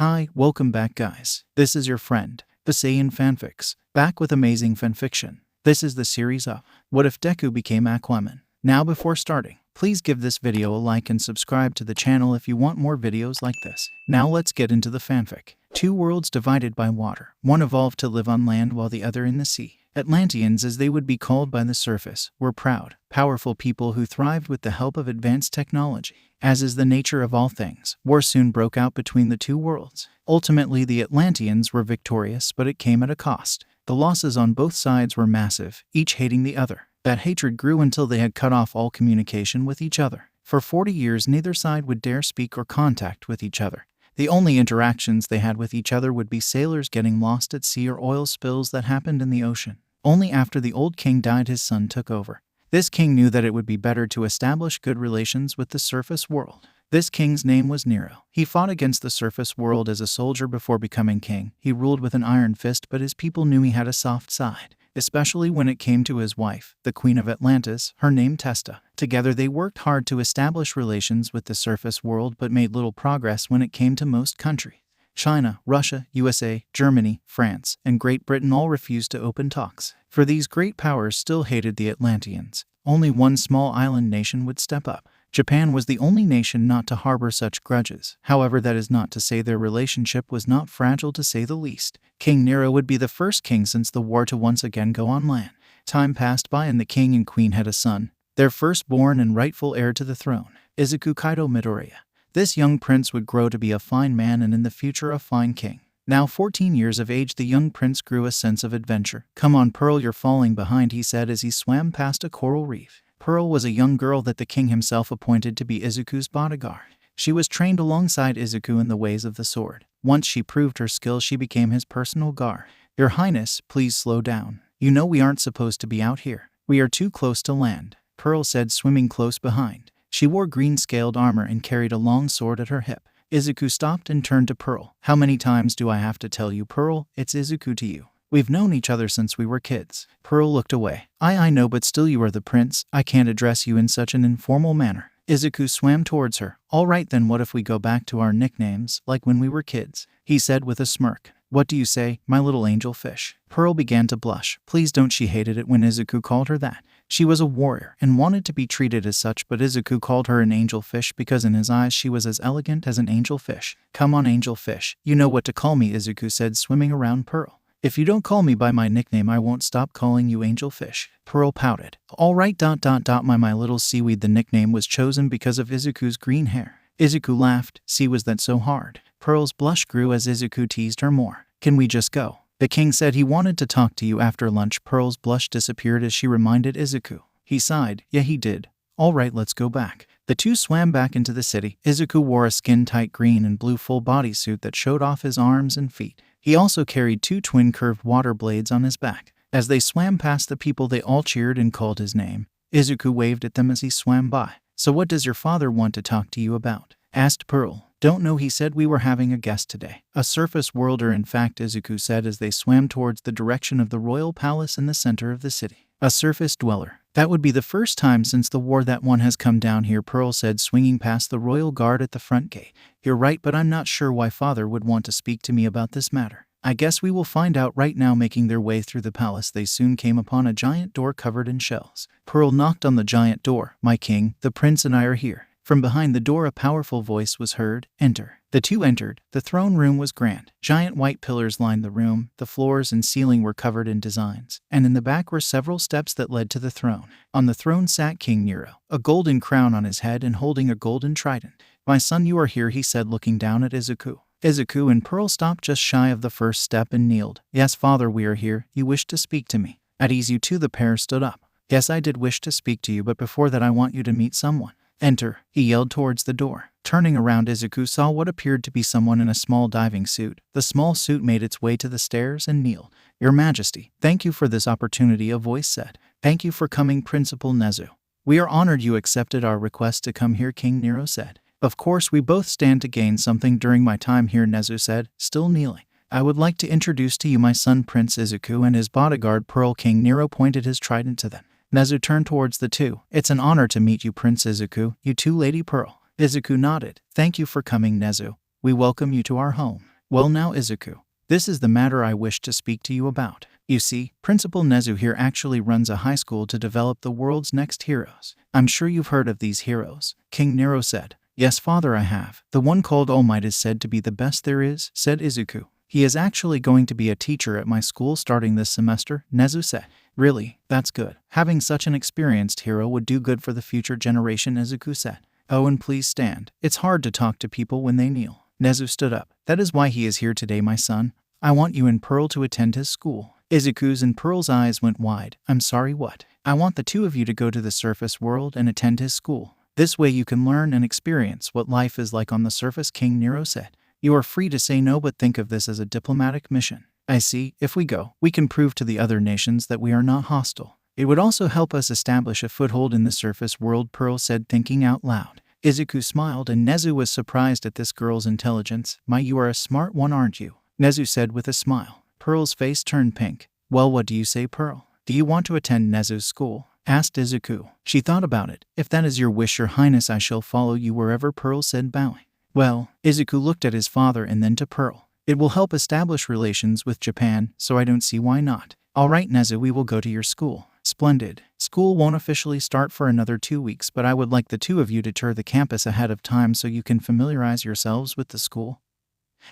Hi, welcome back guys. This is your friend, Wonderful Fanfics, back with amazing fanfiction. This is the series of What If Deku Became Aquaman. Now before starting, please give this video a like and subscribe to the channel if you want more videos like this. Now let's get into the fanfic. Two worlds divided by water. One evolved to live on land while the other in the sea. Atlantians, as they would be called by the surface, were proud, powerful people who thrived with the help of advanced technology. As is the nature of all things, war soon broke out between the two worlds. Ultimately, the Atlantians were victorious, but it came at a cost. The losses on both sides were massive, each hating the other. That hatred grew until they had cut off all communication with each other. For 40 years, neither side would dare speak or contact with each other. The only interactions they had with each other would be sailors getting lost at sea or oil spills that happened in the ocean. Only after the old king died his son took over. This king knew that it would be better to establish good relations with the surface world. This king's name was Nero. He fought against the surface world as a soldier before becoming king. He ruled with an iron fist, but his people knew he had a soft side, especially when it came to his wife, the queen of Atlantis, her name Testa. Together they worked hard to establish relations with the surface world but made little progress when it came to most countries. China, Russia, USA, Germany, France, and Great Britain all refused to open talks, for these great powers still hated the Atlantians. Only one small island nation would step up. Japan was the only nation not to harbor such grudges. However, that is not to say their relationship was not fragile, to say the least. King Nero would be the first king since the war to once again go on land. Time passed by and the king and queen had a son, their firstborn and rightful heir to the throne, Izuku Kaito Midoriya. This young prince would grow to be a fine man and in the future a fine king. Now 14 years of age, the young prince grew a sense of adventure. "Come on, Pearl, you're falling behind," he said as he swam past a coral reef. Pearl was a young girl that the king himself appointed to be Izuku's bodyguard. She was trained alongside Izuku in the ways of the sword. Once she proved her skill, she became his personal guard. "Your Highness, please slow down. You know we aren't supposed to be out here. We are too close to land," Pearl said, swimming close behind. She wore green-scaled armor and carried a long sword at her hip. Izuku stopped and turned to Pearl. "How many times do I have to tell you, Pearl? It's Izuku to you. We've known each other since we were kids." Pearl looked away. I know, but still you are the prince. I can't address you in such an informal manner." Izuku swam towards her. "All right then, what if we go back to our nicknames, like when we were kids?" he said with a smirk. "What do you say, my little angel fish?" Pearl began to blush. Please don't. She hated it when Izuku called her that. She was a warrior and wanted to be treated as such, but Izuku called her an angel fish because in his eyes she was as elegant as an angel fish. "Come on, angel fish. You know what to call me," Izuku said, swimming around Pearl. "If you don't call me by my nickname, I won't stop calling you angel fish." Pearl pouted. "All right, my little seaweed." The nickname was chosen because of Izuku's green hair. Izuku laughed. "See, was that so hard?" Pearl's blush grew as Izuku teased her more. "Can we just go? The king said he wanted to talk to you after lunch." Pearl's blush disappeared as she reminded Izuku. He sighed. "Yeah, he did. All right, let's go back." The two swam back into the city. Izuku wore a skin-tight green and blue full bodysuit that showed off his arms and feet. He also carried two twin curved water blades on his back. As they swam past the people, they all cheered and called his name. Izuku waved at them as he swam by. "So what does your father want to talk to you about?" asked Pearl. "Don't know, he said we were having a guest today. A surface worlder, in fact," Izuku said as they swam towards the direction of the royal palace in the center of the city. "A surface dweller. That would be the first time since the war that one has come down here," Pearl said, swinging past the royal guard at the front gate. "You're right, but I'm not sure why father would want to speak to me about this matter. I guess we will find out right now." Making their way through the palace, they soon came upon a giant door covered in shells. Pearl knocked on the giant door. "My king, the prince and I are here." From behind the door a powerful voice was heard. "Enter." The two entered. The throne room was grand. Giant white pillars lined the room. The floors and ceiling were covered in designs, and in the back were several steps that led to the throne. On the throne sat King Nero, a golden crown on his head and holding a golden trident. "My son, you are here," he said, looking down at Izuku. Izuku and Pearl stopped just shy of the first step and kneeled. "Yes, father, we are here. You wished to speak to me." "At ease, you two." The pair stood up. "Yes, I did wish to speak to you, but before that I want you to meet someone." "Enter," he yelled towards the door. Turning around, Izuku saw what appeared to be someone in a small diving suit. The small suit made its way to the stairs and kneeled. "Your Majesty, thank you for this opportunity," a voice said. "Thank you for coming, Principal Nezu. We are honored you accepted our request to come here," King Nero said. "Of course, we both stand to gain something during my time here," Nezu said, still kneeling. "I would like to introduce to you my son, Prince Izuku, and his bodyguard, Pearl." King Nero pointed his trident to them. Nezu turned towards the two. "It's an honor to meet you, Prince Izuku. You too, Lady Pearl." Izuku nodded. "Thank you for coming, Nezu. We welcome you to our home." Well now, Izuku, this is the matter I wish to speak to you about. You see, Principal Nezu here actually runs a high school to develop the world's next heroes. I'm sure you've heard of these heroes, King Nero said. Yes, father, I have. The one called All Might is said to be the best there is, said Izuku. He is actually going to be a teacher at my school starting this semester, Nezu said. Really? That's good. Having such an experienced hero would do good for the future generation, Izuku said. Oh, and please stand. It's hard to talk to people when they kneel. Nezu stood up. That is why he is here today, my son. I want you and Pearl to attend his school. Izuku's and Pearl's eyes went wide. I'm sorry, what? I want the two of you to go to the surface world and attend his school. This way you can learn and experience what life is like on the surface, King Nero said. You are free to say no, but think of this as a diplomatic mission. I see. If we go, we can prove to the other nations that we are not hostile. It would also help us establish a foothold in the surface world, Pearl said, thinking out loud. Izuku smiled, and Nezu was surprised at this girl's intelligence. You are a smart one, aren't you? Nezu said with a smile. Pearl's face turned pink. Well, what do you say, Pearl? Do you want to attend Nezu's school? Asked Izuku. She thought about it. If that is your wish, your highness, I shall follow you wherever, Pearl said, bowing. Well, Izuku looked at his father and then to Pearl. It will help establish relations with Japan, so I don't see why not. All right, Nezu, we will go to your school. Splendid. School won't officially start for another 2 weeks, but I would like the two of you to tour the campus ahead of time so you can familiarize yourselves with the school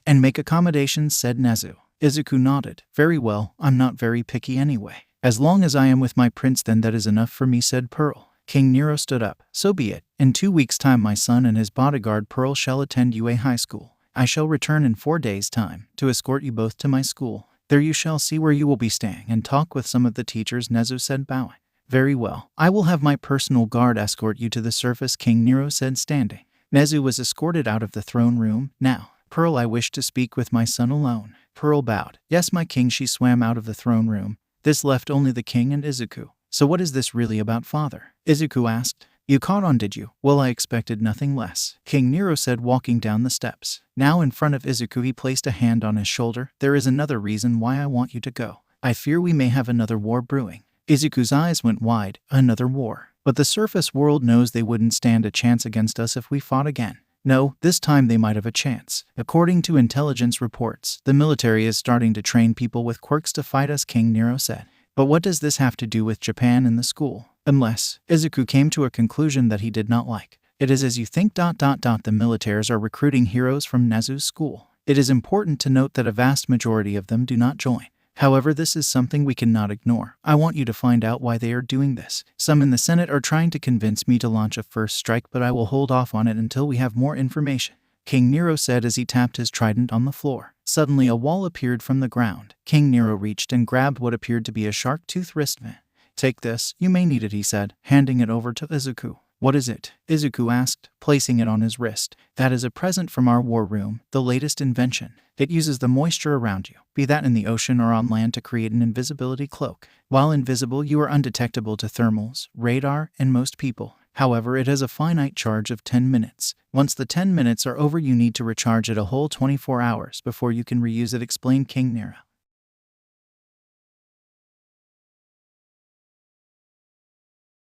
and make accommodations, said Nezu. Izuku nodded. Very well, I'm not very picky anyway. As long as I am with my prince, then that is enough for me, said Pearl. King Nero stood up. So be it. In 2 weeks' time, my son and his bodyguard Pearl shall attend UA High School. I shall return in 4 days' time to escort you both to my school. There you shall see where you will be staying and talk with some of the teachers, Nezu said, bowing. Very well. I will have my personal guard escort you to the surface, King Nero said, standing. Nezu was escorted out of the throne room. Now, Pearl, I wish to speak with my son alone. Pearl bowed. Yes, my king. She swam out of the throne room. This left only the king and Izuku. So what is this really about, father? Izuku asked. You caught on, did you? Well, I expected nothing less, King Nero said, walking down the steps. Now in front of Izuku, he placed a hand on his shoulder. There is another reason why I want you to go. I fear we may have another war brewing. Izuku's eyes went wide. Another war. But the surface world knows they wouldn't stand a chance against us if we fought again. No, this time they might have a chance. According to intelligence reports, the military is starting to train people with quirks to fight us, King Nero said. But what does this have to do with Japan and the school? Unless, Izuku came to a conclusion that he did not like. It is as you think. The militaries are recruiting heroes from Nezu's school. It is important to note that a vast majority of them do not join. However, this is something we cannot ignore. I want you to find out why they are doing this. Some in the Senate are trying to convince me to launch a first strike, but I will hold off on it until we have more information, King Nero said as he tapped his trident on the floor. Suddenly a wall appeared from the ground. King Nero reached and grabbed what appeared to be a shark-tooth wristband. Take this, you may need it, he said, handing it over to Izuku. What is it? Izuku asked, placing it on his wrist. That is a present from our war room, the latest invention. It uses the moisture around you, be that in the ocean or on land, to create an invisibility cloak. While invisible, you are undetectable to thermals, radar, and most people. However, it has a finite charge of 10 minutes. Once the 10 minutes are over, you need to recharge it a whole 24 hours before you can reuse it, explained King Nero.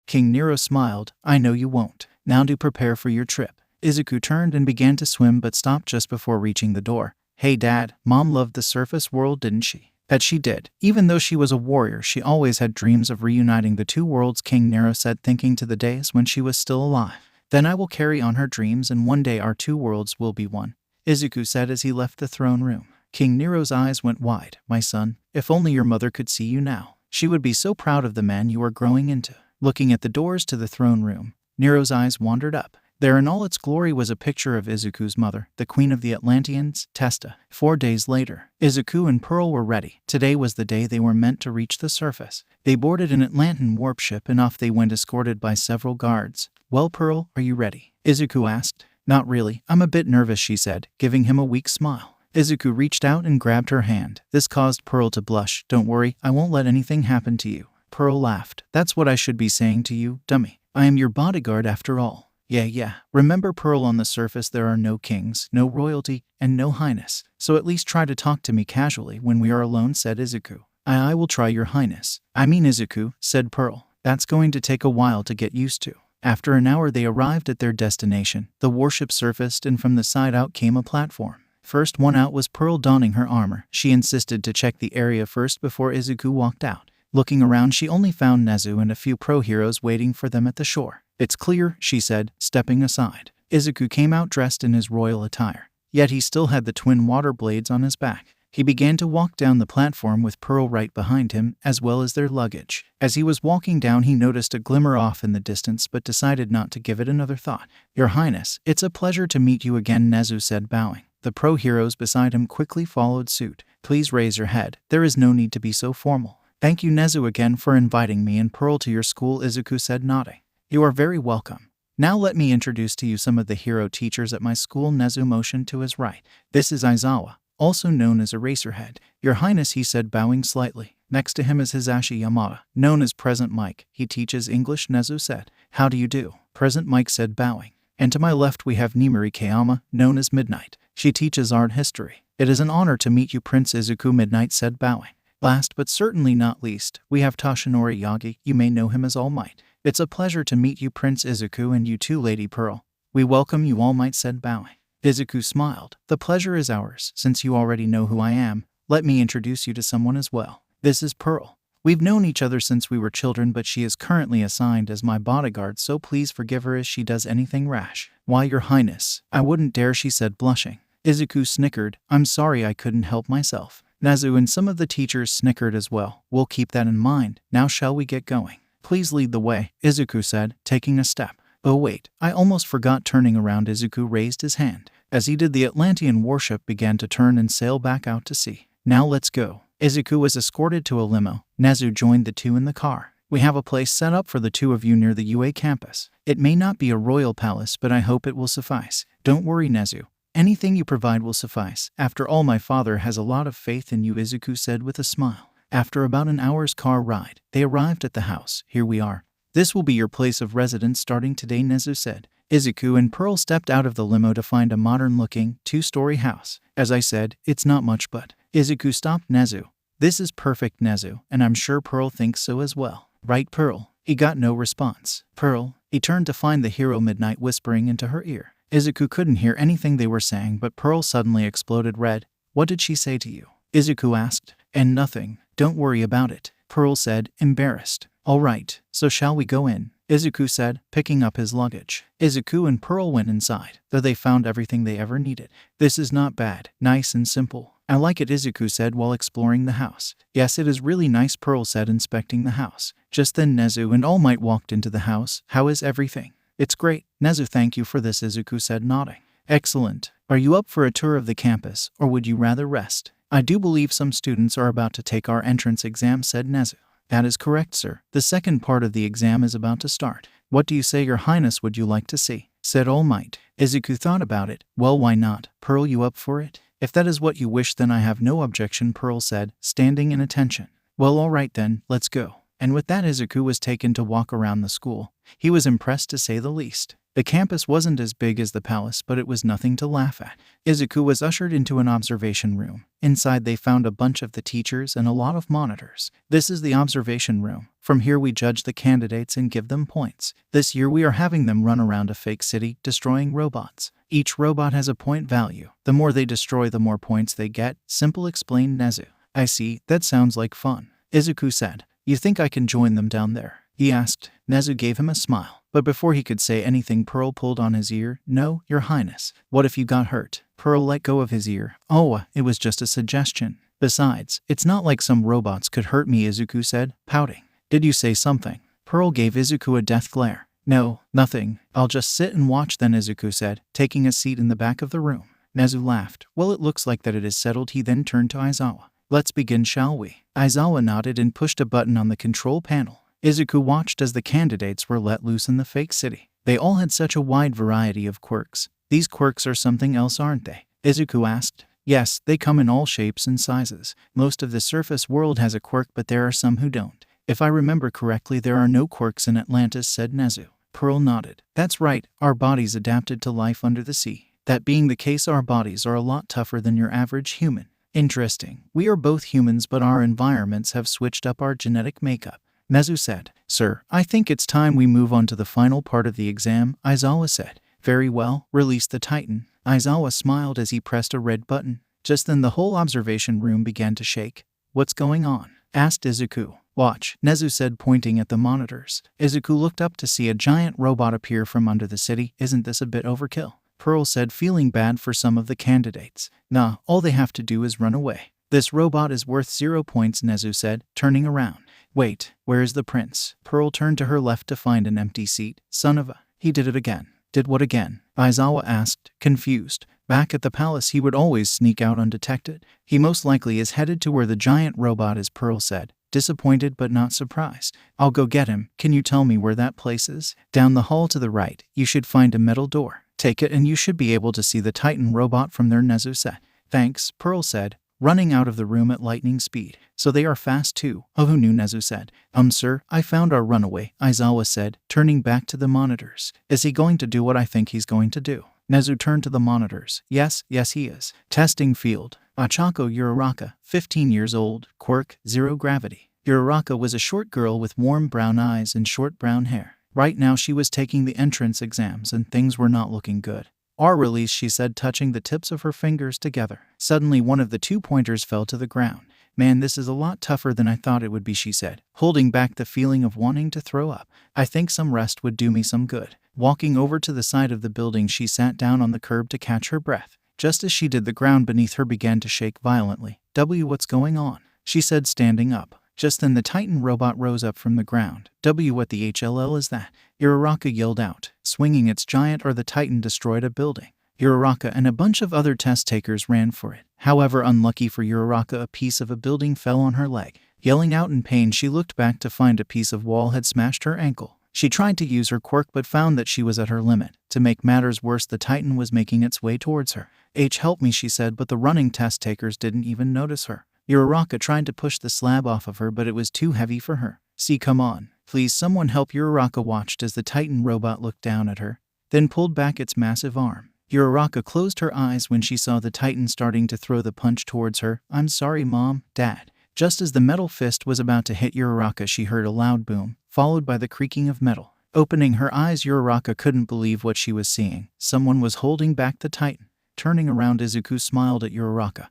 King Nero smiled. I know you won't. Now do prepare for your trip. Izuku turned and began to swim, but stopped just before reaching the door. Hey Dad, Mom loved the surface world, didn't she? That she did. Even though she was a warrior, she always had dreams of reuniting the two worlds, King Nero said, thinking to the days when she was still alive. Then I will carry on her dreams, and one day our two worlds will be one, Izuku said as he left the throne room. King Nero's eyes went wide. My son, if only your mother could see you now. She would be so proud of the man you are growing into. Looking at the doors to the throne room, Nero's eyes wandered up. There in all its glory was a picture of Izuku's mother, the queen of the Atlantians, Testa. 4 days later, Izuku and Pearl were ready. Today was the day they were meant to reach the surface. They boarded an Atlantian warp ship and off they went, escorted by several guards. Well, Pearl, are you ready? Izuku asked. Not really. I'm a bit nervous, she said, giving him a weak smile. Izuku reached out and grabbed her hand. This caused Pearl to blush. Don't worry, I won't let anything happen to you. Pearl laughed. That's what I should be saying to you, dummy. I am your bodyguard after all. Yeah. Remember, Pearl, on the surface there are no kings, no royalty, and no highness. So at least try to talk to me casually when we are alone, said Izuku. I will try, your highness. I mean, Izuku, said Pearl. That's going to take a while to get used to. After an hour they arrived at their destination. The warship surfaced and from the side out came a platform. First one out was Pearl donning her armor. She insisted to check the area first before Izuku walked out. Looking around, she only found Nezu and a few pro heroes waiting for them at the shore. "It's clear," she said, stepping aside. Izuku came out dressed in his royal attire, yet he still had the twin water blades on his back. He began to walk down the platform with Pearl right behind him, as well as their luggage. As he was walking down, he noticed a glimmer off in the distance but decided not to give it another thought. "Your Highness, it's a pleasure to meet you again," Nezu said, bowing. The pro heroes beside him quickly followed suit. "Please raise your head. There is no need to be so formal." "Thank you, Nezu, again for inviting me and Pearl to your school," Izuku said, nodding. "You are very welcome. Now let me introduce to you some of the hero teachers at my school." Nezu motioned to his right. "This is Aizawa, also known as Eraserhead." "Your Highness," he said, bowing slightly. "Next to him is Hisashi Yamada, known as Present Mike. He teaches English," Nezu said. "How do you do?" Present Mike said, bowing. "And to my left we have Nimiri Kayama, known as Midnight. She teaches art history." "It is an honor to meet you, Prince Izuku," Midnight said, bowing. "Last but certainly not least, we have Toshinori Yagi. You may know him as All Might." "It's a pleasure to meet you, Prince Izuku, and you too, Lady Pearl." "We welcome you," All Might said, bowing. Izuku smiled. "The pleasure is ours. Since you already know who I am, let me introduce you to someone as well. This is Pearl. We've known each other since we were children, but she is currently assigned as my bodyguard, so please forgive her if she does anything rash." "Why, Your Highness, I wouldn't dare," she said, blushing. Izuku snickered. "I'm sorry, I couldn't help myself." Nezu and some of the teachers snickered as well. "We'll keep that in mind. Now shall we get going?" "Please lead the way," Izuku said, taking a step. "Oh wait, I almost forgot." Turning around, Izuku raised his hand. As he did, the Atlantian warship began to turn and sail back out to sea. "Now let's go." Izuku was escorted to a limo. Nezu joined the two in the car. "We have a place set up for the two of you near the UA campus. It may not be a royal palace, but I hope it will suffice." "Don't worry, Nezu. Anything you provide will suffice. After all, my father has a lot of faith in you," Izuku said with a smile. After about an hour's car ride, they arrived at the house. "Here we are. This will be your place of residence starting today," Nezu said. Izuku and Pearl stepped out of the limo to find a modern-looking, two-story house. "As I said, it's not much, but..." Izuku stopped Nezu. "This is perfect, Nezu, and I'm sure Pearl thinks so as well. Right, Pearl?" He got no response. "Pearl?" He turned to find the hero Midnight whispering into her ear. Izuku couldn't hear anything they were saying, but Pearl suddenly exploded red. "What did she say to you?" Izuku asked. "And nothing. Don't worry about it," Pearl said, embarrassed. "All right, so shall we go in?" Izuku said, picking up his luggage. Izuku and Pearl went inside, though they found everything they ever needed. "This is not bad. Nice and simple. I like it," Izuku said while exploring the house. "Yes, it is really nice," Pearl said, inspecting the house. Just then Nezu and All Might walked into the house. "How is everything?" "It's great, Nezu, thank you for this," Izuku said, nodding. "Excellent. Are you up for a tour of the campus, or would you rather rest?" "I do believe some students are about to take our entrance exam," said Nezu. "That is correct, sir. The second part of the exam is about to start." "What do you say, Your Highness, would you like to see?" said All Might. Izuku thought about it. "Well, why not? Pearl, you up for it?" "If that is what you wish, then I have no objection," Pearl said, standing in attention. "Well, all right then, let's go." And with that, Izuku was taken to walk around the school. He was impressed, to say the least. The campus wasn't as big as the palace, but it was nothing to laugh at. Izuku was ushered into an observation room. Inside they found a bunch of the teachers and a lot of monitors. "This is the observation room. From here we judge the candidates and give them points. This year we are having them run around a fake city, destroying robots. Each robot has a point value. The more they destroy, the more points they get," Simple explained Nezu. "I see, that sounds like fun," Izuku said. "You think I can join them down there?" he asked. Nezu gave him a smile. But before he could say anything, Pearl pulled on his ear. "No, Your Highness. What if you got hurt?" Pearl let go of his ear. "Oh, it was just a suggestion. Besides, it's not like some robots could hurt me," Izuku said, pouting. "Did you say something?" Pearl gave Izuku a death glare. "No, nothing. I'll just sit and watch then," Izuku said, taking a seat in the back of the room. Nezu laughed. "Well, it looks like that it is settled." He then turned to Aizawa. "Let's begin, shall we?" Aizawa nodded and pushed a button on the control panel. Izuku watched as the candidates were let loose in the fake city. They all had such a wide variety of quirks. "These quirks are something else, aren't they?" Izuku asked. "Yes, they come in all shapes and sizes. Most of the surface world has a quirk, but there are some who don't. If I remember correctly, there are no quirks in Atlantis," said Nezu. Pearl nodded. "That's right, our bodies adapted to life under the sea. That being the case, our bodies are a lot tougher than your average human." "Interesting. We are both humans, but our environments have switched up our genetic makeup," Nezu said. "Sir, I think it's time we move on to the final part of the exam," Aizawa said. "Very well, release the Titan." Aizawa smiled as he pressed a red button. Just then the whole observation room began to shake. What's going on? Asked Izuku. Watch, Nezu said, pointing at the monitors. Izuku looked up to see a giant robot appear from under the city. Isn't this a bit overkill? Pearl said, feeling bad for some of the candidates. Nah, all they have to do is run away. This robot is worth 0 points, Nezu said, turning around. Wait, where is the prince? Pearl turned to her left to find an empty seat. Son of a... He did it again. Did what again? Aizawa asked, confused. Back at the palace he would always sneak out undetected. He most likely is headed to where the giant robot is, Pearl said, disappointed but not surprised. I'll go get him. Can you tell me where that place is? Down the hall to the right, you should find a metal door. Take it and you should be able to see the Titan robot from there, Nezu said. Thanks, Pearl said, running out of the room at lightning speed. So they are fast too. Oh, who knew? Nezu said. Sir, I found our runaway, Aizawa said, turning back to the monitors. Is he going to do what I think he's going to do? Nezu turned to the monitors. Yes, he is. Testing field. Ochako Uraraka, 15 years old, quirk, 0 gravity. Uraraka was a short girl with warm brown eyes and short brown hair. Right now she was taking the entrance exams and things were not looking good. Our release, she said, touching the tips of her fingers together. Suddenly one of the 2 pointers fell to the ground. Man, this is a lot tougher than I thought it would be, she said, holding back the feeling of wanting to throw up. I think some rest would do me some good. Walking over to the side of the building, she sat down on the curb to catch her breath. Just as she did, the ground beneath her began to shake violently. What's going on? She said, standing up. Just then the Titan robot rose up from the ground. What the HLL is that? Uraraka yelled out, swinging its giant or the Titan destroyed a building. Uraraka and a bunch of other test takers ran for it. However, unlucky for Uraraka, a piece of a building fell on her leg. Yelling out in pain, she looked back to find a piece of wall had smashed her ankle. She tried to use her quirk but found that she was at her limit. To make matters worse, the Titan was making its way towards her. Help me, she said, but the running test takers didn't even notice her. Uraraka tried to push the slab off of her, but it was too heavy for her. See, come on. Please, someone help. Uraraka watched as the Titan robot looked down at her, then pulled back its massive arm. Uraraka closed her eyes when she saw the Titan starting to throw the punch towards her. I'm sorry, Mom, Dad. Just as the metal fist was about to hit Uraraka, she heard a loud boom, followed by the creaking of metal. Opening her eyes, Uraraka couldn't believe what she was seeing. Someone was holding back the Titan. Turning around, Izuku smiled at Uraraka.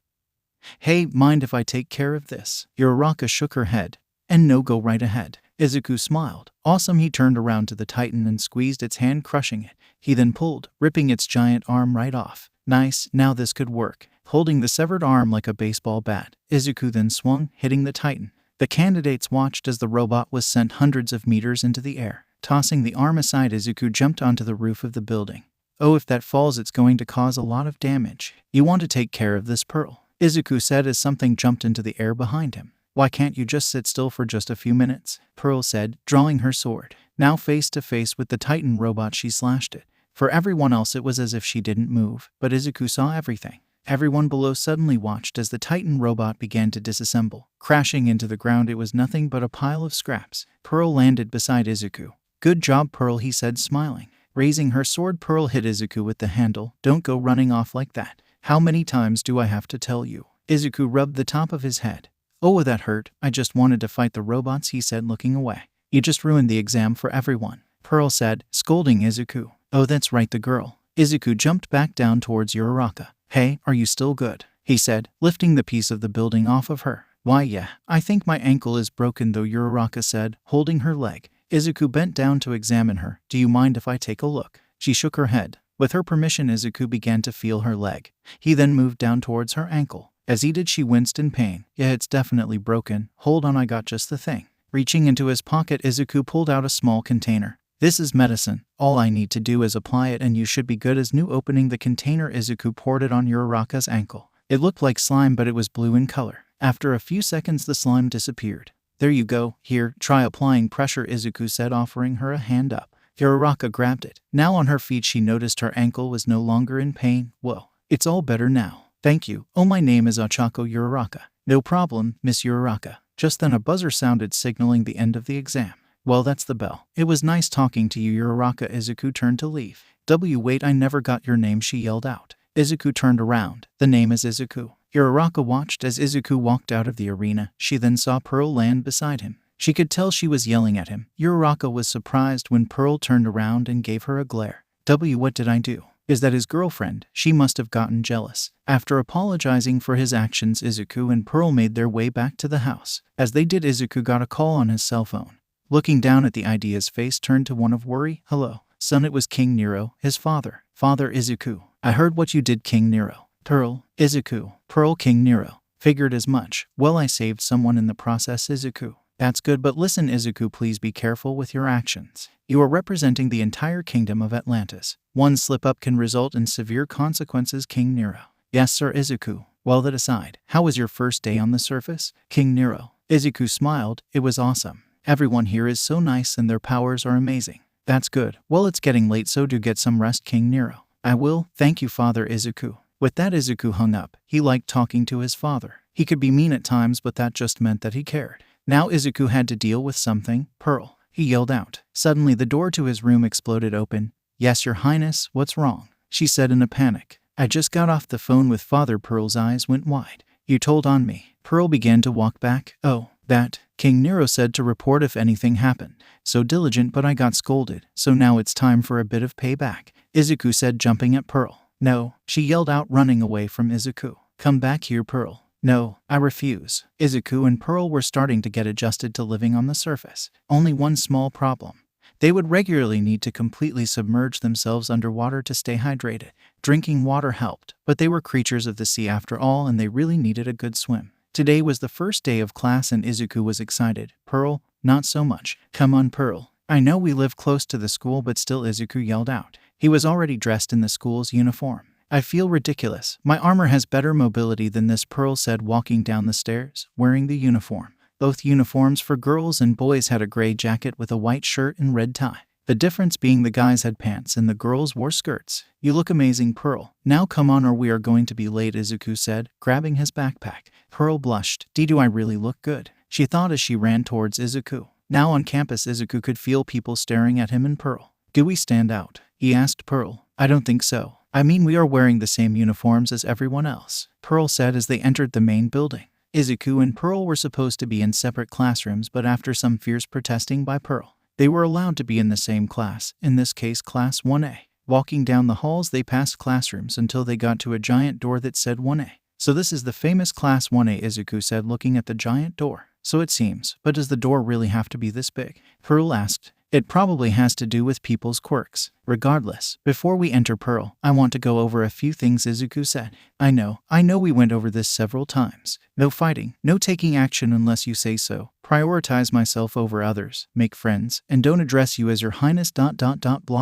Hey, mind if I take care of this? Uraraka shook her head. And no, go right ahead. Izuku smiled. Awesome. He turned around to the Titan and squeezed its hand, crushing it. He then pulled, ripping its giant arm right off. Nice, now this could work. Holding the severed arm like a baseball bat, Izuku then swung, hitting the Titan. The candidates watched as the robot was sent hundreds of meters into the air. Tossing the arm aside, Izuku jumped onto the roof of the building. Oh, if that falls, it's going to cause a lot of damage. You want to take care of this, Pearl? Izuku said as something jumped into the air behind him. Why can't you just sit still for just a few minutes? Pearl said, drawing her sword. Now face to face with the Titan robot, she slashed it. For everyone else it was as if she didn't move, but Izuku saw everything. Everyone below suddenly watched as the Titan robot began to disassemble. Crashing into the ground, it was nothing but a pile of scraps. Pearl landed beside Izuku. Good job, Pearl, he said, smiling. Raising her sword, Pearl hit Izuku with the handle. Don't go running off like that. How many times do I have to tell you? Izuku rubbed the top of his head. Oh, that hurt. I just wanted to fight the robots, he said, looking away. You just ruined the exam for everyone, Pearl said, scolding Izuku. Oh, that's right, the girl. Izuku jumped back down towards Uraraka. Hey, are you still good? He said, lifting the piece of the building off of her. Why, yeah, I think my ankle is broken though, Uraraka said, holding her leg. Izuku bent down to examine her. Do you mind if I take a look? She shook her head. With her permission, Izuku began to feel her leg. He then moved down towards her ankle. As he did, she winced in pain. Yeah, it's definitely broken. Hold on, I got just the thing. Reaching into his pocket, Izuku pulled out a small container. This is medicine. All I need to do is apply it and you should be good as new. Opening the container, Izuku poured it on Uraraka's ankle. It looked like slime, but it was blue in color. After a few seconds, the slime disappeared. There you go. Here, try applying pressure, Izuku said, offering her a hand up. Uraraka grabbed it. Now on her feet, she noticed her ankle was no longer in pain. Whoa, it's all better now. Thank you. Oh, my name is Ochako Uraraka. No problem, Miss Uraraka. Just then a buzzer sounded, signaling the end of the exam. Well, that's the bell. It was nice talking to you, Uraraka. Izuku turned to leave. Wait, I never got your name, she yelled out. Izuku turned around. The name is Izuku. Uraraka watched as Izuku walked out of the arena. She then saw Pearl land beside him. She could tell she was yelling at him. Uraraka was surprised when Pearl turned around and gave her a glare. What did I do? Is that his girlfriend? She must have gotten jealous. After apologizing for his actions, Izuku and Pearl made their way back to the house. As they did, Izuku got a call on his cell phone. Looking down at the ID, his face turned to one of worry. Hello, son, it was King Nero, his father. Father Izuku. I heard what you did, King Nero. Pearl, Izuku. Pearl, King Nero. Figured as much. Well, I saved someone in the process, Izuku. That's good, but listen, Izuku, please be careful with your actions. You are representing the entire kingdom of Atlantis. One slip-up can result in severe consequences, King Nero. Yes, sir, Izuku. Well, that aside, how was your first day on the surface, King Nero? Izuku smiled. It was awesome. Everyone here is so nice and their powers are amazing. That's good. Well, it's getting late, so do get some rest, King Nero. I will. Thank you, Father Izuku. With that, Izuku hung up. He liked talking to his father. He could be mean at times, but that just meant that he cared. Now Izuku had to deal with something. Pearl. He yelled out. Suddenly, the door to his room exploded open. Yes, Your Highness, what's wrong? She said in a panic. I just got off the phone with Father. Pearl's eyes went wide. You told on me. Pearl began to walk back. Oh, that. King Nero said to report if anything happened. So diligent, but I got scolded. So now it's time for a bit of payback. Izuku said, jumping at Pearl. No, she yelled out, running away from Izuku. Come back here, Pearl. No, I refuse. Izuku and Pearl were starting to get adjusted to living on the surface. Only one small problem. They would regularly need to completely submerge themselves underwater to stay hydrated. Drinking water helped, but they were creatures of the sea after all, and they really needed a good swim. Today was the first day of class and Izuku was excited. Pearl, not so much. Come on, Pearl. I know we live close to the school, but still, Izuku yelled out. He was already dressed in the school's uniform. I feel ridiculous. My armor has better mobility than this, Pearl said, walking down the stairs, wearing the uniform. Both uniforms for girls and boys had a gray jacket with a white shirt and red tie. The difference being the guys had pants and the girls wore skirts. You look amazing, Pearl. Now come on or we are going to be late, Izuku said, grabbing his backpack. Pearl blushed. Do I really look good? She thought as she ran towards Izuku. Now on campus, Izuku could feel people staring at him and Pearl. Do we stand out? He asked Pearl. I don't think so. I mean, we are wearing the same uniforms as everyone else, Pearl said as they entered the main building. Izuku and Pearl were supposed to be in separate classrooms, but after some fierce protesting by Pearl, they were allowed to be in the same class, in this case Class 1A. Walking down the halls, they passed classrooms until they got to a giant door that said 1A. So this is the famous Class 1A, Izuku said, looking at the giant door. So it seems, but does the door really have to be this big? Pearl asked. It probably has to do with people's quirks. Regardless, before we enter, Pearl, I want to go over a few things, Izuku said. I know we went over this several times. No fighting, no taking action unless you say so. Prioritize myself over others, make friends, and don't address you as your highness ... blah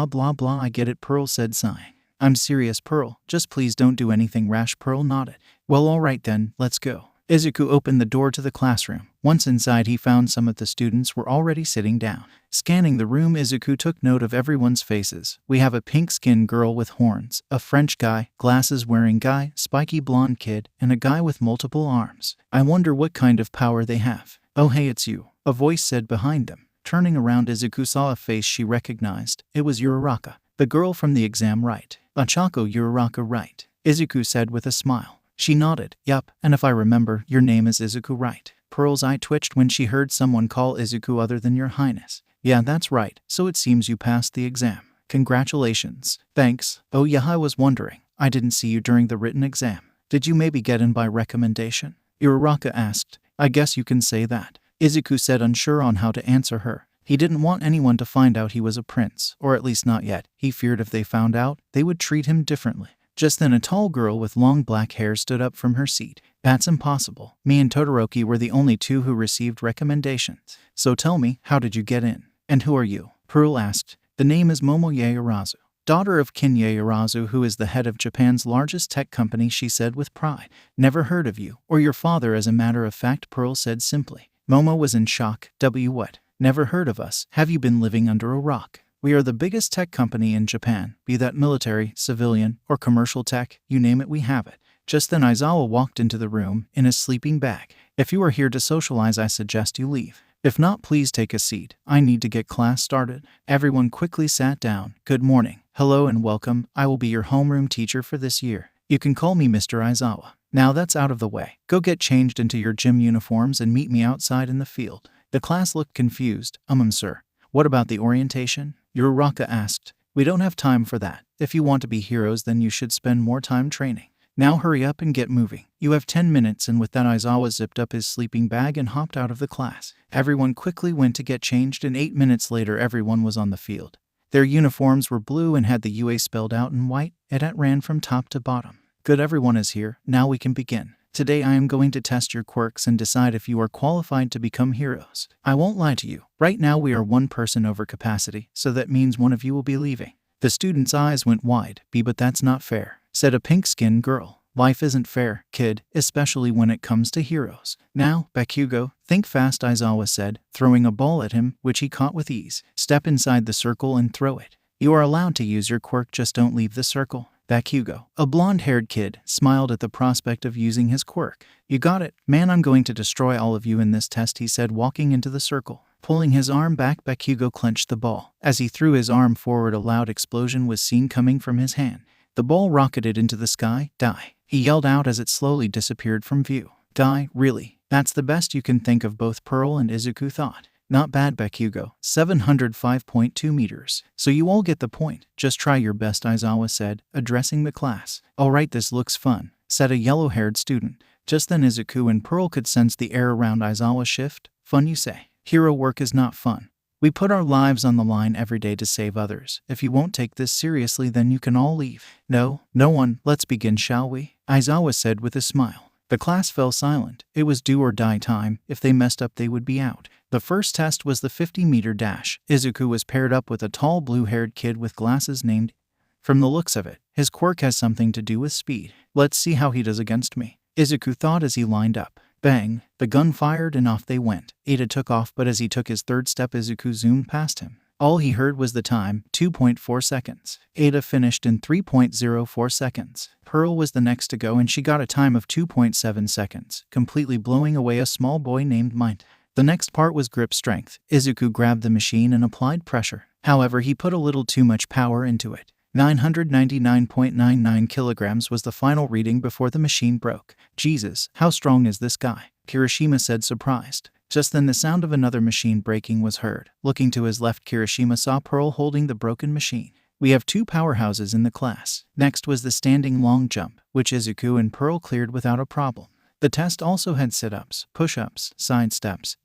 blah blah. I get it, Pearl said, sighing. I'm serious, Pearl. Just please don't do anything rash. Pearl nodded. Well, all right then, let's go. Izuku opened the door to the classroom. Once inside, he found some of the students were already sitting down. Scanning the room, Izuku took note of everyone's faces. We have a pink-skinned girl with horns, a French guy, glasses-wearing guy, spiky blonde kid, and a guy with multiple arms. I wonder what kind of power they have. Oh hey, it's you, a voice said behind them. Turning around, Izuku saw a face she recognized. It was Uraraka, the girl from the exam, right? Achako Uraraka, right? Izuku said with a smile. She nodded. Yup, and if I remember, your name is Izuku, right? Pearl's eye twitched when she heard someone call Izuku other than your highness. Yeah, that's right, so it seems you passed the exam. Congratulations. Thanks. Oh yeah, I was wondering. I didn't see you during the written exam. Did you maybe get in by recommendation? Uraraka asked. I guess you can say that. Izuku said, unsure on how to answer her. He didn't want anyone to find out he was a prince, or at least not yet. He feared if they found out, they would treat him differently. Just then a tall girl with long black hair stood up from her seat. That's impossible. Me and Todoroki were the only two who received recommendations. So tell me, how did you get in? And who are you? Pearl asked. The name is Momo Yaoyorozu, daughter of Kin Yaoyorozu, who is the head of Japan's largest tech company, she said with pride. Never heard of you, or your father as a matter of fact, Pearl said simply. Momo was in shock. What? Never heard of us? Have you been living under a rock? We are the biggest tech company in Japan, be that military, civilian, or commercial tech, you name it, we have it. Just then Aizawa walked into the room, in a sleeping bag. If you are here to socialize, I suggest you leave. If not, please take a seat. I need to get class started. Everyone quickly sat down. Good morning. Hello and welcome. I will be your homeroom teacher for this year. You can call me Mr. Aizawa. Now that's out of the way. Go get changed into your gym uniforms and meet me outside in the field. The class looked confused. Sir. What about the orientation? Uraraka asked. We don't have time for that. If you want to be heroes, then you should spend more time training. Now hurry up and get moving. You have 10 minutes, and with that Aizawa zipped up his sleeping bag and hopped out of the class. Everyone quickly went to get changed, and 8 minutes later everyone was on the field. Their uniforms were blue and had the UA spelled out in white. It ran from top to bottom. Good, everyone is here. Now we can begin. Today I am going to test your quirks and decide if you are qualified to become heroes. I won't lie to you. Right now we are one person over capacity, so that means one of you will be leaving. The student's eyes went wide. But that's not fair, said a pink-skinned girl. Life isn't fair, kid, especially when it comes to heroes. Now, Bakugo, think fast, Aizawa said, throwing a ball at him, which he caught with ease. Step inside the circle and throw it. You are allowed to use your quirk, just don't leave the circle. Bakugo, a blonde-haired kid, smiled at the prospect of using his quirk. You got it, man, I'm going to destroy all of you in this test, he said, walking into the circle. Pulling his arm back, Bakugo clenched the ball. As he threw his arm forward, a loud explosion was seen coming from his hand. The ball rocketed into the sky. Die, he yelled out as it slowly disappeared from view. Die, really? That's the best you can think of, both Pearl and Izuku thought. Not bad, Bakugo. 705.2 meters. So you all get the point. Just try your best, Aizawa said, addressing the class. Alright, this looks fun, said a yellow-haired student. Just then Izuku and Pearl could sense the air around Aizawa shift. Fun, you say? Hero work is not fun. We put our lives on the line every day to save others. If you won't take this seriously, then you can all leave. No one. Let's begin, shall we? Aizawa said with a smile. The class fell silent. It was do or die time. If they messed up, they would be out. The first test was the 50-meter dash. Izuku was paired up with a tall blue-haired kid with glasses named. From the looks of it, his quirk has something to do with speed. Let's see how he does against me, Izuku thought as he lined up. Bang! The gun fired and off they went. Ada took off, but as he took his third step, Izuku zoomed past him. All he heard was the time, 2.4 seconds. Ada finished in 3.04 seconds. Pearl was the next to go, and she got a time of 2.7 seconds, completely blowing away a small boy named Mind. The next part was grip strength. Izuku grabbed the machine and applied pressure. However, he put a little too much power into it. 999.99 kilograms was the final reading before the machine broke. Jesus, how strong is this guy? Kirishima said, surprised. Just then the sound of another machine breaking was heard. Looking to his left, Kirishima saw Pearl holding the broken machine. We have two powerhouses in the class. Next was the standing long jump, which Izuku and Pearl cleared without a problem. The test also had sit-ups, push-ups, side steps,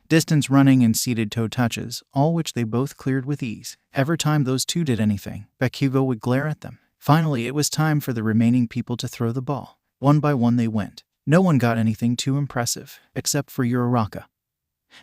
distance running, and seated toe touches, all which they both cleared with ease. Every time those two did anything, Bakugo would glare at them. Finally, it was time for the remaining people to throw the ball. One by one they went. No one got anything too impressive, except for Uraraka,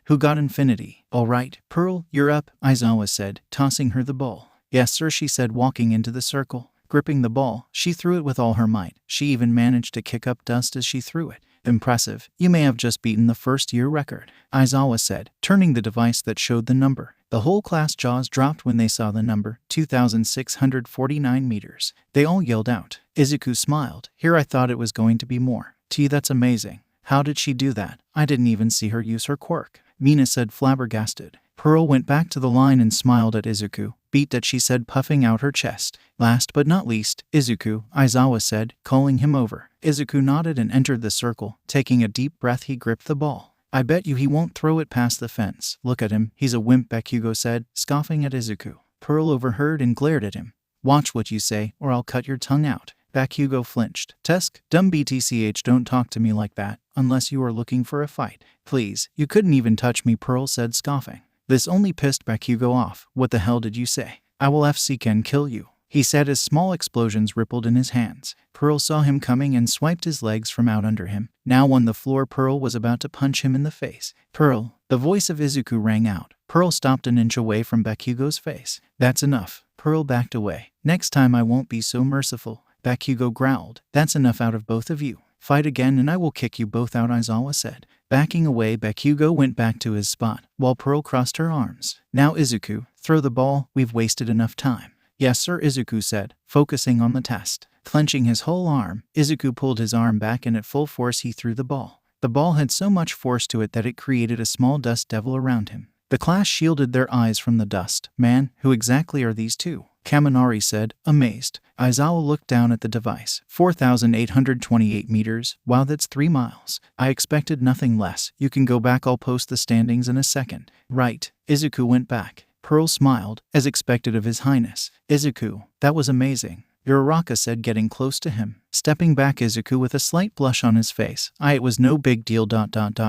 who got infinity. All right, Pearl, you're up, Aizawa said, tossing her the ball. Yes, sir, she said, walking into the circle. Gripping the ball, she threw it with all her might. She even managed to kick up dust as she threw it. Impressive. You may have just beaten the first-year record, Aizawa said, turning the device that showed the number. The whole class jaws dropped when they saw the number, 2,649 meters. They all yelled out. Izuku smiled. Here, I thought it was going to be more. That's amazing. How did she do that? I didn't even see her use her quirk, Mina said, flabbergasted. Pearl went back to the line and smiled at Izuku. Beat that, she said, puffing out her chest. Last but not least, Izuku, Aizawa said, calling him over. Izuku nodded and entered the circle. Taking a deep breath, he gripped the ball. I bet you he won't throw it past the fence. Look at him, he's a wimp, Bakugo said, scoffing at Izuku. Pearl overheard and glared at him. Watch what you say, or I'll cut your tongue out. Bakugo flinched. Tusk, dumb BTCH, don't talk to me like that, unless you are looking for a fight. Please, you couldn't even touch me, Pearl said, scoffing. This only pissed Bakugo off. What the hell did you say? I will FCK kill you, he said as small explosions rippled in his hands. Pearl saw him coming and swiped his legs from out under him. Now on the floor, Pearl was about to punch him in the face. Pearl, the voice of Izuku rang out. Pearl stopped an inch away from Bakugo's face. That's enough. Pearl backed away. Next time I won't be so merciful, Bakugo growled. That's enough out of both of you. Fight again and I will kick you both out, Aizawa said. Backing away, Bakugo went back to his spot, while Pearl crossed her arms. Now Izuku, throw the ball, we've wasted enough time. Yes sir, Izuku said, focusing on the test. Clenching his whole arm, Izuku pulled his arm back and at full force he threw the ball. The ball had so much force to it that it created a small dust devil around him. The class shielded their eyes from the dust. Man, who exactly are these two? Kaminari said, amazed. Aizawa looked down at the device. 4,828 meters. Wow, that's 3 miles. I expected nothing less. You can go back, I'll post the standings in a second. Right. Izuku went back. Pearl smiled, as expected of His Highness. Izuku, that was amazing, Uraraka said, getting close to him. Stepping back, Izuku with a slight blush on his face. It was no big deal.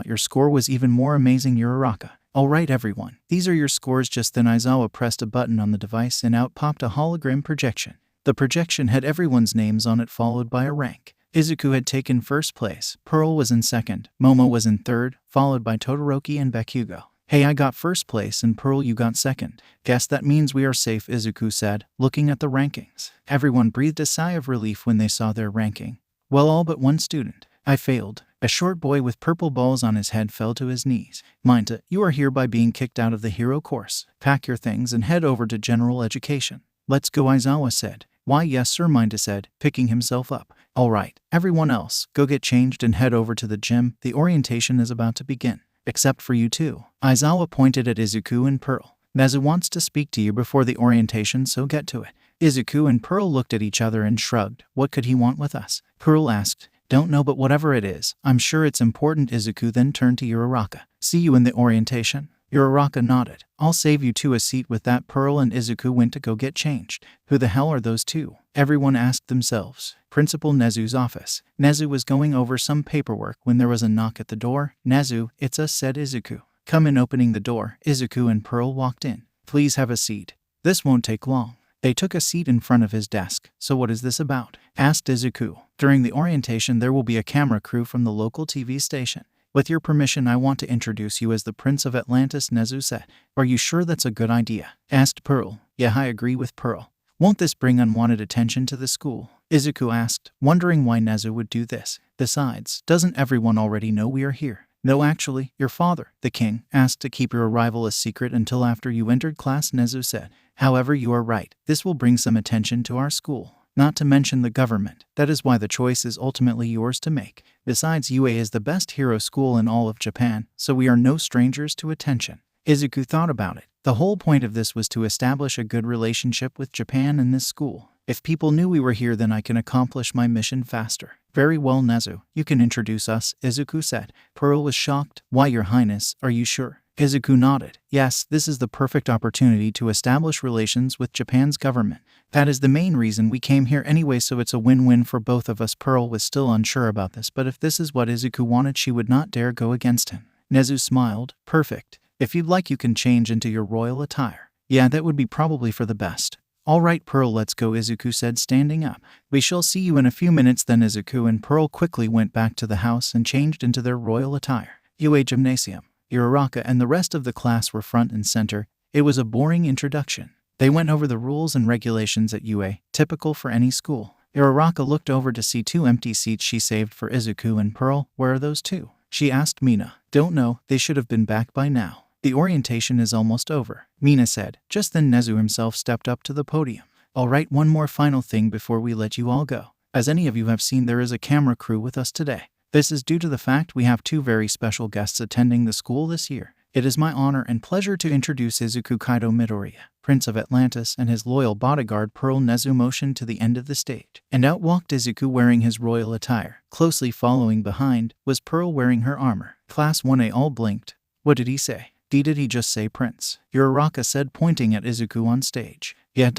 Your score was even more amazing, Uraraka. Alright everyone, these are your scores. Just then Aizawa pressed a button on the device and out popped a hologram projection. The projection had everyone's names on it, followed by a rank. Izuku had taken first place, Pearl was in second, Momo was in third, followed by Todoroki and Bakugo. Hey, I got first place and Pearl, you got second. Guess that means we are safe, Izuku said, looking at the rankings. Everyone breathed a sigh of relief when they saw their ranking. Well, all but one student. I failed. A short boy with purple balls on his head fell to his knees. Minta, you are hereby being kicked out of the hero course. Pack your things and head over to general education. Let's go, Aizawa said. Why, yes sir, Minta said, picking himself up. Alright, everyone else, go get changed and head over to the gym. The orientation is about to begin. Except for you two. Aizawa pointed at Izuku and Pearl. Nezu wants to speak to you before the orientation, so get to it. Izuku and Pearl looked at each other and shrugged. What could he want with us? Pearl asked. Don't know, but whatever it is, I'm sure it's important. Izuku then turned to Uraraka. See you in the orientation. Uraraka nodded. I'll save you two a seat. With that, Pearl and Izuku went to go get changed. Who the hell are those two? Everyone asked themselves. Principal Nezu's office. Nezu was going over some paperwork when there was a knock at the door. Nezu, it's us, said Izuku. Come in. Opening the door, Izuku and Pearl walked in. Please have a seat. This won't take long. They took a seat in front of his desk. So what is this about? Asked Izuku. During the orientation there will be a camera crew from the local TV station. With your permission, I want to introduce you as the Prince of Atlantis, Nezu said. Are you sure that's a good idea? Asked Pearl. Yeah, I agree with Pearl. Won't this bring unwanted attention to the school? Izuku asked, wondering why Nezu would do this. Besides, doesn't everyone already know we are here? No, actually, your father, the king, asked to keep your arrival a secret until after you entered class, Nezu said. However, you are right. This will bring some attention to our school. Not to mention the government. That is why the choice is ultimately yours to make. Besides, UA is the best hero school in all of Japan, so we are no strangers to attention. Izuku thought about it. The whole point of this was to establish a good relationship with Japan and this school. If people knew we were here, then I can accomplish my mission faster. Very well, Nezu, you can introduce us, Izuku said. Pearl was shocked. Why, your highness, are you sure? Izuku nodded. Yes, this is the perfect opportunity to establish relations with Japan's government. That is the main reason we came here anyway, so it's a win-win for both of us. Pearl was still unsure about this, but if this is what Izuku wanted, she would not dare go against him. Nezu smiled. Perfect. If you'd like, you can change into your royal attire. Yeah, that would be probably for the best. All right, Pearl, let's go, Izuku said, standing up. We shall see you in a few minutes. Then Izuku and Pearl quickly went back to the house and changed into their royal attire. UA Gymnasium. Uraraka and the rest of the class were front and center. It was a boring introduction. They went over the rules and regulations at UA, typical for any school. Uraraka looked over to see two empty seats she saved for Izuku and Pearl. Where are those two? She asked Mina. Don't know, they should have been back by now. The orientation is almost over, Mina said. Just then Nezu himself stepped up to the podium. Alright, one more final thing before we let you all go. As any of you have seen, there is a camera crew with us today. This is due to the fact we have two very special guests attending the school this year. It is my honor and pleasure to introduce Izuku Kaito Midoriya, Prince of Atlantis, and his loyal bodyguard Pearl. Nezu motioned to the end of the stage, and out walked Izuku wearing his royal attire. Closely following behind was Pearl wearing her armor. Class 1A all blinked. What did he say? Did he just say Prince? Uraraka said, pointing at Izuku on stage. Yeah,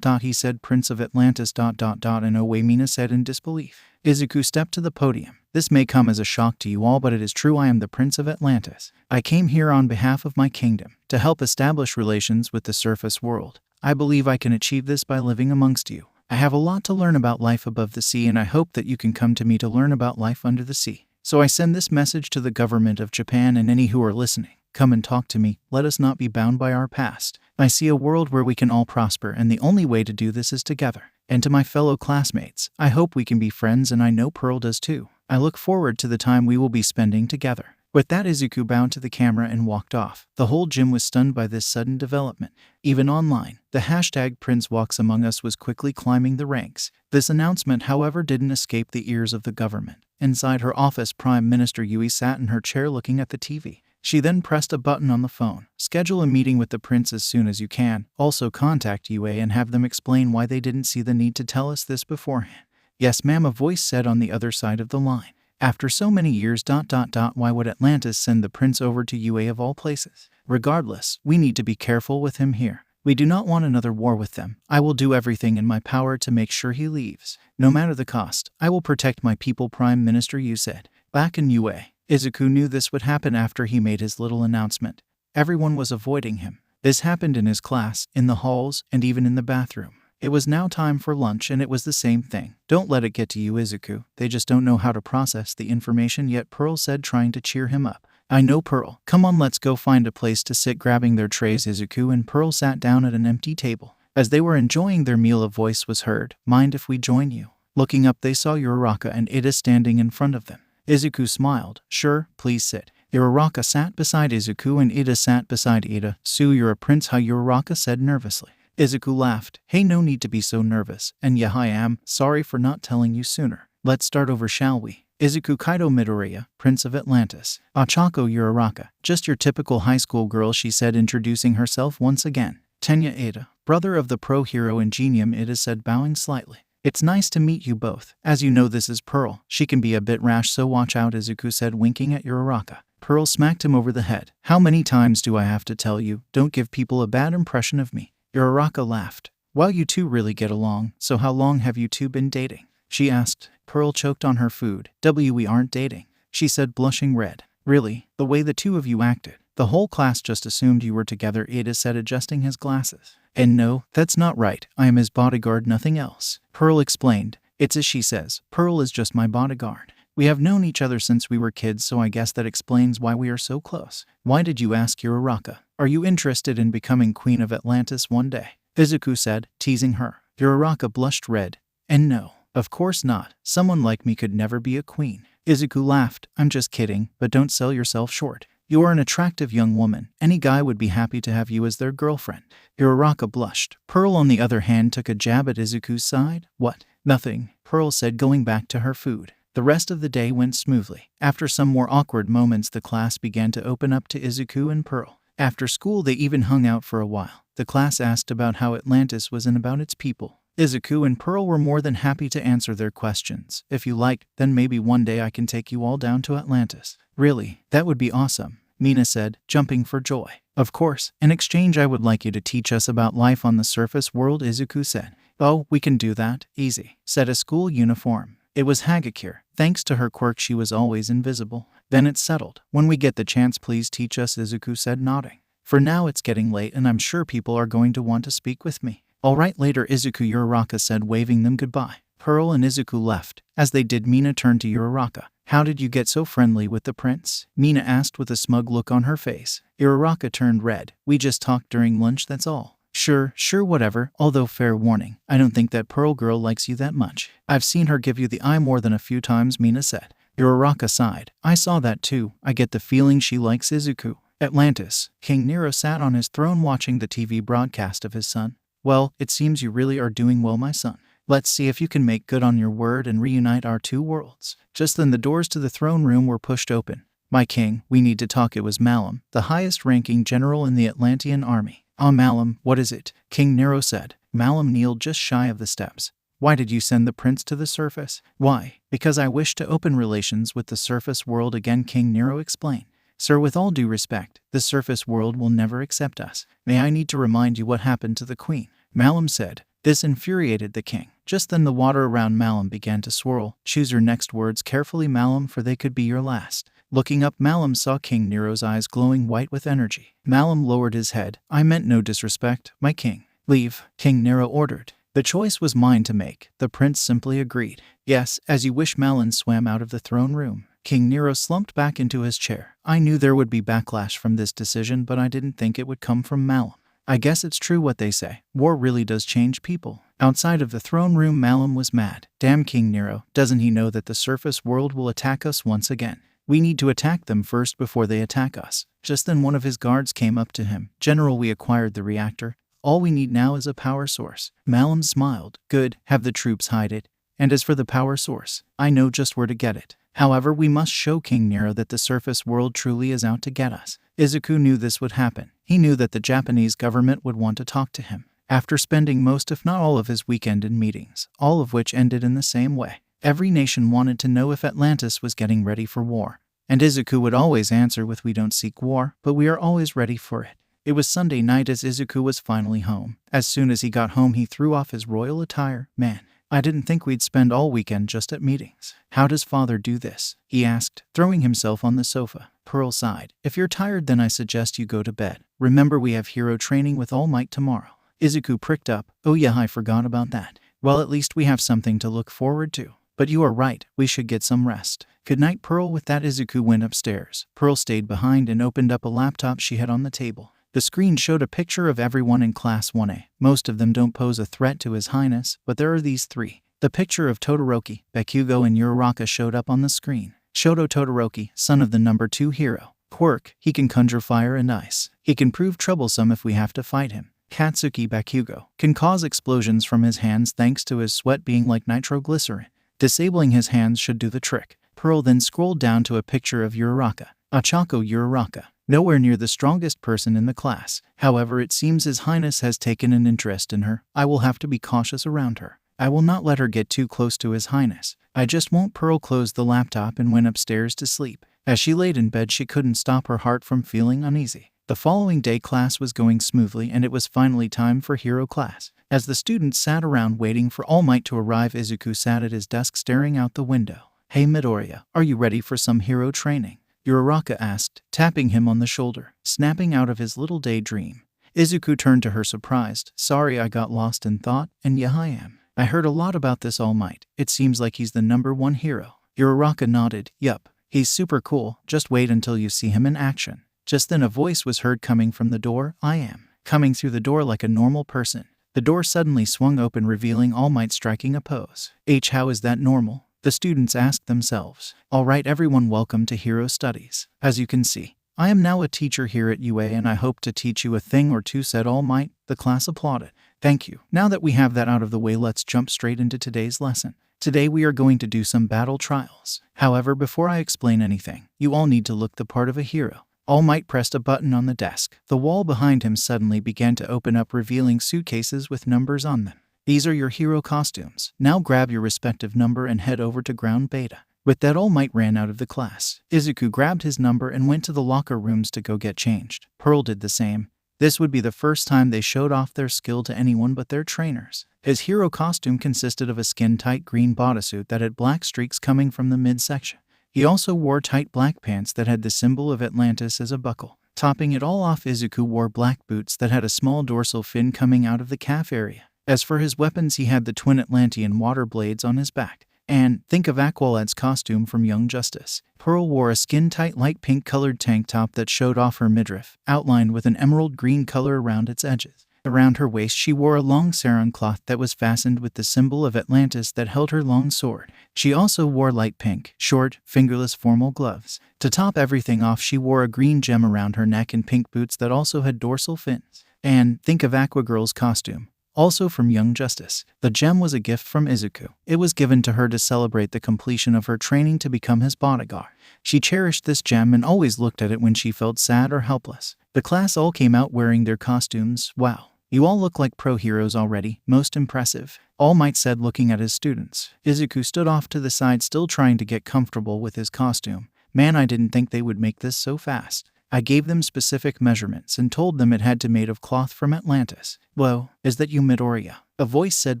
he said Prince of Atlantis, in a way, Mina said in disbelief. Izuku stepped to the podium. This may come as a shock to you all, but it is true. I am the Prince of Atlantis. I came here on behalf of my kingdom to help establish relations with the surface world. I believe I can achieve this by living amongst you. I have a lot to learn about life above the sea, and I hope that you can come to me to learn about life under the sea. So I send this message to the government of Japan and any who are listening. Come and talk to me. Let us not be bound by our past. I see a world where we can all prosper, and the only way to do this is together. And to my fellow classmates, I hope we can be friends, and I know Pearl does too. I look forward to the time we will be spending together. With that, Izuku bowed to the camera and walked off. The whole gym was stunned by this sudden development. Even online, the hashtag Prince Walks Among Us was quickly climbing the ranks. This announcement, however, didn't escape the ears of the government. Inside her office, Prime Minister Yui sat in her chair looking at the TV. She then pressed a button on the phone. Schedule a meeting with the prince as soon as you can. Also contact UA and have them explain why they didn't see the need to tell us this beforehand. Yes, ma'am, a voice said on the other side of the line. After so many years... Why would Atlantis send the prince over to UA of all places? Regardless, we need to be careful with him here. We do not want another war with them. I will do everything in my power to make sure he leaves. No matter the cost, I will protect my people, Prime Minister Yu said. Back in UA, Izuku knew this would happen after he made his little announcement. Everyone was avoiding him. This happened in his class, in the halls, and even in the bathroom. It was now time for lunch and it was the same thing. Don't let it get to you, Izuku. They just don't know how to process the information yet, Pearl said, trying to cheer him up. I know, Pearl. Come on, let's go find a place to sit. Grabbing their trays, Izuku and Pearl sat down at an empty table. As they were enjoying their meal, a voice was heard. Mind if we join you? Looking up, they saw Uraraka and Ida standing in front of them. Izuku smiled. Sure, please sit. Uraraka sat beside Izuku and Ida sat beside Ida. So you're a prince, huh? Uraraka said nervously. Izuku laughed. Hey, no need to be so nervous. And yeah, I am. Sorry for not telling you sooner. Let's start over, shall we? Izuku Kaito Midoriya, Prince of Atlantis. Achako Uraraka. Just your typical high school girl, she said, introducing herself once again. Tenya Ida, brother of the pro hero Ingenium, Ida said, bowing slightly. It's nice to meet you both. As you know, this is Pearl. She can be a bit rash, so watch out, Izuku said, winking at Uraraka. Pearl smacked him over the head. How many times do I have to tell you? Don't give people a bad impression of me. Uraraka laughed. Well, you two really get along, so how long have you two been dating? She asked. Pearl choked on her food. We aren't dating, she said, blushing red. Really? The way the two of you acted. The whole class just assumed you were together, Ida said, adjusting his glasses. And no, that's not right. I am his bodyguard, nothing else. Pearl explained. It's as she says. Pearl is just my bodyguard. We have known each other since we were kids, so I guess that explains why we are so close. Why did you ask, Uraraka? Are you interested in becoming Queen of Atlantis one day? Izuku said, teasing her. Uraraka blushed red. And no, of course not. Someone like me could never be a queen. Izuku laughed. I'm just kidding, but don't sell yourself short. You are an attractive young woman. Any guy would be happy to have you as their girlfriend. Uraraka blushed. Pearl, on the other hand, took a jab at Izuku's side. What? Nothing, Pearl said, going back to her food. The rest of the day went smoothly. After some more awkward moments, the class began to open up to Izuku and Pearl. After school, they even hung out for a while. The class asked about how Atlantis was and about its people. Izuku and Pearl were more than happy to answer their questions. If you like, then maybe one day I can take you all down to Atlantis. Really? That would be awesome, Mina said, jumping for joy. Of course. In exchange, I would like you to teach us about life on the surface world, Izuku said. Oh, we can do that. Easy, said a school uniform. It was Hagakure. Thanks to her quirk, she was always invisible. Then it's settled. When we get the chance, please teach us, Izuku said, nodding. For now, it's getting late and I'm sure people are going to want to speak with me. All right, later, Izuku, Uraraka said, waving them goodbye. Pearl and Izuku left. As they did, Mina turned to Uraraka. How did you get so friendly with the prince? Mina asked with a smug look on her face. Uraraka turned red. We just talked during lunch, that's all. Sure, whatever, although fair warning, I don't think that Pearl girl likes you that much. I've seen her give you the eye more than a few times, Mina said. Uraraka sighed. I saw that too. I get the feeling she likes Izuku. Atlantis. King Nero sat on his throne watching the TV broadcast of his son. Well, it seems you really are doing well, my son. Let's see if you can make good on your word and reunite our two worlds. Just then the doors to the throne room were pushed open. My king, we need to talk. It was Malum, the highest-ranking general in the Atlantian army. Malum, what is it? King Nero said. Malum kneeled just shy of the steps. Why did you send the prince to the surface? Why? Because I wish to open relations with the surface world again, King Nero explained. Sir, with all due respect, the surface world will never accept us. May I need to remind you what happened to the queen? Malum said. This infuriated the king. Just then the water around Malum began to swirl. Choose your next words carefully, Malum, for they could be your last. Looking up, Malum saw King Nero's eyes glowing white with energy. Malum lowered his head. I meant no disrespect, my king. Leave, King Nero ordered. The choice was mine to make. The prince simply agreed. Yes, as you wish. Malum swam out of the throne room. King Nero slumped back into his chair. I knew there would be backlash from this decision, but I didn't think it would come from Malum. I guess it's true what they say. War really does change people. Outside of the throne room, Malum was mad. Damn King Nero, doesn't he know that the surface world will attack us once again? We need to attack them first before they attack us. Just then one of his guards came up to him. General, we acquired the reactor. All we need now is a power source. Malum smiled. Good, have the troops hide it. And as for the power source, I know just where to get it. However, we must show King Nero that the surface world truly is out to get us. Izuku knew this would happen. He knew that the Japanese government would want to talk to him. After spending most if not all of his weekend in meetings, all of which ended in the same way. Every nation wanted to know if Atlantis was getting ready for war. And Izuku would always answer with, "We don't seek war, but we are always ready for it." It was Sunday night as Izuku was finally home. As soon as he got home, he threw off his royal attire. "Man, I didn't think we'd spend all weekend just at meetings. How does father do this?" he asked, throwing himself on the sofa. Pearl sighed. "If you're tired, then I suggest you go to bed. Remember, we have hero training with All Might tomorrow." Izuku pricked up. "Oh yeah, I forgot about that. Well, at least we have something to look forward to. But you are right, we should get some rest. Good night, Pearl." With that, Izuku went upstairs. Pearl stayed behind and opened up a laptop she had on the table. The screen showed a picture of everyone in Class 1A. Most of them don't pose a threat to His Highness, but there are these three. The picture of Todoroki, Bakugo, and Uraraka showed up on the screen. Shoto Todoroki, son of the number 2 hero. Quirk, he can conjure fire and ice. He can prove troublesome if we have to fight him. Katsuki Bakugo can cause explosions from his hands thanks to his sweat being like nitroglycerin. Disabling his hands should do the trick. Pearl then scrolled down to a picture of Uraraka. Ochako Uraraka. Nowhere near the strongest person in the class. However, it seems His Highness has taken an interest in her. I will have to be cautious around her. I will not let her get too close to His Highness. I just won't. Pearl closed the laptop and went upstairs to sleep. As she laid in bed, she couldn't stop her heart from feeling uneasy. The following day, class was going smoothly and it was finally time for hero class. As the students sat around waiting for All Might to arrive, Izuku sat at his desk staring out the window. "Hey Midoriya, are you ready for some hero training?" Uraraka asked, tapping him on the shoulder. Snapping out of his little daydream, Izuku turned to her surprised. "Sorry, I got lost in thought, and yeah, I am. I heard a lot about this All Might. It seems like he's the number 1 hero." Uraraka nodded. "Yup, he's super cool. Just wait until you see him in action." Just then a voice was heard coming from the door. "I am." Coming through the door like a normal person. The door suddenly swung open, revealing All Might striking a pose. How is that normal?" the students asked themselves. "Alright everyone, welcome to Hero Studies. As you can see, I am now a teacher here at UA and I hope to teach you a thing or two," said All Might. The class applauded. "Thank you. Now that we have that out of the way, let's jump straight into today's lesson. Today we are going to do some battle trials. However, before I explain anything, you all need to look the part of a hero." All Might pressed a button on the desk. The wall behind him suddenly began to open up, revealing suitcases with numbers on them. "These are your hero costumes. Now grab your respective number and head over to ground beta." With that, All Might ran out of the class. Izuku grabbed his number and went to the locker rooms to go get changed. Pearl did the same. This would be the first time they showed off their skill to anyone but their trainers. His hero costume consisted of a skin-tight green bodysuit that had black streaks coming from the midsection. He also wore tight black pants that had the symbol of Atlantis as a buckle. Topping it all off, Izuku wore black boots that had a small dorsal fin coming out of the calf area. As for his weapons, he had the twin Atlantian water blades on his back. And think of Aquaman's costume from Young Justice. Pearl wore a skin-tight light pink-colored tank top that showed off her midriff, outlined with an emerald green color around its edges. Around her waist, she wore a long sarong cloth that was fastened with the symbol of Atlantis that held her long sword. She also wore light pink, short, fingerless formal gloves. To top everything off, she wore a green gem around her neck and pink boots that also had dorsal fins. And think of Aquagirl's costume, also from Young Justice. The gem was a gift from Izuku. It was given to her to celebrate the completion of her training to become his bodyguard. She cherished this gem and always looked at it when she felt sad or helpless. The class all came out wearing their costumes. "Wow, you all look like pro heroes already. Most impressive," All Might said, looking at his students. Izuku stood off to the side, still trying to get comfortable with his costume. "Man, I didn't think they would make this so fast. I gave them specific measurements and told them it had to be made of cloth from Atlantis." "Whoa, is that you, Midoriya?" a voice said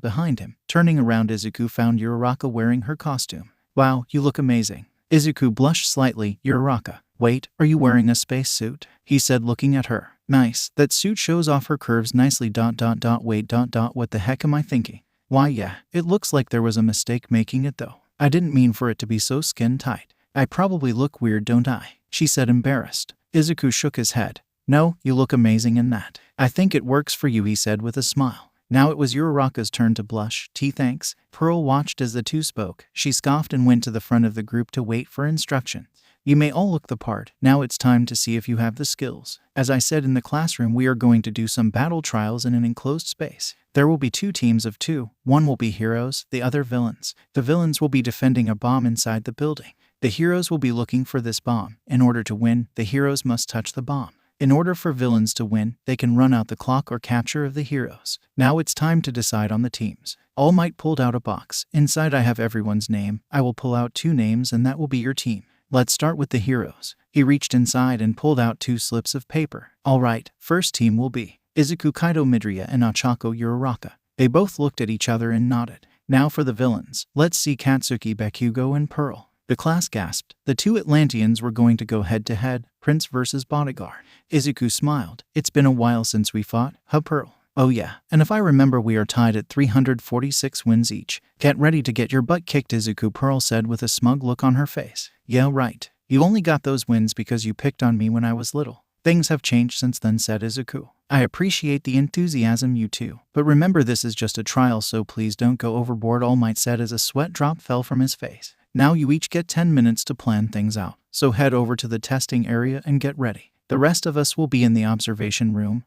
behind him. Turning around, Izuku found Uraraka wearing her costume. "Wow, you look amazing." Izuku blushed slightly. "Uraraka, wait, are you wearing a spacesuit?" he said, looking at her. "Nice, that suit shows off her curves nicely. Wait, what the heck am I thinking? Why yeah, it looks like there was a mistake making it though. I didn't mean for it to be so skin tight. I probably look weird, don't I?" she said, embarrassed. Izuku shook his head. "No, you look amazing in that. I think it works for you," he said with a smile. Now it was Uraraka's turn to blush. Thanks." Pearl watched as the two spoke. She scoffed and went to the front of the group to wait for instructions. "You may all look the part. Now it's time to see if you have the skills. As I said in the classroom, we are going to do some battle trials in an enclosed space. There will be 2 teams of 2. One will be heroes, the other villains. The villains will be defending a bomb inside the building. The heroes will be looking for this bomb. In order to win, the heroes must touch the bomb. In order for villains to win, they can run out the clock or capture of the heroes. Now it's time to decide on the teams. All Might pulled out a box. Inside I have everyone's name. I will pull out 2 names and that will be your team. Let's start with the heroes. He reached inside and pulled out 2 slips of paper. Alright, first team will be Izuku Kaito Midoriya and Ochako Uraraka. They both looked at each other and nodded. Now for the villains. Let's see Katsuki, Bakugo, and Pearl. The class gasped. The 2 Atlantians were going to go head to head, prince versus bodyguard. Izuku smiled. It's been a while since we fought, huh Pearl? Oh yeah, and if I remember we are tied at 346 wins each. Get ready to get your butt kicked, Izuku, Pearl said with a smug look on her face. Yeah right. You only got those wins because you picked on me when I was little. Things have changed since then, said Izuku. I appreciate the enthusiasm, you too. But remember, this is just a trial, so please don't go overboard, All Might said as a sweat drop fell from his face. Now you each get 10 minutes to plan things out, so head over to the testing area and get ready. The rest of us will be in the observation room.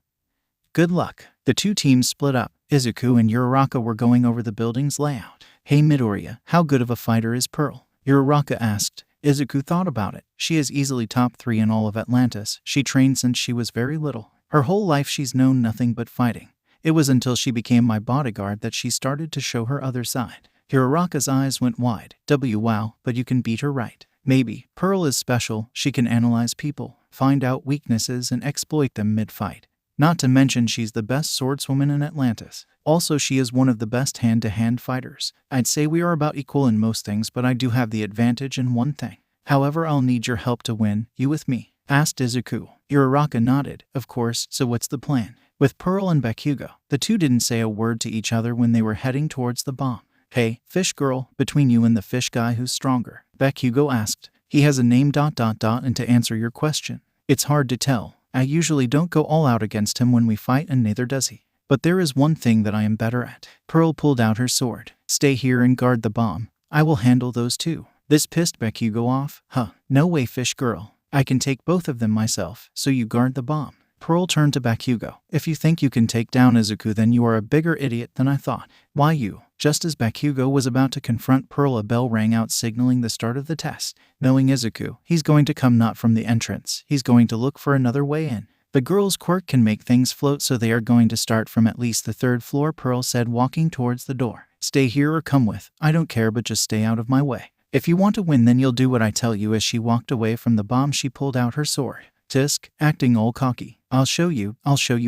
Good luck. The 2 teams split up. Izuku and Uraraka were going over the building's layout. Hey Midoriya, how good of a fighter is Pearl? Uraraka asked. Izuku thought about it. She is easily top 3 in all of Atlantis. She trained since she was very little. Her whole life she's known nothing but fighting. It was until she became my bodyguard that she started to show her other side. Uraraka's eyes went wide. Wow, but you can beat her, right? Maybe. Pearl is special. She can analyze people, find out weaknesses, and exploit them mid-fight. Not to mention she's the best swordswoman in Atlantis. Also, she is one of the best hand-to-hand fighters. I'd say we are about equal in most things, but I do have the advantage in one thing. However, I'll need your help to win. You with me? Asked Izuku. Uraraka nodded. Of course, so what's the plan? With Pearl and Bakugo, the 2 didn't say a word to each other when they were heading towards the bomb. Hey, fish girl, between you and the fish guy, who's stronger? Bakugo asked. He has a name ... and to answer your question, it's hard to tell. I usually don't go all out against him when we fight, and neither does he. But there is one thing that I am better at. Pearl pulled out her sword. Stay here and guard the bomb. I will handle those 2. This pissed Bakugo off. Huh, no way, fish girl. I can take both of them myself, so you guard the bomb. Pearl turned to Bakugo. If you think you can take down Izuku, then you are a bigger idiot than I thought. Why you? Just as Bakugo was about to confront Pearl, a bell rang out signaling the start of the test. Knowing Izuku, he's going to come not from the entrance. He's going to look for another way in. The girl's quirk can make things float, so they are going to start from at least the 3rd floor, Pearl said, walking towards the door. Stay here or come with. I don't care, but just stay out of my way. If you want to win, then you'll do what I tell you. As she walked away from the bomb, she pulled out her sword. Tisk, acting all cocky. I'll show you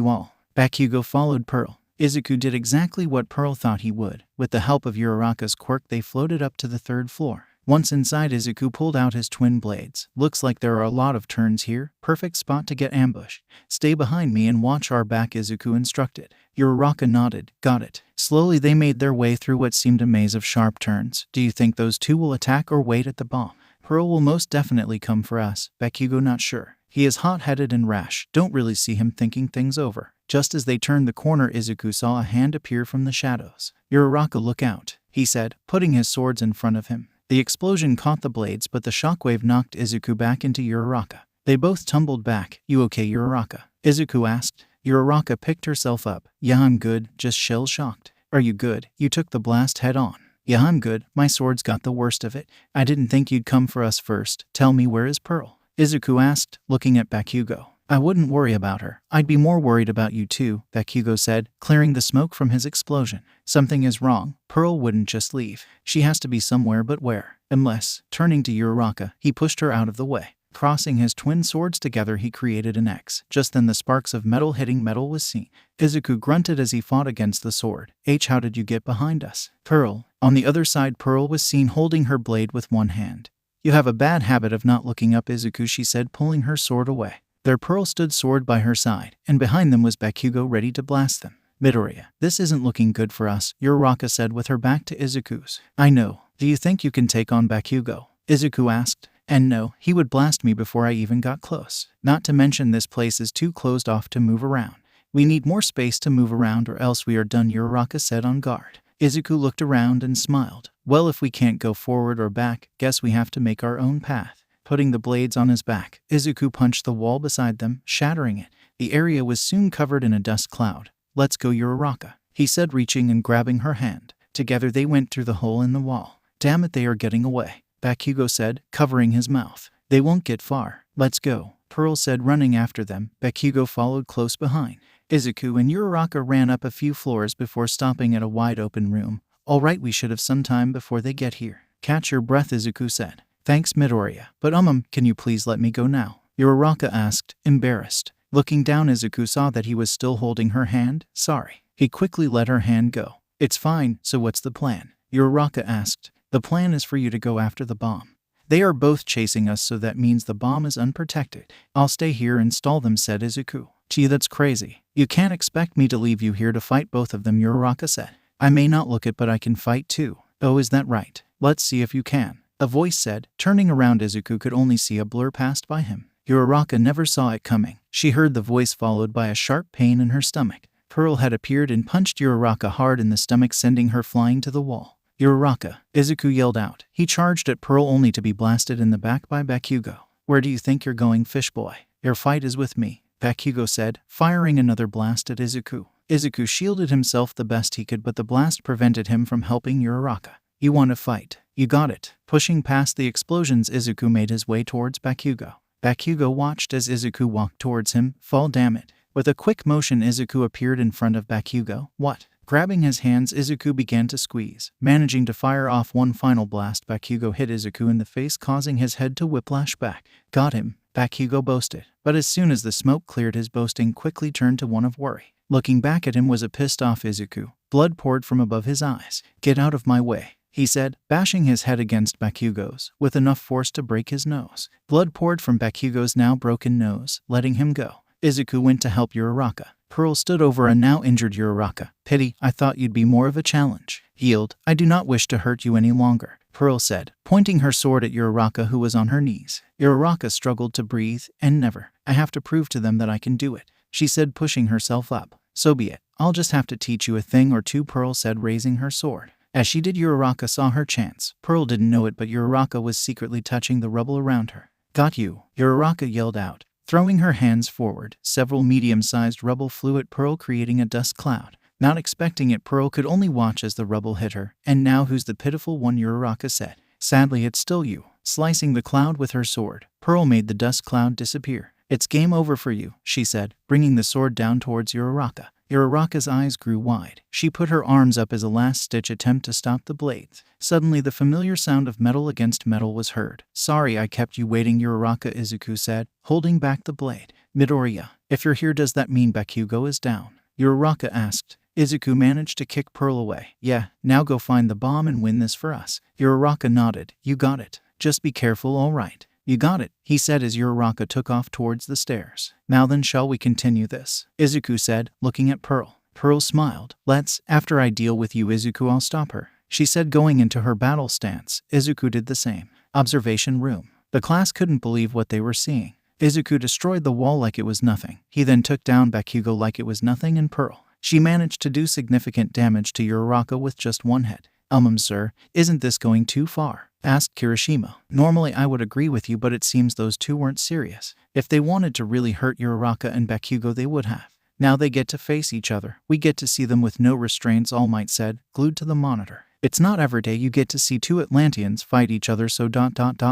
all. Bakugo followed Pearl. Izuku did exactly what Pearl thought he would. With the help of Uraraka's quirk, they floated up to the 3rd floor. Once inside, Izuku pulled out his twin blades. Looks like there are a lot of turns here. Perfect spot to get ambushed. Stay behind me and watch our back, Izuku instructed. Uraraka nodded. Got it. Slowly they made their way through what seemed a maze of sharp turns. Do you think those 2 will attack or wait at the bomb? Pearl will most definitely come for us. Bakugo not sure. He is hot-headed and rash. Don't really see him thinking things over. Just as they turned the corner, Izuku saw a hand appear from the shadows. Uraraka, look out, he said, putting his swords in front of him. The explosion caught the blades, but the shockwave knocked Izuku back into Uraraka. They both tumbled back. You okay, Uraraka? Izuku asked. Uraraka picked herself up. Yeah, I'm good, just shell-shocked. Are you good? You took the blast head on. Yeah, I'm good. My swords got the worst of it. I didn't think you'd come for us first. Tell me, where is Pearl? Izuku asked, looking at Bakugo. I wouldn't worry about her. I'd be more worried about you too, Bakugo said, clearing the smoke from his explosion. Something is wrong. Pearl wouldn't just leave. She has to be somewhere, but where? Unless, turning to Uraraka, he pushed her out of the way. Crossing his twin swords together, he created an X. Just then the sparks of metal hitting metal was seen. Izuku grunted as he fought against the sword. How did you get behind us? Pearl. On the other side, Pearl was seen holding her blade with one hand. You have a bad habit of not looking up, Izuku, she said, pulling her sword away. There Pearl stood, sword by her side, and behind them was Bakugo ready to blast them. Midoriya, this isn't looking good for us, Uraraka said with her back to Izuku's. I know. Do you think you can take on Bakugo? Izuku asked. And no, he would blast me before I even got close. Not to mention this place is too closed off to move around. We need more space to move around or else we are done, Uraraka said on guard. Izuku looked around and smiled. Well, if we can't go forward or back, guess we have to make our own path. Putting the blades on his back, Izuku punched the wall beside them, shattering it. The area was soon covered in a dust cloud. Let's go, Uraraka, he said, reaching and grabbing her hand. Together they went through the hole in the wall. Damn it, they are getting away, Bakugo said, covering his mouth. They won't get far. Let's go, Pearl said, running after them. Bakugo followed close behind. Izuku and Uraraka ran up a few floors before stopping at a wide open room. Alright, we should have some time before they get here. Catch your breath, Izuku said. Thanks, Midoriya. But can you please let me go now? Uraraka asked, embarrassed. Looking down, Izuku saw that he was still holding her hand. Sorry. He quickly let her hand go. It's fine, so what's the plan? Uraraka asked. The plan is for you to go after the bomb. They are both chasing us, so that means the bomb is unprotected. I'll stay here and stall them, said Izuku. Gee, that's crazy. You can't expect me to leave you here to fight both of them, Uraraka said. I may not look it, but I can fight too. Oh, is that right? Let's see if you can. A voice said. Turning around, Izuku could only see a blur passed by him. Uraraka never saw it coming. She heard the voice followed by a sharp pain in her stomach. Pearl had appeared and punched Uraraka hard in the stomach, sending her flying to the wall. Uraraka, Izuku yelled out. He charged at Pearl only to be blasted in the back by Bakugo. Where do you think you're going, fish boy? Your fight is with me, Bakugo said, firing another blast at Izuku. Izuku shielded himself the best he could, but the blast prevented him from helping Uraraka. You want to fight? You got it. Pushing past the explosions, Izuku made his way towards Bakugo. Bakugo watched as Izuku walked towards him. Fall, damn it. With a quick motion, Izuku appeared in front of Bakugo. What? Grabbing his hands, Izuku began to squeeze. Managing to fire off one final blast, Bakugo hit Izuku in the face, causing his head to whiplash back. Got him, Bakugo boasted. But as soon as the smoke cleared, his boasting quickly turned to one of worry. Looking back at him was a pissed-off Izuku. Blood poured from above his eyes. Get out of my way, he said, bashing his head against Bakugo's, with enough force to break his nose. Blood poured from Bakugo's now broken nose, letting him go. Izuku went to help Uraraka. Pearl stood over a now injured Uraraka. Pity, I thought you'd be more of a challenge. Yield, I do not wish to hurt you any longer, Pearl said, pointing her sword at Uraraka, who was on her knees. Uraraka struggled to breathe, and never. I have to prove to them that I can do it, she said, pushing herself up. So be it. I'll just have to teach you a thing or two, Pearl said, raising her sword. As she did, Uraraka saw her chance. Pearl didn't know it, but Uraraka was secretly touching the rubble around her. Got you, Uraraka yelled out. Throwing her hands forward, several medium-sized rubble flew at Pearl, creating a dust cloud. Not expecting it, Pearl could only watch as the rubble hit her. And now who's the pitiful one, Uraraka said. Sadly, it's still you. Slicing the cloud with her sword, Pearl made the dust cloud disappear. It's game over for you, she said, bringing the sword down towards Uraraka. Uraraka's eyes grew wide. She put her arms up as a last-ditch attempt to stop the blades. Suddenly, the familiar sound of metal against metal was heard. Sorry I kept you waiting, Uraraka, Izuku said, holding back the blade. Midoriya, if you're here, does that mean Bakugo is down? Uraraka asked. Izuku managed to kick Pearl away. Yeah, now go find the bomb and win this for us. Uraraka nodded. You got it. Just be careful, all right? You got it, he said as Uraraka took off towards the stairs. Now then, shall we continue this? Izuku said, looking at Pearl. Pearl smiled. Let's. After I deal with you, Izuku, I'll stop her, she said, going into her battle stance. Izuku did the same. Observation room. The class couldn't believe what they were seeing. Izuku destroyed the wall like it was nothing. He then took down Bakugo like it was nothing, and Pearl. She managed to do significant damage to Uraraka with just one hit. Sir, isn't this going too far? Asked Kirishima. Normally I would agree with you, but it seems those two weren't serious. If they wanted to really hurt Uraraka and Bakugo, they would have. Now they get to face each other. We get to see them with no restraints, All Might said, glued to the monitor. It's not every day you get to see two Atlantians fight each other, so ...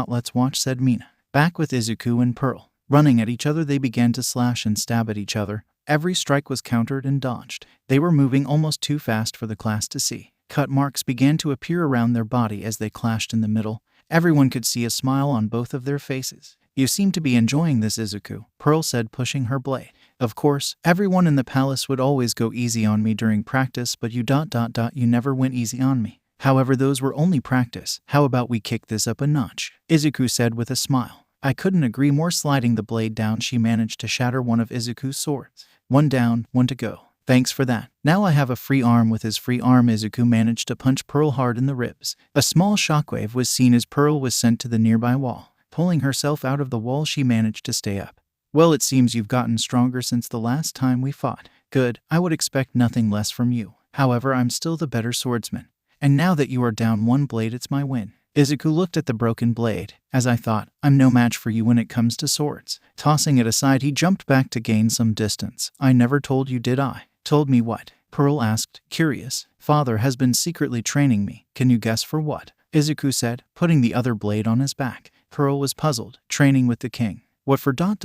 let's watch, said Mina. Back with Izuku and Pearl. Running at each other, they began to slash and stab at each other. Every strike was countered and dodged. They were moving almost too fast for the class to see. Cut marks began to appear around their body as they clashed in the middle. Everyone could see a smile on both of their faces. You seem to be enjoying this, Izuku, Pearl said, pushing her blade. Of course, everyone in the palace would always go easy on me during practice, but you ... you never went easy on me. However, those were only practice. How about we kick this up a notch? Izuku said with a smile. I couldn't agree more. Sliding the blade down, she managed to shatter one of Izuku's swords. One down, one to go. Thanks for that. Now I have a free arm. With his free arm, Izuku managed to punch Pearl hard in the ribs. A small shockwave was seen as Pearl was sent to the nearby wall. Pulling herself out of the wall, she managed to stay up. Well, it seems you've gotten stronger since the last time we fought. Good, I would expect nothing less from you. However, I'm still the better swordsman. And now that you are down one blade, it's my win. Izuku looked at the broken blade. As I thought, I'm no match for you when it comes to swords. Tossing it aside, he jumped back to gain some distance. I never told you, did I? Told me what? Pearl asked, curious. Father has been secretly training me. Can you guess for what? Izuku said, putting the other blade on his back. Pearl was puzzled. Training with the king. What for ... UNLESS ...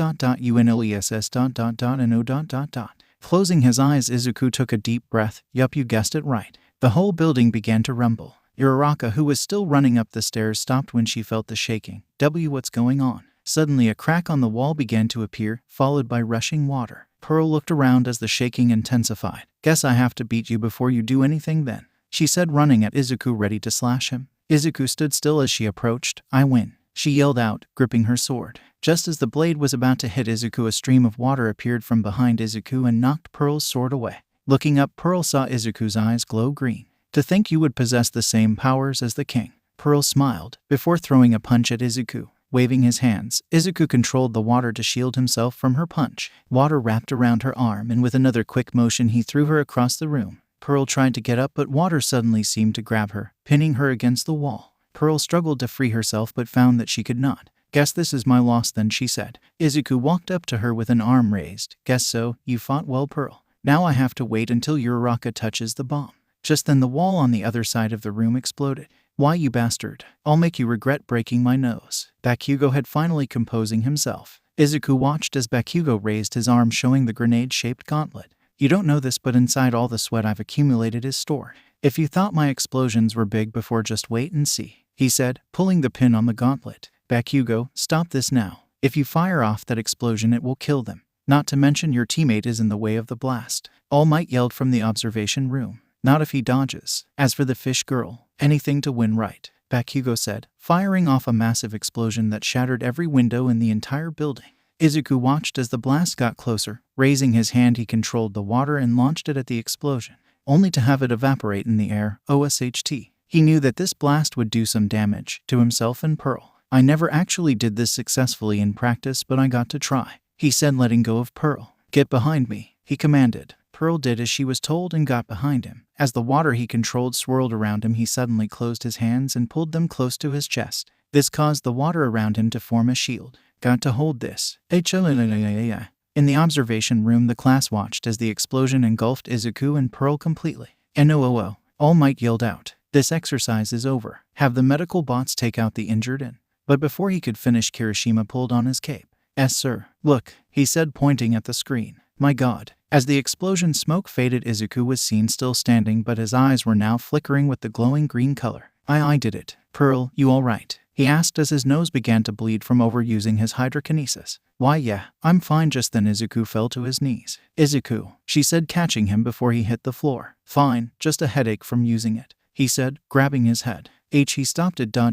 and O ... Closing his eyes, Izuku took a deep breath. Yup, you guessed it right. The whole building began to rumble. Uraraka, who was still running up the stairs, stopped when she felt the shaking. What's going on? Suddenly a crack on the wall began to appear, followed by rushing water. Pearl looked around as the shaking intensified. Guess I have to beat you before you do anything then, she said, running at Izuku ready to slash him. Izuku stood still as she approached. I win, she yelled out, gripping her sword. Just as the blade was about to hit Izuku, a stream of water appeared from behind Izuku and knocked Pearl's sword away. Looking up, Pearl saw Izuku's eyes glow green. To think you would possess the same powers as the king. Pearl smiled, before throwing a punch at Izuku. Waving his hands, Izuku controlled the water to shield himself from her punch. Water wrapped around her arm, and with another quick motion he threw her across the room. Pearl tried to get up, but water suddenly seemed to grab her, pinning her against the wall. Pearl struggled to free herself but found that she could not. Guess this is my loss then, she said. Izuku walked up to her with an arm raised. Guess so, you fought well, Pearl. Now I have to wait until Uraraka touches the bomb. Just then the wall on the other side of the room exploded. Why, you bastard. I'll make you regret breaking my nose. Bakugo had finally composing himself. Izuku watched as Bakugo raised his arm, showing the grenade-shaped gauntlet. You don't know this, but inside all the sweat I've accumulated is stored. If you thought my explosions were big before, just wait and see, he said, pulling the pin on the gauntlet. Bakugo, stop this now. If you fire off that explosion, it will kill them. Not to mention your teammate is in the way of the blast. All Might yelled from the observation room. Not if he dodges. As for the fish girl, anything to win, right? Bakugo said, firing off a massive explosion that shattered every window in the entire building. Izuku watched as the blast got closer. Raising his hand, he controlled the water and launched it at the explosion, only to have it evaporate in the air. OSHT. He knew that this blast would do some damage to himself and Pearl. I never actually did this successfully in practice, but I got to try, he said, letting go of Pearl. Get behind me, he commanded. Pearl did as she was told and got behind him. As the water he controlled swirled around him, he suddenly closed his hands and pulled them close to his chest. This caused the water around him to form a shield. Got to hold this. In the observation room, the class watched as the explosion engulfed Izuku and Pearl completely. NOOO. All Might yelled out. This exercise is over. Have the medical bots take out the injured in. But before he could finish, Kirishima pulled on his cape. Yes, sir. Look, he said, pointing at the screen. My God. As the explosion smoke faded, Izuku was seen still standing, but his eyes were now flickering with the glowing green color. I did it. Pearl, you all right? He asked as his nose began to bleed from overusing his hydrokinesis. Why, yeah, I'm fine. Just then Izuku fell to his knees. Izuku, she said, catching him before he hit the floor. Fine, just a headache from using it, he said, grabbing his head. He stopped it. How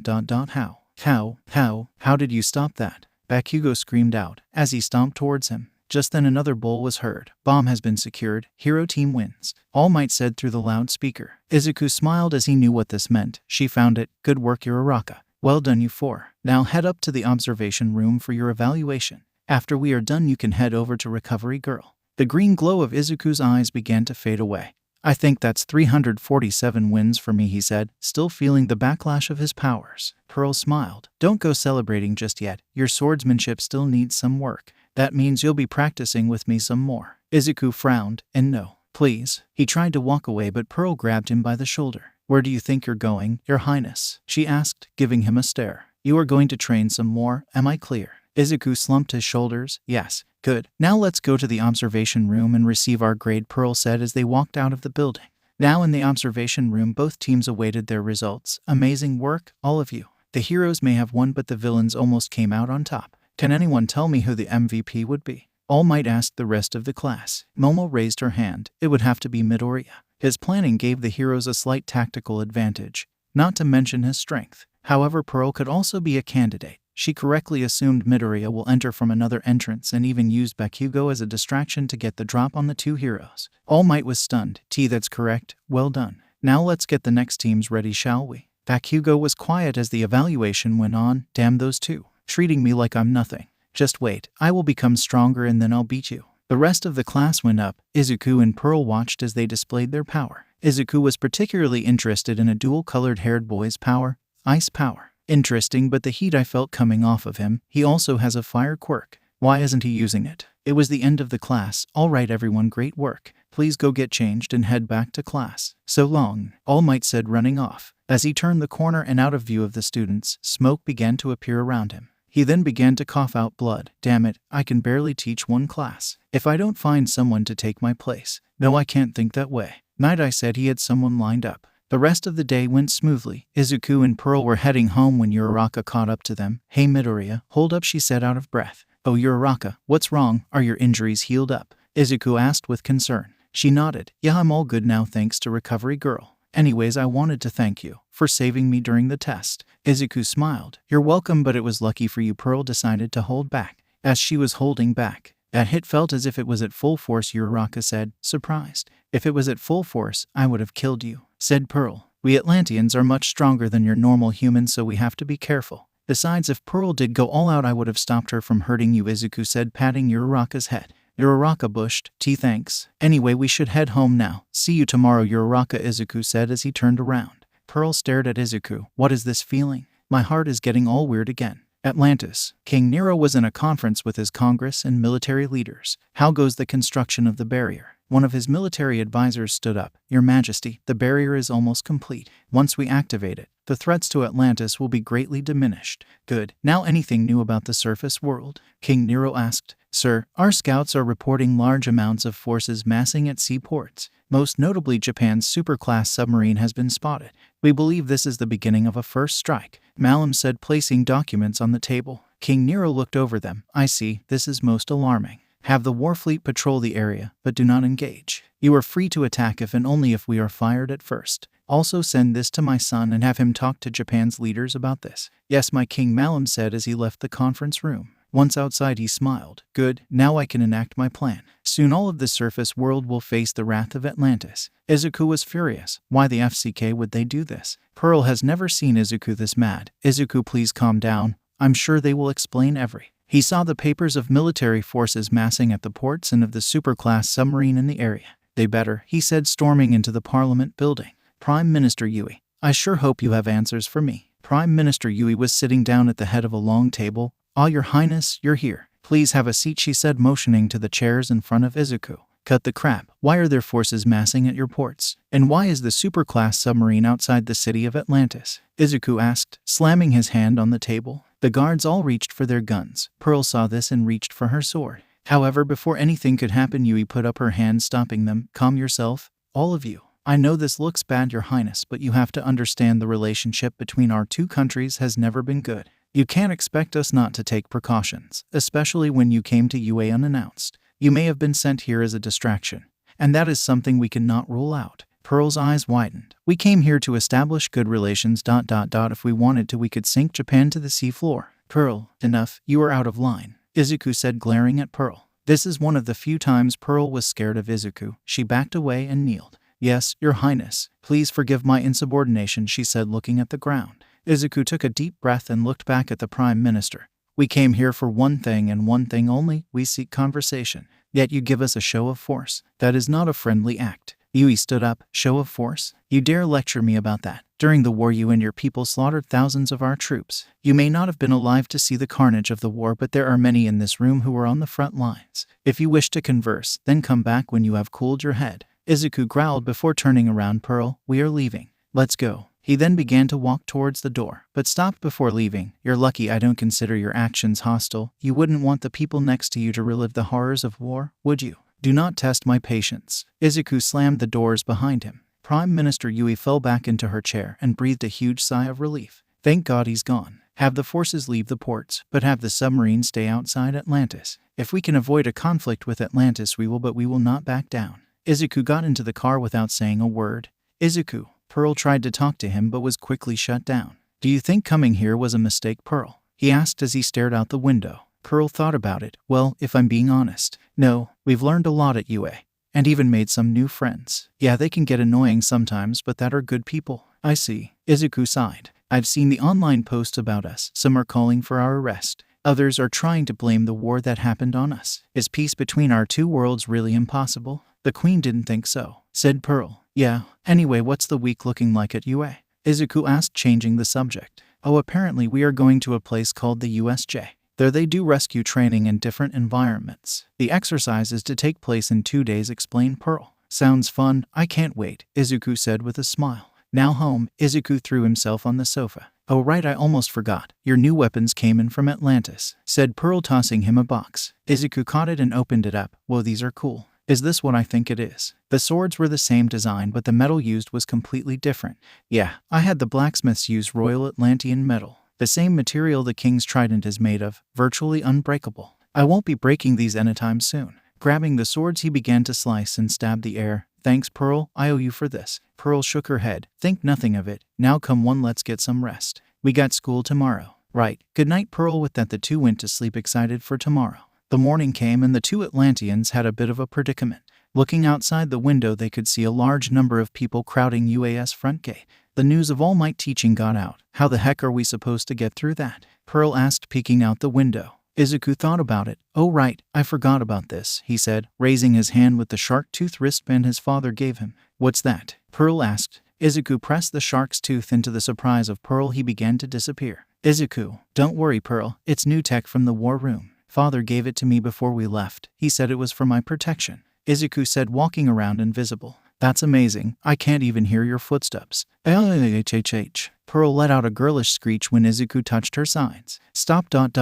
did you stop that? Bakugo screamed out as he stomped towards him. Just then another bull was heard. Bomb has been secured. Hero team wins, All Might said through the loudspeaker. Izuku smiled as he knew what this meant. She found it. Good work, Uraraka. Well done, you four. Now head up to the observation room for your evaluation. After we are done, you can head over to Recovery Girl. The green glow of Izuku's eyes began to fade away. I think that's 347 wins for me, he said, still feeling the backlash of his powers. Pearl smiled. Don't go celebrating just yet. Your swordsmanship still needs some work. That means you'll be practicing with me some more. Izuku frowned, and no, please. He tried to walk away, but Pearl grabbed him by the shoulder. Where do you think you're going, Your Highness? She asked, giving him a stare. You are going to train some more, am I clear? Izuku slumped his shoulders. Yes, good. Now let's go to the observation room and receive our grade, Pearl said as they walked out of the building. Now in the observation room, both teams awaited their results. Amazing work, all of you. The heroes may have won, but the villains almost came out on top. Can anyone tell me who the MVP would be? All Might asked the rest of the class. Momo raised her hand. It would have to be Midoriya. His planning gave the heroes a slight tactical advantage, not to mention his strength. However, Pearl could also be a candidate. She correctly assumed Midoriya will enter from another entrance and even used Bakugo as a distraction to get the drop on the two heroes. All Might was stunned. That's correct. Well done. Now let's get the next teams ready, shall we? Bakugo was quiet as the evaluation went on. Damn those two. Treating me like I'm nothing. Just wait, I will become stronger and then I'll beat you. The rest of the class went up. Izuku and Pearl watched as they displayed their power. Izuku was particularly interested in a dual-colored haired boy's power, ice power. Interesting, but the heat I felt coming off of him. He also has a fire quirk. Why isn't he using it? It was the end of the class. All right, everyone, great work. Please go get changed and head back to class. So long, All Might said, running off. As he turned the corner and out of view of the students, smoke began to appear around him. He then began to cough out blood. Damn it, I can barely teach one class if I don't find someone to take my place. No, I can't think that way. night I said he had someone lined up. The rest of the day went smoothly. Izuku and Pearl were heading home when Uraraka caught up to them. Hey Midoriya, hold up, she said out of breath. Oh Uraraka, what's wrong? Are your injuries healed up? Izuku asked with concern. She nodded. Yeah, I'm all good now thanks to Recovery Girl. Anyways, I wanted to thank you for saving me during the test. Izuku smiled. You're welcome, but it was lucky for you. Pearl decided to hold back. As she was holding back, that hit felt as if it was at full force, Uraraka said, surprised. If it was at full force, I would have killed you, said Pearl. We Atlanteans are much stronger than your normal humans, so we have to be careful. Besides, if Pearl did go all out, I would have stopped her from hurting you, Izuku said, patting Uraraka's head. Uraraka bushed. Thanks. Anyway, we should head home now. See you tomorrow, Uraraka, Izuku said as he turned around. Pearl stared at Izuku. What is this feeling? My heart is getting all weird again. Atlantis. King Nero was in a conference with his Congress and military leaders. How goes the construction of the barrier? One of his military advisors stood up. Your Majesty, the barrier is almost complete. Once we activate it, the threats to Atlantis will be greatly diminished. Good. Now anything new about the surface world? King Nero asked. Sir, our scouts are reporting large amounts of forces massing at seaports. Most notably, Japan's superclass submarine has been spotted. We believe this is the beginning of a first strike, Malum said, placing documents on the table. King Nero looked over them. I see, this is most alarming. Have the warfleet patrol the area, but do not engage. You are free to attack if and only if we are fired at first. Also send this to my son and have him talk to Japan's leaders about this. Yes, my king, Malum said as he left the conference room. Once outside, he smiled. Good, now I can enact my plan. Soon all of the surface world will face the wrath of Atlantis. Izuku was furious. Why the FCK would they do this? Pearl has never seen Izuku this mad. Izuku, please calm down. I'm sure they will explain He saw the papers of military forces massing at the ports and of the superclass submarine in the area. They better, he said, storming into the Parliament building. Prime Minister Yui, I sure hope you have answers for me. Prime Minister Yui was sitting down at the head of a long table. Ah, Your Highness, you're here. Please have a seat, she said, motioning to the chairs in front of Izuku. Cut the crap. Why are there forces massing at your ports? And why is the superclass submarine outside the city of Atlantis? Izuku asked, slamming his hand on the table. The guards all reached for their guns. Pearl saw this and reached for her sword. However, before anything could happen, Yui put up her hand, stopping them. Calm yourself, all of you. I know this looks bad, Your Highness, but you have to understand the relationship between our two countries has never been good. You can't expect us not to take precautions, especially when you came to UA unannounced. You may have been sent here as a distraction, and that is something we cannot rule out. Pearl's eyes widened. We came here to establish good relations. If we wanted to, we could sink Japan to the seafloor. Pearl, enough, you are out of line, Izuku said, glaring at Pearl. This is one of the few times Pearl was scared of Izuku. She backed away and kneeled. Yes, Your Highness, please forgive my insubordination, she said, looking at the ground. Izuku took a deep breath and looked back at the Prime Minister. We came here for one thing and one thing only. We seek conversation. Yet you give us a show of force. That is not a friendly act. Yui stood up. Show of force? You dare lecture me about that? During the war, you and your people slaughtered thousands of our troops. You may not have been alive to see the carnage of the war, but there are many in this room who were on the front lines. If you wish to converse, then come back when you have cooled your head. Izuku growled before turning around. Pearl, we are leaving. Let's go. He then began to walk towards the door, but stopped before leaving. You're lucky I don't consider your actions hostile. You wouldn't want the people next to you to relive the horrors of war, would you? Do not test my patience. Izuku slammed the doors behind him. Prime Minister Yui fell back into her chair and breathed a huge sigh of relief. Thank God he's gone. Have the forces leave the ports, but have the submarine stay outside Atlantis. If we can avoid a conflict with Atlantis, we will, but we will not back down. Izuku got into the car without saying a word. Izuku. Pearl tried to talk to him but was quickly shut down. Do you think coming here was a mistake, Pearl? He asked as he stared out the window. Pearl thought about it. Well, if I'm being honest, no, we've learned a lot at UA. And even made some new friends. Yeah, they can get annoying sometimes, but that are good people. I see. Izuku sighed. I've seen the online posts about us. Some are calling for our arrest. Others are trying to blame the war that happened on us. Is peace between our two worlds really impossible? The Queen didn't think so, said Pearl. Yeah, anyway, what's the week looking like at UA? Izuku asked, changing the subject. Oh, apparently we are going to a place called the USJ. There they do rescue training in different environments. The exercise is to take place in 2 days, explained Pearl. Sounds fun, I can't wait, Izuku said with a smile. Now home, Izuku threw himself on the sofa. Oh right, I almost forgot. Your new weapons came in from Atlantis, said Pearl, tossing him a box. Izuku caught it and opened it up. Whoa, these are cool. Is this what I think it is? The swords were the same design, but the metal used was completely different. Yeah, I had the blacksmiths use Royal Atlantian metal. The same material the king's trident is made of, virtually unbreakable. I won't be breaking these anytime soon. Grabbing the swords, he began to slice and stab the air. Thanks, Pearl, I owe you for this. Pearl shook her head. Think nothing of it. Now come on, let's get some rest. We got school tomorrow. Right. Good night, Pearl. With that, the two went to sleep, excited for tomorrow. The morning came and the two Atlanteans had a bit of a predicament. Looking outside the window, they could see a large number of people crowding UAS front gate. The news of All Might teaching got out. How the heck are we supposed to get through that? Pearl asked, peeking out the window. Izuku thought about it. Oh right, I forgot about this, he said, raising his hand with the shark tooth wristband his father gave him. What's that? Pearl asked. Izuku pressed the shark's tooth. Into the surprise of Pearl, he began to disappear. Izuku, don't worry, Pearl. It's new tech from the war room. Father gave it to me before we left. He said it was for my protection. Izuku said, walking around invisible. That's amazing. I can't even hear your footsteps. Pearl let out a girlish screech when Izuku touched her sides. Stop. Don't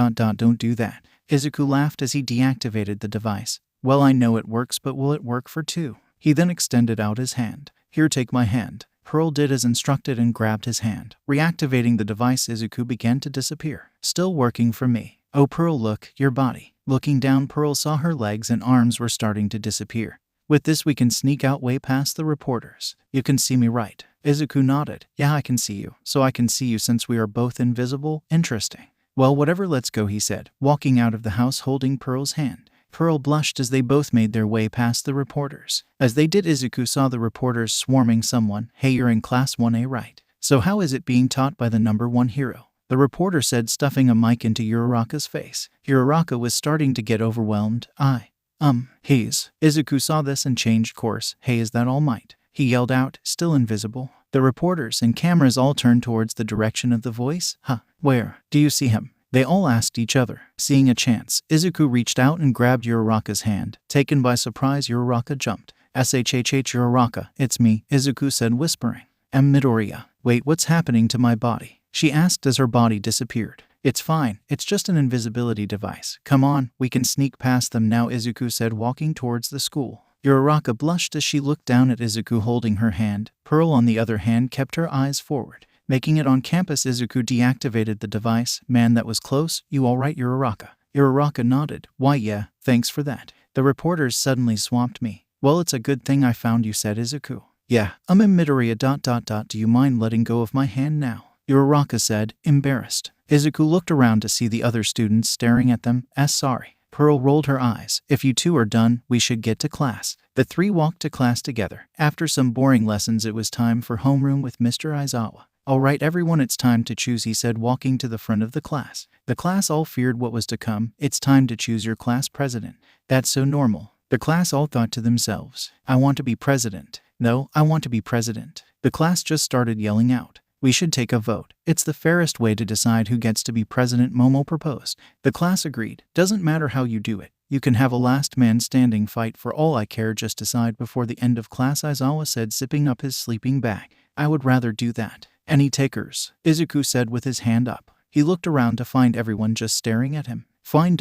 do that. Izuku laughed as he deactivated the device. Well, I know it works, but will it work for two? He then extended out his hand. Here, take my hand. Pearl did as instructed and grabbed his hand. Reactivating the device, Izuku began to disappear. Still working for me. Oh, Pearl, look, your body. Looking down, Pearl saw her legs and arms were starting to disappear. With this, we can sneak out way past the reporters. You can see me, right? Izuku nodded. Yeah, I can see you. So I can see you since we are both invisible? Interesting. Well, whatever, let's go, he said, walking out of the house holding Pearl's hand. Pearl blushed as they both made their way past the reporters. As they did, Izuku saw the reporters swarming someone. Hey, you're in class 1A, right? So how is it being taught by the number one hero? The reporter said, stuffing a mic into Uraraka's face. Uraraka was starting to get overwhelmed. He's. Izuku saw this and changed course. Hey, is that All Might? He yelled out, still invisible. The reporters and cameras all turned towards the direction of the voice. Where? Do you see him? They all asked each other. Seeing a chance, Izuku reached out and grabbed Uraraka's hand. Taken by surprise, Uraraka jumped. Uraraka, it's me, Izuku said, whispering. Midoriya. Wait, what's happening to my body? She asked as her body disappeared. It's fine, it's just an invisibility device. Come on, we can sneak past them now, Izuku said, walking towards the school. Uraraka blushed as she looked down at Izuku holding her hand. Pearl, on the other hand, kept her eyes forward. Making it on campus, Izuku deactivated the device. Man, that was close. You alright, Uraraka? Uraraka nodded. Why, yeah, thanks for that. The reporters suddenly swamped me. Well, it's a good thing I found you, said Izuku. Yeah, Midoriya. Do you mind letting go of my hand now? Uraraka said, embarrassed. Izuku looked around to see the other students staring at them. Sorry. Pearl rolled her eyes. If you two are done, we should get to class. The three walked to class together. After some boring lessons, it was time for homeroom with Mr. Aizawa. All right, everyone, it's time to choose, he said, walking to the front of the class. The class all feared what was to come. It's time to choose your class president. That's so normal. The class all thought to themselves, I want to be president. No, I want to be president. The class just started yelling out. We should take a vote. It's the fairest way to decide who gets to be president, Momo proposed. The class agreed. Doesn't matter how you do it. You can have a last man standing fight for all I care. Just decide before the end of class, Aizawa said, sipping up his sleeping bag. I would rather do that. Any takers? Izuku said with his hand up. He looked around to find everyone just staring at him. Fine.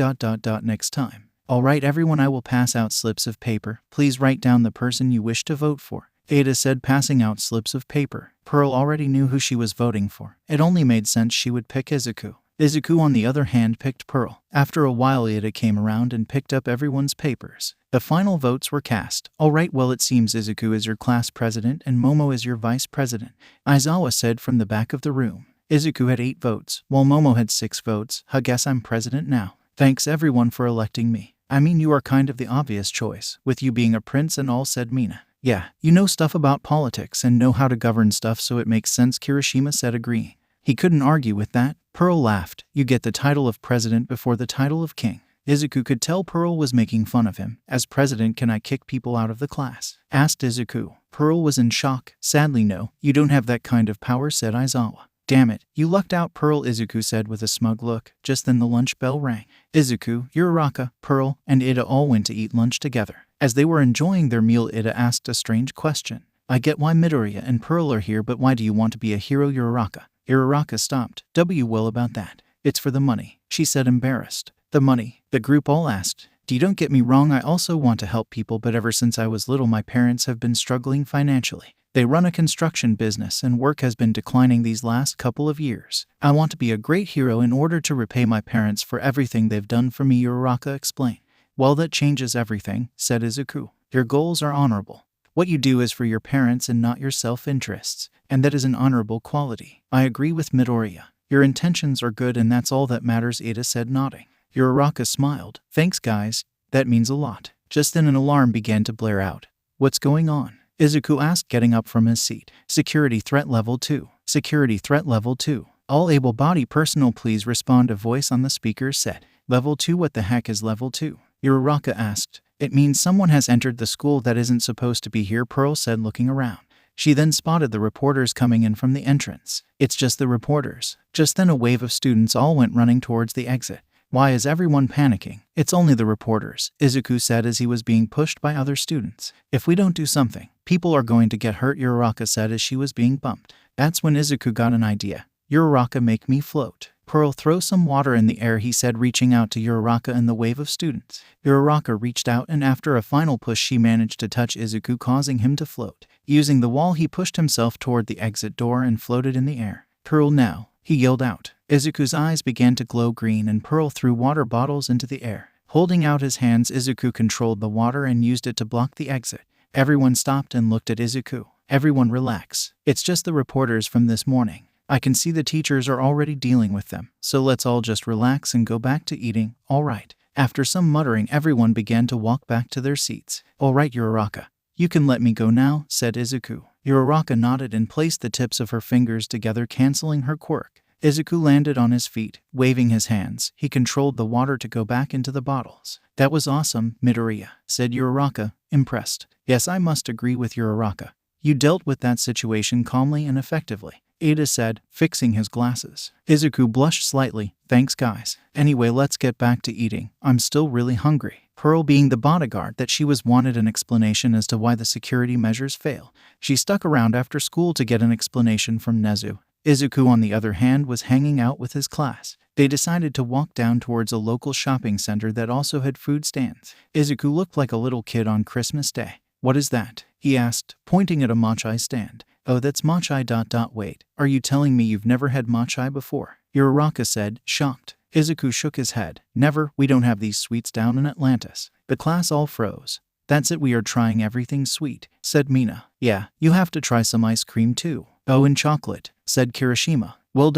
Next time. All right, everyone, I will pass out slips of paper. Please write down the person you wish to vote for. Ada said, passing out slips of paper. Pearl already knew who she was voting for. It only made sense she would pick Izuku. Izuku, on the other hand, picked Pearl. After a while, Ada came around and picked up everyone's papers. The final votes were cast. All right, well, it seems Izuku is your class president and Momo is your vice president, Aizawa said from the back of the room. Izuku had 8 votes, while Momo had 6 votes. I guess I'm president now. Thanks everyone for electing me. I mean, you are kind of the obvious choice, with you being a prince and all, said Mina. Yeah, you know stuff about politics and know how to govern stuff, so it makes sense, Kirishima said, agreeing. He couldn't argue with that. Pearl laughed. You get the title of president before the title of king. Izuku could tell Pearl was making fun of him. As president, can I kick people out of the class? Asked Izuku. Pearl was in shock. Sadly, no, you don't have that kind of power, said Aizawa. Damn it, you lucked out, Pearl, Izuku said with a smug look. Just then the lunch bell rang. Izuku, Uraraka, Pearl, and Ida all went to eat lunch together. As they were enjoying their meal, Ida asked a strange question. I get why Midoriya and Pearl are here, but why do you want to be a hero, Uraraka? Uraraka stopped. Well, about that. It's for the money, she said, embarrassed. The money? The group all asked. Don't get me wrong, I also want to help people, but ever since I was little my parents have been struggling financially. They run a construction business and work has been declining these last couple of years. I want to be a great hero in order to repay my parents for everything they've done for me, Uraraka explained. Well, that changes everything, said Izuku. Your goals are honorable. What you do is for your parents and not your self-interests, and that is an honorable quality. I agree with Midoriya. Your intentions are good and that's all that matters, Ida said, nodding. Uraraka smiled. Thanks guys, that means a lot. Just then an alarm began to blare out. What's going on? Izuku asked, getting up from his seat. Security threat level 2. Security threat level 2. All able-bodied personnel please respond, a voice on the speaker said. Level 2? What the heck is level 2? Uraraka asked. It means someone has entered the school that isn't supposed to be here, Pearl said, looking around. She then spotted the reporters coming in from the entrance. It's just the reporters. Just then a wave of students all went running towards the exit. Why is everyone panicking? It's only the reporters, Izuku said as he was being pushed by other students. If we don't do something, people are going to get hurt, Uraraka said as she was being bumped. That's when Izuku got an idea. Uraraka, make me float. Pearl, throw some water in the air, he said, reaching out to Uraraka and the wave of students. Uraraka reached out and after a final push she managed to touch Izuku, causing him to float. Using the wall he pushed himself toward the exit door and floated in the air. Pearl now, he yelled out. Izuku's eyes began to glow green and Pearl threw water bottles into the air. Holding out his hands, Izuku controlled the water and used it to block the exit. Everyone stopped and looked at Izuku. Everyone relax. It's just the reporters from this morning. I can see the teachers are already dealing with them, so let's all just relax and go back to eating, alright. After some muttering, everyone began to walk back to their seats. Alright Uraraka, you can let me go now, said Izuku. Uraraka nodded and placed the tips of her fingers together, canceling her quirk. Izuku landed on his feet, waving his hands. He controlled the water to go back into the bottles. That was awesome, Midoriya, said Uraraka, impressed. Yes, I must agree with Uraraka. You dealt with that situation calmly and effectively, Ada said, fixing his glasses. Izuku blushed slightly. Thanks guys. Anyway, let's get back to eating. I'm still really hungry. Pearl, being the bodyguard that she was, wanted an explanation as to why the security measures failed. She stuck around after school to get an explanation from Nezu. Izuku, on the other hand, was hanging out with his class. They decided to walk down towards a local shopping center that also had food stands. Izuku looked like a little kid on Christmas Day. What is that? He asked, pointing at a matcha stand. Oh, that's matcha. Wait, are you telling me you've never had matcha before? Uraraka said, shocked. Izuku shook his head. Never, we don't have these sweets down in Atlantis. The class all froze. That's it, we are trying everything sweet, said Mina. Yeah, you have to try some ice cream too. Oh, and chocolate, said Kirishima. Well,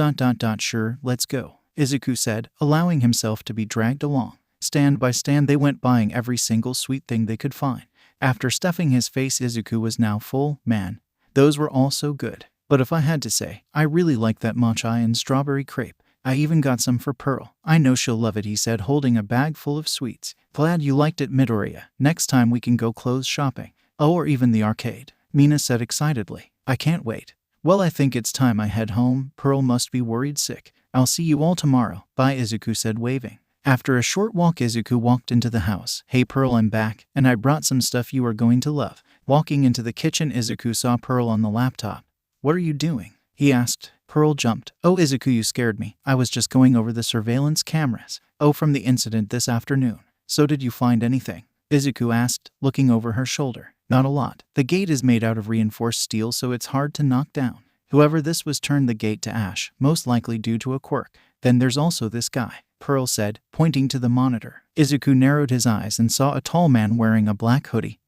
sure, let's go, Izuku said, allowing himself to be dragged along. Stand by stand they went, buying every single sweet thing they could find. After stuffing his face, Izuku was now full. Man, those were all so good. But if I had to say, I really like that matcha and strawberry crepe. I even got some for Pearl. I know she'll love it, he said, holding a bag full of sweets. Glad you liked it, Midoriya. Next time we can go clothes shopping. Oh, or even the arcade, Mina said excitedly. I can't wait. Well, I think it's time I head home. Pearl must be worried sick. I'll see you all tomorrow. Bye, Izuku said, waving. After a short walk, Izuku walked into the house. Hey Pearl, I'm back, and I brought some stuff you are going to love. Walking into the kitchen, Izuku saw Pearl on the laptop. What are you doing? He asked. Pearl jumped. Oh, Izuku, you scared me. I was just going over the surveillance cameras. Oh, from the incident this afternoon. So did you find anything? Izuku asked, looking over her shoulder. Not a lot. The gate is made out of reinforced steel, so it's hard to knock down. Whoever this was turned the gate to ash, most likely due to a quirk. Then there's also this guy, Pearl said, pointing to the monitor. Izuku narrowed his eyes and saw a tall man wearing a black hoodie.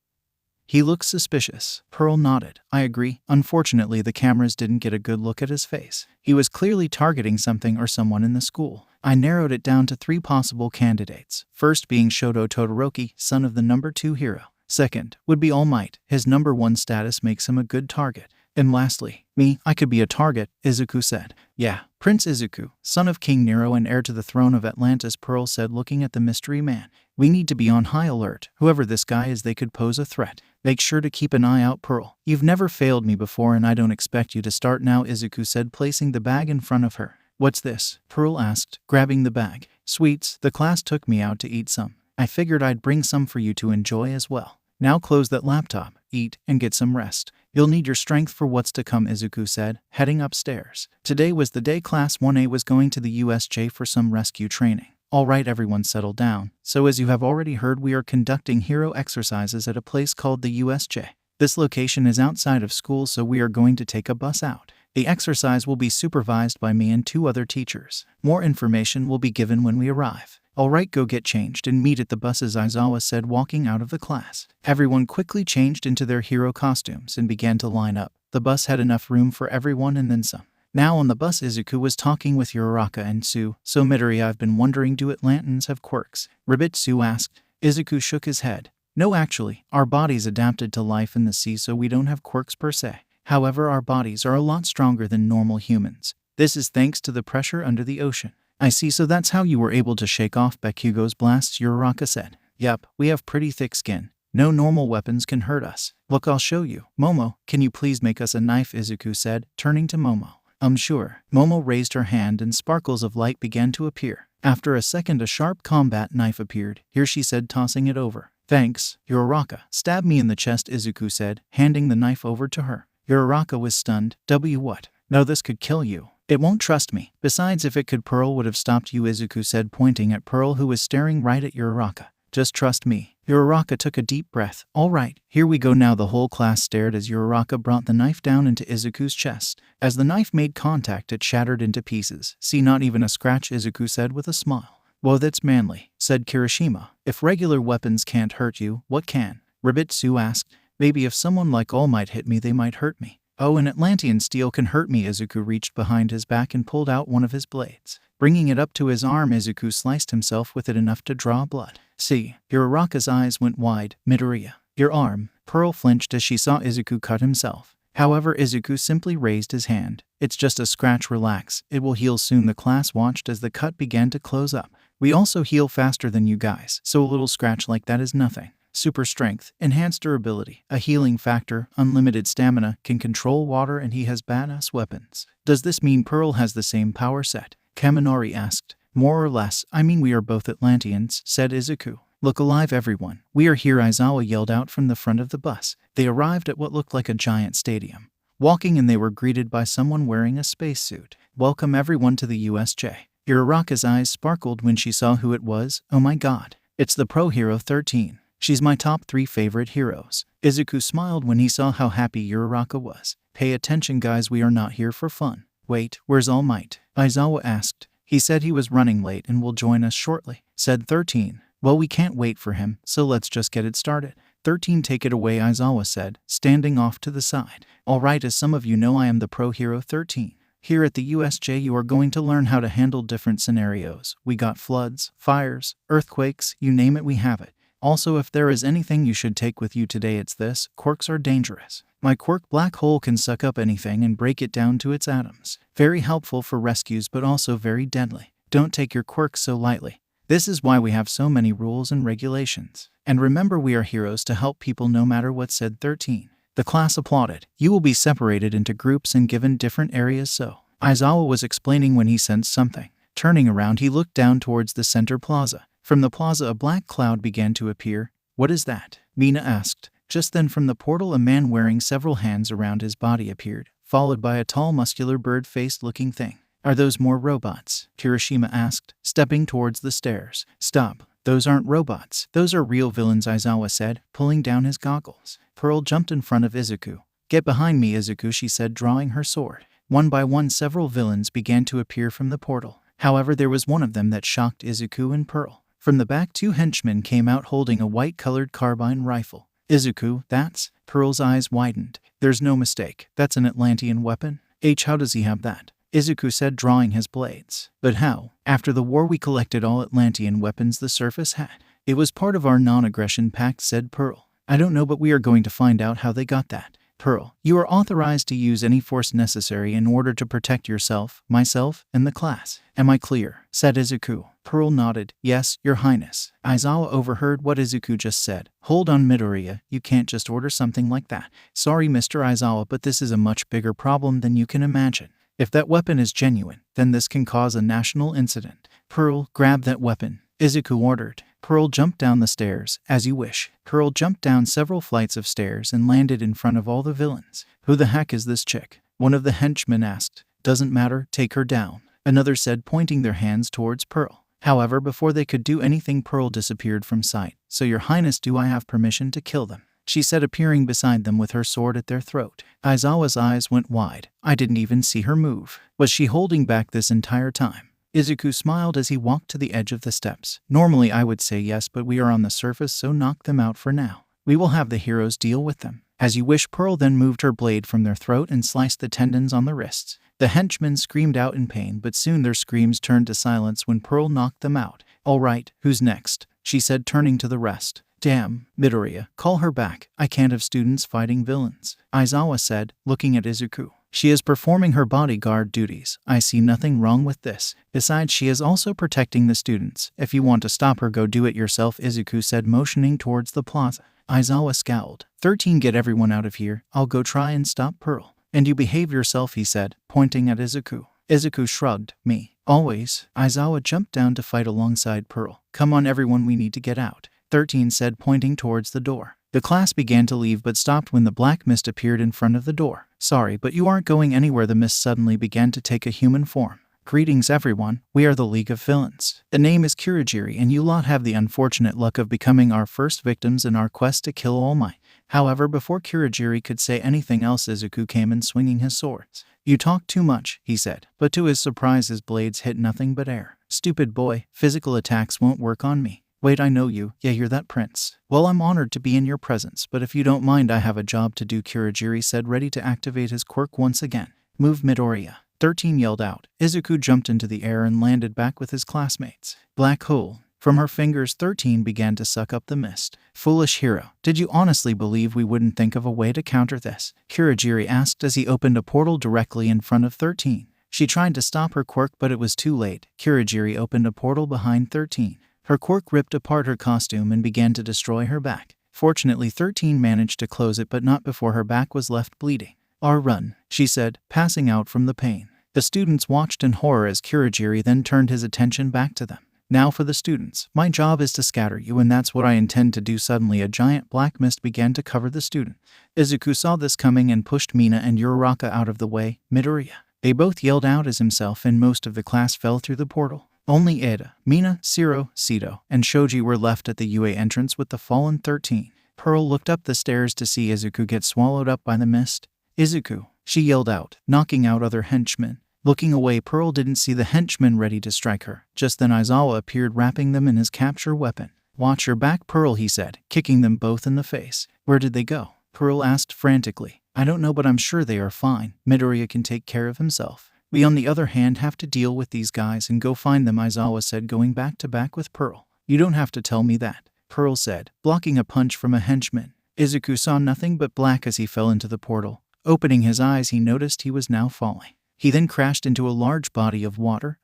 He looks suspicious. Pearl nodded. I agree. Unfortunately, the cameras didn't get a good look at his face. He was clearly targeting something or someone in the school. I narrowed it down to 3 possible candidates. First being Shoto Todoroki, son of the number 2 hero. Second would be All Might. His number 1 status makes him a good target. And lastly, me, I could be a target, Izuku said. Yeah, Prince Izuku, son of King Nero and heir to the throne of Atlantis, Pearl said, looking at the mystery man. We need to be on high alert. Whoever this guy is, they could pose a threat. Make sure to keep an eye out, Pearl. You've never failed me before and I don't expect you to start now, Izuku said, placing the bag in front of her. What's this? Pearl asked, grabbing the bag. Sweets. The class took me out to eat some. I figured I'd bring some for you to enjoy as well. Now close that laptop, eat, and get some rest. You'll need your strength for what's to come, Izuku said, heading upstairs. Today was the day Class 1A was going to the USJ for some rescue training. Alright everyone, settle down. So as you have already heard, we are conducting hero exercises at a place called the USJ. This location is outside of school, so we are going to take a bus out. The exercise will be supervised by me and 2 other teachers. More information will be given when we arrive. Alright, go get changed and meet at the buses, Aizawa said, walking out of the class. Everyone quickly changed into their hero costumes and began to line up. The bus had enough room for everyone and then some. Now on the bus, Izuku was talking with Uraraka and Sue. So Midoriya, I've been wondering, do Atlantians have quirks? Ribbit, Sue asked. Izuku shook his head. No, actually, our bodies adapted to life in the sea, so we don't have quirks per se. However, our bodies are a lot stronger than normal humans. This is thanks to the pressure under the ocean. I see, so that's how you were able to shake off Bakugo's blasts, Uraraka said. Yup, we have pretty thick skin. No normal weapons can hurt us. Look, I'll show you. Momo, can you please make us a knife? Izuku said, turning to Momo. Sure. Momo raised her hand and sparkles of light began to appear. After a second, a sharp combat knife appeared. Here, she said, tossing it over. Thanks, Uraraka. Stab me in the chest, Izuku said, handing the knife over to her. Uraraka was stunned. What? No, this could kill you. It won't, trust me. Besides, if it could, Pearl would have stopped you, Izuku said, pointing at Pearl, who was staring right at Uraraka. Just trust me. Uraraka took a deep breath. Alright, here we go now. The whole class stared as Uraraka brought the knife down into Izuku's chest. As the knife made contact, it shattered into pieces. See, not even a scratch, Izuku said with a smile. Whoa, that's manly, said Kirishima. If regular weapons can't hurt you, what can? Ribbit, Sue asked. Maybe if someone like All Might hit me, they might hurt me. Oh, an Atlantian steel can hurt me. Izuku reached behind his back and pulled out one of his blades. Bringing it up to his arm, Izuku sliced himself with it enough to draw blood. See, Uraraka's eyes went wide. Midoriya, your arm. Pearl flinched as she saw Izuku cut himself. However, Izuku simply raised his hand. It's just a scratch, relax. It will heal soon. The class watched as the cut began to close up. We also heal faster than you guys, so a little scratch like that is nothing. Super strength, enhanced durability, a healing factor, unlimited stamina, can control water, and he has badass weapons. Does this mean Pearl has the same power set? Kaminari asked. More or less. I mean, we are both Atlantians, said Izuku. Look alive, everyone. We are here, Aizawa yelled out from the front of the bus. They arrived at what looked like a giant stadium. Walking in, they were greeted by someone wearing a spacesuit. Welcome everyone to the USJ. Uraraka's eyes sparkled when she saw who it was. Oh my god. It's the Pro Hero 13. She's my top 3 favorite heroes. Izuku smiled when he saw how happy Uraraka was. Pay attention guys, we are not here for fun. Wait, where's All Might? Aizawa asked. He said he was running late and will join us shortly, said 13. Well, we can't wait for him, so let's just get it started. 13, take it away, Aizawa said, standing off to the side. Alright, as some of you know, I am the Pro Hero 13. Here at the USJ, you are going to learn how to handle different scenarios. We got floods, fires, earthquakes, you name it, we have it. Also, if there is anything you should take with you today, it's this: quirks are dangerous. My quirk black hole can suck up anything and break it down to its atoms. Very helpful for rescues, but also very deadly. Don't take your quirks so lightly. This is why we have so many rules and regulations. And remember, we are heroes to help people no matter what, said 13. The class applauded. You will be separated into groups and given different areas, so. Aizawa was explaining when he sensed something. Turning around, he looked down towards the center plaza. From the plaza, a black cloud began to appear. What is that? Mina asked. Just then from the portal, a man wearing several hands around his body appeared, followed by a tall, muscular, bird-faced looking thing. Are those more robots? Kirishima asked, stepping towards the stairs. Stop. Those aren't robots. Those are real villains, Aizawa said, pulling down his goggles. Pearl jumped in front of Izuku. Get behind me, Izuku, she said, drawing her sword. One by one, several villains began to appear from the portal. However, there was one of them that shocked Izuku and Pearl. From the back, 2 henchmen came out holding a white-colored carbine rifle. Izuku, that's... Pearl's eyes widened. There's no mistake. That's an Atlantian weapon. How does he have that? Izuku said, drawing his blades. But how? After the war, we collected all Atlantian weapons the surface had. It was part of our non-aggression pact, said Pearl. I don't know, but we are going to find out how they got that. Pearl, you are authorized to use any force necessary in order to protect yourself, myself, and the class. Am I clear? Said Izuku. Pearl nodded. Yes, Your Highness. Aizawa overheard what Izuku just said. Hold on, Midoriya, you can't just order something like that. Sorry, Mr. Aizawa, but this is a much bigger problem than you can imagine. If that weapon is genuine, then this can cause a national incident. Pearl, grab that weapon, Izuku ordered. Pearl jumped down the stairs. As you wish. Pearl jumped down several flights of stairs and landed in front of all the villains. Who the heck is this chick? One of the henchmen asked. Doesn't matter, take her down. Another said, pointing their hands towards Pearl. However, before they could do anything, Pearl disappeared from sight. "So your highness, do I have permission to kill them?" she said, appearing beside them with her sword at their throat. Aizawa's eyes went wide. "I didn't even see her move. Was she holding back this entire time?" Izuku smiled as he walked to the edge of the steps. "Normally I would say yes, but we are on the surface, so knock them out for now. We will have the heroes deal with them." "As you wish." Pearl then moved her blade from their throat and sliced the tendons on the wrists. The henchmen screamed out in pain, but soon their screams turned to silence when Pearl knocked them out. "All right, who's next?" she said, turning to the rest. "Damn, Midoriya, call her back. I can't have students fighting villains," Aizawa said, looking at Izuku. "She is performing her bodyguard duties. I see nothing wrong with this. Besides, she is also protecting the students. If you want to stop her, go do it yourself," Izuku said, motioning towards the plaza. Aizawa scowled. 13, get everyone out of here. I'll go try and stop Pearl. "And you behave yourself," he said, pointing at Izuku. Izuku shrugged. "Me. Always." Aizawa jumped down to fight alongside Pearl. "Come on everyone, we need to get out," 13 said, pointing towards the door. The class began to leave but stopped when the black mist appeared in front of the door. "Sorry, but you aren't going anywhere." The mist suddenly began to take a human form. "Greetings everyone, we are the League of Villains. The name is Kurogiri, and you lot have the unfortunate luck of becoming our first victims in our quest to kill All Might." However, before Kurogiri could say anything else, Izuku came in swinging his swords. "You talk too much," he said, but to his surprise his blades hit nothing but air. "Stupid boy, physical attacks won't work on me." "Wait, I know you. Yeah, you're that prince. Well, I'm honored to be in your presence, but if you don't mind, I have a job to do," Kurogiri said, ready to activate his quirk once again. "Move, Midoriya," 13 yelled out. Izuku jumped into the air and landed back with his classmates. Black hole. From her fingers, 13 began to suck up the mist. "Foolish hero, did you honestly believe we wouldn't think of a way to counter this?" Kurogiri asked as he opened a portal directly in front of 13. She tried to stop her quirk, but it was too late. Kurogiri opened a portal behind 13. Her quirk ripped apart her costume and began to destroy her back. Fortunately, 13 managed to close it, but not before her back was left bleeding. "Run," she said, passing out from the pain. The students watched in horror as Kurogiri then turned his attention back to them. "Now for the students. My job is to scatter you, and that's what I intend to do." Suddenly, a giant black mist began to cover the student. Izuku saw this coming and pushed Mina and Uraraka out of the way. "Midoriya." They both yelled out as himself and most of the class fell through the portal. Only Ada, Mina, Siro, Sito, and Shoji were left at the UA entrance with the fallen 13. Pearl looked up the stairs to see Izuku get swallowed up by the mist. "Izuku," she yelled out, knocking out other henchmen. Looking away, Pearl didn't see the henchmen ready to strike her. Just then Aizawa appeared, wrapping them in his capture weapon. "Watch your back, Pearl," he said, kicking them both in the face. "Where did they go?" Pearl asked frantically. "I don't know, but I'm sure they are fine. Midoriya can take care of himself. We, on the other hand, have to deal with these guys and go find them," Aizawa said, going back to back with Pearl. "You don't have to tell me that," Pearl said, blocking a punch from a henchman. Izuku saw nothing but black as he fell into the portal. Opening his eyes, he noticed he was now falling. He then crashed into a large body of water.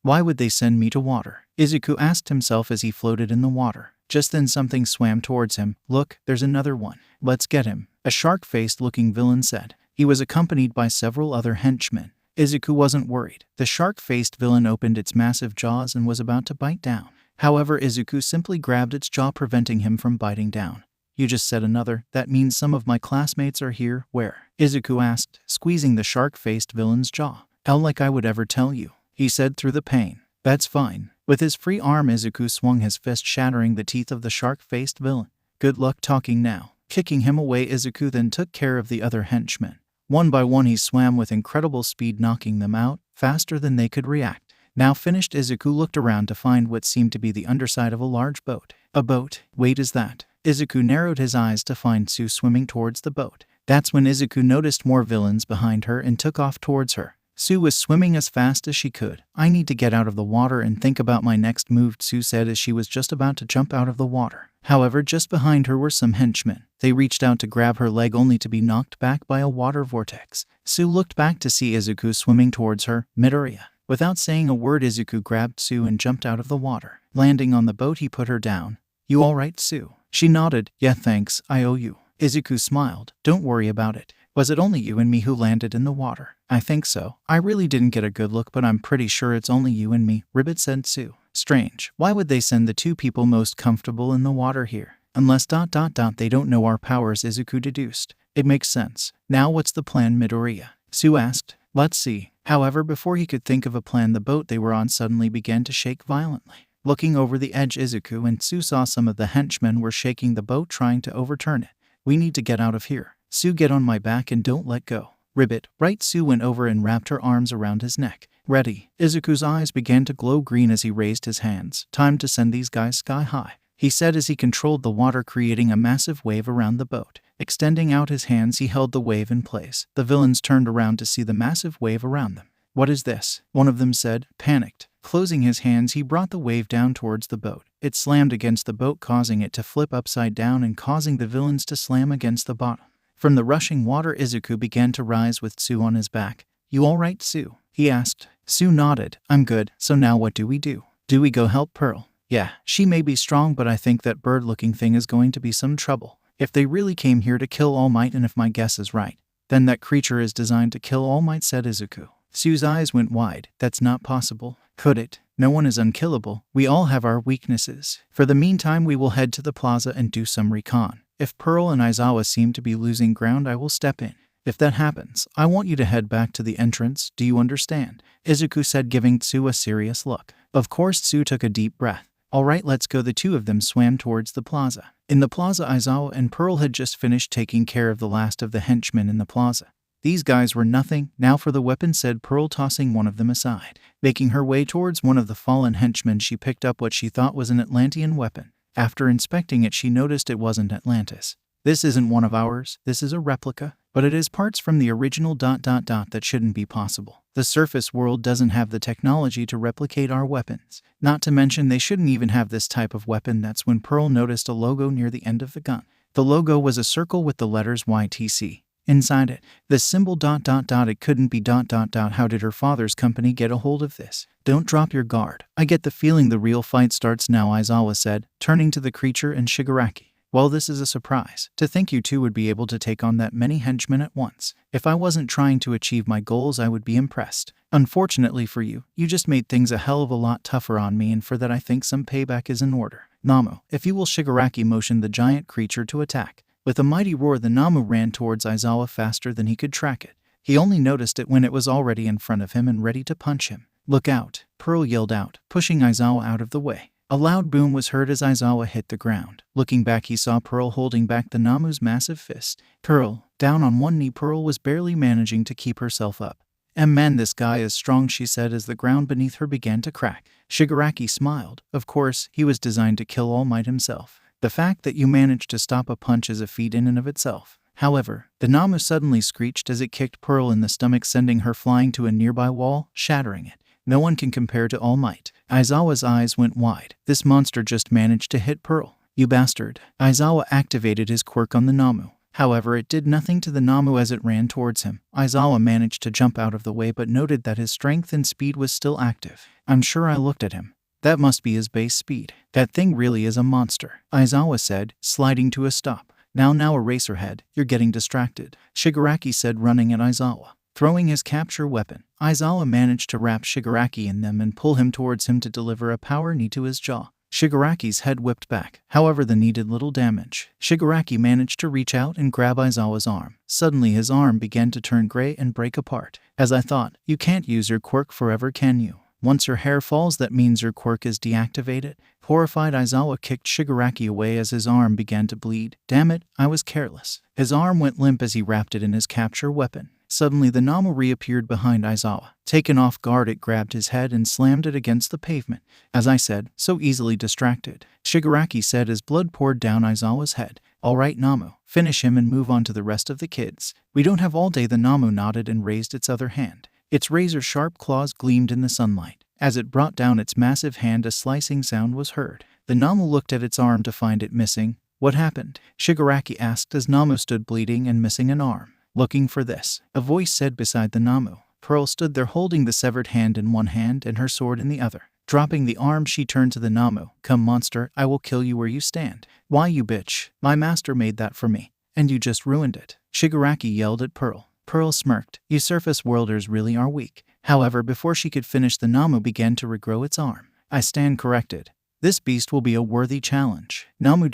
Why would they send me to water?" Izuku asked himself as he floated in the water. Just then something swam towards him. "Look, there's another one. Let's get him," a shark-faced looking villain said. He was accompanied by several other henchmen. Izuku wasn't worried. The shark-faced villain opened its massive jaws and was about to bite down. However, Izuku simply grabbed its jaw, preventing him from biting down. "You just said another. That means some of my classmates are here." "Where?" Izuku asked, squeezing the shark-faced villain's jaw. "How like I would ever tell you," he said through the pain. "That's fine." With his free arm, Izuku swung his fist, shattering the teeth of the shark-faced villain. "Good luck talking now." Kicking him away, Izuku then took care of the other henchmen. One by one he swam with incredible speed, knocking them out faster than they could react. Now finished, Izuku looked around to find what seemed to be the underside of a large boat. "A boat? Wait, is that?" Izuku narrowed his eyes to find Sue swimming towards the boat. That's when Izuku noticed more villains behind her and took off towards her. Sue was swimming as fast as she could. "I need to get out of the water and think about my next move," Sue said as she was just about to jump out of the water. However, just behind her were some henchmen. They reached out to grab her leg, only to be knocked back by a water vortex. Sue looked back to see Izuku swimming towards her. "Midoriya." Without saying a word, Izuku grabbed Sue and jumped out of the water. Landing on the boat, he put her down. "You all right, Sue?" She nodded. "Yeah, thanks, I owe you." Izuku smiled. "Don't worry about it. Was it only you and me who landed in the water?" "I think so. I really didn't get a good look, but I'm pretty sure it's only you and me," Ribbit said Sue. "Strange. Why would they send the two people most comfortable in the water here? Unless ... they don't know our powers," Izuku deduced. "It makes sense. Now what's the plan, Midoriya?" Sue asked. "Let's see." However, before he could think of a plan, the boat they were on suddenly began to shake violently. Looking over the edge, Izuku and Tsu saw some of the henchmen were shaking the boat, trying to overturn it. "We need to get out of here. Tsu, get on my back and don't let go." "Ribbit, right?" Tsu went over and wrapped her arms around his neck. "Ready." Izuku's eyes began to glow green as he raised his hands. "Time to send these guys sky high," he said as he controlled the water, creating a massive wave around the boat. Extending out his hands, he held the wave in place. The villains turned around to see the massive wave around them. "What is this?" one of them said, panicked. Closing his hands, he brought the wave down towards the boat. It slammed against the boat, causing it to flip upside down and causing the villains to slam against the bottom. From the rushing water, Izuku began to rise with Tsu on his back. "You all right, Tsu?" he asked. Tsu nodded. "I'm good. So now what do we do? Do we go help Pearl?" "Yeah, she may be strong, but I think that bird-looking thing is going to be some trouble. If they really came here to kill All Might, and if my guess is right, then that creature is designed to kill All Might," said Izuku. Tsu's eyes went wide. "That's not possible. Could it? No one is unkillable. We all have our weaknesses. For the meantime, we will head to the plaza and do some recon. If Pearl and Aizawa seem to be losing ground, I will step in. If that happens, I want you to head back to the entrance. Do you understand?" Izuku said, giving Tsu a serious look. Of course. Tsu took a deep breath. "All right, let's go." The two of them swam towards the plaza. In the plaza, Aizawa and Pearl had just finished taking care of the last of the henchmen in the plaza. "These guys were nothing. Now for the weapon," said Pearl, tossing one of them aside. Making her way towards one of the fallen henchmen, she picked up what she thought was an Atlantian weapon. After inspecting it, she noticed it wasn't Atlantis. "This isn't one of ours. This is a replica. But it is parts from the original ... That shouldn't be possible. The surface world doesn't have the technology to replicate our weapons. Not to mention, they shouldn't even have this type of weapon." That's when Pearl noticed a logo near the end of the gun. The logo was a circle with the letters YTC inside it. The symbol ... It couldn't be ... How did her father's company get a hold of this? "Don't drop your guard. I get the feeling the real fight starts now," Aizawa said, turning to the creature and Shigaraki. "Well, this is a surprise. To think you two would be able to take on that many henchmen at once. If I wasn't trying to achieve my goals, I would be impressed. Unfortunately for you, you just made things a hell of a lot tougher on me, and for that I think some payback is in order. Namu, if you will." Shigaraki motioned the giant creature to attack. With a mighty roar, the Namu ran towards Aizawa faster than he could track it. He only noticed it when it was already in front of him and ready to punch him. "Look out!" Pearl yelled out, pushing Aizawa out of the way. A loud boom was heard as Aizawa hit the ground. Looking back, he saw Pearl holding back the Namu's massive fist. "Pearl!" Down on one knee, Pearl was barely managing to keep herself up. "Man, this guy is strong," she said as the ground beneath her began to crack. Shigaraki smiled. "Of course, he was designed to kill All Might himself. The fact that you managed to stop a punch is a feat in and of itself." However, the Namu suddenly screeched as it kicked Pearl in the stomach, sending her flying to a nearby wall, shattering it. "No one can compare to All Might." Aizawa's eyes went wide. "This monster just managed to hit Pearl. You bastard." Aizawa activated his quirk on the Namu. However, it did nothing to the Namu as it ran towards him. Aizawa managed to jump out of the way but noted that his strength and speed was still active. "I'm sure I looked at him. That must be his base speed. That thing really is a monster," Aizawa said, sliding to a stop. Now Eraserhead, you're getting distracted," Shigaraki said, running at Aizawa. Throwing his capture weapon, Aizawa managed to wrap Shigaraki in them and pull him towards him to deliver a power knee to his jaw. Shigaraki's head whipped back. However, the knee did little damage. Shigaraki managed to reach out and grab Aizawa's arm. Suddenly his arm began to turn gray and break apart. "As I thought, you can't use your quirk forever, can you? Once your hair falls, that means your quirk is deactivated." Horrified, Aizawa kicked Shigaraki away as his arm began to bleed. "Damn it, I was careless." His arm went limp as he wrapped it in his capture weapon. Suddenly the Namu reappeared behind Aizawa. Taken off guard, it grabbed his head and slammed it against the pavement. "As I said, so easily distracted," Shigaraki said as blood poured down Aizawa's head. "All right, Namu, finish him and move on to the rest of the kids. We don't have all day." The Namu nodded and raised its other hand. Its razor-sharp claws gleamed in the sunlight. As it brought down its massive hand, a slicing sound was heard. The Namu looked at its arm to find it missing. "What happened?" Shigaraki asked as Namu stood bleeding and missing an arm. "Looking for this," a voice said beside the Namu. Pearl stood there holding the severed hand in one hand and her sword in the other. Dropping the arm, she turned to the Namu. "Come, monster, I will kill you where you stand." "Why, you bitch? My master made that for me, and you just ruined it," Shigaraki yelled at Pearl. Pearl smirked. "You surface worlders really are weak." However, before she could finish, the Namu began to regrow its arm. "I stand corrected. This beast will be a worthy challenge." "Namu ...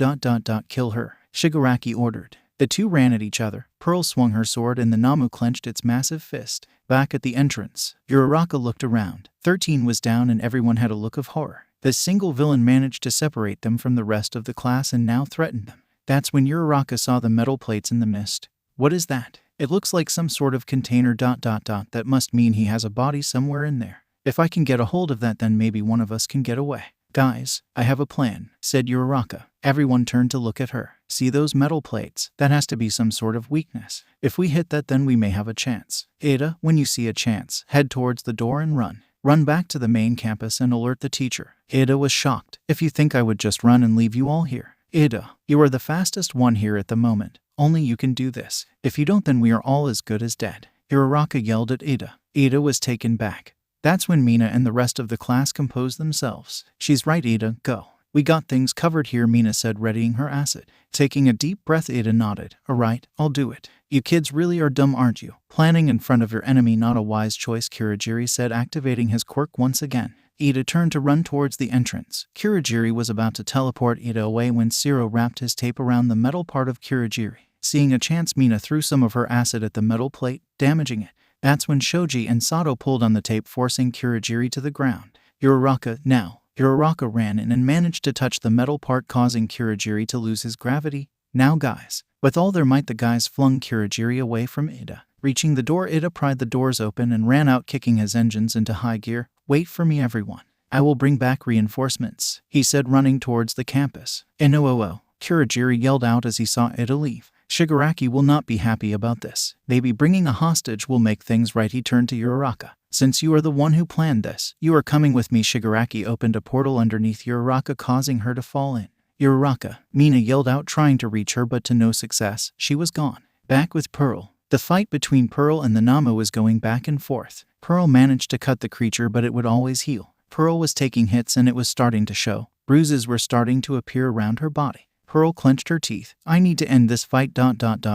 kill her," Shigaraki ordered. The two ran at each other. Pearl swung her sword and the Namu clenched its massive fist. Back at the entrance, Uraraka looked around. 13 was down and everyone had a look of horror. The single villain managed to separate them from the rest of the class and now threatened them. That's when Uraraka saw the metal plates in the mist. What is that? It looks like some sort of container ... That must mean he has a body somewhere in there. If I can get a hold of that, then maybe one of us can get away. Guys, I have a plan, said Uraraka. Everyone turned to look at her. See those metal plates? That has to be some sort of weakness. If we hit that, then we may have a chance. Ada, when you see a chance, head towards the door and run. Run back to the main campus and alert the teacher. Ada was shocked. If you think I would just run and leave you all here. Ada, you are the fastest one here at the moment. Only you can do this. If you don't, then we are all as good as dead. Uraraka yelled at Ada. Ada was taken back. That's when Mina and the rest of the class composed themselves. She's right, Ada, go. We got things covered here, Mina said, readying her acid. Taking a deep breath, Ada nodded. All right, I'll do it. You kids really are dumb, aren't you? Planning in front of your enemy, not a wise choice, Kurogiri said, activating his quirk once again. Ada turned to run towards the entrance. Kurogiri was about to teleport Ada away when Zero wrapped his tape around the metal part of Kurogiri. Seeing a chance, Mina threw some of her acid at the metal plate, damaging it. That's when Shoji and Sato pulled on the tape, forcing Kurogiri to the ground. Uraraka, now. Uraraka ran in and managed to touch the metal part, causing Kurogiri to lose his gravity. Now guys. With all their might, the guys flung Kurogiri away from Ada. Reaching the door, Ada pried the doors open and ran out, kicking his engines into high gear. Wait for me, everyone. I will bring back reinforcements, he said, running towards the campus. No, Kurogiri yelled out as he saw Ada leave. Shigaraki will not be happy about this. Maybe bringing a hostage will make things right. He turned to Uraraka. Since you are the one who planned this, you are coming with me. Shigaraki opened a portal underneath Uraraka, causing her to fall in. Uraraka, Mina yelled out, trying to reach her, but to no success. She was gone. Back with Pearl. The fight between Pearl and the Namu was going back and forth. Pearl managed to cut the creature, but it would always heal. Pearl was taking hits and it was starting to show. Bruises were starting to appear around her body. Pearl clenched her teeth. I need to end this fight ...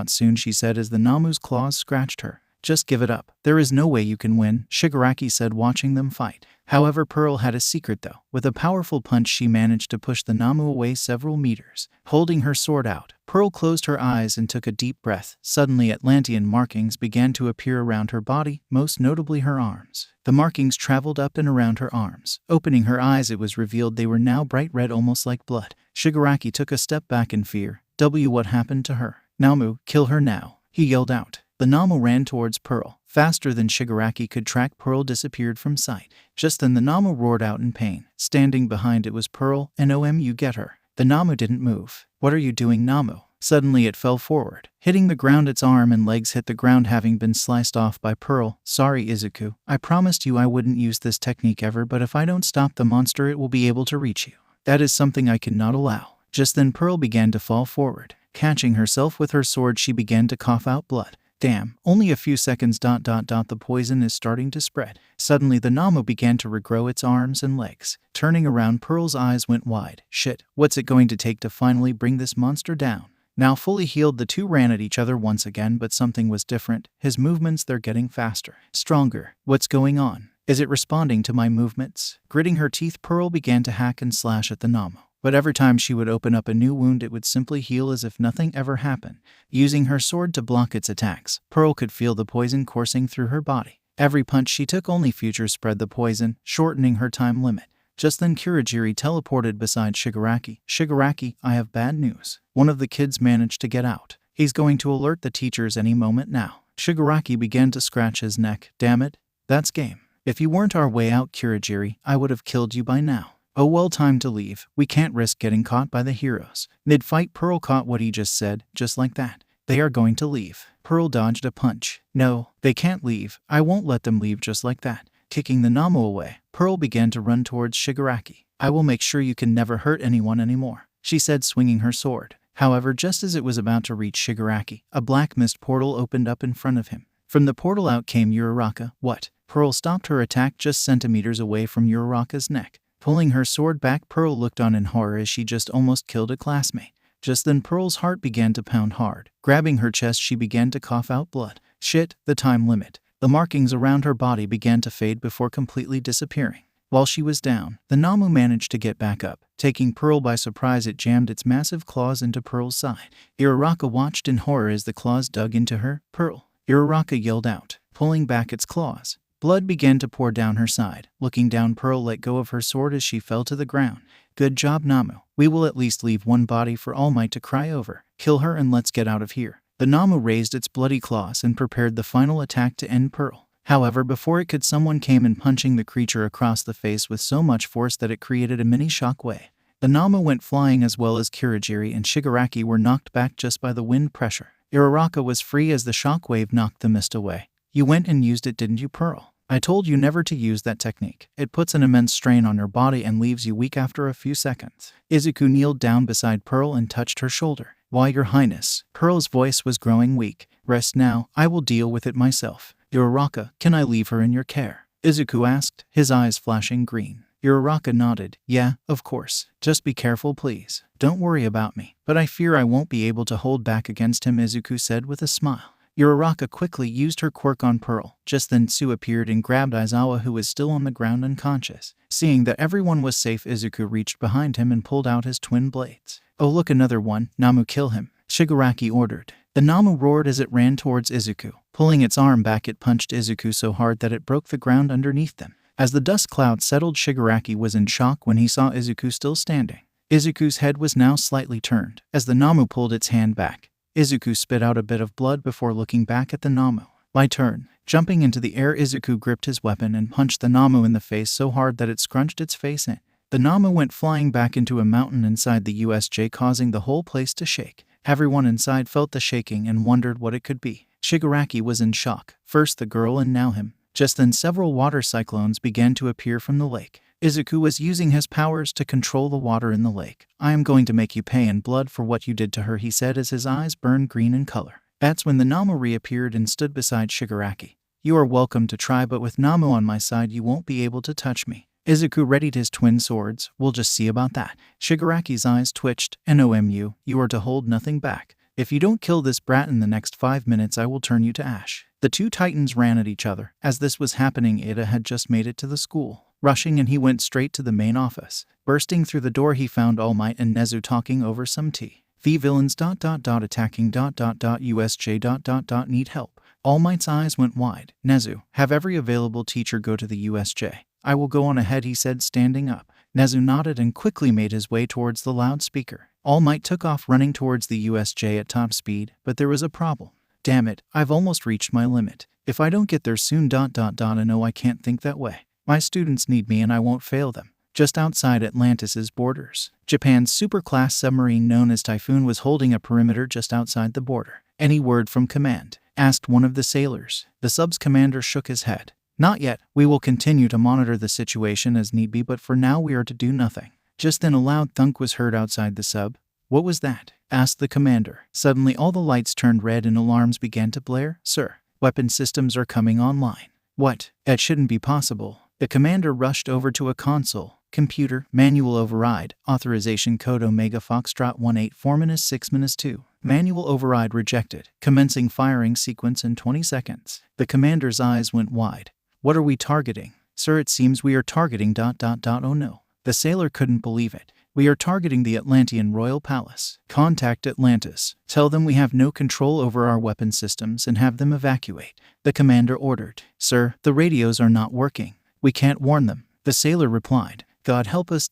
Soon, she said as the Namu's claws scratched her. Just give it up. There is no way you can win, Shigaraki said, watching them fight. However, Pearl had a secret though. With a powerful punch, she managed to push the Namu away several meters. Holding her sword out, Pearl closed her eyes and took a deep breath. Suddenly, Atlantian markings began to appear around her body, most notably her arms. The markings traveled up and around her arms. Opening her eyes, it was revealed they were now bright red, almost like blood. Shigaraki took a step back in fear. What happened to her? Namu, kill her now, he yelled out. The Namu ran towards Pearl. Faster than Shigaraki could track, Pearl disappeared from sight. Just then the Namu roared out in pain. Standing behind it was Pearl. You get her. The Namu didn't move. What are you doing, Namu? Suddenly it fell forward, hitting the ground. Its arm and legs hit the ground, having been sliced off by Pearl. Sorry, Izuku. I promised you I wouldn't use this technique ever, but if I don't stop the monster, it will be able to reach you. That is something I cannot allow. Just then Pearl began to fall forward. Catching herself with her sword, she began to cough out blood. Damn, only a few seconds ... The poison is starting to spread. Suddenly the Namu began to regrow its arms and legs. Turning around, Pearl's eyes went wide. Shit, what's it going to take to finally bring this monster down? Now fully healed, the two ran at each other once again, but something was different. His movements, they're getting faster. Stronger. What's going on? Is it responding to my movements? Gritting her teeth, Pearl began to hack and slash at the Namu. But every time she would open up a new wound, it would simply heal as if nothing ever happened. Using her sword to block its attacks, Pearl could feel the poison coursing through her body. Every punch she took only future spread the poison, shortening her time limit. Just then Kurogiri teleported beside Shigaraki. Shigaraki, I have bad news. One of the kids managed to get out. He's going to alert the teachers any moment now. Shigaraki began to scratch his neck. Damn it, that's game. If you weren't our way out, Kurogiri, I would have killed you by now. Oh well, time to leave. We can't risk getting caught by the heroes. Mid-fight, Pearl caught what he just said, just like that. They are going to leave. Pearl dodged a punch. No, they can't leave. I won't let them leave just like that. Kicking the Namu away, Pearl began to run towards Shigaraki. I will make sure you can never hurt anyone anymore, she said, swinging her sword. However, just as it was about to reach Shigaraki, a black mist portal opened up in front of him. From the portal out came Uraraka. What? Pearl stopped her attack just centimeters away from Uraraka's neck. Pulling her sword back, Pearl looked on in horror as she just almost killed a classmate. Just then Pearl's heart began to pound hard. Grabbing her chest, she began to cough out blood. Shit, the time limit. The markings around her body began to fade before completely disappearing. While she was down, the Namu managed to get back up. Taking Pearl by surprise, it jammed its massive claws into Pearl's side. Uraraka watched in horror as the claws dug into her. Pearl! Uraraka yelled out, pulling back its claws. Blood began to pour down her side. Looking down, Pearl let go of her sword as she fell to the ground. Good job, Namu. We will at least leave one body for All Might to cry over. Kill her and let's get out of here. The Namu raised its bloody claws and prepared the final attack to end Pearl. However, before it could, someone came in, punching the creature across the face with so much force that it created a mini shockwave. The Namu went flying, as well as Kirigiri and Shigaraki were knocked back just by the wind pressure. Uraraka was free as the shockwave knocked the mist away. You went and used it, didn't you, Pearl? I told you never to use that technique. It puts an immense strain on your body and leaves you weak after a few seconds. Izuku kneeled down beside Pearl and touched her shoulder. Why, Your Highness? Pearl's voice was growing weak. Rest now, I will deal with it myself. Uraraka, can I leave her in your care? Izuku asked, his eyes flashing green. Uraraka nodded. Yeah, of course. Just be careful, please. Don't worry about me. But I fear I won't be able to hold back against him, Izuku said with a smile. Uraraka quickly used her quirk on Pearl. Just then Tsu appeared and grabbed Aizawa, who was still on the ground unconscious. Seeing that everyone was safe, Izuku reached behind him and pulled out his twin blades. Oh look, another one. Namu, kill him, Shigaraki ordered. The Namu roared as it ran towards Izuku. Pulling its arm back, it punched Izuku so hard that it broke the ground underneath them. As the dust cloud settled, Shigaraki was in shock when he saw Izuku still standing. Izuku's head was now slightly turned. As the Namu pulled its hand back, Izuku spit out a bit of blood before looking back at the Namu. My turn. Jumping into the air, Izuku gripped his weapon and punched the Namu in the face so hard that it scrunched its face in. The Namu went flying back into a mountain inside the USJ, causing the whole place to shake. Everyone inside felt the shaking and wondered what it could be. Shigaraki was in shock. First the girl and now him. Just then several water cyclones began to appear from the lake. Izuku was using his powers to control the water in the lake. I am going to make you pay in blood for what you did to her, he said as his eyes burned green in color. That's when the Namu reappeared and stood beside Shigaraki. You are welcome to try, but with Namu on my side you won't be able to touch me. Izuku readied his twin swords. We'll just see about that. Shigaraki's eyes twitched. NOMU, you are to hold nothing back. If you don't kill this brat in the next 5 minutes, I will turn you to ash. The two titans ran at each other. As this was happening, Ida had just made it to the school. Rushing in, he went straight to the main office. Bursting through the door, he found All Might and Nezu talking over some tea. The villains attacking USJ need help. All Might's eyes went wide. Nezu, have every available teacher go to the USJ. I will go on ahead, he said, standing up. Nezu nodded and quickly made his way towards the loudspeaker. All Might took off running towards the USJ at top speed, but there was a problem. Damn it, I've almost reached my limit. If I don't get there soon no, I can't think that way. My students need me and I won't fail them. Just outside Atlantis' borders, Japan's superclass submarine known as Typhoon was holding a perimeter just outside the border. Any word from command? Asked one of the sailors. The sub's commander shook his head. Not yet. We will continue to monitor the situation as need be, but for now we are to do nothing. Just then a loud thunk was heard outside the sub. What was that? Asked the commander. Suddenly all the lights turned red and alarms began to blare. Sir, weapon systems are coming online. What? That shouldn't be possible. The commander rushed over to a console. Computer, manual override, authorization code Omega Foxtrot 18-4-6-2. Manual override rejected. Commencing firing sequence in 20 seconds. The commander's eyes went wide. What are we targeting? Sir, it seems we are targeting ... Oh no. The sailor couldn't believe it. We are targeting the Atlantian Royal Palace. Contact Atlantis. Tell them we have no control over our weapon systems and have them evacuate. The commander ordered. Sir, the radios are not working. We can't warn them. The sailor replied. God help us ...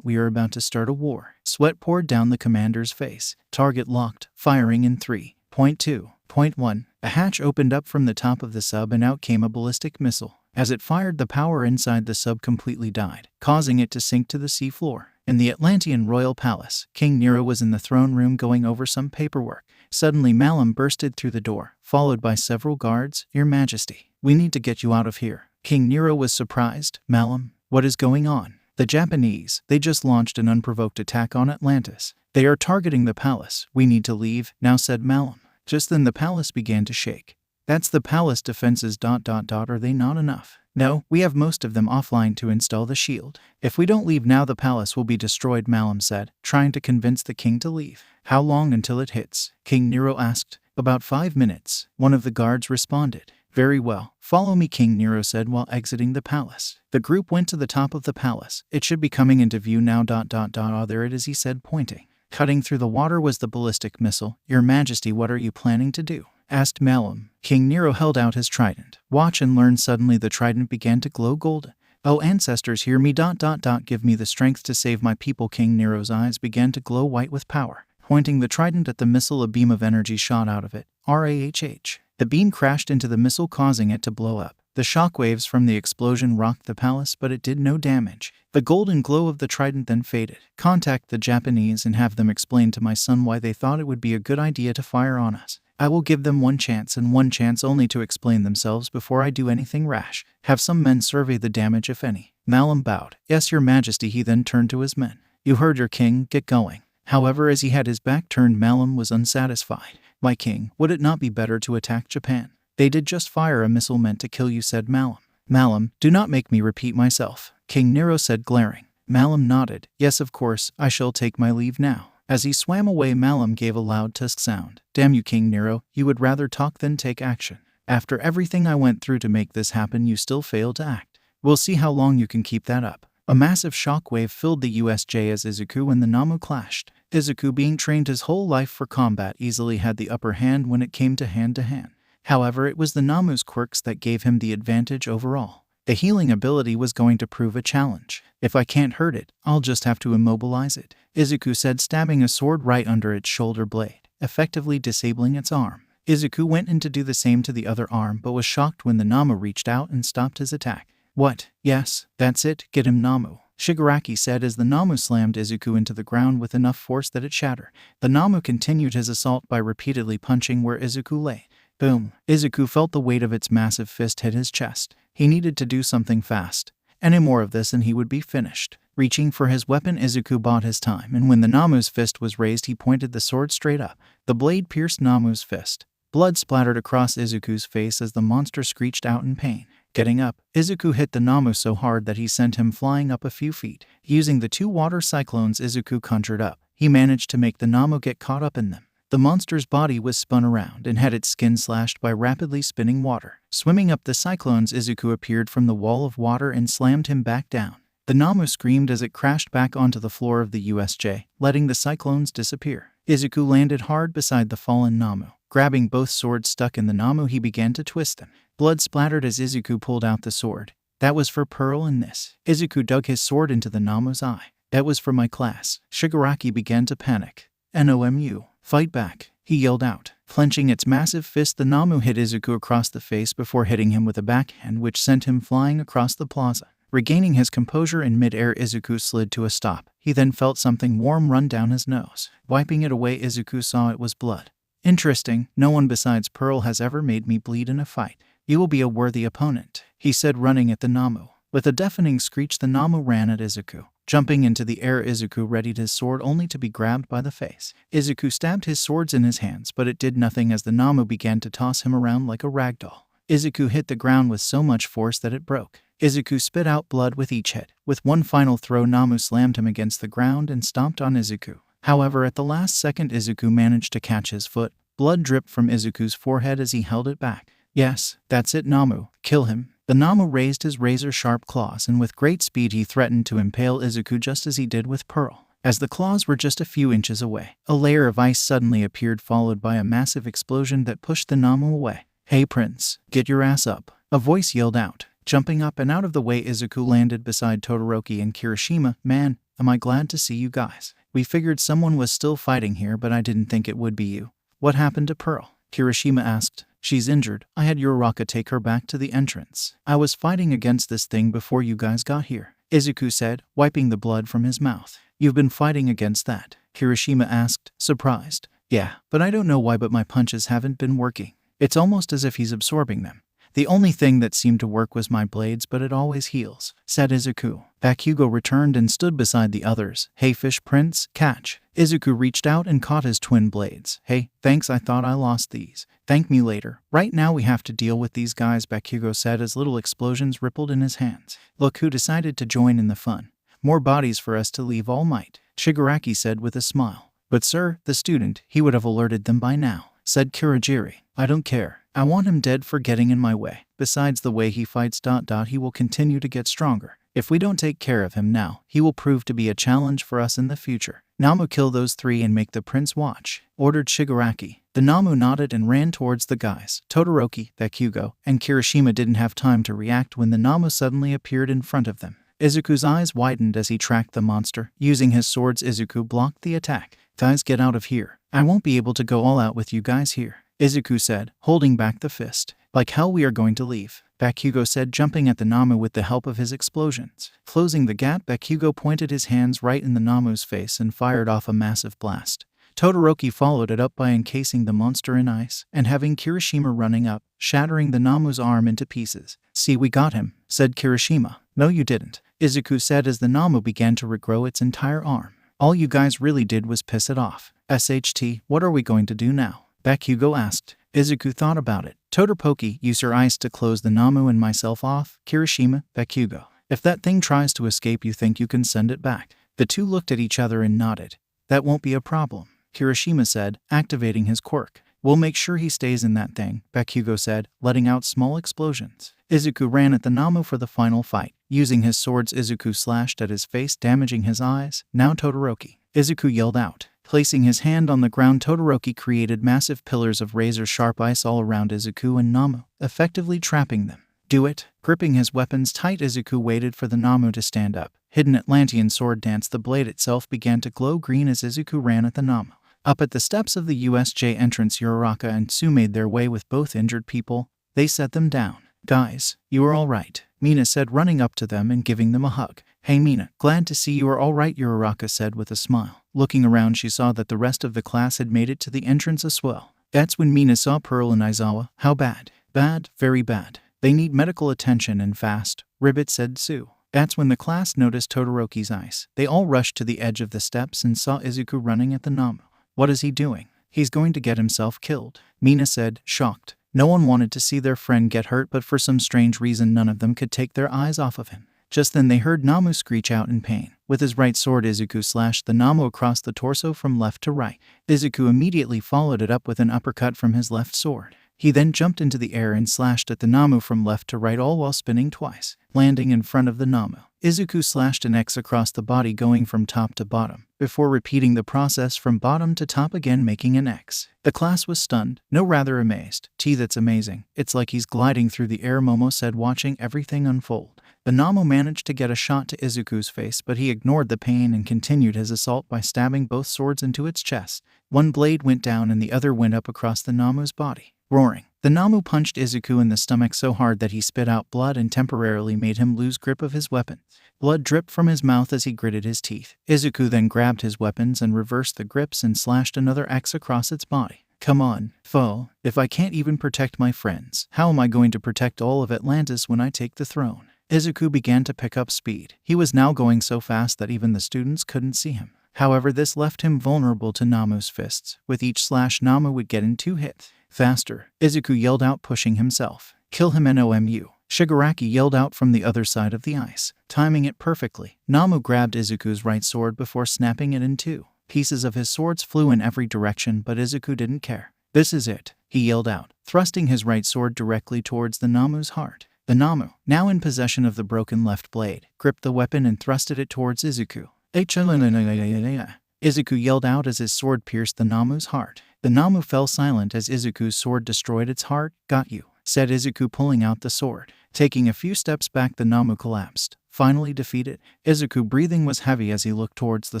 We are about to start a war. Sweat poured down the commander's face. Target locked. Firing in 3.2.1. A hatch opened up from the top of the sub and out came a ballistic missile. As it fired, the power inside the sub completely died, causing it to sink to the sea floor. In the Atlantian Royal Palace, King Nero was in the throne room going over some paperwork. Suddenly Malum bursted through the door, followed by several guards. Your Majesty, we need to get you out of here. King Nero was surprised. Malum, what is going on? The Japanese, they just launched an unprovoked attack on Atlantis. They are targeting the palace. We need to leave now, said Malum. Just then the palace began to shake. That's the palace defenses ... Are they not enough? No, we have most of them offline to install the shield. If we don't leave now, the palace will be destroyed, Malum said, trying to convince the king to leave. How long until it hits? King Nero asked. About 5 minutes, one of the guards responded. Very well. Follow me, King Nero said while exiting the palace. The group went to the top of the palace. It should be coming into view now. Oh, there it is, he said, pointing. Cutting through the water was the ballistic missile. Your Majesty, what are you planning to do? Asked Malum. King Nero held out his trident. Watch and learn. Suddenly the trident began to glow golden. Oh, ancestors, hear me. Give me the strength to save my people. King Nero's eyes began to glow white with power. Pointing the trident at the missile, a beam of energy shot out of it. RAHH. The beam crashed into the missile, causing it to blow up. The shockwaves from the explosion rocked the palace, but it did no damage. The golden glow of the trident then faded. Contact the Japanese and have them explain to my son why they thought it would be a good idea to fire on us. I will give them one chance and one chance only to explain themselves before I do anything rash. Have some men survey the damage, if any. Malum bowed. Yes, Your Majesty. He then turned to his men. You heard your king. Get going. However, as he had his back turned, Malum was unsatisfied. My king, would it not be better to attack Japan? They did just fire a missile meant to kill you, said Malum. Malum, do not make me repeat myself, King Nero said, glaring. Malum nodded. Yes, of course, I shall take my leave now. As he swam away, Malum gave a loud tusk sound. Damn you, King Nero, you would rather talk than take action. After everything I went through to make this happen, you still fail to act. We'll see how long you can keep that up. A massive shockwave filled the USJ as Izuku and the Namu clashed. Izuku, being trained his whole life for combat, easily had the upper hand when it came to hand-to-hand. However, it was the Namu's quirks that gave him the advantage overall. The healing ability was going to prove a challenge. If I can't hurt it, I'll just have to immobilize it, Izuku said, stabbing a sword right under its shoulder blade, effectively disabling its arm. Izuku went in to do the same to the other arm, but was shocked when the Namu reached out and stopped his attack. What? Yes, that's it, get him, Namu, Shigaraki said as the Namu slammed Izuku into the ground with enough force that it shattered. The Namu continued his assault by repeatedly punching where Izuku lay. Boom! Izuku felt the weight of its massive fist hit his chest. He needed to do something fast. Any more of this and he would be finished. Reaching for his weapon, Izuku bought his time, and when the Namu's fist was raised, he pointed the sword straight up. The blade pierced Namu's fist. Blood splattered across Izuku's face as the monster screeched out in pain. Getting up, Izuku hit the Namu so hard that he sent him flying up a few feet. Using the 2 water cyclones Izuku conjured up, he managed to make the Namu get caught up in them. The monster's body was spun around and had its skin slashed by rapidly spinning water. Swimming up the cyclones, Izuku appeared from the wall of water and slammed him back down. The Namu screamed as it crashed back onto the floor of the USJ, letting the cyclones disappear. Izuku landed hard beside the fallen Namu. Grabbing both swords stuck in the Namu, he began to twist them. Blood splattered as Izuku pulled out the sword. That was for Pearl and this. Izuku dug his sword into the Namu's eye. That was for my class. Shigaraki began to panic. NOMU. Fight back, he yelled out. Clenching its massive fist, the Namu hit Izuku across the face before hitting him with a backhand which sent him flying across the plaza. Regaining his composure in mid-air, Izuku slid to a stop. He then felt something warm run down his nose. Wiping it away, Izuku saw it was blood. Interesting, no one besides Pearl has ever made me bleed in a fight. You will be a worthy opponent, he said, running at the Namu. With a deafening screech, the Namu ran at Izuku. Jumping into the air, Izuku readied his sword only to be grabbed by the face. Izuku stabbed his swords in his hands, but it did nothing as the Namu began to toss him around like a ragdoll. Izuku hit the ground with so much force that it broke. Izuku spit out blood with each hit. With one final throw, Namu slammed him against the ground and stomped on Izuku. However, at the last second, Izuku managed to catch his foot. Blood dripped from Izuku's forehead as he held it back. Yes, that's it, Namu. Kill him. The Namu raised his razor-sharp claws, and with great speed he threatened to impale Izuku just as he did with Pearl. As the claws were just a few inches away, a layer of ice suddenly appeared, followed by a massive explosion that pushed the Namu away. Hey Prince, get your ass up, a voice yelled out. Jumping up and out of the way, Izuku landed beside Todoroki and Kirishima. Man, am I glad to see you guys. We figured someone was still fighting here, but I didn't think it would be you. What happened to Pearl? Kirishima asked. She's injured. I had Uraraka take her back to the entrance. I was fighting against this thing before you guys got here, Izuku said, wiping the blood from his mouth. You've been fighting against that? Kirishima asked, surprised. Yeah, but I don't know why, but my punches haven't been working. It's almost as if he's absorbing them. The only thing that seemed to work was my blades, but it always heals, said Izuku. Bakugo returned and stood beside the others. Hey Fish Prince, catch. Izuku reached out and caught his twin blades. Hey, thanks, I thought I lost these. Thank me later. Right now we have to deal with these guys, Bakugo said as little explosions rippled in his hands. Look who decided to join in the fun. More bodies for us to leave, All Might, Shigaraki said with a smile. But sir, the student, he would have alerted them by now, said Kurogiri. I don't care. I want him dead for getting in my way. Besides the way he fights ... he will continue to get stronger. If we don't take care of him now, he will prove to be a challenge for us in the future. Namu, kill those three and make the prince watch," ordered Shigaraki. The Namu nodded and ran towards the guys. Todoroki, Bakugo, and Kirishima didn't have time to react when the Namu suddenly appeared in front of them. Izuku's eyes widened as he tracked the monster. Using his swords, Izuku blocked the attack. "Guys, get out of here. I won't be able to go all out with you guys here," Izuku said, holding back the fist. "Like hell we are going to leave," Bakugo said, jumping at the Namu with the help of his explosions. Closing the gap, Bakugo pointed his hands right in the Namu's face and fired off a massive blast. Todoroki followed it up by encasing the monster in ice and having Kirishima running up, shattering the Namu's arm into pieces. "See, we got him," said Kirishima. "No, you didn't," Izuku said as the Namu began to regrow its entire arm. "All you guys really did was piss it off. SHT, what are we going to do now?" Bakugo asked. Izuku thought about it. "Todoroki, use your ice to close the Namu and myself off." Kirishima, Bakugo. "If that thing tries to escape, you think you can send it back?" The two looked at each other and nodded. "That won't be a problem," Kirishima said, activating his quirk. "We'll make sure he stays in that thing," Bakugo said, letting out small explosions. Izuku ran at the Namu for the final fight. Using his swords, Izuku slashed at his face, damaging his eyes. "Now Todoroki," Izuku yelled out. Placing his hand on the ground, Todoroki created massive pillars of razor-sharp ice all around Izuku and Namu, effectively trapping them. "Do it." Gripping his weapons tight, Izuku waited for the Namu to stand up. Hidden Atlantian sword dance. The blade itself began to glow green as Izuku ran at the Namu. Up at the steps of the USJ entrance, Uraraka and Tsu made their way with both injured people. They set them down. "Guys, you are all right," Mina said, running up to them and giving them a hug. "Hey Mina, glad to see you are all right," Uraraka said with a smile. Looking around, she saw that the rest of the class had made it to the entrance as well. That's when Mina saw Pearl and Aizawa. "How bad?" "Bad, very bad. They need medical attention and fast," Ribbit said Tsu. That's when the class noticed Todoroki's ice. They all rushed to the edge of the steps and saw Izuku running at the Namu. "What is he doing?" "He's going to get himself killed," Mina said, shocked. No one wanted to see their friend get hurt, but for some strange reason none of them could take their eyes off of him. Just then they heard Namu screech out in pain. With his right sword, Izuku slashed the Namu across the torso from left to right. Izuku immediately followed it up with an uppercut from his left sword. He then jumped into the air and slashed at the Namu from left to right, all while spinning twice, landing in front of the Namu. Izuku slashed an X across the body, going from top to bottom, before repeating the process from bottom to top again, making an X. The class was stunned, no, rather amazed. "That's amazing. It's like he's gliding through the air," Momo said, watching everything unfold. The Namu managed to get a shot to Izuku's face, but he ignored the pain and continued his assault by stabbing both swords into its chest. One blade went down and the other went up across the Namu's body. Roaring, the Namu punched Izuku in the stomach so hard that he spit out blood and temporarily made him lose grip of his weapon. Blood dripped from his mouth as he gritted his teeth. Izuku then grabbed his weapons and reversed the grips and slashed another X across its body. "Come on, foe. If I can't even protect my friends, how am I going to protect all of Atlantis when I take the throne?" Izuku began to pick up speed. He was now going so fast that even the students couldn't see him. However, this left him vulnerable to Namu's fists. With each slash, Namu would get in 2 hits. "Faster," Izuku yelled out, pushing himself. "Kill him, Nomu," Shigaraki yelled out from the other side of the ice. Timing it perfectly, Namu grabbed Izuku's right sword before snapping it in 2. Pieces of his swords flew in every direction, but Izuku didn't care. "This is it," he yelled out, thrusting his right sword directly towards the Namu's heart. The Namu, now in possession of the broken left blade, gripped the weapon and thrusted it towards Izuku. Izuku yelled out as his sword pierced the Namu's heart. The Namu fell silent as Izuku's sword destroyed its heart. "Got you," said Izuku, pulling out the sword. Taking a few steps back, the Namu collapsed. Finally defeated, Izuku breathing was heavy as he looked towards the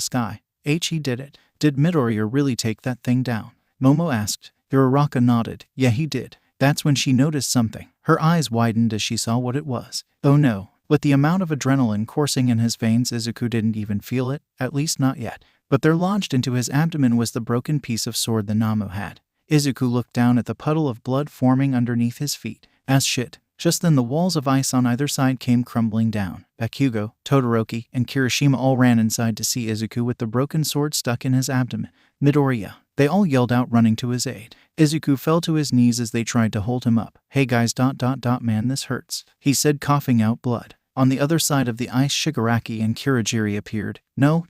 sky. He did it. "Did Midoriya really take that thing down?" Momo asked. Uraraka nodded. "Yeah, he did." That's when she noticed something. Her eyes widened as she saw what it was. Oh no. With the amount of adrenaline coursing in his veins, Izuku didn't even feel it, at least not yet. But there, lodged into his abdomen, was the broken piece of sword the Namu had. Izuku looked down at the puddle of blood forming underneath his feet. As shit. Just then the walls of ice on either side came crumbling down. Bakugo, Todoroki, and Kirishima all ran inside to see Izuku with the broken sword stuck in his abdomen. "Midoriya!" They all yelled out, running to his aid. Izuku fell to his knees as they tried to hold him up. "Hey guys, man, this hurts," he said, coughing out blood. On the other side of the ice, Shigaraki and Kurogiri appeared. No.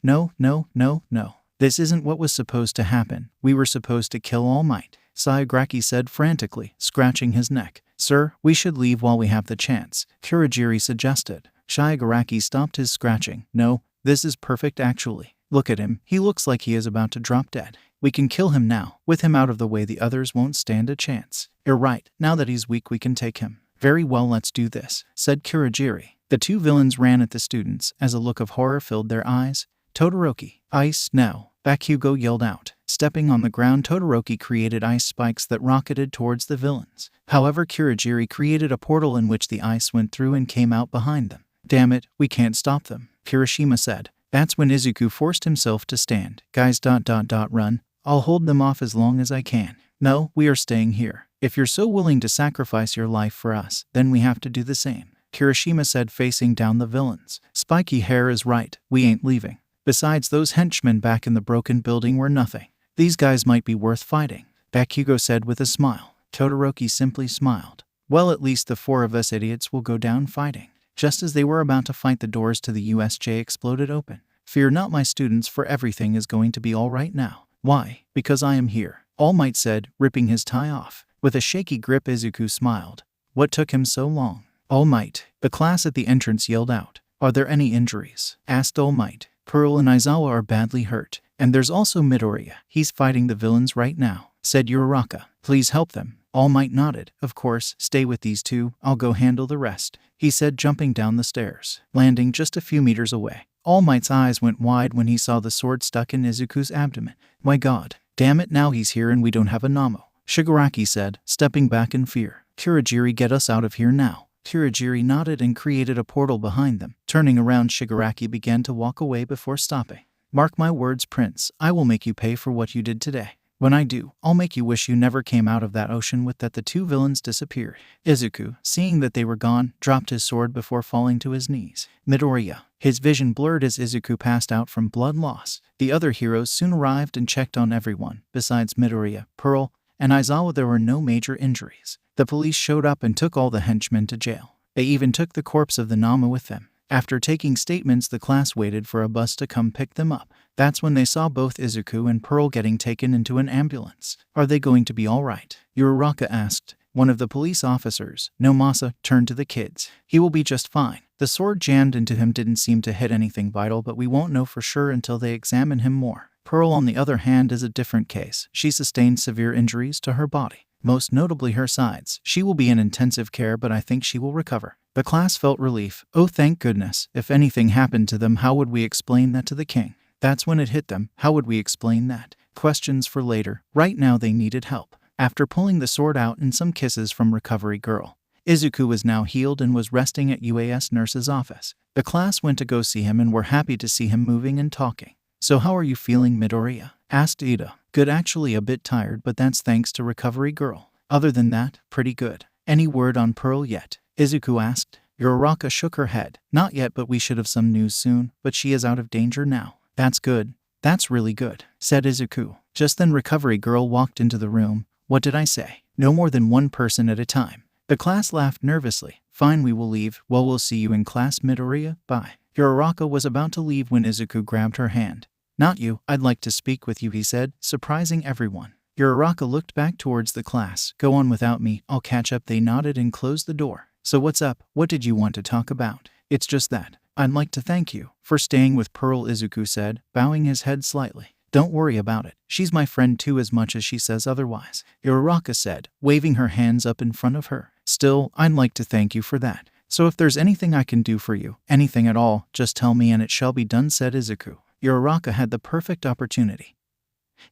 This isn't what was supposed to happen. We were supposed to kill All Might," Shigaraki said frantically, scratching his neck. Sir, we should leave while we have the chance, Kurogiri suggested. Shigaraki stopped his scratching. No, this is perfect actually. Look at him, he looks like he is about to drop dead. We can kill him now. With him out of the way, the others won't stand a chance. You're right, now that he's weak we can take him. Very well, let's do this, said Kurogiri. The two villains ran at the students as a look of horror filled their eyes. Todoroki, ice, no. Bakugo yelled out. Stepping on the ground, Todoroki created ice spikes that rocketed towards the villains. However, Kurogiri created a portal in which the ice went through and came out behind them. Damn it, we can't stop them, Kirishima said. That's when Izuku forced himself to stand. Guys, run. I'll hold them off as long as I can. No, we are staying here. If you're so willing to sacrifice your life for us, then we have to do the same, Kirishima said, facing down the villains. Spiky Hair is right, we ain't leaving. Besides, those henchmen back in the broken building were nothing. These guys might be worth fighting, Bakugo said with a smile. Todoroki simply smiled. Well, at least the four of us idiots will go down fighting. Just as they were about to fight, the doors to the USJ exploded open. Fear not, my students, for everything is going to be all right now. Why? Because I am here, All Might said, ripping his tie off. With a shaky grip, Izuku smiled. What took him so long? All Might. The class at the entrance yelled out. Are there any injuries? Asked All Might. Pearl and Aizawa are badly hurt. And there's also Midoriya. He's fighting the villains right now, said Uraraka. Please help them. All Might nodded. Of course, stay with these two. I'll go handle the rest, he said, jumping down the stairs, landing just a few meters away. All Might's eyes went wide when he saw the sword stuck in Izuku's abdomen. My god. Damn it, now he's here and we don't have a Namu, Shigaraki said, stepping back in fear. Kurogiri, get us out of here now. Kurogiri nodded and created a portal behind them. Turning around, Shigaraki began to walk away before stopping. Mark my words, Prince, I will make you pay for what you did today. When I do, I'll make you wish you never came out of that ocean. With that, the two villains disappeared. Izuku, seeing that they were gone, dropped his sword before falling to his knees. Midoriya. His vision blurred as Izuku passed out from blood loss. The other heroes soon arrived and checked on everyone. Besides Midoriya, Pearl, and Aizawa, there were no major injuries. The police showed up and took all the henchmen to jail. They even took the corpse of the Namu with them. After taking statements, the class waited for a bus to come pick them up. That's when they saw both Izuku and Pearl getting taken into an ambulance. Are they going to be all right? Uraraka asked. One of the police officers, Nomasa, turned to the kids. He will be just fine. The sword jammed into him didn't seem to hit anything vital, but we won't know for sure until they examine him more. Pearl, on the other hand, is a different case. She sustained severe injuries to her body, most notably her sides. She will be in intensive care, but I think she will recover. The class felt relief. Oh, thank goodness. If anything happened to them, how would we explain that to the king? That's when it hit them. How would we explain that? Questions for later. Right now they needed help. After pulling the sword out and some kisses from Recovery Girl, Izuku was now healed and was resting at UAS nurse's office. The class went to go see him and were happy to see him moving and talking. So how are you feeling, Midoriya? Asked Ida. Good, actually a bit tired, but that's thanks to Recovery Girl. Other than that, pretty good. Any word on Pearl yet? Izuku asked. Uraraka shook her head. Not yet, but we should have some news soon. But she is out of danger now. That's good. That's really good, said Izuku. Just then Recovery Girl walked into the room. What did I say? No more than one person at a time. The class laughed nervously. Fine, we will leave. Well, we'll see you in class, Midoriya. Bye. Uraraka was about to leave when Izuku grabbed her hand. Not you. I'd like to speak with you, he said, surprising everyone. Uraraka looked back towards the class. Go on without me. I'll catch up. They nodded and closed the door. So what's up? What did you want to talk about? It's just that. I'd like to thank you for staying with Pearl, Izuku said, bowing his head slightly. Don't worry about it. She's my friend too, as much as she says otherwise, Uraraka said, waving her hands up in front of her. Still, I'd like to thank you for that. So if there's anything I can do for you, anything at all, just tell me and it shall be done, said Izuku. Uraraka had the perfect opportunity.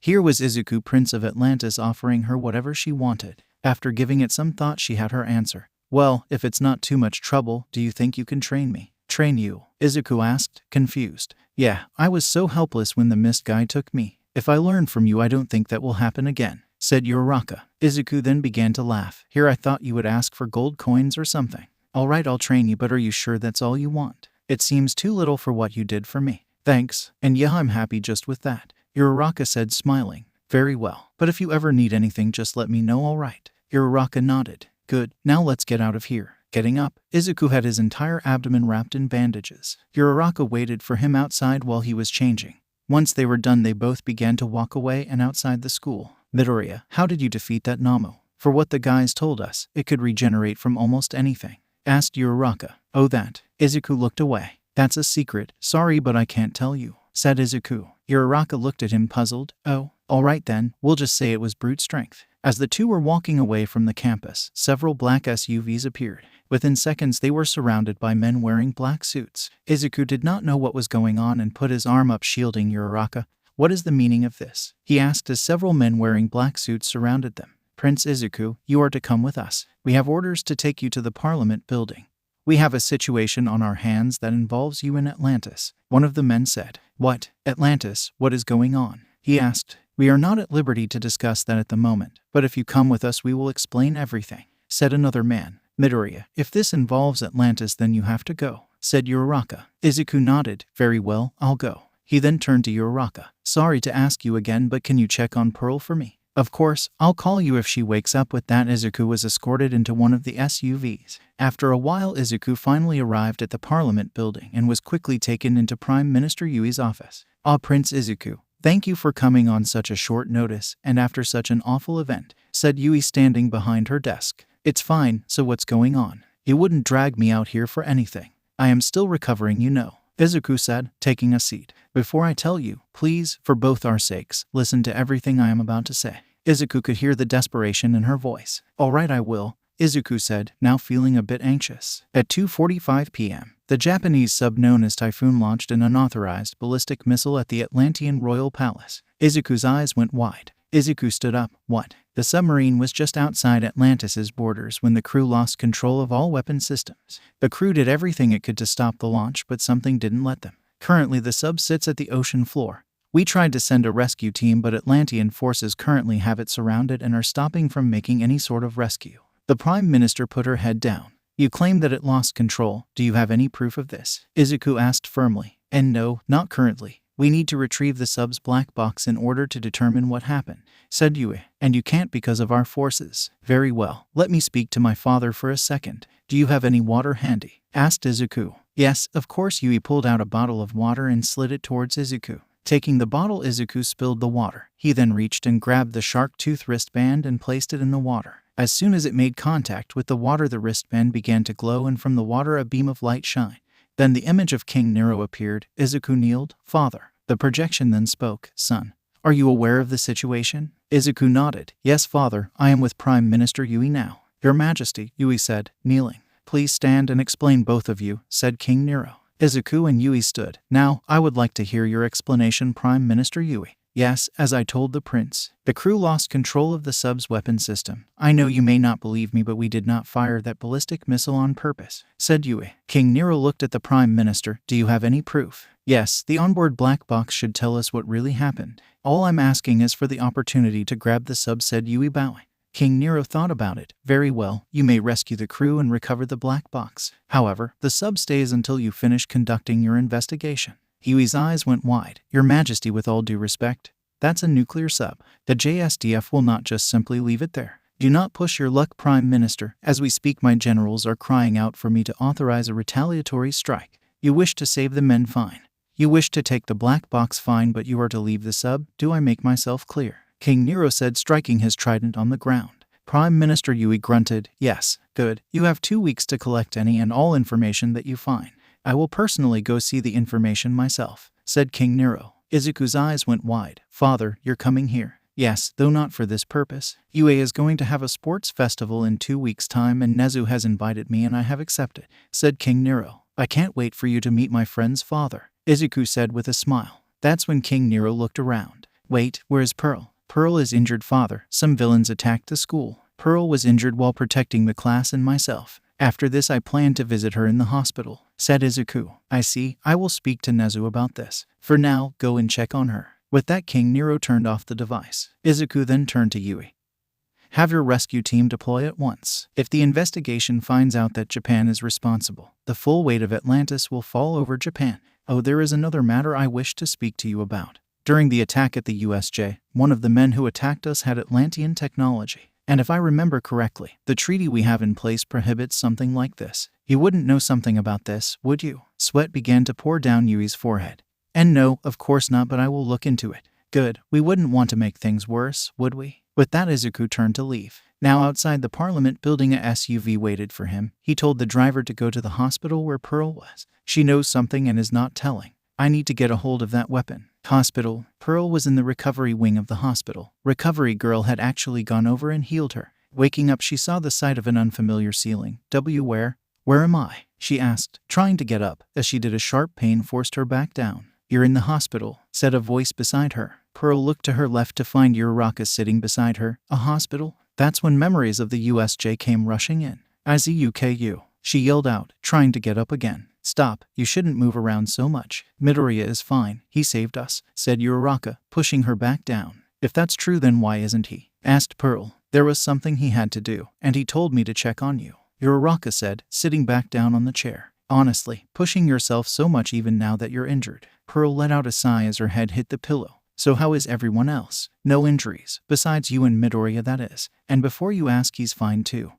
Here was Izuku, Prince of Atlantis, offering her whatever she wanted. After giving it some thought, she had her answer. Well, if it's not too much trouble, do you think you can train me? Train you? Izuku asked, confused. Yeah, I was so helpless when the mist guy took me. If I learn from you, I don't think that will happen again, said Uraraka. Izuku then began to laugh. Here, I thought you would ask for gold coins or something. All right, I'll train you, but are you sure that's all you want? It seems too little for what you did for me. Thanks, and yeah, I'm happy just with that, Uraraka said, smiling. Very well, but if you ever need anything, just let me know, all right? Uraraka nodded. Good, now let's get out of here. Getting up, Izuku had his entire abdomen wrapped in bandages. Uraraka waited for him outside while he was changing. Once they were done, they both began to walk away and outside the school. Midoriya, how did you defeat that Namu? For what the guys told us, it could regenerate from almost anything. Asked Uraraka. Oh that. Izuku looked away. That's a secret. Sorry but I can't tell you, said Izuku. Uraraka looked at him puzzled. Oh, alright then, we'll just say it was brute strength. As the two were walking away from the campus, several black SUVs appeared. Within seconds they were surrounded by men wearing black suits. Izuku did not know what was going on and put his arm up shielding Uraraka. What is the meaning of this? He asked as several men wearing black suits surrounded them. Prince Izuku, you are to come with us. We have orders to take you to the Parliament building. We have a situation on our hands that involves you in Atlantis. One of the men said. What? Atlantis? What is going on? He asked. We are not at liberty to discuss that at the moment, but if you come with us we will explain everything, said another man. Midoriya, if this involves Atlantis then you have to go, said Uraraka. Izuku nodded. Very well, I'll go. He then turned to Uraraka. Sorry to ask you again but can you check on Pearl for me? Of course, I'll call you if she wakes up. With that Izuku was escorted into one of the SUVs. After a while Izuku finally arrived at the Parliament building and was quickly taken into Prime Minister Yui's office. Ah, Prince Izuku, thank you for coming on such a short notice and after such an awful event, said Yui standing behind her desk. It's fine, so what's going on? You wouldn't drag me out here for anything. I am still recovering, you know, Izuku said, taking a seat. Before I tell you, please, for both our sakes, listen to everything I am about to say. Izuku could hear the desperation in her voice. Alright, I will, Izuku said, now feeling a bit anxious. At 2:45 p.m., the Japanese sub known as Typhoon launched an unauthorized ballistic missile at the Atlantian Royal Palace. Izuku's eyes went wide. Izuku stood up. What? The submarine was just outside Atlantis's borders when the crew lost control of all weapon systems. The crew did everything it could to stop the launch, but something didn't let them. Currently, the sub sits at the ocean floor. We tried to send a rescue team, but Atlantian forces currently have it surrounded and are stopping from making any sort of rescue. The Prime Minister put her head down. You claim that it lost control. Do you have any proof of this? Izuku asked firmly. And no, not currently. We need to retrieve the sub's black box in order to determine what happened, said Yui. And you can't because of our forces. Very well. Let me speak to my father for a second. Do you have any water handy? Asked Izuku. Yes, of course. Yui pulled out a bottle of water and slid it towards Izuku. Taking the bottle, Izuku spilled the water. He then reached and grabbed the shark tooth wristband and placed it in the water. As soon as it made contact with the water, the wristband began to glow and from the water a beam of light shined. Then the image of King Nero appeared. Izuku kneeled. Father. The projection then spoke. Son, are you aware of the situation? Izuku nodded. Yes, father, I am with Prime Minister Yui now. Your Majesty, Yui said, kneeling. Please stand and explain, both of you, said King Nero. Izuku and Yui stood. Now, I would like to hear your explanation, Prime Minister Yui. Yes, as I told the prince, the crew lost control of the sub's weapon system. I know you may not believe me, but we did not fire that ballistic missile on purpose, said Yui. King Nero looked at the Prime Minister. Do you have any proof? Yes, the onboard black box should tell us what really happened. All I'm asking is for the opportunity to grab the sub, said Yui, bowing. King Nero thought about it. Very well, you may rescue the crew and recover the black box. However, the sub stays until you finish conducting your investigation. Yui's eyes went wide. Your Majesty, with all due respect, that's a nuclear sub. The JSDF will not just simply leave it there. Do not push your luck, Prime Minister. As we speak, my generals are crying out for me to authorize a retaliatory strike. You wish to save the men, fine. You wish to take the black box, fine, but you are to leave the sub. Do I make myself clear? King Nero said, striking his trident on the ground. Prime Minister Yui grunted. Yes, good. You have 2 weeks to collect any and all information that you find. I will personally go see the information myself, said King Nero. Izuku's eyes went wide. Father, you're coming here. Yes, though not for this purpose. UA is going to have a sports festival in 2 weeks' time and Nezu has invited me and I have accepted, said King Nero. I can't wait for you to meet my friend's father, Izuku said with a smile. That's when King Nero looked around. Wait, where's Pearl? Pearl is injured, father. Some villains attacked the school. Pearl was injured while protecting the class and myself. After this I plan to visit her in the hospital, said Izuku. I see, I will speak to Nezu about this. For now, go and check on her. With that, King Nero turned off the device. Izuku then turned to Yui. Have your rescue team deploy at once. If the investigation finds out that Japan is responsible, the full weight of Atlantis will fall over Japan. Oh, there is another matter I wish to speak to you about. During the attack at the USJ, one of the men who attacked us had Atlantian technology. And if I remember correctly, the treaty we have in place prohibits something like this. You wouldn't know something about this, would you? Sweat began to pour down Yui's forehead. And no, of course not, but I will look into it. Good, we wouldn't want to make things worse, would we? With that, Izuku turned to leave. Now outside the Parliament building, a SUV waited for him. He told the driver to go to the hospital where Pearl was. She knows something and is not telling. I need to get a hold of that weapon. Hospital. Pearl was in the recovery wing of the hospital. Recovery girl had actually gone over and healed her. Waking up, she saw the sight of an unfamiliar ceiling. Where am I? She asked, trying to get up. As she did, a sharp pain forced her back down. You're in the hospital, said a voice beside her. Pearl looked to her left to find Uraraka sitting beside her. A hospital? That's when memories of the USJ came rushing in. Izuku, she yelled out, trying to get up again. Stop, you shouldn't move around so much. Midoriya is fine. He saved us, said Uraraka, pushing her back down. If that's true, then why isn't he? Asked Pearl. There was something he had to do, and he told me to check on you, Uraraka said, sitting back down on the chair. Honestly, pushing yourself so much even now that you're injured. Pearl let out a sigh as her head hit the pillow. So how is everyone else? No injuries, besides you and Midoriya, that is. And before you ask, he's fine too.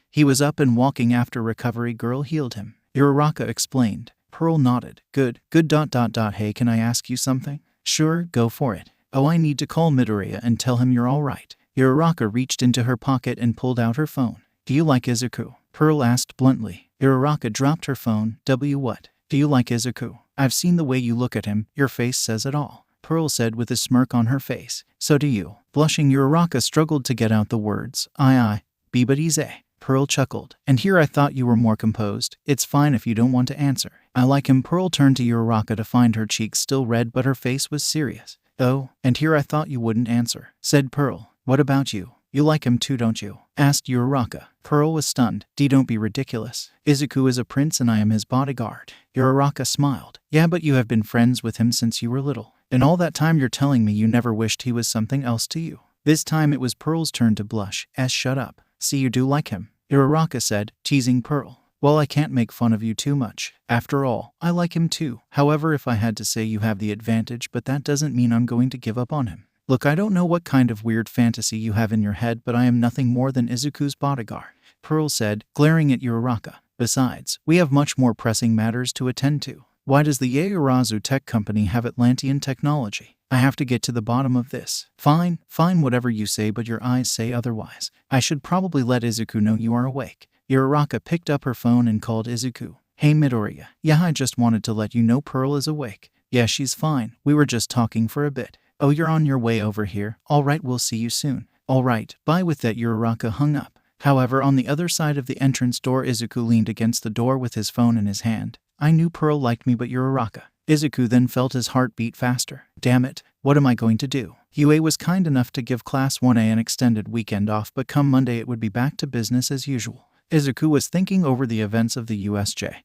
He was up and walking after recovery girl healed him, Uraraka explained. Pearl nodded. Good. Hey, can I ask you something? Sure, go for it. Oh, I need to call Midoriya and tell him you're all right. Uraraka reached into her pocket and pulled out her phone. Do you like Izuku? Pearl asked bluntly. Uraraka dropped her phone. What? Do you like Izuku? I've seen the way you look at him. Your face says it all, Pearl said with a smirk on her face. So do you. Blushing, Uraraka struggled to get out the words. But easy. Pearl chuckled. And here I thought you were more composed. It's fine if you don't want to answer. I like him. Pearl turned to Uraraka to find her cheeks still red, but her face was serious. Oh, and here I thought you wouldn't answer, said Pearl. What about you? You like him too, don't you? Asked Uraraka. Pearl was stunned. Don't be ridiculous. Izuku is a prince and I am his bodyguard. Uraraka smiled. Yeah, but you have been friends with him since you were little. And all that time you're telling me you never wished he was something else to you. This time it was Pearl's turn to blush. Shut up. See, you do like him, Uraraka said, teasing Pearl. Well, I can't make fun of you too much. After all, I like him too. However, if I had to say, you have the advantage, but that doesn't mean I'm going to give up on him. Look, I don't know what kind of weird fantasy you have in your head, but I am nothing more than Izuku's bodyguard, Pearl said, glaring at Uraraka. Besides, we have much more pressing matters to attend to. Why does the Yaoyorozu tech company have Atlantian technology? I have to get to the bottom of this. Fine, whatever you say, but your eyes say otherwise. I should probably let Izuku know you are awake. Uraraka picked up her phone and called Izuku. Hey Midoriya. Yeah, I just wanted to let you know Pearl is awake. Yeah, she's fine. We were just talking for a bit. Oh, you're on your way over here. All right, we'll see you soon. All right, bye. With that, Uraraka hung up. However, on the other side of the entrance door, Izuku leaned against the door with his phone in his hand. I knew Pearl liked me, but Uraraka. Izuku then felt his heart beat faster. Damn it, what am I going to do? UA was kind enough to give Class 1A an extended weekend off, but come Monday it would be back to business as usual. Izuku was thinking over the events of the USJ.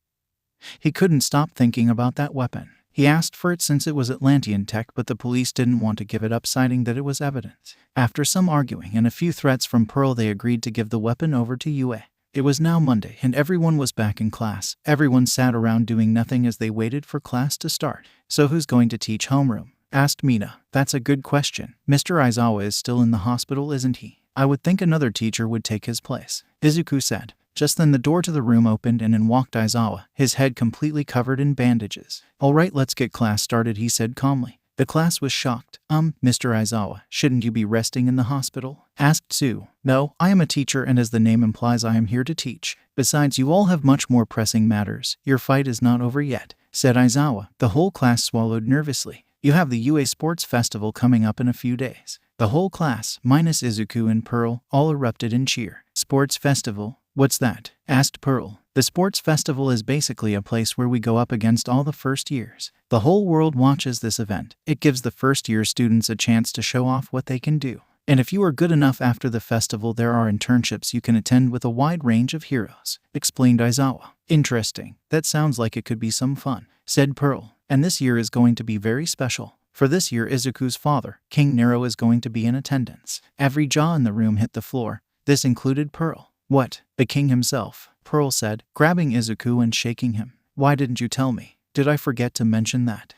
He couldn't stop thinking about that weapon. He asked for it since it was Atlantian tech, but the police didn't want to give it up, citing that it was evidence. After some arguing and a few threats from Pearl, they agreed to give the weapon over to UA. It was now Monday, and everyone was back in class. Everyone sat around doing nothing as they waited for class to start. So who's going to teach homeroom? Asked Mina. That's a good question. Mr. Aizawa is still in the hospital, isn't he? I would think another teacher would take his place, Izuku said. Just then the door to the room opened and in walked Aizawa, his head completely covered in bandages. All right, let's get class started, he said calmly. The class was shocked. Mr. Aizawa, shouldn't you be resting in the hospital? Asked Sue. No, I am a teacher, and as the name implies, I am here to teach. Besides, you all have much more pressing matters. Your fight is not over yet, said Aizawa. The whole class swallowed nervously. You have the UA Sports Festival coming up in a few days. The whole class, minus Izuku and Pearl, all erupted in cheer. Sports Festival? What's that? Asked Pearl. The sports festival is basically a place where we go up against all the first years. The whole world watches this event. It gives the first year students a chance to show off what they can do. And if you are good enough after the festival, there are internships you can attend with a wide range of heroes, explained Aizawa. Interesting. That sounds like it could be some fun, said Pearl. And this year is going to be very special. For this year, Izuku's father, King Nero, is going to be in attendance. Every jaw in the room hit the floor. This included Pearl. What? The king himself, Pearl said, grabbing Izuku and shaking him. Why didn't you tell me? Did I forget to mention that?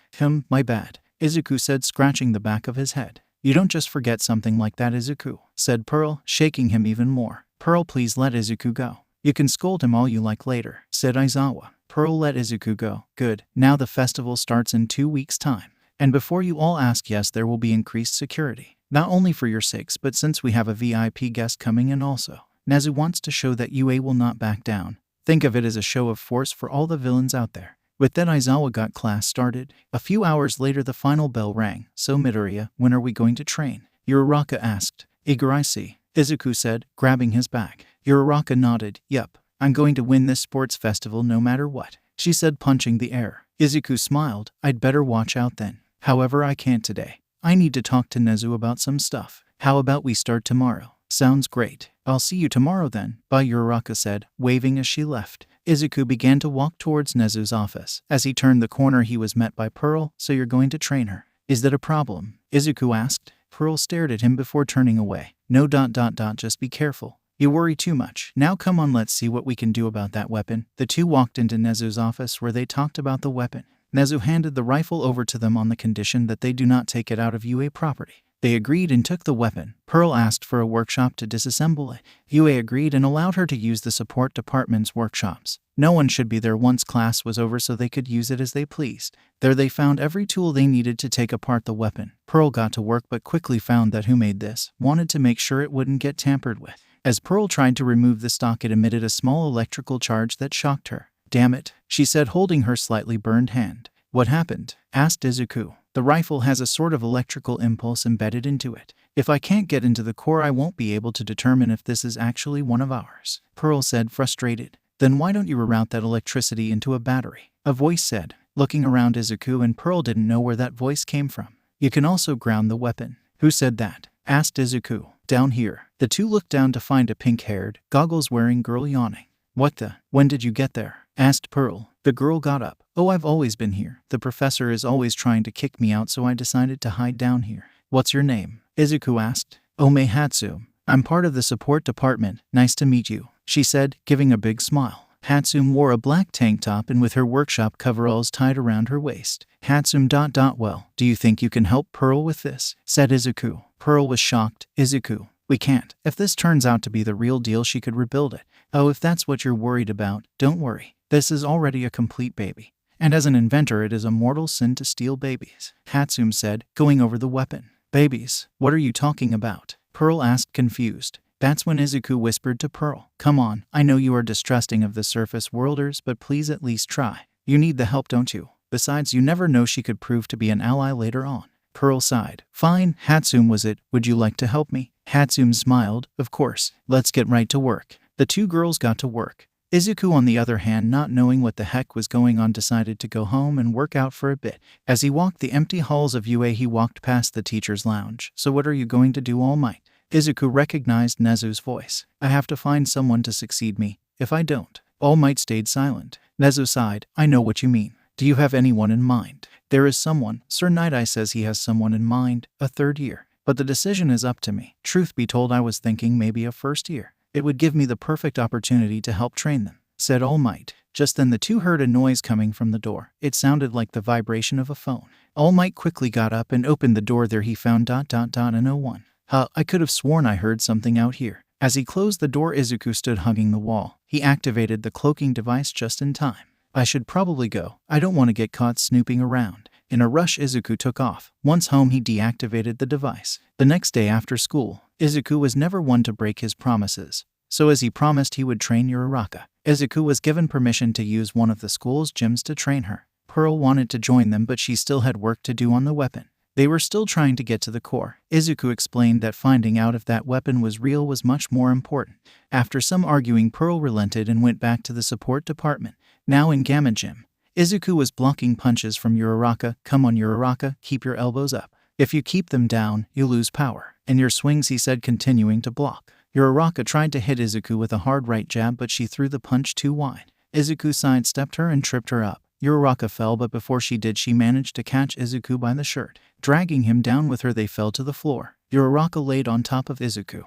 My bad, Izuku said, scratching the back of his head. You don't just forget something like that, Izuku, said Pearl, shaking him even more. Pearl, please let Izuku go. You can scold him all you like later, said Aizawa. Pearl let Izuku go. Good. Now the festival starts in 2 weeks' time. And before you all ask, yes, there will be increased security. Not only for your sakes, but since we have a VIP guest coming in also. Nezu wants to show that UA will not back down. Think of it as a show of force for all the villains out there. With that, Aizawa got class started. A few hours later, the final bell rang. So Midoriya, when are we going to train? Uraraka asked. Eager I see, Izuku said, grabbing his bag. Uraraka nodded. Yup, I'm going to win this sports festival no matter what, she said, punching the air. Izuku smiled. I'd better watch out then. However, I can't today. I need to talk to Nezu about some stuff. How about we start tomorrow? Sounds great. I'll see you tomorrow then, bye, Uraraka said, waving as she left. Izuku began to walk towards Nezu's office. As he turned the corner, he was met by Pearl. So you're going to train her? Is that a problem? Izuku asked. Pearl stared at him before turning away. No. Just be careful. You worry too much. Now come on, let's see what we can do about that weapon. The two walked into Nezu's office where they talked about the weapon. Nezu handed the rifle over to them on the condition that they do not take it out of UA property. They agreed and took the weapon. Pearl asked for a workshop to disassemble it. UA agreed and allowed her to use the support department's workshops. No one should be there once class was over, so they could use it as they pleased. There they found every tool they needed to take apart the weapon. Pearl got to work but quickly found that who made this wanted to make sure it wouldn't get tampered with. As Pearl tried to remove the stock, it emitted a small electrical charge that shocked her. Damn it, she said, holding her slightly burned hand. What happened? Asked Izuku. The rifle has a sort of electrical impulse embedded into it. If I can't get into the core, I won't be able to determine if this is actually one of ours, Pearl said, frustrated. Then why don't you reroute that electricity into a battery? A voice said. Looking around, Izuku and Pearl didn't know where that voice came from. You can also ground the weapon. Who said that? Asked Izuku. Down here. The two looked down to find a pink-haired, goggles-wearing girl yawning. What the? When did you get there? Asked Pearl. The girl got up. Oh, I've always been here. The professor is always trying to kick me out, so I decided to hide down here. What's your name? Izuku asked. Ome Hatsum. I'm part of the support department. Nice to meet you, she said, giving a big smile. Hatsum wore a black tank top and with her workshop coveralls tied around her waist. Hatsum. Well, do you think you can help Pearl with this? Said Izuku. Pearl was shocked. Izuku. We can't. If this turns out to be the real deal, she could rebuild it. Oh, if that's what you're worried about, don't worry. This is already a complete baby. And as an inventor, it is a mortal sin to steal babies, Hatsum said, going over the weapon. Babies? What are you talking about? Pearl asked, confused. That's when Izuku whispered to Pearl. Come on, I know you are distrusting of the surface worlders, but please at least try. You need the help, don't you? Besides, you never know, she could prove to be an ally later on. Pearl sighed. Fine, Hatsum was it. Would you like to help me? Hatsum smiled. Of course. Let's get right to work. The two girls got to work. Izuku, on the other hand, not knowing what the heck was going on, decided to go home and work out for a bit. As he walked the empty halls of UA, he walked past the teacher's lounge. So what are you going to do, All Might? Izuku recognized Nezu's voice. I have to find someone to succeed me. If I don't. All Might stayed silent. Nezu sighed. I know what you mean. Do you have anyone in mind? There is someone. Sir Night-Eye says he has someone in mind, a third year. But the decision is up to me. Truth be told, I was thinking maybe a first year. It would give me the perfect opportunity to help train them, said All Might. Just then the two heard a noise coming from the door. It sounded like the vibration of a phone. All Might quickly got up and opened the door. There he found ... and no one. I could have sworn I heard something out here. As he closed the door, Izuku stood hugging the wall. He activated the cloaking device just in time. I should probably go. I don't want to get caught snooping around. In a rush, Izuku took off. Once home, he deactivated the device. The next day after school, Izuku was never one to break his promises. So as he promised, he would train Uraraka. Izuku was given permission to use one of the school's gyms to train her. Pearl wanted to join them, but she still had work to do on the weapon. They were still trying to get to the core. Izuku explained that finding out if that weapon was real was much more important. After some arguing, Pearl relented and went back to the support department. Now in Gamma Gym, Izuku was blocking punches from Uraraka. Come on, Uraraka, keep your elbows up. If you keep them down, you lose power. And your swings, he said, continuing to block. Uraraka tried to hit Izuku with a hard right jab, but she threw the punch too wide. Izuku sidestepped her and tripped her up. Uraraka fell, but before she did, she managed to catch Izuku by the shirt. Dragging him down with her, they fell to the floor. Uraraka laid on top of Izuku.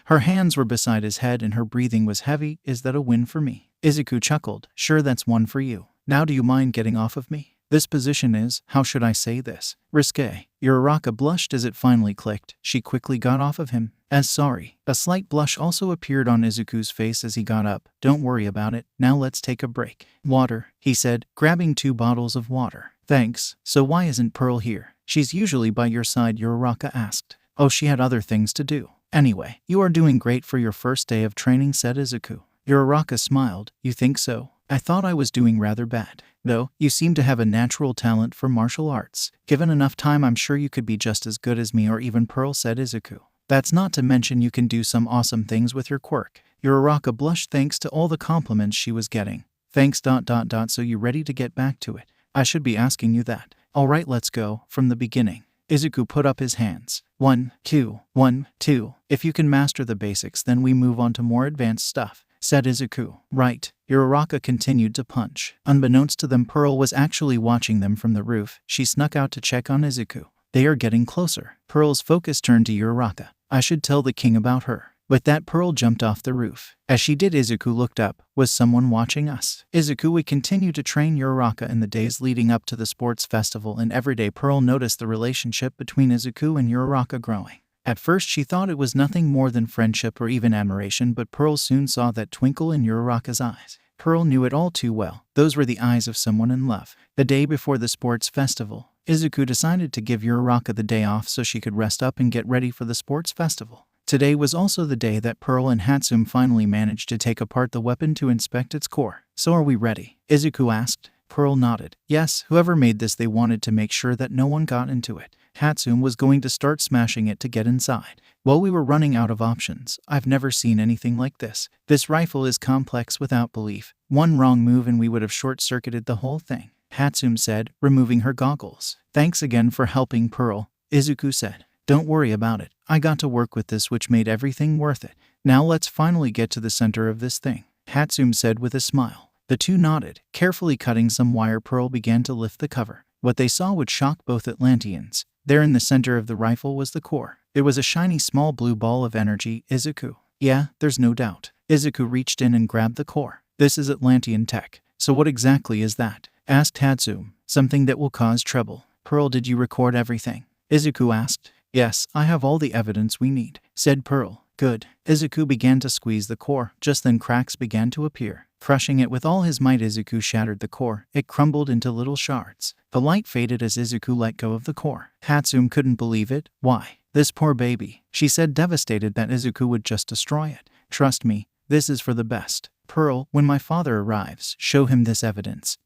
Her hands were beside his head and her breathing was heavy. Is that a win for me? Izuku chuckled. Sure, that's one for you. Now do you mind getting off of me? This position is, how should I say this, risque. Uraraka blushed as it finally clicked. She quickly got off of him. As sorry. A slight blush also appeared on Izuku's face as he got up. Don't worry about it. Now let's take a break. Water, he said, grabbing 2 bottles of water. Thanks. So why isn't Pearl here? She's usually by your side, Uraraka asked. Oh, she had other things to do. Anyway, you are doing great for your first day of training, said Izuku. Uraraka smiled. You think so? I thought I was doing rather bad. Though, you seem to have a natural talent for martial arts. Given enough time, I'm sure you could be just as good as me or even Pearl, said Izuku. That's not to mention you can do some awesome things with your quirk. Uraraka blushed thanks to all the compliments she was getting. Thanks. So you ready to get back to it? I should be asking you that. Alright, let's go, from the beginning. Izuku put up his hands. 1, 2, 1, 2. If you can master the basics, then we move on to more advanced stuff, said Izuku. Right. Uraraka continued to punch. Unbeknownst to them, Pearl was actually watching them from the roof. She snuck out to check on Izuku. They are getting closer. Pearl's focus turned to Uraraka. I should tell the king about her. With that, Pearl jumped off the roof. As she did, Izuku looked up. Was someone watching us? Izuku would continue to train Uraraka in the days leading up to the sports festival, and every day Pearl noticed the relationship between Izuku and Uraraka growing. At first, she thought it was nothing more than friendship or even admiration, but Pearl soon saw that twinkle in Uraraka's eyes. Pearl knew it all too well. Those were the eyes of someone in love. The day before the sports festival, Izuku decided to give Uraraka the day off so she could rest up and get ready for the sports festival. Today was also the day that Pearl and Hatsum finally managed to take apart the weapon to inspect its core. So are we ready? Izuku asked. Pearl nodded. Yes, whoever made this, they wanted to make sure that no one got into it. Hatsum was going to start smashing it to get inside. Well, we were running out of options. I've never seen anything like this. This rifle is complex without belief. One wrong move and we would have short-circuited the whole thing, Hatsum said, removing her goggles. Thanks again for helping, Pearl, Izuku said. Don't worry about it. I got to work with this, which made everything worth it. Now let's finally get to the center of this thing, Hatsum said with a smile. The two nodded. Carefully cutting some wire, Pearl began to lift the cover. What they saw would shock both Atlanteans. There in the center of the rifle was the core. It was a shiny small blue ball of energy, Izuku. Yeah, there's no doubt. Izuku reached in and grabbed the core. This is Atlantian tech. So what exactly is that? Asked Hatsum. Something that will cause trouble. Pearl, did you record everything? Izuku asked. Yes, I have all the evidence we need, said Pearl. Good. Izuku began to squeeze the core. Just then cracks began to appear. Crushing it with all his might, Izuku shattered the core. It crumbled into little shards. The light faded as Izuku let go of the core. Hatsum couldn't believe it. Why? This poor baby, she said, devastated that Izuku would just destroy it. Trust me, this is for the best. Pearl, when my father arrives, show him this evidence.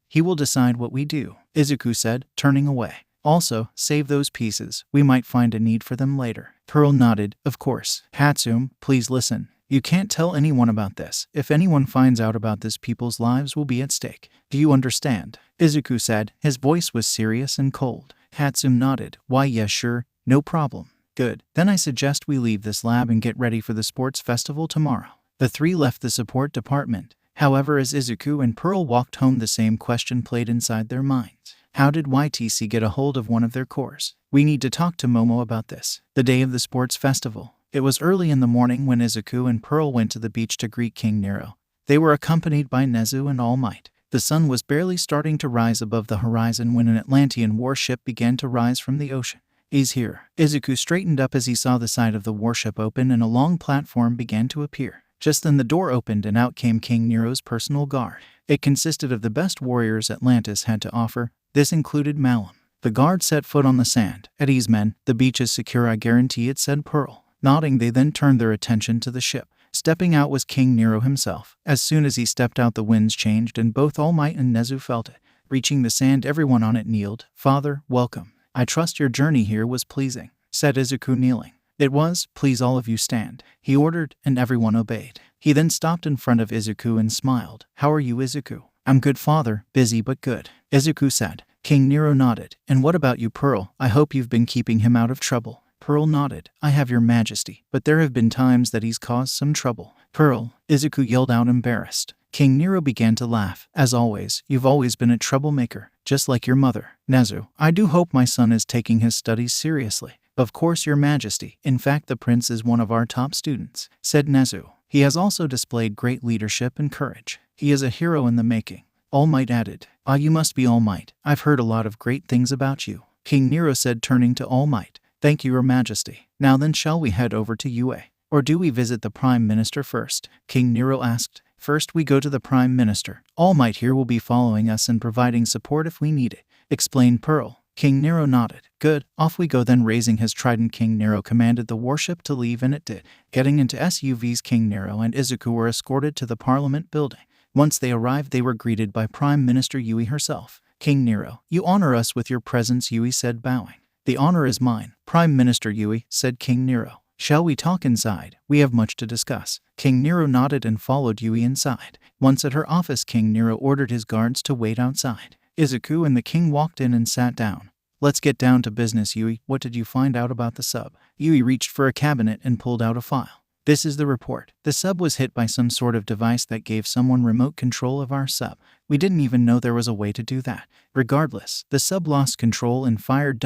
He will decide what we do, Izuku said, turning away. Also, save those pieces. We might find a need for them later. Pearl nodded. Of course. Hatsum, please listen. You can't tell anyone about this. If anyone finds out about this, people's lives will be at stake. Do you understand? Izuku said. His voice was serious and cold. Hatsum nodded. Why, yes, sure. No problem. Good. Then I suggest we leave this lab and get ready for the sports festival tomorrow. The three left the support department. However, as Izuku and Pearl walked home, the same question played inside their minds. How did YTC get a hold of one of their cores? We need to talk to Momo about this. The day of the sports festival. It was early in the morning when Izuku and Pearl went to the beach to greet King Nero. They were accompanied by Nezu and All Might. The sun was barely starting to rise above the horizon when an Atlantian warship began to rise from the ocean. He's here. Izuku straightened up as he saw the side of the warship open and a long platform began to appear. Just then the door opened and out came King Nero's personal guard. It consisted of the best warriors Atlantis had to offer. This included Malum. The guard set foot on the sand. At ease, men. The beach is secure, I guarantee it, said Pearl. Nodding, they then turned their attention to the ship. Stepping out was King Nero himself. As soon as he stepped out, the winds changed and both All Might and Nezu felt it. Reaching the sand, everyone on it kneeled. Father, welcome. I trust your journey here was pleasing, said Izuku, kneeling. It was. Please all of you stand, he ordered, and everyone obeyed. He then stopped in front of Izuku and smiled. How are you, Izuku? I'm good, father. Busy but good, Izuku said. King Nero nodded. And what about you, Pearl? I hope you've been keeping him out of trouble. Pearl nodded. I have, your majesty, but there have been times that he's caused some trouble. Pearl, Izuku yelled out, embarrassed. King Nero began to laugh. As always, you've always been a troublemaker, just like your mother. Nezu, I do hope my son is taking his studies seriously. Of course, your majesty. In fact, the prince is one of our top students, said Nezu. He has also displayed great leadership and courage. He is a hero in the making. All Might added. Ah, you must be All Might. I've heard a lot of great things about you, King Nero said, turning to All Might. Thank you, your majesty. Now then, shall we head over to UA? Or do we visit the Prime Minister first? King Nero asked. First we go to the Prime Minister. All Might here will be following us and providing support if we need it. explained Pearl. King Nero nodded. Good, off we go then. Raising his trident, King Nero commanded the warship to leave, and it did. Getting into SUVs, King Nero and Izuku were escorted to the Parliament building. Once they arrived, they were greeted by Prime Minister Yui herself. King Nero, you honor us with your presence, Yui said, bowing. The honor is mine, Prime Minister Yui, said King Nero. Shall we talk inside? We have much to discuss. King Nero nodded and followed Yui inside. Once at her office, King Nero ordered his guards to wait outside. Izuku and the king walked in and sat down. Let's get down to business, Yui. What did you find out about the sub? Yui reached for a cabinet and pulled out a file. This is the report. The sub was hit by some sort of device that gave someone remote control of our sub. We didn't even know there was a way to do that. Regardless, the sub lost control and fired ...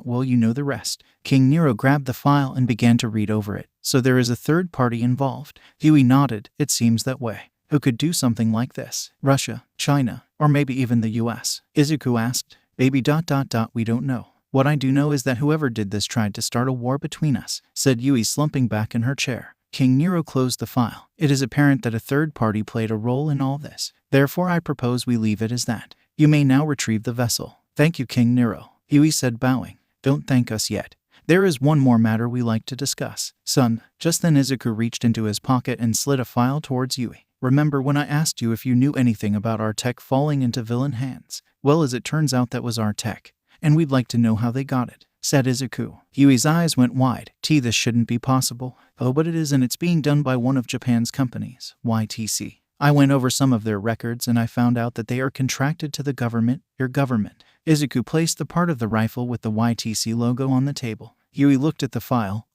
Well, you know the rest. King Nero grabbed the file and began to read over it. So there is a third party involved. Yui nodded. It seems that way. Who could do something like this? Russia, China, or maybe even the US? Izuku asked. Baby ... We don't know. What I do know is that whoever did this tried to start a war between us, said Yui, slumping back in her chair. King Nero closed the file. It is apparent that a third party played a role in all this. Therefore, I propose we leave it as that. You may now retrieve the vessel. Thank you, King Nero, Yui said, bowing. Don't thank us yet. There is one more matter we like to discuss. Son. Just then Izuku reached into his pocket and slid a file towards Yui. Remember when I asked you if you knew anything about our tech falling into villain hands? Well, as it turns out, that was our tech. And we'd like to know how they got it, said Izuku. Yui's eyes went wide. This shouldn't be possible. Oh, but it is, and it's being done by one of Japan's companies, YTC. I went over some of their records and I found out that they are contracted to the government, your government. Izuku placed the part of the rifle with the YTC logo on the table. Yui looked at the file.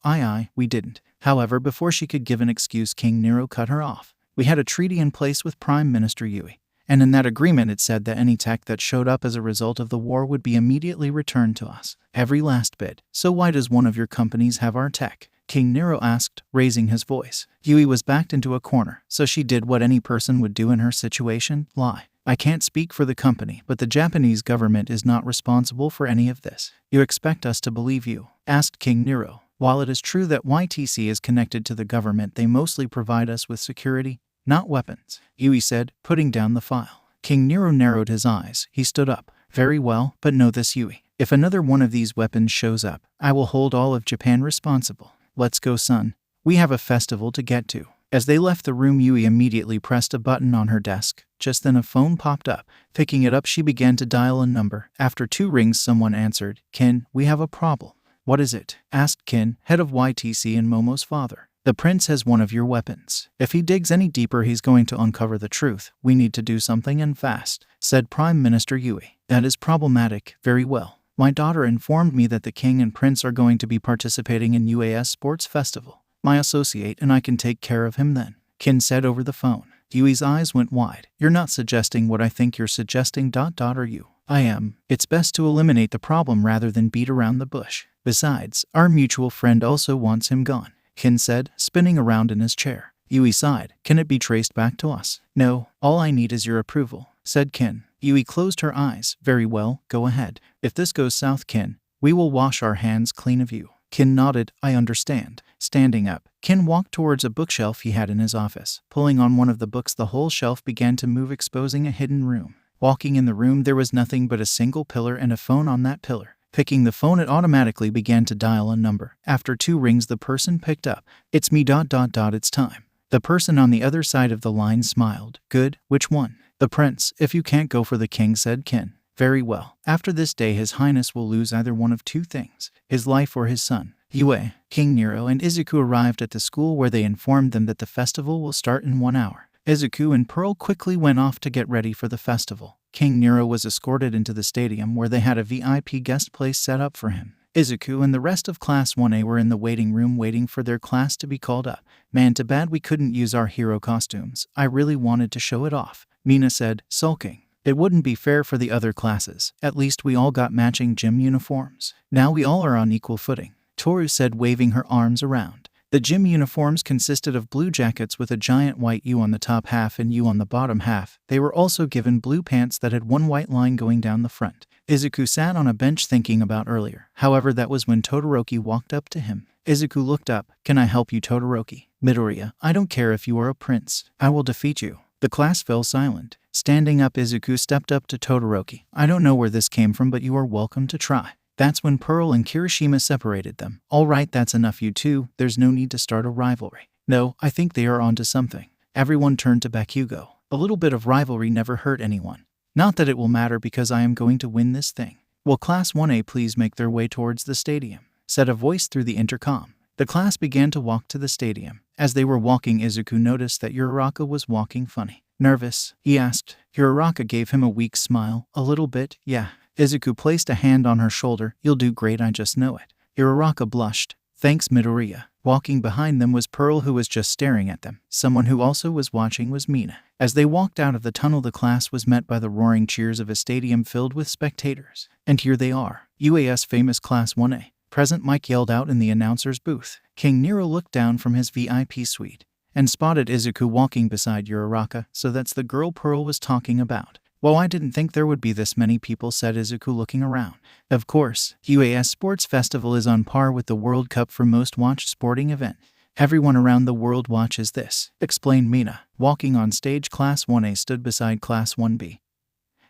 We didn't. However, before she could give an excuse, King Nero cut her off. We had a treaty in place with Prime Minister Yui. And in that agreement it said that any tech that showed up as a result of the war would be immediately returned to us. Every last bit. So why does one of your companies have our tech? King Nero asked, raising his voice. Yui was backed into a corner, so she did what any person would do in her situation, lie. I can't speak for the company, but the Japanese government is not responsible for any of this. You expect us to believe you? Asked King Nero. While it is true that YTC is connected to the government, they mostly provide us with security, not weapons, Yui said, putting down the file. King Nero narrowed his eyes. He stood up. Very well, but know this, Yui. If another one of these weapons shows up, I will hold all of Japan responsible. Let's go, son. We have a festival to get to. As they left the room, Yui immediately pressed a button on her desk. Just then a phone popped up. Picking it up, she began to dial a number. After 2 rings, someone answered. Kin, we have a problem. What is it? Asked Kin, head of YTC and Momo's father. The prince has one of your weapons. If he digs any deeper, he's going to uncover the truth. We need to do something, and fast, said Prime Minister Yui. That is problematic. Very well. My daughter informed me that the king and prince are going to be participating in UAS sports festival. My associate and I can take care of him then, Kin said over the phone. Yui's eyes went wide. You're not suggesting what I think you're suggesting. Are you? I am. It's best to eliminate the problem rather than beat around the bush. Besides, our mutual friend also wants him gone, Kin said, spinning around in his chair. Yui sighed. Can it be traced back to us? No, all I need is your approval, said Kin. Yui closed her eyes. Very well, go ahead. If this goes south, Kin, we will wash our hands clean of you. Kin nodded. I understand. Standing up, Kin walked towards a bookshelf he had in his office. Pulling on one of the books, the whole shelf began to move, exposing a hidden room. Walking in the room, there was nothing but a single pillar and a phone on that pillar. Picking the phone, it automatically began to dial a number. After 2 rings, the person picked up. It's me. It's time. The person on the other side of the line smiled. Good, which one? The prince. If you can't go for the king, said Kin. Very well. After this day, His Highness will lose either one of 2 things, his life or his son. Yui, King Nero, and Izuku arrived at the school, where they informed them that the festival will start in 1 hour. Izuku and Pearl quickly went off to get ready for the festival. King Nero was escorted into the stadium, where they had a VIP guest place set up for him. Izuku and the rest of Class 1A were in the waiting room waiting for their class to be called up. Man, too bad we couldn't use our hero costumes. I really wanted to show it off, Mina said, sulking. It wouldn't be fair for the other classes. At least we all got matching gym uniforms. Now we all are on equal footing, Toru said, waving her arms around. The gym uniforms consisted of blue jackets with a giant white U on the top half and U on the bottom half. They were also given blue pants that had 1 white line going down the front. Izuku sat on a bench thinking about earlier. However, that was when Todoroki walked up to him. Izuku looked up. Can I help you, Todoroki? Midoriya, I don't care if you are a prince. I will defeat you. The class fell silent. Standing up, Izuku stepped up to Todoroki. I don't know where this came from, but you are welcome to try. That's when Pearl and Kirishima separated them. All right, that's enough, you two. There's no need to start a rivalry. No, I think they are onto something. Everyone turned to Bakugo. A little bit of rivalry never hurt anyone. Not that it will matter because I am going to win this thing. Will Class 1A please make their way towards the stadium? Said a voice through the intercom. The class began to walk to the stadium. As they were walking, Izuku noticed that Uraraka was walking funny. Nervous? He asked. Uraraka gave him a weak smile. A little bit, yeah. Izuku placed a hand on her shoulder. You'll do great, I just know it. Uraraka blushed. Thanks, Midoriya. Walking behind them was Pearl, who was just staring at them. Someone who also was watching was Mina. As they walked out of the tunnel, the class was met by the roaring cheers of a stadium filled with spectators. And here they are. UAS famous Class 1A. Present, Mike yelled out in the announcer's booth. King Nero looked down from his VIP suite and spotted Izuku walking beside Uraraka. So that's the girl Pearl was talking about. Well, I didn't think there would be this many people, said Izuku, looking around. Of course, UAS Sports Festival is on par with the World Cup for most watched sporting event. Everyone around the world watches this, explained Mina. Walking on stage, Class 1A stood beside Class 1B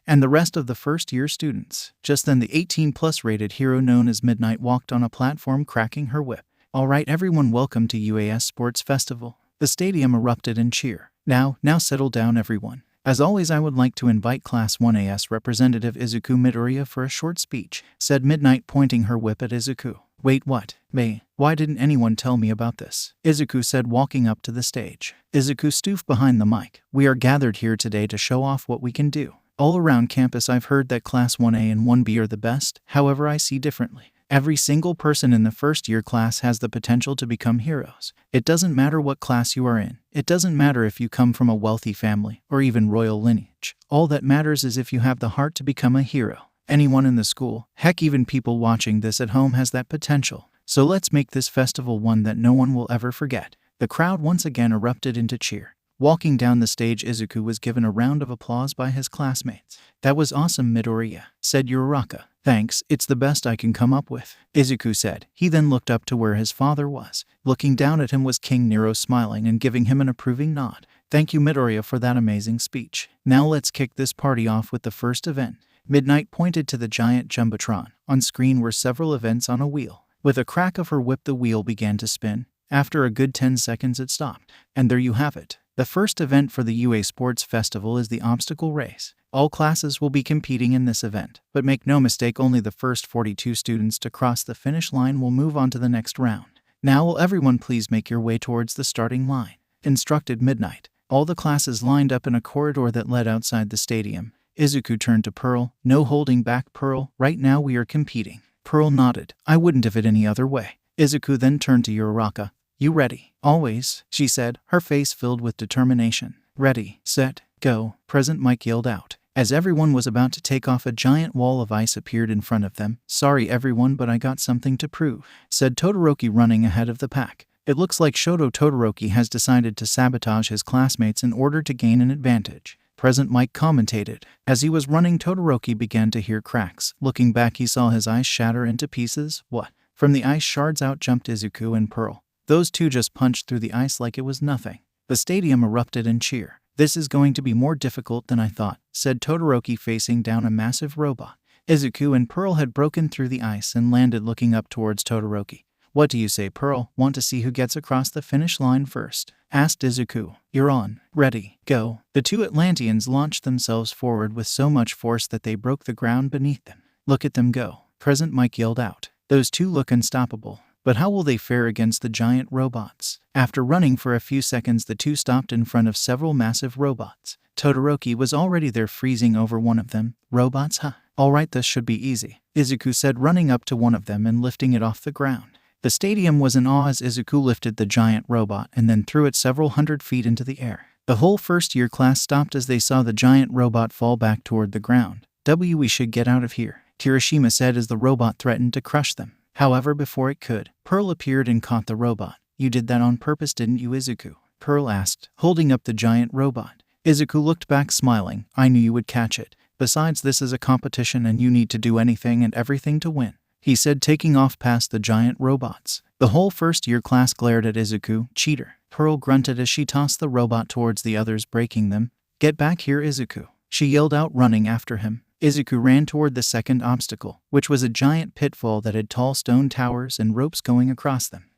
and the rest of the first-year students. Just then, the 18-plus rated hero known as Midnight walked on a platform, cracking her whip. All right, everyone, welcome to UAS Sports Festival. The stadium erupted in cheer. Now settle down, everyone. As always, I would like to invite Class 1A's representative Izuku Midoriya for a short speech, said Midnight, pointing her whip at Izuku. Wait, what? May, why didn't anyone tell me about this? Izuku said, walking up to the stage. Izuku stooped behind the mic. We are gathered here today to show off what we can do. All around campus, I've heard that Class 1A and 1B are the best. However, I see differently. Every single person in the first-year class has the potential to become heroes. It doesn't matter what class you are in. It doesn't matter if you come from a wealthy family or even royal lineage. All that matters is if you have the heart to become a hero. Anyone in the school, heck, even people watching this at home, has that potential. So let's make this festival one that no one will ever forget. The crowd once again erupted into cheer. Walking down the stage, Izuku was given a round of applause by his classmates. That was awesome, Midoriya, said Uraraka. Thanks, it's the best I can come up with, Izuku said. He then looked up to where his father was. Looking down at him was King Nero, smiling and giving him an approving nod. Thank you, Midoriya, for that amazing speech. Now let's kick this party off with the first event. Midnight pointed to the giant Jumbotron. On screen were several events on a wheel. With a crack of her whip, the wheel began to spin. After a good 10 seconds, it stopped. And there you have it. The first event for the UA Sports Festival is the obstacle race. All classes will be competing in this event, but make no mistake, only the first 42 students to cross the finish line will move on to the next round. Now will everyone please make your way towards the starting line, instructed Midnight. All the classes lined up in a corridor that led outside the stadium. Izuku turned to Pearl. No holding back, Pearl. Right now we are competing. Pearl nodded. I wouldn't have it any other way. Izuku then turned to Uraraka. You ready? Always, she said, her face filled with determination. Ready, set, go. Present, Mike yelled out. As everyone was about to take off, a giant wall of ice appeared in front of them. Sorry everyone, but I got something to prove, said Todoroki, running ahead of the pack. It looks like Shoto Todoroki has decided to sabotage his classmates in order to gain an advantage. Present, Mike commentated. As he was running, Todoroki began to hear cracks. Looking back, he saw his ice shatter into pieces. What? From the ice shards out jumped Izuku and Pearl. Those two just punched through the ice like it was nothing. The stadium erupted in cheer. This is going to be more difficult than I thought, said Todoroki, facing down a massive robot. Izuku and Pearl had broken through the ice and landed looking up towards Todoroki. What do you say, Pearl? Want to see who gets across the finish line first? Asked Izuku. You're on. Ready, go. The two Atlantians launched themselves forward with so much force that they broke the ground beneath them. Look at them go. Present, Mike yelled out. Those two look unstoppable. But how will they fare against the giant robots? After running for a few seconds, the two stopped in front of several massive robots. Todoroki was already there, freezing over one of them. Robots, huh? Alright, this should be easy, Izuku said, running up to one of them and lifting it off the ground. The stadium was in awe as Izuku lifted the giant robot and then threw it several hundred feet into the air. The whole first-year class stopped as they saw the giant robot fall back toward the ground. We should get out of here, Kirishima said as the robot threatened to crush them. However, before it could, Pearl appeared and caught the robot. You did that on purpose, didn't you, Izuku? Pearl asked, holding up the giant robot. Izuku looked back, smiling. I knew you would catch it. Besides, this is a competition and you need to do anything and everything to win, he said, taking off past the giant robots. The whole first-year class glared at Izuku. Cheater. Pearl grunted as she tossed the robot towards the others, breaking them. Get back here, Izuku, she yelled out, running after him. Izuku ran toward the second obstacle, which was a giant pitfall that had tall stone towers and ropes going across them.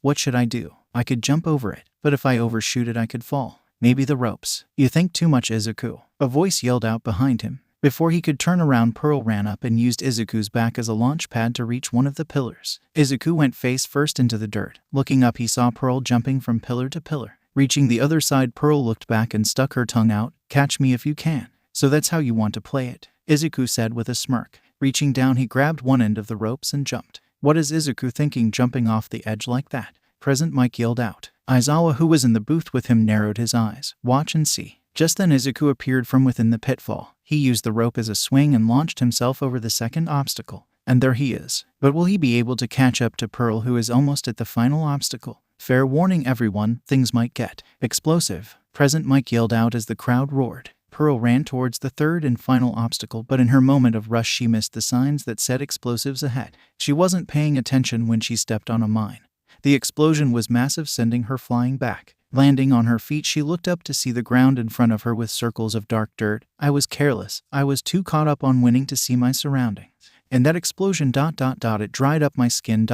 What should I do? I could jump over it, but if I overshoot it I could fall. Maybe the ropes. You think too much, Izuku, a voice yelled out behind him. Before he could turn around, Pearl ran up and used Izuku's back as a launch pad to reach one of the pillars. Izuku went face first into the dirt. Looking up, he saw Pearl jumping from pillar to pillar. Reaching the other side, Pearl looked back and stuck her tongue out. Catch me if you can. So that's how you want to play it, Izuku said with a smirk. Reaching down, he grabbed one end of the ropes and jumped. What is Izuku thinking, jumping off the edge like that? Present Mike yelled out. Aizawa, who was in the booth with him, narrowed his eyes. Watch and see. Just then Izuku appeared from within the pitfall. He used the rope as a swing and launched himself over the second obstacle. And there he is. But will he be able to catch up to Pearl, who is almost at the final obstacle? Fair warning, everyone, things might get explosive, Present Mike yelled out as the crowd roared. Pearl ran towards the third and final obstacle, but in her moment of rush she missed the signs that said explosives ahead. She wasn't paying attention when she stepped on a mine. The explosion was massive, sending her flying back. Landing on her feet, she looked up to see the ground in front of her with circles of dark dirt. I was careless. I was too caught up on winning to see my surroundings. And that explosion ... it dried up my skin ...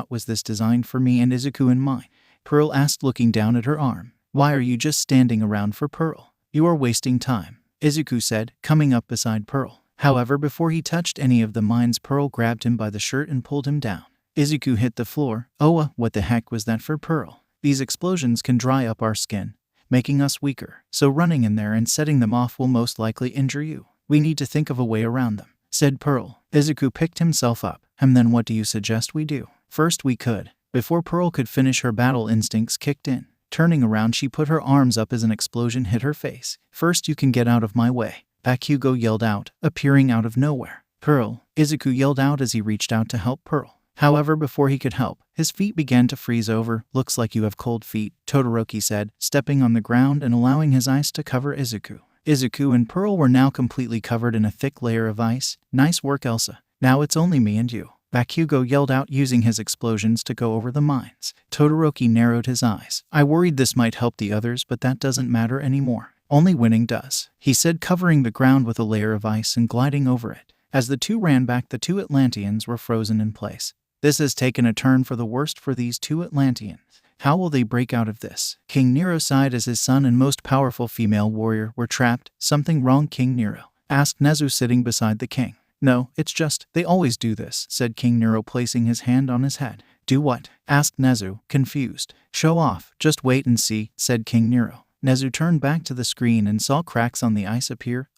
Was this designed for me and Izuku in mind? Pearl asked, looking down at her arm. Why are you just standing around for Pearl? You are wasting time, Izuku said, coming up beside Pearl. However, before he touched any of the mines, Pearl grabbed him by the shirt and pulled him down. Izuku hit the floor. What the heck was that for Pearl? These explosions can dry up our skin, making us weaker, so running in there and setting them off will most likely injure you. We need to think of a way around them, said Pearl. Izuku picked himself up. Then what do you suggest we do? First we could. Before Pearl could finish, her battle instincts kicked in. Turning around, she put her arms up as an explosion hit her face. First you can get out of my way, Bakugo yelled out, appearing out of nowhere. Pearl, Izuku yelled out as he reached out to help Pearl. However, before he could help, his feet began to freeze over. Looks like you have cold feet, Todoroki said, stepping on the ground and allowing his ice to cover Izuku. Izuku and Pearl were now completely covered in a thick layer of ice. Nice work, Elsa. Now it's only me and you, Bakugo yelled out, using his explosions to go over the mines. Todoroki narrowed his eyes. I worried this might help the others, but that doesn't matter anymore. Only winning does, he said, covering the ground with a layer of ice and gliding over it. As the two ran back, the two Atlanteans were frozen in place. This has taken a turn for the worst for these two Atlanteans. How will they break out of this? King Nero sighed as his son and most powerful female warrior were trapped. Something wrong, King Nero? Asked Nezu, sitting beside the king. No, it's just, they always do this, said King Nero, placing his hand on his head. Do what? Asked Nezu, confused. Show off. Just wait and see, said King Nero. Nezu turned back to the screen and saw cracks on the ice appear.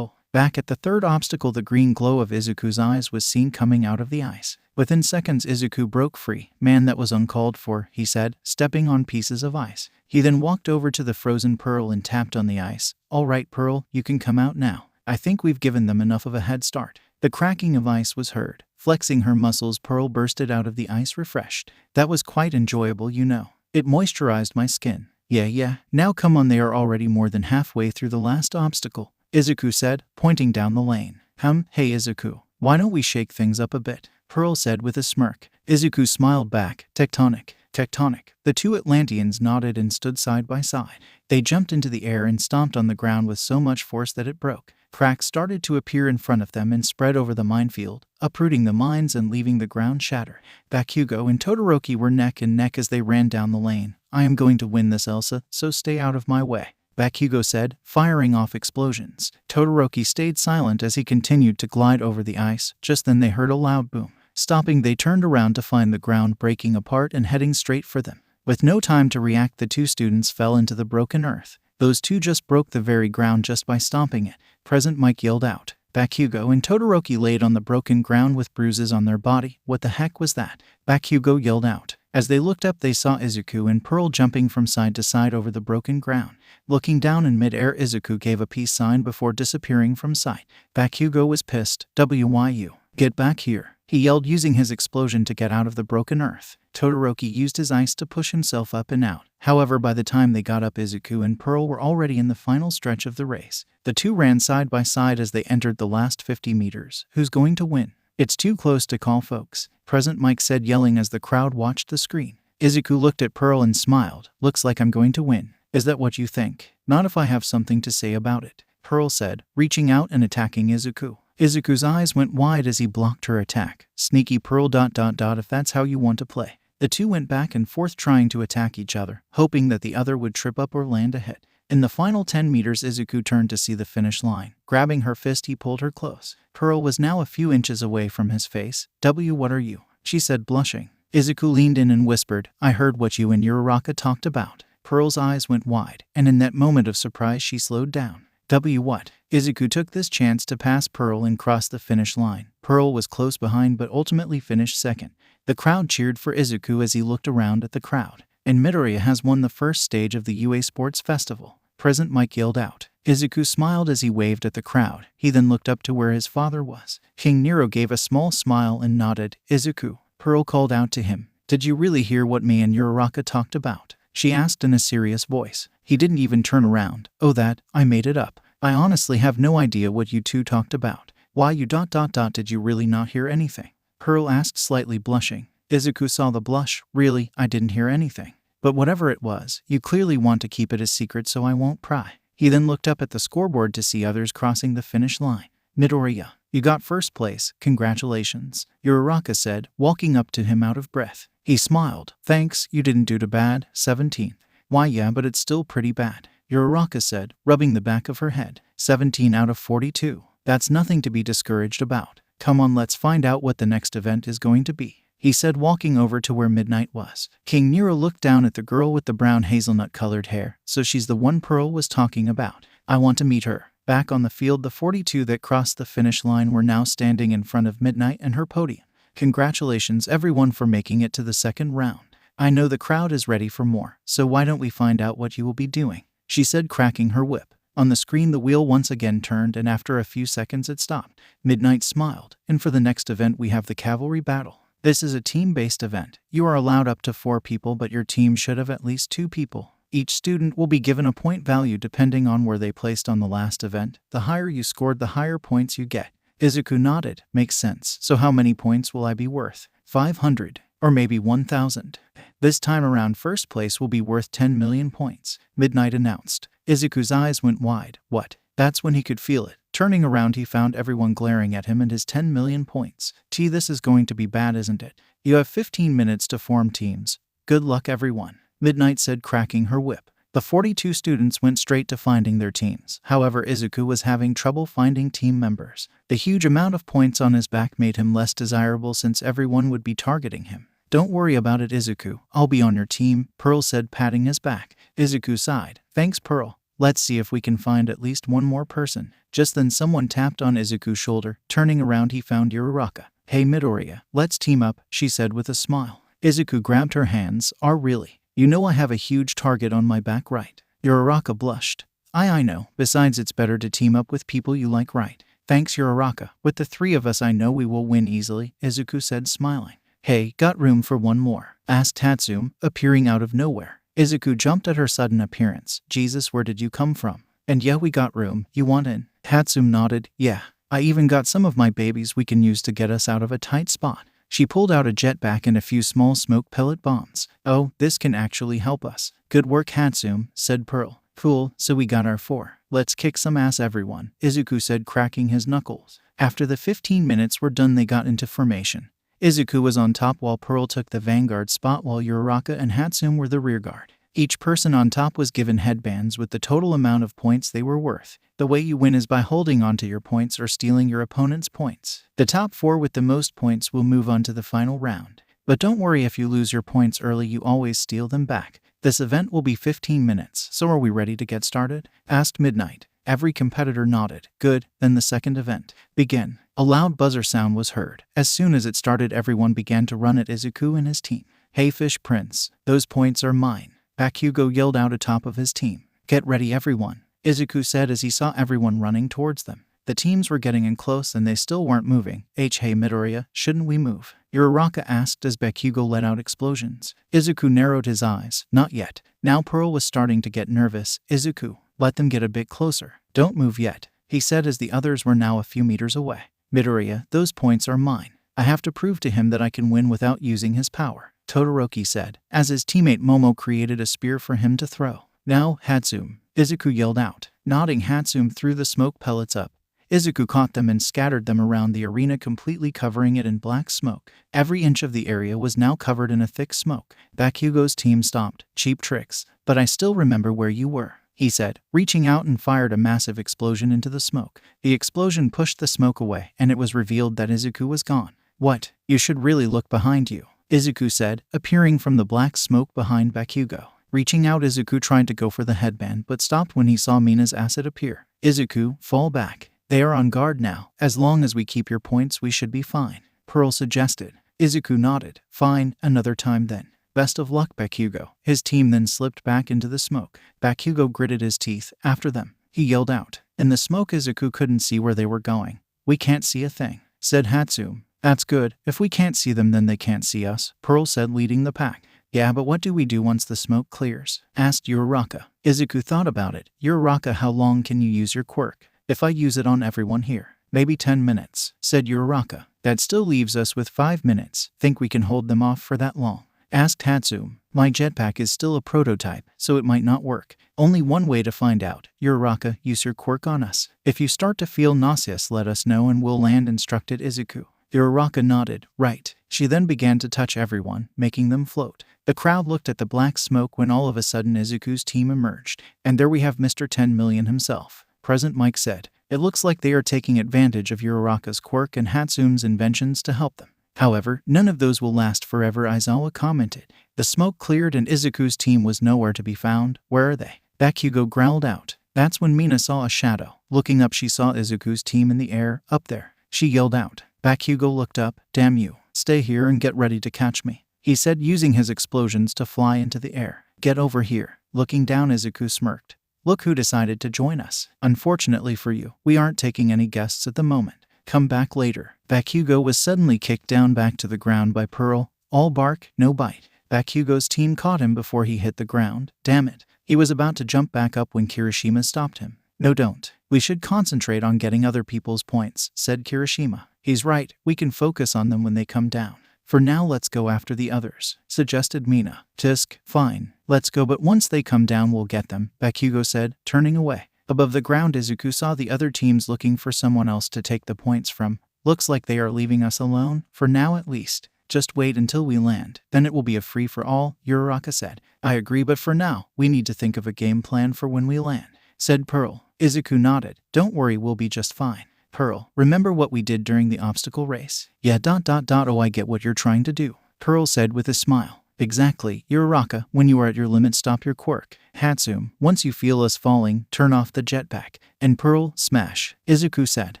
Back at the third obstacle, the green glow of Izuku's eyes was seen coming out of the ice. Within seconds, Izuku broke free. Man, that was uncalled for, he said, stepping on pieces of ice. He then walked over to the frozen Pearl and tapped on the ice. All right, Pearl, you can come out now. I think we've given them enough of a head start. The cracking of ice was heard. Flexing her muscles, Pearl bursted out of the ice refreshed. That was quite enjoyable, you know. It moisturized my skin. Yeah. Now come on, they are already more than halfway through the last obstacle, Izuku said, pointing down the lane. Hey Izuku, why don't we shake things up a bit? Pearl said with a smirk. Izuku smiled back. Tectonic. The two Atlanteans nodded and stood side by side. They jumped into the air and stomped on the ground with so much force that it broke. Cracks started to appear in front of them and spread over the minefield, uprooting the mines and leaving the ground shattered. Bakugo and Todoroki were neck and neck as they ran down the lane. I am going to win this, Elsa, so stay out of my way, Bakugo said, firing off explosions. Todoroki stayed silent as he continued to glide over the ice. Just then they heard a loud boom. Stopping, they turned around to find the ground breaking apart and heading straight for them. With no time to react, the two students fell into the broken earth. Those two just broke the very ground just by stomping it, Present Mike yelled out. Bakugo and Todoroki laid on the broken ground with bruises on their body. What the heck was that? Bakugo yelled out. As they looked up, they saw Izuku and Pearl jumping from side to side over the broken ground. Looking down in mid-air, Izuku gave a peace sign before disappearing from sight. Bakugo was pissed. WYU. Get back here, he yelled, using his explosion to get out of the broken earth. Todoroki used his ice to push himself up and out. However, by the time they got up, Izuku and Pearl were already in the final stretch of the race. The two ran side by side as they entered the last 50 meters. Who's going to win? It's too close to call, folks, Present Mike said, yelling as the crowd watched the screen. Izuku looked at Pearl and smiled. Looks like I'm going to win. Is that what you think? Not if I have something to say about it, Pearl said, reaching out and attacking Izuku. Izuku's eyes went wide as he blocked her attack. Sneaky Pearl ... if that's how you want to play. The two went back and forth trying to attack each other, hoping that the other would trip up or land a hit. In the final 10 meters, Izuku turned to see the finish line. Grabbing her fist, he pulled her close. Pearl was now a few inches away from his face. What are you? She said, blushing. Izuku leaned in and whispered, I heard what you and Uraraka talked about. Pearl's eyes went wide, and in that moment of surprise she slowed down. What? Izuku took this chance to pass Pearl and cross the finish line. Pearl was close behind but ultimately finished second. The crowd cheered for Izuku as he looked around at the crowd. And Midoriya has won the first stage of the UA Sports Festival. President Mike yelled out. Izuku smiled as he waved at the crowd. He then looked up to where his father was. King Nero gave a small smile and nodded. Izuku, Pearl called out to him. Did you really hear what me and Uraraka talked about? She asked in a serious voice. He didn't even turn around. Oh, that, I made it up. I honestly have no idea what you two talked about. Why you ... did you really not hear anything? Pearl asked, slightly blushing. Izuku saw the blush. Really, I didn't hear anything. But whatever it was, you clearly want to keep it a secret, so I won't pry. He then looked up at the scoreboard to see others crossing the finish line. Midoriya, you got first place. Congratulations, Uraraka said, walking up to him out of breath. He smiled. Thanks, you didn't do too bad. 17th. Why yeah, but it's still pretty bad, Uraraka said, rubbing the back of her head. 17 out of 42. That's nothing to be discouraged about. Come on, let's find out what the next event is going to be, he said, walking over to where Midnight was. King Nero looked down at the girl with the brown hazelnut-colored hair. So she's the one Pearl was talking about. I want to meet her. Back on the field, the 42 that crossed the finish line were now standing in front of Midnight and her podium. Congratulations everyone for making it to the second round. I know the crowd is ready for more, so why don't we find out what you will be doing, she said, cracking her whip. On the screen the wheel once again turned and after a few seconds it stopped. Midnight smiled. And for the next event we have the cavalry battle. This is a team-based event. You are allowed up to 4 people, but your team should have at least 2 people. Each student will be given a point value depending on where they placed on the last event. The higher you scored, the higher points you get. Izuku nodded. Makes sense. So how many points will I be worth? 500. Or maybe 1,000. This time around first place will be worth 10 million points, Midnight announced. Izuku's eyes went wide. What? That's when he could feel it. Turning around he found everyone glaring at him and his 10 million points. This is going to be bad, isn't it? You have 15 minutes to form teams. Good luck everyone, Midnight said, cracking her whip. The 42 students went straight to finding their teams. However, Izuku was having trouble finding team members. The huge amount of points on his back made him less desirable since everyone would be targeting him. Don't worry about it, Izuku. I'll be on your team, Pearl said, patting his back. Izuku sighed. Thanks, Pearl. Let's see if we can find at least one more person. Just then someone tapped on Izuku's shoulder. Turning around he found Uraraka. Hey Midoriya, let's team up, she said with a smile. Izuku grabbed her hands. Really? You know I have a huge target on my back, right? Uraraka blushed. I know. Besides, it's better to team up with people you like, right? Thanks, Uraraka. With the 3 of us I know we will win easily, Izuku said, smiling. Hey, got room for one more? Asked Tatsumi, appearing out of nowhere. Izuku jumped at her sudden appearance. Jesus, where did you come from? And yeah, we got room. You want in? Tatsumi nodded. Yeah. I even got some of my babies we can use to get us out of a tight spot. She pulled out a jetpack and a few small smoke pellet bombs. Oh, this can actually help us. Good work, Tatsumi, said Pearl. Cool, so we got our 4. Let's kick some ass, everyone, Izuku said, cracking his knuckles. After the 15 minutes were done, they got into formation. Izuku was on top while Pearl took the vanguard spot, while Uraraka and Tatsumi were the rearguard. Each person on top was given headbands with the total amount of points they were worth. The way you win is by holding onto your points or stealing your opponent's points. The top 4 with the most points will move on to the final round. But don't worry if you lose your points early, you always steal them back. This event will be 15 minutes, so are we ready to get started? Asked Midnight. Every competitor nodded. Good, then the second event. Begin. A loud buzzer sound was heard. As soon as it started, everyone began to run at Izuku and his team. Hey Fish Prince, those points are mine, Bakugo yelled out atop of his team. Get ready everyone, Izuku said as he saw everyone running towards them. The teams were getting in close and they still weren't moving. Hey Midoriya, shouldn't we move? Uraraka asked as Bakugo let out explosions. Izuku narrowed his eyes. Not yet. Now Pearl was starting to get nervous. Izuku, let them get a bit closer. Don't move yet, he said as the others were now a few meters away. Midoriya, those points are mine. I have to prove to him that I can win without using his power, Todoroki said, as his teammate Momo created a spear for him to throw. Now, Hatsum, Izuku yelled out. Nodding, Hatsum threw the smoke pellets up. Izuku caught them and scattered them around the arena, completely covering it in black smoke. Every inch of the area was now covered in a thick smoke. Bakugo's team stopped. Cheap tricks. But I still remember where you were, he said, reaching out and fired a massive explosion into the smoke. The explosion pushed the smoke away, and it was revealed that Izuku was gone. What? You should really look behind you, Izuku said, appearing from the black smoke behind Bakugo. Reaching out, Izuku tried to go for the headband but stopped when he saw Mina's acid appear. Izuku, fall back. They are on guard now. As long as we keep your points, we should be fine, Pearl suggested. Izuku nodded. Fine, another time then. Best of luck, Bakugo. His team then slipped back into the smoke. Bakugo gritted his teeth. After them, he yelled out. In the smoke, Izuku couldn't see where they were going. We can't see a thing, said Hatsum. That's good. If we can't see them, then they can't see us, Pearl said, leading the pack. Yeah, but what do we do once the smoke clears? Asked Uraraka. Izuku thought about it. Uraraka, how long can you use your quirk? If I use it on everyone here, maybe 10 minutes, said Uraraka. That still leaves us with 5 minutes. Think we can hold them off for that long? Asked Hatsum. My jetpack is still a prototype, so it might not work. Only one way to find out. Uraraka, use your quirk on us. If you start to feel nauseous, let us know and we'll land, instructed Izuku. Uraraka nodded. Right. She then began to touch everyone, making them float. The crowd looked at the black smoke when all of a sudden Izuku's team emerged. And there we have Mr. 10 Million himself. President Mike said. It looks like they are taking advantage of Uraraka's quirk and Hatsum's inventions to help them. However, none of those will last forever, Aizawa commented. The smoke cleared and Izuku's team was nowhere to be found. Where are they? Bakugo growled out. That's when Mina saw a shadow. Looking up, she saw Izuku's team in the air, up there. She yelled out. Bakugo looked up. Damn you. Stay here and get ready to catch me, he said, using his explosions to fly into the air. Get over here. Looking down, Izuku smirked. Look who decided to join us. Unfortunately for you, we aren't taking any guests at the moment. Come back later. Bakugo was suddenly kicked down back to the ground by Pearl. All bark, no bite. Bakugo's team caught him before he hit the ground. Damn it. He was about to jump back up when Kirishima stopped him. No, don't. We should concentrate on getting other people's points, said Kirishima. He's right. We can focus on them when they come down. For now, let's go after the others, suggested Mina. Tisk, fine. Let's go, but once they come down, we'll get them, Bakugo said, turning away. Above the ground, Izuku saw the other teams looking for someone else to take the points from. Looks like they are leaving us alone, for now at least. Just wait until we land, then it will be a free-for-all, Uraraka said. I agree, but for now, we need to think of a game plan for when we land, said Pearl. Izuku nodded. Don't worry, we'll be just fine. Pearl, remember what we did during the obstacle race? Yeah, Oh, I get what you're trying to do, Pearl said with a smile. Exactly, Uraraka, when you are at your limit, stop your quirk. Hatsum, once you feel us falling, turn off the jetpack. And Pearl, smash, Izuku said.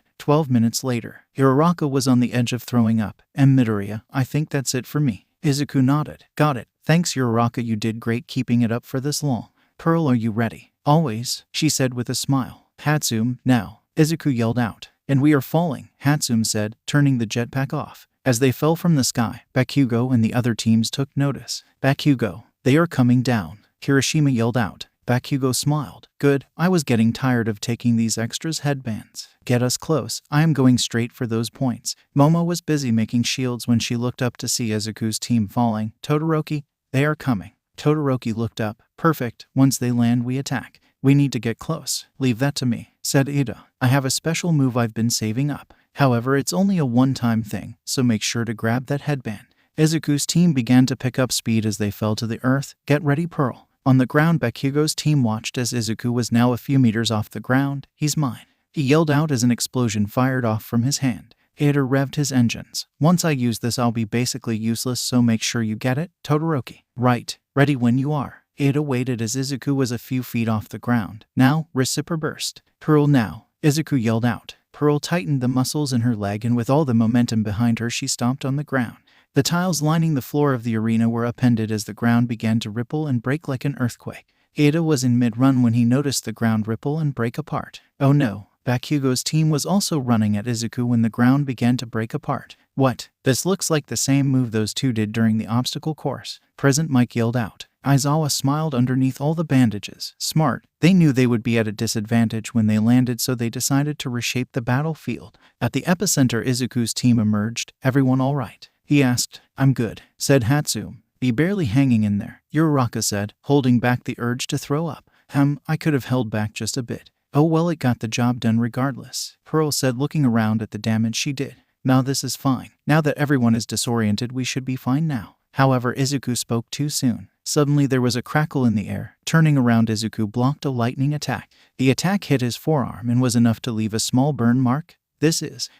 12 minutes later, Uraraka was on the edge of throwing up. Midoriya, I think that's it for me. Izuku nodded. Got it. Thanks, Uraraka, you did great keeping it up for this long. Pearl, are you ready? Always, she said with a smile. Hatsum, now, Izuku yelled out. And we are falling, Hatsum said, turning the jetpack off. As they fell from the sky, Bakugo and the other teams took notice. Bakugo, they are coming down, Kirishima yelled out. Bakugo smiled. Good, I was getting tired of taking these extras headbands. Get us close, I am going straight for those points. Momo was busy making shields when she looked up to see Izuku's team falling. Todoroki, they are coming. Todoroki looked up. Perfect, once they land we attack. We need to get close. Leave that to me, said Ida. I have a special move I've been saving up. However, it's only a one-time thing, so make sure to grab that headband. Izuku's team began to pick up speed as they fell to the earth. Get ready, Pearl. On the ground, Bakugo's team watched as Izuku was now a few meters off the ground. He's mine, he yelled out as an explosion fired off from his hand. Ida revved his engines. Once I use this, I'll be basically useless, so make sure you get it, Todoroki. Right, ready when you are. Ida waited as Izuku was a few feet off the ground. Now, reciprocal burst. Pearl now, Izuku yelled out. Pearl tightened the muscles in her leg, and with all the momentum behind her, she stomped on the ground. The tiles lining the floor of the arena were upended as the ground began to ripple and break like an earthquake. Ida was in mid-run when he noticed the ground ripple and break apart. Oh no, Bakugo's team was also running at Izuku when the ground began to break apart. What? This looks like the same move those two did during the obstacle course, President Mike yelled out. Aizawa smiled underneath all the bandages. Smart. They knew they would be at a disadvantage when they landed, so they decided to reshape the battlefield. At the epicenter, Izuku's team emerged. Everyone all right? He asked. I'm good, said Hatsum. Be barely hanging in there, Uraraka said, holding back the urge to throw up. I could have held back just a bit. Oh well, it got the job done regardless, Pearl said, looking around at the damage she did. Now this is fine. Now that everyone is disoriented, we should be fine now. However, Izuku spoke too soon. Suddenly there was a crackle in the air. Turning around, Izuku blocked a lightning attack. The attack hit his forearm and was enough to leave a small burn mark.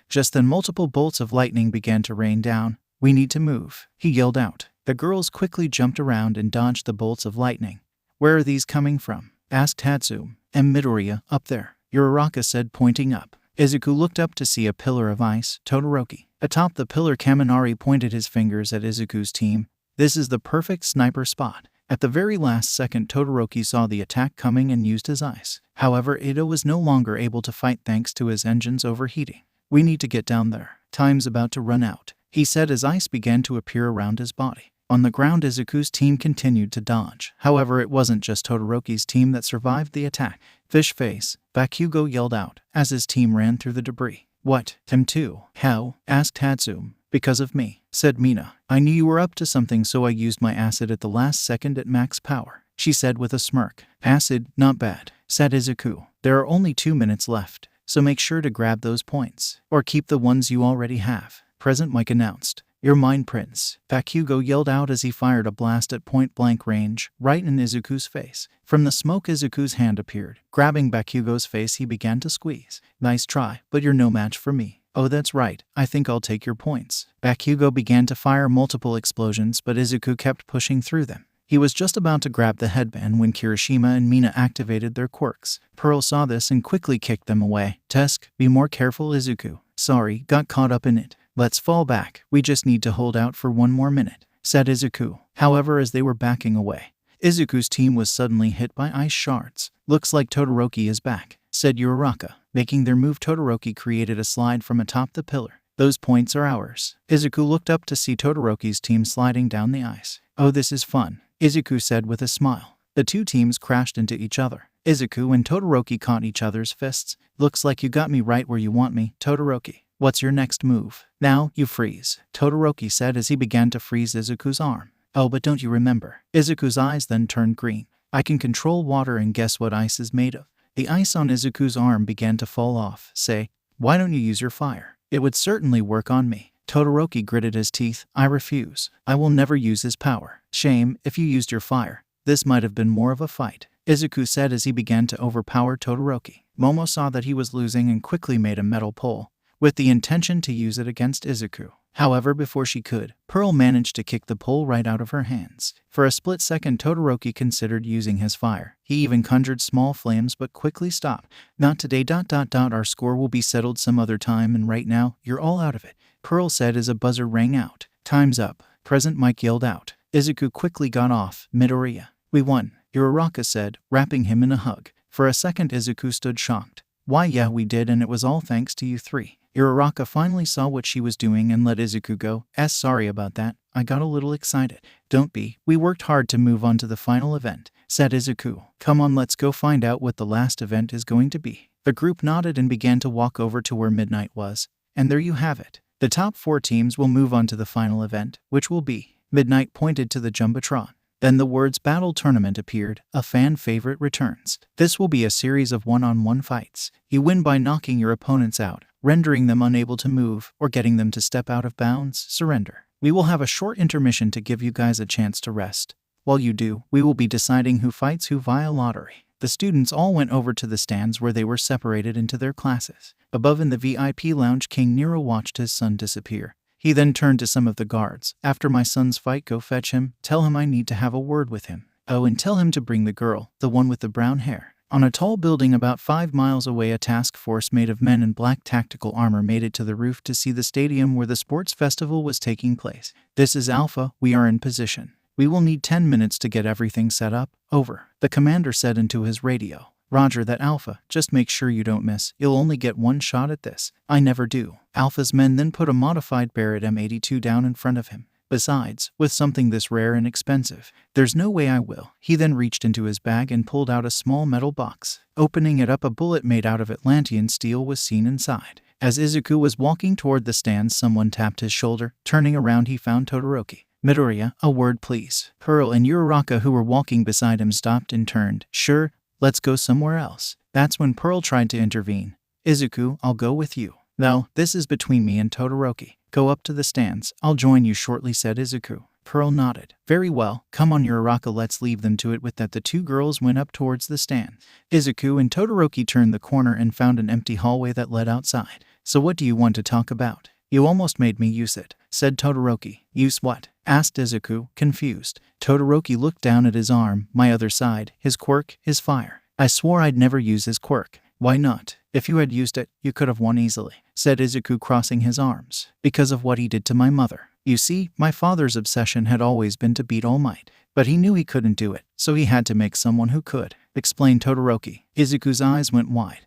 Just then multiple bolts of lightning began to rain down. We need to move, he yelled out. The girls quickly jumped around and dodged the bolts of lightning. Where are these coming from? Asked Hatsune. Midoriya, up there, Uraraka said, pointing up. Izuku looked up to see a pillar of ice, Todoroki. Atop the pillar, Kaminari pointed his fingers at Izuku's team. This is the perfect sniper spot. At the very last second, Todoroki saw the attack coming and used his ice. However, Ito was no longer able to fight thanks to his engines overheating. We need to get down there. Time's about to run out, he said as ice began to appear around his body. On the ground, Izuku's team continued to dodge. However, it wasn't just Todoroki's team that survived the attack. Fish face, Bakugo yelled out as his team ran through the debris. What? Him too? How? Asked Hatsune. Because of me, said Mina. I knew you were up to something, so I used my acid at the last second at max power, she said with a smirk. Acid? Not bad, said Izuku. There are only 2 minutes left, so make sure to grab those points, or keep the ones you already have. Present Mike announced. You're mine, Prince, Bakugo yelled out as he fired a blast at point-blank range, right in Izuku's face. From the smoke, Izuku's hand appeared. Grabbing Bakugo's face, he began to squeeze. Nice try, but you're no match for me. Oh, that's right, I think I'll take your points. Bakugo began to fire multiple explosions, but Izuku kept pushing through them. He was just about to grab the headband when Kirishima and Mina activated their quirks. Pearl saw this and quickly kicked them away. Tusk, be more careful, Izuku. Sorry, got caught up in it. Let's fall back. We just need to hold out for 1 more minute, said Izuku. However, as they were backing away, Izuku's team was suddenly hit by ice shards. Looks like Todoroki is back, said Uraraka. Making their move, Todoroki created a slide from atop the pillar. Those points are ours. Izuku looked up to see Todoroki's team sliding down the ice. Oh, this is fun, Izuku said with a smile. The two teams crashed into each other. Izuku and Todoroki caught each other's fists. Looks like you got me right where you want me, Todoroki. What's your next move? Now, you freeze, Todoroki said as he began to freeze Izuku's arm. Oh, but don't you remember? Izuku's eyes then turned green. I can control water, and guess what ice is made of? The ice on Izuku's arm began to fall off. Say, why don't you use your fire? It would certainly work on me. Todoroki gritted his teeth. I refuse. I will never use his power. Shame, if you used your fire. This might have been more of a fight, Izuku said as he began to overpower Todoroki. Momo saw that he was losing and quickly made a metal pole, with the intention to use it against Izuku. However, before she could, Pearl managed to kick the pole right out of her hands. For a split second, Todoroki considered using his fire. He even conjured small flames but quickly stopped. Not today. Our score will be settled some other time, and right now, you're all out of it, Pearl said as a buzzer rang out. Time's up, Present Mike yelled out. Izuku quickly got off. Midoriya. We won, Uraraka said, wrapping him in a hug. For a second, Izuku stood shocked. Why, yeah, we did, and it was all thanks to you three. Uraraka finally saw what she was doing and let Izuku go. Sorry about that. I got a little excited. Don't be. We worked hard to move on to the final event, said Izuku. Come on, let's go find out what the last event is going to be. The group nodded and began to walk over to where Midnight was. And there you have it. The top 4 teams will move on to the final event, which will be. Midnight pointed to the Jumbotron. Then the words Battle Tournament appeared. A fan favorite returns. This will be a series of one-on-one fights. You win by knocking your opponents out, rendering them unable to move, or getting them to step out of bounds. Surrender. We will have a short intermission to give you guys a chance to rest. While you do, we will be deciding who fights who via lottery. The students all went over to the stands where they were separated into their classes. Above in the VIP lounge, King Nero watched his son disappear. He then turned to some of the guards. After my son's fight, go fetch him. Tell him I need to have a word with him. Oh, and tell him to bring the girl, the one with the brown hair. On a tall building about 5 miles away, a task force made of men in black tactical armor made it to the roof to see the stadium where the sports festival was taking place. This is Alpha. We are in position. We will need 10 minutes to get everything set up. Over, the commander said into his radio. Roger that, Alpha. Just make sure you don't miss. You'll only get 1 shot at this. I never do. Alpha's men then put a modified Barrett M82 down in front of him. Besides, with something this rare and expensive, there's no way I will. He then reached into his bag and pulled out a small metal box. Opening it up, a bullet made out of Atlantian steel was seen inside. As Izuku was walking toward the stands, someone tapped his shoulder. Turning around, he found Todoroki. Midoriya, a word please. Pearl and Uraraka, who were walking beside him, stopped and turned. Sure, let's go somewhere else. That's when Pearl tried to intervene. Izuku, I'll go with you. No, this is between me and Todoroki. Go up to the stands. I'll join you shortly, said Izuku. Pearl nodded. Very well, come on Uraraka, let's leave them to it. With that, the two girls went up towards the stand. Izuku and Todoroki turned the corner and found an empty hallway that led outside. So what do you want to talk about? You almost made me use it, said Todoroki. Use what? Asked Izuku, confused. Todoroki looked down at his arm, my other side, his quirk, his fire. I swore I'd never use his quirk. Why not? If you had used it, you could have won easily, said Izuku, crossing his arms. Because of what he did to my mother. You see, my father's obsession had always been to beat All Might, but he knew he couldn't do it, so he had to make someone who could, explained Todoroki. Izuku's eyes went wide.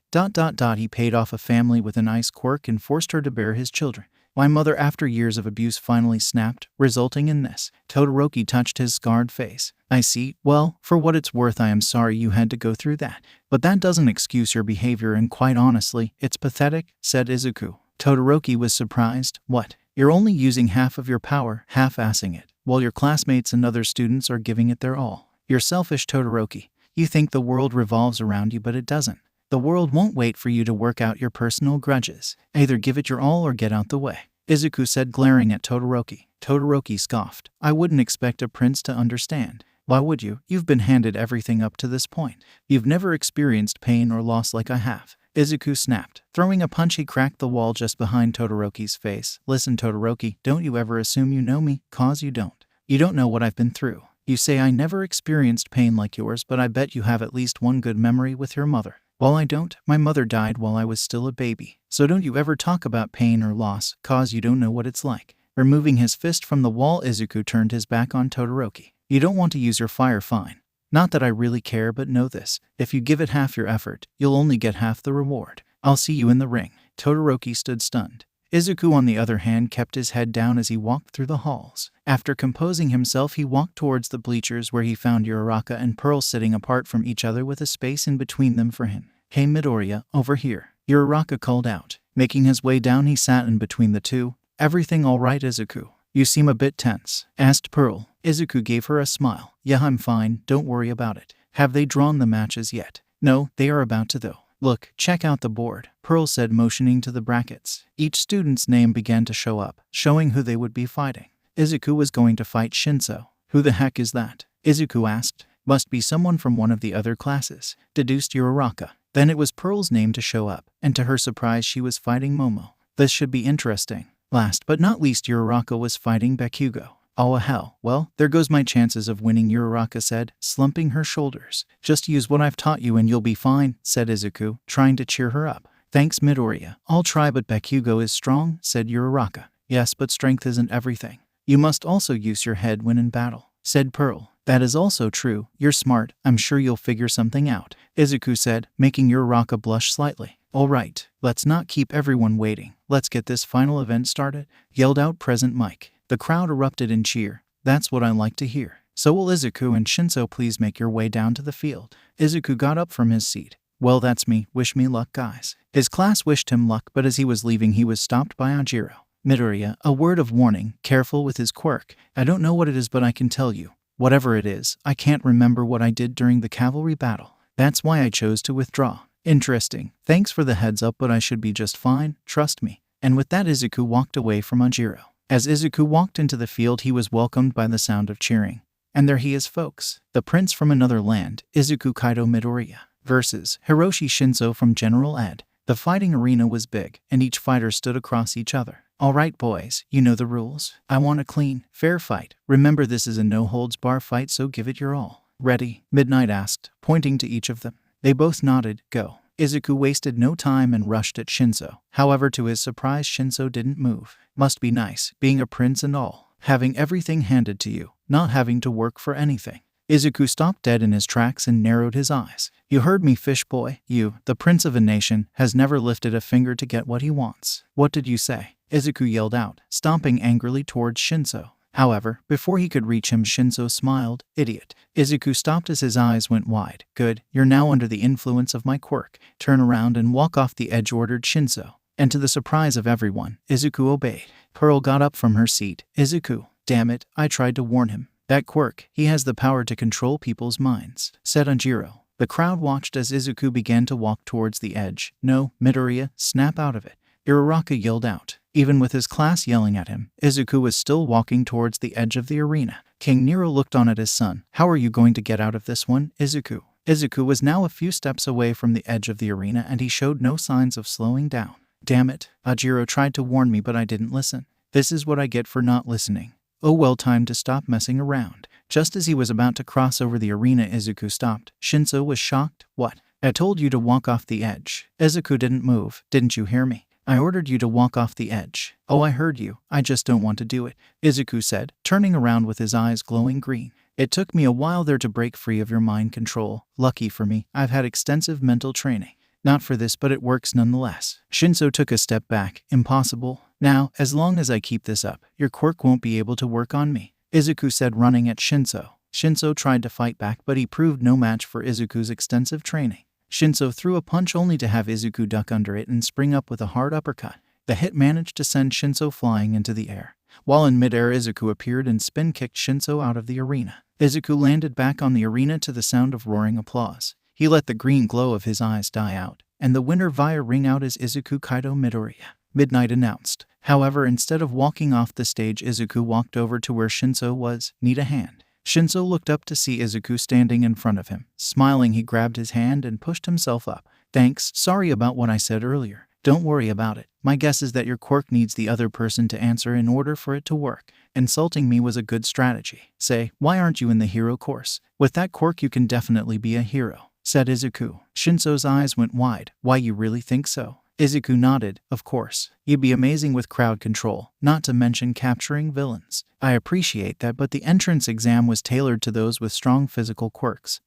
He paid off a family with an ice quirk and forced her to bear his children. My mother, after years of abuse, finally snapped, resulting in this. Todoroki touched his scarred face. I see. Well, for what it's worth, I am sorry you had to go through that. But that doesn't excuse your behavior, and quite honestly, it's pathetic, said Izuku. Todoroki was surprised. What? You're only using half of your power, half-assing it, while your classmates and other students are giving it their all. You're selfish, Todoroki. You think the world revolves around you, but it doesn't. The world won't wait for you to work out your personal grudges. Either give it your all or get out the way, Izuku said, glaring at Todoroki. Todoroki scoffed. I wouldn't expect a prince to understand. Why would you? You've been handed everything up to this point. You've never experienced pain or loss like I have. Izuku snapped. Throwing a punch, he cracked the wall just behind Todoroki's face. Listen, Todoroki, don't you ever assume you know me, cause you don't. You don't know what I've been through. You say I never experienced pain like yours, but I bet you have at least one good memory with your mother. Well, I don't. My mother died while I was still a baby. So don't you ever talk about pain or loss, cause you don't know what it's like. Removing his fist from the wall, Izuku turned his back on Todoroki. You don't want to use your fire, fine. Not that I really care, but know this. If you give it half your effort, you'll only get half the reward. I'll see you in the ring. Todoroki stood stunned. Izuku, on the other hand, kept his head down as he walked through the halls. After composing himself, he walked towards the bleachers where he found Uraraka and Pearl sitting apart from each other with a space in between them for him. Hey Midoriya, over here. Uraraka called out. Making his way down, he sat in between the two. Everything all right, Izuku? You seem a bit tense, asked Pearl. Izuku gave her a smile. Yeah, I'm fine, don't worry about it. Have they drawn the matches yet? No, they are about to though. Look, check out the board, Pearl said, motioning to the brackets. Each student's name began to show up, showing who they would be fighting. Izuku was going to fight Shinso. Who the heck is that? Izuku asked. Must be someone from one of the other classes, deduced Uraraka. Then it was Pearl's name to show up, and to her surprise she was fighting Momo. This should be interesting. Last but not least, Uraraka was fighting Bakugo. Oh hell, well, there goes my chances of winning, Uraraka said, slumping her shoulders. Just use what I've taught you and you'll be fine, said Izuku, trying to cheer her up. Thanks, Midoriya. I'll try, but Bakugo is strong, said Uraraka. Yes, but strength isn't everything. You must also use your head when in battle, said Pearl. That is also true. You're smart. I'm sure you'll figure something out, Izuku said, making Uraraka blush slightly. All right, let's not keep everyone waiting. Let's get this final event started, yelled out Present Mike. The crowd erupted in cheer. That's what I like to hear. So will Izuku and Shinso please make your way down to the field? Izuku got up from his seat. Well, that's me. Wish me luck, guys. His class wished him luck, but as he was leaving, he was stopped by Ajiro. Midoriya, a word of warning, careful with his quirk. I don't know what it is, but I can tell you. Whatever it is, I can't remember what I did during the cavalry battle. That's why I chose to withdraw. Interesting. Thanks for the heads up, but I should be just fine, trust me. And with that, Izuku walked away from Ajiro. As Izuku walked into the field, he was welcomed by the sound of cheering. And there he is, folks. The prince from another land, Izuku Kaito Midoriya, versus Hiroshi Shinso from General Ed. The fighting arena was big, and each fighter stood across each other. Alright boys, you know the rules. I want a clean, fair fight. Remember, this is a no-holds-bar fight, so give it your all. Ready? Midnight asked, pointing to each of them. They both nodded. Go. Izuku wasted no time and rushed at Shinso. However, to his surprise, Shinso didn't move. Must be nice, being a prince and all. Having everything handed to you, not having to work for anything. Izuku stopped dead in his tracks and narrowed his eyes. You heard me, fish boy. You, the prince of a nation, has never lifted a finger to get what he wants. What did you say? Izuku yelled out, stomping angrily towards Shinso. However, before he could reach him, Shinso smiled. Idiot. Izuku stopped as his eyes went wide. Good, you're now under the influence of my quirk. Turn around and walk off the edge, ordered Shinso. And to the surprise of everyone, Izuku obeyed. Pearl got up from her seat. Izuku, damn it, I tried to warn him. That quirk, he has the power to control people's minds, said Anjiro. The crowd watched as Izuku began to walk towards the edge. No, Midoriya, snap out of it. Uraraka yelled out. Even with his class yelling at him, Izuku was still walking towards the edge of the arena. King Nero looked on at his son. How are you going to get out of this one, Izuku? Izuku was now a few steps away from the edge of the arena and he showed no signs of slowing down. Damn it, Ajiro tried to warn me but I didn't listen. This is what I get for not listening. Oh well, time to stop messing around. Just as he was about to cross over the arena, Izuku stopped. Shinso was shocked. What? I told you to walk off the edge. Izuku didn't move. Didn't you hear me? I ordered you to walk off the edge. Oh, I heard you. I just don't want to do it, Izuku said, turning around with his eyes glowing green. It took me a while there to break free of your mind control. Lucky for me, I've had extensive mental training. Not for this, but it works nonetheless. Shinso took a step back. Impossible. Now, as long as I keep this up, your quirk won't be able to work on me, Izuku said, running at Shinso. Shinso tried to fight back, but he proved no match for Izuku's extensive training. Shinso threw a punch only to have Izuku duck under it and spring up with a hard uppercut. The hit managed to send Shinso flying into the air. While in midair, Izuku appeared and spin-kicked Shinso out of the arena. Izuku landed back on the arena to the sound of roaring applause. He let the green glow of his eyes die out, and the winner via ring out is Izuku Kaito Midoriya. Midnight announced. However, instead of walking off the stage, Izuku walked over to where Shinso was. Need a hand? Shinso looked up to see Izuku standing in front of him. Smiling, he grabbed his hand and pushed himself up. Thanks, sorry about what I said earlier. Don't worry about it. My guess is that your quirk needs the other person to answer in order for it to work. Insulting me was a good strategy. Say, why aren't you in the hero course? With that quirk you can definitely be a hero, said Izuku. Shinso's eyes went wide. Why, you really think so? Izuku nodded. Of course. You'd be amazing with crowd control, not to mention capturing villains. I appreciate that, but the entrance exam was tailored to those with strong physical quirks,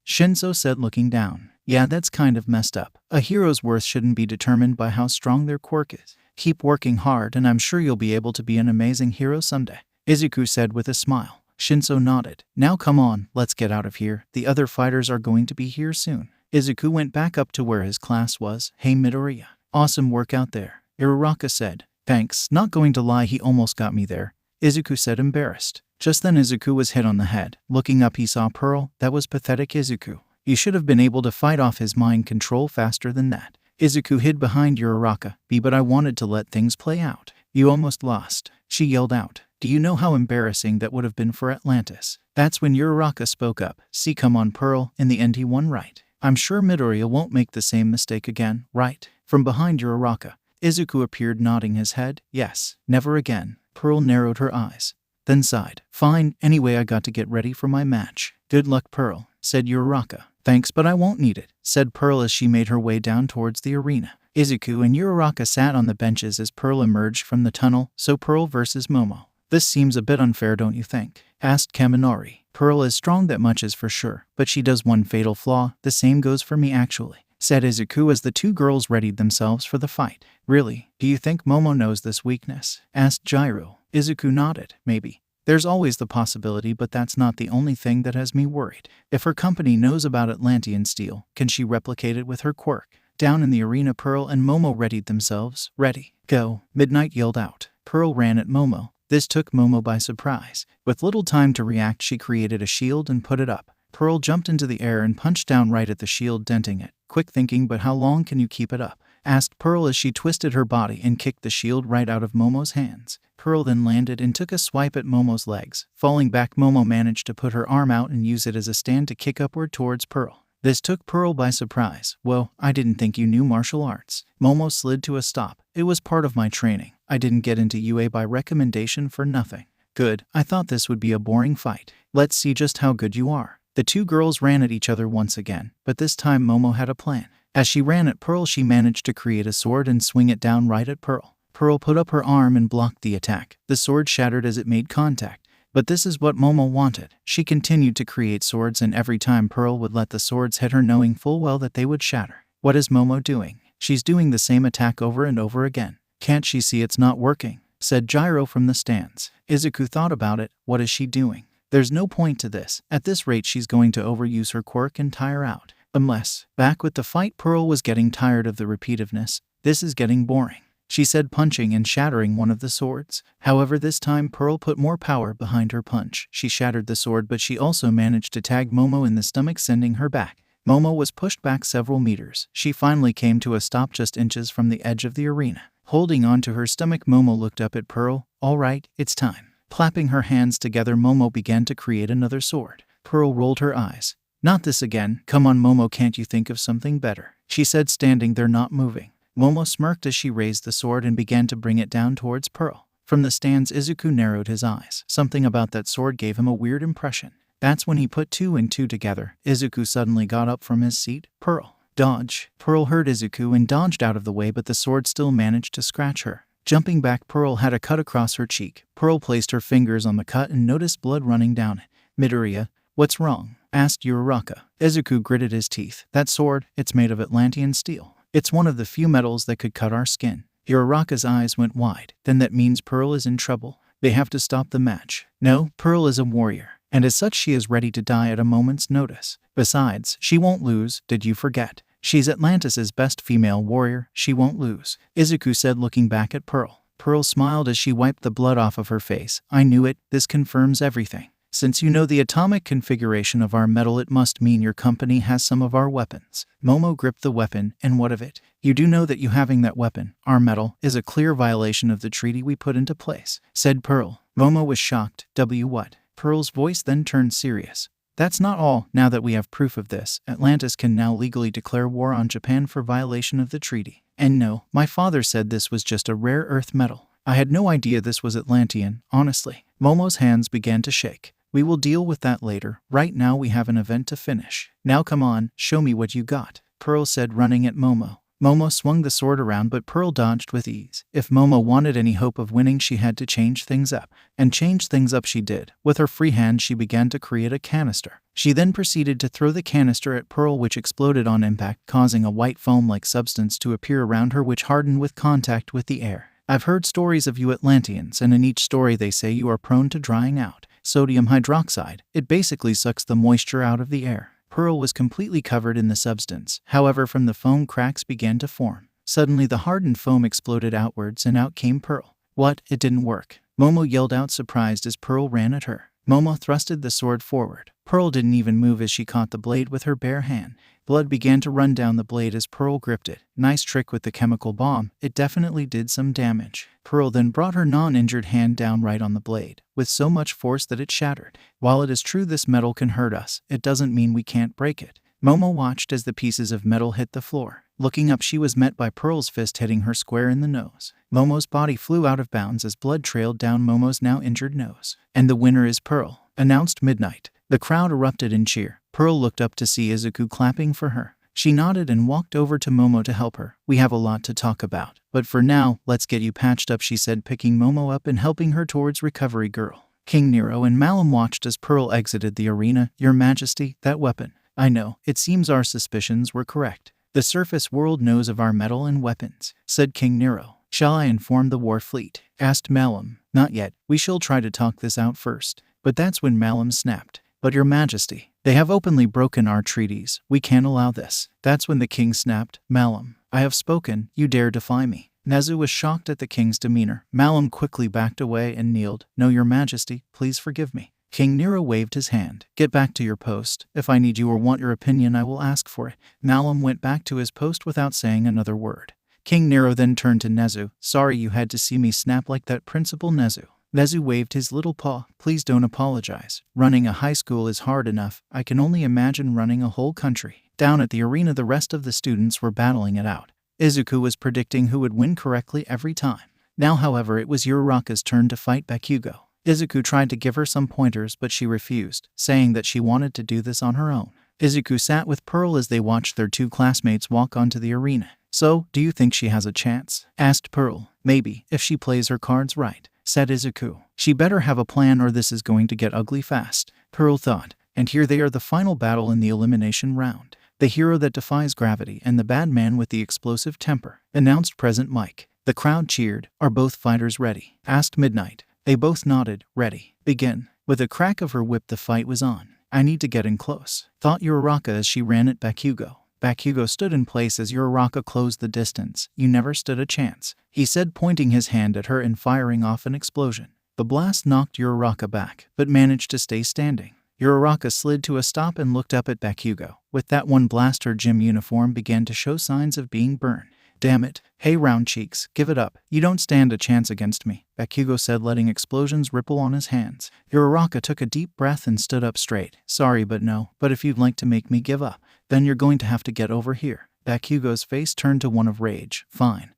Shinso said, looking down. Yeah, that's kind of messed up. A hero's worth shouldn't be determined by how strong their quirk is. Keep working hard and I'm sure you'll be able to be an amazing hero someday, Izuku said with a smile. Shinso nodded. Now come on, let's get out of here. The other fighters are going to be here soon. Izuku went back up to where his class was. Hey Midoriya, awesome work out there, Uraraka said. Thanks, not going to lie, he almost got me there, Izuku said, embarrassed. Just then Izuku was hit on the head. Looking up he saw Pearl. That was pathetic, Izuku. You should have been able to fight off his mind control faster than that. Izuku hid behind Uraraka. But I wanted to let things play out. You almost lost, she yelled out. Do you know how embarrassing that would have been for Atlantis? That's when Uraraka spoke up. See, come on Pearl, in the end he won, right? I'm sure Midoriya won't make the same mistake again, right? From behind Uraraka, Izuku appeared, nodding his head. Yes, never again. Pearl narrowed her eyes, then sighed. Fine, anyway I got to get ready for my match. Good luck Pearl, said Uraraka. Thanks, but I won't need it, said Pearl as she made her way down towards the arena. Izuku and Uraraka sat on the benches as Pearl emerged from the tunnel. So Pearl versus Momo. This seems a bit unfair, don't you think? Asked Kaminari. Pearl is strong, that much is for sure, but she does one fatal flaw. The same goes for me actually, said Izuku as the two girls readied themselves for the fight. Really? Do you think Momo knows this weakness? Asked Gyro. Izuku nodded. Maybe. There's always the possibility, but that's not the only thing that has me worried. If her company knows about Atlantian steel, can she replicate it with her quirk? Down in the arena, Pearl and Momo readied themselves. Ready, go, Midnight yelled out. Pearl ran at Momo. This took Momo by surprise. With little time to react, she created a shield and put it up. Pearl jumped into the air and punched down right at the shield, denting it. Quick thinking, but how long can you keep it up? Asked Pearl as she twisted her body and kicked the shield right out of Momo's hands. Pearl then landed and took a swipe at Momo's legs. Falling back, Momo managed to put her arm out and use it as a stand to kick upward towards Pearl. This took Pearl by surprise. Whoa, I didn't think you knew martial arts. Momo slid to a stop. It was part of my training. I didn't get into UA by recommendation for nothing. Good, I thought this would be a boring fight. Let's see just how good you are. The two girls ran at each other once again, but this time Momo had a plan. As she ran at Pearl, she managed to create a sword and swing it down right at Pearl. Pearl put up her arm and blocked the attack. The sword shattered as it made contact. But this is what Momo wanted. She continued to create swords, and every time Pearl would let the swords hit her, knowing full well that they would shatter. What is Momo doing? She's doing the same attack over and over again. Can't she see it's not working? Said Gyro from the stands. Izuku thought about it. What is she doing? There's no point to this. At this rate she's going to overuse her quirk and tire out. Unless, back with the fight, Pearl was getting tired of the repetitiveness. This is getting boring, she said, punching and shattering one of the swords. However, this time Pearl put more power behind her punch. She shattered the sword, but she also managed to tag Momo in the stomach, sending her back. Momo was pushed back several meters. She finally came to a stop just inches from the edge of the arena. Holding onto her stomach, Momo looked up at Pearl. All right, it's time. Clapping her hands together, Momo began to create another sword. Pearl rolled her eyes. Not this again. Come on, Momo, can't you think of something better? She said, standing there not moving. Momo smirked as she raised the sword and began to bring it down towards Pearl. From the stands, Izuku narrowed his eyes. Something about that sword gave him a weird impression. That's when he put 2 and 2 together. Izuku suddenly got up from his seat. Pearl, dodge. Pearl heard Izuku and dodged out of the way, but the sword still managed to scratch her. Jumping back, Pearl had a cut across her cheek. Pearl placed her fingers on the cut and noticed blood running down it. Midoriya, what's wrong? Asked Uraraka. Izuku gritted his teeth. That sword, it's made of Atlantian steel. It's one of the few metals that could cut our skin. Uraraka's eyes went wide. Then that means Pearl is in trouble. They have to stop the match. No, Pearl is a warrior, and as such she is ready to die at a moment's notice. Besides, she won't lose, did you forget? She's Atlantis' best female warrior, she won't lose, Izuku said, looking back at Pearl. Pearl smiled as she wiped the blood off of her face. I knew it, this confirms everything. Since you know the atomic configuration of our metal, it must mean your company has some of our weapons. Momo gripped the weapon, and what of it? You do know that you having that weapon, our metal, is a clear violation of the treaty we put into place, said Pearl. Momo was shocked. What? Pearl's voice then turned serious. That's not all. Now that we have proof of this, Atlantis can now legally declare war on Japan for violation of the treaty. And no, my father said this was just a rare earth metal. I had no idea this was Atlantian, honestly. Momo's hands began to shake. We will deal with that later. Right now we have an event to finish. Now come on, show me what you got, Pearl said, running at Momo. Momo swung the sword around, but Pearl dodged with ease. If Momo wanted any hope of winning, she had to change things up. And change things up she did. With her free hand, she began to create a canister. She then proceeded to throw the canister at Pearl, which exploded on impact, causing a white foam-like substance to appear around her, which hardened with contact with the air. I've heard stories of you Atlanteans, and in each story they say you are prone to drying out. Sodium hydroxide. It basically sucks the moisture out of the air. Pearl was completely covered in the substance. However, from the foam, cracks began to form. Suddenly, the hardened foam exploded outwards, and out came Pearl. What? It didn't work. Momo yelled out, surprised, as Pearl ran at her. Momo thrusted the sword forward. Pearl didn't even move as she caught the blade with her bare hand. Blood began to run down the blade as Pearl gripped it. Nice trick with the chemical bomb. It definitely did some damage. Pearl then brought her non-injured hand down right on the blade, with so much force that it shattered. While it is true this metal can hurt us, it doesn't mean we can't break it. Momo watched as the pieces of metal hit the floor. Looking up, she was met by Pearl's fist hitting her square in the nose. Momo's body flew out of bounds as blood trailed down Momo's now injured nose. And the winner is Pearl, announced Midnight. The crowd erupted in cheer. Pearl looked up to see Izuku clapping for her. She nodded and walked over to Momo to help her. We have a lot to talk about, but for now, let's get you patched up, she said, picking Momo up and helping her towards Recovery Girl. King Nero and Malum watched as Pearl exited the arena. Your Majesty, that weapon. I know, it seems our suspicions were correct. The surface world knows of our metal and weapons, said King Nero. Shall I inform the war fleet? Asked Malum. Not yet, we shall try to talk this out first. But that's when Malum snapped. But Your Majesty, they have openly broken our treaties. We can't allow this. That's when the king snapped. Malum, I have spoken. You dare defy me? Nezu was shocked at the king's demeanor. Malum quickly backed away and kneeled. No, Your Majesty, please forgive me. King Nero waved his hand. Get back to your post. If I need you or want your opinion, I will ask for it. Malum went back to his post without saying another word. King Nero then turned to Nezu. Sorry you had to see me snap like that, Principal Nezu. Nezu waved his little paw. Please don't apologize. Running a high school is hard enough. I can only imagine running a whole country. Down at the arena, the rest of the students were battling it out. Izuku was predicting who would win correctly every time. Now, however, it was Uraraka's turn to fight Bakugo. Izuku tried to give her some pointers, but she refused, saying that she wanted to do this on her own. Izuku sat with Pearl as they watched their two classmates walk onto the arena. So, do you think she has a chance? Asked Pearl. Maybe, if she plays her cards right, said Izuku. She better have a plan or this is going to get ugly fast, Pearl thought. And here they are, the final battle in the elimination round. The hero that defies gravity and the bad man with the explosive temper, announced Present Mike. The crowd cheered. Are both fighters ready? Asked Midnight. They both nodded. Ready. Begin. With a crack of her whip, the fight was on. I need to get in close, thought Uraraka as she ran at Bakugo. Bakugo stood in place as Uraraka closed the distance. You never stood a chance, he said, pointing his hand at her and firing off an explosion. The blast knocked Uraraka back, but managed to stay standing. Uraraka slid to a stop and looked up at Bakugo. With that one blast, her gym uniform began to show signs of being burned. Damn it. Hey, round cheeks, give it up. You don't stand a chance against me, Bakugo said, letting explosions ripple on his hands. Uraraka took a deep breath and stood up straight. Sorry, but no. But if you'd like to make me give up, then you're going to have to get over here. Bakugo's face turned to one of rage. Fine.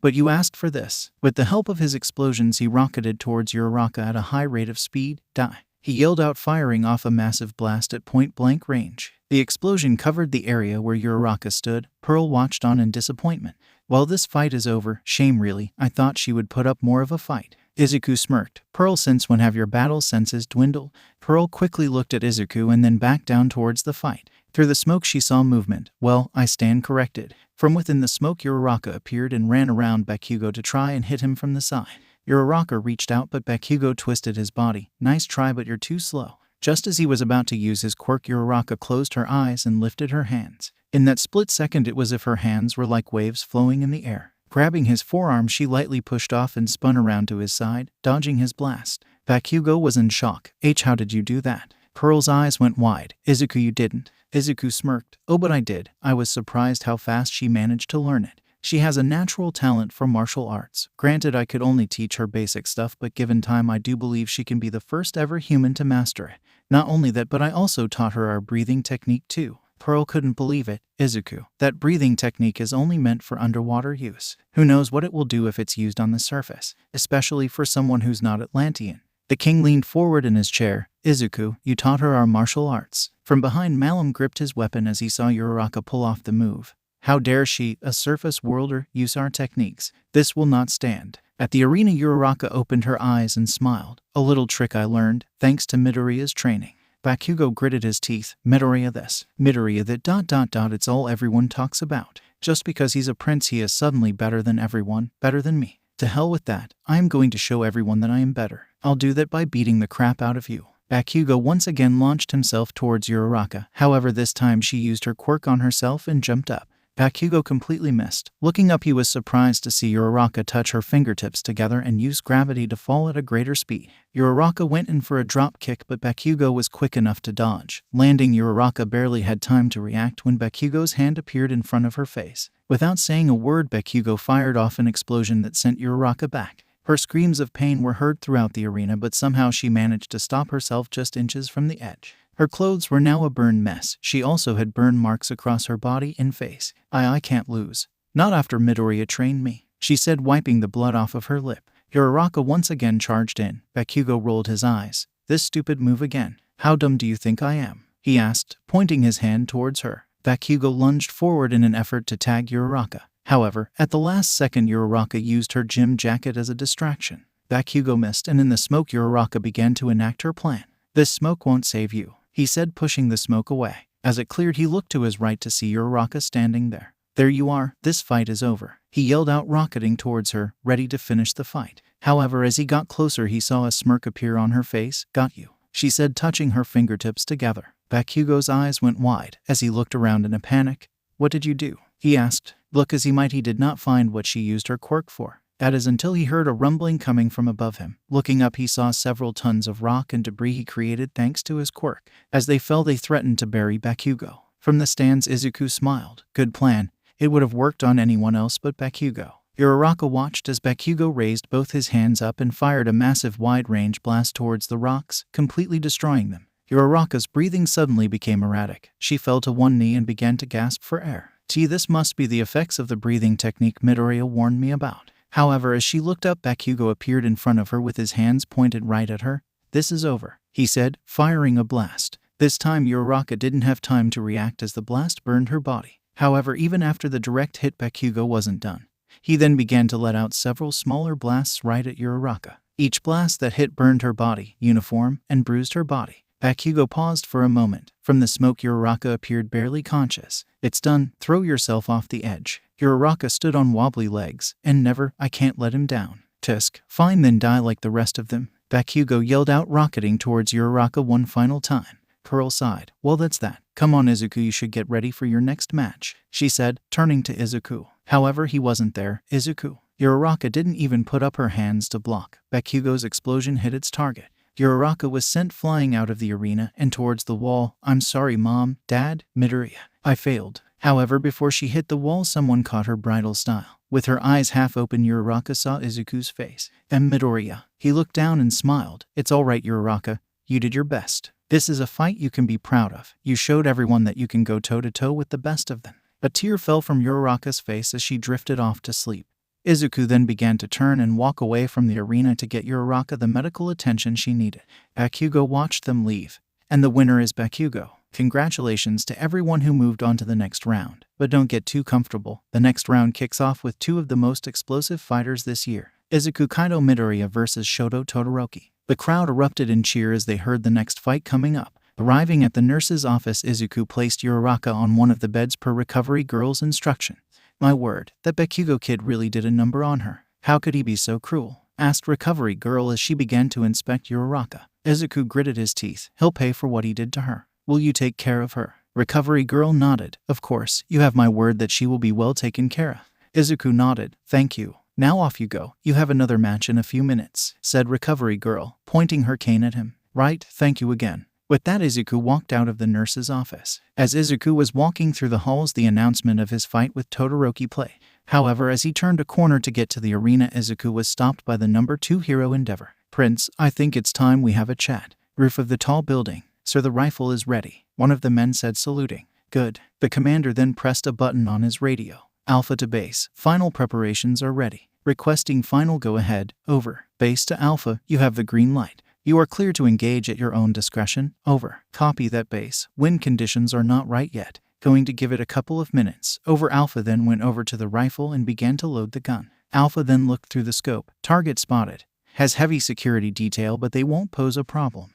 But you asked for this. With the help of his explosions, he rocketed towards Uraraka at a high rate of speed. Die. He yelled out, firing off a massive blast at point-blank range. The explosion covered the area where Uraraka stood. Pearl watched on in disappointment. Well, this fight is over. Shame, really. I thought she would put up more of a fight. Izuku smirked. Pearl, since when have your battle senses dwindled? Pearl quickly looked at Izuku and then backed down towards the fight. Through the smoke she saw movement. Well, I stand corrected. From within the smoke, Uraraka appeared and ran around Bakugo to try and hit him from the side. Uraraka reached out, but Bakugo twisted his body. Nice try, but you're too slow. Just as he was about to use his quirk, Uraraka closed her eyes and lifted her hands. In that split second, it was as if her hands were like waves flowing in the air. Grabbing his forearm, she lightly pushed off and spun around to his side, dodging his blast. Bakugo was in shock. How did you do that? Pearl's eyes went wide. Izuku, you didn't. Izuku smirked. Oh, but I did. I was surprised how fast she managed to learn it. She has a natural talent for martial arts. Granted, I could only teach her basic stuff, but given time, I do believe she can be the first ever human to master it. Not only that, but I also taught her our breathing technique too. Pearl couldn't believe it. Izuku, that breathing technique is only meant for underwater use. Who knows what it will do if it's used on the surface, especially for someone who's not Atlantian. The king leaned forward in his chair. Izuku, you taught her our martial arts. From behind, Malum gripped his weapon as he saw Uraraka pull off the move. How dare she, a surface worlder, use our techniques? This will not stand. At the arena, Uraraka opened her eyes and smiled. A little trick I learned, thanks to Midoriya's training. Bakugo gritted his teeth. Midoriya this, Midoriya that ... It's all everyone talks about. Just because he's a prince, he is suddenly better than everyone, better than me. To hell with that. I am going to show everyone that I am better. I'll do that by beating the crap out of you. Bakugo once again launched himself towards Uraraka. However, this time she used her quirk on herself and jumped up. Bakugo completely missed. Looking up, he was surprised to see Uraraka touch her fingertips together and use gravity to fall at a greater speed. Uraraka went in for a drop kick, but Bakugo was quick enough to dodge. Landing, Uraraka barely had time to react when Bakugo's hand appeared in front of her face. Without saying a word, Bakugo fired off an explosion that sent Uraraka back. Her screams of pain were heard throughout the arena, but somehow she managed to stop herself just inches from the edge. Her clothes were now a burned mess. She also had burn marks across her body and face. I can't lose. Not after Midoriya trained me, she said, wiping the blood off of her lip. Uraraka once again charged in. Bakugo rolled his eyes. This stupid move again. How dumb do you think I am? He asked, pointing his hand towards her. Bakugo lunged forward in an effort to tag Uraraka. However, at the last second, Uraraka used her gym jacket as a distraction. Bakugo missed, and in the smoke, Uraraka began to enact her plan. This smoke won't save you, he said, pushing the smoke away. As it cleared, he looked to his right to see Uraraka standing there. There you are, this fight is over, he yelled out, rocketing towards her, ready to finish the fight. However, as he got closer, he saw a smirk appear on her face. Got you, she said, touching her fingertips together. Bakugo's eyes went wide as he looked around in a panic. What did you do? He asked. Look as he might, he did not find what she used her quirk for. That is until he heard a rumbling coming from above him. Looking up, he saw several tons of rock and debris he created thanks to his quirk. As they fell, they threatened to bury Bakugo. From the stands, Izuku smiled. Good plan. It would have worked on anyone else but Bakugo. Uraraka watched as Bakugo raised both his hands up and fired a massive wide-range blast towards the rocks, completely destroying them. Uraraka's breathing suddenly became erratic. She fell to one knee and began to gasp for air. This must be the effects of the breathing technique Midoriya warned me about. However, as she looked up, Bakugo appeared in front of her with his hands pointed right at her. This is over, he said, firing a blast. This time, Uraraka didn't have time to react as the blast burned her body. However, even after the direct hit, Bakugo wasn't done. He then began to let out several smaller blasts right at Uraraka. Each blast that hit burned her body, uniform, and bruised her body. Bakugo paused for a moment. From the smoke, Uraraka appeared barely conscious. It's done. Throw yourself off the edge. Uraraka stood on wobbly legs. And never, I can't let him down. Tusk, fine, then die like the rest of them. Bakugo yelled out, rocketing towards Uraraka one final time. Pearl sighed. Well, that's that. Come on, Izuku, you should get ready for your next match, she said, turning to Izuku. However, he wasn't there. Izuku. Uraraka didn't even put up her hands to block. Bakugo's explosion hit its target. Uraraka was sent flying out of the arena and towards the wall. "I'm sorry, Mom, Dad, Midoriya. I failed." However, before she hit the wall, someone caught her bridal style. With her eyes half open, Uraraka saw Izuku's face. "And Midoriya." He looked down and smiled. "It's all right, Uraraka. You did your best. This is a fight you can be proud of. You showed everyone that you can go toe-to-toe with the best of them." A tear fell from Uraraka's face as she drifted off to sleep. Izuku then began to turn and walk away from the arena to get Uraraka the medical attention she needed. Bakugo watched them leave. And the winner is Bakugo. Congratulations to everyone who moved on to the next round. But don't get too comfortable. The next round kicks off with two of the most explosive fighters this year. Izuku Kaito Midoriya vs Shoto Todoroki. The crowd erupted in cheer as they heard the next fight coming up. Arriving at the nurse's office, Izuku placed Uraraka on one of the beds per recovery girl's instruction. "My word, that Bakugo kid really did a number on her. How could he be so cruel?" asked recovery girl as she began to inspect Uraraka. Izuku gritted his teeth. "He'll pay for what he did to her. Will you take care of her?" Recovery girl nodded. "Of course, you have my word that she will be well taken care of." Izuku nodded. "Thank you. Now off you go. You have another match in a few minutes," said recovery girl, pointing her cane at him. "Right, thank you again." With that, Izuku walked out of the nurse's office. As Izuku was walking through the halls, the announcement of his fight with Todoroki played. However, as he turned a corner to get to the arena, Izuku was stopped by the number 2 hero Endeavor. "Prince, I think it's time we have a chat." Roof of the tall building. "Sir, the rifle is ready," one of the men said, saluting. "Good." The commander then pressed a button on his radio. "Alpha to base. Final preparations are ready. Requesting final go-ahead. Over. Base to Alpha, you have the green light. You are clear to engage at your own discretion. Over. Copy that, base. Wind conditions are not right yet. Going to give it a couple of minutes. Over. Alpha then went over to the rifle and began to load the gun. Alpha then looked through the scope. Target spotted. Has heavy security detail, but they won't pose a problem.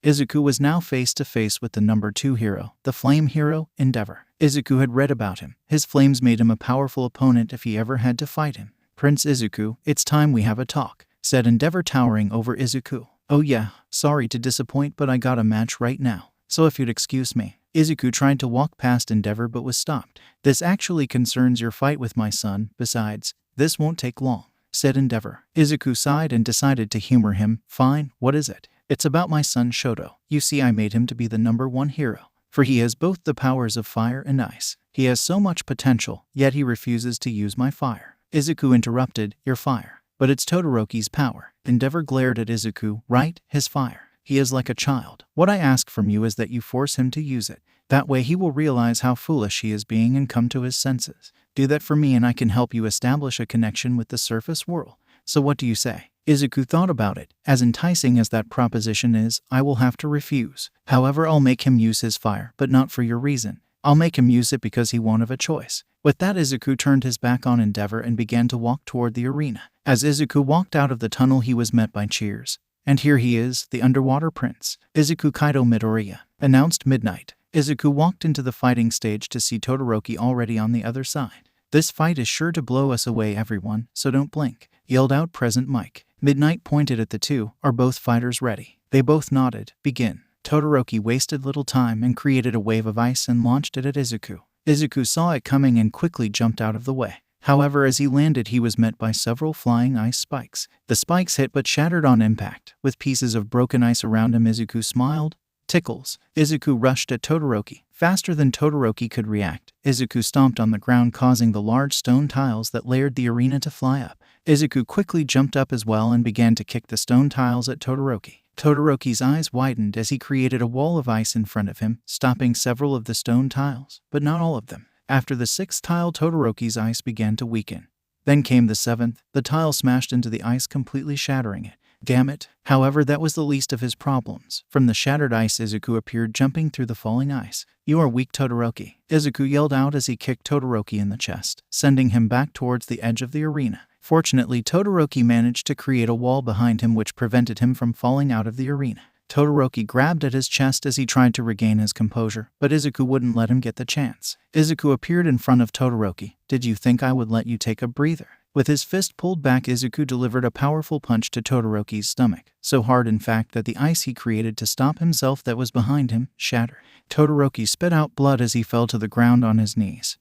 Izuku was now face to face with the number 2 hero, the flame hero, Endeavor. Izuku had read about him. His flames made him a powerful opponent if he ever had to fight him. "Prince Izuku, it's time we have a talk," said Endeavor, towering over Izuku. "Oh yeah, sorry to disappoint, but I got a match right now. So if you'd excuse me." Izuku tried to walk past Endeavor but was stopped. "This actually concerns your fight with my son. Besides, this won't take long," said Endeavor. Izuku sighed and decided to humor him. "Fine, what is it?" "It's about my son Shoto. You see, I made him to be the number 1 hero. For he has both the powers of fire and ice. He has so much potential, yet he refuses to use my fire." Izuku interrupted. "Your fire? But it's Todoroki's power." Endeavor glared at Izuku. "Right, his fire. He is like a child. What I ask from you is that you force him to use it. That way he will realize how foolish he is being and come to his senses. Do that for me and I can help you establish a connection with the surface world. So what do you say?" Izuku thought about it. As enticing as that proposition is, I will have to refuse. However, I'll make him use his fire, but not for your reason. I'll make him use it because he won't have a choice. With that, Izuku turned his back on Endeavor and began to walk toward the arena. As Izuku walked out of the tunnel, he was met by cheers. "And here he is, the underwater prince, Izuku Kaito Midoriya," announced Midnight. Izuku walked into the fighting stage to see Todoroki already on the other side. "This fight is sure to blow us away, everyone, so don't blink," yelled out Present Mike. Midnight pointed at the two. "Are both fighters ready?" They both nodded. "Begin." Todoroki wasted little time and created a wave of ice and launched it at Izuku. Izuku saw it coming and quickly jumped out of the way. However, as he landed, he was met by several flying ice spikes. The spikes hit but shattered on impact. With pieces of broken ice around him, Izuku smiled. "Tickles." Izuku rushed at Todoroki. Faster than Todoroki could react, Izuku stomped on the ground, causing the large stone tiles that layered the arena to fly up. Izuku quickly jumped up as well and began to kick the stone tiles at Todoroki. Todoroki's eyes widened as he created a wall of ice in front of him, stopping several of the stone tiles, but not all of them. After the 6th tile, Todoroki's ice began to weaken. Then came the 7th. The tile smashed into the ice, completely shattering it. Damn it. However, that was the least of his problems. From the shattered ice, Izuku appeared, jumping through the falling ice. "You are weak, Todoroki," Izuku yelled out as he kicked Todoroki in the chest, sending him back towards the edge of the arena. Fortunately, Todoroki managed to create a wall behind him which prevented him from falling out of the arena. Todoroki grabbed at his chest as he tried to regain his composure, but Izuku wouldn't let him get the chance. Izuku appeared in front of Todoroki. "Did you think I would let you take a breather?" With his fist pulled back, Izuku delivered a powerful punch to Todoroki's stomach, so hard in fact that the ice he created to stop himself that was behind him shattered. Todoroki spit out blood as he fell to the ground on his knees.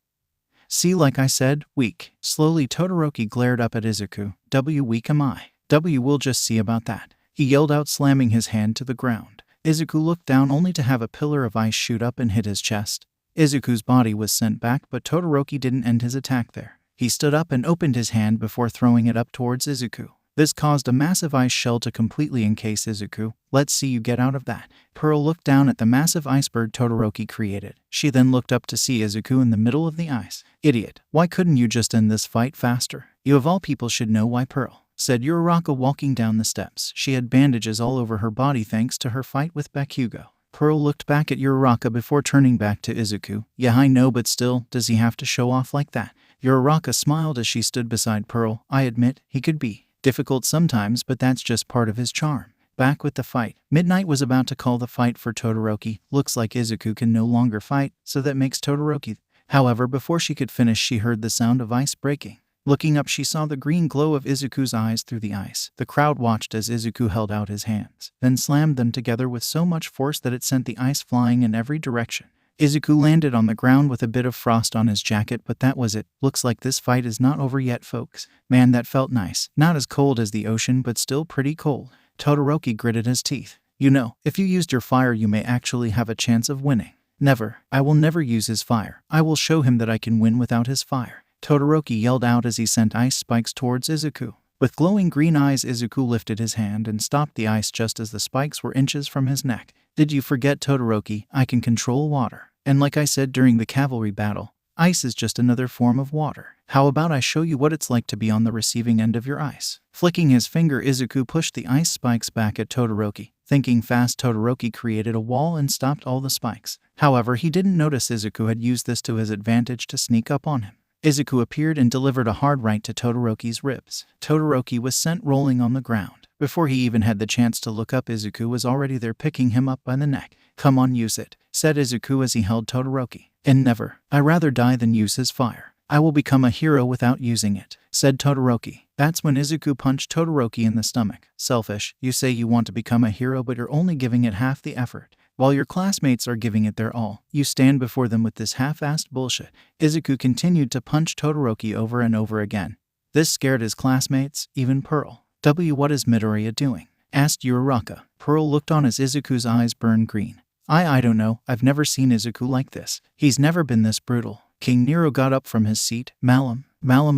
"See, like I said, weak." Slowly, Todoroki glared up at Izuku. "Weak am I? We'll just see about that." he yelled out, slamming his hand to the ground. Izuku looked down only to have a pillar of ice shoot up and hit his chest. Izuku's body was sent back, but Todoroki didn't end his attack there. He stood up and opened his hand before throwing it up towards Izuku. This caused a massive ice shell to completely encase Izuku. Let's see you get out of that. Pearl looked down at the massive iceberg Todoroki created. She then looked up to see Izuku in the middle of the ice. Idiot, why couldn't you just end this fight faster? You of all people should know why, Pearl, said Uraraka walking down the steps. She had bandages all over her body thanks to her fight with Bakugo. Pearl looked back at Uraraka before turning back to Izuku. Yeah, I know, but still, does he have to show off like that? Uraraka smiled as she stood beside Pearl. I admit, he could be difficult sometimes, but that's just part of his charm. Back with the fight. Midnight was about to call the fight for Todoroki. Looks like Izuku can no longer fight, so that makes Todoroki. However, before she could finish, she heard the sound of ice breaking. Looking up, she saw the green glow of Izuku's eyes through the ice. The crowd watched as Izuku held out his hands, then slammed them together with so much force that it sent the ice flying in every direction. Izuku landed on the ground with a bit of frost on his jacket, but that was it. Looks like this fight is not over yet, folks. Man, that felt nice. Not as cold as the ocean, but still pretty cold. Todoroki gritted his teeth. You know, if you used your fire, you may actually have a chance of winning. Never. I will never use his fire. I will show him that I can win without his fire, Todoroki yelled out as he sent ice spikes towards Izuku. With glowing green eyes, Izuku lifted his hand and stopped the ice just as the spikes were inches from his neck. Did you forget, Todoroki? I can control water. And like I said during the cavalry battle, ice is just another form of water. How about I show you what it's like to be on the receiving end of your ice? Flicking his finger, Izuku pushed the ice spikes back at Todoroki. Thinking fast, Todoroki created a wall and stopped all the spikes. However, he didn't notice Izuku had used this to his advantage to sneak up on him. Izuku appeared and delivered a hard right to Todoroki's ribs. Todoroki was sent rolling on the ground. Before he even had the chance to look up, Izuku was already there, picking him up by the neck. Come on, use it, said Izuku as he held Todoroki. And never. I rather die than use his fire. I will become a hero without using it, said Todoroki. That's when Izuku punched Todoroki in the stomach. Selfish, you say you want to become a hero, but you're only giving it half the effort. While your classmates are giving it their all, you stand before them with this half-assed bullshit. Izuku continued to punch Todoroki over and over again. This scared his classmates, even Pearl. What is Midoriya doing? Asked Uraraka. Pearl looked on as Izuku's eyes burned green. I don't know, I've never seen Izuku like this. He's never been this brutal. King Nero got up from his seat. Malum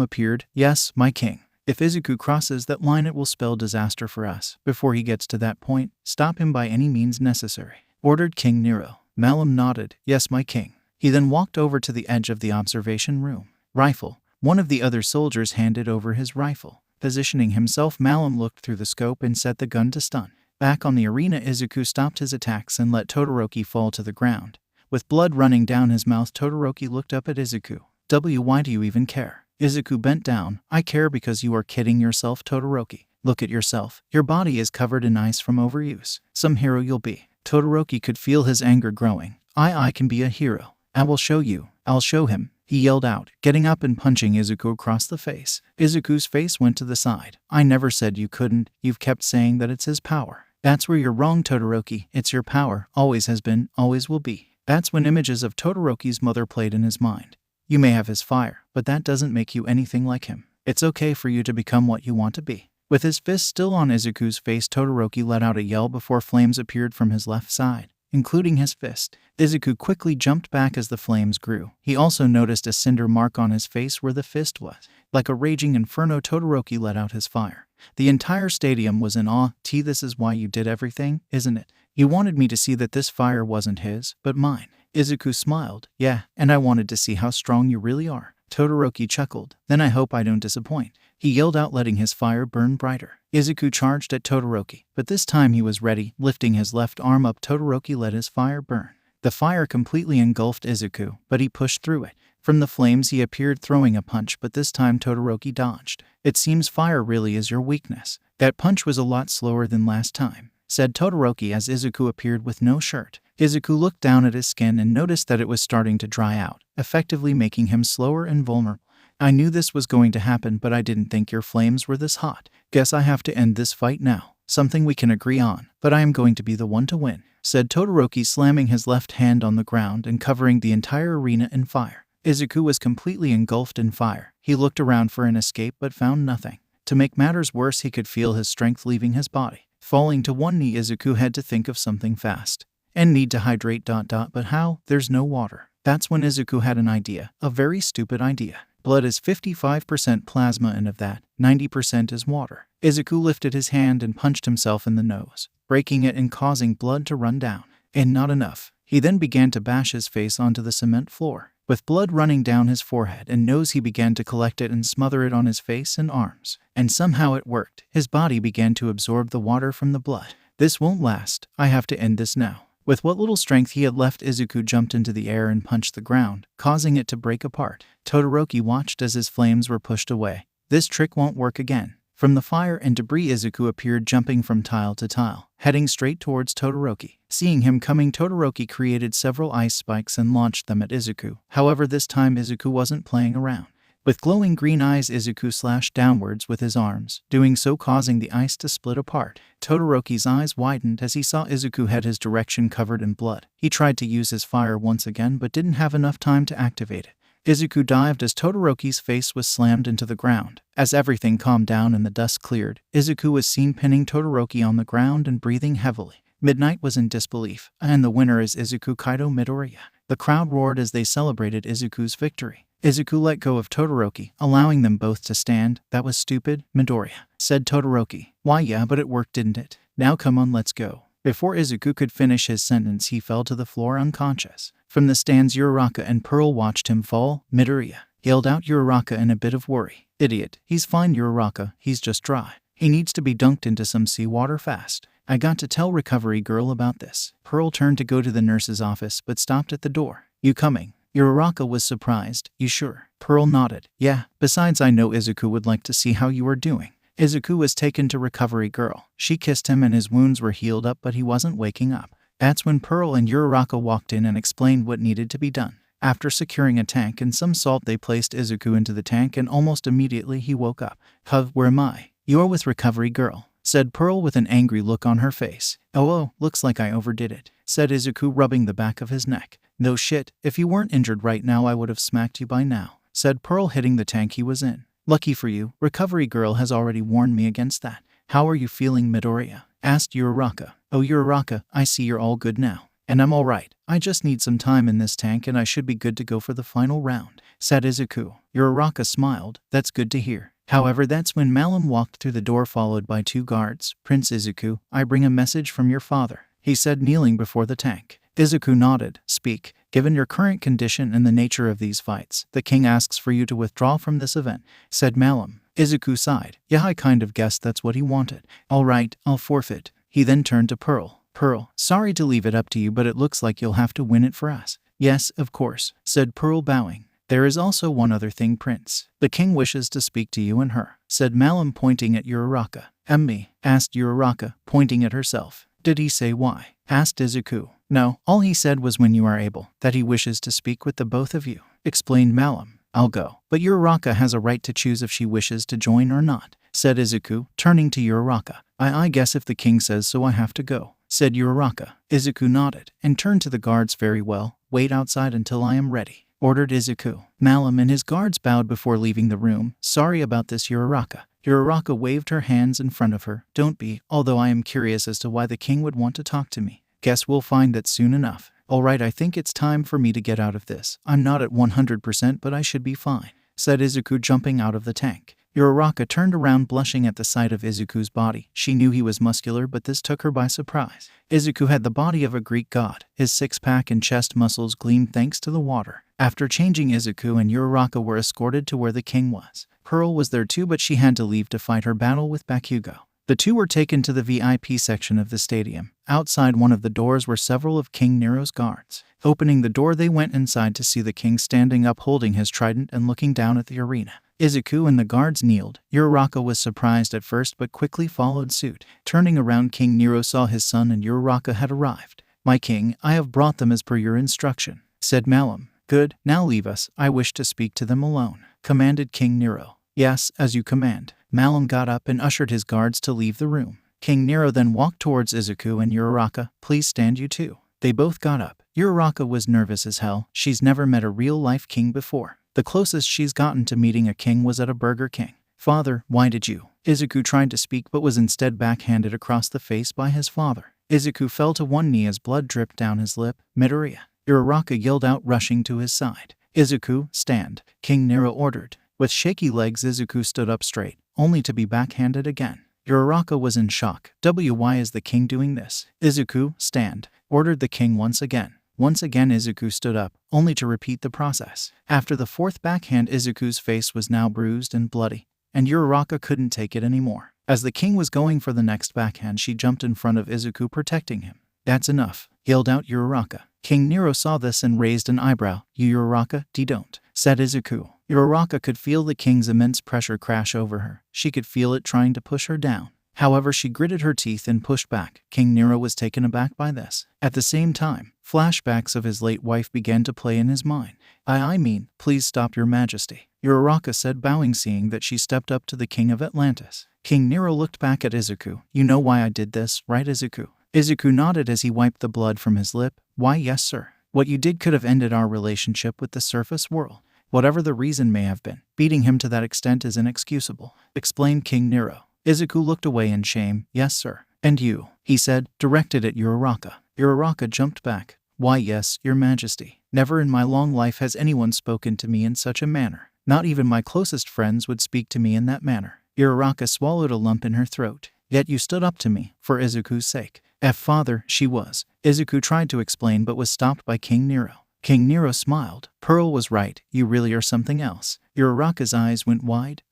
appeared. Yes, my king. If Izuku crosses that line, it will spell disaster for us. Before he gets to that point, stop him by any means necessary, ordered King Nero. Malum nodded. Yes, my king. He then walked over to the edge of the observation room. Rifle. One of the other soldiers handed over his rifle. Positioning himself, Malum looked through the scope and set the gun to stun. Back on the arena, Izuku stopped his attacks and let Todoroki fall to the ground. With blood running down his mouth, Todoroki looked up at Izuku. Why do you even care? Izuku bent down. I care because you are kidding yourself, Todoroki. Look at yourself. Your body is covered in ice from overuse. Some hero you'll be. Todoroki could feel his anger growing. I can be a hero. I will show you. I'll show him, he yelled out, getting up and punching Izuku across the face. Izuku's face went to the side. I never said you couldn't. You've kept saying that it's his power. That's where you're wrong, Todoroki. It's your power. Always has been, always will be. That's when images of Todoroki's mother played in his mind. You may have his fire, but that doesn't make you anything like him. It's okay for you to become what you want to be. With his fist still on Izuku's face, Todoroki let out a yell before flames appeared from his left side, including his fist. Izuku quickly jumped back as the flames grew. He also noticed a cinder mark on his face where the fist was. Like a raging inferno, Todoroki let out his fire. The entire stadium was in awe. This is why you did everything, isn't it? You wanted me to see that this fire wasn't his, but mine. Izuku smiled. Yeah, and I wanted to see how strong you really are. Todoroki chuckled. Then I hope I don't disappoint, he yelled out, letting his fire burn brighter. Izuku charged at Todoroki, but this time he was ready. Lifting his left arm up, Todoroki let his fire burn. The fire completely engulfed Izuku, but he pushed through it. From the flames he appeared, throwing a punch, but this time Todoroki dodged. It seems fire really is your weakness. That punch was a lot slower than last time, said Todoroki as Izuku appeared with no shirt. Izuku looked down at his skin and noticed that it was starting to dry out, effectively making him slower and vulnerable. I knew this was going to happen, but I didn't think your flames were this hot. Guess I have to end this fight now. Something we can agree on, but I am going to be the one to win, said Todoroki, slamming his left hand on the ground and covering the entire arena in fire. Izuku was completely engulfed in fire. He looked around for an escape but found nothing. To make matters worse, he could feel his strength leaving his body. Falling to one knee, Izuku had to think of something fast. And need to hydrate ... But how? There's no water. That's when Izuku had an idea. A very stupid idea. Blood is 55% plasma and of that, 90% is water. Izuku lifted his hand and punched himself in the nose, breaking it and causing blood to run down. And not enough. He then began to bash his face onto the cement floor. With blood running down his forehead and nose, he began to collect it and smother it on his face and arms. And somehow it worked. His body began to absorb the water from the blood. This won't last. I have to end this now. With what little strength he had left, Izuku jumped into the air and punched the ground, causing it to break apart. Todoroki watched as his flames were pushed away. This trick won't work again. From the fire and debris, Izuku appeared, jumping from tile to tile, heading straight towards Todoroki. Seeing him coming, Todoroki created several ice spikes and launched them at Izuku. However, this time Izuku wasn't playing around. With glowing green eyes, Izuku slashed downwards with his arms, doing so causing the ice to split apart. Todoroki's eyes widened as he saw Izuku had his direction covered in blood. He tried to use his fire once again but didn't have enough time to activate it. Izuku dived as Todoroki's face was slammed into the ground. As everything calmed down and the dust cleared, Izuku was seen pinning Todoroki on the ground and breathing heavily. Midnight was in disbelief, and the winner is Izuku Kaito Midoriya. The crowd roared as they celebrated Izuku's victory. Izuku let go of Todoroki, allowing them both to stand. That was stupid, Midoriya, said Todoroki. Why yeah, but it worked, didn't it? Now come on, let's go. Before Izuku could finish his sentence, he fell to the floor unconscious. From the stands, Uraraka and Pearl watched him fall. Midoriya yelled out Uraraka in a bit of worry. Idiot, he's fine, Uraraka, he's just dry. He needs to be dunked into some seawater fast. I got to tell Recovery Girl about this. Pearl turned to go to the nurse's office but stopped at the door. You coming? Uraraka was surprised. You sure? Pearl nodded. Yeah, besides I know Izuku would like to see how you are doing. Izuku was taken to Recovery Girl. She kissed him and his wounds were healed up, but he wasn't waking up. That's when Pearl and Uraraka walked in and explained what needed to be done. After securing a tank and some salt, they placed Izuku into the tank and almost immediately he woke up. Huh, where am I? You're with Recovery Girl, said Pearl with an angry look on her face. Oh, looks like I overdid it, said Izuku, rubbing the back of his neck. No shit, if you weren't injured right now I would have smacked you by now, said Pearl, hitting the tank he was in. Lucky for you, Recovery Girl has already warned me against that. How are you feeling, Midoriya? Asked Uraraka. Oh, Uraraka, I see you're all good now. And I'm alright. I just need some time in this tank and I should be good to go for the final round, said Izuku. Uraraka smiled. That's good to hear. However, that's when Malum walked through the door followed by two guards. Prince Izuku, I bring a message from your father, he said, kneeling before the tank. Izuku nodded. Speak. Given your current condition and the nature of these fights, the king asks for you to withdraw from this event, said Malum. Izuku sighed. Yeah, I kind of guessed that's what he wanted. Alright, I'll forfeit. He then turned to Pearl. Pearl, sorry to leave it up to you, but it looks like you'll have to win it for us. Yes, of course, said Pearl, bowing. There is also one other thing, Prince. The king wishes to speak to you and her, said Malum, pointing at Uraraka. Me? Asked Uraraka, pointing at herself. Did he say why? Asked Izuku. No, all he said was when you are able, that he wishes to speak with the both of you, explained Malum. I'll go, but Uraraka has a right to choose if she wishes to join or not, said Izuku, turning to Uraraka. I guess if the king says so I have to go, said Uraraka. Izuku nodded, and turned to the guards. Very well, wait outside until I am ready, ordered Izuku. Malum and his guards bowed before leaving the room. Sorry about this, Uraraka. Uraraka waved her hands in front of her. Don't be, although I am curious as to why the king would want to talk to me. Guess we'll find that soon enough. Alright, I think it's time for me to get out of this. I'm not at 100%, but I should be fine, said Izuku, jumping out of the tank. Uraraka turned around, blushing at the sight of Izuku's body. She knew he was muscular, but this took her by surprise. Izuku had the body of a Greek god. His six-pack and chest muscles gleamed thanks to the water. After changing, Izuku and Uraraka were escorted to where the king was. Pearl was there too, but she had to leave to fight her battle with Bakugo. The two were taken to the VIP section of the stadium. Outside one of the doors were several of King Nero's guards. Opening the door, they went inside to see the king standing up holding his trident and looking down at the arena. Izuku and the guards kneeled. Uraraka was surprised at first but quickly followed suit. Turning around, King Nero saw his son and Uraraka had arrived. My king, I have brought them as per your instruction, said Malum. Good, now leave us. I wish to speak to them alone, commanded King Nero. Yes, as you command. Malum got up and ushered his guards to leave the room. King Nero then walked towards Izuku and Uraraka. Please stand, you two. They both got up. Uraraka was nervous as hell. She's never met a real-life king before. The closest she's gotten to meeting a king was at a Burger King. Father, why did you? Izuku tried to speak but was instead backhanded across the face by his father. Izuku fell to one knee as blood dripped down his lip. Midoriya. Uraraka yelled out, rushing to his side. Izuku, stand, King Nero ordered. With shaky legs, Izuku stood up straight, only to be backhanded again. Uraraka was in shock. Why is the king doing this? Izuku, stand, ordered the king once again. Once again Izuku stood up, only to repeat the process. After the fourth backhand, Izuku's face was now bruised and bloody, and Uraraka couldn't take it anymore. As the king was going for the next backhand, she jumped in front of Izuku, protecting him. That's enough, yelled out Uraraka. King Nero saw this and raised an eyebrow. You Uraraka, don't, said Izuku. Uraraka could feel the king's immense pressure crash over her. She could feel it trying to push her down. However, she gritted her teeth and pushed back. King Nero was taken aback by this. At the same time, flashbacks of his late wife began to play in his mind. I mean, please stop, your majesty, Uraraka said, bowing, seeing that she stepped up to the king of Atlantis. King Nero looked back at Izuku. You know why I did this, right, Izuku? Izuku nodded as he wiped the blood from his lip. Why, yes, sir. What you did could have ended our relationship with the surface world. Whatever the reason may have been, beating him to that extent is inexcusable, explained King Nero. Izuku looked away in shame. Yes, sir. And you, he said, directed at Uraraka. Uraraka jumped back. Why, yes, your majesty. Never in my long life has anyone spoken to me in such a manner. Not even my closest friends would speak to me in that manner. Uraraka swallowed a lump in her throat. Yet you stood up to me, for Izuku's sake. Father, she was. Izuku tried to explain but was stopped by King Nero. King Nero smiled. Pearl was right, you really are something else. Uraraka's eyes went wide.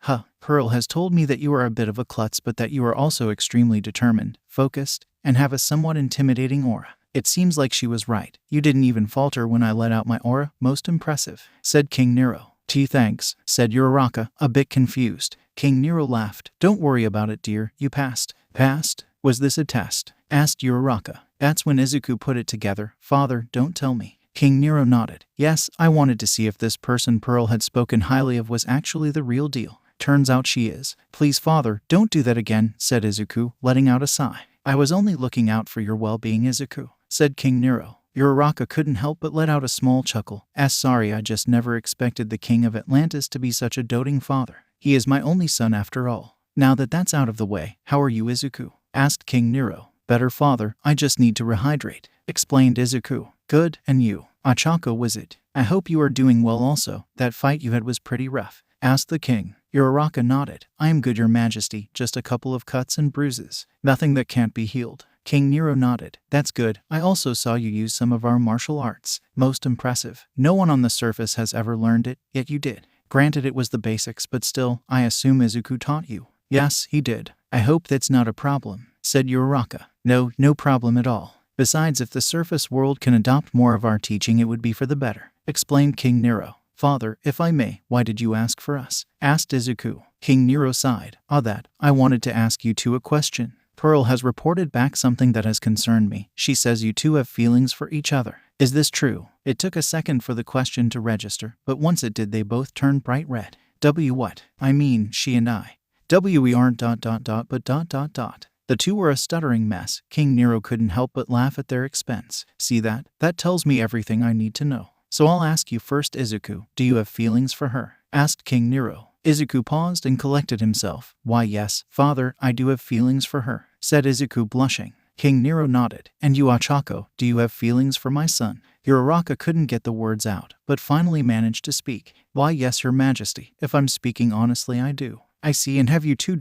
Pearl has told me that you are a bit of a klutz, but that you are also extremely determined, focused, and have a somewhat intimidating aura. It seems like she was right. You didn't even falter when I let out my aura. Most impressive, said King Nero. Thanks, said Uraraka, a bit confused. King Nero laughed. Don't worry about it, dear. You passed. Passed? Was this a test? Asked Uraraka. That's when Izuku put it together. Father, don't tell me. King Nero nodded. Yes, I wanted to see if this person Pearl had spoken highly of was actually the real deal. Turns out she is. Please, father, don't do that again, said Izuku, letting out a sigh. I was only looking out for your well-being, Izuku, said King Nero. Uraraka couldn't help but let out a small chuckle. Sorry, I just never expected the king of Atlantis to be such a doting father. He is my only son after all. Now that that's out of the way, how are you, Izuku? Asked King Nero. Better, father, I just need to rehydrate, explained Izuku. Good, and you, Ochako, was it? I hope you are doing well also. That fight you had was pretty rough, asked the king. Uraraka nodded. I am good, your majesty, just a couple of cuts and bruises. Nothing that can't be healed. King Nero nodded. That's good. I also saw you use some of our martial arts. Most impressive. No one on the surface has ever learned it, yet you did. Granted, it was the basics, but still, I assume Izuku taught you. Yes, he did. I hope that's not a problem, said Uraraka. No problem at all. Besides, if the surface world can adopt more of our teaching, it would be for the better, explained King Nero. Father, if I may, why did you ask for us? Asked Izuku. King Nero sighed. I wanted to ask you two a question. Pearl has reported back something that has concerned me. She says you two have feelings for each other. Is this true? It took a second for the question to register, but once it did, they both turned bright red. What? I mean, she and I. We aren't ... but ... The two were a stuttering mess. King Nero couldn't help but laugh at their expense. See that? That tells me everything I need to know. So I'll ask you first, Izuku. Do you have feelings for her? Asked King Nero. Izuku paused and collected himself. Why, yes, father, I do have feelings for her, said Izuku, blushing. King Nero nodded. And you, Ochako, do you have feelings for my son? Uraraka couldn't get the words out, but finally managed to speak. Why, yes, your majesty. If I'm speaking honestly, I do. I see, and have you two ...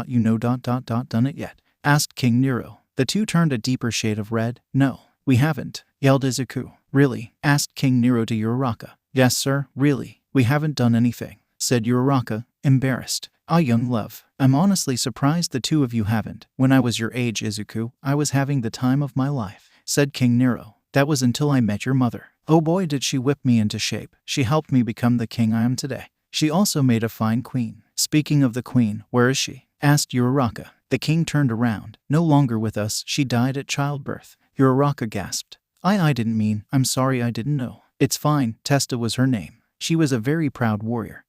you know ... done it yet? Asked King Nero. The two turned a deeper shade of red. No, we haven't, yelled Izuku. Really? Asked King Nero to Uraraka. Yes, sir, really. We haven't done anything, said Uraraka, embarrassed. Young love. I'm honestly surprised the two of you haven't. When I was your age, Izuku, I was having the time of my life, said King Nero. That was until I met your mother. Oh boy, did she whip me into shape. She helped me become the king I am today. She also made a fine queen. Speaking of the queen, where is she? Asked Uraraka. The king turned around. No longer with us, she died at childbirth. Uraraka gasped. I didn't mean, I'm sorry, I didn't know. It's fine, Testa was her name. She was a very proud warrior.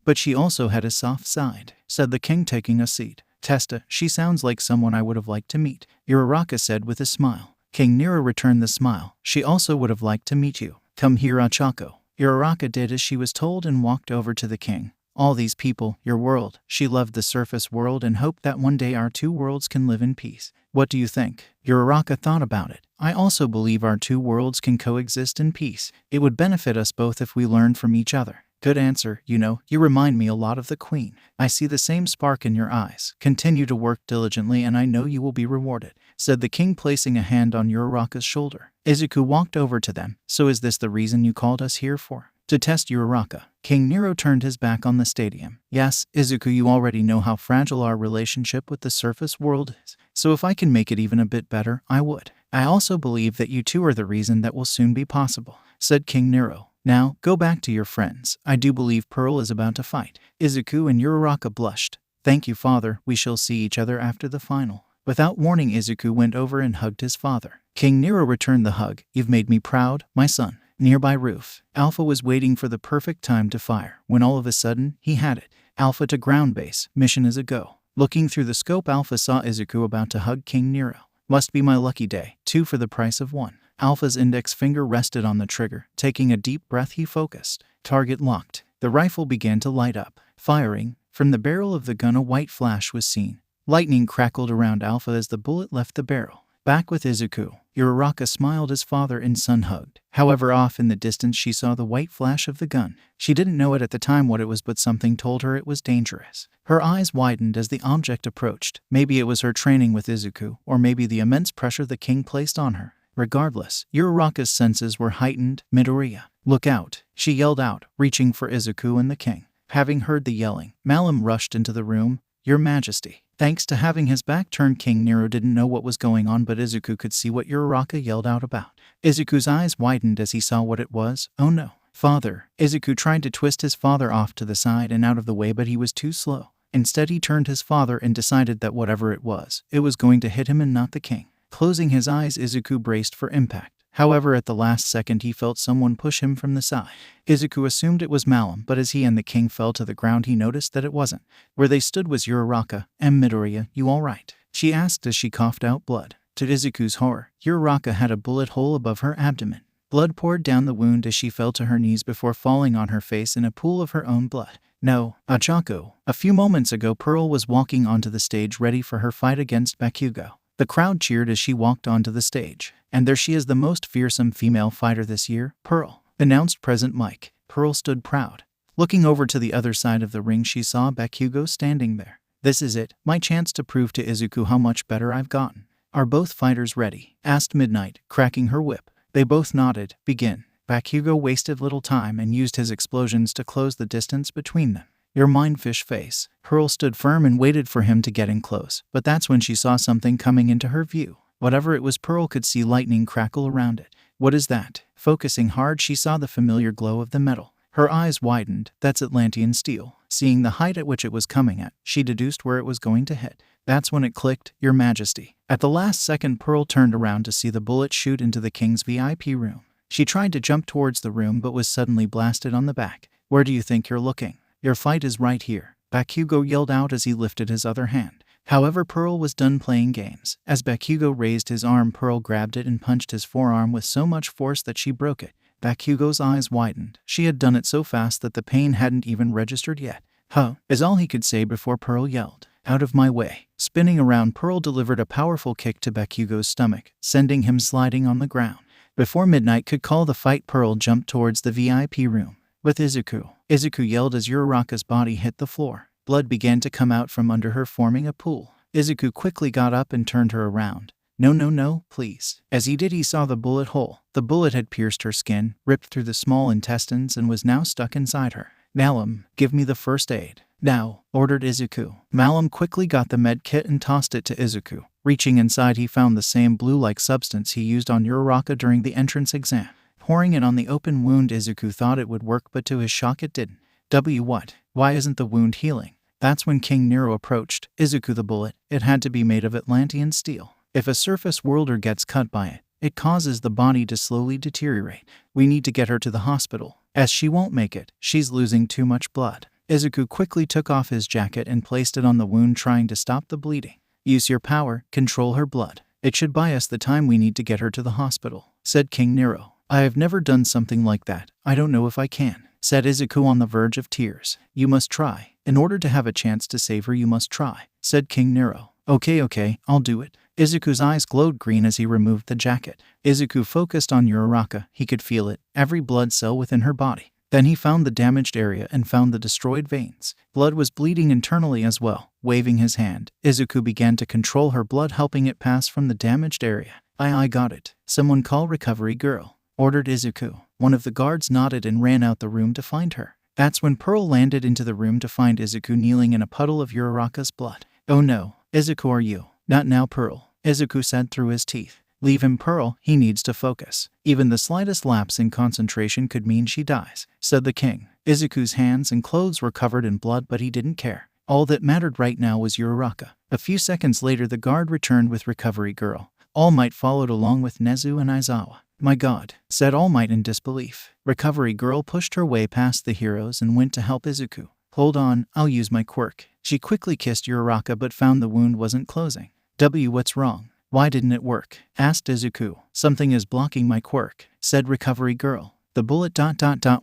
But she also had a soft side, said the king, taking a seat. Testa, she sounds like someone I would have liked to meet, Uraraka said with a smile. King Nero returned the smile. She also would have liked to meet you. Come here, Ochako. Uraraka did as she was told and walked over to the king. All these people, your world. She loved the surface world and hoped that one day our two worlds can live in peace. What do you think? Uraraka thought about it. I also believe our two worlds can coexist in peace. It would benefit us both if we learned from each other. Good answer. You remind me a lot of the queen. I see the same spark in your eyes. Continue to work diligently and I know you will be rewarded, said the king, placing a hand on Uraraka's shoulder. Izuku walked over to them. So is this the reason you called us here for? To test Uraraka. King Nero turned his back on the stadium. Yes, Izuku, you already know how fragile our relationship with the surface world is. So if I can make it even a bit better, I would. I also believe that you two are the reason that will soon be possible, said King Nero. Now, go back to your friends. I do believe Pearl is about to fight. Izuku and Uraraka blushed. Thank you, father. We shall see each other after the final. Without warning, Izuku went over and hugged his father. King Nero returned the hug. You've made me proud, my son. Nearby roof. Alpha was waiting for the perfect time to fire, when all of a sudden, he had it. Alpha to ground base. Mission is a go. Looking through the scope, Alpha saw Izuku about to hug King Nero. Must be my lucky day. 2 for the price of 1. Alpha's index finger rested on the trigger. Taking a deep breath, he focused. Target locked. The rifle began to light up. Firing. From the barrel of the gun, a white flash was seen. Lightning crackled around Alpha as the bullet left the barrel. Back with Izuku, Uraraka smiled as father and son hugged. However, off in the distance she saw the white flash of the gun. She didn't know it at the time what it was, but something told her it was dangerous. Her eyes widened as the object approached. Maybe it was her training with Izuku, or maybe the immense pressure the king placed on her. Regardless, Uraraka's senses were heightened. Midoriya, look out, she yelled out, reaching for Izuku and the king. Having heard the yelling, Malum rushed into the room. Your Majesty. Thanks to having his back turned, King Nero didn't know what was going on, but Izuku could see what Uraraka yelled out about. Izuku's eyes widened as he saw what it was. Oh no. Father. Izuku tried to twist his father off to the side and out of the way, but he was too slow. Instead, he turned his father and decided that whatever it was going to hit him and not the king. Closing his eyes, Izuku braced for impact. However, at the last second, he felt someone push him from the side. Izuku assumed it was Malum, but as he and the king fell to the ground, he noticed that it wasn't. Where they stood was Uraraka. Midoriya, you all right? She asked as she coughed out blood. To Izuku's horror, Uraraka had a bullet hole above her abdomen. Blood poured down the wound as she fell to her knees before falling on her face in a pool of her own blood. No, Achako. A few moments ago, Pearl was walking onto the stage ready for her fight against Bakugo. The crowd cheered as she walked onto the stage. And there she is, the most fearsome female fighter this year, Pearl, announced President Mike. Pearl stood proud. Looking over to the other side of the ring, she saw Bakugo standing there. This is it, my chance to prove to Izuku how much better I've gotten. Are both fighters ready? Asked Midnight, cracking her whip. They both nodded. Begin. Bakugo wasted little time and used his explosions to close the distance between them. Your mindfish face. Pearl stood firm and waited for him to get in close, but that's when she saw something coming into her view. Whatever it was, Pearl could see lightning crackle around it. What is that? Focusing hard, she saw the familiar glow of the metal. Her eyes widened. That's Atlantian steel. Seeing the height at which it was coming at, she deduced where it was going to hit. That's when it clicked. Your Majesty. At the last second, Pearl turned around to see the bullet shoot into the king's VIP room. She tried to jump towards the room but was suddenly blasted on the back. Where do you think you're looking? Your fight is right here. Bakugo yelled out as he lifted his other hand. However, Pearl was done playing games. As Bakugo raised his arm, Pearl grabbed it and punched his forearm with so much force that she broke it. Bakugo's eyes widened. She had done it so fast that the pain hadn't even registered yet. Huh, is all he could say before Pearl yelled. Out of my way. Spinning around, Pearl delivered a powerful kick to Bakugo's stomach, sending him sliding on the ground. Before Midnight could call the fight, Pearl jumped towards the VIP room. With Izuku. Izuku yelled as Uraraka's body hit the floor. Blood began to come out from under her, forming a pool. Izuku quickly got up and turned her around. No, please. As he did, he saw the bullet hole. The bullet had pierced her skin, ripped through the small intestines, and was now stuck inside her. Malum, give me the first aid. Now, ordered Izuku. Malum quickly got the med kit and tossed it to Izuku. Reaching inside, he found the same blue-like substance he used on Uraraka during the entrance exam. Pouring it on the open wound, Izuku thought it would work, but to his shock it didn't. What? Why isn't the wound healing? That's when King Nero approached. Izuku, the bullet. It had to be made of Atlantian steel. If a surface worlder gets cut by it, it causes the body to slowly deteriorate. We need to get her to the hospital, as she won't make it. She's losing too much blood. Izuku quickly took off his jacket and placed it on the wound, trying to stop the bleeding. Use your power, control her blood. It should buy us the time we need to get her to the hospital, said King Nero. I have never done something like that. I don't know if I can. said Izuku on the verge of tears. You must try. In order to have a chance to save her, you must try, said King Nero. Okay, I'll do it. Izuku's eyes glowed green as he removed the jacket. Izuku focused on Uraraka. He could feel it, every blood cell within her body. Then he found the damaged area and found the destroyed veins. Blood was bleeding internally as well. Waving his hand, Izuku began to control her blood, helping it pass from the damaged area. I got it. Someone call recovery girl, ordered Izuku. One of the guards nodded and ran out the room to find her. That's when Pearl landed into the room to find Izuku kneeling in a puddle of Uraraka's blood. Oh no, Izuku, are you? Not now, Pearl, Izuku said through his teeth. Leave him, Pearl, he needs to focus. Even the slightest lapse in concentration could mean she dies, said the king. Izuku's hands and clothes were covered in blood, but he didn't care. All that mattered right now was Uraraka. A few seconds later, the guard returned with Recovery Girl. All Might followed along with Nezu and Aizawa. My God, said All Might in disbelief. Recovery Girl pushed her way past the heroes and went to help Izuku. Hold on, I'll use my quirk. She quickly kissed Uraraka but found the wound wasn't closing. What's wrong? Why didn't it work? Asked Izuku. Something is blocking my quirk, said Recovery Girl. The bullet ...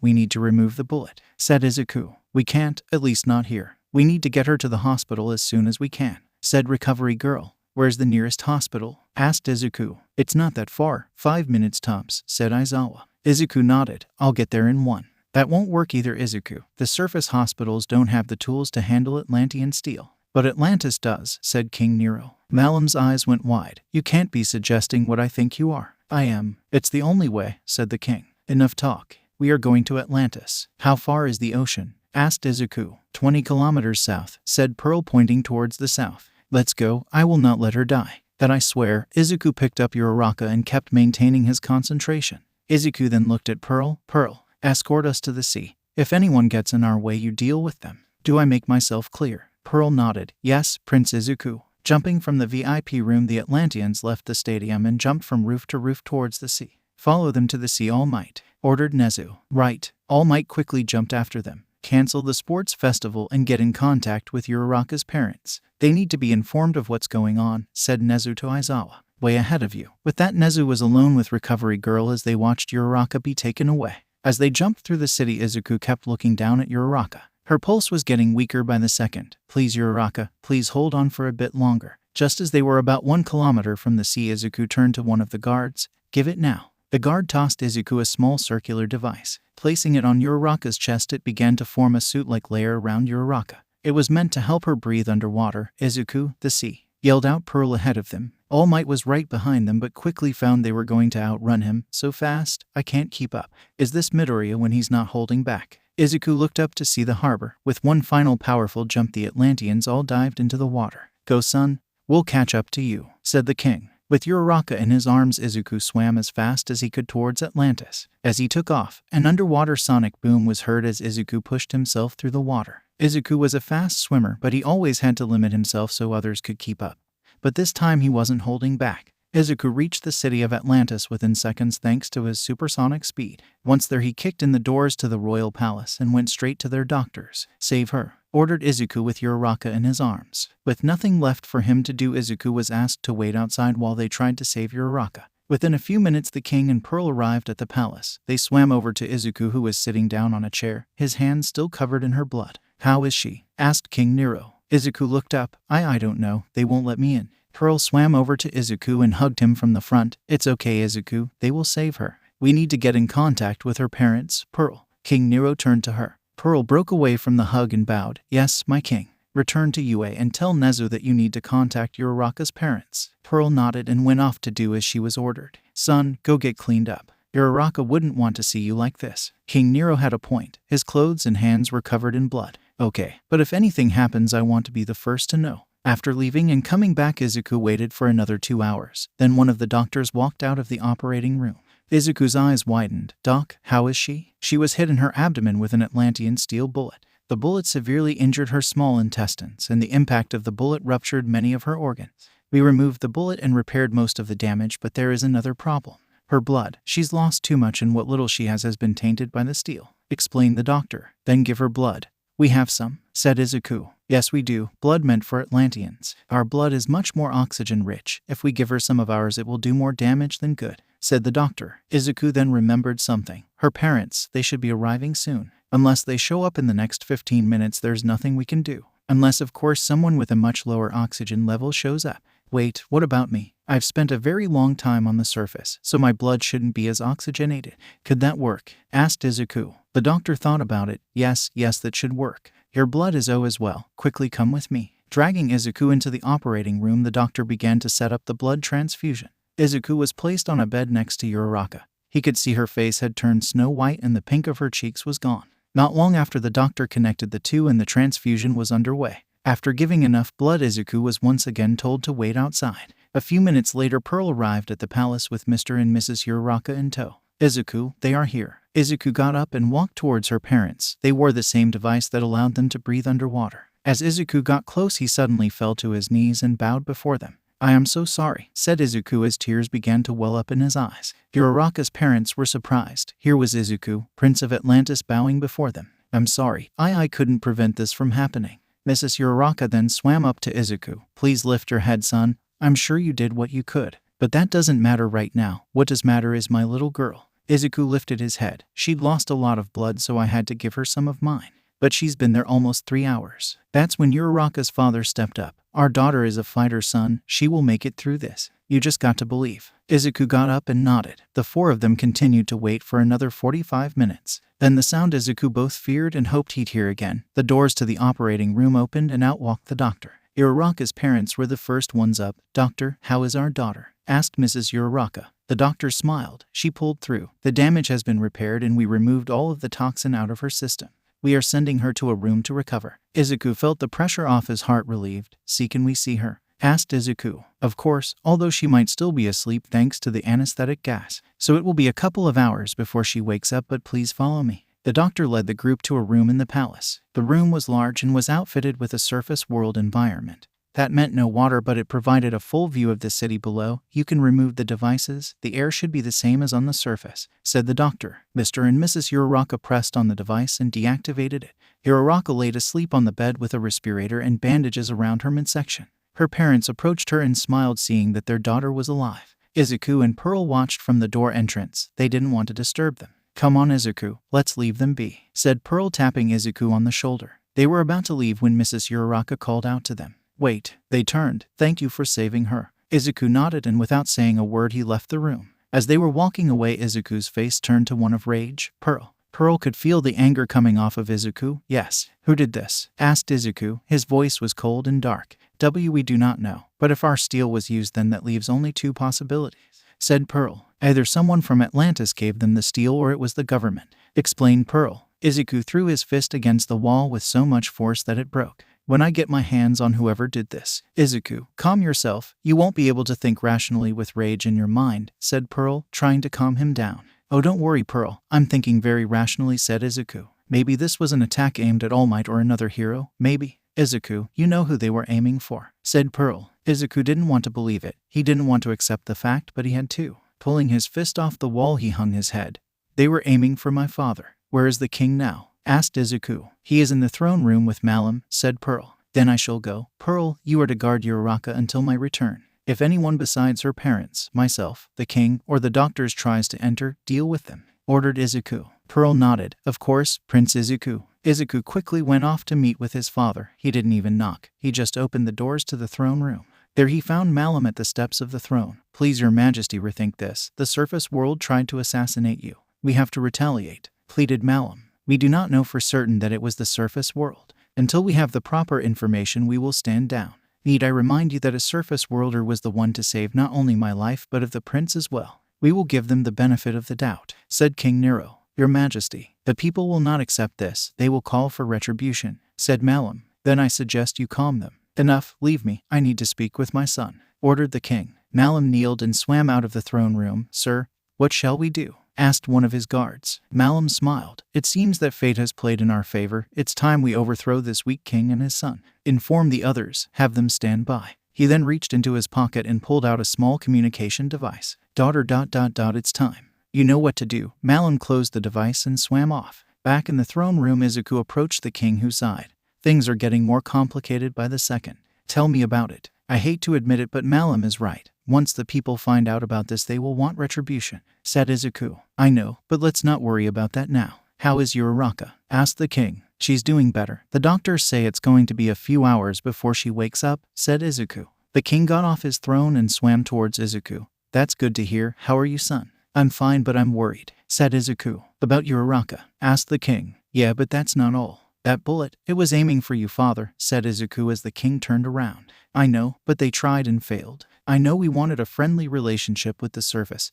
We need to remove the bullet, said Izuku. We can't, at least not here. We need to get her to the hospital as soon as we can, said Recovery Girl. Where's the nearest hospital? Asked Izuku. It's not that far, 5 minutes tops, said Aizawa. Izuku nodded. I'll get there in 1. That won't work either, Izuku. The surface hospitals don't have the tools to handle Atlantean steel. But Atlantis does, said King Nero. Malum's eyes went wide. You can't be suggesting what I think you are. I am. It's the only way, said the king. Enough talk. We are going to Atlantis. How far is the ocean? Asked Izuku. 20 kilometers south, said Pearl, pointing towards the south. Let's go. I will not let her die. That I swear. Izuku picked up Uraraka and kept maintaining his concentration. Izuku then looked at Pearl. Pearl, escort us to the sea. If anyone gets in our way, you deal with them. Do I make myself clear? Pearl nodded. Yes, Prince Izuku. Jumping from the VIP room, the Atlanteans left the stadium and jumped from roof to roof towards the sea. Follow them to the sea, All Might, ordered Nezu. Right. All Might quickly jumped after them. Cancel the sports festival and get in contact with Uraraka's parents. They need to be informed of what's going on, said Nezu to Aizawa. Way ahead of you. With that, Nezu was alone with Recovery Girl as they watched Uraraka be taken away. As they jumped through the city, Izuku kept looking down at Uraraka. Her pulse was getting weaker by the second. Please, Uraraka, please hold on for a bit longer. Just as they were about 1 kilometer from the sea, Izuku turned to one of the guards. Give it now. The guard tossed Izuku a small circular device. Placing it on Uraraka's chest, it began to form a suit-like layer around Uraraka. It was meant to help her breathe underwater. Izuku, the sea, yelled out Pearl ahead of them. All Might was right behind them but quickly found they were going to outrun him. So fast, I can't keep up. Is this Midoriya when he's not holding back? Izuku looked up to see the harbor. With one final powerful jump, the Atlanteans all dived into the water. Go, son. We'll catch up to you, said the king. With Uraraka in his arms, Izuku swam as fast as he could towards Atlantis. As he took off, an underwater sonic boom was heard as Izuku pushed himself through the water. Izuku was a fast swimmer, but he always had to limit himself so others could keep up. But this time he wasn't holding back. Izuku reached the city of Atlantis within seconds thanks to his supersonic speed. Once there, he kicked in the doors to the royal palace and went straight to their doctors. Save her, ordered Izuku with Uraraka in his arms. With nothing left for him to do, Izuku was asked to wait outside while they tried to save Uraraka. Within a few minutes, the king and Pearl arrived at the palace. They swam over to Izuku, who was sitting down on a chair, his hands still covered in her blood. How is she? Asked King Nero. Izuku looked up. I don't know. They won't let me in. Pearl swam over to Izuku and hugged him from the front. It's okay, Izuku. They will save her. We need to get in contact with her parents, Pearl. King Nero turned to her. Pearl broke away from the hug and bowed. Yes, my king. Return to Yue and tell Nezu that you need to contact Uraraka's parents. Pearl nodded and went off to do as she was ordered. Son, go get cleaned up. Uraraka wouldn't want to see you like this. King Nero had a point. His clothes and hands were covered in blood. Okay, but if anything happens, I want to be the first to know. After leaving and coming back, Izuku waited for another 2 hours. Then one of the doctors walked out of the operating room. Izuku's eyes widened. Doc, how is she? She was hit in her abdomen with an Atlantean steel bullet. The bullet severely injured her small intestines, and the impact of the bullet ruptured many of her organs. We removed the bullet and repaired most of the damage, but there is another problem. Her blood. She's lost too much, and what little she has been tainted by the steel, explained the doctor. Then give her blood. We have some, said Izuku. Yes, we do. Blood meant for Atlanteans. Our blood is much more oxygen-rich. If we give her some of ours, it will do more damage than good, said the doctor. Izuku then remembered something. Her parents, they should be arriving soon. Unless they show up in the next 15 minutes, there's nothing we can do. Unless, of course, someone with a much lower oxygen level shows up. Wait, what about me? I've spent a very long time on the surface, so my blood shouldn't be as oxygenated. Could that work? Asked Izuku. The doctor thought about it. Yes, that should work. Your blood is O as well. Quickly come with me. Dragging Izuku into the operating room, the doctor began to set up the blood transfusion. Izuku was placed on a bed next to Uraraka. He could see her face had turned snow white and the pink of her cheeks was gone. Not long after, the doctor connected the two and the transfusion was underway. After giving enough blood, Izuku was once again told to wait outside. A few minutes later, Pearl arrived at the palace with Mr. and Mrs. Uraraka in tow. Izuku, they are here. Izuku got up and walked towards her parents. They wore the same device that allowed them to breathe underwater. As Izuku got close, he suddenly fell to his knees and bowed before them. I am so sorry, said Izuku as tears began to well up in his eyes. Uraraka's parents were surprised. Here was Izuku, Prince of Atlantis, bowing before them. I'm sorry. I couldn't prevent this from happening. Mrs. Uraraka then swam up to Izuku. Please lift your head, son. I'm sure you did what you could. But that doesn't matter right now. What does matter is my little girl. Izuku lifted his head. She'd lost a lot of blood, so I had to give her some of mine. But she's been there almost 3 hours. That's when Uraraka's father stepped up. Our daughter is a fighter, son. She will make it through this. You just got to believe. Izuku got up and nodded. The four of them continued to wait for another 45 minutes. Then the sound Izuku both feared and hoped he'd hear again. The doors to the operating room opened and out walked the doctor. Uraraka's parents were the first ones up. Doctor, how is our daughter? Asked Mrs. Uraraka. The doctor smiled. She pulled through. The damage has been repaired and we removed all of the toxin out of her system. We are sending her to a room to recover. Izuku felt the pressure off his heart relieved. Can we see her? Asked Izuku. Of course, although she might still be asleep thanks to the anesthetic gas. So it will be a couple of hours before she wakes up, but please follow me. The doctor led the group to a room in the palace. The room was large and was outfitted with a surface world environment. That meant no water, but it provided a full view of the city below. You can remove the devices. The air should be the same as on the surface, said the doctor. Mr. and Mrs. Uraraka pressed on the device and deactivated it. Uraraka laid asleep on the bed with a respirator and bandages around her midsection. Her parents approached her and smiled, seeing that their daughter was alive. Izuku and Pearl watched from the door entrance. They didn't want to disturb them. Come on, Izuku, let's leave them be, said Pearl, tapping Izuku on the shoulder. They were about to leave when Mrs. Uraraka called out to them. Wait. They turned. Thank you for saving her. Izuku nodded, and without saying a word he left the room. As they were walking away, Izuku's face turned to one of rage. Pearl could feel the anger coming off of Izuku. Yes. Who did this? Asked Izuku. His voice was cold and dark. We do not know. But if our steel was used, then that leaves only two possibilities, said Pearl. Either someone from Atlantis gave them the steel or it was the government, explained Pearl. Izuku threw his fist against the wall with so much force that it broke. When I get my hands on whoever did this. Izuku, calm yourself. You won't be able to think rationally with rage in your mind, said Pearl, trying to calm him down. Oh, don't worry, Pearl. I'm thinking very rationally, said Izuku. Maybe this was an attack aimed at All Might or another hero, maybe. Izuku, you know who they were aiming for, said Pearl. Izuku didn't want to believe it. He didn't want to accept the fact, but he had to. Pulling his fist off the wall, he hung his head. They were aiming for my father. Where is the king now? Asked Izuku. He is in the throne room with Malum, said Pearl. Then I shall go. Pearl, you are to guard Uraraka until my return. If anyone besides her parents, myself, the king, or the doctors tries to enter, deal with them, ordered Izuku. Pearl nodded. Of course, Prince Izuku. Izuku quickly went off to meet with his father. He didn't even knock. He just opened the doors to the throne room. There he found Malum at the steps of the throne. Please, your majesty, rethink this. The surface world tried to assassinate you. We have to retaliate, pleaded Malum. We do not know for certain that it was the surface world. Until we have the proper information, we will stand down. Need I remind you that a surface worlder was the one to save not only my life but of the prince as well? We will give them the benefit of the doubt, said King Nero. Your majesty, the people will not accept this. They will call for retribution, said Malum. Then I suggest you calm them. Enough, leave me. I need to speak with my son, ordered the king. Malum kneeled and swam out of the throne room. Sir, what shall we do? Asked one of his guards. Malum smiled. It seems that fate has played in our favor. It's time we overthrow this weak king and his son. Inform the others. Have them stand by. He then reached into his pocket and pulled out a small communication device. Daughter ... It's time. You know what to do. Malum closed the device and swam off. Back in the throne room, Izuku approached the king, who sighed. Things are getting more complicated by the second. Tell me about it. I hate to admit it, but Malum is right. Once the people find out about this, they will want retribution, said Izuku. I know, but let's not worry about that now. How is Uraraka? Asked the king. She's doing better. The doctors say it's going to be a few hours before she wakes up, said Izuku. The king got off his throne and swam towards Izuku. That's good to hear. How are you, son? I'm fine, but I'm worried, said Izuku. About Uraraka? Asked the king. Yeah, but that's not all. That bullet, it was aiming for you, father, said Izuku as the king turned around. I know, but they tried and failed. I know we wanted a friendly relationship with the surface.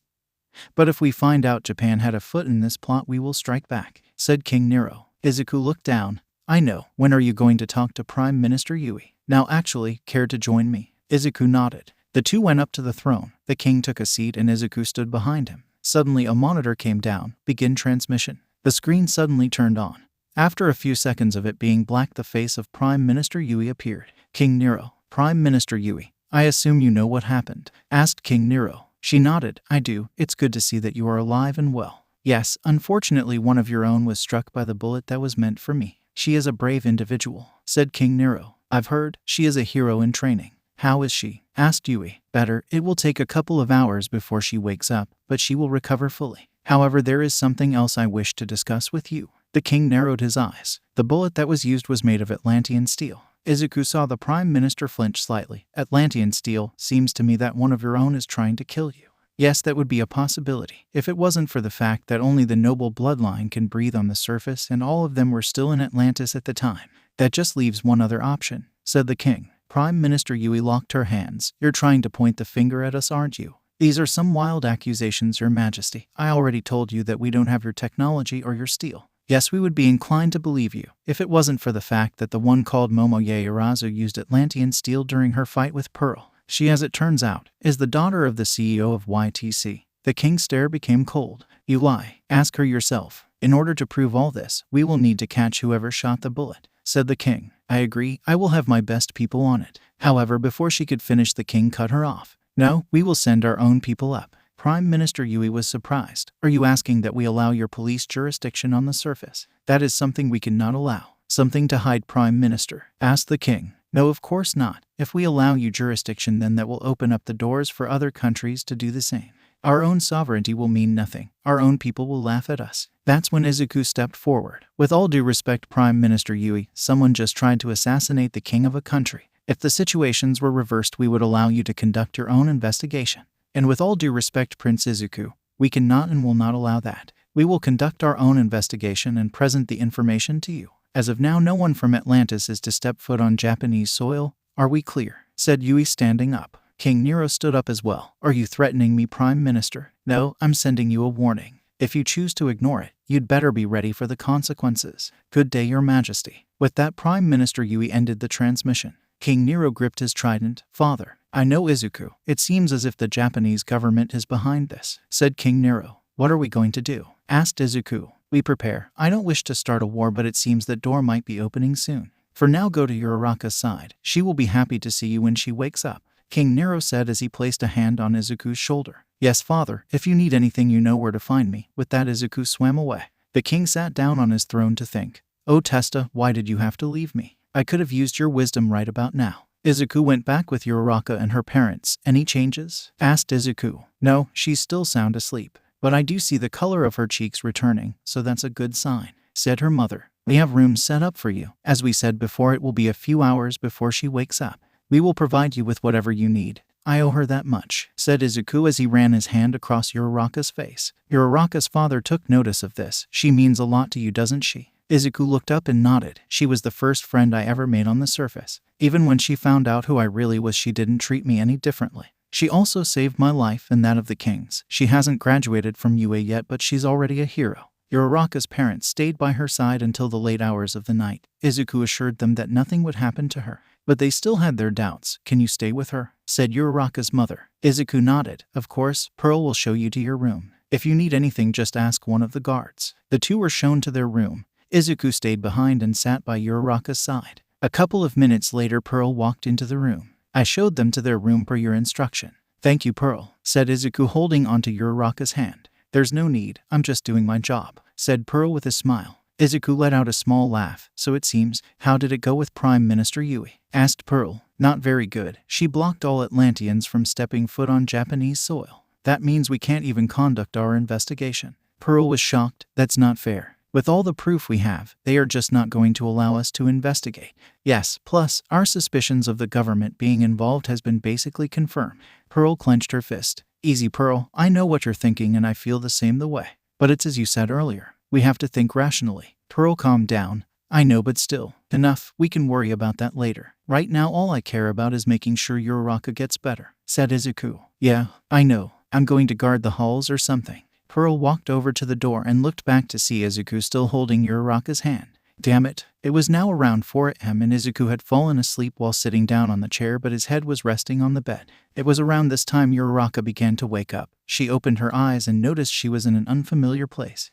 But if we find out Japan had a foot in this plot, we will strike back, said King Nero. Izuku looked down. I know. When are you going to talk to Prime Minister Yui? Now actually, care to join me? Izuku nodded. The two went up to the throne. The king took a seat and Izuku stood behind him. Suddenly a monitor came down. Begin transmission. The screen suddenly turned on. After a few seconds of it being black, the face of Prime Minister Yui appeared. King Nero. Prime Minister Yui. I assume you know what happened? Asked King Nero. She nodded. I do. It's good to see that you are alive and well. Yes, unfortunately one of your own was struck by the bullet that was meant for me. She is a brave individual, said King Nero. I've heard. She is a hero in training. How is she? Asked Yui. Better. It will take a couple of hours before she wakes up, but she will recover fully. However, there is something else I wish to discuss with you. The king narrowed his eyes. The bullet that was used was made of Atlantian steel. Izuku saw the Prime Minister flinch slightly. Atlantian steel, seems to me that one of your own is trying to kill you. Yes, that would be a possibility, if it wasn't for the fact that only the noble bloodline can breathe on the surface and all of them were still in Atlantis at the time. That just leaves one other option, said the king. Prime Minister Yui locked her hands. You're trying to point the finger at us, aren't you? These are some wild accusations, Your Majesty. I already told you that we don't have your technology or your steel. Yes, we would be inclined to believe you, if it wasn't for the fact that the one called Momoye Irazu used Atlantian steel during her fight with Pearl. She, as it turns out, is the daughter of the CEO of YTC. The king's stare became cold. You lie. Ask her yourself. In order to prove all this, we will need to catch whoever shot the bullet, said the king. I agree. I will have my best people on it. However, before she could finish, the king cut her off. No, we will send our own people up. Prime Minister Yui was surprised. Are you asking that we allow your police jurisdiction on the surface? That is something we cannot allow. Something to hide, Prime Minister? Asked the king. No, of course not. If we allow you jurisdiction, then that will open up the doors for other countries to do the same. Our own sovereignty will mean nothing. Our own people will laugh at us. That's when Izuku stepped forward. With all due respect, Prime Minister Yui, someone just tried to assassinate the king of a country. If the situations were reversed, we would allow you to conduct your own investigation. And with all due respect, Prince Izuku, we cannot and will not allow that. We will conduct our own investigation and present the information to you. As of now, no one from Atlantis is to step foot on Japanese soil. Are we clear? Said Yui, standing up. King Nero stood up as well. Are you threatening me, Prime Minister? No, I'm sending you a warning. If you choose to ignore it, you'd better be ready for the consequences. Good day, Your Majesty. With that, Prime Minister Yui ended the transmission. King Nero gripped his trident. Father, I know Izuku. It seems as if the Japanese government is behind this, said King Nero. What are we going to do? Asked Izuku. We prepare. I don't wish to start a war, but it seems that door might be opening soon. For now, go to Uraraka's side. She will be happy to see you when she wakes up, King Nero said as he placed a hand on Izuku's shoulder. Yes, father, if you need anything, you know where to find me. With that, Izuku swam away. The king sat down on his throne to think. Oh, Testa, why did you have to leave me? I could have used your wisdom right about now. Izuku went back with Uraraka and her parents. Any changes? Asked Izuku. No, she's still sound asleep. But I do see the color of her cheeks returning, so that's a good sign, said her mother. We have rooms set up for you. As we said before, it will be a few hours before she wakes up. We will provide you with whatever you need. I owe her that much, said Izuku as he ran his hand across Uraraka's face. Uraraka's father took notice of this. She means a lot to you, doesn't she? Izuku looked up and nodded. She was the first friend I ever made on the surface. Even when she found out who I really was, she didn't treat me any differently. She also saved my life and that of the king's. She hasn't graduated from UA yet, but she's already a hero. Uraraka's parents stayed by her side until the late hours of the night. Izuku assured them that nothing would happen to her. But they still had their doubts. Can you stay with her? Said Uraraka's mother. Izuku nodded. Of course, Pearl will show you to your room. If you need anything, just ask one of the guards. The two were shown to their room. Izuku stayed behind and sat by Uraraka's side. A couple of minutes later, Pearl walked into the room. I showed them to their room per your instruction. Thank you, Pearl, said Izuku, holding onto Uraraka's hand. There's no need. I'm just doing my job, said Pearl with a smile. Izuku let out a small laugh. So it seems. How did it go with Prime Minister Yui? Asked Pearl. Not very good. She blocked all Atlantians from stepping foot on Japanese soil. That means we can't even conduct our investigation. Pearl was shocked. That's not fair. With all the proof we have, they are just not going to allow us to investigate. Yes, plus, our suspicions of the government being involved has been basically confirmed. Pearl clenched her fist. Easy, Pearl. I know what you're thinking and I feel the same way. But it's as you said earlier. We have to think rationally. Pearl calmed down. I know, but still. Enough. We can worry about that later. Right now all I care about is making sure Uraraka gets better, said Izuku. Yeah, I know. I'm going to guard the halls or something. Pearl walked over to the door and looked back to see Izuku still holding Uraraka's hand. Damn it. It was now around 4 a.m. and Izuku had fallen asleep while sitting down on the chair, but his head was resting on the bed. It was around this time Uraraka began to wake up. She opened her eyes and noticed she was in an unfamiliar place.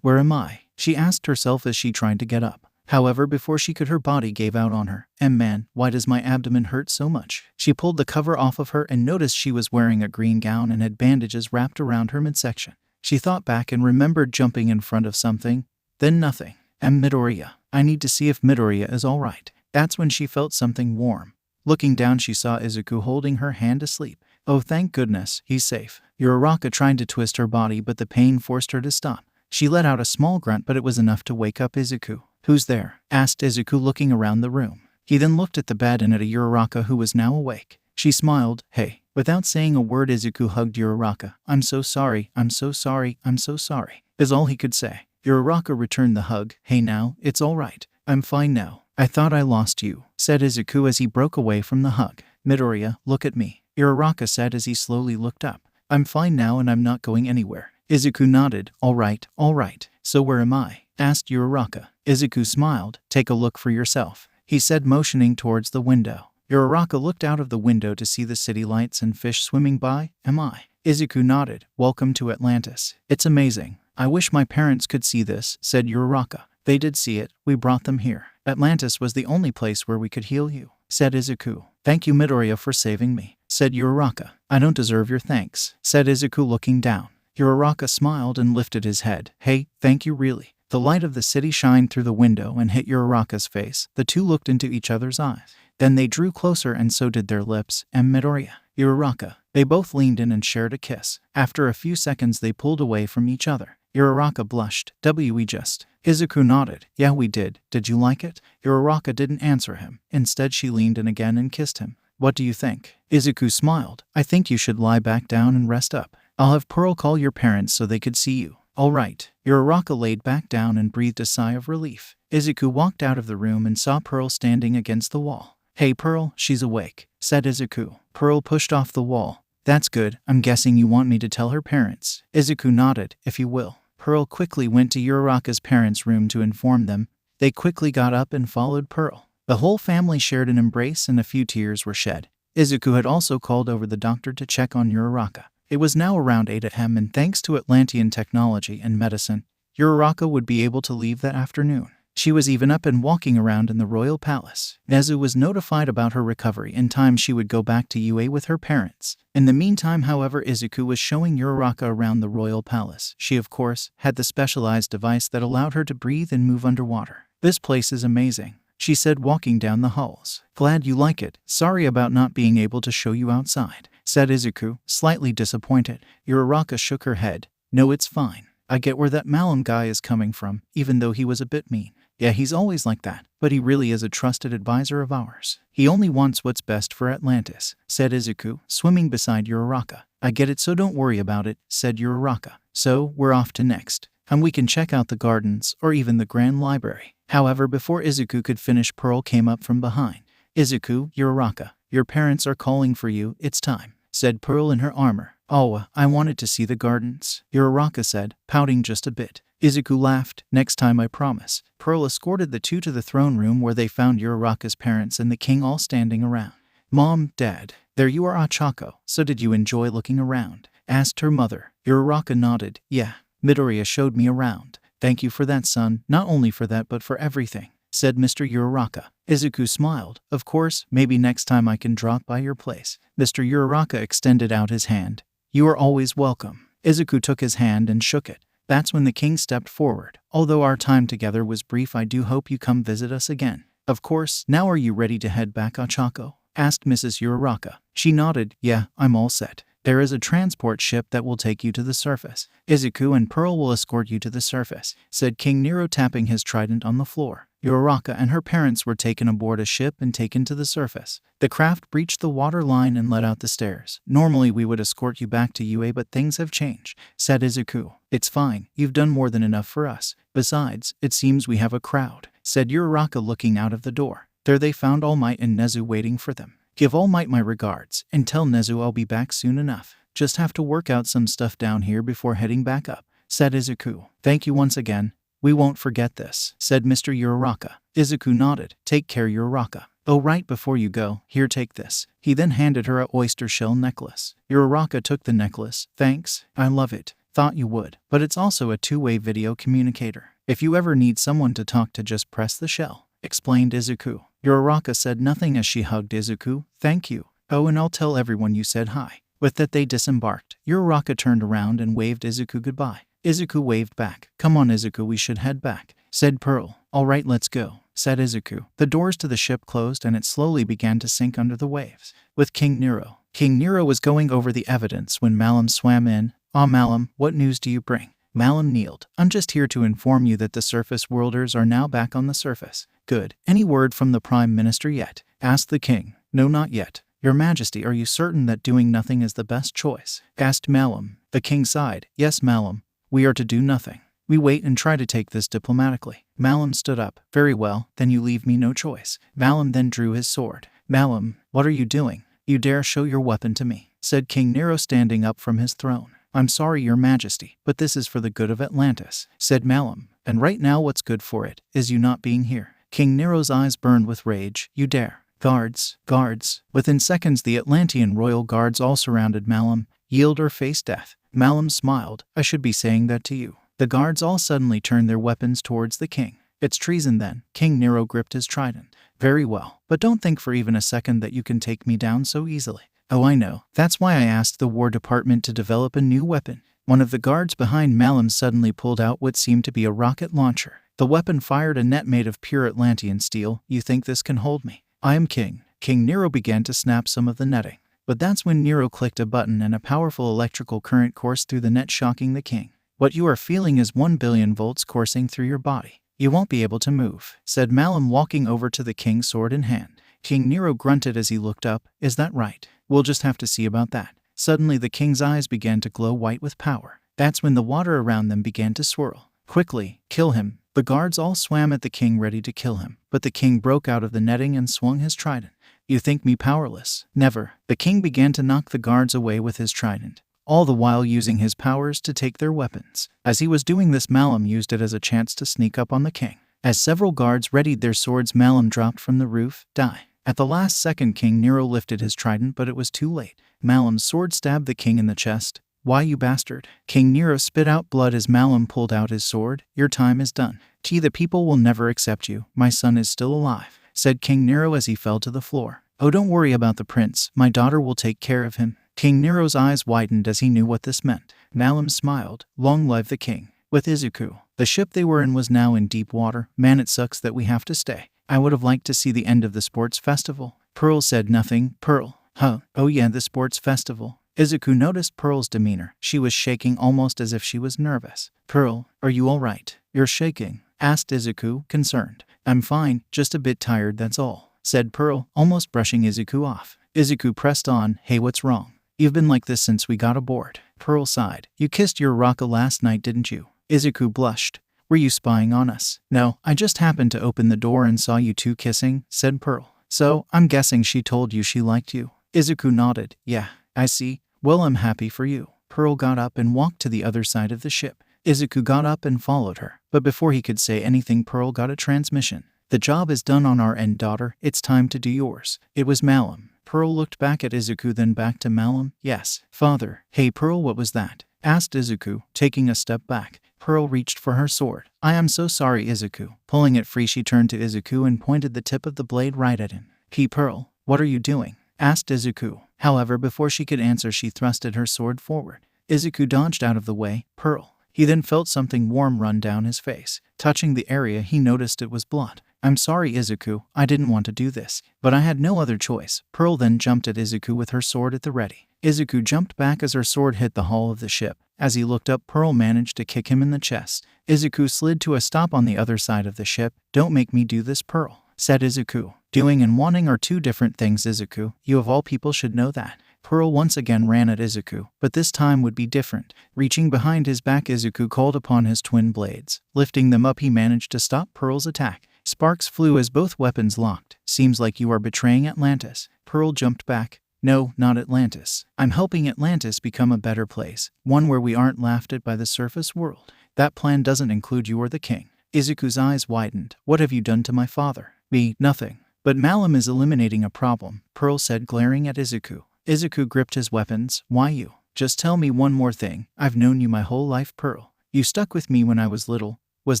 Where am I? She asked herself as she tried to get up. However, before she could, her body gave out on her. Man, why does my abdomen hurt so much? She pulled the cover off of her and noticed she was wearing a green gown and had bandages wrapped around her midsection. She thought back and remembered jumping in front of something, then nothing. Midoriya. I need to see if Midoriya is alright. That's when she felt something warm. Looking down, she saw Izuku holding her hand asleep. Oh, thank goodness, he's safe. Uraraka tried to twist her body, but the pain forced her to stop. She let out a small grunt, but it was enough to wake up Izuku. Who's there? Asked Izuku, looking around the room. He then looked at the bed and at a Uraraka who was now awake. She smiled. Hey. Without saying a word, Izuku hugged Uraraka. I'm so sorry, I'm so sorry, I'm so sorry, is all he could say. Uraraka returned the hug. Hey now, it's alright. I'm fine now. I thought I lost you, said Izuku as he broke away from the hug. Midoriya, look at me, Uraraka said as he slowly looked up. I'm fine now and I'm not going anywhere. Izuku nodded. Alright, alright. So where am I? Asked Uraraka. Izuku smiled. Take a look for yourself, he said, motioning towards the window. Uraraka looked out of the window to see the city lights and fish swimming by. Am I? Izuku nodded. Welcome to Atlantis. It's amazing. I wish my parents could see this, said Uraraka. They did see it. We brought them here. Atlantis was the only place where we could heal you, said Izuku. Thank you, Midoriya, for saving me, said Uraraka. I don't deserve your thanks, said Izuku, looking down. Uraraka smiled and lifted his head. Hey, thank you really. The light of the city shined through the window and hit Uraraka's face. The two looked into each other's eyes. Then they drew closer and so did their lips. Midoriya, Uraraka. They both leaned in and shared a kiss. After a few seconds they pulled away from each other. Uraraka blushed. We just. Izuku nodded. Yeah, we did. Did you like it? Uraraka didn't answer him. Instead she leaned in again and kissed him. What do you think? Izuku smiled. I think you should lie back down and rest up. I'll have Pearl call your parents so they could see you. All right. Uraraka laid back down and breathed a sigh of relief. Izuku walked out of the room and saw Pearl standing against the wall. Hey Pearl, she's awake, said Izuku. Pearl pushed off the wall. That's good. I'm guessing you want me to tell her parents. Izuku nodded. If you will. Pearl quickly went to Uraraka's parents' room to inform them. They quickly got up and followed Pearl. The whole family shared an embrace and a few tears were shed. Izuku had also called over the doctor to check on Uraraka. It was now around 8 a.m. and thanks to Atlantian technology and medicine, Uraraka would be able to leave that afternoon. She was even up and walking around in the royal palace. Nezu was notified about her recovery. In time she would go back to UA with her parents. In the meantime, however, Izuku was showing Uraraka around the royal palace. She, of course, had the specialized device that allowed her to breathe and move underwater. This place is amazing, she said, walking down the halls. Glad you like it. Sorry about not being able to show you outside, said Izuku, slightly disappointed. Uraraka shook her head. No, it's fine. I get where that Malum guy is coming from, even though he was a bit mean. Yeah, he's always like that, but he really is a trusted advisor of ours. He only wants what's best for Atlantis, said Izuku, swimming beside Uraraka. I get it, so don't worry about it, said Uraraka. So, we're off to next. And we can check out the gardens, or even the Grand Library. However, before Izuku could finish, Pearl came up from behind. Izuku, Uraraka, your parents are calling for you, it's time, said Pearl in her armor. Oh, I wanted to see the gardens, Uraraka said, pouting just a bit. Izuku laughed. Next time, I promise. Pearl escorted the two to the throne room where they found Uraraka's parents and the king all standing around. Mom, Dad, there you are, Achako. So did you enjoy looking around? Asked her mother. Uraraka nodded. Yeah, Midoriya showed me around. Thank you for that, son. Not only for that but for everything, said Mr. Uraraka. Izuku smiled. Of course, maybe next time I can drop by your place. Mr. Uraraka extended out his hand. You are always welcome. Izuku took his hand and shook it. That's when the king stepped forward. Although our time together was brief, I do hope you come visit us again. Of course. Now are you ready to head back, Achako? Asked Mrs. Uraraka. She nodded. Yeah, I'm all set. There is a transport ship that will take you to the surface. Izuku and Pearl will escort you to the surface, said King Nero, tapping his trident on the floor. Uraraka and her parents were taken aboard a ship and taken to the surface. The craft breached the water line and led out the stairs. Normally we would escort you back to UA, but things have changed, said Izuku. It's fine, you've done more than enough for us. Besides, it seems we have a crowd, said Uraraka, looking out of the door. There they found All Might and Nezu waiting for them. Give All Might my regards, and tell Nezu I'll be back soon enough. Just have to work out some stuff down here before heading back up, said Izuku. Thank you once again. We won't forget this, said Mr. Uraraka. Izuku nodded. Take care, Uraraka. Oh, right, before you go, here, take this. He then handed her a oyster shell necklace. Uraraka took the necklace. Thanks, I love it. Thought you would. But it's also a two-way video communicator. If you ever need someone to talk to, just press the shell, explained Izuku. Uraraka said nothing as she hugged Izuku. Thank you. Oh, and I'll tell everyone you said hi. With that they disembarked. Uraraka turned around and waved Izuku goodbye. Izuku waved back. Come on, Izuku, we should head back, said Pearl. All right, let's go, said Izuku. The doors to the ship closed and it slowly began to sink under the waves. With King Nero. King Nero was going over the evidence when Malum swam in. Ah, Malum, what news do you bring? Malum kneeled. I'm just here to inform you that the surface worlders are now back on the surface. Good. Any word from the Prime Minister yet? Asked the king. No, not yet. Your Majesty, are you certain that doing nothing is the best choice? Asked Malum. The king sighed. Yes, Malum. We are to do nothing. We wait and try to take this diplomatically. Malum stood up. Very well, then you leave me no choice. Malum then drew his sword. Malum, what are you doing? You dare show your weapon to me, said King Nero, standing up from his throne. I'm sorry, Your Majesty, but this is for the good of Atlantis, said Malum. And right now what's good for it is you not being here. King Nero's eyes burned with rage. You dare. Guards, guards. Within seconds the Atlantian royal guards all surrounded Malum. Yield or face death. Malum smiled. I should be saying that to you. The guards all suddenly turned their weapons towards the king. It's treason then. King Nero gripped his trident. Very well, but don't think for even a second that you can take me down so easily. Oh, I know. That's why I asked the War Department to develop a new weapon. One of the guards behind Malum suddenly pulled out what seemed to be a rocket launcher. The weapon fired a net made of pure Atlantean steel. You think this can hold me? I am king. King Nero began to snap some of the netting. But that's when Nero clicked a button and a powerful electrical current coursed through the net, shocking the king. What you are feeling is 1 billion volts coursing through your body. You won't be able to move, said Malum, walking over to the king, sword in hand. King Nero grunted as he looked up. Is that right? We'll just have to see about that. Suddenly the king's eyes began to glow white with power. That's when the water around them began to swirl. Quickly, kill him. The guards all swam at the king, ready to kill him. But the king broke out of the netting and swung his trident. You think me powerless? Never. The king began to knock the guards away with his trident, all the while using his powers to take their weapons. As he was doing this, Malum used it as a chance to sneak up on the king. As several guards readied their swords, Malum dropped from the roof. Die. At the last second, King Nero lifted his trident, but it was too late. Malum's sword stabbed the king in the chest. Why, you bastard? King Nero spit out blood as Malum pulled out his sword. Your time is done. The people will never accept you. My son is still alive, said King Nero as he fell to the floor. Oh, don't worry about the prince. My daughter will take care of him. King Nero's eyes widened as he knew what this meant. Malum smiled. Long live the king. With Izuku, the ship they were in was now in deep water. Man, it sucks that we have to stay. I would have liked to see the end of the sports festival. Pearl said nothing. Pearl. Huh? Oh yeah, the sports festival. Izuku noticed Pearl's demeanor. She was shaking almost as if she was nervous. Pearl, are you all right? You're shaking, asked Izuku, concerned. I'm fine, just a bit tired, that's all, said Pearl, almost brushing Izuku off. Izuku pressed on. Hey, what's wrong? You've been like this since we got aboard. Pearl sighed. You kissed your Raka last night, didn't you? Izuku blushed. Were you spying on us? No, I just happened to open the door and saw you two kissing, said Pearl. So, I'm guessing she told you she liked you. Izuku nodded. Yeah, I see. Well, I'm happy for you. Pearl got up and walked to the other side of the ship. Izuku got up and followed her. But before he could say anything, Pearl got a transmission. The job is done on our end, daughter. It's time to do yours. It was Malum. Pearl looked back at Izuku, then back to Malum. Yes, father. Hey, Pearl, what was that? Asked Izuku, taking a step back. Pearl reached for her sword. I am so sorry, Izuku. Pulling it free, she turned to Izuku and pointed the tip of the blade right at him. Pearl, what are you doing? Asked Izuku. However, before she could answer, she thrusted her sword forward. Izuku dodged out of the way. Pearl. He then felt something warm run down his face. Touching the area, he noticed it was blood. I'm sorry, Izuku. I didn't want to do this, but I had no other choice. Pearl then jumped at Izuku with her sword at the ready. Izuku jumped back as her sword hit the hull of the ship. As he looked up, Pearl managed to kick him in the chest. Izuku slid to a stop on the other side of the ship. "Don't make me do this, Pearl," said Izuku. Doing and wanting are two different things, Izuku. You of all people should know that. Pearl once again ran at Izuku, but this time would be different. Reaching behind his back, Izuku called upon his twin blades. Lifting them up, he managed to stop Pearl's attack. Sparks flew as both weapons locked. "Seems like you are betraying Atlantis." Pearl jumped back. "No, not Atlantis. I'm helping Atlantis become a better place, one where we aren't laughed at by the surface world. That plan doesn't include you or the king." Izuku's eyes widened. "What have you done to my father?" Nothing. But Malum is eliminating a problem," Pearl said, glaring at Izuku. Izuku gripped his weapons. "Why you? Just tell me one more thing. I've known you my whole life, Pearl. You stuck with me when I was little. Was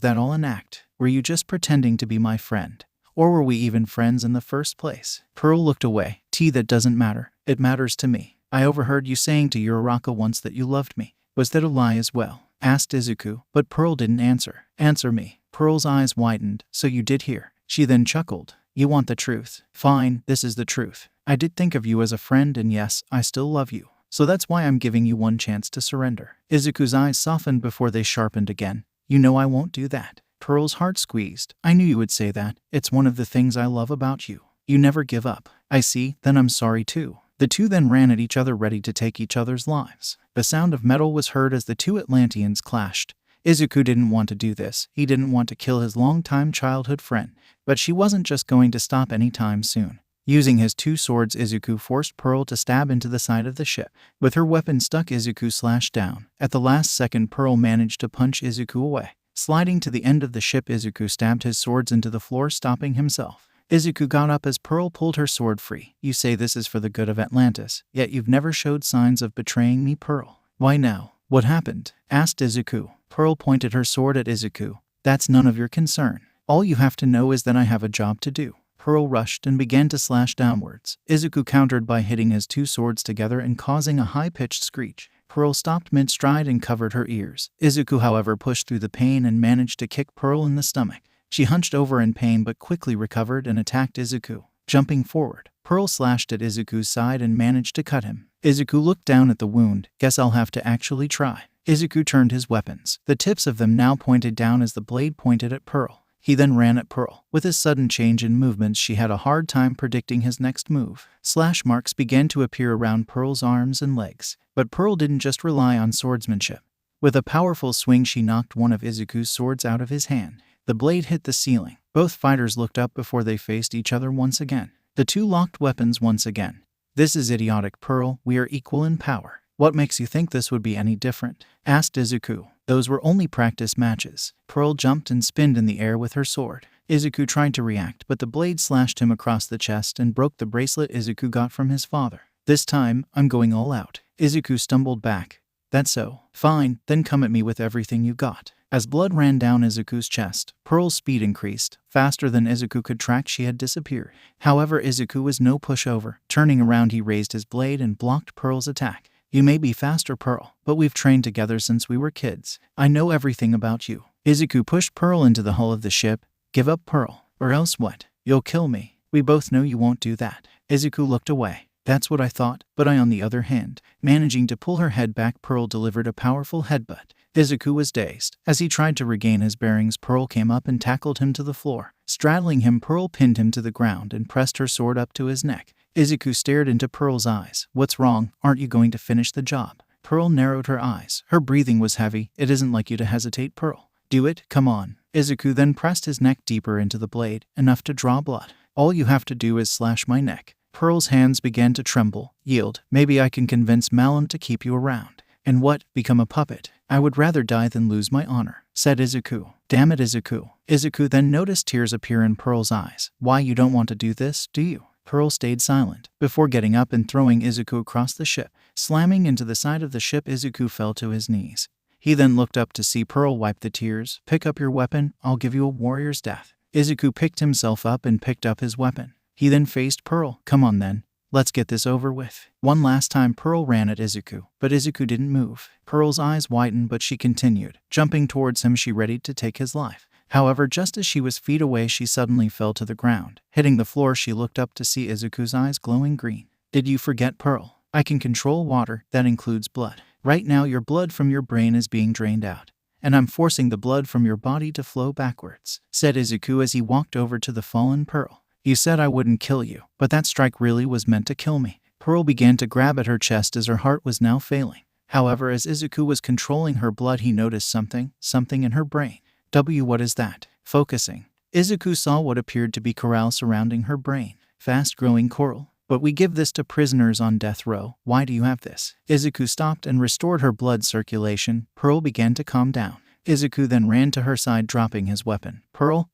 that all an act? Were you just pretending to be my friend? Or were we even friends in the first place?" Pearl looked away. That doesn't matter. It matters to me. I overheard you saying to Uraraka once that you loved me. Was that a lie as well?" asked Izuku, but Pearl didn't answer. "Answer me." Pearl's eyes widened. "So you did hear." She then chuckled. "You want the truth? Fine, this is the truth. I did think of you as a friend, and yes, I still love you. So that's why I'm giving you one chance to surrender." Izuku's eyes softened before they sharpened again. "You know I won't do that." Pearl's heart squeezed. "I knew you would say that. It's one of the things I love about you. You never give up." "I see, then I'm sorry too." The two then ran at each other, ready to take each other's lives. The sound of metal was heard as the two Atlanteans clashed. Izuku didn't want to do this. He didn't want to kill his longtime childhood friend. But she wasn't just going to stop anytime soon. Using his two swords, Izuku forced Pearl to stab into the side of the ship. With her weapon stuck, Izuku slashed down. At the last second, Pearl managed to punch Izuku away. Sliding to the end of the ship, Izuku stabbed his swords into the floor, stopping himself. Izuku got up as Pearl pulled her sword free. "You say this is for the good of Atlantis, yet you've never showed signs of betraying me, Pearl. Why now? What happened?" asked Izuku. Pearl pointed her sword at Izuku. "That's none of your concern. All you have to know is that I have a job to do." Pearl rushed and began to slash downwards. Izuku countered by hitting his two swords together and causing a high-pitched screech. Pearl stopped mid-stride and covered her ears. Izuku, however, pushed through the pain and managed to kick Pearl in the stomach. She hunched over in pain but quickly recovered and attacked Izuku. Jumping forward, Pearl slashed at Izuku's side and managed to cut him. Izuku looked down at the wound. "Guess I'll have to actually try." Izuku turned his weapons. The tips of them now pointed down as the blade pointed at Pearl. He then ran at Pearl. With his sudden change in movements, she had a hard time predicting his next move. Slash marks began to appear around Pearl's arms and legs. But Pearl didn't just rely on swordsmanship. With a powerful swing, she knocked one of Izuku's swords out of his hand. The blade hit the ceiling. Both fighters looked up before they faced each other once again. The two locked weapons once again. "This is idiotic, Pearl. We are equal in power. What makes you think this would be any different?" asked Izuku. "Those were only practice matches." Pearl jumped and spinned in the air with her sword. Izuku tried to react, but the blade slashed him across the chest and broke the bracelet Izuku got from his father. "This time, I'm going all out." Izuku stumbled back. "That's so. Fine, then come at me with everything you got." As blood ran down Izuku's chest, Pearl's speed increased. Faster than Izuku could track, she had disappeared. However, Izuku was no pushover. Turning around, he raised his blade and blocked Pearl's attack. "You may be faster, Pearl, but we've trained together since we were kids. I know everything about you." Izuku pushed Pearl into the hull of the ship. "Give up, Pearl, or else what? You'll kill me. We both know you won't do that." Izuku looked away. "That's what I thought, but on the other hand." Managing to pull her head back, Pearl delivered a powerful headbutt. Izuku was dazed. As he tried to regain his bearings, Pearl came up and tackled him to the floor. Straddling him, Pearl pinned him to the ground and pressed her sword up to his neck. Izuku stared into Pearl's eyes. "What's wrong? Aren't you going to finish the job?" Pearl narrowed her eyes. Her breathing was heavy. "It isn't like you to hesitate, Pearl. Do it, come on." Izuku then pressed his neck deeper into the blade, enough to draw blood. "All you have to do is slash my neck." Pearl's hands began to tremble. "Yield. Maybe I can convince Malum to keep you around." "And what? Become a puppet? I would rather die than lose my honor," said Izuku. "Damn it, Izuku." Izuku then noticed tears appear in Pearl's eyes. "Why, you don't want to do this, do you?" Pearl stayed silent, before getting up and throwing Izuku across the ship. Slamming into the side of the ship, Izuku fell to his knees. He then looked up to see Pearl wipe the tears. "Pick up your weapon, I'll give you a warrior's death." Izuku picked himself up and picked up his weapon. He then faced Pearl. "Come on then. Let's get this over with." One last time, Pearl ran at Izuku, but Izuku didn't move. Pearl's eyes widened, but she continued. Jumping towards him, she readied to take his life. However, just as she was feet away, she suddenly fell to the ground. Hitting the floor, she looked up to see Izuku's eyes glowing green. "Did you forget, Pearl? I can control water, that includes blood. Right now your blood from your brain is being drained out, and I'm forcing the blood from your body to flow backwards," said Izuku as he walked over to the fallen Pearl. "You said I wouldn't kill you, but that strike really was meant to kill me." Pearl began to grab at her chest as her heart was now failing. However, as Izuku was controlling her blood, he noticed something in her brain. What is that? Focusing, Izuku saw what appeared to be coral surrounding her brain. Fast-growing coral. "But we give this to prisoners on death row. Why do you have this?" Izuku stopped and restored her blood circulation. Pearl began to calm down. Izuku then ran to her side, dropping his weapon. "Pearl?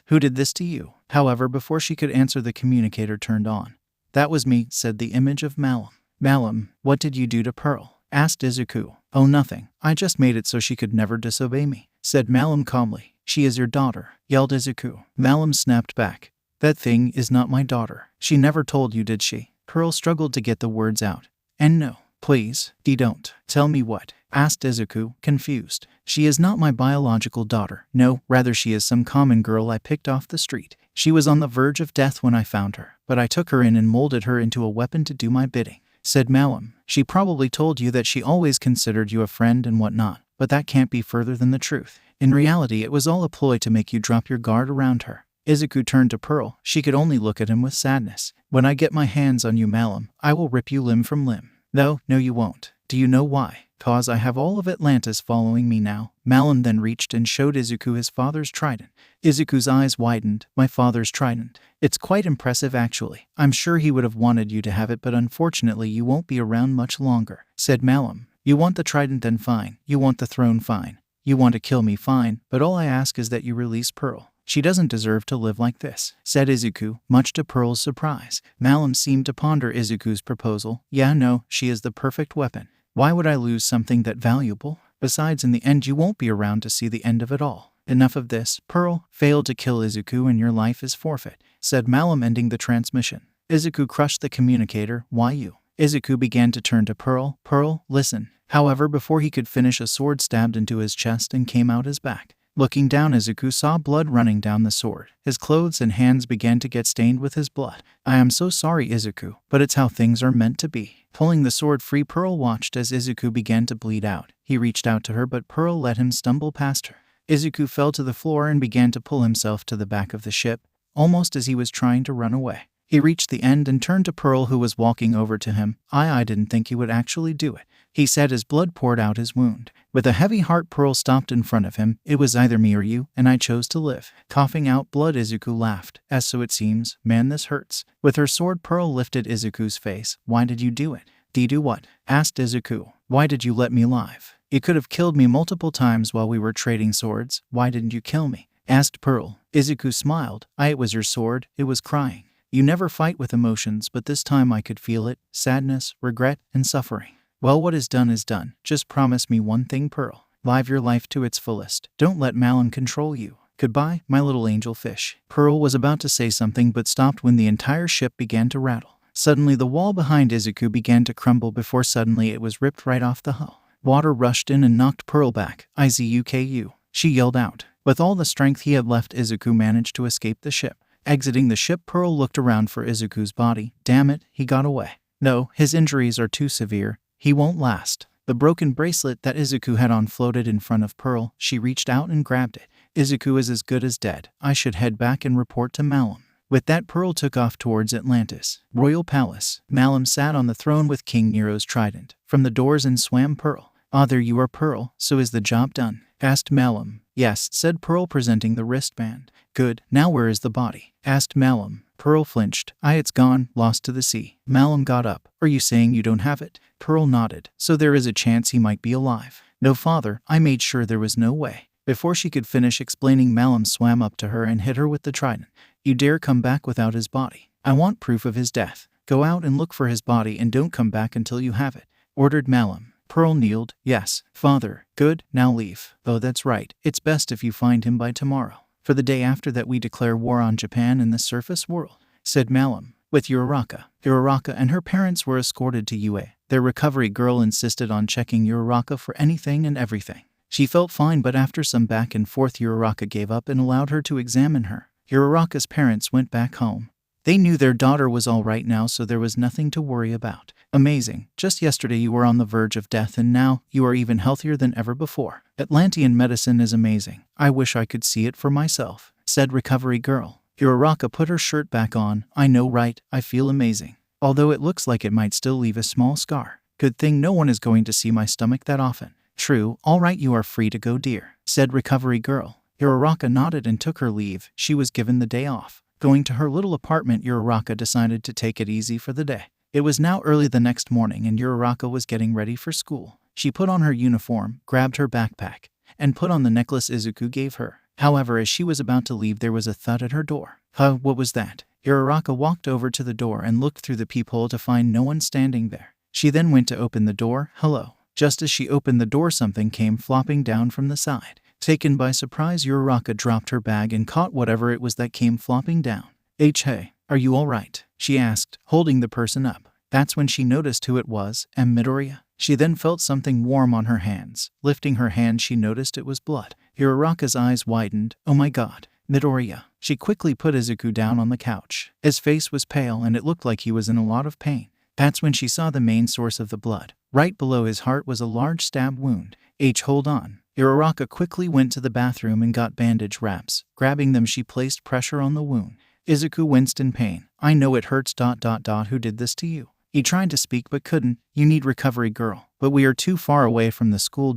Who did this to you?" However, before she could answer, the communicator turned on. "That was me," said the image of Malum. "Malum, what did you do to Pearl?" asked Izuku. "Oh, nothing. I just made it so she could never disobey me," said Malum calmly. "She is your daughter," yelled Izuku. Malum snapped back. "That thing is not my daughter. She never told you, did she?" Pearl struggled to get the words out. "And no, please, don't." "Tell me what?" asked Izuku, confused. "She is not my biological daughter. No, rather she is some common girl I picked off the street. She was on the verge of death when I found her, but I took her in and molded her into a weapon to do my bidding," said Malum. "She probably told you that she always considered you a friend and whatnot, but that can't be further than the truth. In reality, it was all a ploy to make you drop your guard around her." Izuku turned to Pearl. She could only look at him with sadness. "When I get my hands on you, Malum, I will rip you limb from limb." No, you won't. "Do you know why?" "'Cause I have all of Atlantis following me now." Malum then reached and showed Izuku his father's trident. Izuku's eyes widened. "My father's trident? It's quite impressive actually. I'm sure he would have wanted you to have it, but unfortunately you won't be around much longer," said Malum. "You want the trident, then fine. You want the throne, fine. You want to kill me, fine. But all I ask is that you release Pearl. She doesn't deserve to live like this," said Izuku, much to Pearl's surprise. Malum seemed to ponder Izuku's proposal. "Yeah, no, she is the perfect weapon. Why would I lose something that valuable? Besides, in the end you won't be around to see the end of it all. Enough of this. Pearl failed to kill Izuku and your life is forfeit," said Malum, ending the transmission. Izuku crushed the communicator. "Why you?" Izuku began to turn to Pearl. "Pearl, listen." However, before he could finish, a sword stabbed into his chest and came out his back. Looking down, Izuku saw blood running down the sword. His clothes and hands began to get stained with his blood. "I am so sorry, Izuku, but it's how things are meant to be." Pulling the sword free, Pearl watched as Izuku began to bleed out. He reached out to her, but Pearl let him stumble past her. Izuku fell to the floor and began to pull himself to the back of the ship, almost as he was trying to run away. He reached the end and turned to Pearl, who was walking over to him. I didn't think you would actually do it," he said as blood poured out his wound. With a heavy heart, Pearl stopped in front of him. "It was either me or you, and I chose to live." Coughing out blood, Izuku laughed. "So it seems. Man, this hurts." With her sword, Pearl lifted Izuku's face. "Why did you do it?" "Do what?" asked Izuku. "Why did you let me live? You could have killed me multiple times while we were trading swords. Why didn't you kill me?" asked Pearl. Izuku smiled. It was your sword. It was crying. You never fight with emotions, but this time I could feel it. Sadness, regret, and suffering. Well, what is done is done. Just promise me one thing, Pearl. Live your life to its fullest. Don't let Malum control you. Goodbye, my little angel fish." Pearl was about to say something but stopped when the entire ship began to rattle. Suddenly, the wall behind Izuku began to crumble before suddenly it was ripped right off the hull. Water rushed in and knocked Pearl back. "Izuku," she yelled out. With all the strength he had left, Izuku managed to escape the ship. Exiting the ship, Pearl looked around for Izuku's body. Damn it, he got away. No, his injuries are too severe. He won't last. The broken bracelet that Izuku had on floated in front of Pearl. She reached out and grabbed it. "Izuku is as good as dead. I should head back and report to Malum." With that, Pearl took off towards Atlantis. Royal Palace. Malum sat on the throne with King Nero's trident. From the doors and swam Pearl. "Ah, there you are, Pearl. So is the job done?" asked Malum. "Yes," said Pearl, presenting the wristband. "Good. Now where is the body?" asked Malum. Pearl flinched. "It's gone, lost to the sea." Malum got up. "Are you saying you don't have it?" Pearl nodded. "So there is a chance he might be alive?" "No, father, I made sure there was no way." Before she could finish explaining, Malum swam up to her and hit her with the trident. "You dare come back without his body? I want proof of his death. Go out and look for his body and don't come back until you have it," ordered Malum. Pearl kneeled. "Yes, father." "Good, now leave." "Oh, that's right. It's best if you find him by tomorrow. For the day after that we declare war on Japan and the surface world," said Malum. With Uraraka. Uraraka and her parents were escorted to UA. Their recovery girl insisted on checking Uraraka for anything and everything. She felt fine, but after some back and forth, Uraraka gave up and allowed her to examine her. Uraraka's parents went back home. They knew their daughter was all right now, so there was nothing to worry about. Amazing. Just yesterday you were on the verge of death and now you are even healthier than ever before. Atlantian medicine is amazing. I wish I could see it for myself, said Recovery Girl. Uraraka put her shirt back on. I know, right? I feel amazing. Although it looks like it might still leave a small scar. Good thing no one is going to see my stomach that often. True. All right, you are free to go, dear, said Recovery Girl. Uraraka nodded and took her leave. She was given the day off. Going to her little apartment, Uraraka decided to take it easy for the day. It was now early the next morning and Uraraka was getting ready for school. She put on her uniform, grabbed her backpack, and put on the necklace Izuku gave her. However, as she was about to leave, there was a thud at her door. What was that? Uraraka walked over to the door and looked through the peephole to find no one standing there. She then went to open the door. Hello. Just as she opened the door, something came flopping down from the side. Taken by surprise, Uraraka dropped her bag and caught whatever it was that came flopping down. Hey, are you all right? She asked, holding the person up. That's when she noticed who it was, Midoriya. She then felt something warm on her hands. Lifting her hand, she noticed it was blood. Uraraka's eyes widened. Oh my god, Midoriya. She quickly put Izuku down on the couch. His face was pale and it looked like he was in a lot of pain. That's when she saw the main source of the blood. Right below his heart was a large stab wound. Hold on. Uraraka quickly went to the bathroom and got bandage wraps. Grabbing them, she placed pressure on the wound. Izuku winced in pain. I know it hurts. Who did this to you? He tried to speak but couldn't. You need Recovery Girl. But we are too far away from the school.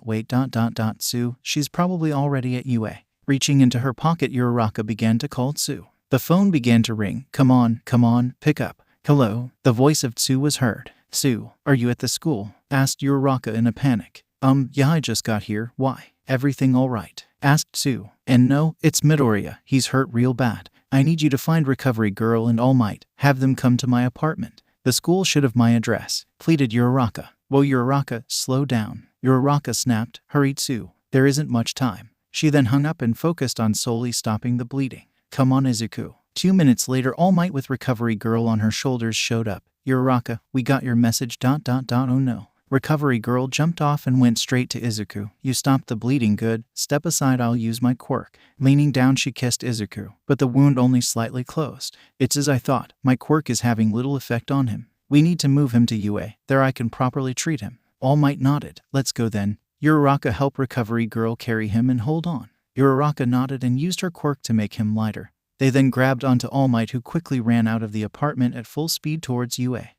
Wait. Sue. She's probably already at UA. Reaching into her pocket, Uraraka began to call Sue. The phone began to ring. Come on, pick up. Hello. The voice of Sue was heard. Sue, are you at the school? Asked Uraraka in a panic. Yeah, I just got here. Why? Everything all right? Asked Sue. And no, it's Midoriya. He's hurt real bad. I need you to find Recovery Girl and All Might. Have them come to my apartment. The school should have my address, pleaded Uraraka. Whoa, Uraraka, slow down. Uraraka snapped. Hurried Sue. There isn't much time. She then hung up and focused on solely stopping the bleeding. Come on, Izuku. 2 minutes later, All Might with Recovery Girl on her shoulders showed up. Uraraka, we got your message. Oh no. Recovery Girl jumped off and went straight to Izuku. You stopped the bleeding, good. Step aside, I'll use my quirk. Leaning down, she kissed Izuku, but the wound only slightly closed. It's as I thought. My quirk is having little effect on him. We need to move him to UA. There I can properly treat him. All Might nodded. Let's go then. Uraraka helped Recovery Girl carry him and hold on. Uraraka nodded and used her quirk to make him lighter. They then grabbed onto All Might, who quickly ran out of the apartment at full speed towards UA.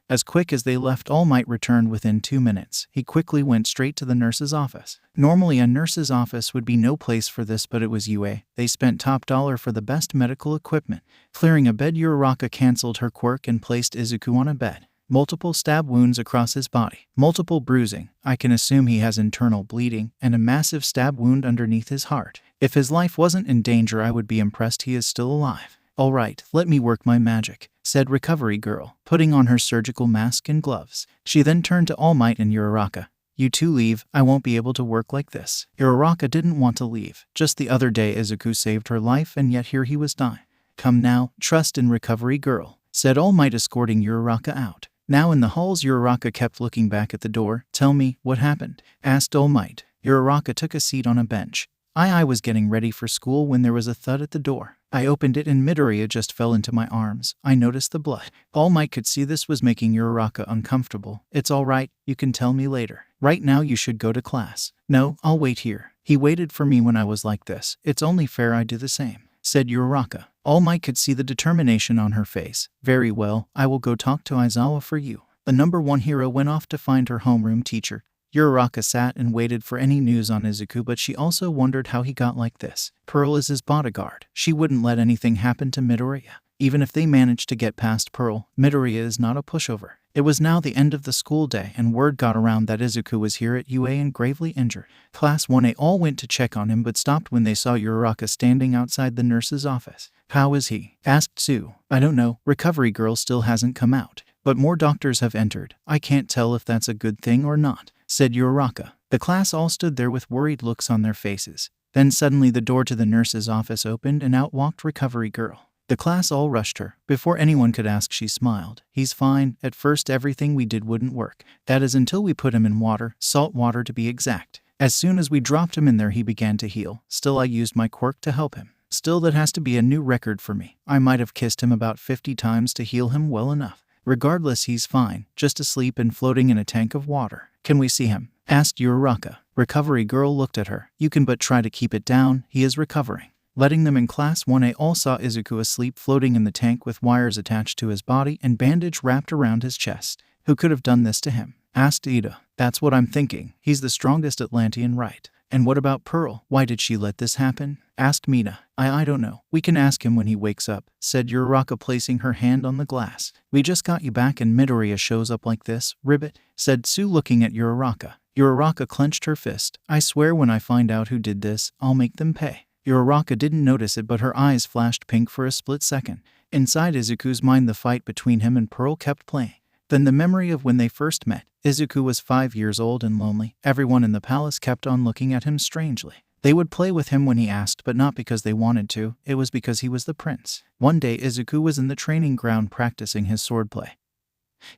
As quick as they left, All Might returned within 2 minutes. He quickly went straight to the nurse's office. Normally a nurse's office would be no place for this, but it was UA. They spent top dollar for the best medical equipment. Clearing a bed, Uraraka cancelled her quirk and placed Izuku on a bed. Multiple stab wounds across his body. Multiple bruising. I can assume he has internal bleeding, and a massive stab wound underneath his heart. If his life wasn't in danger, I would be impressed he is still alive. All right, let me work my magic, said Recovery Girl, putting on her surgical mask and gloves. She then turned to All Might and Uraraka. You two leave, I won't be able to work like this. Uraraka didn't want to leave. Just the other day Izuku saved her life and yet here he was dying. Come now, trust in Recovery Girl, said All Might, escorting Uraraka out. Now in the halls, Uraraka kept looking back at the door. Tell me, what happened? Asked All Might. Uraraka took a seat on a bench. I was getting ready for school when there was a thud at the door. I opened it and Midoriya just fell into my arms. I noticed the blood. All Might could see this was making Uraraka uncomfortable. It's all right, you can tell me later. Right now you should go to class. No, I'll wait here. He waited for me when I was like this. It's only fair I do the same, said Uraraka. All Might could see the determination on her face. Very well, I will go talk to Aizawa for you. The #1 hero went off to find her homeroom teacher. Uraraka sat and waited for any news on Izuku, but she also wondered how he got like this. Pearl is his bodyguard. She wouldn't let anything happen to Midoriya. Even if they managed to get past Pearl, Midoriya is not a pushover. It was now the end of the school day and word got around that Izuku was here at UA and gravely injured. Class 1A all went to check on him but stopped when they saw Uraraka standing outside the nurse's office. How is he? Asked Sue. I don't know. Recovery Girl still hasn't come out. But more doctors have entered. I can't tell if that's a good thing or not, said Uraraka. The class all stood there with worried looks on their faces. Then suddenly the door to the nurse's office opened and out walked Recovery Girl. The class all rushed her. Before anyone could ask, she smiled. He's fine. At first everything we did wouldn't work. That is until we put him in water, salt water to be exact. As soon as we dropped him in there he began to heal. Still I used my quirk to help him. Still that has to be a new record for me. I might have kissed him about 50 times to heal him well enough. Regardless, he's fine, just asleep and floating in a tank of water. Can we see him? Asked Uraraka. Recovery girl looked at her. You can but try to keep it down, he is recovering. Letting them in Class 1A all saw Izuku asleep floating in the tank with wires attached to his body and bandage wrapped around his chest. Who could have done this to him? Asked Ida. That's what I'm thinking. He's the strongest Atlantian, right? And what about Pearl? Why did she let this happen? Asked Mina. I don't know. We can ask him when he wakes up, said Uraraka, placing her hand on the glass. We just got you back and Midoriya shows up like this, ribbit, said Sue, looking at Uraraka. Uraraka clenched her fist. I swear when I find out who did this, I'll make them pay. Uraraka didn't notice it, but her eyes flashed pink for a split second. Inside Izuku's mind, the fight between him and Pearl kept playing. Then the memory of when they first met. Izuku was 5 years old and lonely. Everyone in the palace kept on looking at him strangely. They would play with him when he asked, but not because they wanted to. It was because he was the prince. One day Izuku was in the training ground practicing his swordplay.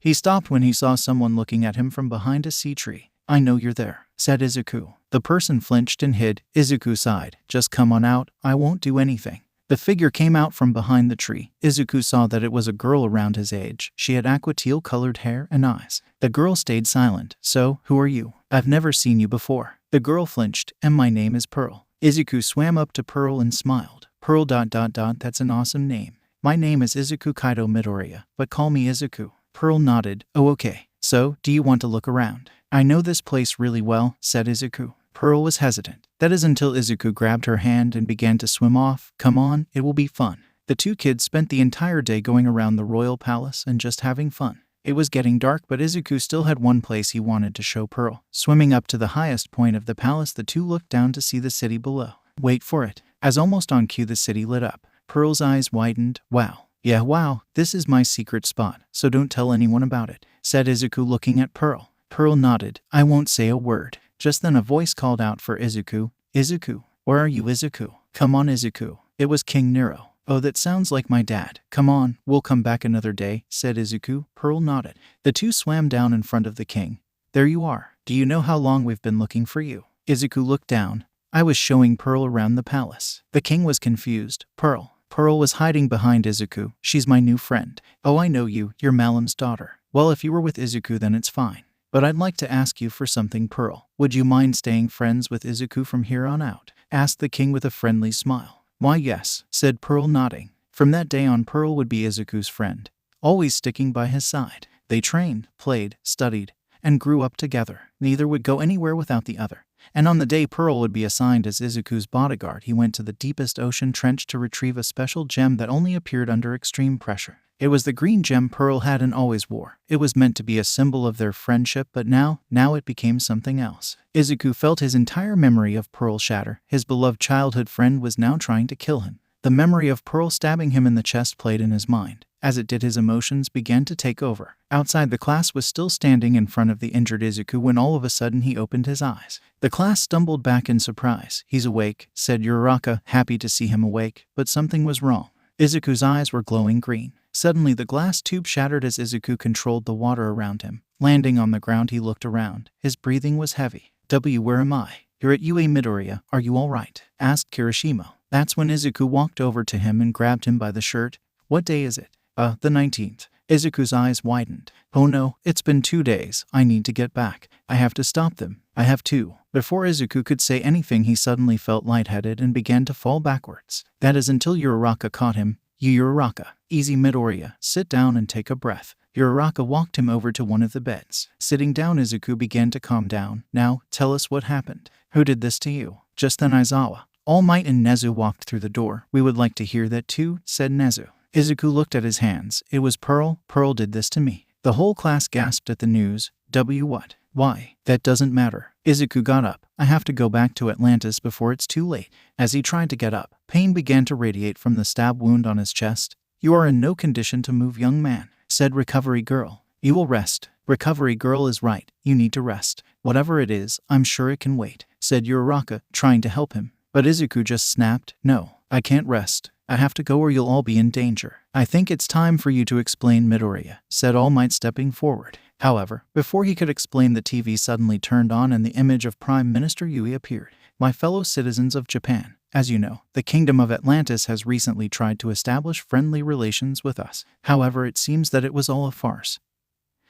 He stopped when he saw someone looking at him from behind a sea tree. I know you're there, said Izuku. The person flinched and hid. Izuku sighed. Just come on out, I won't do anything. The figure came out from behind the tree. Izuku saw that it was a girl around his age. She had aqua-teal-colored hair and eyes. The girl stayed silent. So, who are you? I've never seen you before. The girl flinched. And my name is Pearl. Izuku swam up to Pearl and smiled. Pearl ... That's an awesome name. My name is Izuku Kaito Midoriya, but call me Izuku. Pearl nodded. Oh, okay. So, do you want to look around? I know this place really well, said Izuku. Pearl was hesitant. That is until Izuku grabbed her hand and began to swim off. Come on, it will be fun. The two kids spent the entire day going around the royal palace and just having fun. It was getting dark, but Izuku still had one place he wanted to show Pearl. Swimming up to the highest point of the palace, the two looked down to see the city below. Wait for it. As almost on cue, the city lit up. Pearl's eyes widened. Wow. Yeah, wow. This is my secret spot, so don't tell anyone about it, said Izuku, looking at Pearl. Pearl nodded. I won't say a word. Just then a voice called out for Izuku. Izuku. Where are you, Izuku? Come on, Izuku. It was King Nero. Oh, that sounds like my dad. Come on, we'll come back another day, said Izuku. Pearl nodded. The two swam down in front of the king. There you are. Do you know how long we've been looking for you? Izuku looked down. I was showing Pearl around the palace. The king was confused. Pearl. Pearl was hiding behind Izuku. She's my new friend. Oh, I know you. You're Malam's daughter. Well, if you were with Izuku, then it's fine. But I'd like to ask you for something, Pearl. Would you mind staying friends with Izuku from here on out? Asked the king with a friendly smile. Why, yes, said Pearl, nodding. From that day on, Pearl would be Izuku's friend, always sticking by his side. They trained, played, studied, and grew up together. Neither would go anywhere without the other. And on the day Pearl would be assigned as Izuku's bodyguard, he went to the deepest ocean trench to retrieve a special gem that only appeared under extreme pressure. It was the green gem Pearl had and always wore. It was meant to be a symbol of their friendship, but now it became something else. Izuku felt his entire memory of Pearl shatter. His beloved childhood friend was now trying to kill him. The memory of Pearl stabbing him in the chest played in his mind. As it did, his emotions began to take over. Outside, the class was still standing in front of the injured Izuku when all of a sudden he opened his eyes. The class stumbled back in surprise. He's awake, said Uraraka, happy to see him awake, but something was wrong. Izuku's eyes were glowing green. Suddenly, the glass tube shattered as Izuku controlled the water around him. Landing on the ground, he looked around. His breathing was heavy. Where am I? You're at UA Midoriya. Are you all right? Asked Kirishima. That's when Izuku walked over to him and grabbed him by the shirt. What day is it? The 19th. Izuku's eyes widened. Oh no, it's been 2 days. I need to get back. I have to stop them. I have to. Before Izuku could say anything, he suddenly felt lightheaded and began to fall backwards. That is until Uraraka caught him. Uraraka. Easy, Midoriya. Sit down and take a breath. Uraraka walked him over to one of the beds. Sitting down, Izuku began to calm down. Now, tell us what happened. Who did this to you? Just then Aizawa, All Might, and Nezu walked through the door. We would like to hear that too, said Nezu. Izuku looked at his hands. It was Pearl. Pearl did this to me. The whole class gasped at the news. What? Why? That doesn't matter. Izuku got up. I have to go back to Atlantis before it's too late. As he tried to get up, pain began to radiate from the stab wound on his chest. You are in no condition to move, young man, said Recovery Girl. You will rest. Recovery Girl is right. You need to rest. Whatever it is, I'm sure it can wait, said Uraraka, trying to help him. But Izuku just snapped. No, I can't rest. I have to go or you'll all be in danger. I think it's time for you to explain, Midoriya, said All Might, stepping forward. However, before he could explain, the TV suddenly turned on and the image of Prime Minister Yui appeared. My fellow citizens of Japan, As you know, the Kingdom of Atlantis has recently tried to establish friendly relations with us. However, it seems that it was all a farce.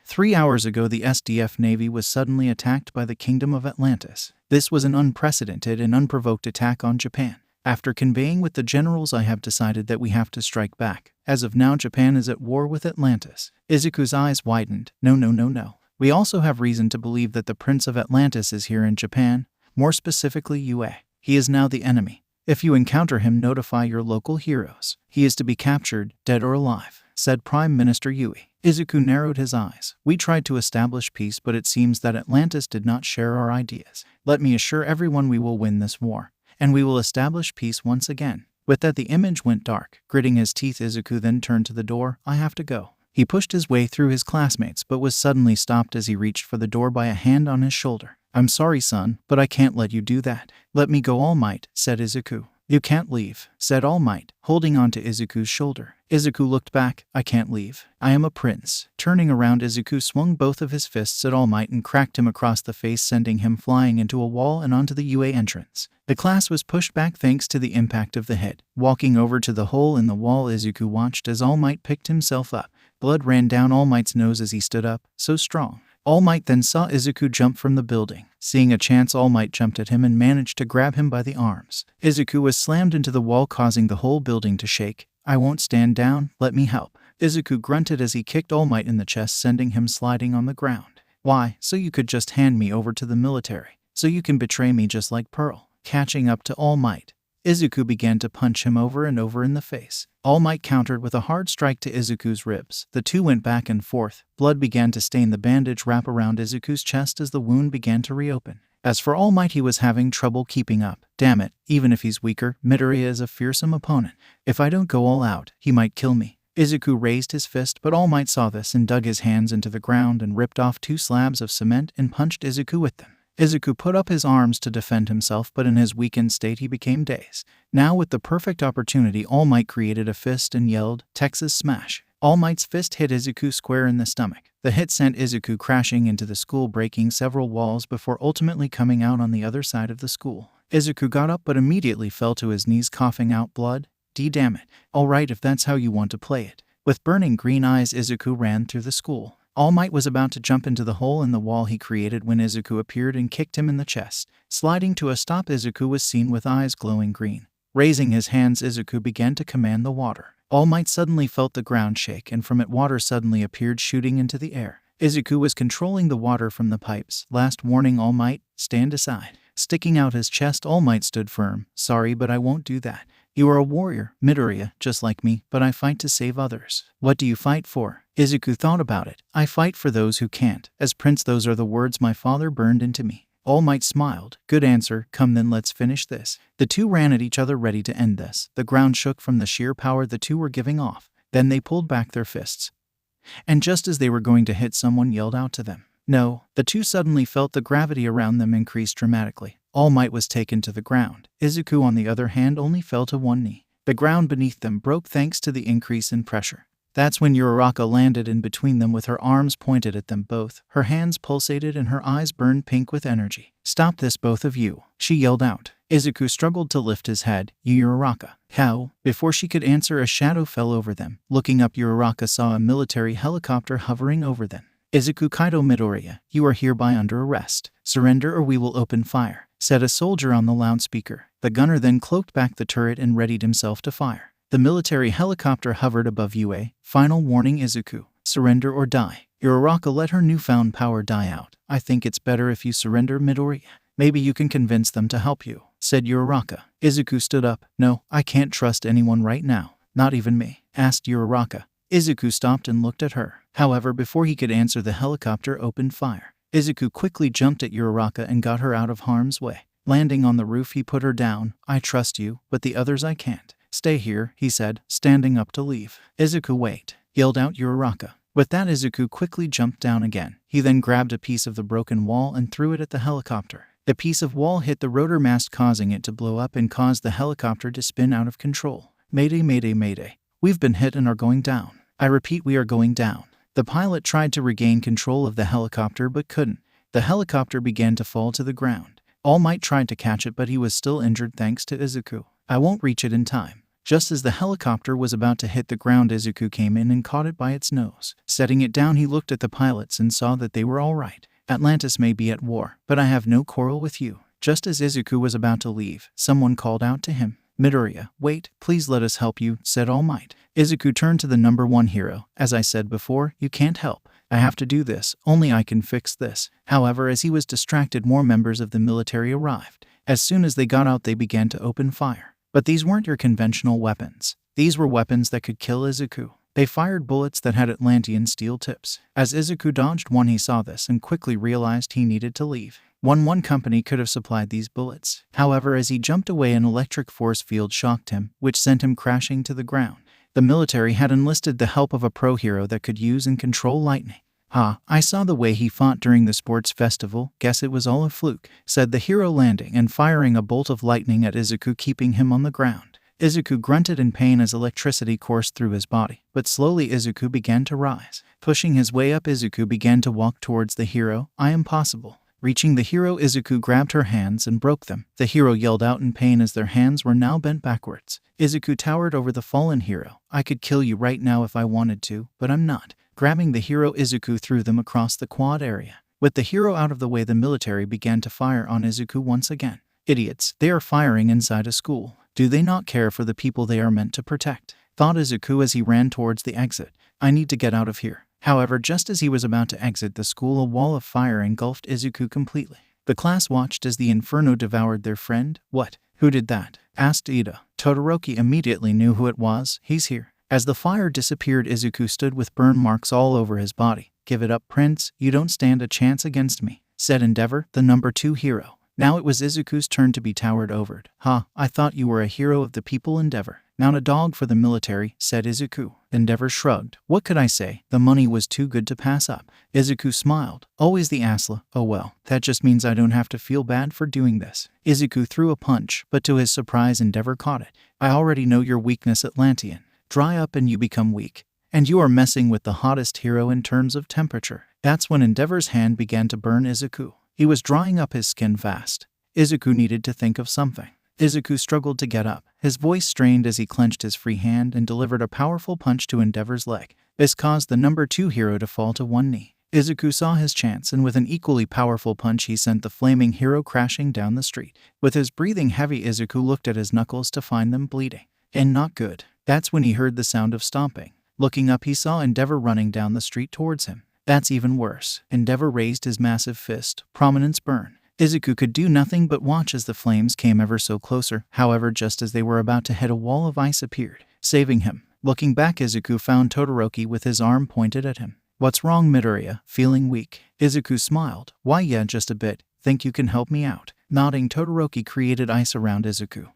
3 hours ago, the SDF Navy was suddenly attacked by the Kingdom of Atlantis. This was an unprecedented and unprovoked attack on Japan. After conveying with the generals, I have decided that we have to strike back. As of now, Japan is at war with Atlantis. Izuku's eyes widened. No. We also have reason to believe that the Prince of Atlantis is here in Japan, more specifically Yue. He is now the enemy. If you encounter him, notify your local heroes. He is to be captured, dead or alive, said Prime Minister Yue. Izuku narrowed his eyes. We tried to establish peace, but it seems that Atlantis did not share our ideas. Let me assure everyone we will win this war, and we will establish peace once again. With that, the image went dark. Gritting his teeth, Izuku then turned to the door. I have to go. He pushed his way through his classmates, but was suddenly stopped as he reached for the door by a hand on his shoulder. I'm sorry, son, but I can't let you do that. Let me go, All Might, said Izuku. You can't leave, said All Might, holding on to Izuku's shoulder. Izuku looked back. I can't leave. I am a prince. Turning around, Izuku swung both of his fists at All Might and cracked him across the face, sending him flying into a wall and onto the UA entrance. The class was pushed back thanks to the impact of the hit. Walking over to the hole in the wall, Izuku watched as All Might picked himself up. Blood ran down All Might's nose as he stood up, so strong. All Might then saw Izuku jump from the building. Seeing a chance, All Might jumped at him and managed to grab him by the arms. Izuku was slammed into the wall, causing the whole building to shake. I won't stand down, let me help. Izuku grunted as he kicked All Might in the chest, sending him sliding on the ground. Why? So you could just hand me over to the military. So you can betray me just like Pearl. Catching up to All Might, Izuku began to punch him over and over in the face. All Might countered with a hard strike to Izuku's ribs. The two went back and forth. Blood began to stain the bandage wrap around Izuku's chest as the wound began to reopen. As for All Might, he was having trouble keeping up. Damn it, even if he's weaker, Midoriya is a fearsome opponent. If I don't go all out, he might kill me. Izuku raised his fist, but All Might saw this and dug his hands into the ground and ripped off 2 slabs of cement and punched Izuku with them. Izuku put up his arms to defend himself, but in his weakened state he became dazed. Now, with the perfect opportunity, All Might created a fist and yelled, Texas Smash. All Might's fist hit Izuku square in the stomach. The hit sent Izuku crashing into the school, breaking several walls before ultimately coming out on the other side of the school. Izuku got up but immediately fell to his knees, coughing out blood. Damn it. Alright, if that's how you want to play it. With burning green eyes, Izuku ran through the school. All Might was about to jump into the hole in the wall he created when Izuku appeared and kicked him in the chest. Sliding to a stop, Izuku was seen with eyes glowing green. Raising his hands, Izuku began to command the water. All Might suddenly felt the ground shake, and from it water suddenly appeared, shooting into the air. Izuku was controlling the water from the pipes. Last warning, All Might, stand aside. Sticking out his chest, All Might stood firm. Sorry, but I won't do that. You are a warrior, Midoriya, just like me, but I fight to save others. What do you fight for? Izuku thought about it. I fight for those who can't. As prince, those are the words my father burned into me. All Might smiled. Good answer. Come then, let's finish this. The two ran at each other, ready to end this. The ground shook from the sheer power the two were giving off. Then they pulled back their fists. And just as they were going to hit, someone yelled out to them. No. The two suddenly felt the gravity around them increase dramatically. All Might was taken to the ground. Izuku, on the other hand, only fell to one knee. The ground beneath them broke thanks to the increase in pressure. That's when Uraraka landed in between them with her arms pointed at them both. Her hands pulsated and her eyes burned pink with energy. Stop this, both of you, she yelled out. Izuku struggled to lift his head. Uraraka. How? Before she could answer, a shadow fell over them. Looking up, Uraraka saw a military helicopter hovering over them. Izuku Kaito Midoriya, you are hereby under arrest. Surrender or we will open fire, said a soldier on the loudspeaker. The gunner then cloaked back the turret and readied himself to fire. The military helicopter hovered above Yue. Final warning, Izuku. Surrender or die. Uraraka let her newfound power die out. I think it's better if you surrender, Midoriya. Maybe you can convince them to help you, said Uraraka. Izuku stood up. No, I can't trust anyone right now. Not even me, asked Uraraka. Izuku stopped and looked at her. However, before he could answer, the helicopter opened fire. Izuku quickly jumped at Uraraka and got her out of harm's way. Landing on the roof, he put her down. I trust you, but the others I can't. Stay here, he said, standing up to leave. Izuku, wait, yelled out Uraraka. With that, Izuku quickly jumped down again. He then grabbed a piece of the broken wall and threw it at the helicopter. The piece of wall hit the rotor mast, causing it to blow up and caused the helicopter to spin out of control. Mayday, mayday, mayday. We've been hit and are going down. I repeat, we are going down. The pilot tried to regain control of the helicopter but couldn't. The helicopter began to fall to the ground. All Might tried to catch it, but he was still injured thanks to Izuku. I won't reach it in time. Just as the helicopter was about to hit the ground, Izuku came in and caught it by its nose. Setting it down, he looked at the pilots and saw that they were all right. Atlantis may be at war, but I have no quarrel with you. Just as Izuku was about to leave, someone called out to him. Midoriya, wait, please let us help you, said All Might. Izuku turned to the number 1 hero. As I said before, you can't help. I have to do this, only I can fix this. However, as he was distracted, more members of the military arrived. As soon as they got out, they began to open fire. But these weren't your conventional weapons. These were weapons that could kill Izuku. They fired bullets that had Atlantian steel tips. As Izuku dodged one, he saw this and quickly realized he needed to leave. One company could have supplied these bullets. However, as he jumped away, an electric force field shocked him, which sent him crashing to the ground. The military had enlisted the help of a pro hero that could use and control lightning. I saw the way he fought during the sports festival. Guess it was all a fluke, said the hero, landing and firing a bolt of lightning at Izuku, keeping him on the ground. Izuku grunted in pain as electricity coursed through his body, but slowly Izuku began to rise. Pushing his way up, Izuku began to walk towards the hero. I am possible. Reaching the hero, Izuku grabbed her hands and broke them. The hero yelled out in pain as their hands were now bent backwards. Izuku towered over the fallen hero. I could kill you right now if I wanted to, but I'm not. Grabbing the hero, Izuku threw them across the quad area. With the hero out of the way, the military began to fire on Izuku once again. Idiots, they are firing inside a school. Do they not care for the people they are meant to protect? Thought Izuku as he ran towards the exit. I need to get out of here. However, just as he was about to exit the school, a wall of fire engulfed Izuku completely. The class watched as the inferno devoured their friend. What? Who did that? Asked Ida. Todoroki immediately knew who it was. He's here. As the fire disappeared, Izuku stood with burn marks all over his body. Give it up, Prince. You don't stand a chance against me, said Endeavor, the number 2 hero. Now it was Izuku's turn to be towered over. I thought you were a hero of the people, Endeavor. Not a dog for the military, said Izuku. Endeavor shrugged. What could I say? The money was too good to pass up. Izuku smiled. Always the Asla. Oh well, that just means I don't have to feel bad for doing this. Izuku threw a punch, but to his surprise, Endeavor caught it. I already know your weakness, Atlantian. Dry up and you become weak. And you are messing with the hottest hero in terms of temperature. That's when Endeavor's hand began to burn Izuku. He was drying up his skin fast. Izuku needed to think of something. Izuku struggled to get up. His voice strained as he clenched his free hand and delivered a powerful punch to Endeavor's leg. This caused the number 2 hero to fall to one knee. Izuku saw his chance, and with an equally powerful punch he sent the flaming hero crashing down the street. With his breathing heavy, Izuku looked at his knuckles to find them bleeding. And not good. That's when he heard the sound of stomping. Looking up, he saw Endeavor running down the street towards him. That's even worse. Endeavor raised his massive fist. Prominence burn. Izuku could do nothing but watch as the flames came ever so closer. However, just as they were about to hit, a wall of ice appeared, saving him. Looking back, Izuku found Todoroki with his arm pointed at him. What's wrong, Midoriya? Feeling weak? Izuku smiled. Why, yeah, just a bit. Think you can help me out? Nodding, Todoroki created ice around Izuku.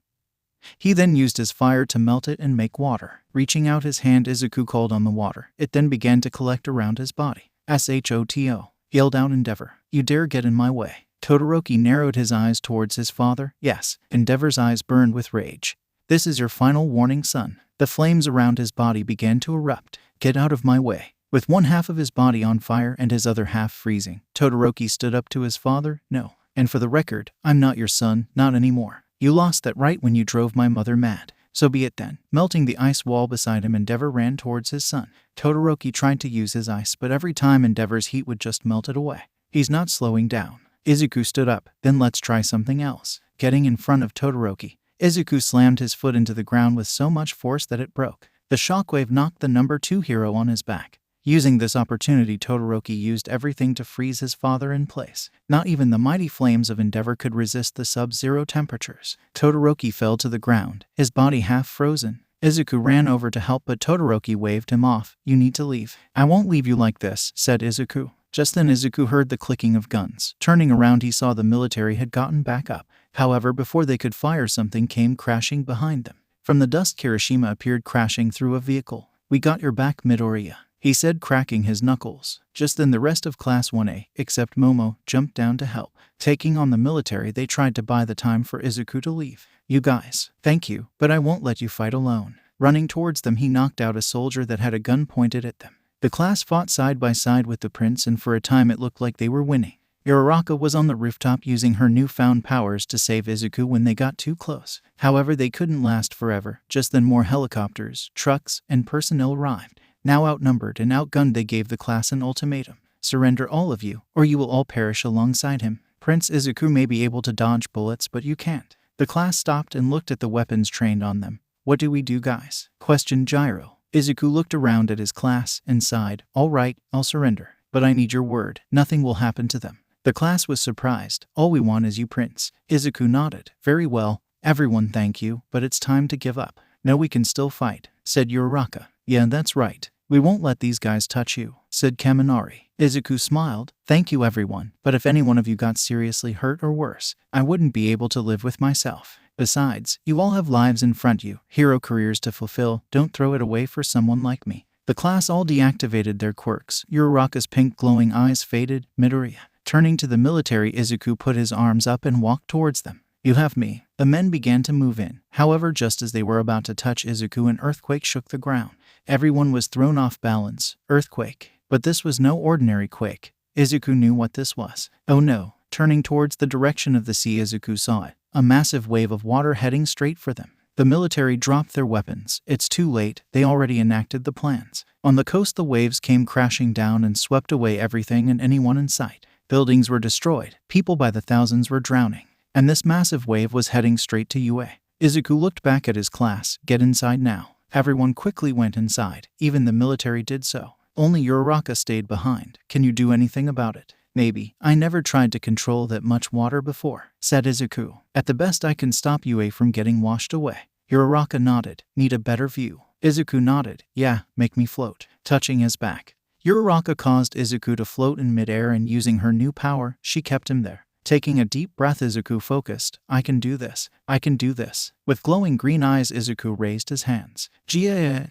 He then used his fire to melt it and make water. Reaching out his hand, Izuku called on the water. It then began to collect around his body. SHOTO. Yelled out Endeavor. You dare get in my way? Todoroki narrowed his eyes towards his father. Yes. Endeavor's eyes burned with rage. This is your final warning, son. The flames around his body began to erupt. Get out of my way. With one half of his body on fire and his other half freezing, Todoroki stood up to his father. No. And for the record, I'm not your son, not anymore. You lost that right when you drove my mother mad. So be it then. Melting the ice wall beside him, Endeavor ran towards his son. Todoroki tried to use his ice, but every time Endeavor's heat would just melt it away. He's not slowing down. Izuku stood up. Then let's try something else. Getting in front of Todoroki, Izuku slammed his foot into the ground with so much force that it broke. The shockwave knocked the number 2 hero on his back. Using this opportunity, Todoroki used everything to freeze his father in place. Not even the mighty flames of Endeavor could resist the sub-zero temperatures. Todoroki fell to the ground, his body half frozen. Izuku ran over to help, but Todoroki waved him off. You need to leave. I won't leave you like this, said Izuku. Just then Izuku heard the clicking of guns. Turning around, he saw the military had gotten back up. However, before they could fire, something came crashing behind them. From the dust, Kirishima appeared crashing through a vehicle. We got your back, Midoriya, he said, cracking his knuckles. Just then the rest of Class 1A, except Momo, jumped down to help. Taking on the military, they tried to buy the time for Izuku to leave. You guys, thank you, but I won't let you fight alone. Running towards them, he knocked out a soldier that had a gun pointed at them. The class fought side by side with the prince, and for a time it looked like they were winning. Uraraka was on the rooftop using her newfound powers to save Izuku when they got too close. However, they couldn't last forever. Just then more helicopters, trucks, and personnel arrived. Now outnumbered and outgunned, they gave the class an ultimatum. Surrender all of you, or you will all perish alongside him. Prince Izuku may be able to dodge bullets, but you can't. The class stopped and looked at the weapons trained on them. What do we do, guys? Questioned Gyro. Izuku looked around at his class and sighed. All right, I'll surrender. But I need your word. Nothing will happen to them. The class was surprised. All we want is you, Prince. Izuku nodded. Very well. Everyone thank you, but it's time to give up. No, we can still fight, said Uraraka. Yeah, that's right. We won't let these guys touch you, said Kaminari. Izuku smiled. Thank you, everyone. But if any one of you got seriously hurt or worse, I wouldn't be able to live with myself. Besides, you all have lives in front you, hero careers to fulfill. Don't throw it away for someone like me. The class all deactivated their quirks. Uraraka's pink glowing eyes faded. Midoriya. Turning to the military, Izuku put his arms up and walked towards them. You have me. The men began to move in. However, just as they were about to touch Izuku, an earthquake shook the ground. Everyone was thrown off balance. Earthquake. But this was no ordinary quake. Izuku knew what this was. Oh no. Turning towards the direction of the sea, Izuku saw it. A massive wave of water heading straight for them. The military dropped their weapons. It's too late. They already enacted the plans. On the coast, the waves came crashing down and swept away everything and anyone in sight. Buildings were destroyed. People by the thousands were drowning. And this massive wave was heading straight to UA. Izuku looked back at his class. Get inside now. Everyone quickly went inside. Even the military did so. Only Uraraka stayed behind. Can you do anything about it? Maybe. I never tried to control that much water before, said Izuku. At the best, I can stop UA from getting washed away. Uraraka nodded. Need a better view. Izuku nodded. Yeah, make me float. Touching his back. Uraraka caused Izuku to float in midair, and using her new power, she kept him there. Taking a deep breath, Izuku focused. I can do this. I can do this. With glowing green eyes, Izuku raised his hands. Giving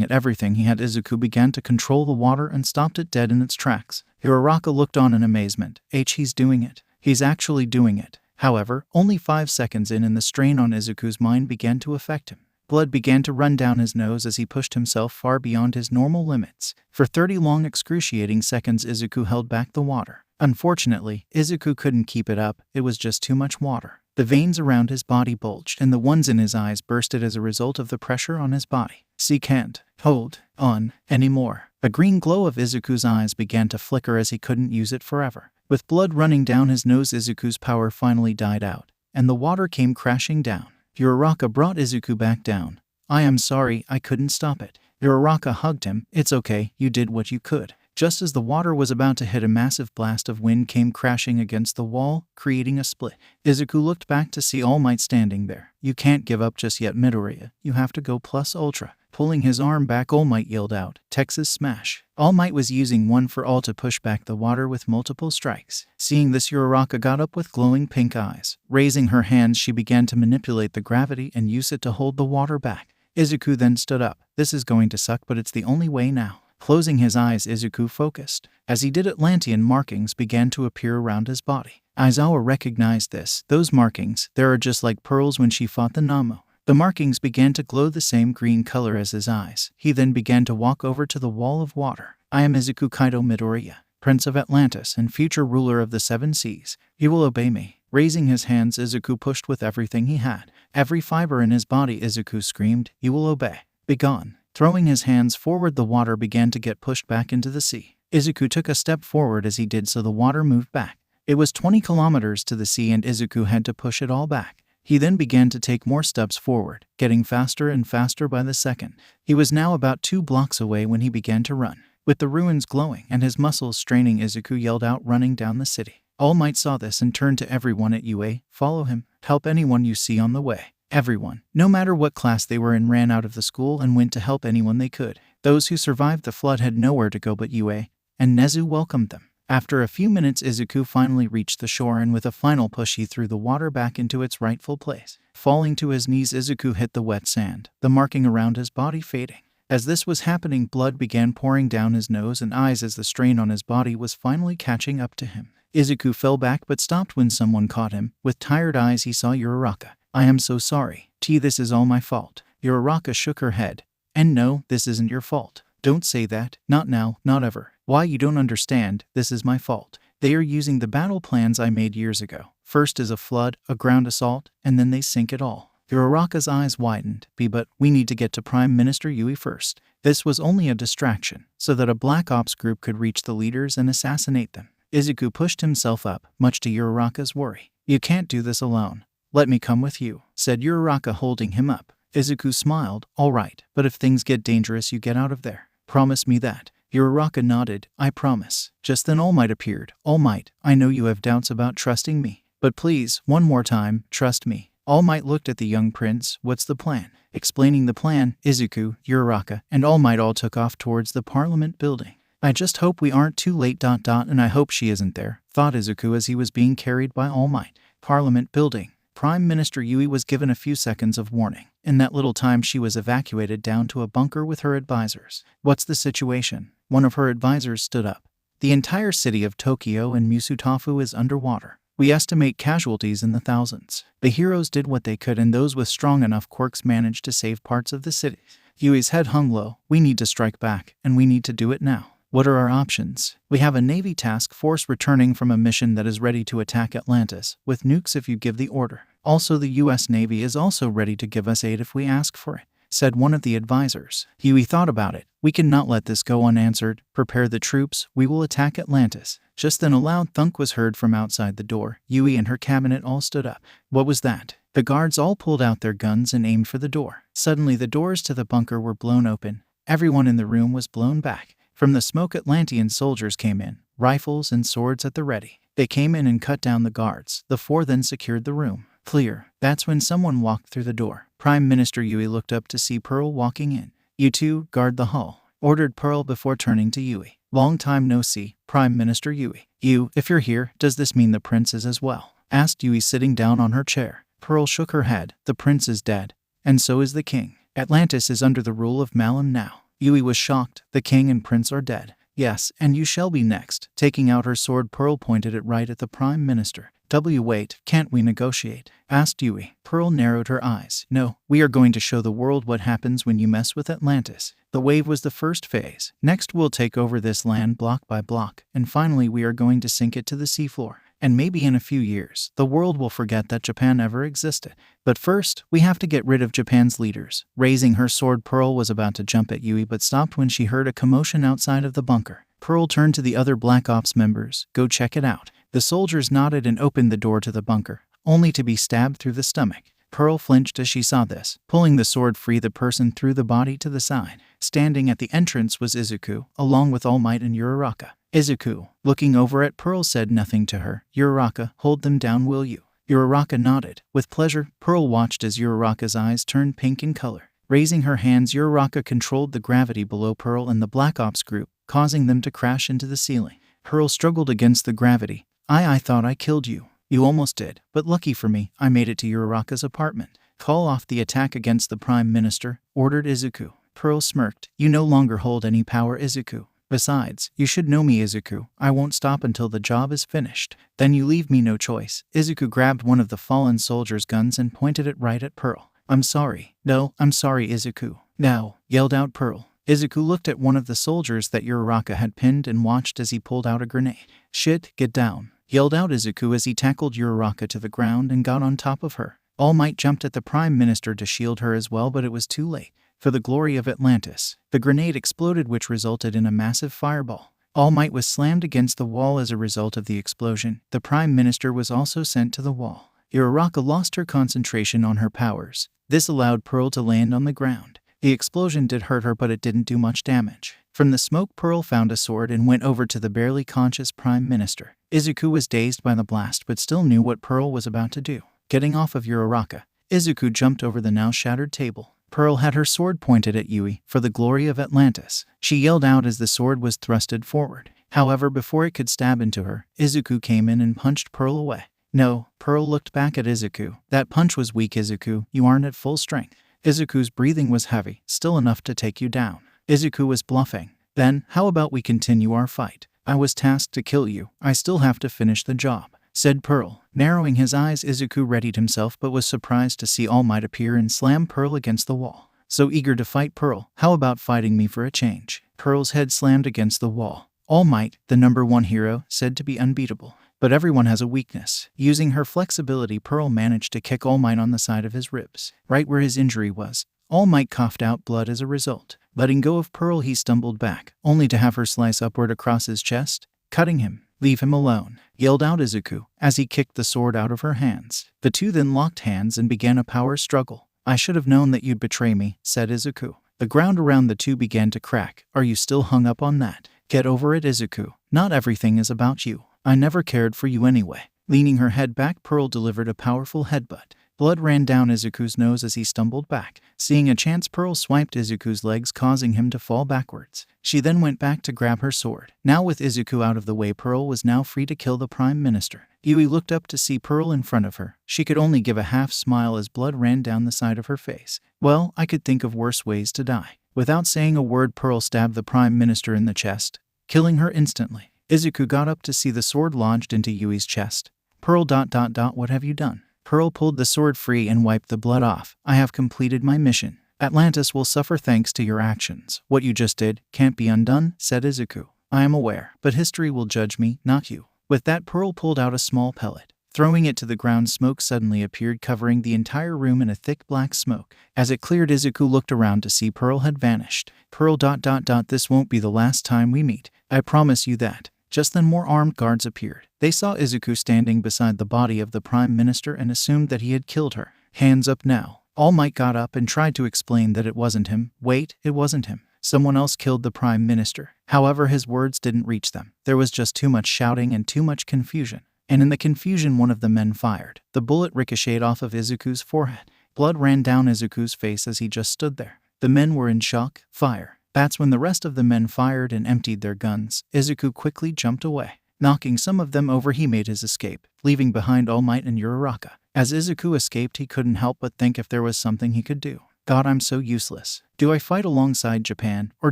it everything he had, Izuku began to control the water and stopped it dead in its tracks. Uraraka looked on in amazement. He's doing it. He's actually doing it. However, only 5 seconds in, and the strain on Izuku's mind began to affect him. Blood began to run down his nose as he pushed himself far beyond his normal limits. For 30 long excruciating seconds, Izuku held back the water. Unfortunately, Izuku couldn't keep it up. It was just too much water. The veins around his body bulged, and the ones in his eyes bursted as a result of the pressure on his body. He can't hold on anymore. A green glow of Izuku's eyes began to flicker as he couldn't use it forever. With blood running down his nose, Izuku's power finally died out, and the water came crashing down. Uraraka brought Izuku back down. I am sorry, I couldn't stop it. Uraraka hugged him. It's okay, you did what you could. Just as the water was about to hit, a massive blast of wind came crashing against the wall, creating a split. Izuku looked back to see All Might standing there. You can't give up just yet, Midoriya. You have to go plus ultra. Pulling his arm back, All Might yelled out, Texas Smash. All Might was using one for all to push back the water with multiple strikes. Seeing this, Uraraka got up with glowing pink eyes. Raising her hands, she began to manipulate the gravity and use it to hold the water back. Izuku then stood up. This is going to suck, but it's the only way now. Closing his eyes, Izuku focused. As he did, Atlantian markings began to appear around his body. Aizawa recognized this. Those markings, they are just like pearls when she fought the Namu. The markings began to glow the same green color as his eyes. He then began to walk over to the wall of water. I am Izuku Kaito Midoriya, Prince of Atlantis and future ruler of the 7 seas. You will obey me. Raising his hands, Izuku pushed with everything he had. Every fiber in his body, Izuku screamed, You will obey. Begone. Throwing his hands forward, the water began to get pushed back into the sea. Izuku took a step forward as he did so. The water moved back. It was 20 kilometers to the sea, and Izuku had to push it all back. He then began to take more steps forward, getting faster and faster by the second. He was now about 2 blocks away when he began to run. With the ruins glowing and his muscles straining, Izuku yelled out, running down the city. All Might saw this and turned to everyone at UA. Follow him. Help anyone you see on the way. Everyone, no matter what class they were in, ran out of the school and went to help anyone they could. Those who survived the flood had nowhere to go but UA, and Nezu welcomed them. After a few minutes, Izuku finally reached the shore, and with a final push he threw the water back into its rightful place. Falling to his knees, Izuku hit the wet sand, the marking around his body fading. As this was happening, blood began pouring down his nose and eyes as the strain on his body was finally catching up to him. Izuku fell back but stopped when someone caught him. With tired eyes, he saw Uraraka. I am so sorry. This is all my fault. Uraraka shook her head. And no, this isn't your fault. Don't say that. Not now, not ever. Why, you don't understand. This is my fault. They are using the battle plans I made years ago. First is a flood, a ground assault, and then they sink it all. Uraraka's eyes widened. But we need to get to Prime Minister Yui first. This was only a distraction, so that a Black Ops group could reach the leaders and assassinate them. Izuku pushed himself up, much to Uraraka's worry. You can't do this alone. Let me come with you, said Uraraka, holding him up. Izuku smiled. All right, but if things get dangerous, you get out of there. Promise me that. Uraraka nodded. I promise. Just then All Might appeared. All Might, I know you have doubts about trusting me, but please, one more time, trust me. All Might looked at the young prince. What's the plan? Explaining the plan, Izuku, Uraraka, and All Might all took off towards the Parliament building. I just hope we aren't too late. And I hope she isn't there, thought Izuku as he was being carried by All Might. Parliament building. Prime Minister Yui was given a few seconds of warning. In that little time she was evacuated down to a bunker with her advisors. What's the situation? One of her advisors stood up. The entire city of Tokyo and Musutafu is underwater. We estimate casualties in the thousands. The heroes did what they could, and those with strong enough quirks managed to save parts of the city. Yui's head hung low. We need to strike back, and we need to do it now. What are our options? We have a Navy task force returning from a mission that is ready to attack Atlantis, with nukes if you give the order. Also, the US Navy is also ready to give us aid if we ask for it, said one of the advisors. Yui thought about it. We cannot let this go unanswered. Prepare the troops. We will attack Atlantis. Just then a loud thunk was heard from outside the door. Yui and her cabinet all stood up. What was that? The guards all pulled out their guns and aimed for the door. Suddenly the doors to the bunker were blown open. Everyone in the room was blown back. From the smoke, Atlantian soldiers came in, rifles and swords at the ready. They came in and cut down the guards. The four then secured the room. Clear. That's when someone walked through the door. Prime Minister Yui looked up to see Pearl walking in. You two, guard the hall, ordered Pearl before turning to Yui. Long time no see, Prime Minister Yui. You, if you're here, does this mean the prince is as well? Asked Yui, sitting down on her chair. Pearl shook her head. The prince is dead. And so is the king. Atlantis is under the rule of Malum now. Yui was shocked. The king and prince are dead. Yes, and you shall be next. Taking out her sword, Pearl pointed it right at the Prime Minister. Wait, can't we negotiate? Asked Yui. Pearl narrowed her eyes. No, we are going to show the world what happens when you mess with Atlantis. The wave was the first phase. Next we'll take over this land block by block, and finally we are going to sink it to the seafloor. And maybe in a few years, the world will forget that Japan ever existed. But first, we have to get rid of Japan's leaders. Raising her sword, Pearl was about to jump at Yui but stopped when she heard a commotion outside of the bunker. Pearl turned to the other Black Ops members. Go check it out. The soldiers nodded and opened the door to the bunker, only to be stabbed through the stomach. Pearl flinched as she saw this. Pulling the sword free, the person threw the body to the side. Standing at the entrance was Izuku, along with All Might and Uraraka. Izuku, looking over at Pearl, said nothing to her. Uraraka, hold them down, will you? Uraraka nodded. With pleasure. Pearl watched as Uraraka's eyes turned pink in color. Raising her hands, Uraraka controlled the gravity below Pearl and the Black Ops group, causing them to crash into the ceiling. Pearl struggled against the gravity. I thought I killed you. You almost did, but lucky for me, I made it to Uraraka's apartment. Call off the attack against the Prime Minister, ordered Izuku. Pearl smirked. You no longer hold any power, Izuku. Besides, you should know me, Izuku. I won't stop until the job is finished. Then you leave me no choice. Izuku grabbed one of the fallen soldier's guns and pointed it right at Pearl. I'm sorry. No, I'm sorry, Izuku. Now, yelled out Pearl. Izuku looked at one of the soldiers that Uraraka had pinned and watched as he pulled out a grenade. Shit, get down, yelled out Izuku as he tackled Uraraka to the ground and got on top of her. All Might jumped at the Prime Minister to shield her as well, but it was too late. For the glory of Atlantis, the grenade exploded, which resulted in a massive fireball. All Might was slammed against the wall as a result of the explosion. The Prime Minister was also sent to the wall. Uraraka lost her concentration on her powers. This allowed Pearl to land on the ground. The explosion did hurt her, but it didn't do much damage. From the smoke, Pearl found a sword and went over to the barely conscious Prime Minister. Izuku was dazed by the blast but still knew what Pearl was about to do. Getting off of Uraraka, Izuku jumped over the now shattered table. Pearl had her sword pointed at Yui. For the glory of Atlantis, she yelled out as the sword was thrusted forward. However, before it could stab into her, Izuku came in and punched Pearl away. No, Pearl looked back at Izuku. That punch was weak, Izuku. You aren't at full strength. Izuku's breathing was heavy, still enough to take you down. Izuku was bluffing. Then, how about we continue our fight? I was tasked to kill you. I still have to finish the job, said Pearl. Narrowing his eyes, Izuku readied himself but was surprised to see All Might appear and slam Pearl against the wall. So eager to fight, Pearl. How about fighting me for a change? Pearl's head slammed against the wall. All Might, the #1 hero, said to be unbeatable. But everyone has a weakness. Using her flexibility, Pearl managed to kick All Might on the side of his ribs, right where his injury was. All Might coughed out blood as a result. Letting go of Pearl, he stumbled back, only to have her slice upward across his chest, cutting him. "Leave him alone," yelled out Izuku, as he kicked the sword out of her hands. The two then locked hands and began a power struggle. "I should have known that you'd betray me," said Izuku. The ground around the two began to crack. "Are you still hung up on that? Get over it, Izuku. Not everything is about you. I never cared for you anyway." Leaning her head back, Pearl delivered a powerful headbutt. Blood ran down Izuku's nose as he stumbled back. Seeing a chance, Pearl swiped Izuku's legs, causing him to fall backwards. She then went back to grab her sword. Now with Izuku out of the way, Pearl was now free to kill the Prime Minister. Yui looked up to see Pearl in front of her. She could only give a half smile as blood ran down the side of her face. "Well, I could think of worse ways to die." Without saying a word, Pearl stabbed the Prime Minister in the chest, killing her instantly. Izuku got up to see the sword lodged into Yui's chest. "Pearl ... what have you done?" Pearl pulled the sword free and wiped the blood off. "I have completed my mission. Atlantis will suffer thanks to your actions. What you just did can't be undone," said Izuku. "I am aware, but history will judge me, not you." With that, Pearl pulled out a small pellet. Throwing it to the ground, smoke suddenly appeared, covering the entire room in a thick black smoke. As it cleared, Izuku looked around to see Pearl had vanished. "Pearl ... this won't be the last time we meet. I promise you that." Just then more armed guards appeared. They saw Izuku standing beside the body of the Prime Minister and assumed that he had killed her. "Hands up now." All Might got up and tried to explain that it wasn't him. "Wait, it wasn't him. Someone else killed the Prime Minister." However, his words didn't reach them. There was just too much shouting and too much confusion. And in the confusion, one of the men fired. The bullet ricocheted off of Izuku's forehead. Blood ran down Izuku's face as he just stood there. The men were in shock. "Fire." That's when the rest of the men fired and emptied their guns. Izuku quickly jumped away. Knocking some of them over, he made his escape, leaving behind All Might and Uraraka. As Izuku escaped, he couldn't help but think if there was something he could do. "God, I'm so useless. Do I fight alongside Japan, or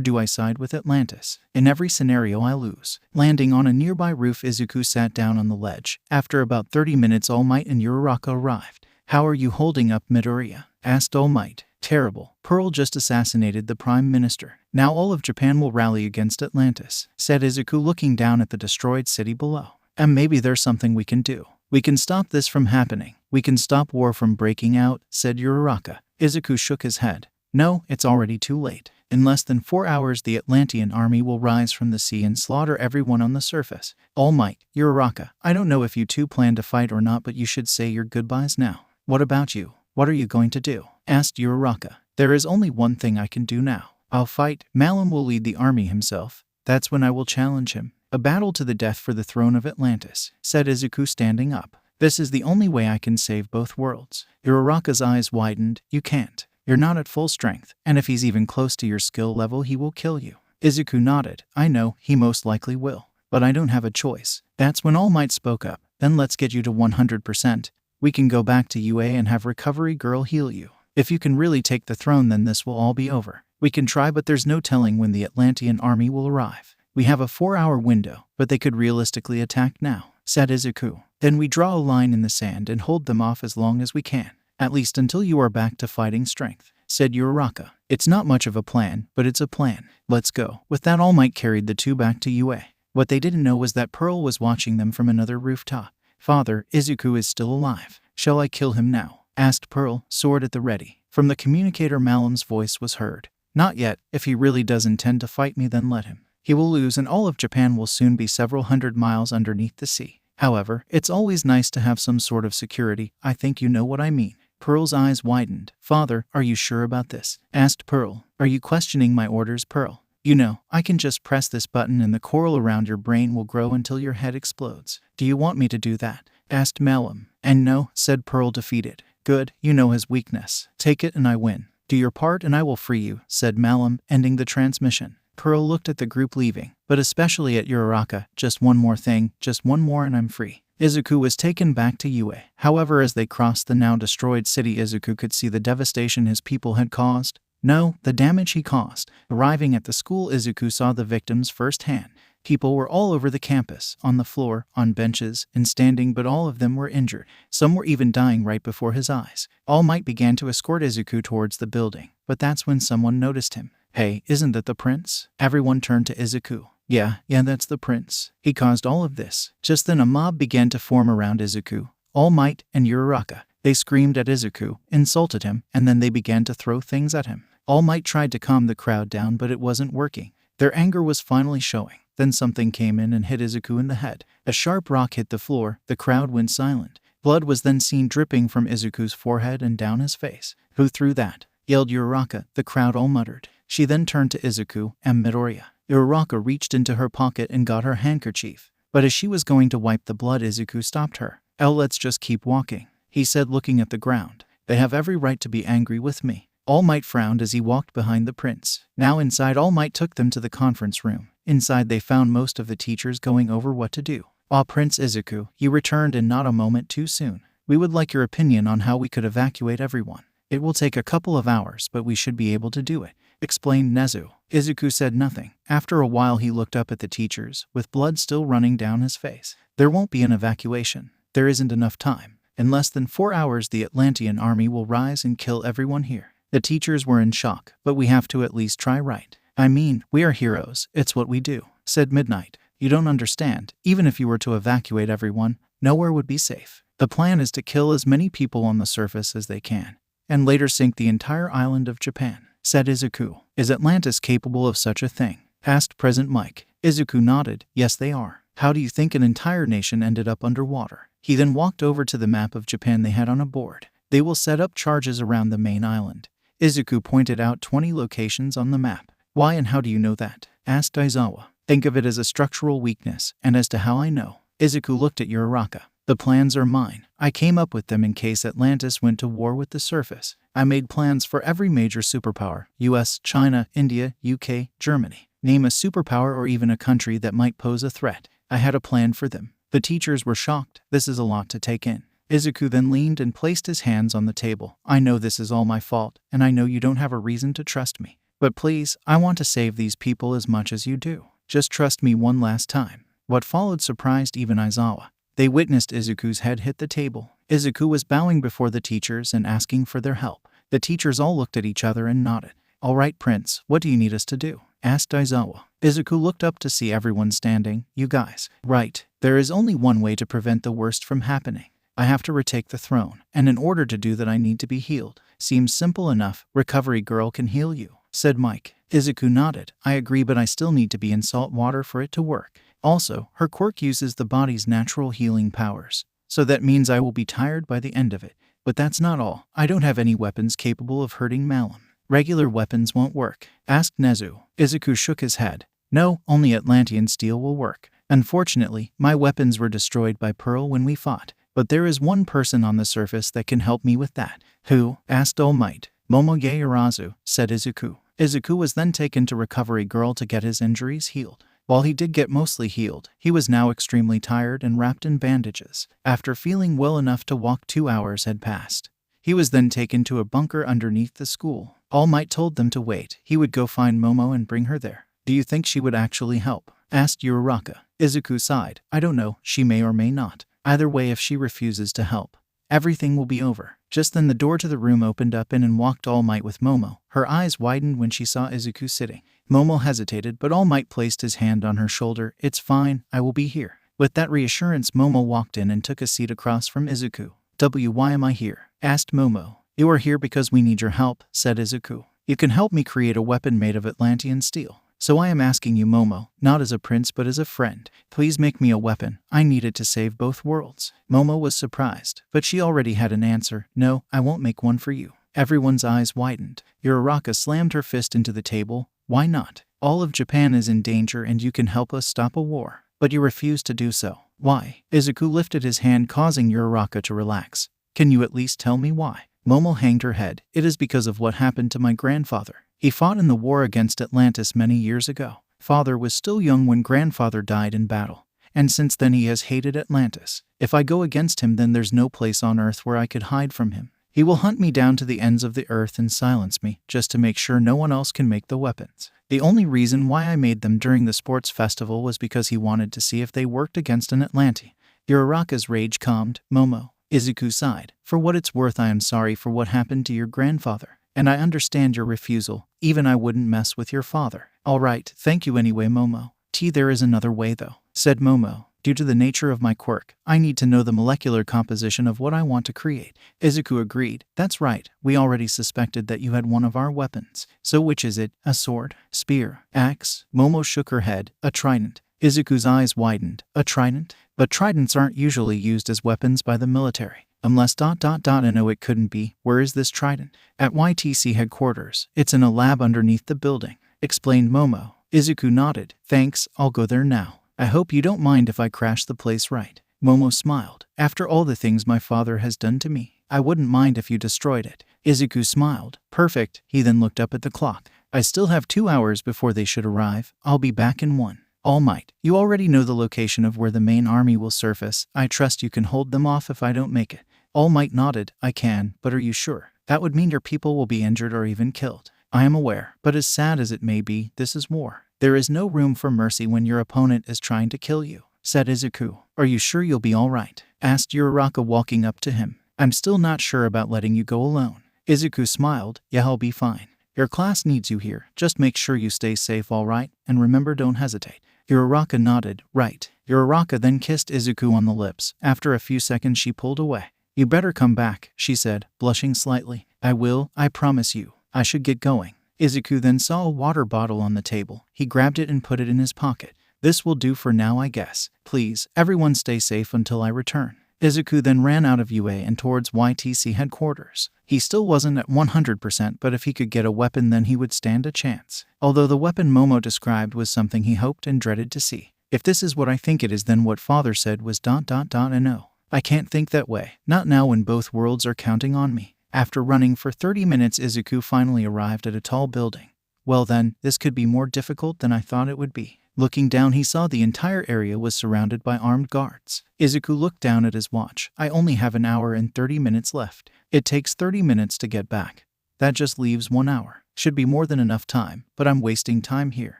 do I side with Atlantis? In every scenario, I lose." Landing on a nearby roof, Izuku sat down on the ledge. After about 30 minutes, All Might and Uraraka arrived. "How are you holding up, Midoriya?" asked All Might. "Terrible. Pearl just assassinated the Prime Minister. Now all of Japan will rally against Atlantis," said Izuku, looking down at the destroyed city below. "And maybe there's something we can do. We can stop this from happening. We can stop war from breaking out," said Uraraka. Izuku shook his head. "No, it's already too late. In less than 4 hours, the Atlantian army will rise from the sea and slaughter everyone on the surface." All Might, Uraraka, I don't know if you two plan to fight or not, but you should say your goodbyes now. "What about you? What are you going to do?" asked Uraraka. "There is only one thing I can do now. I'll fight. Malum will lead the army himself. That's when I will challenge him. A battle to the death for the throne of Atlantis," said Izuku, standing up. "This is the only way I can save both worlds." Uraraka's eyes widened. "You can't. You're not at full strength, and if he's even close to your skill level, he will kill you." Izuku nodded. "I know, he most likely will. But I don't have a choice." That's when All Might spoke up. "Then let's get you to 100%. We can go back to UA and have Recovery Girl heal you. If you can really take the throne, then this will all be over. We can try, but there's no telling when the Atlantian army will arrive. We have a 4-hour window, but they could realistically attack now," said Izuku. "Then we draw a line in the sand and hold them off as long as we can. At least until you are back to fighting strength," said Uraraka. "It's not much of a plan, but it's a plan. Let's go." With that, All Might carried the two back to UA. What they didn't know was that Pearl was watching them from another rooftop. "Father, Izuku is still alive. Shall I kill him now?" asked Pearl, sword at the ready. From the communicator, Malum's voice was heard. "Not yet. If he really does intend to fight me, then let him. He will lose, and all of Japan will soon be several hundred miles underneath the sea. However, it's always nice to have some sort of security. I think you know what I mean." Pearl's eyes widened. "Father, are you sure about this?" asked Pearl. "Are you questioning my orders, Pearl? You know, I can just press this button and the coral around your brain will grow until your head explodes. Do you want me to do that?" asked Malum. "And no," said Pearl, defeated. "Good, you know his weakness. Take it and I win. Do your part and I will free you," said Malum, ending the transmission. Pearl looked at the group leaving, but especially at Uraraka. "Just one more thing, just one more and I'm free." Izuku was taken back to UA. However, as they crossed the now destroyed city, Izuku could see the devastation his people had caused. No, the damage he caused. Arriving at the school, Izuku saw the victims firsthand. People were all over the campus, on the floor, on benches, and standing, but all of them were injured. Some were even dying right before his eyes. All Might began to escort Izuku towards the building, but that's when someone noticed him. Hey, isn't that the prince? Everyone turned to Izuku. Yeah, that's the prince. He caused all of this. Just then a mob began to form around Izuku. All Might and Uraraka. They screamed at Izuku, insulted him, and then they began to throw things at him. All Might tried to calm the crowd down, but it wasn't working. Their anger was finally showing. Then something came in and hit Izuku in the head. A sharp rock hit the floor. The crowd went silent. Blood was then seen dripping from Izuku's forehead and down his face. Who threw that? Yelled Uraraka. The crowd all muttered. She then turned to Izuku and Midoriya. Uraraka reached into her pocket and got her handkerchief. But as she was going to wipe the blood, Izuku stopped her. Let's just keep walking, he said, looking at the ground. They have every right to be angry with me. All Might frowned as he walked behind the prince. Now inside, All Might took them to the conference room. Inside they found most of the teachers going over what to do. Prince Izuku, you returned and not a moment too soon. We would like your opinion on how we could evacuate everyone. It will take a couple of hours, but we should be able to do it, explained Nezu. Izuku said nothing. After a while he looked up at the teachers, with blood still running down his face. There won't be an evacuation. There isn't enough time. In less than 4 hours the Atlantian army will rise and kill everyone here. The teachers were in shock, but we have to at least try, right? I mean, we are heroes. It's what we do, said Midnight. You don't understand. Even if you were to evacuate everyone, nowhere would be safe. The plan is to kill as many people on the surface as they can, and later sink the entire island of Japan, said Izuku. Is Atlantis capable of such a thing? Asked President Mike. Izuku nodded. Yes, they are. How do you think an entire nation ended up underwater? He then walked over to the map of Japan they had on a board. They will set up charges around the main island. Izuku pointed out 20 locations on the map. Why and how do you know that? Asked Aizawa. Think of it as a structural weakness, and as to how I know. Izuku looked at Uraraka. The plans are mine. I came up with them in case Atlantis went to war with the surface. I made plans for every major superpower: US, China, India, UK, Germany. Name a superpower or even a country that might pose a threat. I had a plan for them. The teachers were shocked. This is a lot to take in. Izuku then leaned and placed his hands on the table. I know this is all my fault, and I know you don't have a reason to trust me. But please, I want to save these people as much as you do. Just trust me one last time. What followed surprised even Aizawa. They witnessed Izuku's head hit the table. Izuku was bowing before the teachers and asking for their help. The teachers all looked at each other and nodded. All right, Prince, what do you need us to do? Asked Aizawa. Izuku looked up to see everyone standing. You guys. Right. There is only one way to prevent the worst from happening. I have to retake the throne, and in order to do that I need to be healed. Seems simple enough. Recovery Girl can heal you, said Mike. Izuku nodded. I agree, but I still need to be in salt water for it to work. Also, her quirk uses the body's natural healing powers, so that means I will be tired by the end of it. But that's not all. I don't have any weapons capable of hurting Malum. Regular weapons won't work, asked Nezu. Izuku shook his head. No, only Atlantian steel will work. Unfortunately, my weapons were destroyed by Pearl when we fought. But there is one person on the surface that can help me with that. Who? Asked All Might. Momoge Urazu, said Izuku. Izuku was then taken to Recovery Girl to get his injuries healed. While he did get mostly healed, he was now extremely tired and wrapped in bandages. After feeling well enough to walk, 2 hours had passed. He was then taken to a bunker underneath the school. All Might told them to wait. He would go find Momo and bring her there. Do you think she would actually help? Asked Uraraka. Izuku sighed. I don't know. She may or may not. Either way, if she refuses to help, everything will be over. Just then the door to the room opened up and in walked All Might with Momo. Her eyes widened when she saw Izuku sitting. Momo hesitated, but All Might placed his hand on her shoulder. It's fine, I will be here. With that reassurance, Momo walked in and took a seat across from Izuku. Why am I here? Asked Momo. You are here because we need your help, said Izuku. You can help me create a weapon made of Atlantian steel. So I am asking you, Momo, not as a prince but as a friend. Please make me a weapon. I need it to save both worlds. Momo was surprised, but she already had an answer. No, I won't make one for you. Everyone's eyes widened. Uraraka slammed her fist into the table. Why not? All of Japan is in danger and you can help us stop a war. But you refuse to do so. Why? Izuku lifted his hand, causing Uraraka to relax. Can you at least tell me why? Momo hanged her head. It is because of what happened to my grandfather. He fought in the war against Atlantis many years ago. Father was still young when grandfather died in battle, and since then he has hated Atlantis. If I go against him, then there's no place on earth where I could hide from him. He will hunt me down to the ends of the earth and silence me, just to make sure no one else can make the weapons. The only reason why I made them during the sports festival was because he wanted to see if they worked against an Atlantean. Uraraka's rage calmed. Momo. Izuku sighed. For what it's worth, I am sorry for what happened to your grandfather. and I understand your refusal. Even I wouldn't mess with your father. All right, thank you anyway, Momo. There is another way though, said Momo. Due to the nature of my quirk, I need to know the molecular composition of what I want to create. Izuku agreed. That's right, we already suspected that you had one of our weapons. So which is it? A sword? Spear? Axe? Momo shook her head. A trident. Izuku's eyes widened. A trident? But tridents aren't usually used as weapons by the military. Unless ... I know it couldn't be. Where is this trident? At YTC headquarters. It's in a lab underneath the building, explained Momo. Izuku nodded. Thanks, I'll go there now. I hope you don't mind if I crash the place, right? Momo smiled. After all the things my father has done to me, I wouldn't mind if you destroyed it. Izuku smiled. Perfect. He then looked up at the clock. I still have 2 hours before they should arrive. I'll be back in 1. All Might, you already know the location of where the main army will surface. I trust you can hold them off if I don't make it. All Might nodded. I can, but are you sure? That would mean your people will be injured or even killed. I am aware, but as sad as it may be, this is war. There is no room for mercy when your opponent is trying to kill you, said Izuku. Are you sure you'll be all right? Asked Uraraka, walking up to him. I'm still not sure about letting you go alone. Izuku smiled. Yeah, I'll be fine. Your class needs you here. Just make sure you stay safe, all right? And remember, don't hesitate. Uraraka nodded. Right. Uraraka then kissed Izuku on the lips. After a few seconds she pulled away. You better come back, she said, blushing slightly. I will, I promise you. I should get going. Izuku then saw a water bottle on the table. He grabbed it and put it in his pocket. This will do for now, I guess. Please, everyone stay safe until I return. Izuku then ran out of UA and towards YTC headquarters. He still wasn't at 100%, but if he could get a weapon then he would stand a chance. Although the weapon Momo described was something he hoped and dreaded to see. If this is what I think it is, then what father said was ... and no. I can't think that way. Not now when both worlds are counting on me. After running for 30 minutes, Izuku finally arrived at a tall building. Well then, this could be more difficult than I thought it would be. Looking down, he saw the entire area was surrounded by armed guards. Izuku looked down at his watch. I only have an hour and 30 minutes left. It takes 30 minutes to get back. That just leaves 1 hour. Should be more than enough time, but I'm wasting time here.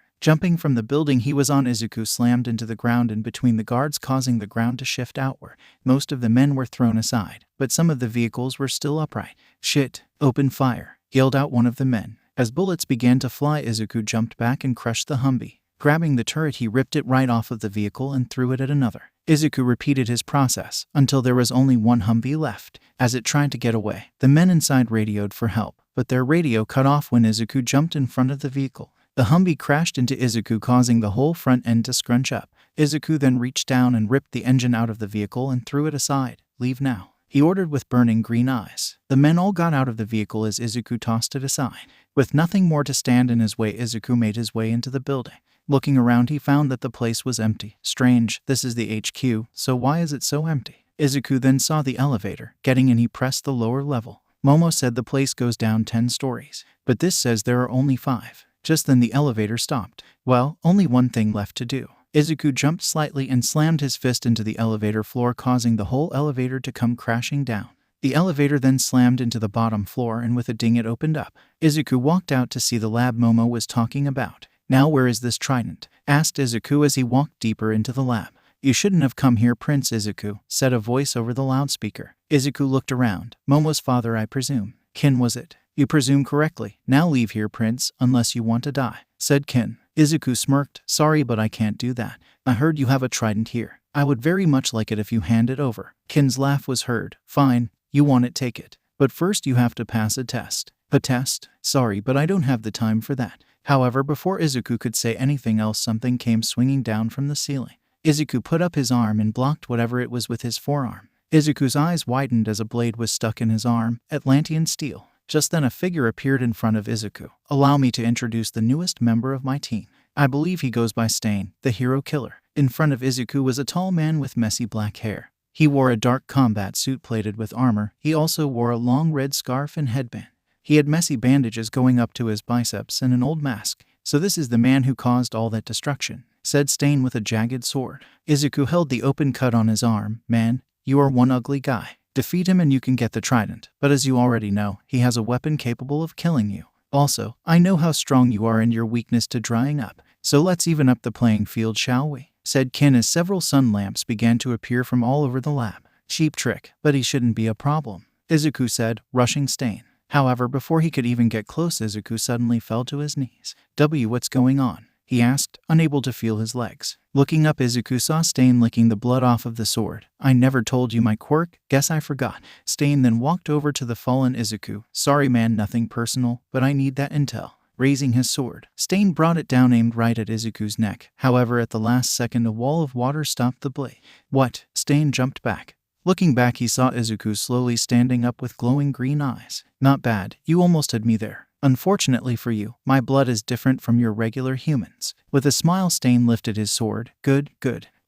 Jumping from the building he was on, Izuku slammed into the ground in between the guards, causing the ground to shift outward. Most of the men were thrown aside, but some of the vehicles were still upright. Shit! Open fire! Yelled out one of the men. As bullets began to fly, Izuku jumped back and crushed the Humvee. Grabbing the turret, he ripped it right off of the vehicle and threw it at another. Izuku repeated his process until there was only one Humvee left. As it tried to get away, the men inside radioed for help, but their radio cut off when Izuku jumped in front of the vehicle. The Humvee crashed into Izuku, causing the whole front end to scrunch up. Izuku then reached down and ripped the engine out of the vehicle and threw it aside. Leave now, he ordered with burning green eyes. The men all got out of the vehicle as Izuku tossed it aside. With nothing more to stand in his way, Izuku made his way into the building. Looking around, he found that the place was empty. Strange, this is the HQ, so why is it so empty? Izuku then saw the elevator. Getting in, he pressed the lower level. Momo said the place goes down 10 stories, but this says there are only 5. Just then the elevator stopped. Well, only one thing left to do. Izuku jumped slightly and slammed his fist into the elevator floor, causing the whole elevator to come crashing down. The elevator then slammed into the bottom floor, and with a ding it opened up. Izuku walked out to see the lab Momo was talking about. Now where is this trident? Asked Izuku as he walked deeper into the lab. You shouldn't have come here, Prince Izuku, said a voice over the loudspeaker. Izuku looked around. Momo's father, I presume. Kin, was it? You presume correctly. Now leave here, Prince, unless you want to die, said Kin. Izuku smirked. Sorry, but I can't do that. I heard you have a trident here. I would very much like it if you hand it over. Kin's laugh was heard. Fine, you want it, take it. But first you have to pass a test. A test? Sorry, but I don't have the time for that. However, before Izuku could say anything else, something came swinging down from the ceiling. Izuku put up his arm and blocked whatever it was with his forearm. Izuku's eyes widened as a blade was stuck in his arm. Atlantian steel. Just then a figure appeared in front of Izuku. Allow me to introduce the newest member of my team. I believe he goes by Stain, the hero killer. In front of Izuku was a tall man with messy black hair. He wore a dark combat suit plated with armor. He also wore a long red scarf and headband. He had messy bandages going up to his biceps and an old mask. So this is the man who caused all that destruction, said Stain with a jagged sword. Izuku held the open cut on his arm. Man, you are one ugly guy. Defeat him and you can get the trident, but as you already know, he has a weapon capable of killing you. Also, I know how strong you are and your weakness to drying up, so let's even up the playing field, shall we? Said Kin as several sun lamps began to appear from all over the lab. Cheap trick, but he shouldn't be a problem, Izuku said, rushing Stain. However, before he could even get close, Izuku suddenly fell to his knees. What's going on?" he asked, unable to feel his legs. Looking up, Izuku saw Stain licking the blood off of the sword. "I never told you my quirk, guess I forgot." Stain then walked over to the fallen Izuku. "Sorry man, nothing personal, but I need that intel." Raising his sword, Stain brought it down, aimed right at Izuku's neck. However, at the last second, a wall of water stopped the blade. "What?" Stain jumped back. Looking back, he saw Izuku slowly standing up with glowing green eyes. "Not bad, you almost had me there. Unfortunately for you, my blood is different from your regular humans." With a smile, Stain lifted his sword. Good.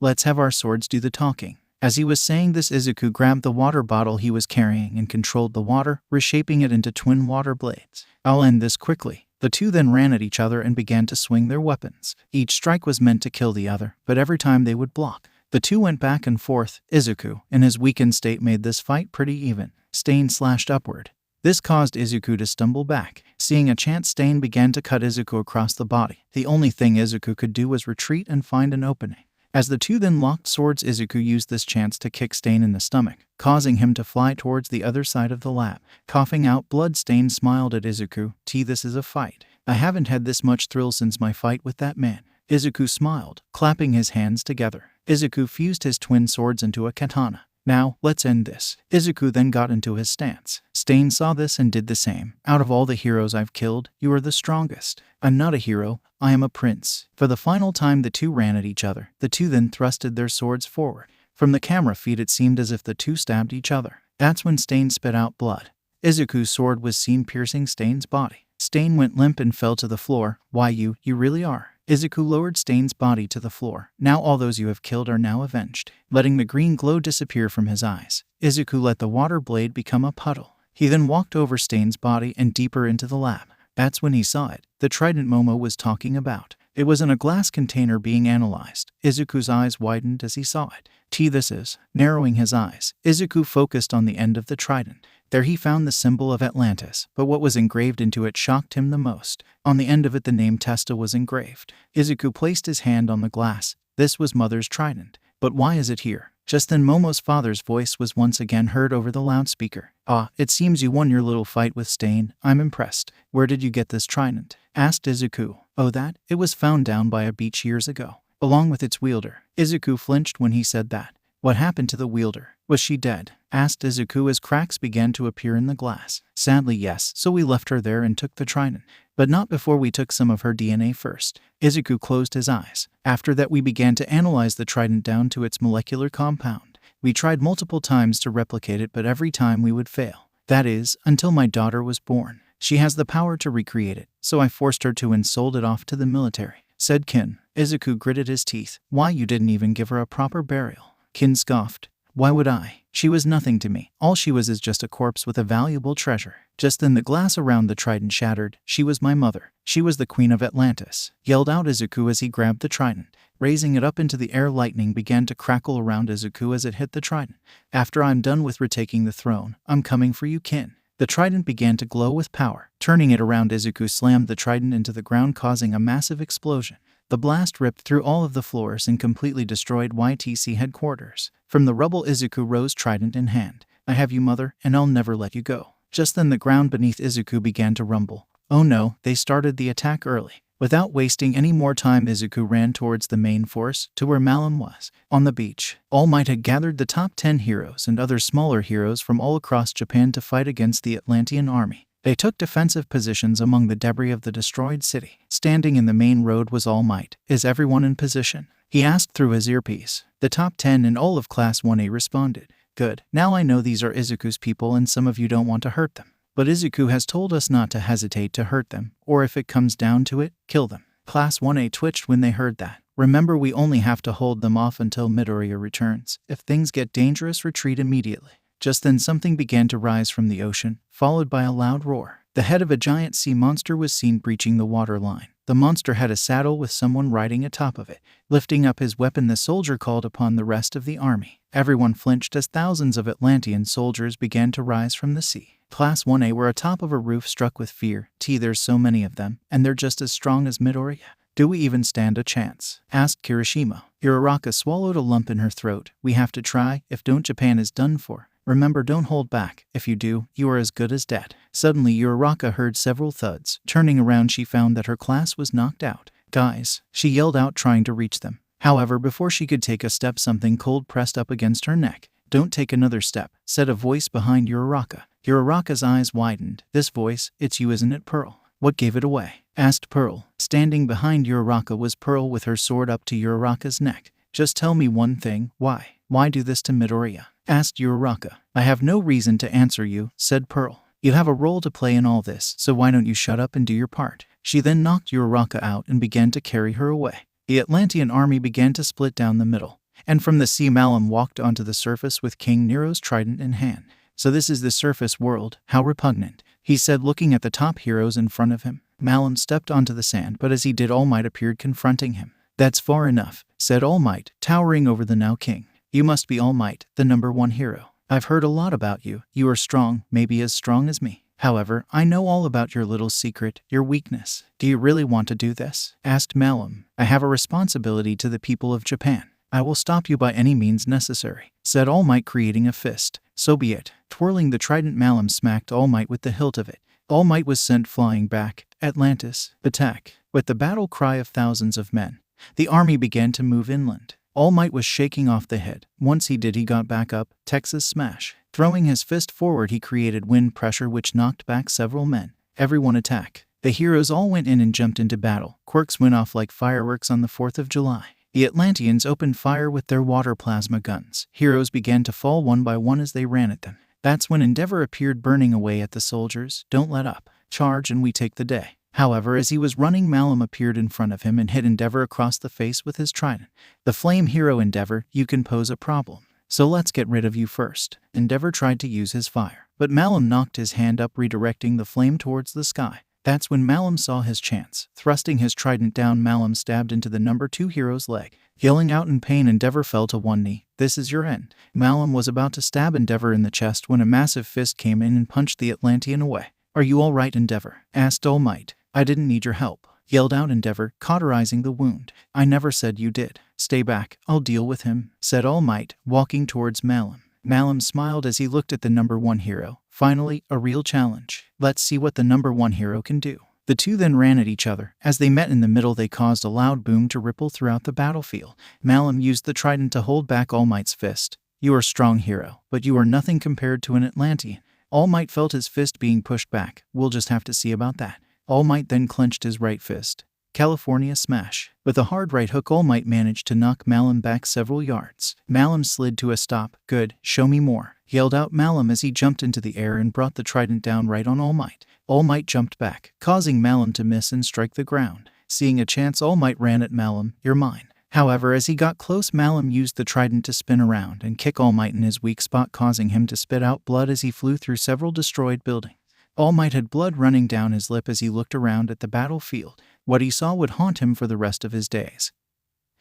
Let's have our swords do the talking." As he was saying this, Izuku grabbed the water bottle he was carrying and controlled the water, reshaping it into twin water blades. "I'll end this quickly." The two then ran at each other and began to swing their weapons. Each strike was meant to kill the other, but every time they would block. The two went back and forth. Izuku, in his weakened state, made this fight pretty even. Stain slashed upward. This caused Izuku to stumble back. Seeing a chance, Stain began to cut Izuku across the body. The only thing Izuku could do was retreat and find an opening. As the two then locked swords, Izuku used this chance to kick Stain in the stomach, causing him to fly towards the other side of the lab. Coughing out blood, Stain smiled at Izuku. This is a fight. I haven't had this much thrill since my fight with that man." Izuku smiled, clapping his hands together. Izuku fused his twin swords into a katana. "Now, let's end this." Izuku then got into his stance. Stain saw this and did the same. "Out of all the heroes I've killed, you are the strongest." "I'm not a hero, I am a prince." For the final time, the two ran at each other. The two then thrusted their swords forward. From the camera feed, it seemed as if the two stabbed each other. That's when Stain spit out blood. Izuku's sword was seen piercing Stain's body. Stain went limp and fell to the floor. "Why you really are." Izuku lowered Stain's body to the floor. "Now all those you have killed are now avenged." Letting the green glow disappear from his eyes, Izuku let the water blade become a puddle. He then walked over Stain's body and deeper into the lab. That's when he saw it. The trident Momo was talking about. It was in a glass container being analyzed. Izuku's eyes widened as he saw it. This is. Narrowing his eyes, Izuku focused on the end of the trident. There he found the symbol of Atlantis, but what was engraved into it shocked him the most. On the end of it, the name Testa was engraved. Izuku placed his hand on the glass. This was Mother's trident. "But why is it here?" Just then, Momo's father's voice was once again heard over the loudspeaker. "Ah, it seems you won your little fight with Stain. I'm impressed. Where did you get this trident?" asked Izuku. "Oh, that? It was found down by a beach years ago, along with its wielder." Izuku flinched when he said that. "What happened to the wielder? Was she dead?" asked Izuku as cracks began to appear in the glass. "Sadly, yes, so we left her there and took the trident. But not before we took some of her DNA first." Izuku closed his eyes. "After that, we began to analyze the trident down to its molecular compound. We tried multiple times to replicate it, but every time we would fail. That is, until my daughter was born. She has the power to recreate it, so I forced her to and sold it off to the military," said Kin. Izuku gritted his teeth. "Why, you didn't even give her a proper burial?" Kin scoffed. "Why would I? She was nothing to me. All she was is just a corpse with a valuable treasure." Just then the glass around the trident shattered. "She was my mother. She was the queen of Atlantis," yelled out Izuku as he grabbed the trident. Raising it up into the air, lightning began to crackle around Izuku as it hit the trident. "After I'm done with retaking the throne, I'm coming for you, Kin." The trident began to glow with power. Turning it around, Izuku slammed the trident into the ground, causing a massive explosion. The blast ripped through all of the floors and completely destroyed YTC headquarters. From the rubble, Izuku rose, trident in hand. "I have you, mother, and I'll never let you go." Just then the ground beneath Izuku began to rumble. Oh no, they started the attack early. Without wasting any more time, Izuku ran towards the main force, to where Malum was. On the beach, All Might had gathered the top 10 heroes and other smaller heroes from all across Japan to fight against the Atlantian army. They took defensive positions among the debris of the destroyed city. Standing in the main road was All Might. "Is everyone in position?" he asked through his earpiece. The top 10 in all of Class 1A responded. "Good. Now I know these are Izuku's people and some of you don't want to hurt them. But Izuku has told us not to hesitate to hurt them, or if it comes down to it, kill them." Class 1A twitched when they heard that. "Remember, we only have to hold them off until Midoriya returns. If things get dangerous, retreat immediately." Just then something began to rise from the ocean, followed by a loud roar. The head of a giant sea monster was seen breaching the water line. The monster had a saddle with someone riding atop of it. Lifting up his weapon, the soldier called upon the rest of the army. Everyone flinched as thousands of Atlantean soldiers began to rise from the sea. Class 1A were atop of a roof, struck with fear. There's so many of them, and they're just as strong as Midoriya. "Do we even stand a chance?" asked Kirishima. Uraraka swallowed a lump in her throat. "We have to try. If don't, Japan is done for." Remember, don't hold back. If you do, you are as good as dead. Suddenly, Uraraka heard several thuds. Turning around, she found that her class was knocked out. Guys, she yelled out, trying to reach them. However, before she could take a step, something cold pressed up against her neck. Don't take another step, said a voice behind Uraraka. Uraraka's eyes widened. This voice, it's you, isn't it, Pearl? What gave it away? Asked Pearl. Standing behind Uraraka was Pearl with her sword up to Uraraka's neck. Just tell me one thing, why? Why do this to Midoriya? Asked Uraraka. I have no reason to answer you, said Pearl. You have a role to play in all this, so why don't you shut up and do your part? She then knocked Uraraka out and began to carry her away. The Atlantean army began to split down the middle, and from the sea Malum walked onto the surface with King Nero's trident in hand. So this is the surface world, how repugnant, he said, looking at the top heroes in front of him. Malum stepped onto the sand, but as he did, All Might appeared confronting him. That's far enough, said All Might, towering over the now king. You must be All Might, the #1 hero. I've heard a lot about you. You are strong, maybe as strong as me. However, I know all about your little secret, your weakness. Do you really want to do this? Asked Malum. I have a responsibility to the people of Japan. I will stop you by any means necessary, said All Might, creating a fist. So be it. Twirling the trident, Malum smacked All Might with the hilt of it. All Might was sent flying back. Atlantis, attack. With the battle cry of thousands of men, the army began to move inland. All Might was shaking off the head. Once he did, he got back up. Texas smash. Throwing his fist forward, he created wind pressure which knocked back several men. Everyone attack. The heroes all went in and jumped into battle. Quirks went off like fireworks on the 4th of July. The Atlanteans opened fire with their water plasma guns. Heroes began to fall one by one as they ran at them. That's when Endeavor appeared, burning away at the soldiers. Don't let up. Charge and we take the day. However, as he was running, Malum appeared in front of him and hit Endeavor across the face with his trident. The flame hero, Endeavor, you can pose a problem. So let's get rid of you first. Endeavor tried to use his fire, but Malum knocked his hand up, redirecting the flame towards the sky. That's when Malum saw his chance. Thrusting his trident down, Malum stabbed into the #2 hero's leg. Yelling out in pain, Endeavor fell to one knee. This is your end. Malum was about to stab Endeavor in the chest when a massive fist came in and punched the Atlantean away. Are you all right, Endeavor? Asked All Might. I didn't need your help, yelled out Endeavor, cauterizing the wound. I never said you did. Stay back, I'll deal with him, said All Might, walking towards Malum. Malum smiled as he looked at the #1 hero. Finally, a real challenge. Let's see what the #1 hero can do. The two then ran at each other. As they met in the middle, they caused a loud boom to ripple throughout the battlefield. Malum used the trident to hold back All Might's fist. You are a strong hero, but you are nothing compared to an Atlantean. All Might felt his fist being pushed back. We'll just have to see about that. All Might then clenched his right fist. California smash. With a hard right hook, All Might managed to knock Malum back several yards. Malum slid to a stop. Good, show me more, yelled out Malum as he jumped into the air and brought the trident down right on All Might. All Might jumped back, causing Malum to miss and strike the ground. Seeing a chance, All Might ran at Malum. You're mine. However, as he got close, Malum used the trident to spin around and kick All Might in his weak spot, causing him to spit out blood as he flew through several destroyed buildings. All Might had blood running down his lip as he looked around at the battlefield. What he saw would haunt him for the rest of his days.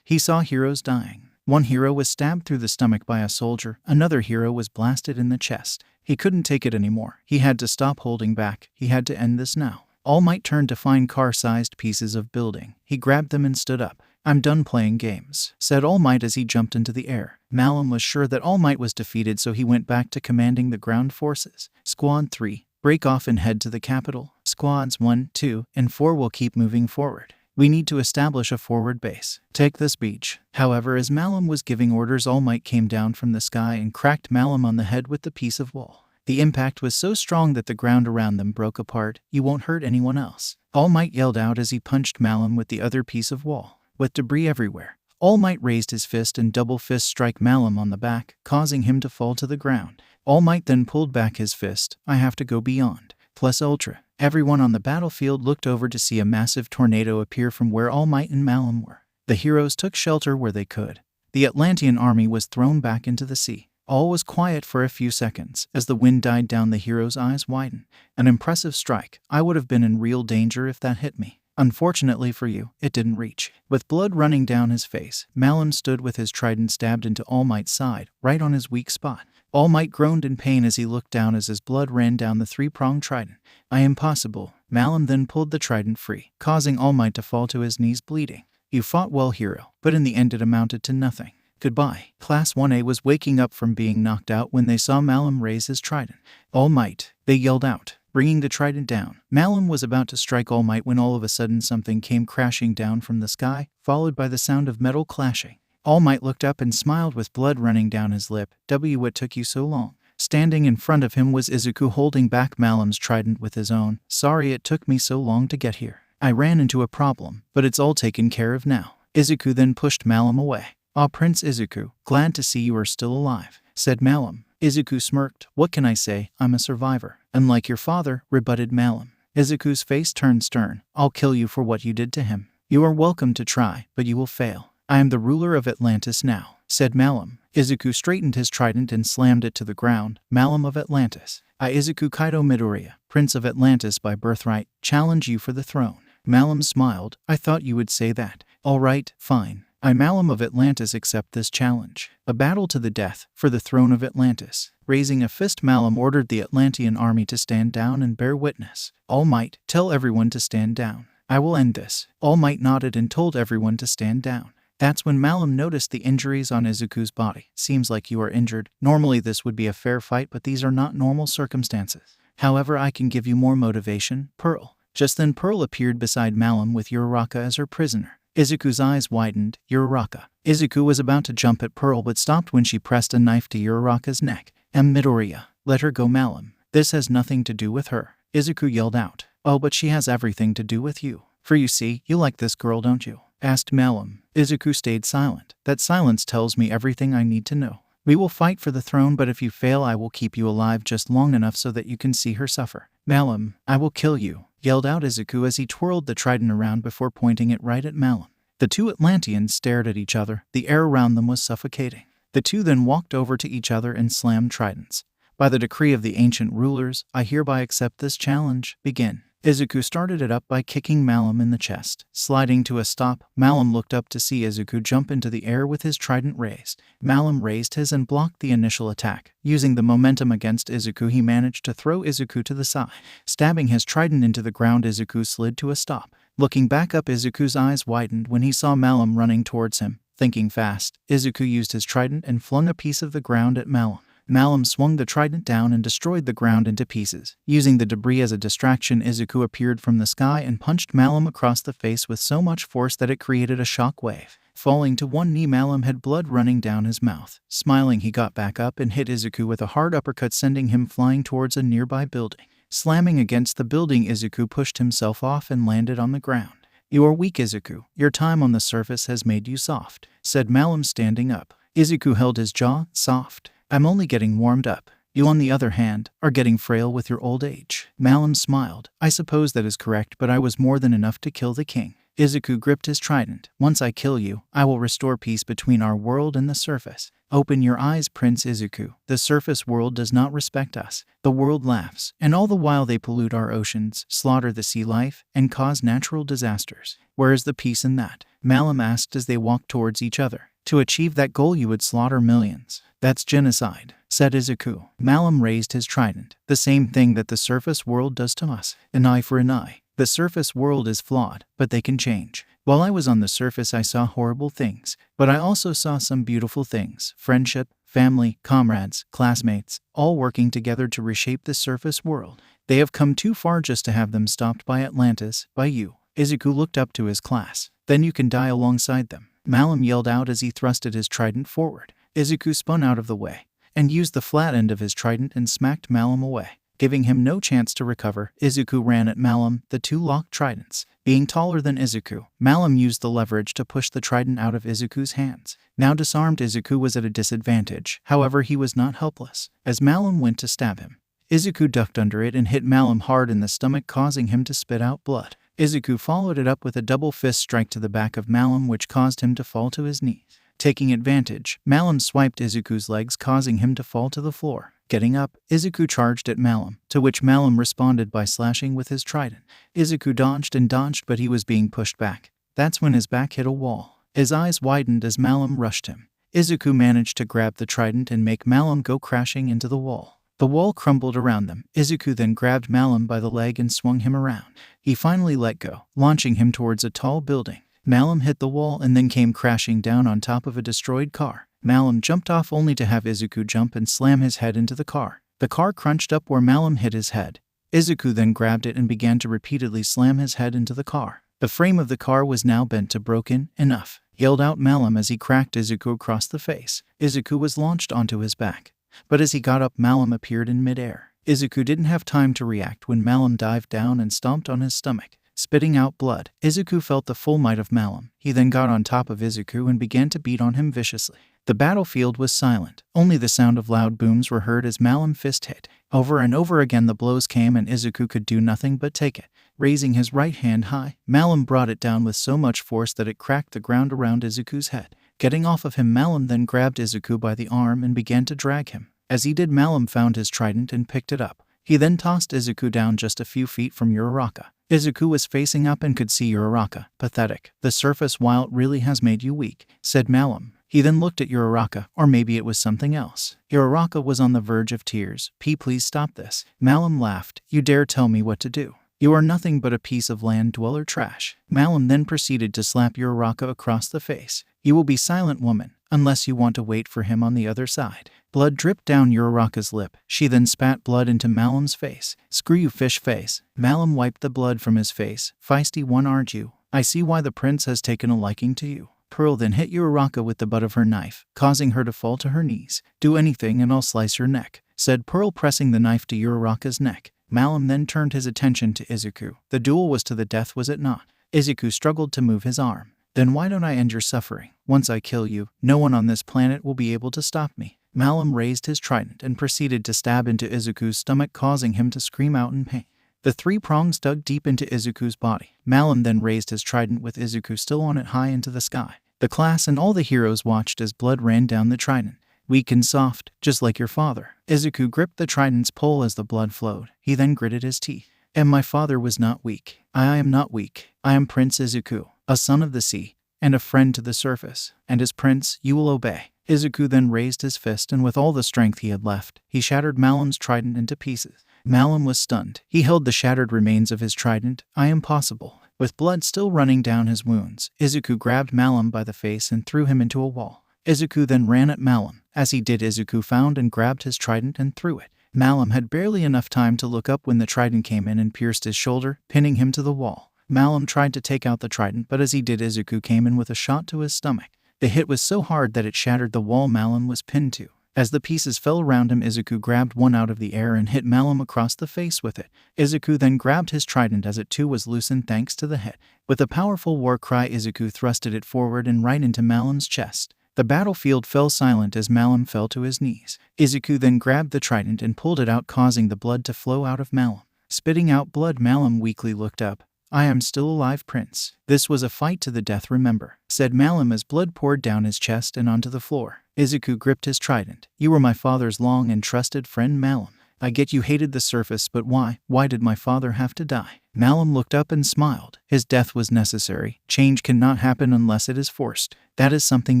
He saw heroes dying. One hero was stabbed through the stomach by a soldier. Another hero was blasted in the chest. He couldn't take it anymore. He had to stop holding back. He had to end this now. All Might turned to find car-sized pieces of building. He grabbed them and stood up. I'm done playing games, said All Might as he jumped into the air. Malum was sure that All Might was defeated, so he went back to commanding the ground forces. Squad 3. Break off and head to the capital. Squads 1, 2, and 4 will keep moving forward. We need to establish a forward base. Take this beach. However, as Malum was giving orders, All Might came down from the sky and cracked Malum on the head with the piece of wall. The impact was so strong that the ground around them broke apart. You won't hurt anyone else, All Might yelled out as he punched Malum with the other piece of wall. With debris everywhere, All Might raised his fist and double fist strike Malum on the back, causing him to fall to the ground. All Might then pulled back his fist. I have to go beyond. Plus Ultra. Everyone on the battlefield looked over to see a massive tornado appear from where All Might and Malum were. The heroes took shelter where they could. The Atlantean army was thrown back into the sea. All was quiet for a few seconds. As the wind died down, the hero's eyes widened. An impressive strike. I would have been in real danger if that hit me. Unfortunately for you, it didn't reach. With blood running down his face, Malum stood with his trident stabbed into All Might's side, right on his weak spot. All Might groaned in pain as he looked down as his blood ran down the three-pronged trident. I am possible. Malum then pulled the trident free, causing All Might to fall to his knees bleeding. You fought well, hero, but in the end it amounted to nothing. Goodbye. Class 1A was waking up from being knocked out when they saw Malum raise his trident. All Might, they yelled out, bringing the trident down. Malum was about to strike All Might when all of a sudden something came crashing down from the sky, followed by the sound of metal clashing. All Might looked up and smiled with blood running down his lip. What took you so long? Standing in front of him was Izuku holding back Malum's trident with his own. Sorry it took me so long to get here. I ran into a problem, but it's all taken care of now. Izuku then pushed Malum away. Ah, Prince Izuku, glad to see you are still alive, said Malum. Izuku smirked. What can I say? I'm a survivor. Unlike your father, rebutted Malum. Izuku's face turned stern. I'll kill you for what you did to him. You are welcome to try, but you will fail. I am the ruler of Atlantis now, said Malum. Izuku straightened his trident and slammed it to the ground. Malum of Atlantis. I, Izuku Kaito Midoriya, Prince of Atlantis by birthright, challenge you for the throne. Malum smiled. I thought you would say that. All right, fine. I, Malum of Atlantis, accept this challenge. A battle to the death for the throne of Atlantis. Raising a fist, Malum ordered the Atlantian army to stand down and bear witness. All Might, tell everyone to stand down. I will end this. All Might nodded and told everyone to stand down. That's when Malum noticed the injuries on Izuku's body. Seems like you are injured. Normally this would be a fair fight, but these are not normal circumstances. However, I can give you more motivation. Pearl. Just then Pearl appeared beside Malum with Uraraka as her prisoner. Izuku's eyes widened. Uraraka. Izuku was about to jump at Pearl but stopped when she pressed a knife to Uraraka's neck. Midoriya. Let her go, Malum. This has nothing to do with her. Izuku yelled out. Oh, but she has everything to do with you. For you see, you like this girl, don't you? Asked Malum. Izuku stayed silent. That silence tells me everything I need to know. We will fight for the throne, but if you fail I will keep you alive just long enough so that you can see her suffer. Malum, I will kill you, yelled out Izuku as he twirled the trident around before pointing it right at Malum. The two Atlanteans stared at each other. The air around them was suffocating. The two then walked over to each other and slammed tridents. By the decree of the ancient rulers, I hereby accept this challenge. Begin. Izuku started it up by kicking Malum in the chest. Sliding to a stop, Malum looked up to see Izuku jump into the air with his trident raised. Malum raised his and blocked the initial attack. Using the momentum against Izuku, he managed to throw Izuku to the side. Stabbing his trident into the ground, Izuku slid to a stop. Looking back up, Izuku's eyes widened when he saw Malum running towards him. Thinking fast, Izuku used his trident and flung a piece of the ground at Malum. Malum swung the trident down and destroyed the ground into pieces. Using the debris as a distraction, Izuku appeared from the sky and punched Malum across the face with so much force that it created a shock wave. Falling to one knee, Malum had blood running down his mouth. Smiling, he got back up and hit Izuku with a hard uppercut, sending him flying towards a nearby building. Slamming against the building, Izuku pushed himself off and landed on the ground. You are weak, Izuku. Your time on the surface has made you soft, said Malum, standing up. Izuku held his jaw. Soft? I'm only getting warmed up. You, on the other hand, are getting frail with your old age. Malum smiled. I suppose that is correct, but I was more than enough to kill the king. Izuku gripped his trident. Once I kill you, I will restore peace between our world and the surface. Open your eyes, Prince Izuku. The surface world does not respect us. The world laughs, and all the while they pollute our oceans, slaughter the sea life, and cause natural disasters. Where is the peace in that? Malum asked as they walked towards each other. To achieve that goal you would slaughter millions. That's genocide, said Izuku. Malum raised his trident. The same thing that the surface world does to us. An eye for an eye. The surface world is flawed, but they can change. While I was on the surface I saw horrible things, but I also saw some beautiful things. Friendship, family, comrades, classmates, all working together to reshape the surface world. They have come too far just to have them stopped by Atlantis, by you. Izuku looked up to his class. Then you can die alongside them. Malum yelled out as he thrusted his trident forward. Izuku spun out of the way and used the flat end of his trident and smacked Malum away. Giving him no chance to recover, Izuku ran at Malum. The two locked tridents. Being taller than Izuku, Malum used the leverage to push the trident out of Izuku's hands. Now disarmed, Izuku was at a disadvantage. However, he was not helpless. As Malum went to stab him, Izuku ducked under it and hit Malum hard in the stomach, causing him to spit out blood. Izuku followed it up with a double fist strike to the back of Malum, which caused him to fall to his knees. Taking advantage, Malum swiped Izuku's legs, causing him to fall to the floor. Getting up, Izuku charged at Malum, to which Malum responded by slashing with his trident. Izuku dodged and dodged, but he was being pushed back. That's when his back hit a wall. His eyes widened as Malum rushed him. Izuku managed to grab the trident and make Malum go crashing into the wall. The wall crumbled around them. Izuku then grabbed Malum by the leg and swung him around. He finally let go, launching him towards a tall building. Malum hit the wall and then came crashing down on top of a destroyed car. Malum jumped off only to have Izuku jump and slam his head into the car. The car crunched up where Malum hit his head. Izuku then grabbed it and began to repeatedly slam his head into the car. The frame of the car was now bent to broken. Enough, yelled out Malum as he cracked Izuku across the face. Izuku was launched onto his back. But as he got up, Malum appeared in midair. Izuku didn't have time to react when Malum dived down and stomped on his stomach, spitting out blood. Izuku felt the full might of Malum. He then got on top of Izuku and began to beat on him viciously. The battlefield was silent. Only the sound of loud booms were heard as Malum fist hit. Over and over again the blows came and Izuku could do nothing but take it. Raising his right hand high, Malum brought it down with so much force that it cracked the ground around Izuku's head. Getting off of him, Malum then grabbed Izuku by the arm and began to drag him. As he did, Malum found his trident and picked it up. He then tossed Izuku down just a few feet from Uraraka. Izuku was facing up and could see Uraraka. Pathetic. The surface wild really has made you weak, said Malum. He then looked at Uraraka, or maybe it was something else. Uraraka was on the verge of tears. Please stop this. Malum laughed. You dare tell me what to do? You are nothing but a piece of land dweller trash. Malum then proceeded to slap Uraraka across the face. You will be silent, woman, unless you want to wait for him on the other side. Blood dripped down Uraraka's lip. She then spat blood into Malum's face. Screw you, fish face. Malum wiped the blood from his face. Feisty one, aren't you? I see why the prince has taken a liking to you. Pearl then hit Uraraka with the butt of her knife, causing her to fall to her knees. Do anything and I'll slice your neck, said Pearl, pressing the knife to Uraraka's neck. Malum then turned his attention to Izuku. The duel was to the death, was it not? Izuku struggled to move his arm. Then why don't I end your suffering? Once I kill you, no one on this planet will be able to stop me. Malum raised his trident and proceeded to stab into Izuku's stomach, causing him to scream out in pain. The three prongs dug deep into Izuku's body. Malum then raised his trident with Izuku still on it high into the sky. The class and all the heroes watched as blood ran down the trident. Weak and soft, just like your father. Izuku gripped the trident's pole as the blood flowed. He then gritted his teeth. And my father was not weak. I am not weak. I am Prince Izuku, a son of the sea, and a friend to the surface. And as prince, you will obey. Izuku then raised his fist, and with all the strength he had left, he shattered Malum's trident into pieces. Malum was stunned. He held the shattered remains of his trident. I am possible. With blood still running down his wounds, Izuku grabbed Malum by the face and threw him into a wall. Izuku then ran at Malum. As he did, Izuku found and grabbed his trident and threw it. Malum had barely enough time to look up when the trident came in and pierced his shoulder, pinning him to the wall. Malum tried to take out the trident, but as he did, Izuku came in with a shot to his stomach. The hit was so hard that it shattered the wall Malum was pinned to. As the pieces fell around him, Izuku grabbed one out of the air and hit Malum across the face with it. Izuku then grabbed his trident as it too was loosened thanks to the hit. With a powerful war cry, Izuku thrusted it forward and right into Malum's chest. The battlefield fell silent as Malum fell to his knees. Izuku then grabbed the trident and pulled it out, causing the blood to flow out of Malum. Spitting out blood, Malum weakly looked up. I am still alive, Prince. This was a fight to the death, remember, said Malum as blood poured down his chest and onto the floor. Izuku gripped his trident. You were my father's long and trusted friend, Malum. I get you hated the surface, but why? Why did my father have to die? Malum looked up and smiled. His death was necessary. Change cannot happen unless it is forced. That is something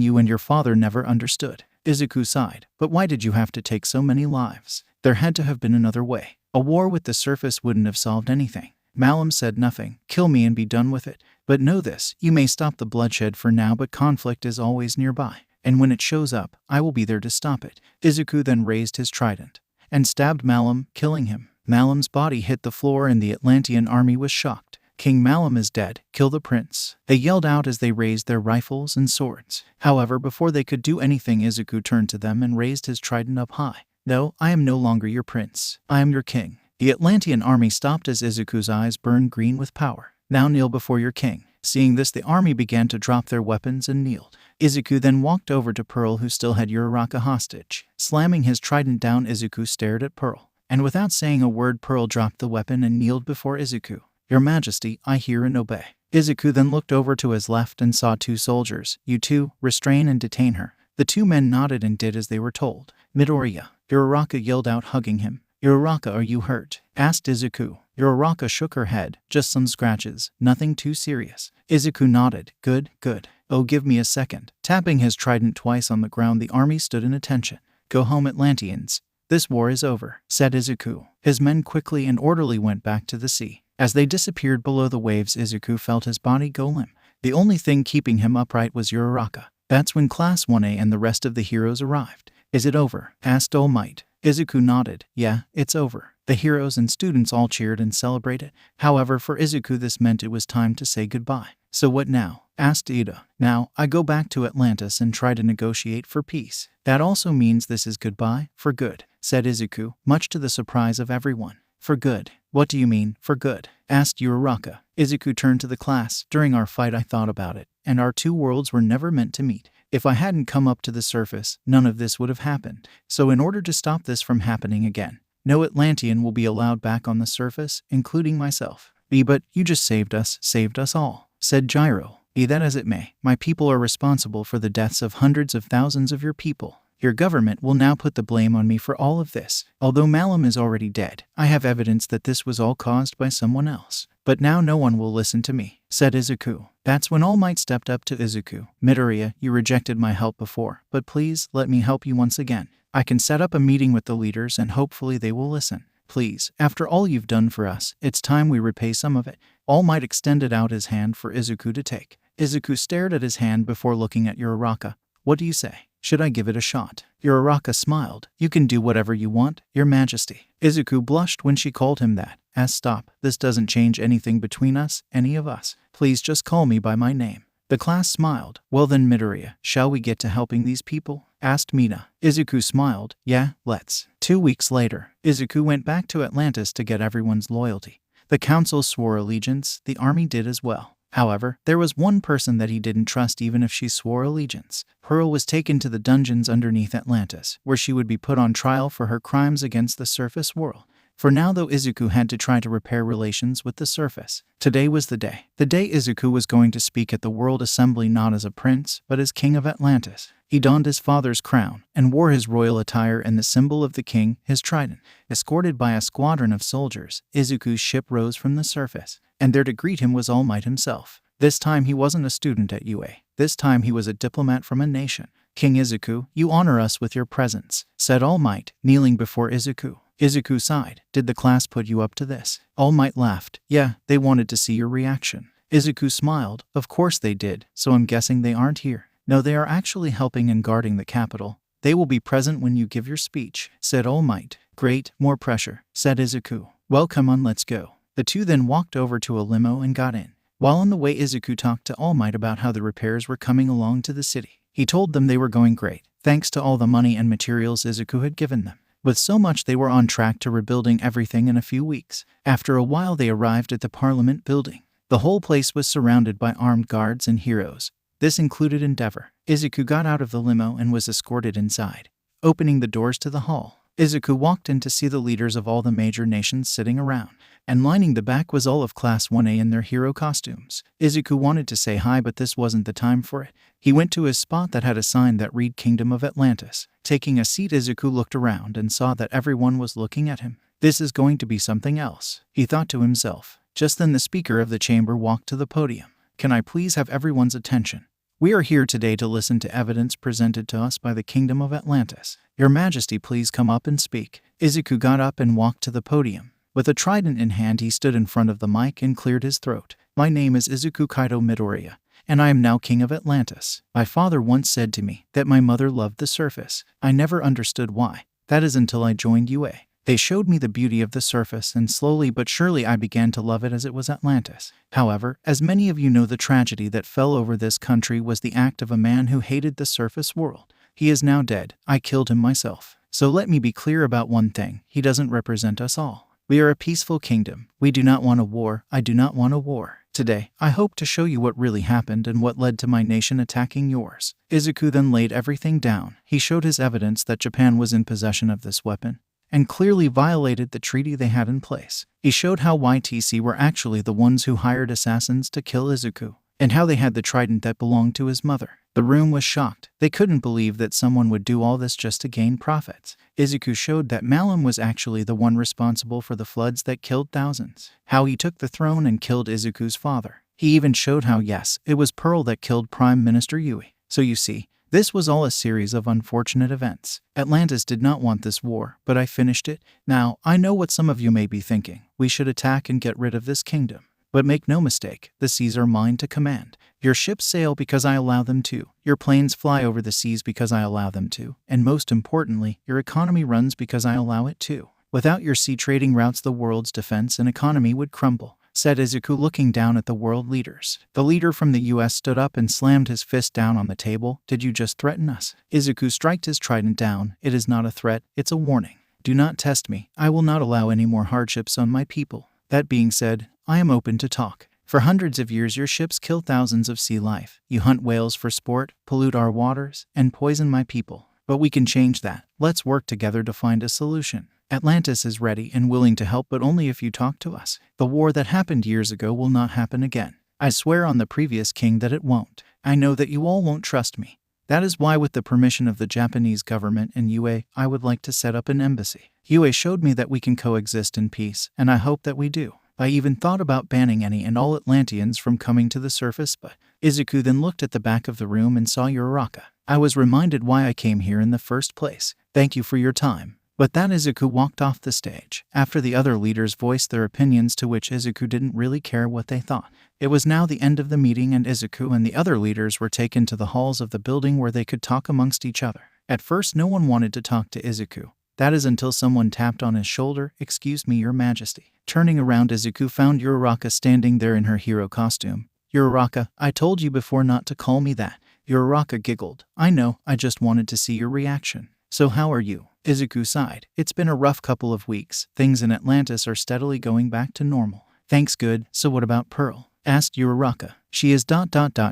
you and your father never understood. Izuku sighed. But why did you have to take so many lives? There had to have been another way. A war with the surface wouldn't have solved anything. Malum said nothing. Kill me and be done with it. But know this, you may stop the bloodshed for now, but conflict is always nearby. And when it shows up, I will be there to stop it. Izuku then raised his trident and stabbed Malum, killing him. Malum's body hit the floor and the Atlantian army was shocked. King Malum is dead. Kill the prince. They yelled out as they raised their rifles and swords. However, before they could do anything, Izuku turned to them and raised his trident up high. No, I am no longer your prince. I am your king. The Atlantian army stopped as Izuku's eyes burned green with power. Now kneel before your king. Seeing this, the army began to drop their weapons and kneeled. Izuku then walked over to Pearl, who still had Uraraka hostage. Slamming his trident down, Izuku stared at Pearl. And without saying a word, Pearl dropped the weapon and kneeled before Izuku. Your Majesty, I hear and obey. Izuku then looked over to his left and saw two soldiers. You two, restrain and detain her. The two men nodded and did as they were told. Midoriya, Uraraka yelled out, hugging him. Uraraka, are you hurt? Asked Izuku. Uraraka shook her head. Just some scratches, nothing too serious. Izuku nodded. Good, good. Oh, give me a second. Tapping his trident twice on the ground, the army stood in attention. Go home, Atlanteans. This war is over, said Izuku. His men quickly and orderly went back to the sea. As they disappeared below the waves, Izuku felt his body go limp. The only thing keeping him upright was Uraraka. That's when Class 1A and the rest of the heroes arrived. Is it over? Asked All Might. Izuku nodded. Yeah, it's over. The heroes and students all cheered and celebrated. However, for Izuku this meant it was time to say goodbye. So what now? Asked Ida. Now, I go back to Atlantis and try to negotiate for peace. That also means this is goodbye, for good, said Izuku, much to the surprise of everyone. For good? What do you mean, for good? Asked Uraraka. Izuku turned to the class. During our fight I thought about it, and our two worlds were never meant to meet. If I hadn't come up to the surface, none of this would have happened. So in order to stop this from happening again, no Atlantian will be allowed back on the surface, including myself. But you just saved us all, said Gyro. Be that as it may, my people are responsible for the deaths of hundreds of thousands of your people. Your government will now put the blame on me for all of this. Although Malum is already dead, I have evidence that this was all caused by someone else. But now no one will listen to me, said Izuku. That's when All Might stepped up to Izuku. Midoriya, you rejected my help before, but please let me help you once again. I can set up a meeting with the leaders and hopefully they will listen. Please, after all you've done for us, it's time we repay some of it. All Might extended out his hand for Izuku to take. Izuku stared at his hand before looking at Uraraka. What do you say? Should I give it a shot? Uraraka smiled. You can do whatever you want, Your Majesty. Izuku blushed when she called him that. Stop. This doesn't change anything between us, any of us. Please just call me by my name. The class smiled. Well then, Midoriya, shall we get to helping these people? Asked Mina. Izuku smiled. Yeah, let's. 2 weeks later, Izuku went back to Atlantis to get everyone's loyalty. The council swore allegiance, the army did as well. However, there was one person that he didn't trust even if she swore allegiance. Pearl was taken to the dungeons underneath Atlantis, where she would be put on trial for her crimes against the surface world. For now though, Izuku had to try to repair relations with the surface. Today was the day. The day Izuku was going to speak at the World Assembly not as a prince, but as King of Atlantis. He donned his father's crown and wore his royal attire and the symbol of the king, his trident. Escorted by a squadron of soldiers, Izuku's ship rose from the surface, and there to greet him was All Might himself. This time he wasn't a student at UA. This time he was a diplomat from a nation. King Izuku, you honor us with your presence, said All Might, kneeling before Izuku. Izuku sighed. Did the class put you up to this? All Might laughed. Yeah, they wanted to see your reaction. Izuku smiled. Of course they did, so I'm guessing they aren't here. No, they are actually helping and guarding the capital. They will be present when you give your speech, said All Might. Great, more pressure, said Izuku. Well, come on, let's go. The two then walked over to a limo and got in. While on the way, Izuku talked to All Might about how the repairs were coming along to the city. He told them they were going great, thanks to all the money and materials Izuku had given them. With so much, they were on track to rebuilding everything in a few weeks. After a while, they arrived at the Parliament building. The whole place was surrounded by armed guards and heroes. This included Endeavor. Izuku got out of the limo and was escorted inside. Opening the doors to the hall, Izuku walked in to see the leaders of all the major nations sitting around, and lining the back was all of Class 1A in their hero costumes. Izuku wanted to say hi, but this wasn't the time for it. He went to his spot that had a sign that read Kingdom of Atlantis. Taking a seat, Izuku looked around and saw that everyone was looking at him. This is going to be something else, he thought to himself. Just then the speaker of the chamber walked to the podium. Can I please have everyone's attention? We are here today to listen to evidence presented to us by the Kingdom of Atlantis. Your Majesty, please come up and speak. Izuku got up and walked to the podium. With a trident in hand, he stood in front of the mic and cleared his throat. My name is Izuku Kaito Midoriya, and I am now King of Atlantis. My father once said to me that my mother loved the surface. I never understood why. That is until I joined UA. They showed me the beauty of the surface, and slowly but surely I began to love it as it was Atlantis. However, as many of you know, the tragedy that fell over this country was the act of a man who hated the surface world. He is now dead. I killed him myself. So let me be clear about one thing. He doesn't represent us all. We are a peaceful kingdom. We do not want a war. I do not want a war. Today, I hope to show you what really happened and what led to my nation attacking yours. Izuku then laid everything down. He showed his evidence that Japan was in possession of this weapon and clearly violated the treaty they had in place. He showed how YTC were actually the ones who hired assassins to kill Izuku, and how they had the trident that belonged to his mother. The room was shocked. They couldn't believe that someone would do all this just to gain profits. Izuku showed that Malum was actually the one responsible for the floods that killed thousands, how he took the throne and killed Izuku's father. He even showed how, yes, it was Pearl that killed Prime Minister Yui. So you see, this was all a series of unfortunate events. Atlantis did not want this war, but I finished it. Now, I know what some of you may be thinking. We should attack and get rid of this kingdom. But make no mistake, the seas are mine to command. Your ships sail because I allow them to. Your planes fly over the seas because I allow them to. And most importantly, your economy runs because I allow it to. Without your sea trading routes, the world's defense and economy would crumble, said Izuku, looking down at the world leaders. The leader from the US stood up and slammed his fist down on the table. Did you just threaten us? Izuku struck his trident down. It is not a threat, it's a warning. Do not test me. I will not allow any more hardships on my people. That being said, I am open to talk. For hundreds of years your ships kill thousands of sea life. You hunt whales for sport, pollute our waters, and poison my people. But we can change that. Let's work together to find a solution. Atlantis is ready and willing to help, but only if you talk to us. The war that happened years ago will not happen again. I swear on the previous king that it won't. I know that you all won't trust me. That is why, with the permission of the Japanese government and UA, I would like to set up an embassy. UA showed me that we can coexist in peace, and I hope that we do. I even thought about banning any and all Atlanteans from coming to the surface, but Izuku then looked at the back of the room and saw Uraraka. I was reminded why I came here in the first place. Thank you for your time. But that Izuku walked off the stage, after the other leaders voiced their opinions, to which Izuku didn't really care what they thought. It was now the end of the meeting, and Izuku and the other leaders were taken to the halls of the building where they could talk amongst each other. At first no one wanted to talk to Izuku. That is until someone tapped on his shoulder. Excuse me, your majesty. Turning around, Izuku found Uraraka standing there in her hero costume. Uraraka, I told you before not to call me that. Uraraka giggled. I know, I just wanted to see your reaction. So how are you? Izuku sighed. It's been a rough couple of weeks. Things in Atlantis are steadily going back to normal. Thanks, good. So what about Pearl? Asked Uraraka. She is ...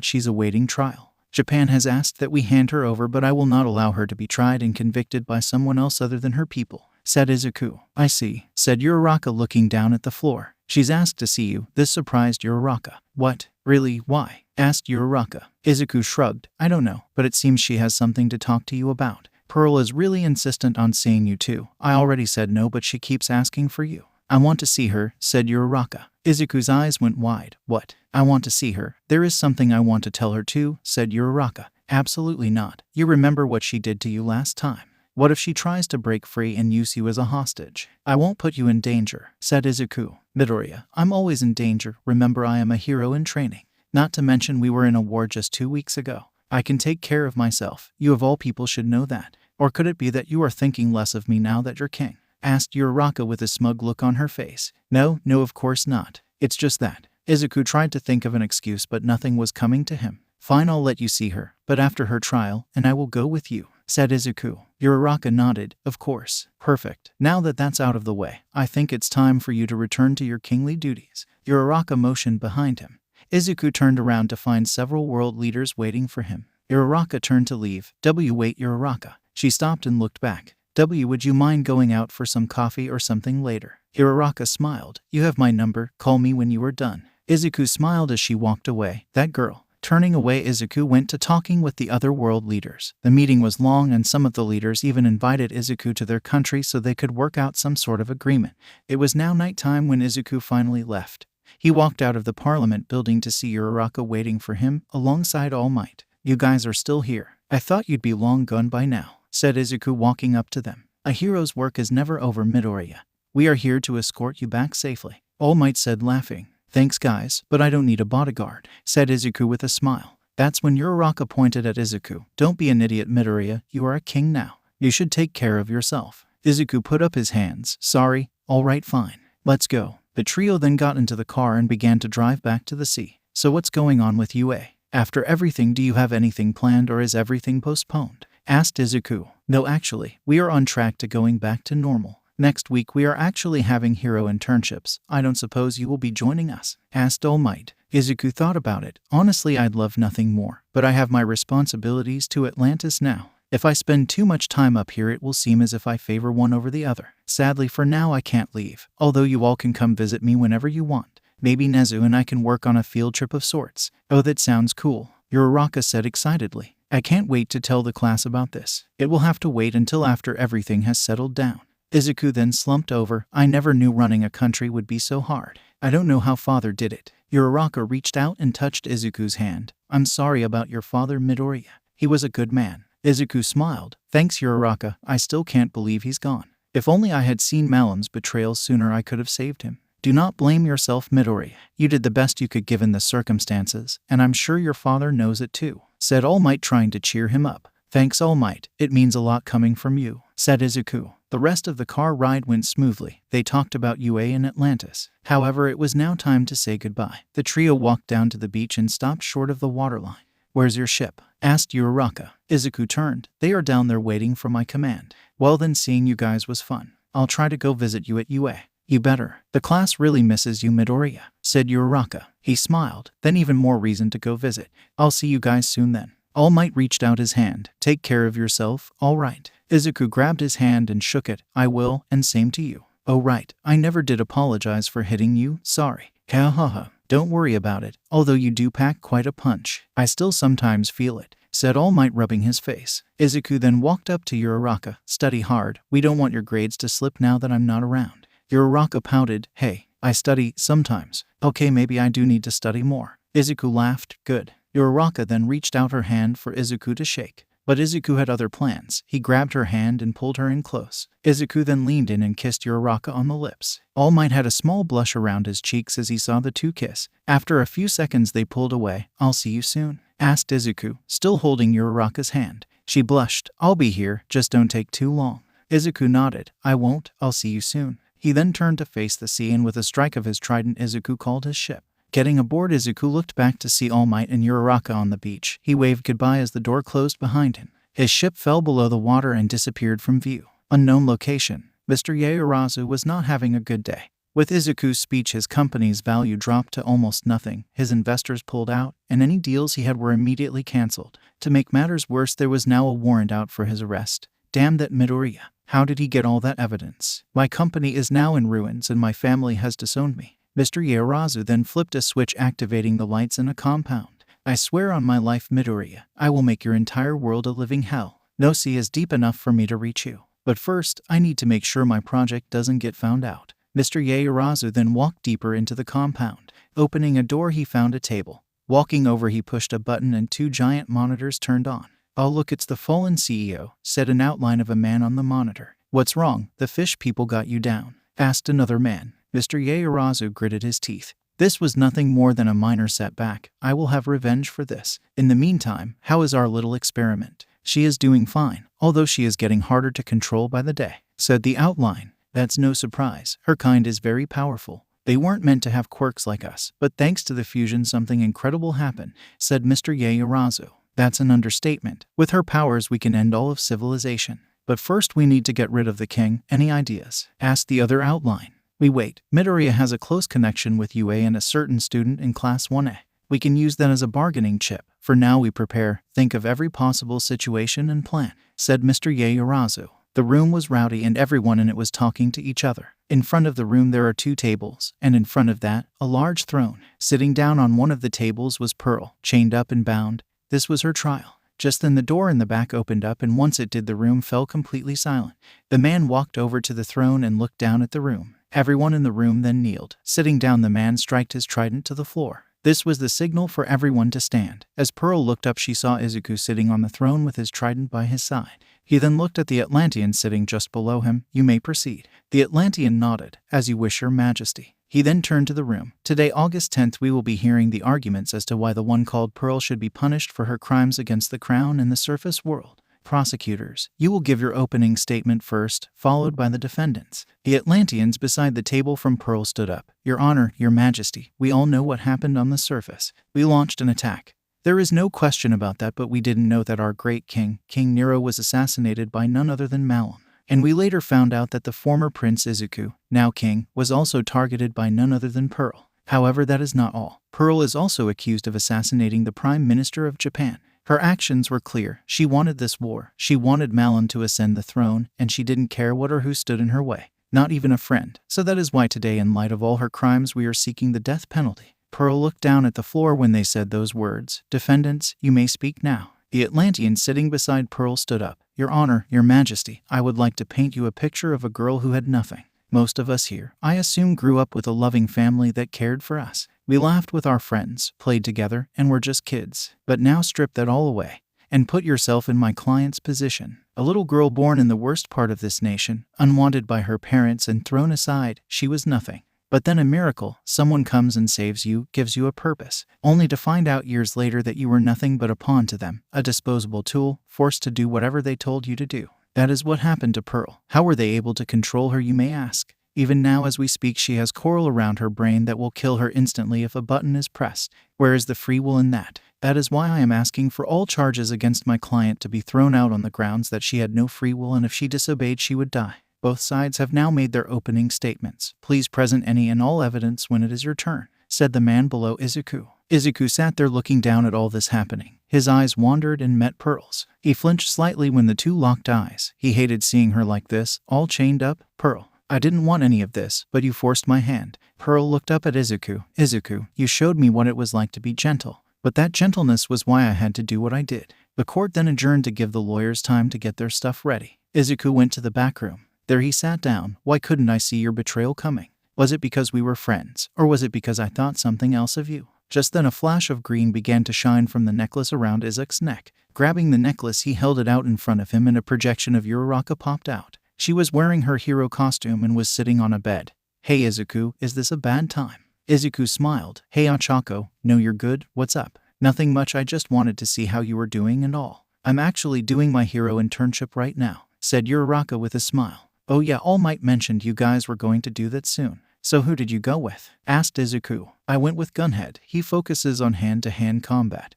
She's awaiting trial. Japan has asked that we hand her over, but I will not allow her to be tried and convicted by someone else other than her people, said Izuku. I see, said Uraraka, looking down at the floor. She's asked to see you. This surprised Uraraka. What? Really? Why? Asked Uraraka. Izuku shrugged. I don't know, but it seems she has something to talk to you about. Pearl is really insistent on seeing you too. I already said no, but she keeps asking for you. I want to see her, said Uraraka. Izuku's eyes went wide. What? I want to see her. There is something I want to tell her too, said Uraraka. Absolutely not. You remember what she did to you last time. What if she tries to break free and use you as a hostage? I won't put you in danger, said Izuku. Midoriya, I'm always in danger. Remember, I am a hero in training. Not to mention we were in a war just 2 weeks ago. I can take care of myself. You of all people should know that. Or could it be that you are thinking less of me now that you're king? Asked Uraraka with a smug look on her face. No, of course not. It's just that. Izuku tried to think of an excuse, but nothing was coming to him. Fine, I'll let you see her, but after her trial, and I will go with you, said Izuku. Uraraka nodded. Of course. Perfect. Now that that's out of the way, I think it's time for you to return to your kingly duties. Uraraka motioned behind him. Izuku turned around to find several world leaders waiting for him. Uraraka turned to leave. Wait, Uraraka. She stopped and looked back. Would you mind going out for some coffee or something later? Uraraka smiled. You have my number. Call me when you are done. Izuku smiled as she walked away. That girl. Turning away, Izuku went to talking with the other world leaders. The meeting was long, and some of the leaders even invited Izuku to their country so they could work out some sort of agreement. It was now nighttime when Izuku finally left. He walked out of the parliament building to see Uraraka waiting for him, alongside All Might. You guys are still here. I thought you'd be long gone by now, said Izuku, walking up to them. A hero's work is never over, Midoriya. We are here to escort you back safely. All Might said, laughing. Thanks, guys, but I don't need a bodyguard, said Izuku with a smile. That's when Uraraka pointed at Izuku. Don't be an idiot, Midoriya. You are a king now. You should take care of yourself. Izuku put up his hands. Sorry. All right, fine. Let's go. The trio then got into the car and began to drive back to the sea. So what's going on with UA? After everything, do you have anything planned, or is everything postponed? Asked Izuku. No, actually, we are on track to going back to normal. Next week we are actually having hero internships. I don't suppose you will be joining us? Asked All Might. Izuku thought about it. Honestly, I'd love nothing more, but I have my responsibilities to Atlantis now. If I spend too much time up here, it will seem as if I favor one over the other. Sadly, for now I can't leave, although you all can come visit me whenever you want. Maybe Nezu and I can work on a field trip of sorts. Oh, that sounds cool, Uraraka said excitedly. I can't wait to tell the class about this. It will have to wait until after everything has settled down. Izuku then slumped over. I never knew running a country would be so hard. I don't know how father did it. Uraraka reached out and touched Izuku's hand. I'm sorry about your father, Midoriya. He was a good man. Izuku smiled. Thanks, Uraraka. I still can't believe he's gone. If only I had seen Malum's betrayal sooner, I could have saved him. Do not blame yourself, Midoriya. You did the best you could given the circumstances, and I'm sure your father knows it too, said All Might, trying to cheer him up. Thanks, All Might. It means a lot coming from you, said Izuku. The rest of the car ride went smoothly. They talked about UA and Atlantis. However, it was now time to say goodbye. The trio walked down to the beach and stopped short of the waterline. Where's your ship? Asked Uraraka. Izuku turned. They are down there waiting for my command. Well then, seeing you guys was fun. I'll try to go visit you at UA. You better. The class really misses you, Midoriya, said Uraraka. He smiled. Then even more reason to go visit. I'll see you guys soon then. All Might reached out his hand. Take care of yourself, all right. Izuku grabbed his hand and shook it. I will, and same to you. Oh right, I never did apologize for hitting you, sorry. Kahaha. Don't worry about it, although you do pack quite a punch. I still sometimes feel it, said All Might, rubbing his face. Izuku then walked up to Uraraka. Study hard, we don't want your grades to slip now that I'm not around. Uraraka pouted. Hey, I study sometimes. Okay, maybe I do need to study more. Izuku laughed. Good. Uraraka then reached out her hand for Izuku to shake. But Izuku had other plans. He grabbed her hand and pulled her in close. Izuku then leaned in and kissed Uraraka on the lips. All Might had a small blush around his cheeks as he saw the two kiss. After a few seconds they pulled away. I'll see you soon, asked Izuku, still holding Uraraka's hand. She blushed. I'll be here, just don't take too long. Izuku nodded. I won't, I'll see you soon. He then turned to face the sea, and with a strike of his trident Izuku called his ship. Getting aboard, Izuku looked back to see All Might and Uraraka on the beach. He waved goodbye as the door closed behind him. His ship fell below the water and disappeared from view. Unknown location. Mr. Yaoyorozu was not having a good day. With Izuku's speech, his company's value dropped to almost nothing. His investors pulled out, and any deals he had were immediately cancelled. To make matters worse, there was now a warrant out for his arrest. Damn that Midoriya. How did he get all that evidence? My company is now in ruins and my family has disowned me. Mr. Yaoyorozu then flipped a switch, activating the lights in a compound. I swear on my life, Midoriya, I will make your entire world a living hell. No sea is deep enough for me to reach you. But first, I need to make sure my project doesn't get found out. Mr. Yaoyorozu then walked deeper into the compound. Opening a door, he found a table. Walking over, he pushed a button and two giant monitors turned on. Oh look, it's the fallen CEO, said an outline of a man on the monitor. What's wrong? The fish people got you down, asked another man. Mr. Yaoyorozu gritted his teeth. This was nothing more than a minor setback. I will have revenge for this. In the meantime, how is our little experiment? She is doing fine, although she is getting harder to control by the day, said the outline. That's no surprise. Her kind is very powerful. They weren't meant to have quirks like us, but thanks to the fusion something incredible happened, said Mr. Yaoyorozu. That's an understatement. With her powers we can end all of civilization. But first we need to get rid of the king. Any ideas? Asked the other outline. We wait. Midoriya has a close connection with UA and a certain student in Class 1A. We can use that as a bargaining chip. For now we prepare, think of every possible situation and plan, said Mr. Yaoyorozu. The room was rowdy and everyone in it was talking to each other. In front of the room there are two tables, and in front of that, a large throne. Sitting down on one of the tables was Pearl, chained up and bound. This was her trial. Just then the door in the back opened up, and once it did the room fell completely silent. The man walked over to the throne and looked down at the room. Everyone in the room then kneeled. Sitting down, the man struck his trident to the floor. This was the signal for everyone to stand. As Pearl looked up, she saw Izuku sitting on the throne with his trident by his side. He then looked at the Atlantian sitting just below him. You may proceed. The Atlantian nodded. As you wish, Your Majesty. He then turned to the room. Today, August 10th, we will be hearing the arguments as to why the one called Pearl should be punished for her crimes against the crown and the surface world. Prosecutors, you will give your opening statement first, followed by the defendants. The Atlanteans beside the table from Pearl stood up. Your Honor, Your Majesty, we all know what happened on the surface. We launched an attack. There is no question about that, but we didn't know that our great king, King Nero, was assassinated by none other than Malum. And we later found out that the former Prince Izuku, now king, was also targeted by none other than Pearl. However, that is not all. Pearl is also accused of assassinating the Prime Minister of Japan. Her actions were clear. She wanted this war. She wanted Malum to ascend the throne, and she didn't care what or who stood in her way. Not even a friend. So that is why today, in light of all her crimes, we are seeking the death penalty. Pearl looked down at the floor when they said those words. Defendants, you may speak now. The Atlantean sitting beside Pearl stood up. Your Honor, Your Majesty, I would like to paint you a picture of a girl who had nothing. Most of us here, I assume, grew up with a loving family that cared for us. We laughed with our friends, played together, and were just kids. But now strip that all away, and put yourself in my client's position. A little girl born in the worst part of this nation, unwanted by her parents and thrown aside, she was nothing. But then a miracle, someone comes and saves you, gives you a purpose, only to find out years later that you were nothing but a pawn to them, a disposable tool, forced to do whatever they told you to do. That is what happened to Pearl. How were they able to control her, you may ask? Even now as we speak, she has coral around her brain that will kill her instantly if a button is pressed. Where is the free will in that? That is why I am asking for all charges against my client to be thrown out on the grounds that she had no free will, and if she disobeyed she would die. Both sides have now made their opening statements. Please present any and all evidence when it is your turn, said the man below Izuku. Izuku sat there looking down at all this happening. His eyes wandered and met Pearl's. He flinched slightly when the two locked eyes. He hated seeing her like this, all chained up. Pearl, I didn't want any of this, but you forced my hand. Pearl looked up at Izuku. Izuku, you showed me what it was like to be gentle. But that gentleness was why I had to do what I did. The court then adjourned to give the lawyers time to get their stuff ready. Izuku went to the back room. There he sat down. Why couldn't I see your betrayal coming? Was it because we were friends, or was it because I thought something else of you? Just then a flash of green began to shine from the necklace around Izuku's neck. Grabbing the necklace, he held it out in front of him and a projection of Uraraka popped out. She was wearing her hero costume and was sitting on a bed. Hey Izuku, is this a bad time? Izuku smiled. Hey Ochako, no you're good, what's up? Nothing much, I just wanted to see how you were doing and all. I'm actually doing my hero internship right now, said Uraraka with a smile. Oh yeah, All Might mentioned you guys were going to do that soon. So who did you go with? Asked Izuku. I went with Gunhead. He focuses on hand-to-hand combat.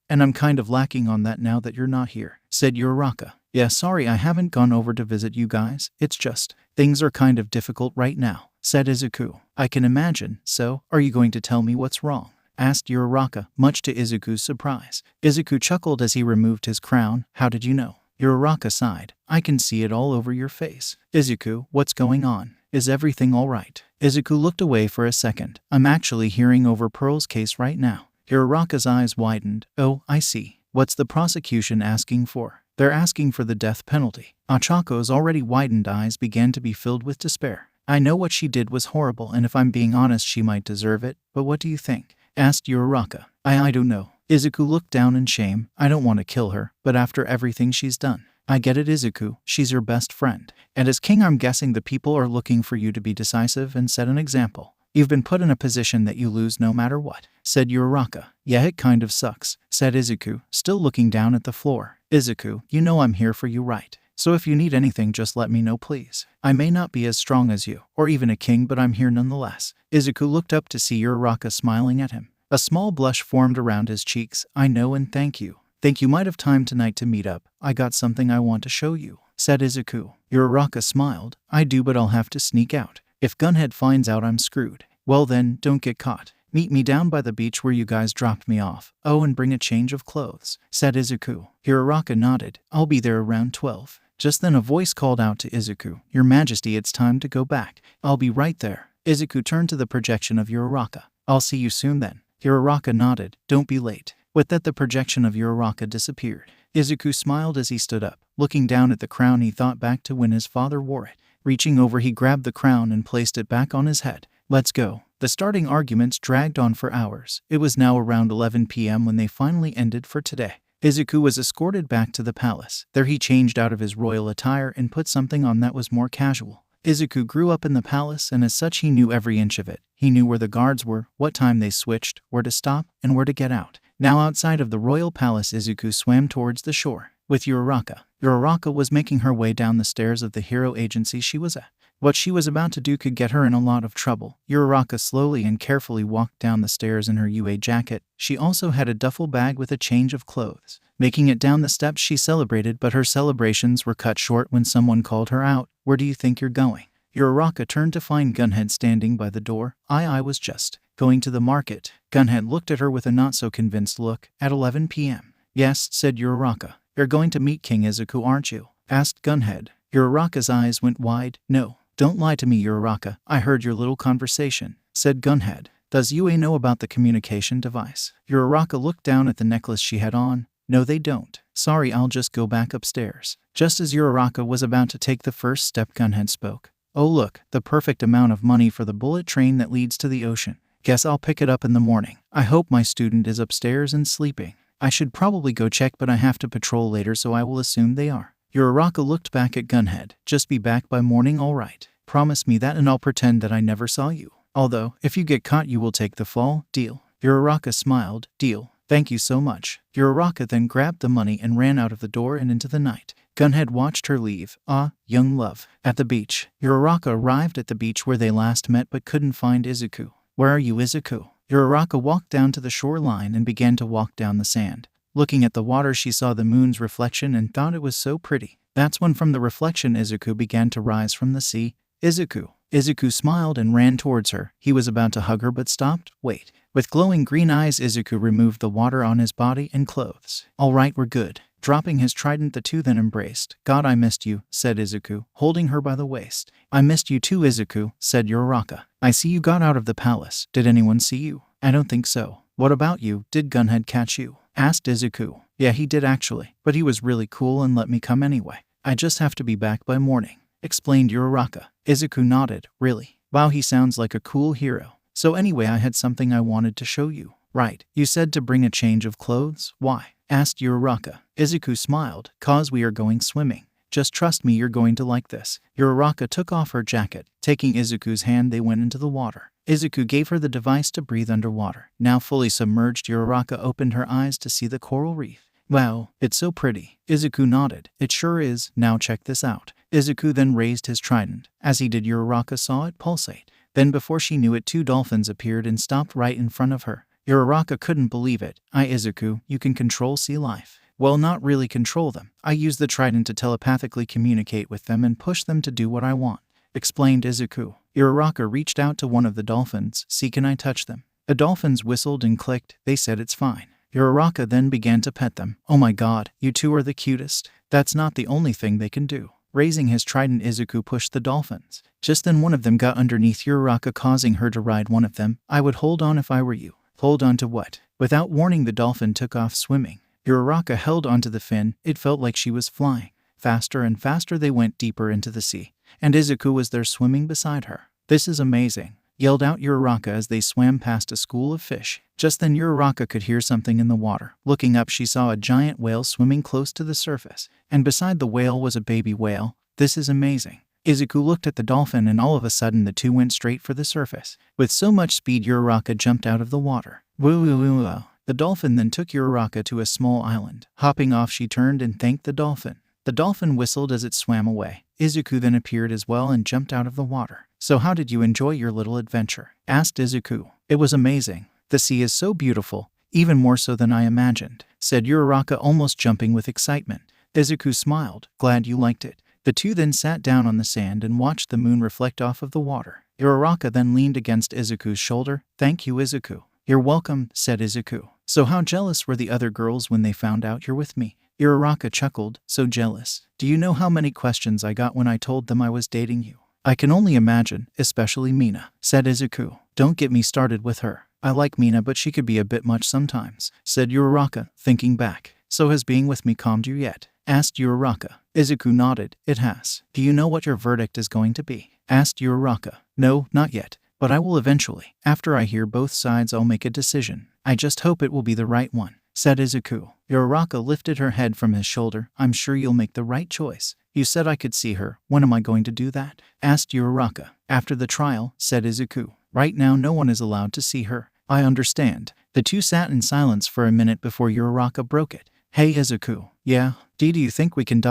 And I'm kind of lacking on that now that you're not here, said Uraraka. Yeah, sorry I haven't gone over to visit you guys. It's just, things are kind of difficult right now, said Izuku. I can imagine. So, are you going to tell me what's wrong? Asked Uraraka, much to Izuku's surprise. Izuku chuckled as he removed his crown. How did you know? Uraraka sighed. I can see it all over your face. Izuku, what's going on? Is everything all right? Izuku looked away for a second. I'm actually hearing over Pearl's case right now. Uraraka's eyes widened. Oh, I see. What's the prosecution asking for? They're asking for the death penalty. Achako's already widened eyes began to be filled with despair. I know what she did was horrible, and if I'm being honest, she might deserve it, but what do you think? Asked Uraraka. I don't know. Izuku looked down in shame. I don't want to kill her, but after everything she's done. I get it, Izuku. She's your best friend. And as king, I'm guessing the people are looking for you to be decisive and set an example. You've been put in a position that you lose no matter what, said Uraraka. Yeah, it kind of sucks, said Izuku, still looking down at the floor. Izuku, you know I'm here for you, right? So if you need anything, just let me know, please. I may not be as strong as you, or even a king, but I'm here nonetheless. Izuku looked up to see Uraraka smiling at him. A small blush formed around his cheeks. I know, and thank you. Think you might have time tonight to meet up. I got something I want to show you, said Izuku. Uraraka smiled. I do, but I'll have to sneak out. If Gunhead finds out, I'm screwed. Well then, don't get caught. Meet me down by the beach where you guys dropped me off. Oh, and bring a change of clothes, said Izuku. Uraraka nodded. I'll be there around 12. Just then a voice called out to Izuku. Your Majesty, it's time to go back. I'll be right there. Izuku turned to the projection of Uraraka. I'll see you soon then. Uraraka nodded. Don't be late. With that, the projection of Uraraka disappeared. Izuku smiled as he stood up. Looking down at the crown, he thought back to when his father wore it. Reaching over, he grabbed the crown and placed it back on his head. Let's go. The starting arguments dragged on for hours. It was now around 11 p.m. when they finally ended for today. Izuku was escorted back to the palace. There he changed out of his royal attire and put something on that was more casual. Izuku grew up in the palace, and as such he knew every inch of it. He knew where the guards were, what time they switched, where to stop, and where to get out. Now outside of the royal palace, Izuku swam towards the shore with Uraraka. Uraraka was making her way down the stairs of the hero agency she was at. What she was about to do could get her in a lot of trouble. Uraraka slowly and carefully walked down the stairs in her UA jacket. She also had a duffel bag with a change of clothes. Making it down the steps, she celebrated, but her celebrations were cut short when someone called her out. Where do you think you're going? Uraraka turned to find Gunhead standing by the door. I was just going to the market. Gunhead looked at her with a not-so-convinced look. At 11 p.m. Yes, said Uraraka. You're going to meet King Izuku, aren't you? Asked Gunhead. Uraraka's eyes went wide. No. Don't lie to me, Uraraka. I heard your little conversation, said Gunhead. Does UA know about the communication device? Uraraka looked down at the necklace she had on. No, they don't. Sorry, I'll just go back upstairs. Just as Uraraka was about to take the first step, Gunhead spoke. Oh look, the perfect amount of money for the bullet train that leads to the ocean. Guess I'll pick it up in the morning. I hope my student is upstairs and sleeping. I should probably go check, but I have to patrol later, so I will assume they are. Uraraka looked back at Gunhead. Just be back by morning, all right? Promise me that and I'll pretend that I never saw you. Although, if you get caught you will take the fall, deal? Uraraka smiled, deal. Thank you so much. Uraraka then grabbed the money and ran out of the door and into the night. Gunhead watched her leave. Ah, young love. At the beach. Uraraka arrived at the beach where they last met but couldn't find Izuku. Where are you, Izuku? Uraraka walked down to the shoreline and began to walk down the sand. Looking at the water she saw the moon's reflection and thought it was so pretty. That's when from the reflection Izuku began to rise from the sea. Izuku. Izuku smiled and ran towards her. He was about to hug her but stopped. Wait. With glowing green eyes Izuku removed the water on his body and clothes. All right, we're good. Dropping his trident the two then embraced. God, I missed you, said Izuku, holding her by the waist. I missed you too, Izuku, said Uraraka. I see you got out of the palace. Did anyone see you? I don't think so. What about you? Did Gunhead catch you? Asked Izuku. Yeah, he did actually, but he was really cool and let me come anyway. I just have to be back by morning, explained Uraraka. Izuku nodded. Really? Wow, he sounds like a cool hero. So anyway, I had something I wanted to show you. Right. You said to bring a change of clothes? Why? Asked Uraraka. Izuku smiled. Cause we are going swimming. Just trust me, you're going to like this. Uraraka took off her jacket. Taking Izuku's hand, they went into the water. Izuku gave her the device to breathe underwater. Now fully submerged, Uraraka opened her eyes to see the coral reef. Wow, it's so pretty. Izuku nodded. It sure is. Now check this out. Izuku then raised his trident. As he did, Uraraka saw it pulsate. Then before she knew it, two dolphins appeared and stopped right in front of her. Uraraka couldn't believe it. Izuku, you can control sea life. Well, not really control them. I use the trident to telepathically communicate with them and push them to do what I want, explained Izuku. Uraraka reached out to one of the dolphins. See, can I touch them? The dolphins whistled and clicked. They said it's fine. Uraraka then began to pet them. Oh my god, you two are the cutest. That's not the only thing they can do. Raising his trident, Izuku pushed the dolphins. Just then one of them got underneath Uraraka, causing her to ride one of them. I would hold on if I were you. Hold on to what? Without warning, the dolphin took off swimming. Uraraka held onto the fin. It felt like she was flying. Faster and faster they went deeper into the sea. And Izuku was there swimming beside her. This is amazing, yelled out Uraraka as they swam past a school of fish. Just then Uraraka could hear something in the water. Looking up, she saw a giant whale swimming close to the surface. And beside the whale was a baby whale. This is amazing. Izuku looked at the dolphin and all of a sudden the two went straight for the surface. With so much speed, Uraraka jumped out of the water. Woo. The dolphin then took Uraraka to a small island. Hopping off, she turned and thanked the dolphin. The dolphin whistled as it swam away. Izuku then appeared as well and jumped out of the water. So how did you enjoy your little adventure? Asked Izuku. It was amazing. The sea is so beautiful, even more so than I imagined, said Uraraka, almost jumping with excitement. Izuku smiled. Glad you liked it. The two then sat down on the sand and watched the moon reflect off of the water. Uraraka then leaned against Izuku's shoulder. Thank you, Izuku. You're welcome, said Izuku. So how jealous were the other girls when they found out you're with me? Uraraka chuckled. So jealous. Do you know how many questions I got when I told them I was dating you? I can only imagine, especially Mina, said Izuku. Don't get me started with her. I like Mina, but she could be a bit much sometimes, said Uraraka, thinking back. So has being with me calmed you yet? Asked Uraraka. Izuku nodded. It has. Do you know what your verdict is going to be? Asked Uraraka. No, not yet. But I will eventually. After I hear both sides, I'll make a decision. I just hope it will be the right one, said Izuku. Uraraka lifted her head from his shoulder. I'm sure you'll make the right choice. You said I could see her. When am I going to do that? Asked Uraraka. After the trial, said Izuku. Right now no one is allowed to see her. I understand. The two sat in silence for a minute before Uraraka broke it. Hey Izuku. Yeah? Do you think we can ...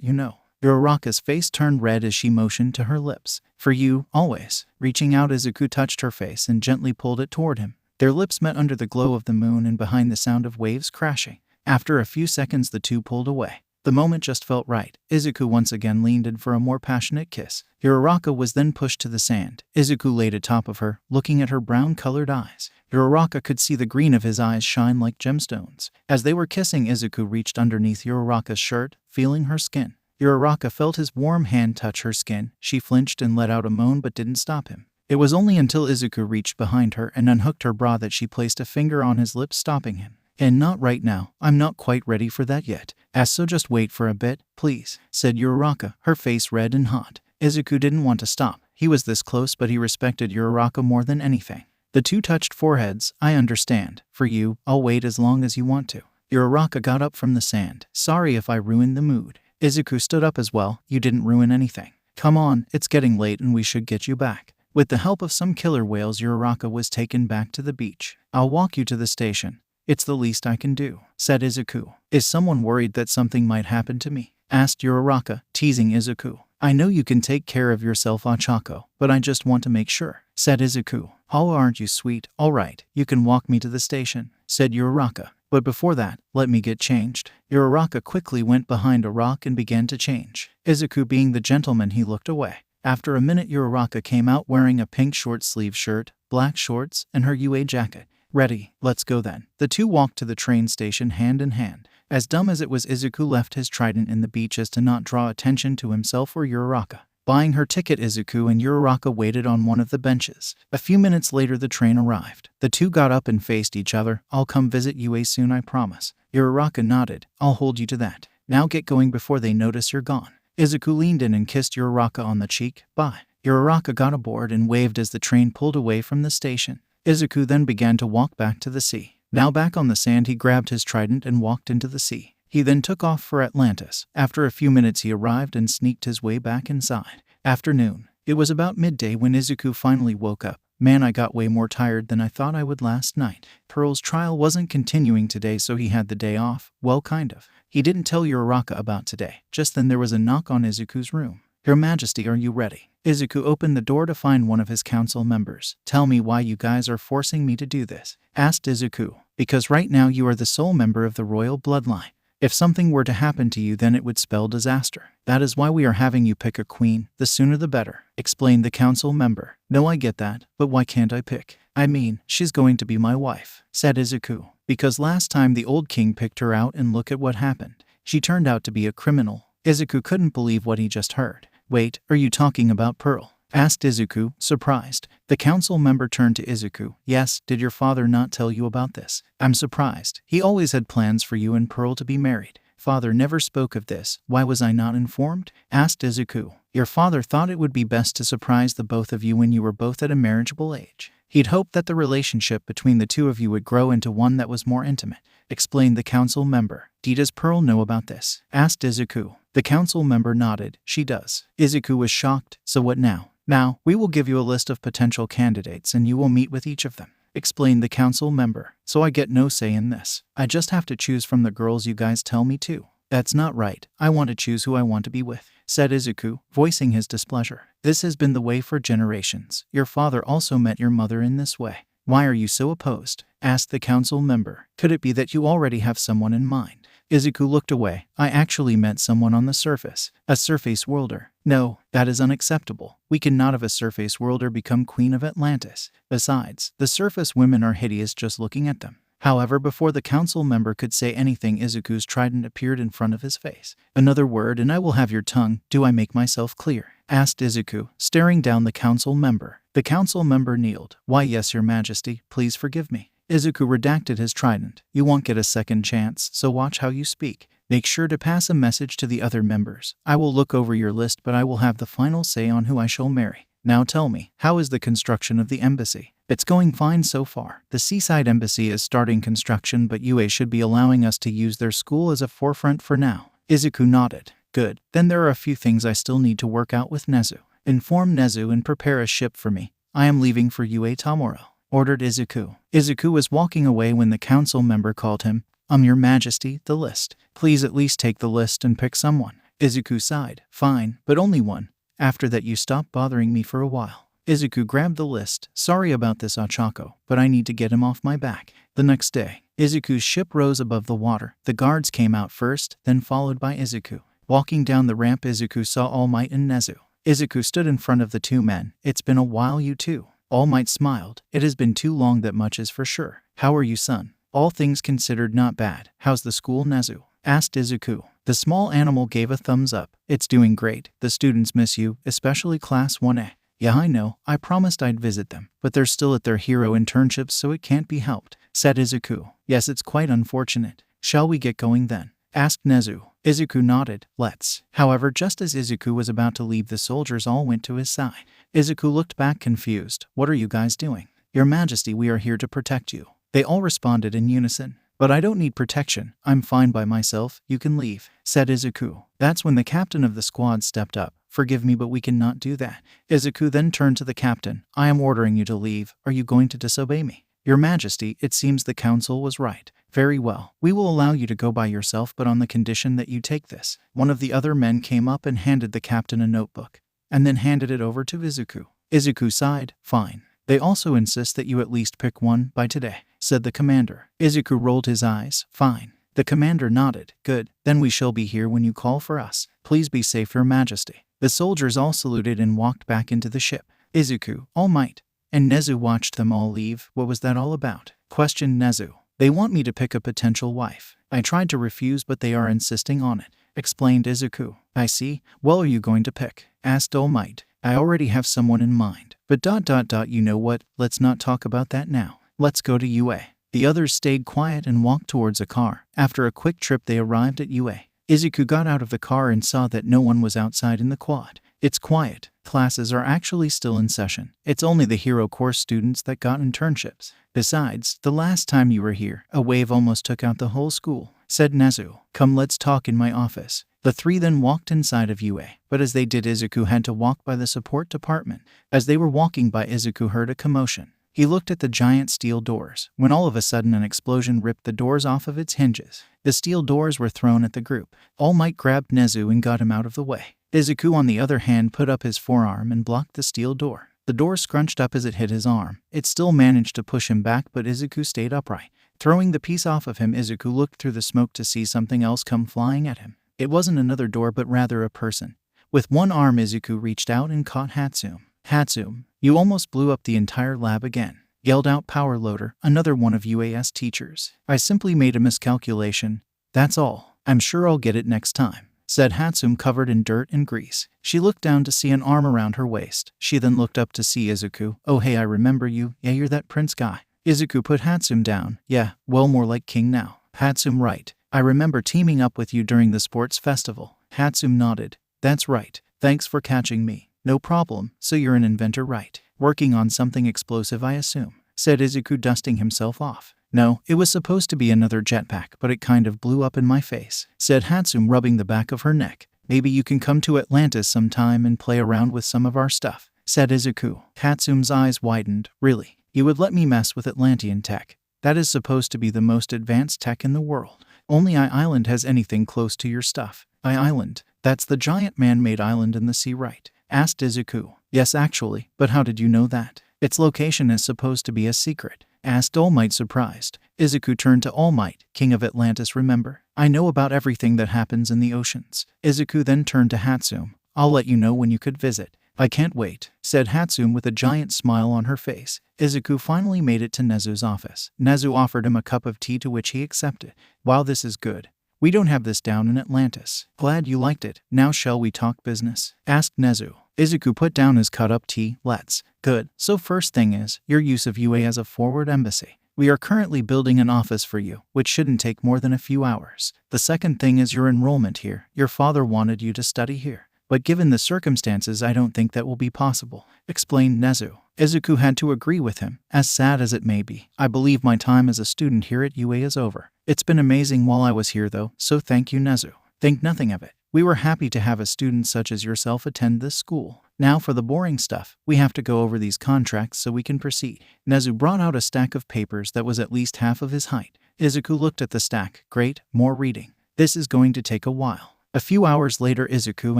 you know? Uraraka's face turned red as she motioned to her lips. For you, always. Reaching out, Izuku touched her face and gently pulled it toward him. Their lips met under the glow of the moon and behind the sound of waves crashing. After a few seconds the two pulled away. The moment just felt right. Izuku once again leaned in for a more passionate kiss. Uraraka was then pushed to the sand. Izuku laid atop of her, looking at her brown-colored eyes. Uraraka could see the green of his eyes shine like gemstones. As they were kissing, Izuku reached underneath Uraraka's shirt, feeling her skin. Uraraka felt his warm hand touch her skin. She flinched and let out a moan but didn't stop him. It was only until Izuku reached behind her and unhooked her bra that she placed a finger on his lips, stopping him. And not right now. I'm not quite ready for that yet. So just wait for a bit, please, said Uraraka, her face red and hot. Izuku didn't want to stop. He was this close, but he respected Uraraka more than anything. The two touched foreheads. I understand. For you, I'll wait as long as you want to. Uraraka got up from the sand. Sorry if I ruined the mood. Izuku stood up as well. You didn't ruin anything. Come on, it's getting late and we should get you back. With the help of some killer whales, Uraraka was taken back to the beach. I'll walk you to the station. It's the least I can do, said Izuku. Is someone worried that something might happen to me? Asked Uraraka, teasing Izuku. I know you can take care of yourself, Ochako, but I just want to make sure, said Izuku. Oh, aren't you sweet? All right, you can walk me to the station, said Uraraka. But before that, let me get changed. Uraraka quickly went behind a rock and began to change. Izuku being the gentleman, he looked away. After a minute, Uraraka came out wearing a pink short-sleeve shirt, black shorts, and her UA jacket. Ready, let's go then. The two walked to the train station hand in hand. As dumb as it was, Izuku left his trident in the beach as to not draw attention to himself or Uraraka. Buying her ticket, Izuku and Uraraka waited on one of the benches. A few minutes later, the train arrived. The two got up and faced each other. I'll come visit UA soon, I promise. Uraraka nodded. I'll hold you to that. Now get going before they notice you're gone. Izuku leaned in and kissed Uraraka on the cheek. Bye. Uraraka got aboard and waved as the train pulled away from the station. Izuku then began to walk back to the sea. Now back on the sand, he grabbed his trident and walked into the sea. He then took off for Atlantis. After a few minutes, he arrived and sneaked his way back inside. Afternoon. It was about midday when Izuku finally woke up. Man, I got way more tired than I thought I would last night. Pearl's trial wasn't continuing today, so he had the day off. Well, kind of. He didn't tell Uraraka about today. Just then there was a knock on Izuku's room. Your Majesty, are you ready? Izuku opened the door to find one of his council members. Tell me why you guys are forcing me to do this, asked Izuku. Because right now you are the sole member of the royal bloodline. If something were to happen to you, then it would spell disaster. That is why we are having you pick a queen. The sooner the better, explained the council member. No, I get that, but why can't I pick? I mean, she's going to be my wife, said Izuku. Because last time the old king picked her out and look at what happened. She turned out to be a criminal. Izuku couldn't believe what he just heard. Wait, are you talking about Pearl? Asked Izuku, surprised. The council member turned to Izuku. Yes, did your father not tell you about this? I'm surprised. He always had plans for you and Pearl to be married. Father never spoke of this. Why was I not informed? Asked Izuku. Your father thought it would be best to surprise the both of you when you were both at a marriageable age. He'd hoped that the relationship between the two of you would grow into one that was more intimate, explained the council member. Does Pearl know about this? Asked Izuku. The council member nodded. She does. Izuku was shocked. So what now? Now, we will give you a list of potential candidates and you will meet with each of them, explained the council member. So I get no say in this. I just have to choose from the girls you guys tell me to. That's not right. I want to choose who I want to be with, said Izuku, voicing his displeasure. This has been the way for generations. Your father also met your mother in this way. Why are you so opposed? Asked the council member. Could it be that you already have someone in mind? Izuku looked away. I actually met someone on the surface. A surface worlder. No, that is unacceptable. We cannot have a surface worlder become queen of Atlantis. Besides, the surface women are hideous just looking at them. However, before the council member could say anything, Izuku's trident appeared in front of his face. Another word and I will have your tongue. Do I make myself clear? Asked Izuku, staring down the council member. The council member kneeled. Why, yes, your majesty, please forgive me. Izuku redacted his trident. You won't get a second chance, so watch how you speak. Make sure to pass a message to the other members. I will look over your list, but I will have the final say on who I shall marry. Now tell me, how is the construction of the embassy? It's going fine so far. The seaside embassy is starting construction, but UA should be allowing us to use their school as a forefront for now. Izuku nodded. Good. Then there are a few things I still need to work out with Nezu. Inform Nezu and prepare a ship for me. I am leaving for UA tomorrow, ordered Izuku. Izuku was walking away when the council member called him. Your majesty, the list. Please at least take the list and pick someone. Izuku sighed. Fine, but only one. After that you stop bothering me for a while. Izuku grabbed the list. Sorry about this, Ochako, but I need to get him off my back. The next day, Izuku's ship rose above the water. The guards came out first, then followed by Izuku. Walking down the ramp, Izuku saw All Might and Nezu. Izuku stood in front of the two men. It's been a while, you two. All Might smiled. It has been too long, that much is for sure. How are you, son? All things considered, not bad. How's the school, Nezu? Asked Izuku. The small animal gave a thumbs up. It's doing great. The students miss you, especially Class 1A. Yeah, I know. I promised I'd visit them, but they're still at their hero internships, so it can't be helped, said Izuku. Yes, it's quite unfortunate. Shall we get going then? Asked Nezu. Izuku nodded. Let's. However, just as Izuku was about to leave, the soldiers all went to his side. Izuku looked back confused. What are you guys doing? Your Majesty, we are here to protect you. They all responded in unison. But I don't need protection. I'm fine by myself. You can leave, said Izuku. That's when the captain of the squad stepped up. Forgive me, but we cannot do that. Izuku then turned to the captain. I am ordering you to leave. Are you going to disobey me? Your Majesty, it seems the council was right. Very well. We will allow you to go by yourself, but on the condition that you take this. One of the other men came up and handed the captain a notebook, and then handed it over to Izuku. Izuku sighed. Fine. They also insist that you at least pick one by today, said the commander. Izuku rolled his eyes. Fine. The commander nodded. Good. Then we shall be here when you call for us. Please be safe, Your Majesty. The soldiers all saluted and walked back into the ship. Izuku, All Might, and Nezu watched them all leave. What was that all about? Questioned Nezu. They want me to pick a potential wife. I tried to refuse, but they are insisting on it, explained Izuku. I see. Well, are you going to pick? Asked All Might. I already have someone in mind. But ... you know what? Let's not talk about that now. Let's go to UA. The others stayed quiet and walked towards a car. After a quick trip, they arrived at UA. Izuku got out of the car and saw that no one was outside in the quad. It's quiet. Classes are actually still in session. It's only the hero course students that got internships. Besides, the last time you were here, a wave almost took out the whole school, said Nezu. Come, let's talk in my office. The three then walked inside of UA, but as they did, Izuku had to walk by the support department. As they were walking by, Izuku heard a commotion. He looked at the giant steel doors, when all of a sudden an explosion ripped the doors off of its hinges. The steel doors were thrown at the group. All Might grabbed Nezu and got him out of the way. Izuku, on the other hand, put up his forearm and blocked the steel door. The door scrunched up as it hit his arm. It still managed to push him back, but Izuku stayed upright. Throwing the piece off of him, Izuku looked through the smoke to see something else come flying at him. It wasn't another door, but rather a person. With one arm, Izuku reached out and caught Hatsum. Hatsum, you almost blew up the entire lab again, yelled out Power Loader, another one of UAS teachers. I simply made a miscalculation. That's all. I'm sure I'll get it next time, said Hatsum, covered in dirt and grease. She looked down to see an arm around her waist. She then looked up to see Izuku. Oh hey, I remember you. Yeah, you're that prince guy. Izuku put Hatsum down. Yeah, well, more like king now. Hatsum, right. I remember teaming up with you during the sports festival. Hatsum nodded. That's right. Thanks for catching me. No problem. So you're an inventor, right? Working on something explosive, I assume, said Izuku, dusting himself off. No, it was supposed to be another jetpack, but it kind of blew up in my face, said Hatsum, rubbing the back of her neck. Maybe you can come to Atlantis sometime and play around with some of our stuff, said Izuku. Hatsum's eyes widened. Really? You would let me mess with Atlantian tech? That is supposed to be the most advanced tech in the world. Only Island has anything close to your stuff. Island? That's the giant man-made island in the sea, right? Asked Izuku. Yes, actually, but how did you know that? Its location is supposed to be a secret, asked All Might, surprised. Izuku turned to All Might. King of Atlantis, remember? I know about everything that happens in the oceans. Izuku then turned to Hatsum. I'll let you know when you could visit. I can't wait, said Hatsum with a giant smile on her face. Izuku finally made it to Nezu's office. Nezu offered him a cup of tea, to which he accepted. Wow, this is good. We don't have this down in Atlantis. Glad you liked it. Now shall we talk business? Asked Nezu. Izuku put down his cut-up tea. Let's. Good. So first thing is, your use of UA as a forward embassy. We are currently building an office for you, which shouldn't take more than a few hours. The second thing is your enrollment here. Your father wanted you to study here, but given the circumstances, I don't think that will be possible, explained Nezu. Izuku had to agree with him. As sad as it may be, I believe my time as a student here at UA is over. It's been amazing while I was here though, so thank you, Nezu. Think nothing of it. We were happy to have a student such as yourself attend this school. Now for the boring stuff. We have to go over these contracts so we can proceed. Nezu brought out a stack of papers that was at least half of his height. Izuku looked at the stack. Great, more reading. This is going to take a while. A few hours later, Izuku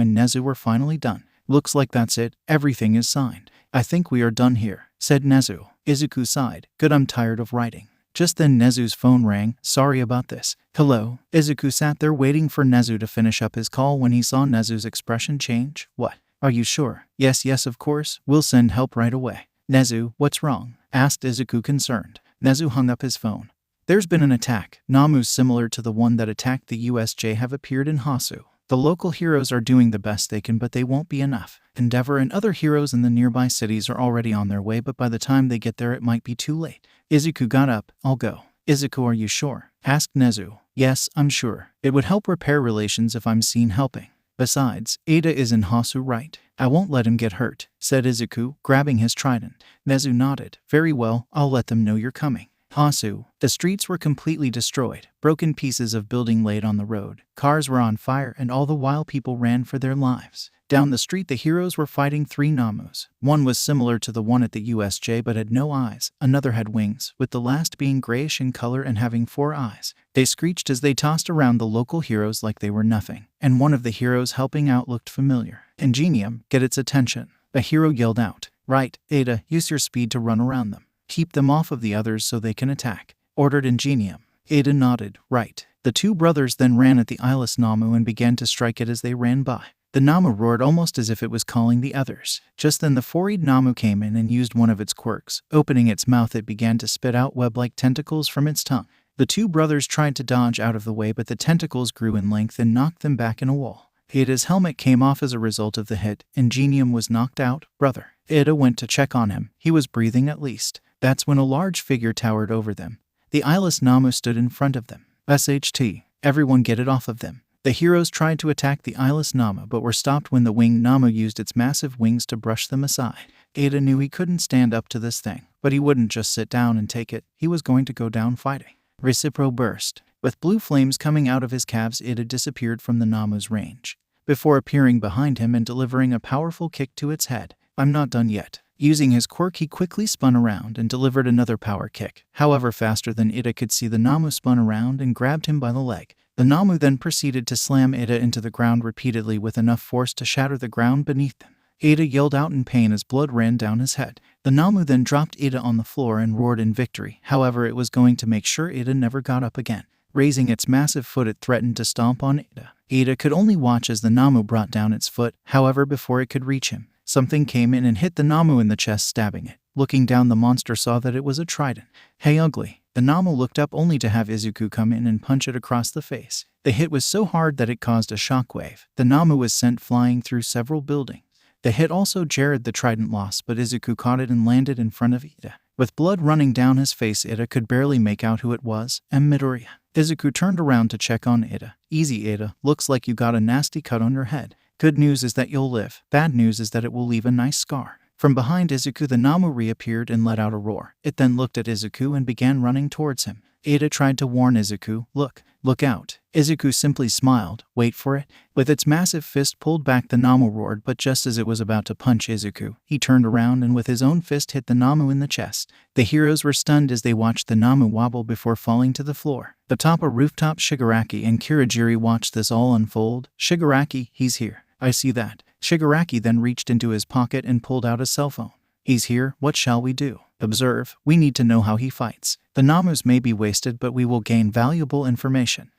and Nezu were finally done. Looks like that's it. Everything is signed. I think we are done here, said Nezu. Izuku sighed. Good, I'm tired of writing. Just then Nezu's phone rang. Sorry about this. Hello? Izuku sat there waiting for Nezu to finish up his call when he saw Nezu's expression change. What? Are you sure? Yes, of course. We'll send help right away. Nezu, what's wrong? Asked Izuku, concerned. Nezu hung up his phone. There's been an attack. Namus similar to the one that attacked the USJ have appeared in Hasu. The local heroes are doing the best they can, but they won't be enough. Endeavor and other heroes in the nearby cities are already on their way, but by the time they get there it might be too late. Izuku got up. I'll go. Izuku, are you sure? Asked Nezu. Yes, I'm sure. It would help repair relations if I'm seen helping. Besides, Ada is in Hasu, right? I won't let him get hurt, said Izuku, grabbing his trident. Nezu nodded. Very well, I'll let them know you're coming. Hasu. The streets were completely destroyed, broken pieces of building laid on the road, cars were on fire, and all the while people ran for their lives. Down the street the heroes were fighting 3 Namus. One was similar to the one at the USJ but had no eyes, another had wings, with the last being grayish in color and having 4 eyes. They screeched as they tossed around the local heroes like they were nothing, and one of the heroes helping out looked familiar. Ingenium, get its attention. A hero yelled out. Right, Ada, use your speed to run around them. Keep them off of the others so they can attack, ordered Ingenium. Ada nodded. Right. The 2 brothers then ran at the eyeless Namu and began to strike it as they ran by. The Namu roared almost as if it was calling the others. Just then the 4-eyed Namu came in and used one of its quirks. Opening its mouth, it began to spit out web-like tentacles from its tongue. The 2 brothers tried to dodge out of the way, but the tentacles grew in length and knocked them back in a wall. Ada's helmet came off as a result of the hit. Ingenium was knocked out. Brother. Ada went to check on him. He was breathing at least. That's when a large figure towered over them. The eyeless Namu stood in front of them. SHT. Everyone get it off of them. The heroes tried to attack the eyeless Namu but were stopped when the winged Namu used its massive wings to brush them aside. Ada knew he couldn't stand up to this thing, but he wouldn't just sit down and take it. He was going to go down fighting. Recipro burst. With blue flames coming out of his calves, Ada disappeared from the Namu's range, before appearing behind him and delivering a powerful kick to its head. I'm not done yet. Using his quirk, he quickly spun around and delivered another power kick. However, faster than Ada could see, the Namu spun around and grabbed him by the leg. The Namu then proceeded to slam Ada into the ground repeatedly with enough force to shatter the ground beneath them. Ada yelled out in pain as blood ran down his head. The Namu then dropped Ada on the floor and roared in victory. However, it was going to make sure Ada never got up again. Raising its massive foot, it threatened to stomp on Ada. Ada could only watch as the Namu brought down its foot. However, before it could reach him, something came in and hit the Namu in the chest, stabbing it. Looking down, the monster saw that it was a trident. Hey, ugly. The Namu looked up only to have Izuku come in and punch it across the face. The hit was so hard that it caused a shockwave. The Namu was sent flying through several buildings. The hit also jarred the trident lost, but Izuku caught it and landed in front of Ada. With blood running down his face, Ada could barely make out who it was. Midoriya. Izuku turned around to check on Ada. Easy, Ada. Looks like you got a nasty cut on your head. Good news is that you'll live. Bad news is that it will leave a nice scar. From behind Izuku, the Namu reappeared and let out a roar. It then looked at Izuku and began running towards him. Ada tried to warn Izuku, look out. Izuku simply smiled. Wait for it. With its massive fist pulled back, the Namu roared, but just as it was about to punch Izuku, he turned around and with his own fist hit the Namu in the chest. The heroes were stunned as they watched the Namu wobble before falling to the floor. Atop a rooftop, Shigaraki and Kirigiri watched this all unfold. Shigaraki, he's here. I see that. Shigaraki then reached into his pocket and pulled out a cell phone. He's here, what shall we do? Observe, we need to know how he fights. The Namus may be wasted, but we will gain valuable information.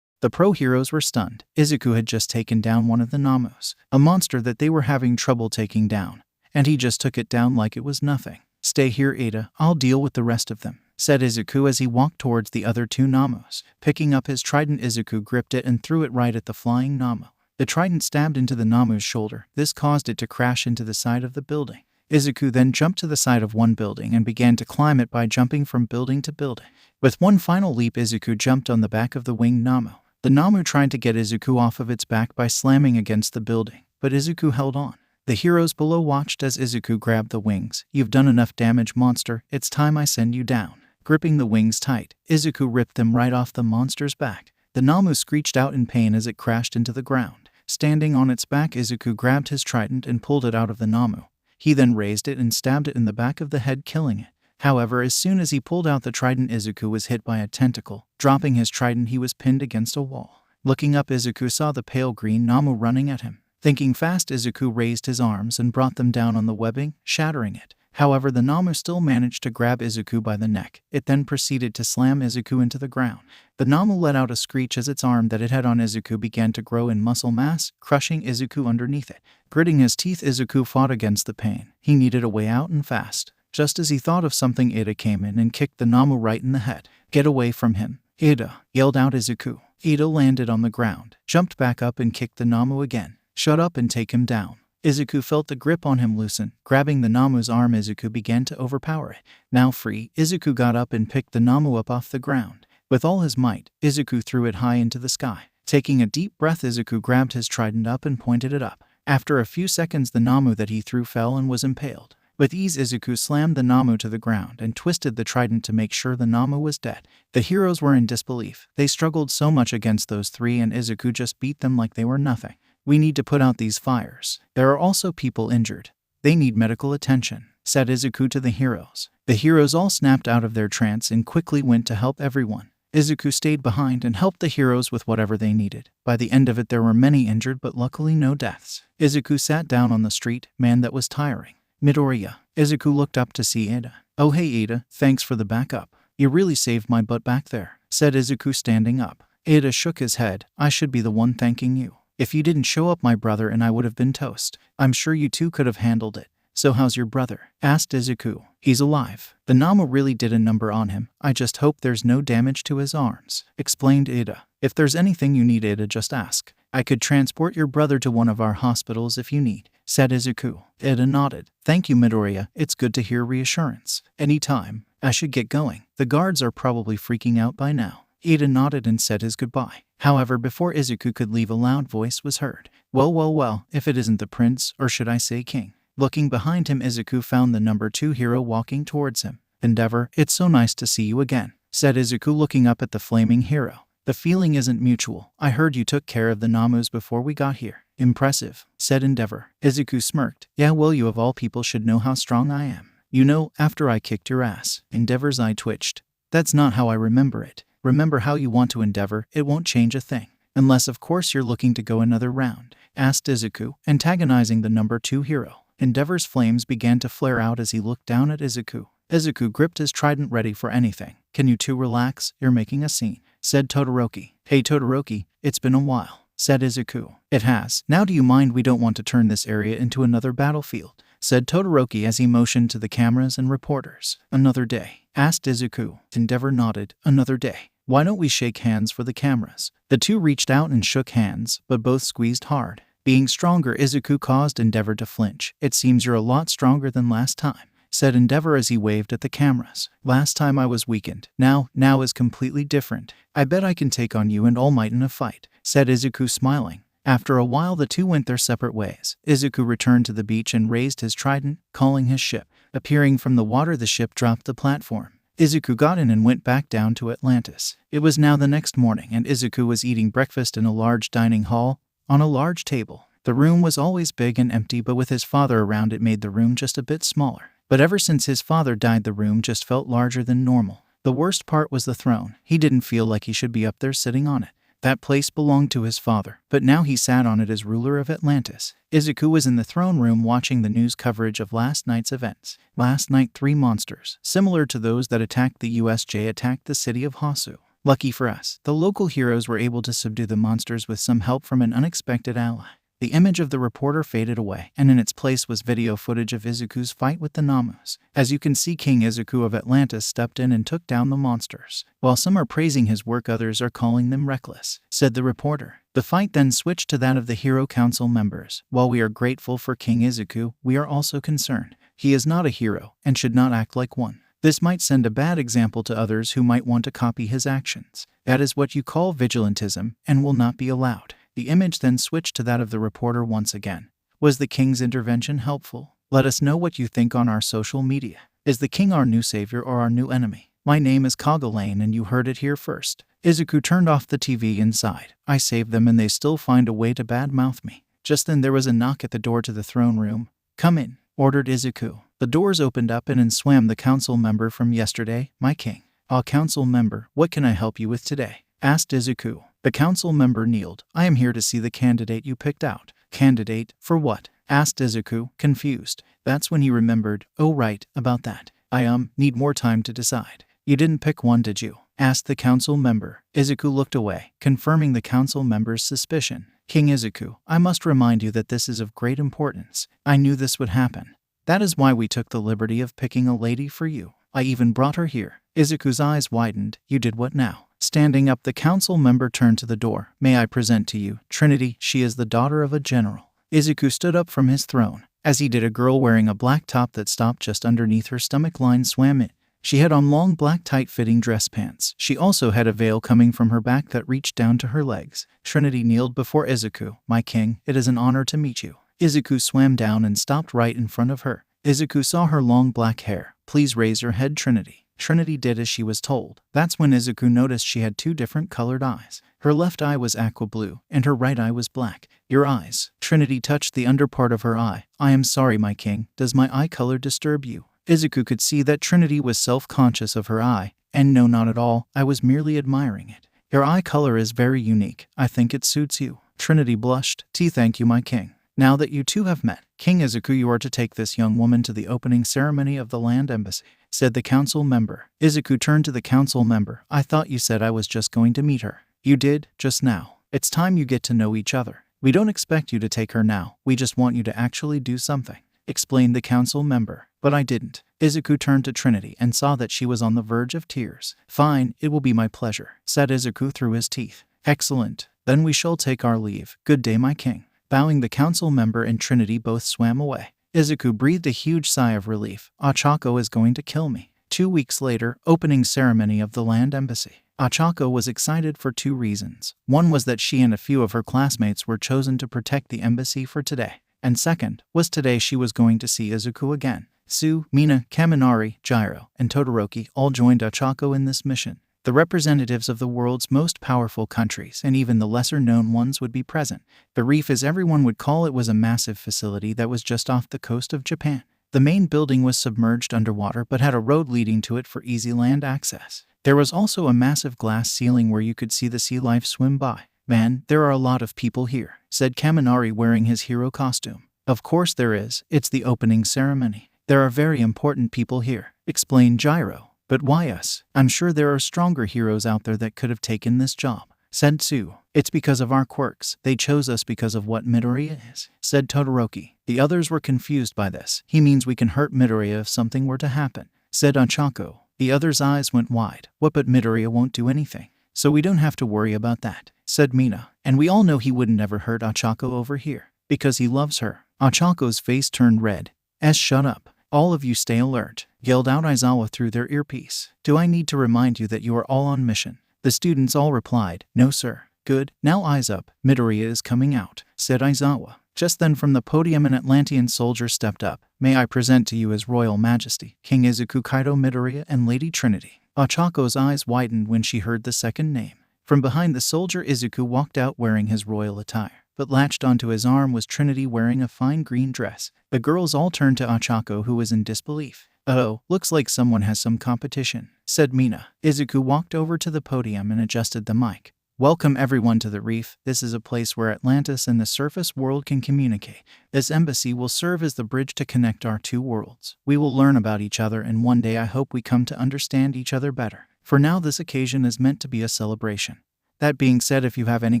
The pro heroes were stunned. Izuku had just taken down one of the Namus, a monster that they were having trouble taking down, and he just took it down like it was nothing. Stay here, Ada, I'll deal with the rest of them, said Izuku as he walked towards the other 2 Namus. Picking up his trident, Izuku gripped it and threw it right at the flying Namu. The trident stabbed into the Namu's shoulder. This caused it to crash into the side of the building. Izuku then jumped to the side of one building and began to climb it by jumping from building to building. With one final leap, Izuku jumped on the back of the winged Namu. The Namu tried to get Izuku off of its back by slamming against the building, but Izuku held on. The heroes below watched as Izuku grabbed the wings. You've done enough damage, monster. It's time I send you down. Gripping the wings tight, Izuku ripped them right off the monster's back. The Namu screeched out in pain as it crashed into the ground. Standing on its back, Izuku grabbed his trident and pulled it out of the Namu. He then raised it and stabbed it in the back of the head, killing it. However, as soon as he pulled out the trident, Izuku was hit by a tentacle. Dropping his trident, he was pinned against a wall. Looking up, Izuku saw the pale green Namu running at him. Thinking fast, Izuku raised his arms and brought them down on the webbing, shattering it. However, the Namu still managed to grab Izuku by the neck. It then proceeded to slam Izuku into the ground. The Namu let out a screech as its arm that it had on Izuku began to grow in muscle mass, crushing Izuku underneath it. Gritting his teeth, Izuku fought against the pain. He needed a way out and fast. Just as he thought of something, Ada came in and kicked the Namu right in the head. Get away from him. Ada, yelled out Izuku. Ada landed on the ground, jumped back up and kicked the Namu again. Shut up and take him down. Izuku felt the grip on him loosen. Grabbing the Namu's arm, Izuku began to overpower it. Now free, Izuku got up and picked the Namu up off the ground. With all his might, Izuku threw it high into the sky. Taking a deep breath, Izuku grabbed his trident up and pointed it up. After a few seconds, the Namu that he threw fell and was impaled. With ease, Izuku slammed the Namu to the ground and twisted the trident to make sure the Namu was dead. The heroes were in disbelief. They struggled so much against those three and Izuku just beat them like they were nothing. We need to put out these fires. There are also people injured. They need medical attention, said Izuku to the heroes. The heroes all snapped out of their trance and quickly went to help everyone. Izuku stayed behind and helped the heroes with whatever they needed. By the end of it, there were many injured but luckily no deaths. Izuku sat down on the street. Man, that was tiring. Midoriya. Izuku looked up to see Ada. Oh hey Ada, thanks for the backup. You really saved my butt back there, said Izuku standing up. Ada shook his head. I should be the one thanking you. If you didn't show up, my brother and I would have been toast. I'm sure you two could have handled it. So how's your brother? Asked Izuku. He's alive. The Namu really did a number on him. I just hope there's no damage to his arms, explained Ada. If there's anything you need, Ada, just ask. I could transport your brother to one of our hospitals if you need, said Izuku. Ada nodded. Thank you, Midoriya. It's good to hear reassurance. Anytime. I should get going. The guards are probably freaking out by now. Ada nodded and said his goodbye. However, before Izuku could leave, a loud voice was heard. Well, if it isn't the prince, or should I say king. Looking behind him, Izuku found the number 2 hero walking towards him. Endeavor, it's so nice to see you again, said Izuku looking up at the flaming hero. The feeling isn't mutual. I heard you took care of the Namus before we got here. Impressive, said Endeavor. Izuku smirked. Yeah, well, you of all people should know how strong I am. You know, after I kicked your ass. Endeavor's eye twitched. That's not how I remember it. Remember how you want to, Endeavor. It won't change a thing. Unless, of course, you're looking to go another round, asked Izuku, antagonizing the number 2 hero. Endeavor's flames began to flare out as he looked down at Izuku. Izuku gripped his trident, ready for anything. Can you two relax? You're making a scene, said Todoroki. Hey Todoroki, it's been a while, said Izuku. It has. Now do you mind? We don't want to turn this area into another battlefield, said Todoroki as he motioned to the cameras and reporters. Another day, asked Izuku. Endeavor nodded. Another day. Why don't we shake hands for the cameras? The two reached out and shook hands, but both squeezed hard. Being stronger, Izuku caused Endeavor to flinch. It seems you're a lot stronger than last time, said Endeavor as he waved at the cameras. Last time I was weakened. Now is completely different. I bet I can take on you and All Might in a fight, said Izuku, smiling. After a while, the two went their separate ways. Izuku returned to the beach and raised his trident, calling his ship. Appearing from the water, the ship dropped the platform. Izuku got in and went back down to Atlantis. It was now the next morning, and Izuku was eating breakfast in a large dining hall, on a large table. The room was always big and empty, but with his father around, it made the room just a bit smaller. But ever since his father died, the room just felt larger than normal. The worst part was the throne. He didn't feel like he should be up there sitting on it. That place belonged to his father, but now he sat on it as ruler of Atlantis. Izuku was in the throne room watching the news coverage of last night's events. Last night, 3 monsters, similar to those that attacked the USJ, attacked the city of Hasu. Lucky for us, the local heroes were able to subdue the monsters with some help from an unexpected ally. The image of the reporter faded away, and in its place was video footage of Izuku's fight with the Namus. As you can see, King Izuku of Atlantis stepped in and took down the monsters. While some are praising his work, others are calling them reckless, said the reporter. The fight then switched to that of the Hero Council members. While we are grateful for King Izuku, we are also concerned. He is not a hero, and should not act like one. This might send a bad example to others who might want to copy his actions. That is what you call vigilantism, and will not be allowed. The image then switched to that of the reporter once again. Was the king's intervention helpful? Let us know what you think on our social media. Is the king our new savior or our new enemy? My name is Kagolane and you heard it here first. Izuku turned off the TV inside. I saved them and they still find a way to badmouth me. Just then there was a knock at the door to the throne room. Come in, ordered Izuku. The doors opened up and in swam the council member from yesterday, my king. Council member, what can I help you with today? Asked Izuku. The council member kneeled. I am here to see the candidate you picked out. Candidate? For what? Asked Izuku, confused. That's when he remembered. Oh right, about that. I need more time to decide. You didn't pick one, did you? Asked the council member. Izuku looked away, confirming the council member's suspicion. King Izuku, I must remind you that this is of great importance. I knew this would happen. That is why we took the liberty of picking a lady for you. I even brought her here. Izuku's eyes widened. You did what now? Standing up, the council member turned to the door. May I present to you Trinity? She is the daughter of a general. Izuku stood up from his throne. As he did, a girl wearing a black top that stopped just underneath her stomach line swam in. She had on long black tight-fitting dress pants. She also had a veil coming from her back that reached down to her legs. Trinity kneeled before Izuku. My king, it is an honor to meet you. Izuku swam down and stopped right in front of her. Izuku saw her long black hair. Please raise your head, Trinity. Trinity did as she was told. That's when Izuku noticed she had two different colored eyes. Her left eye was aqua blue, and her right eye was black. Your eyes. Trinity touched the underpart of her eye. I am sorry, my king. Does my eye color disturb you? Izuku could see that Trinity was self-conscious of her eye. And no, not at all. I was merely admiring it. Your eye color is very unique. I think it suits you. Trinity blushed. Thank you, my king. Now that you two have met, King Izuku, you are to take this young woman to the opening ceremony of the land embassy, said the council member. Izuku turned to the council member. I thought you said I was just going to meet her. You did, just now. It's time you get to know each other. We don't expect you to take her now. We just want you to actually do something, explained the council member. But I didn't. Izuku turned to Trinity and saw that she was on the verge of tears. Fine, it will be my pleasure, said Izuku through his teeth. Excellent. Then we shall take our leave. Good day, my king. Bowing, the council member and Trinity both swam away. Izuku breathed a huge sigh of relief. Ochako is going to kill me. 2 weeks later, opening ceremony of the land embassy. Ochako was excited for 2 reasons. One was that she and a few of her classmates were chosen to protect the embassy for today. And second was today she was going to see Izuku again. Sue, Mina, Kaminari, Gyro, and Todoroki all joined Ochako in this mission. The representatives of the world's most powerful countries and even the lesser-known ones would be present. The reef, as everyone would call it, was a massive facility that was just off the coast of Japan. The main building was submerged underwater but had a road leading to it for easy land access. There was also a massive glass ceiling where you could see the sea life swim by. Man, there are a lot of people here, said Kaminari wearing his hero costume. Of course there is. It's the opening ceremony. There are very important people here, explained Gyro. But why us? I'm sure there are stronger heroes out there that could have taken this job, said Sue. It's because of our quirks. They chose us because of what Midoriya is, said Todoroki. The others were confused by this. He means we can hurt Midoriya if something were to happen, said Ochako. The others' eyes went wide. What, but Midoriya won't do anything, so we don't have to worry about that, said Mina. And we all know he wouldn't ever hurt Ochako over here, because he loves her. Ochako's face turned red. Shut up. All of you stay alert, yelled out Aizawa through their earpiece. Do I need to remind you that you are all on mission? The students all replied, no sir. Good, now eyes up, Midoriya is coming out, said Aizawa. Just then from the podium an Atlantian soldier stepped up. May I present to you His Royal Majesty, King Izuku Kaito Midoriya and Lady Trinity. Ochako's eyes widened when she heard the second name. From behind the soldier, Izuku walked out wearing his royal attire. But latched onto his arm was Trinity wearing a fine green dress. The girls all turned to Ochako, who was in disbelief. Oh, looks like someone has some competition, said Mina. Izuku walked over to the podium and adjusted the mic. Welcome everyone to the reef. This is a place where Atlantis and the surface world can communicate. This embassy will serve as the bridge to connect our 2 worlds. We will learn about each other, and one day I hope we come to understand each other better. For now, this occasion is meant to be a celebration. That being said, if you have any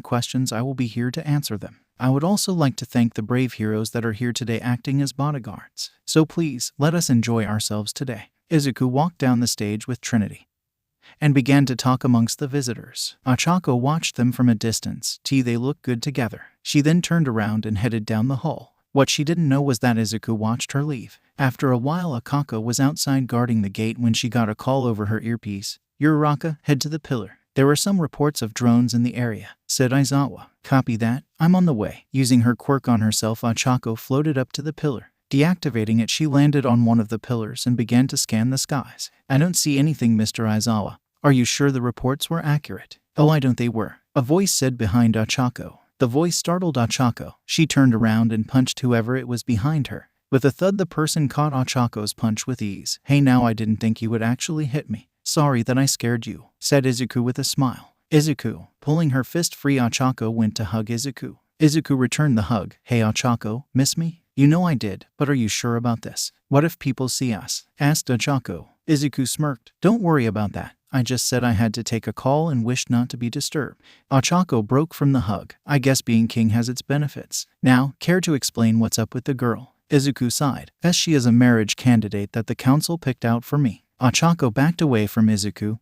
questions, I will be here to answer them. I would also like to thank the brave heroes that are here today acting as bodyguards. So please, let us enjoy ourselves today. Izuku walked down the stage with Trinity and began to talk amongst the visitors. Ochako watched them from a distance. They looked good together. She then turned around and headed down the hall. What she didn't know was that Izuku watched her leave. After a while, Akako was outside guarding the gate when she got a call over her earpiece. Uraraka, head to the pillar. There were some reports of drones in the area, said Aizawa. Copy that. I'm on the way. Using her quirk on herself, Ochako floated up to the pillar. Deactivating it, she landed on one of the pillars and began to scan the skies. I don't see anything, Mr. Aizawa. Are you sure the reports were accurate? Oh, I don't. They were, a voice said behind Ochako. The voice startled Ochako. She turned around and punched whoever it was behind her. With a thud, the person caught Ochako's punch with ease. Hey, now I didn't think you would actually hit me. Sorry that I scared you, said Izuku with a smile. Izuku, pulling her fist free, Ochako went to hug Izuku. Izuku returned the hug. Hey Ochako, miss me? You know I did, but are you sure about this? What if people see us? Asked Ochako. Izuku smirked. Don't worry about that. I just said I had to take a call and wished not to be disturbed. Ochako broke from the hug. I guess being king has its benefits. Now, care to explain what's up with the girl? Izuku sighed, as she is a marriage candidate that the council picked out for me. Ochako backed away from Izuku.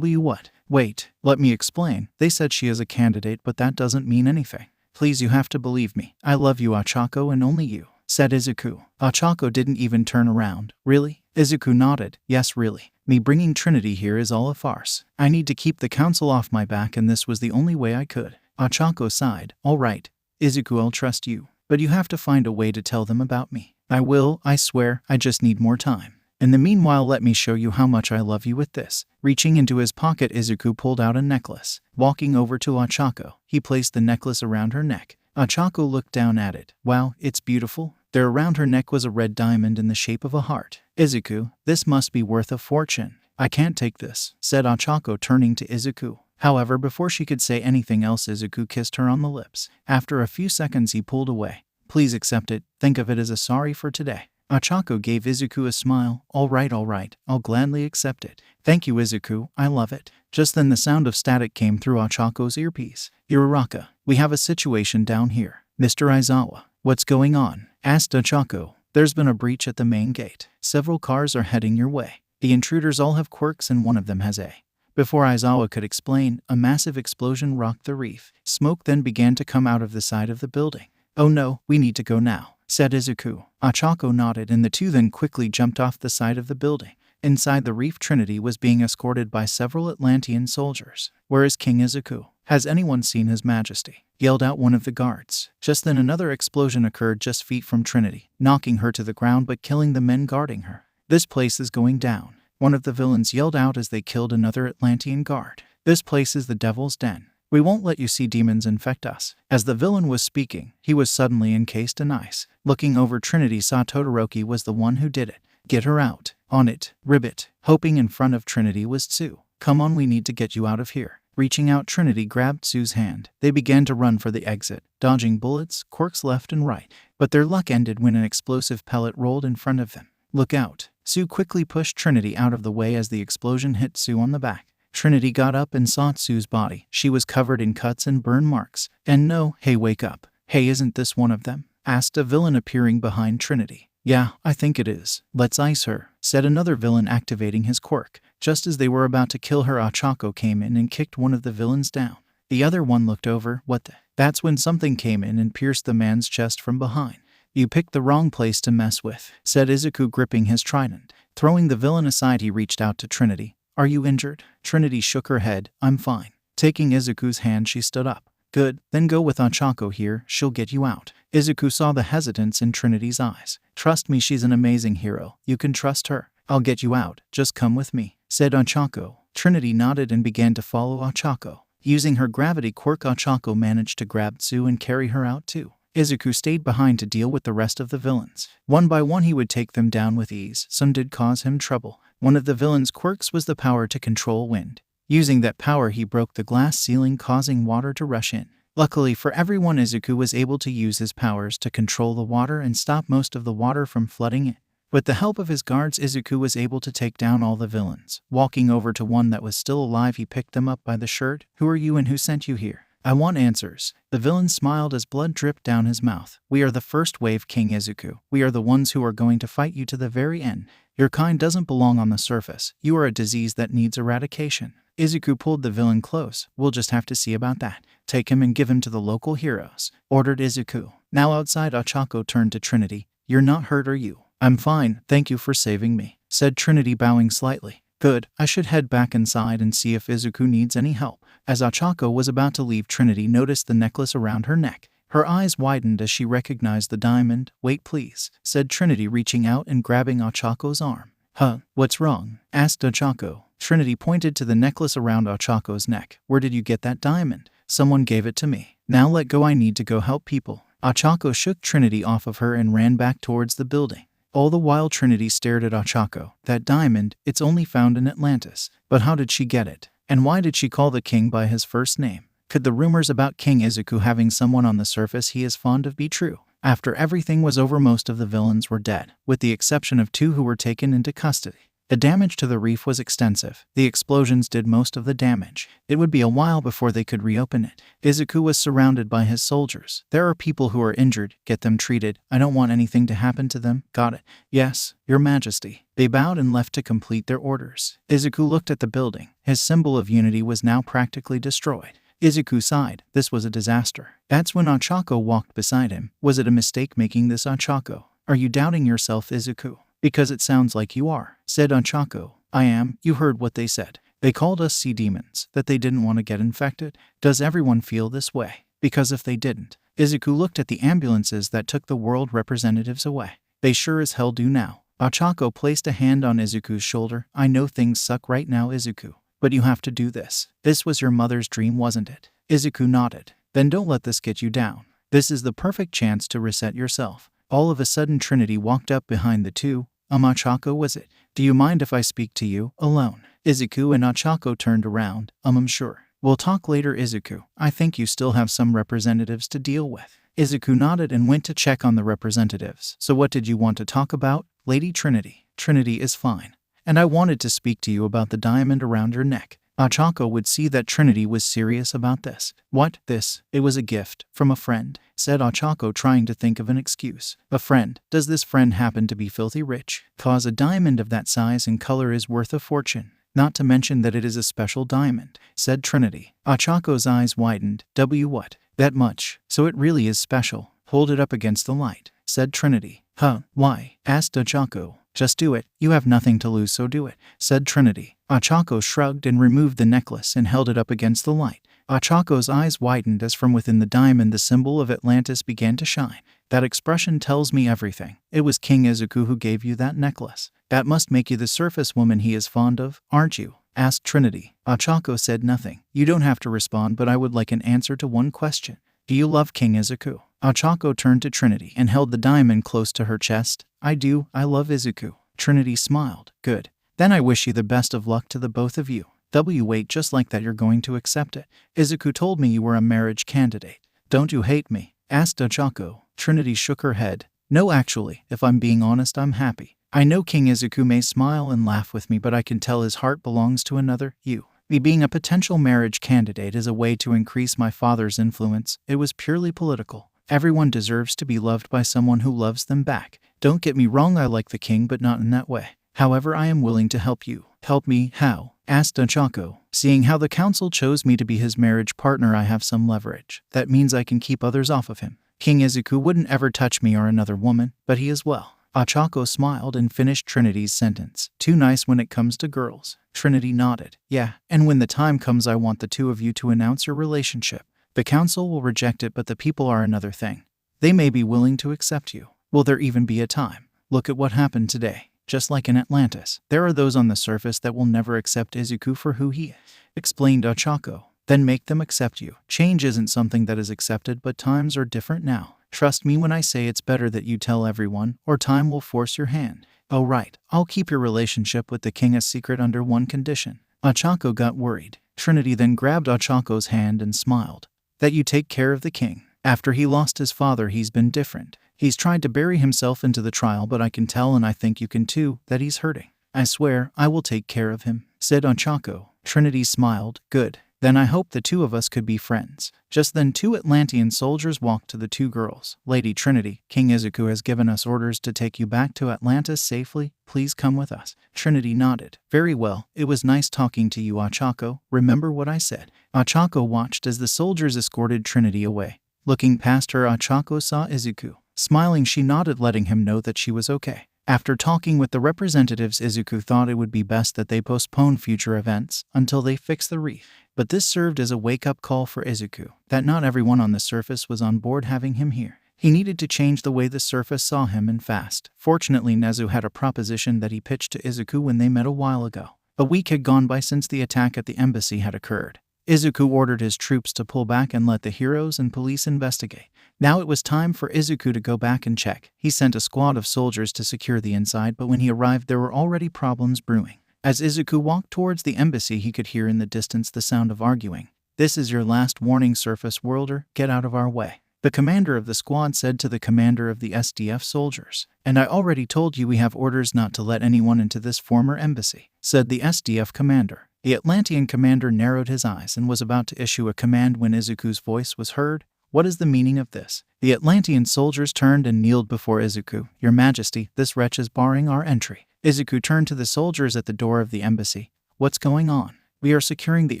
What? Wait, let me explain. They said she is a candidate, but that doesn't mean anything. Please, you have to believe me. I love you, Ochako, and only you, said Izuku. Ochako didn't even turn around. Really? Izuku nodded. Yes, really. Me bringing Trinity here is all a farce. I need to keep the council off my back, and this was the only way I could. Ochako sighed. All right, Izuku, I'll trust you. But you have to find a way to tell them about me. I will, I swear, I just need more time. In the meanwhile, let me show you how much I love you with this. Reaching into his pocket, Izuku pulled out a necklace. Walking over to Ochako, he placed the necklace around her neck. Ochako looked down at it. Wow, it's beautiful. There around her neck was a red diamond in the shape of a heart. Izuku, this must be worth a fortune. I can't take this, said Ochako, turning to Izuku. However, before she could say anything else, Izuku kissed her on the lips. After a few seconds, he pulled away. Please accept it. Think of it as a sorry for today. Ochako gave Izuku a smile. All right, I'll gladly accept it. Thank you, Izuku, I love it. Just then the sound of static came through Ochako's earpiece. Uraraka, we have a situation down here. Mr. Aizawa, what's going on? Asked Ochako. There's been a breach at the main gate. Several cars are heading your way. The intruders all have quirks and one of them has a... Before Aizawa could explain, a massive explosion rocked the reef. Smoke then began to come out of the side of the building. Oh no, we need to go now, said Izuku. Ochako nodded and the two then quickly jumped off the side of the building. Inside the reef, Trinity was being escorted by several Atlantian soldiers. Where is King Izuku? Has anyone seen His Majesty? Yelled out one of the guards. Just then another explosion occurred just feet from Trinity, knocking her to the ground but killing the men guarding her. This place is going down. One of the villains yelled out as they killed another Atlantian guard. This place is the Devil's Den. We won't let you see demons infect us. As the villain was speaking, he was suddenly encased in ice. Looking over, Trinity saw Todoroki was the one who did it. Get her out. On it. Ribbit. Hoping in front of Trinity was Tsu. Come on, we need to get you out of here. Reaching out, Trinity grabbed Tsu's hand. They began to run for the exit, dodging bullets, quirks left and right. But their luck ended when an explosive pellet rolled in front of them. Look out. Tsu quickly pushed Trinity out of the way as the explosion hit Tsu on the back. Trinity got up and saw Tsu's body. She was covered in cuts and burn marks. And no, hey, wake up. Hey, isn't this one of them? Asked a villain appearing behind Trinity. Yeah, I think it is. Let's ice her, said another villain activating his quirk. Just as they were about to kill her, Ochako came in and kicked one of the villains down. The other one looked over. What the? That's when something came in and pierced the man's chest from behind. You picked the wrong place to mess with, said Izuku, gripping his trident. Throwing the villain aside, he reached out to Trinity. Are you injured? Trinity shook her head. I'm fine. Taking Izuku's hand, she stood up. Good, then go with Ochako here, she'll get you out. Izuku saw the hesitance in Trinity's eyes. Trust me, she's an amazing hero. You can trust her. I'll get you out, just come with me, said Ochako. Trinity nodded and began to follow Ochako. Using her gravity quirk, Ochako managed to grab Tsu and carry her out too. Izuku stayed behind to deal with the rest of the villains. One by one he would take them down with ease. Some did cause him trouble. One of the villains' quirks was the power to control wind. Using that power, he broke the glass ceiling, causing water to rush in. Luckily for everyone, Izuku was able to use his powers to control the water and stop most of the water from flooding in. With the help of his guards, Izuku was able to take down all the villains. Walking over to one that was still alive, he picked them up by the shirt. Who are you and who sent you here? I want answers. The villain smiled as blood dripped down his mouth. We are the first wave, King Izuku. We are the ones who are going to fight you to the very end. Your kind doesn't belong on the surface. You are a disease that needs eradication. Izuku pulled the villain close. We'll just have to see about that. Take him and give him to the local heroes, ordered Izuku. Now outside, Ochako turned to Trinity. You're not hurt, are you? I'm fine, thank you for saving me, said Trinity, bowing slightly. Good, I should head back inside and see if Izuku needs any help. As Ochako was about to leave, Trinity noticed the necklace around her neck. Her eyes widened as she recognized the diamond. Wait please, said Trinity, reaching out and grabbing Ochako's arm. Huh, what's wrong? Asked Ochako. Trinity pointed to the necklace around Ochako's neck. Where did you get that diamond? Someone gave it to me. Now let go, I need to go help people. Ochako shook Trinity off of her and ran back towards the building. All the while, Trinity stared at Ochako. That diamond, it's only found in Atlantis. But how did she get it? And why did she call the king by his first name? Could the rumors about King Izuku having someone on the surface he is fond of be true? After everything was over, most of the villains were dead, with the exception of 2 who were taken into custody. The damage to the reef was extensive. The explosions did most of the damage. It would be a while before they could reopen it. Izuku was surrounded by his soldiers. There are people who are injured. Get them treated. I don't want anything to happen to them. Got it. Yes, Your Majesty. They bowed and left to complete their orders. Izuku looked at the building. His symbol of unity was now practically destroyed. Izuku sighed. This was a disaster. That's when Ochako walked beside him. Was it a mistake making this, Ochako? Are you doubting yourself, Izuku? Because it sounds like you are, said Ochako. I am. You heard what they said. They called us sea demons, that they didn't want to get infected. Does everyone feel this way? Because if they didn't. Izuku looked at the ambulances that took the world representatives away. They sure as hell do now. Ochako placed a hand on Izuku's shoulder. I know things suck right now, Izuku. But you have to do this. This was your mother's dream, wasn't it? Izuku nodded. Then don't let this get you down. This is the perfect chance to reset yourself. All of a sudden Trinity walked up behind the two. Ochako, was it? Do you mind if I speak to you, alone? Izuku and Ochako turned around. I'm sure. We'll talk later, Izuku. I think you still have some representatives to deal with. Izuku nodded and went to check on the representatives. So what did you want to talk about, Lady Trinity? Trinity is fine. And I wanted to speak to you about the diamond around your neck. Ochako would see that Trinity was serious about this. What? This? It was a gift from a friend, said Ochako, trying to think of an excuse. A friend? Does this friend happen to be filthy rich? Cause a diamond of that size and color is worth a fortune. Not to mention that it is a special diamond, said Trinity. Ochako's eyes widened. What? That much? So it really is special. Hold it up against the light, said Trinity. Huh? Why? Asked Ochako. Just do it. You have nothing to lose, so do it, said Trinity. Ochako shrugged and removed the necklace and held it up against the light. Ochako's eyes widened as from within the diamond the symbol of Atlantis began to shine. That expression tells me everything. It was King Izuku who gave you that necklace. That must make you the surface woman he is fond of, aren't you? Asked Trinity. Ochako said nothing. You don't have to respond, but I would like an answer to one question. Do you love King Izuku? Ochako turned to Trinity and held the diamond close to her chest. I do. I love Izuku. Trinity smiled. Good. Then I wish you the best of luck to the both of you. Wait, just like that you're going to accept it. Izuku told me you were a marriage candidate. Don't you hate me? Asked Ochako. Trinity shook her head. No, actually, if I'm being honest, I'm happy. I know King Izuku may smile and laugh with me, but I can tell his heart belongs to another, you. Me being a potential marriage candidate is a way to increase my father's influence. It was purely political. Everyone deserves to be loved by someone who loves them back. Don't get me wrong, I like the king, but not in that way. However, I am willing to help you. Help me? How? Asked Ochako. Seeing how the council chose me to be his marriage partner, I have some leverage. That means I can keep others off of him. King Izuku wouldn't ever touch me or another woman, but he is well. Ochako smiled and finished Trinity's sentence. Too nice when it comes to girls. Trinity nodded. Yeah, and when the time comes, I want the two of you to announce your relationship. The council will reject it, but the people are another thing. They may be willing to accept you. Will there even be a time? Look at what happened today. Just like in Atlantis, there are those on the surface that will never accept Izuku for who he is, explained Ochako. Then make them accept you. Change isn't something that is accepted, but times are different now. Trust me when I say it's better that you tell everyone, or time will force your hand. Oh right, I'll keep your relationship with the king a secret under one condition. Ochako got worried. Trinity then grabbed Ochako's hand and smiled. That you take care of the king. After he lost his father, he's been different. He's tried to bury himself into the trial, but I can tell, and I think you can too, that he's hurting. I swear, I will take care of him, said Ochako. Trinity smiled. Good. Then I hope the two of us could be friends. Just then 2 Atlantian soldiers walked to the 2 girls. Lady Trinity, King Izuku has given us orders to take you back to Atlantis safely. Please come with us. Trinity nodded. Very well. It was nice talking to you, Ochako. Remember what I said. Ochako watched as the soldiers escorted Trinity away. Looking past her, Ochako saw Izuku. Smiling, she nodded, letting him know that she was okay. After talking with the representatives, Izuku thought it would be best that they postpone future events until they fix the reef. But this served as a wake-up call for Izuku, that not everyone on the surface was on board having him here. He needed to change the way the surface saw him, and fast. Fortunately, Nezu had a proposition that he pitched to Izuku when they met a while ago. A week had gone by since the attack at the embassy had occurred. Izuku ordered his troops to pull back and let the heroes and police investigate. Now it was time for Izuku to go back and check. He sent a squad of soldiers to secure the inside, but when he arrived there were already problems brewing. As Izuku walked towards the embassy, he could hear in the distance the sound of arguing. This is your last warning, surface worlder. Get out of our way. The commander of the squad said to the commander of the SDF soldiers. And I already told you we have orders not to let anyone into this former embassy, said the SDF commander. The Atlantian commander narrowed his eyes and was about to issue a command when Izuku's voice was heard. What is the meaning of this? The Atlantian soldiers turned and kneeled before Izuku. Your Majesty, this wretch is barring our entry. Izuku turned to the soldiers at the door of the embassy. What's going on? We are securing the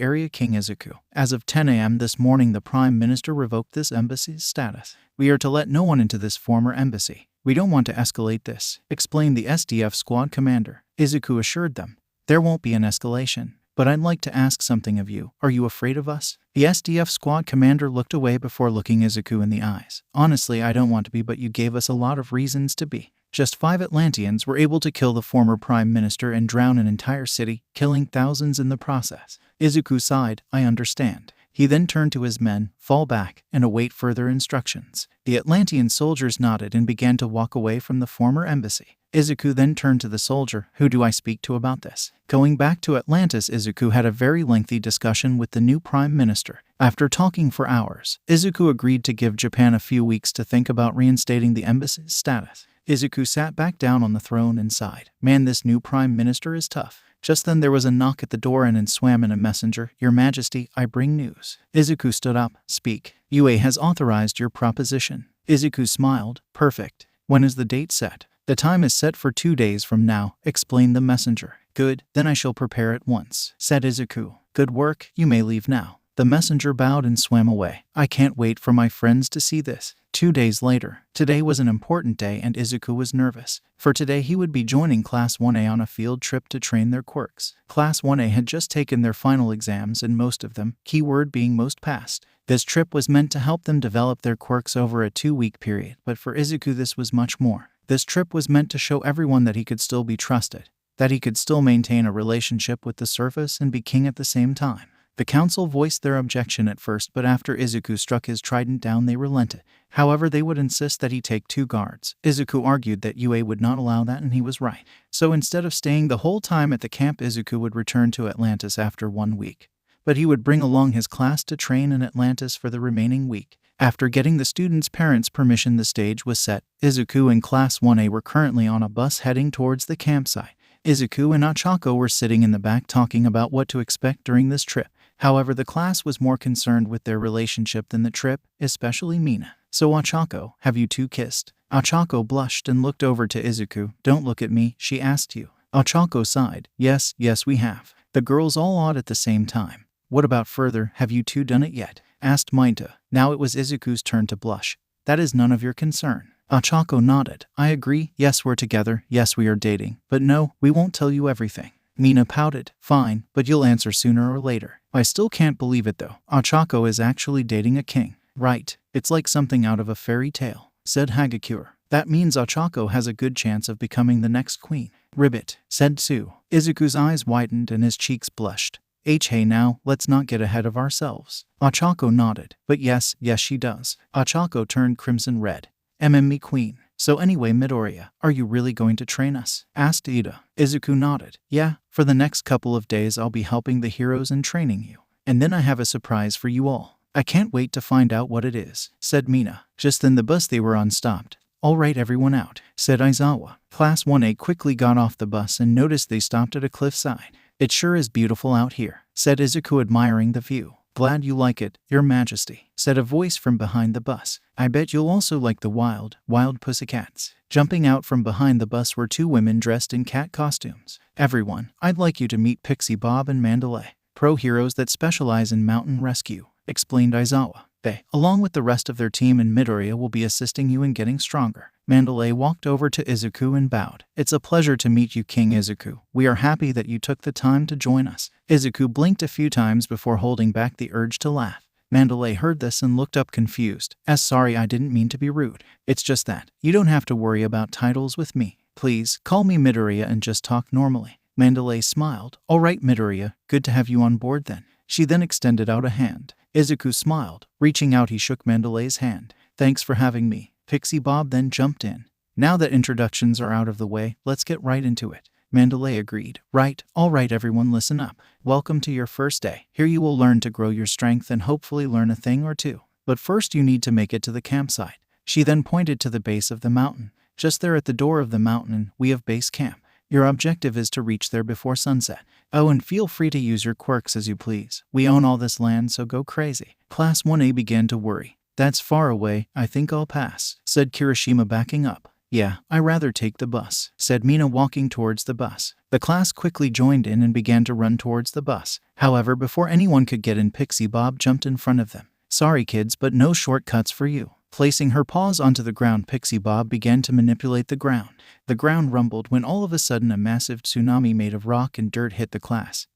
area, King Izuku. As of 10 a.m. this morning, the Prime Minister revoked this embassy's status. We are to let no one into this former embassy. We don't want to escalate this, explained the SDF squad commander. Izuku assured them. There won't be an escalation. But I'd like to ask something of you. Are you afraid of us? The SDF squad commander looked away before looking Izuku in the eyes. Honestly, I don't want to be, but you gave us a lot of reasons to be. Just 5 Atlanteans were able to kill the former prime minister and drown an entire city, killing thousands in the process. Izuku sighed, I understand. He then turned to his men, fall back, and await further instructions. The Atlantean soldiers nodded and began to walk away from the former embassy. Izuku then turned to the soldier, who do I speak to about this? Going back to Atlantis, Izuku had a very lengthy discussion with the new prime minister. After talking for hours, Izuku agreed to give Japan a few weeks to think about reinstating the embassy's status. Izuku sat back down on the throne and sighed. Man, this new prime minister is tough. Just then there was a knock at the door and in swam in a messenger. Your Majesty, I bring news. Izuku stood up. Speak. UA has authorized your proposition. Izuku smiled. Perfect. When is the date set? The time is set for 2 days from now, explained the messenger. Good, then I shall prepare at once, said Izuku. Good work, you may leave now. The messenger bowed and swam away. I can't wait for my friends to see this. 2 days later, today was an important day and Izuku was nervous. For today he would be joining Class 1A on a field trip to train their quirks. Class 1A had just taken their final exams and most of them, keyword being most, passed. This trip was meant to help them develop their quirks over a 2-week period, but for Izuku this was much more. This trip was meant to show everyone that he could still be trusted, that he could still maintain a relationship with the surface and be king at the same time. The council voiced their objection at first, but after Izuku struck his trident down they relented. However, they would insist that he take 2 guards. Izuku argued that UA would not allow that and he was right. So instead of staying the whole time at the camp, Izuku would return to Atlantis after 1 week. But he would bring along his class to train in Atlantis for the remaining week. After getting the students' parents' permission, the stage was set. Izuku and Class 1A were currently on a bus heading towards the campsite. Izuku and Ochako were sitting in the back talking about what to expect during this trip. However, the class was more concerned with their relationship than the trip, especially Mina. So Ochako, have you 2 kissed? Ochako blushed and looked over to Izuku. Don't look at me, she asked you. Ochako sighed. Yes, we have. The girls all awed at the same time. What about further, have you 2 done it yet? Asked Minta. Now it was Izuku's turn to blush. That is none of your concern. Ochako nodded. I agree, yes we're together, yes we are dating, but no, we won't tell you everything. Mina pouted. Fine, but you'll answer sooner or later. I still can't believe it though. Ochako is actually dating a king. Right, it's like something out of a fairy tale, said Hagakure. That means Ochako has a good chance of becoming the next queen. Ribbit, said Tsu. Izuku's eyes widened and his cheeks blushed. Hey now, let's not get ahead of ourselves. Ochako nodded. But yes, she does. Ochako turned crimson red. Me queen. So anyway, Midoriya, are you really going to train us? Asked Ida. Izuku nodded. Yeah, for the next couple of days I'll be helping the heroes and training you. And then I have a surprise for you all. I can't wait to find out what it is, said Mina. Just then the bus they were on stopped. All right, everyone out, said Aizawa. Class 1A quickly got off the bus and noticed they stopped at a cliffside. It sure is beautiful out here, said Izuku, admiring the view. Glad you like it, Your Majesty, said a voice from behind the bus. I bet you'll also like the wild pussycats. Jumping out from behind the bus were 2 women dressed in cat costumes. Everyone, I'd like you to meet Pixie Bob and Mandalay, pro heroes that specialize in mountain rescue, explained Aizawa. They, along with the rest of their team and Midoriya, will be assisting you in getting stronger. Mandalay walked over to Izuku and bowed. It's a pleasure to meet you, King Izuku. We are happy that you took the time to join us. Izuku blinked a few times before holding back the urge to laugh. Mandalay heard this and looked up confused. Sorry, I didn't mean to be rude. It's just that you don't have to worry about titles with me. Please, call me Midoriya and just talk normally. Mandalay smiled. All right, Midoriya, good to have you on board then. She then extended out a hand. Izuku smiled. Reaching out, he shook Mandalay's hand. Thanks for having me. Pixie Bob then jumped in. Now that introductions are out of the way, let's get right into it. Mandalay agreed. Right, all right everyone, listen up. Welcome to your first day. Here you will learn to grow your strength and hopefully learn a thing or 2. But first you need to make it to the campsite. She then pointed to the base of the mountain. Just there at the door of the mountain, we have base camp. Your objective is to reach there before sunset. Oh, and feel free to use your quirks as you please. We own all this land, so go crazy. Class 1A began to worry. That's far away, I think I'll pass, said Kirishima, backing up. Yeah, I rather take the bus, said Mina, walking towards the bus. The class quickly joined in and began to run towards the bus. However, before anyone could get in, Pixie Bob jumped in front of them. Sorry kids, but no shortcuts for you. Placing her paws onto the ground, Pixie Bob began to manipulate the ground. The ground rumbled when all of a sudden a massive tsunami made of rock and dirt hit the class,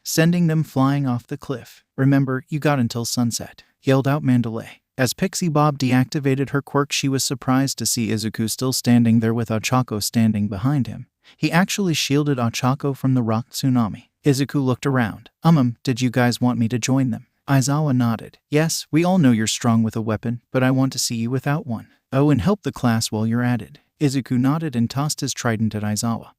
sending them flying off the cliff. Remember, you got until sunset, yelled out Mandalay. As Pixie Bob deactivated her quirk, she was surprised to see Izuku still standing there with Ochako standing behind him. He actually shielded Ochako from the rock tsunami. Izuku looked around. Did you guys want me to join them? Aizawa nodded. Yes, we all know you're strong with a weapon, but I want to see you without one. Oh, and help the class while you're at it. Izuku nodded and tossed his trident at Aizawa.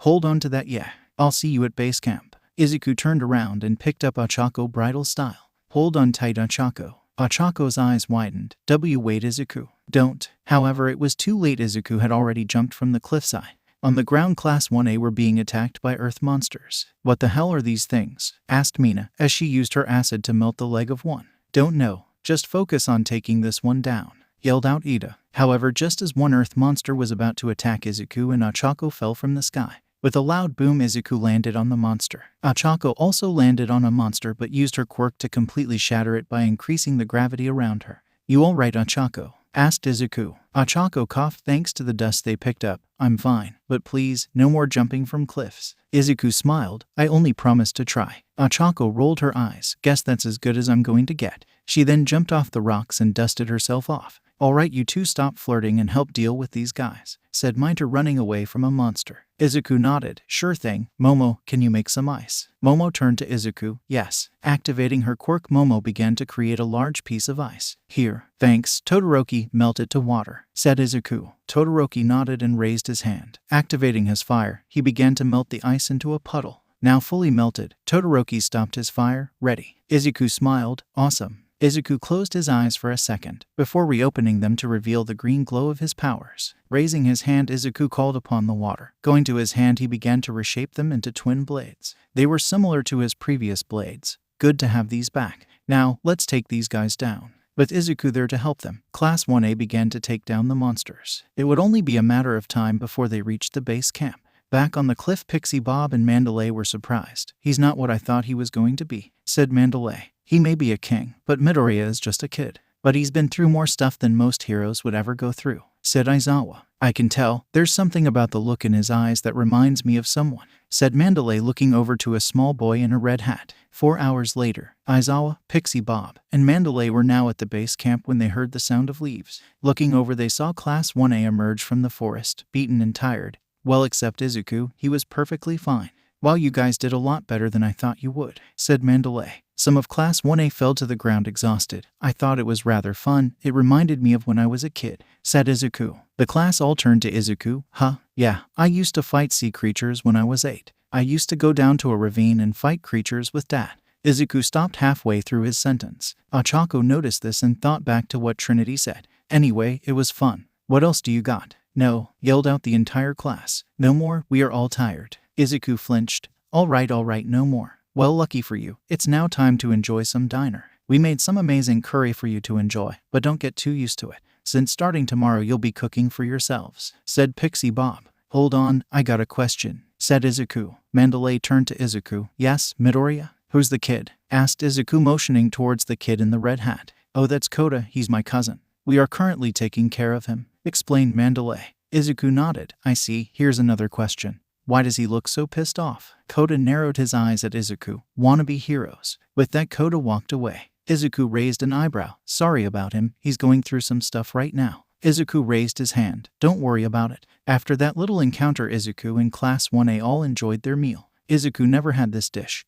Hold on to that, yeah. I'll see you at base camp. Izuku turned around and picked up Ochako bridal style. Hold on tight, Ochako. Ochako's eyes widened. Wait, Izuku. Don't. However, it was too late. Izuku had already jumped from the cliffside. On the ground, Class 1A were being attacked by earth monsters. What the hell are these things? Asked Mina, as she used her acid to melt the leg of one. Don't know. Just focus on taking this one down, yelled out Ida. However, just as one earth monster was about to attack Izuku, and Ochako fell from the sky. With a loud boom, Izuku landed on the monster. Ochako also landed on a monster but used her quirk to completely shatter it by increasing the gravity around her. You alright, Ochako? Asked Izuku. Ochako coughed thanks to the dust they picked up. I'm fine, but please, no more jumping from cliffs. Izuku smiled. I only promised to try. Ochako rolled her eyes. Guess that's as good as I'm going to get. She then jumped off the rocks and dusted herself off. Alright, you two stop flirting and help deal with these guys, said Minter, running away from a monster. Izuku nodded. Sure thing. Momo, can you make some ice? Momo turned to Izuku. Yes. Activating her quirk, Momo began to create a large piece of ice. Here. Thanks. Todoroki, melt it to water, said Izuku. Todoroki nodded and raised his hand. Activating his fire, he began to melt the ice into a puddle. Now fully melted, Todoroki stopped his fire. Ready. Izuku smiled. Awesome. Izuku closed his eyes for a second, before reopening them to reveal the green glow of his powers. Raising his hand, Izuku called upon the water. Going to his hand, he began to reshape them into twin blades. They were similar to his previous blades. Good to have these back. Now, let's take these guys down. With Izuku there to help them, Class 1A began to take down the monsters. It would only be a matter of time before they reached the base camp. Back on the cliff, Pixie Bob and Mandalay were surprised. He's not what I thought he was going to be, said Mandalay. He may be a king, but Midoriya is just a kid. But he's been through more stuff than most heroes would ever go through, said Aizawa. I can tell. There's something about the look in his eyes that reminds me of someone, said Mandalay, looking over to a small boy in a red hat. 4 hours later, Aizawa, Pixie Bob, and Mandalay were now at the base camp when they heard the sound of leaves. Looking over, they saw Class 1A emerge from the forest, beaten and tired. Well, except Izuku, he was perfectly fine. Well, you guys did a lot better than I thought you would, said Mandalay. Some of Class 1A fell to the ground exhausted. I thought it was rather fun. It reminded me of when I was a kid, said Izuku. The class all turned to Izuku. Huh? Yeah, I used to fight sea creatures when I was 8. I used to go down to a ravine and fight creatures with Dad. Izuku stopped halfway through his sentence. Ochako noticed this and thought back to what Trinity said. Anyway, it was fun. What else do you got? No, yelled out the entire class. No more, we are all tired. Izuku flinched. All right, no more. Well, lucky for you, it's now time to enjoy some diner. We made some amazing curry for you to enjoy, but don't get too used to it, since starting tomorrow you'll be cooking for yourselves, said Pixie Bob. Hold on, I got a question, said Izuku. Mandalay turned to Izuku. Yes, Midoriya? Who's the kid? Asked Izuku, motioning towards the kid in the red hat. Oh, that's Kota, he's my cousin. We are currently taking care of him, explained Mandalay. Izuku nodded. I see. Here's another question. Why does he look so pissed off? Kota narrowed his eyes at Izuku. Wannabe heroes. With that, Kota walked away. Izuku raised an eyebrow. Sorry about him, he's going through some stuff right now. Izuku raised his hand. Don't worry about it. After that little encounter, Izuku and Class 1A all enjoyed their meal. Izuku never had this dish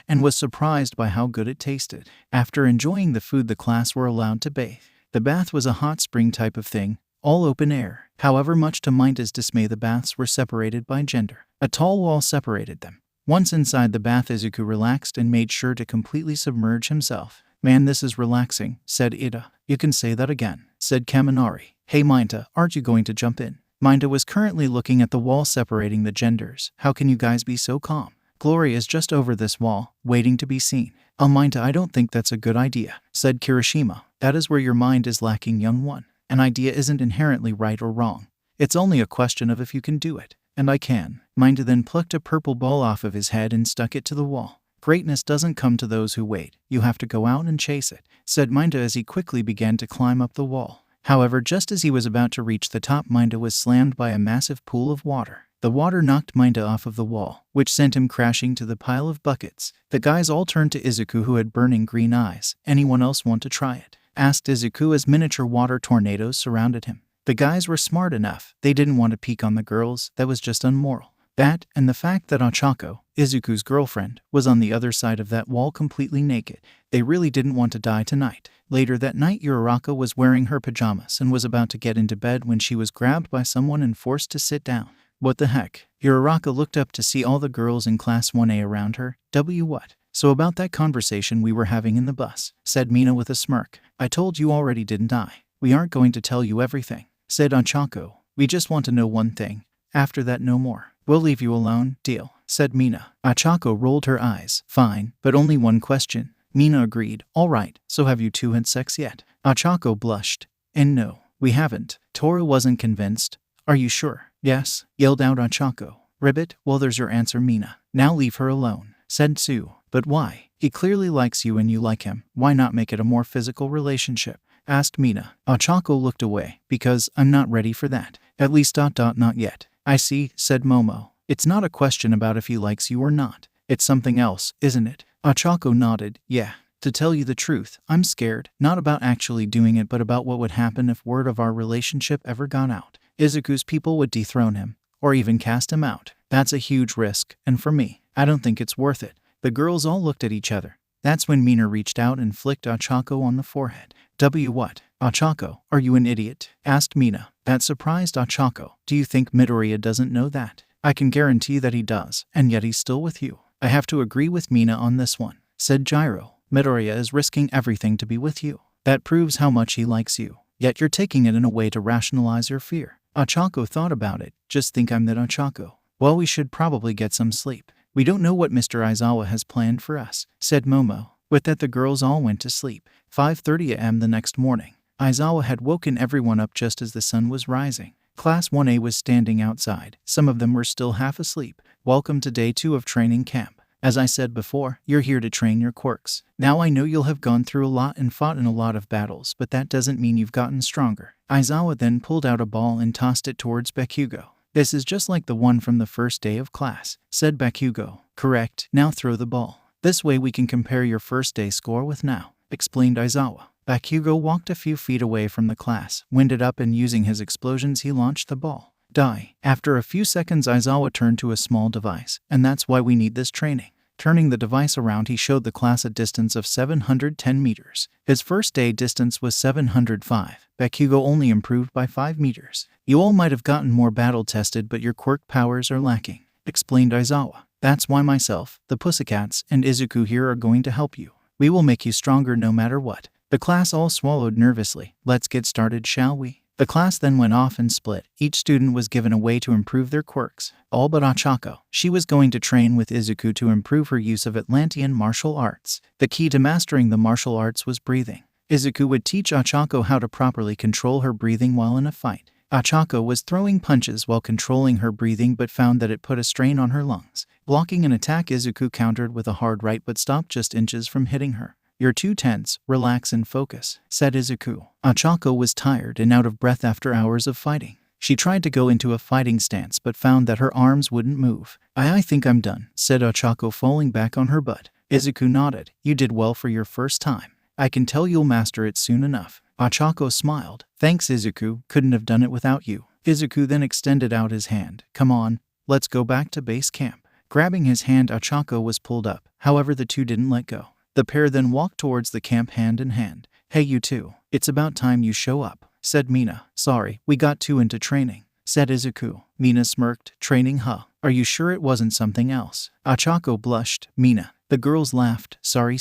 and was surprised by how good it tasted. After enjoying the food, the class were allowed to bathe. The bath was a hot spring type of thing, all open air. However, much to Minta's dismay, the baths were separated by gender. A tall wall separated them. Once inside the bath, Izuku relaxed and made sure to completely submerge himself. Man, this is relaxing, said Ida. You can say that again, said Kaminari. Hey Minta, aren't you going to jump in? Minta was currently looking at the wall separating the genders. How can you guys be so calm? Glory is just over this wall, waiting to be seen. Oh Minta, I don't think that's a good idea, said Kirishima. That is where your mind is lacking, young one. An idea isn't inherently right or wrong. It's only a question of if you can do it. And I can. Minta then plucked a purple ball off of his head and stuck it to the wall. Greatness doesn't come to those who wait. You have to go out and chase it, said Minta as he quickly began to climb up the wall. However, just as he was about to reach the top, Minta was slammed by a massive pool of water. The water knocked Minta off of the wall, which sent him crashing to the pile of buckets. The guys all turned to Izuku, who had burning green eyes. Anyone else want to try it? asked Izuku as miniature water tornadoes surrounded him. The guys were smart enough. They didn't want to peek on the girls. That was just unmoral. That, and the fact that Ochako, Izuku's girlfriend, was on the other side of that wall completely naked. They really didn't want to die tonight. Later that night, Uraraka was wearing her pajamas and was about to get into bed when she was grabbed by someone and forced to sit down. What the heck? Uraraka looked up to see all the girls in Class 1A around her. What? So about that conversation we were having in the bus, said Mina with a smirk. I told you already, didn't I? We aren't going to tell you everything, said Ochako. We just want to know one thing. After that, no more. We'll leave you alone, deal, said Mina. Ochako rolled her eyes. Fine, but only one question. Mina agreed. All right, so have you two had sex yet? Ochako blushed. And no, we haven't. Tora wasn't convinced. Are you sure? Yes, yelled out Ochako. Ribbit, well there's your answer, Mina. Now leave her alone, said Tsu. But why? He clearly likes you and you like him. Why not make it a more physical relationship? Asked Mina. Ochako looked away. Because I'm not ready for that. At least ... not yet. I see, said Momo. It's not a question about if he likes you or not. It's something else, isn't it? Ochako nodded. Yeah. To tell you the truth, I'm scared. Not about actually doing it, but about what would happen if word of our relationship ever got out. Izuku's people would dethrone him, or even cast him out. That's a huge risk, and for me, I don't think it's worth it. The girls all looked at each other. That's when Mina reached out and flicked Ochako on the forehead. What? Ochako, are you an idiot? Asked Mina. That surprised Ochako. Do you think Midoriya doesn't know that? I can guarantee that he does, and yet he's still with you. I have to agree with Mina on this one, said Gyro. Midoriya is risking everything to be with you. That proves how much he likes you. Yet you're taking it in a way to rationalize your fear. Ochako thought about it. Just think I'm that Ochako. Well, we should probably get some sleep. We don't know what Mr. Aizawa has planned for us, said Momo. With that, the girls all went to sleep. 5:30 a.m. the next morning. Aizawa had woken everyone up just as the sun was rising. Class 1A was standing outside. Some of them were still half asleep. Welcome to day 2 of training camp. As I said before, you're here to train your quirks. Now I know you'll have gone through a lot and fought in a lot of battles, but that doesn't mean you've gotten stronger. Aizawa then pulled out a ball and tossed it towards Bakugo. This is just like the one from the first day of class, said Bakugo. Correct, now throw the ball. This way we can compare your first day score with now, explained Aizawa. Bakugo walked a few feet away from the class, winded up, and using his explosions he launched the ball. Die. After a few seconds, Aizawa turned to a small device, and that's why we need this training. Turning the device around, he showed the class a distance of 710 meters. His first day distance was 705. Bakugo only improved by 5 meters. You all might have gotten more battle tested, but your quirk powers are lacking, explained Aizawa. That's why myself, the Pussycats, and Izuku here are going to help you. We will make you stronger no matter what. The class all swallowed nervously. Let's get started, shall we? The class then went off and split. Each student was given a way to improve their quirks. All but Ochako. She was going to train with Izuku to improve her use of Atlantian martial arts. The key to mastering the martial arts was breathing. Izuku would teach Ochako how to properly control her breathing while in a fight. Ochako was throwing punches while controlling her breathing, but found that it put a strain on her lungs. Blocking an attack, Izuku countered with a hard right but stopped just inches from hitting her. You're too tense, relax and focus, said Izuku. Ochako was tired and out of breath after hours of fighting. She tried to go into a fighting stance but found that her arms wouldn't move. I think I'm done, said Ochako, falling back on her butt. Izuku nodded. You did well for your first time. I can tell you'll master it soon enough. Ochako smiled. Thanks, Izuku. Couldn't have done it without you. Izuku then extended out his hand. Come on, let's go back to base camp. Grabbing his hand, Ochako was pulled up. However, the two didn't let go. The pair then walked towards the camp hand in hand. Hey, you two. It's about time you show up, said Mina. Sorry, we got too into training, said Izuku. Mina smirked. Training, huh? Are you sure it wasn't something else? Ochako blushed. Mina. The girls laughed. Sorry.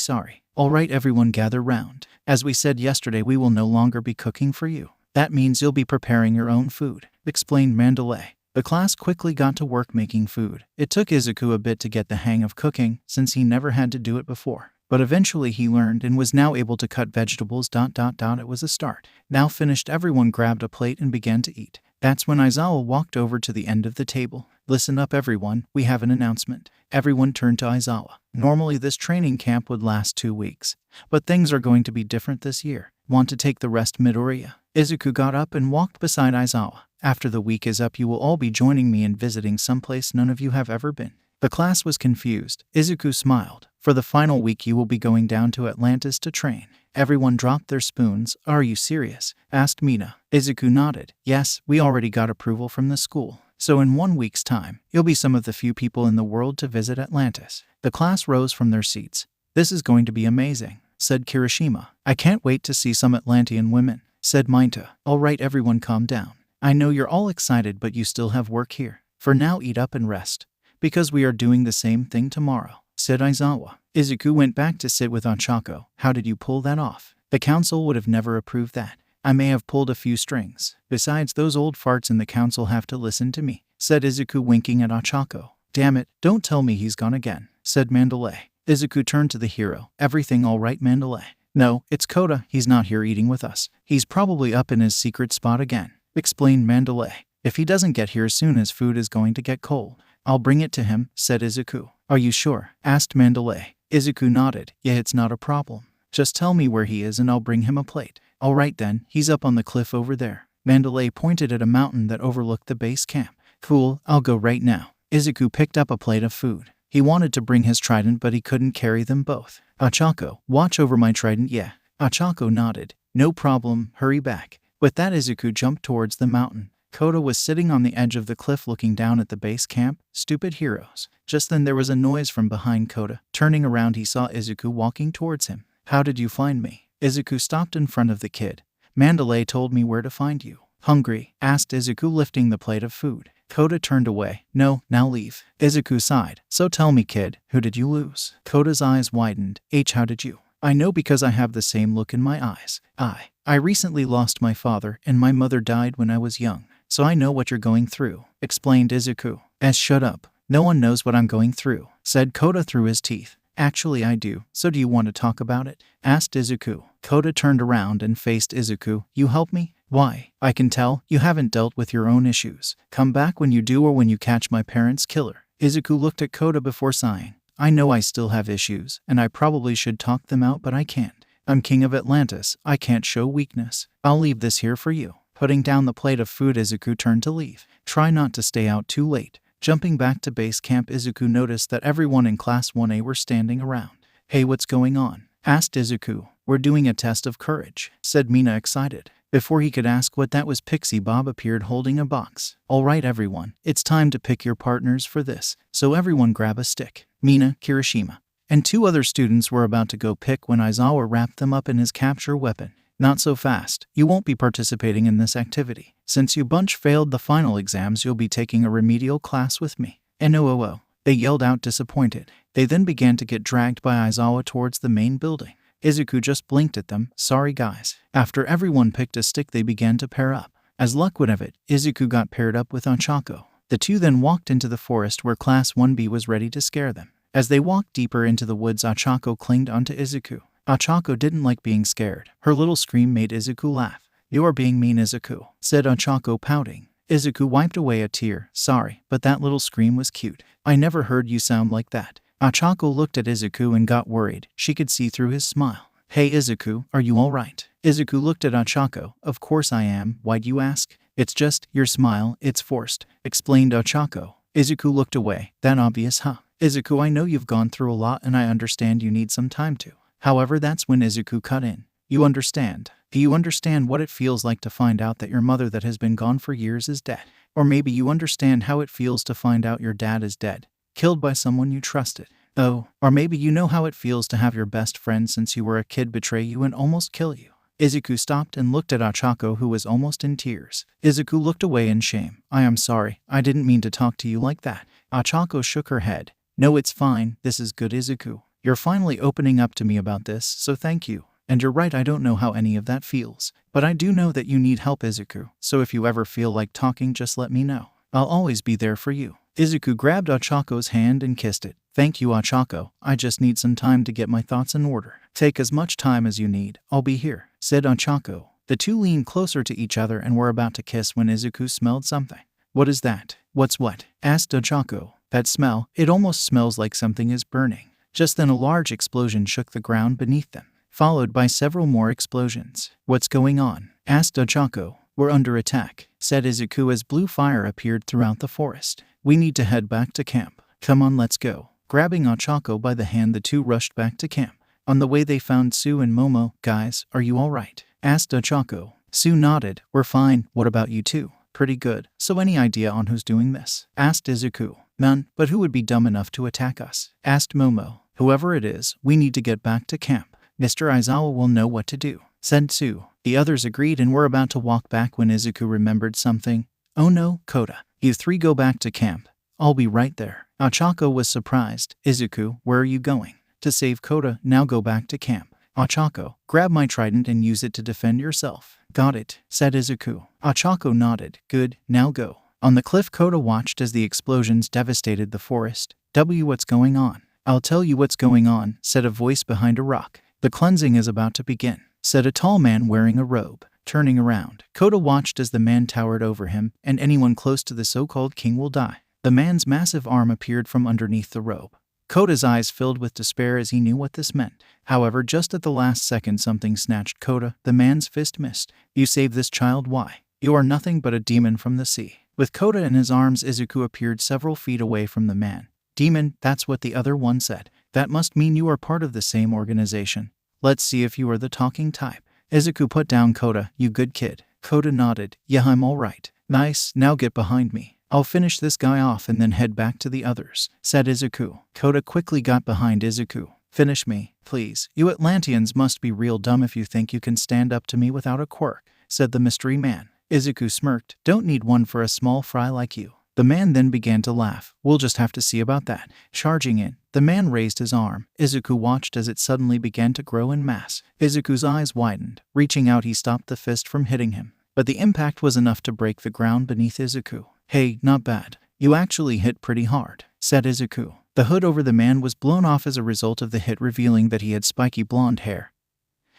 All right, everyone gather round. As we said yesterday, we will no longer be cooking for you. That means you'll be preparing your own food, explained Mandalay. The class quickly got to work making food. It took Izuku a bit to get the hang of cooking, since he never had to do it before. But eventually he learned and was now able to cut vegetables. It was a start. Now finished, everyone grabbed a plate and began to eat. That's when Aizawa walked over to the end of the table. Listen up, everyone, we have an announcement. Everyone turned to Aizawa. Normally this training camp would last 2 weeks, but things are going to be different this year. Want to take the rest, Midoriya? Izuku got up and walked beside Aizawa. After the week is up, you will all be joining me in visiting someplace none of you have ever been. The class was confused. Izuku smiled. For the final week you will be going down to Atlantis to train. Everyone dropped their spoons. Are you serious? Asked Mina. Izuku nodded. Yes, we already got approval from the school. So in 1 week's time, you'll be some of the few people in the world to visit Atlantis. The class rose from their seats. This is going to be amazing, said Kirishima. I can't wait to see some Atlantean women, said Minta. All right, everyone calm down. I know you're all excited, but you still have work here. For now, eat up and rest, because we are doing the same thing tomorrow, said Aizawa. Izuku went back to sit with Ochako. How did you pull that off? The council would have never approved that. I may have pulled a few strings. Besides, those old farts in the council have to listen to me, said Izuku, winking at Ochako. Damn it, don't tell me he's gone again, said Mandalay. Izuku turned to the hero. Everything all right, Mandalay? No, it's Kota. He's not here eating with us. He's probably up in his secret spot again, explained Mandalay. If he doesn't get here soon, his food is going to get cold. I'll bring it to him, said Izuku. Are you sure? Asked Mandalay. Izuku nodded. Yeah, it's not a problem. Just tell me where he is and I'll bring him a plate. All right then, he's up on the cliff over there. Mandalay pointed at a mountain that overlooked the base camp. Cool, I'll go right now. Izuku picked up a plate of food. He wanted to bring his trident, but he couldn't carry them both. Ochako, watch over my trident, yeah. Ochako nodded. No problem, hurry back. With that, Izuku jumped towards the mountain. Kota was sitting on the edge of the cliff looking down at the base camp. Stupid heroes. Just then there was a noise from behind Kota. Turning around, he saw Izuku walking towards him. How did you find me? Izuku stopped in front of the kid. Mandalay told me where to find you. Hungry? Asked Izuku, lifting the plate of food. Kota turned away. No, now leave. Izuku sighed. So tell me, kid, who did you lose? Kota's eyes widened. How did you? I know because I have the same look in my eyes. I recently lost my father, and my mother died when I was young. So I know what you're going through, explained Izuku. Shut up. No one knows what I'm going through, said Kota through his teeth. Actually, I do. So do you want to talk about it? Asked Izuku. Kota turned around and faced Izuku. You help me? Why? I can tell you haven't dealt with your own issues. Come back when you do, or when you catch my parents' killer. Izuku looked at Kota before sighing. I know I still have issues, and I probably should talk them out, but I can't. I'm king of Atlantis. I can't show weakness. I'll leave this here for you. Putting down the plate of food, Izuku turned to leave. Try not to stay out too late. Jumping back to base camp, Izuku noticed that everyone in Class 1A were standing around. Hey, what's going on? Asked Izuku. We're doing a test of courage, said Mina, excited. Before he could ask what that was, Pixie Bob appeared holding a box. All right, everyone, it's time to pick your partners for this. So everyone grab a stick. Mina, Kirishima, and 2 other students were about to go pick when Aizawa wrapped them up in his capture weapon. Not so fast. You won't be participating in this activity. Since you bunch failed the final exams, you'll be taking a remedial class with me. NOOO. They yelled out, disappointed. They then began to get dragged by Aizawa towards the main building. Izuku just blinked at them. Sorry guys. After everyone picked a stick, they began to pair up. As luck would have it, Izuku got paired up with Ochako. The 2 then walked into the forest where Class 1B was ready to scare them. As they walked deeper into the woods, Ochako clinged onto Izuku. Ochako didn't like being scared. Her little scream made Izuku laugh. You are being mean, Izuku, said Ochako, pouting. Izuku wiped away a tear. Sorry, but that little scream was cute. I never heard you sound like that. Ochako looked at Izuku and got worried. She could see through his smile. Hey Izuku, are you alright? Izuku looked at Ochako. Of course I am. Why'd you ask? It's just your smile. It's forced, explained Ochako. Izuku looked away. That obvious, huh? Izuku, I know you've gone through a lot and I understand you need some time to. However, that's when Izuku cut in. You understand. Do you understand what it feels like to find out that your mother that has been gone for years is dead? Or maybe you understand how it feels to find out your dad is dead, killed by someone you trusted. Oh, or maybe you know how it feels to have your best friend since you were a kid betray you and almost kill you. Izuku stopped and looked at Ochako, who was almost in tears. Izuku looked away in shame. I am sorry. I didn't mean to talk to you like that. Ochako shook her head. No, it's fine. This is good, Izuku. You're finally opening up to me about this, so thank you. And you're right, I don't know how any of that feels. But I do know that you need help, Izuku. So if you ever feel like talking, just let me know. I'll always be there for you. Izuku grabbed Ochako's hand and kissed it. Thank you, Ochako. I just need some time to get my thoughts in order. Take as much time as you need. I'll be here, said Ochako. The 2 leaned closer to each other and were about to kiss when Izuku smelled something. What is that? What's what? Asked Ochako. That smell. It almost smells like something is burning. Just then a large explosion shook the ground beneath them, followed by several more explosions. What's going on? Asked Ochako. We're under attack, said Izuku as blue fire appeared throughout the forest. We need to head back to camp. Come on, let's go. Grabbing Ochako by the hand, the two rushed back to camp. On the way they found Sue and Momo. "Guys, are you alright?" asked Ochako. Sue nodded. "We're fine. What about you two?" "Pretty good. So any idea on who's doing this?" asked Izuku. "None, but who would be dumb enough to attack us?" asked Momo. "Whoever it is, we need to get back to camp. Mr. Aizawa will know what to do," said Sue. The others agreed and were about to walk back when Izuku remembered something. "Oh no, Kota. You three go back to camp. I'll be right there." Ochako was surprised. "Izuku, where are you going?" "To save Kota. Now go back to camp." "Ochako, grab my trident and use it to defend yourself." "Got it," said Izuku. Ochako nodded. "Good, now go." On the cliff, Kota watched as the explosions devastated the forest. What's going on?" "I'll tell you what's going on," said a voice behind a rock. "The cleansing is about to begin," said a tall man wearing a robe. Turning around, Kota watched as the man towered over him, "and anyone close to the so-called king will die." The man's massive arm appeared from underneath the robe. Kota's eyes filled with despair as he knew what this meant. However, just at the last second something snatched Kota. The man's fist missed. "You saved this child? Why? You are nothing but a demon from the sea." With Kota in his arms, Izuku appeared several feet away from the man. "Demon, that's what the other one said. That must mean you are part of the same organization. Let's see if you are the talking type." Izuku put down Kota. "You good kid?" Kota nodded. "Yeah, I'm alright." "Nice, now get behind me. I'll finish this guy off and then head back to the others," said Izuku. Kota quickly got behind Izuku. "Finish me, please. You Atlantians must be real dumb if you think you can stand up to me without a quirk," said the mystery man. Izuku smirked. "Don't need one for a small fry like you." The man then began to laugh. "We'll just have to see about that." Charging in, the man raised his arm. Izuku watched as it suddenly began to grow in mass. Izuku's eyes widened. Reaching out, he stopped the fist from hitting him. But the impact was enough to break the ground beneath Izuku. "Hey, not bad. You actually hit pretty hard," said Izuku. The hood over the man was blown off as a result of the hit, revealing that he had spiky blonde hair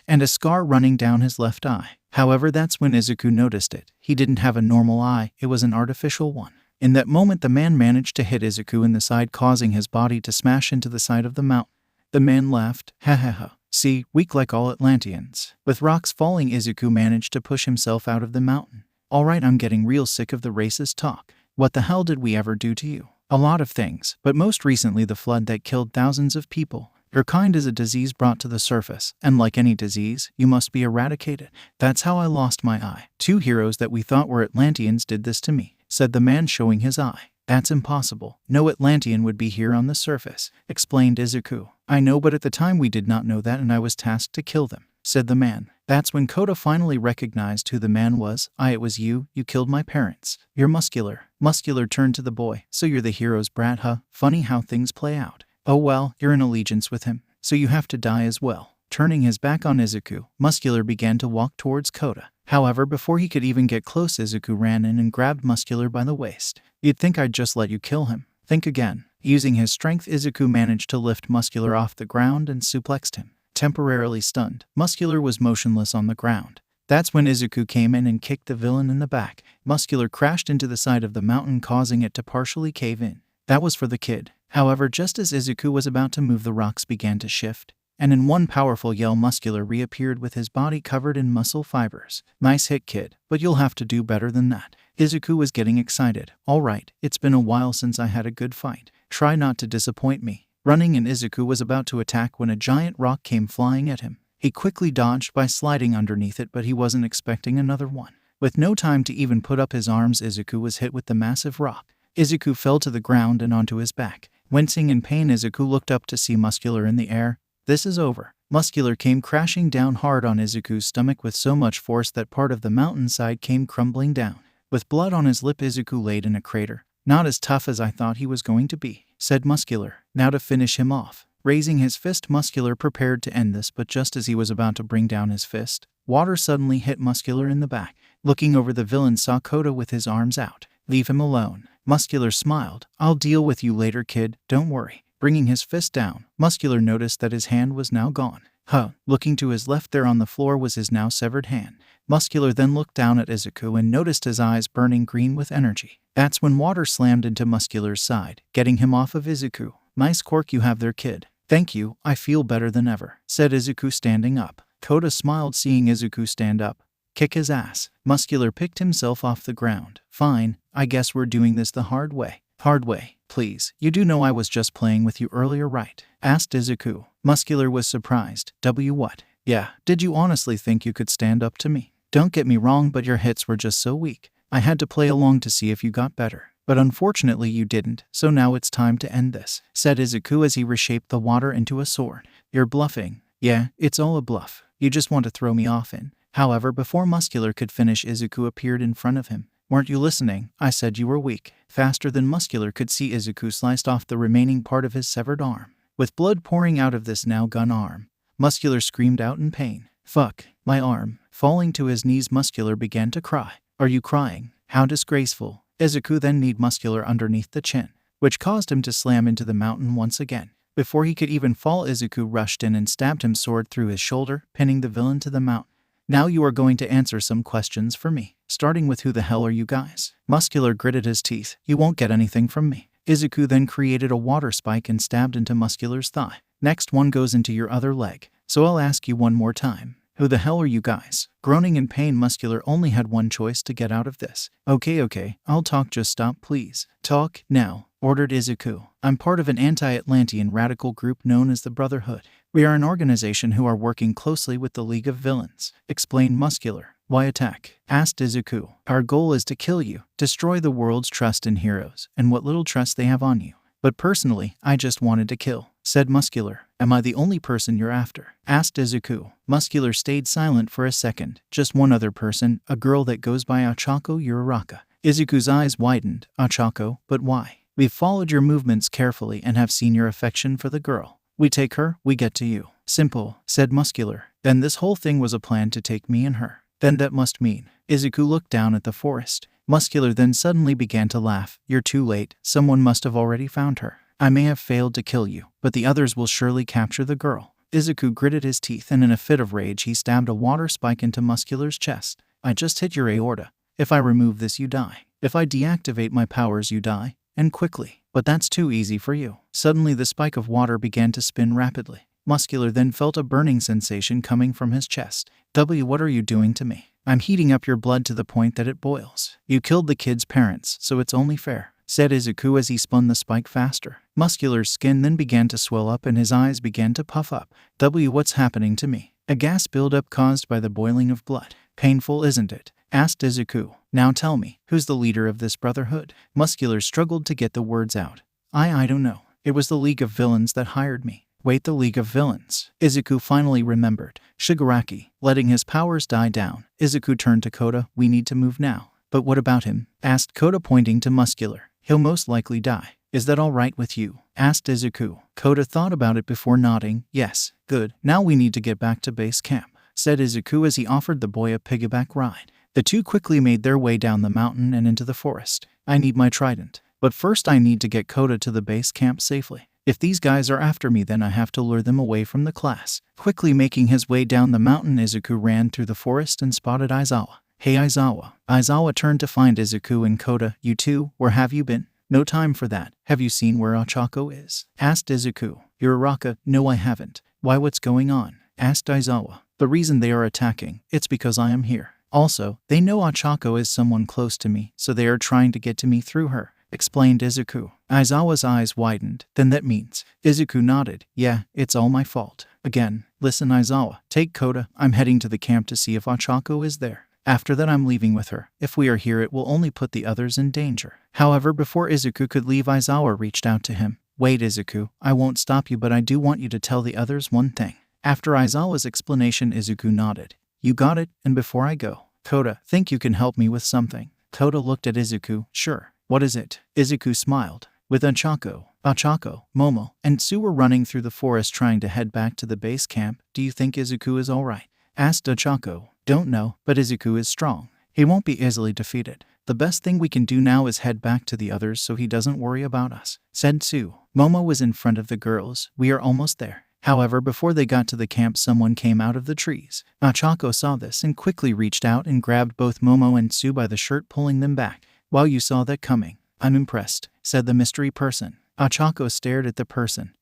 and a scar running down his left eye. However, that's when Izuku noticed it. He didn't have a normal eye, it was an artificial one. In that moment, the man managed to hit Izuku in the side, causing his body to smash into the side of the mountain. The man laughed. "Ha ha ha. See, weak like all Atlantians." With rocks falling, Izuku managed to push himself out of the mountain. "Alright, I'm getting real sick of the racist talk. What the hell did we ever do to you?" "A lot of things, but most recently the flood that killed thousands of people. Your kind is a disease brought to the surface, and like any disease, you must be eradicated. That's how I lost my eye. 2 heroes that we thought were Atlantians did this to me," said the man, showing his eye. "That's impossible. No Atlantian would be here on the surface," explained Izuku. "I know, but at the time we did not know that, and I was tasked to kill them," said the man. That's when Kota finally recognized who the man was. It was you. You killed my parents. You're muscular." Muscular turned to the boy. "So you're the hero's brat, huh? Funny how things play out. Oh well, you're in allegiance with him, so you have to die as well." Turning his back on Izuku, Muscular began to walk towards Kota. However, before he could even get close, Izuku ran in and grabbed Muscular by the waist. "You'd think I'd just let you kill him. Think again." Using his strength, Izuku managed to lift Muscular off the ground and suplexed him. Temporarily stunned, Muscular was motionless on the ground. That's when Izuku came in and kicked the villain in the back. Muscular crashed into the side of the mountain, causing it to partially cave in. That was for the kid. However, just as Izuku was about to move, the rocks began to shift, and in one powerful yell, Muscular reappeared with his body covered in muscle fibers. "Nice hit, kid, but you'll have to do better than that." Izuku was getting excited. "Alright, it's been a while since I had a good fight. Try not to disappoint me." Running in, Izuku was about to attack when a giant rock came flying at him. He quickly dodged by sliding underneath it, but he wasn't expecting another one. With no time to even put up his arms, Izuku was hit with the massive rock. Izuku fell to the ground and onto his back. Wincing in pain, Izuku looked up to see Muscular in the air. "This is over." Muscular came crashing down hard on Izuku's stomach with so much force that part of the mountainside came crumbling down. With blood on his lip, Izuku laid in a crater. "Not as tough as I thought he was going to be," said Muscular. "Now to finish him off." Raising his fist, Muscular prepared to end this, but just as he was about to bring down his fist, water suddenly hit Muscular in the back. Looking over, the villain saw Kota with his arms out. "Leave him alone." Muscular smiled. "I'll deal with you later, kid, don't worry." Bringing his fist down, Muscular noticed that his hand was now gone. Looking to his left, there on the floor was his now severed hand. Muscular then looked down at Izuku and noticed his eyes burning green with energy. That's when water slammed into Muscular's side, getting him off of Izuku. "Nice quirk you have there, kid." "Thank you, I feel better than ever," said Izuku, standing up. Kota smiled seeing Izuku stand up. "Kick his ass." Muscular picked himself off the ground. "Fine, I guess we're doing this the hard way." Hard way, please. You do know I was just playing with you earlier, right? Asked Izuku. Muscular was surprised. What? Yeah, did you honestly think you could stand up to me? Don't get me wrong, but your hits were just so weak. I had to play along to see if you got better. But unfortunately you didn't, so now it's time to end this, said Izuku as he reshaped the water into a sword. You're bluffing. Yeah, it's all a bluff. You just want to throw me off in. However, before Muscular could finish, Izuku appeared in front of him. Weren't you listening? I said you were weak. Faster than Muscular could see, Izuku sliced off the remaining part of his severed arm. With blood pouring out of this now gone arm, Muscular screamed out in pain. Fuck, my arm. Falling to his knees, Muscular began to cry. Are you crying? How disgraceful. Izuku then kneed Muscular underneath the chin, which caused him to slam into the mountain once again. Before he could even fall, Izuku rushed in and stabbed him sword through his shoulder, pinning the villain to the mountain. Now you are going to answer some questions for me, starting with who the hell are you guys? Muscular gritted his teeth. You won't get anything from me. Izuku then created a water spike and stabbed into Muscular's thigh. Next one goes into your other leg. So I'll ask you one more time. Who the hell are you guys? Groaning in pain, Muscular only had one choice to get out of this. Okay, I'll talk, just stop please. Talk now, ordered Izuku. I'm part of an anti-Atlantian radical group known as the Brotherhood. We are an organization who are working closely with the League of Villains, explained Muscular. Why attack? Asked Izuku. Our goal is to kill you, destroy the world's trust in heroes, and what little trust they have on you. But personally, I just wanted to kill, said Muscular. Am I the only person you're after? Asked Izuku. Muscular stayed silent for a second. Just one other person, a girl that goes by Ochako Uraraka. Izuku's eyes widened. Ochako, but why? We've followed your movements carefully and have seen your affection for the girl. We take her, we get to you. Simple, said Muscular. Then this whole thing was a plan to take me and her. Then that must mean. Izuku looked down at the forest. Muscular then suddenly began to laugh. You're too late. Someone must have already found her. I may have failed to kill you, but the others will surely capture the girl. Izuku gritted his teeth and in a fit of rage he stabbed a water spike into Muscular's chest. I just hit your aorta. If I remove this, you die. If I deactivate my powers, you die. And quickly. But that's too easy for you. Suddenly the spike of water began to spin rapidly. Muscular then felt a burning sensation coming from his chest. What are you doing to me? I'm heating up your blood to the point that it boils. You killed the kid's parents, so it's only fair, said Izuku as he spun the spike faster. Muscular's skin then began to swell up and his eyes began to puff up. What's happening to me? A gas buildup caused by the boiling of blood. Painful, isn't it? Asked Izuku. Now tell me, who's the leader of this brotherhood? Muscular struggled to get the words out. I don't know. It was the League of Villains that hired me. Wait, the League of Villains. Izuku finally remembered. Shigaraki. Letting his powers die down, Izuku turned to Kota. We need to move now. But what about him? Asked Kota, pointing to Muscular. He'll most likely die. Is that all right with you? Asked Izuku. Kota thought about it before nodding. Yes, good. Now we need to get back to base camp, said Izuku as he offered the boy a piggyback ride. The two quickly made their way down the mountain and into the forest. I need my trident. But first I need to get Kota to the base camp safely. If these guys are after me, then I have to lure them away from the class. Quickly making his way down the mountain, Izuku ran through the forest and spotted Aizawa. Hey Aizawa. Aizawa turned to find Izuku and Kota. You two, where have you been? No time for that. Have you seen where Ochako is? Asked Izuku. Uraraka. No, I haven't. Why, what's going on? Asked Aizawa. The reason they are attacking, it's because I am here. Also, they know Ochako is someone close to me, so they are trying to get to me through her, explained Izuku. Aizawa's eyes widened. Then that means? Izuku nodded. Yeah, it's all my fault. Again. Listen Aizawa, take Kota. I'm heading to the camp to see if Ochako is there. After that I'm leaving with her. If we are here it will only put the others in danger. However, before Izuku could leave, Aizawa reached out to him. Wait Izuku, I won't stop you, but I do want you to tell the others one thing. After Aizawa's explanation, Izuku nodded. You got it, and before I go, Kota, think you can help me with something? Kota looked at Izuku. Sure. What is it? Izuku smiled. With Ochako, Momo, and Tsu were running through the forest trying to head back to the base camp. Do you think Izuku is alright? Asked Ochako. Don't know, but Izuku is strong. He won't be easily defeated. The best thing we can do now is head back to the others so he doesn't worry about us, said Tsu. Momo was in front of the girls. We are almost there. However, before they got to the camp, someone came out of the trees. Ochako saw this and quickly reached out and grabbed both Momo and Tsu by the shirt, pulling them back. Wow, you saw that coming. I'm impressed, said the mystery person. Ochako stared at the person.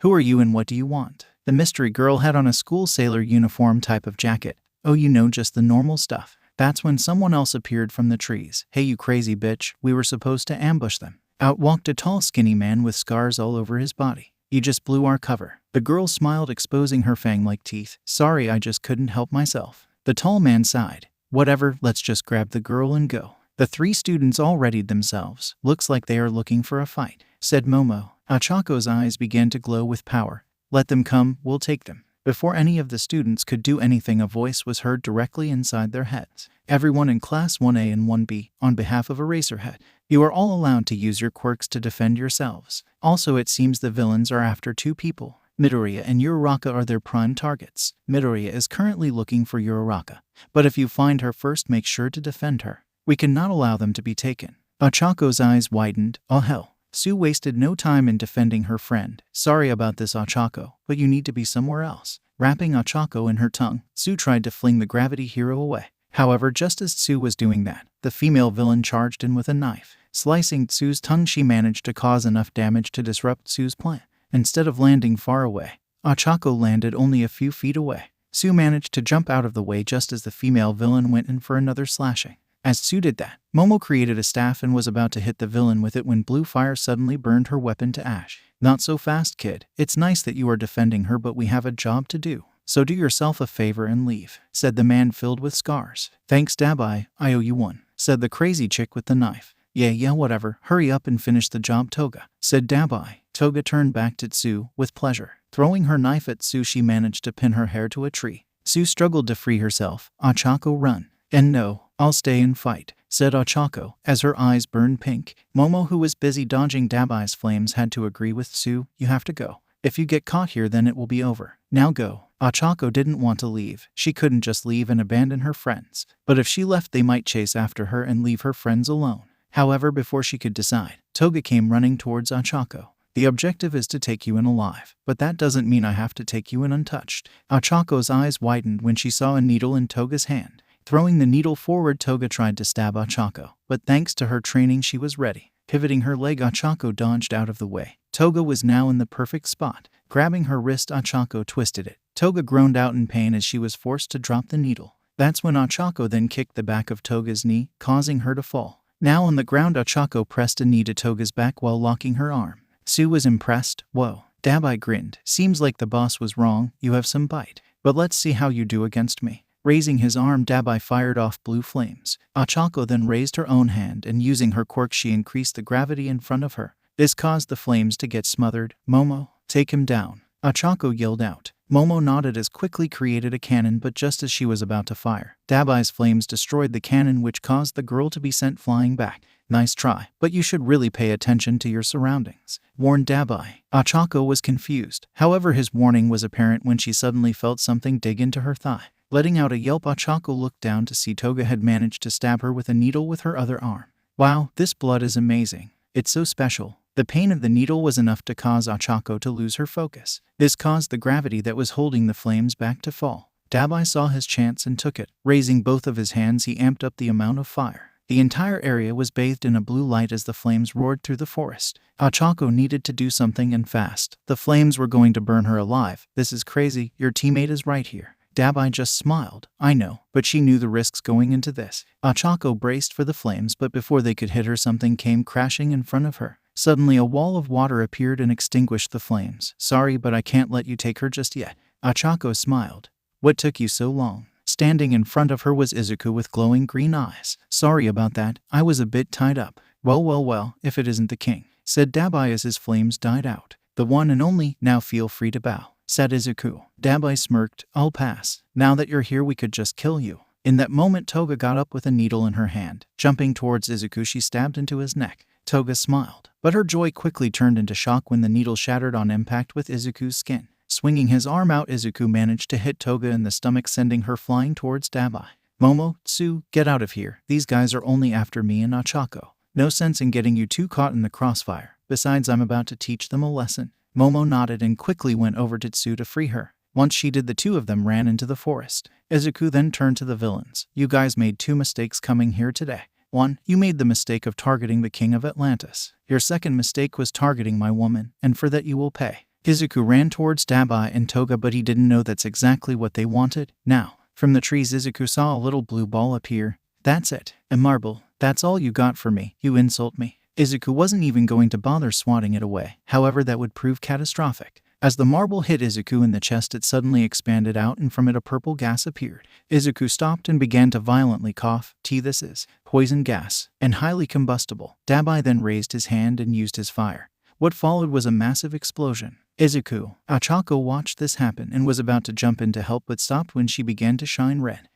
Who are you and what do you want? The mystery girl had on a school sailor uniform type of jacket. Oh, you know, just the normal stuff. That's when someone else appeared from the trees. Hey, you crazy bitch, we were supposed to ambush them. Out walked a tall skinny man with scars all over his body. "You just blew our cover." The girl smiled, exposing her fang-like teeth. "Sorry, I just couldn't help myself." The tall man sighed. "Whatever, let's just grab the girl and go." The three students all readied themselves. "Looks like they are looking for a fight," said Momo. Achako's eyes began to glow with power. "Let them come, we'll take them." Before any of the students could do anything, a voice was heard directly inside their heads. "Everyone in Class 1A and 1B, on behalf of Eraserhead, you are all allowed to use your quirks to defend yourselves. Also, it seems the villains are after two people. Midoriya and Uraraka are their prime targets. Midoriya is currently looking for Uraraka, but if you find her first, make sure to defend her. We cannot allow them to be taken." Achako's eyes widened. "Oh hell." Sue wasted no time in defending her friend. "Sorry about this, Achako, but you need to be somewhere else." Wrapping Achako in her tongue, Sue tried to fling the gravity hero away. However, just as Sue was doing that, the female villain charged in with a knife. Slicing Sue's tongue, she managed to cause enough damage to disrupt Sue's plan. Instead of landing far away, Achako landed only a few feet away. Sue managed to jump out of the way just as the female villain went in for another slashing. As Sue did that, Momo created a staff and was about to hit the villain with it when blue fire suddenly burned her weapon to ash. "Not so fast, kid. It's nice that you are defending her, but we have a job to do. So do yourself a favor and leave," said the man filled with scars. "Thanks, Dabai. I owe you one," said the crazy chick with the knife. Yeah, whatever. Hurry up and finish the job, Toga," said Dabai. Toga turned back to Sue with pleasure. Throwing her knife at Sue, she managed to pin her hair to a tree. Sue struggled to free herself. "Achako, run." "And no, I'll stay and fight," said Achako, as her eyes burned pink. Momo, who was busy dodging Dabai's flames, had to agree with Sue. "You have to go. If you get caught here, then it will be over. Now go." Achako didn't want to leave. She couldn't just leave and abandon her friends. But if she left, they might chase after her and leave her friends alone. However, before she could decide, Toga came running towards Achako. "The objective is to take you in alive, but that doesn't mean I have to take you in untouched." Achako's eyes widened when she saw a needle in Toga's hand. Throwing the needle forward, Toga tried to stab Achako, but thanks to her training, she was ready. Pivoting her leg, Achako dodged out of the way. Toga was now in the perfect spot. Grabbing her wrist, Achako twisted it. Toga groaned out in pain as she was forced to drop the needle. That's when Achako then kicked the back of Toga's knee, causing her to fall. Now on the ground, Achako pressed a knee to Toga's back while locking her arm. Sue was impressed. "Whoa." Dabai grinned. "Seems like the boss was wrong. You have some bite. But let's see how you do against me." Raising his arm, Dabai fired off blue flames. Achako then raised her own hand, and using her quirk, she increased the gravity in front of her. This caused the flames to get smothered. "Momo, take him down," Achako yelled out. Momo nodded as quickly created a cannon, but just as she was about to fire, Dabai's flames destroyed the cannon, which caused the girl to be sent flying back. "Nice try, but you should really pay attention to your surroundings," warned Dabai. Achako was confused. However, his warning was apparent when she suddenly felt something dig into her thigh. Letting out a yelp, Achako looked down to see Toga had managed to stab her with a needle with her other arm. "Wow, this blood is amazing. It's so special." The pain of the needle was enough to cause Achako to lose her focus. This caused the gravity that was holding the flames back to fall. Dabai saw his chance and took it. Raising both of his hands, he amped up the amount of fire. The entire area was bathed in a blue light as the flames roared through the forest. Achako needed to do something, and fast. The flames were going to burn her alive. "This is crazy. Your teammate is right here." Dabai just smiled. "I know, but she knew the risks going into this." Achako braced for the flames, but before they could hit her, something came crashing in front of her. Suddenly, a wall of water appeared and extinguished the flames. "Sorry, but I can't let you take her just yet." Achako smiled. "What took you so long?" Standing in front of her was Izuku with glowing green eyes. "Sorry about that. I was a bit tied up." Well, if it isn't the king," said Dabai as his flames died out. "The one and only. Now feel free to bow," said Izuku. Dabai smirked. "I'll pass. Now that you're here, we could just kill you." In that moment, Toga got up with a needle in her hand. Jumping towards Izuku, she stabbed into his neck. Toga smiled, but her joy quickly turned into shock when the needle shattered on impact with Izuku's skin. Swinging his arm out, Izuku managed to hit Toga in the stomach, sending her flying towards Dabai. "Momo, Tsu, get out of here. These guys are only after me and Achako. No sense in getting you two caught in the crossfire. Besides, I'm about to teach them a lesson." Momo nodded and quickly went over to Tsu to free her. Once she did, the two of them ran into the forest. Izuku then turned to the villains. "You guys made 2 mistakes coming here today. 1. You made the mistake of targeting the king of Atlantis. Your second mistake was targeting my woman, and for that you will pay." Izuku ran towards Dabai and Toga, but he didn't know that's exactly what they wanted. Now, from the trees, Izuku saw a little blue ball appear. "That's it. A marble. That's all you got for me. You insult me." Izuku wasn't even going to bother swatting it away, however that would prove catastrophic. As the marble hit Izuku in the chest, it suddenly expanded out and from it a purple gas appeared. Izuku stopped and began to violently cough. This is poison gas, and highly combustible. Dabai then raised his hand and used his fire. What followed was a massive explosion. Izuku, Ochako watched this happen and was about to jump in to help but stopped when she began to shine red.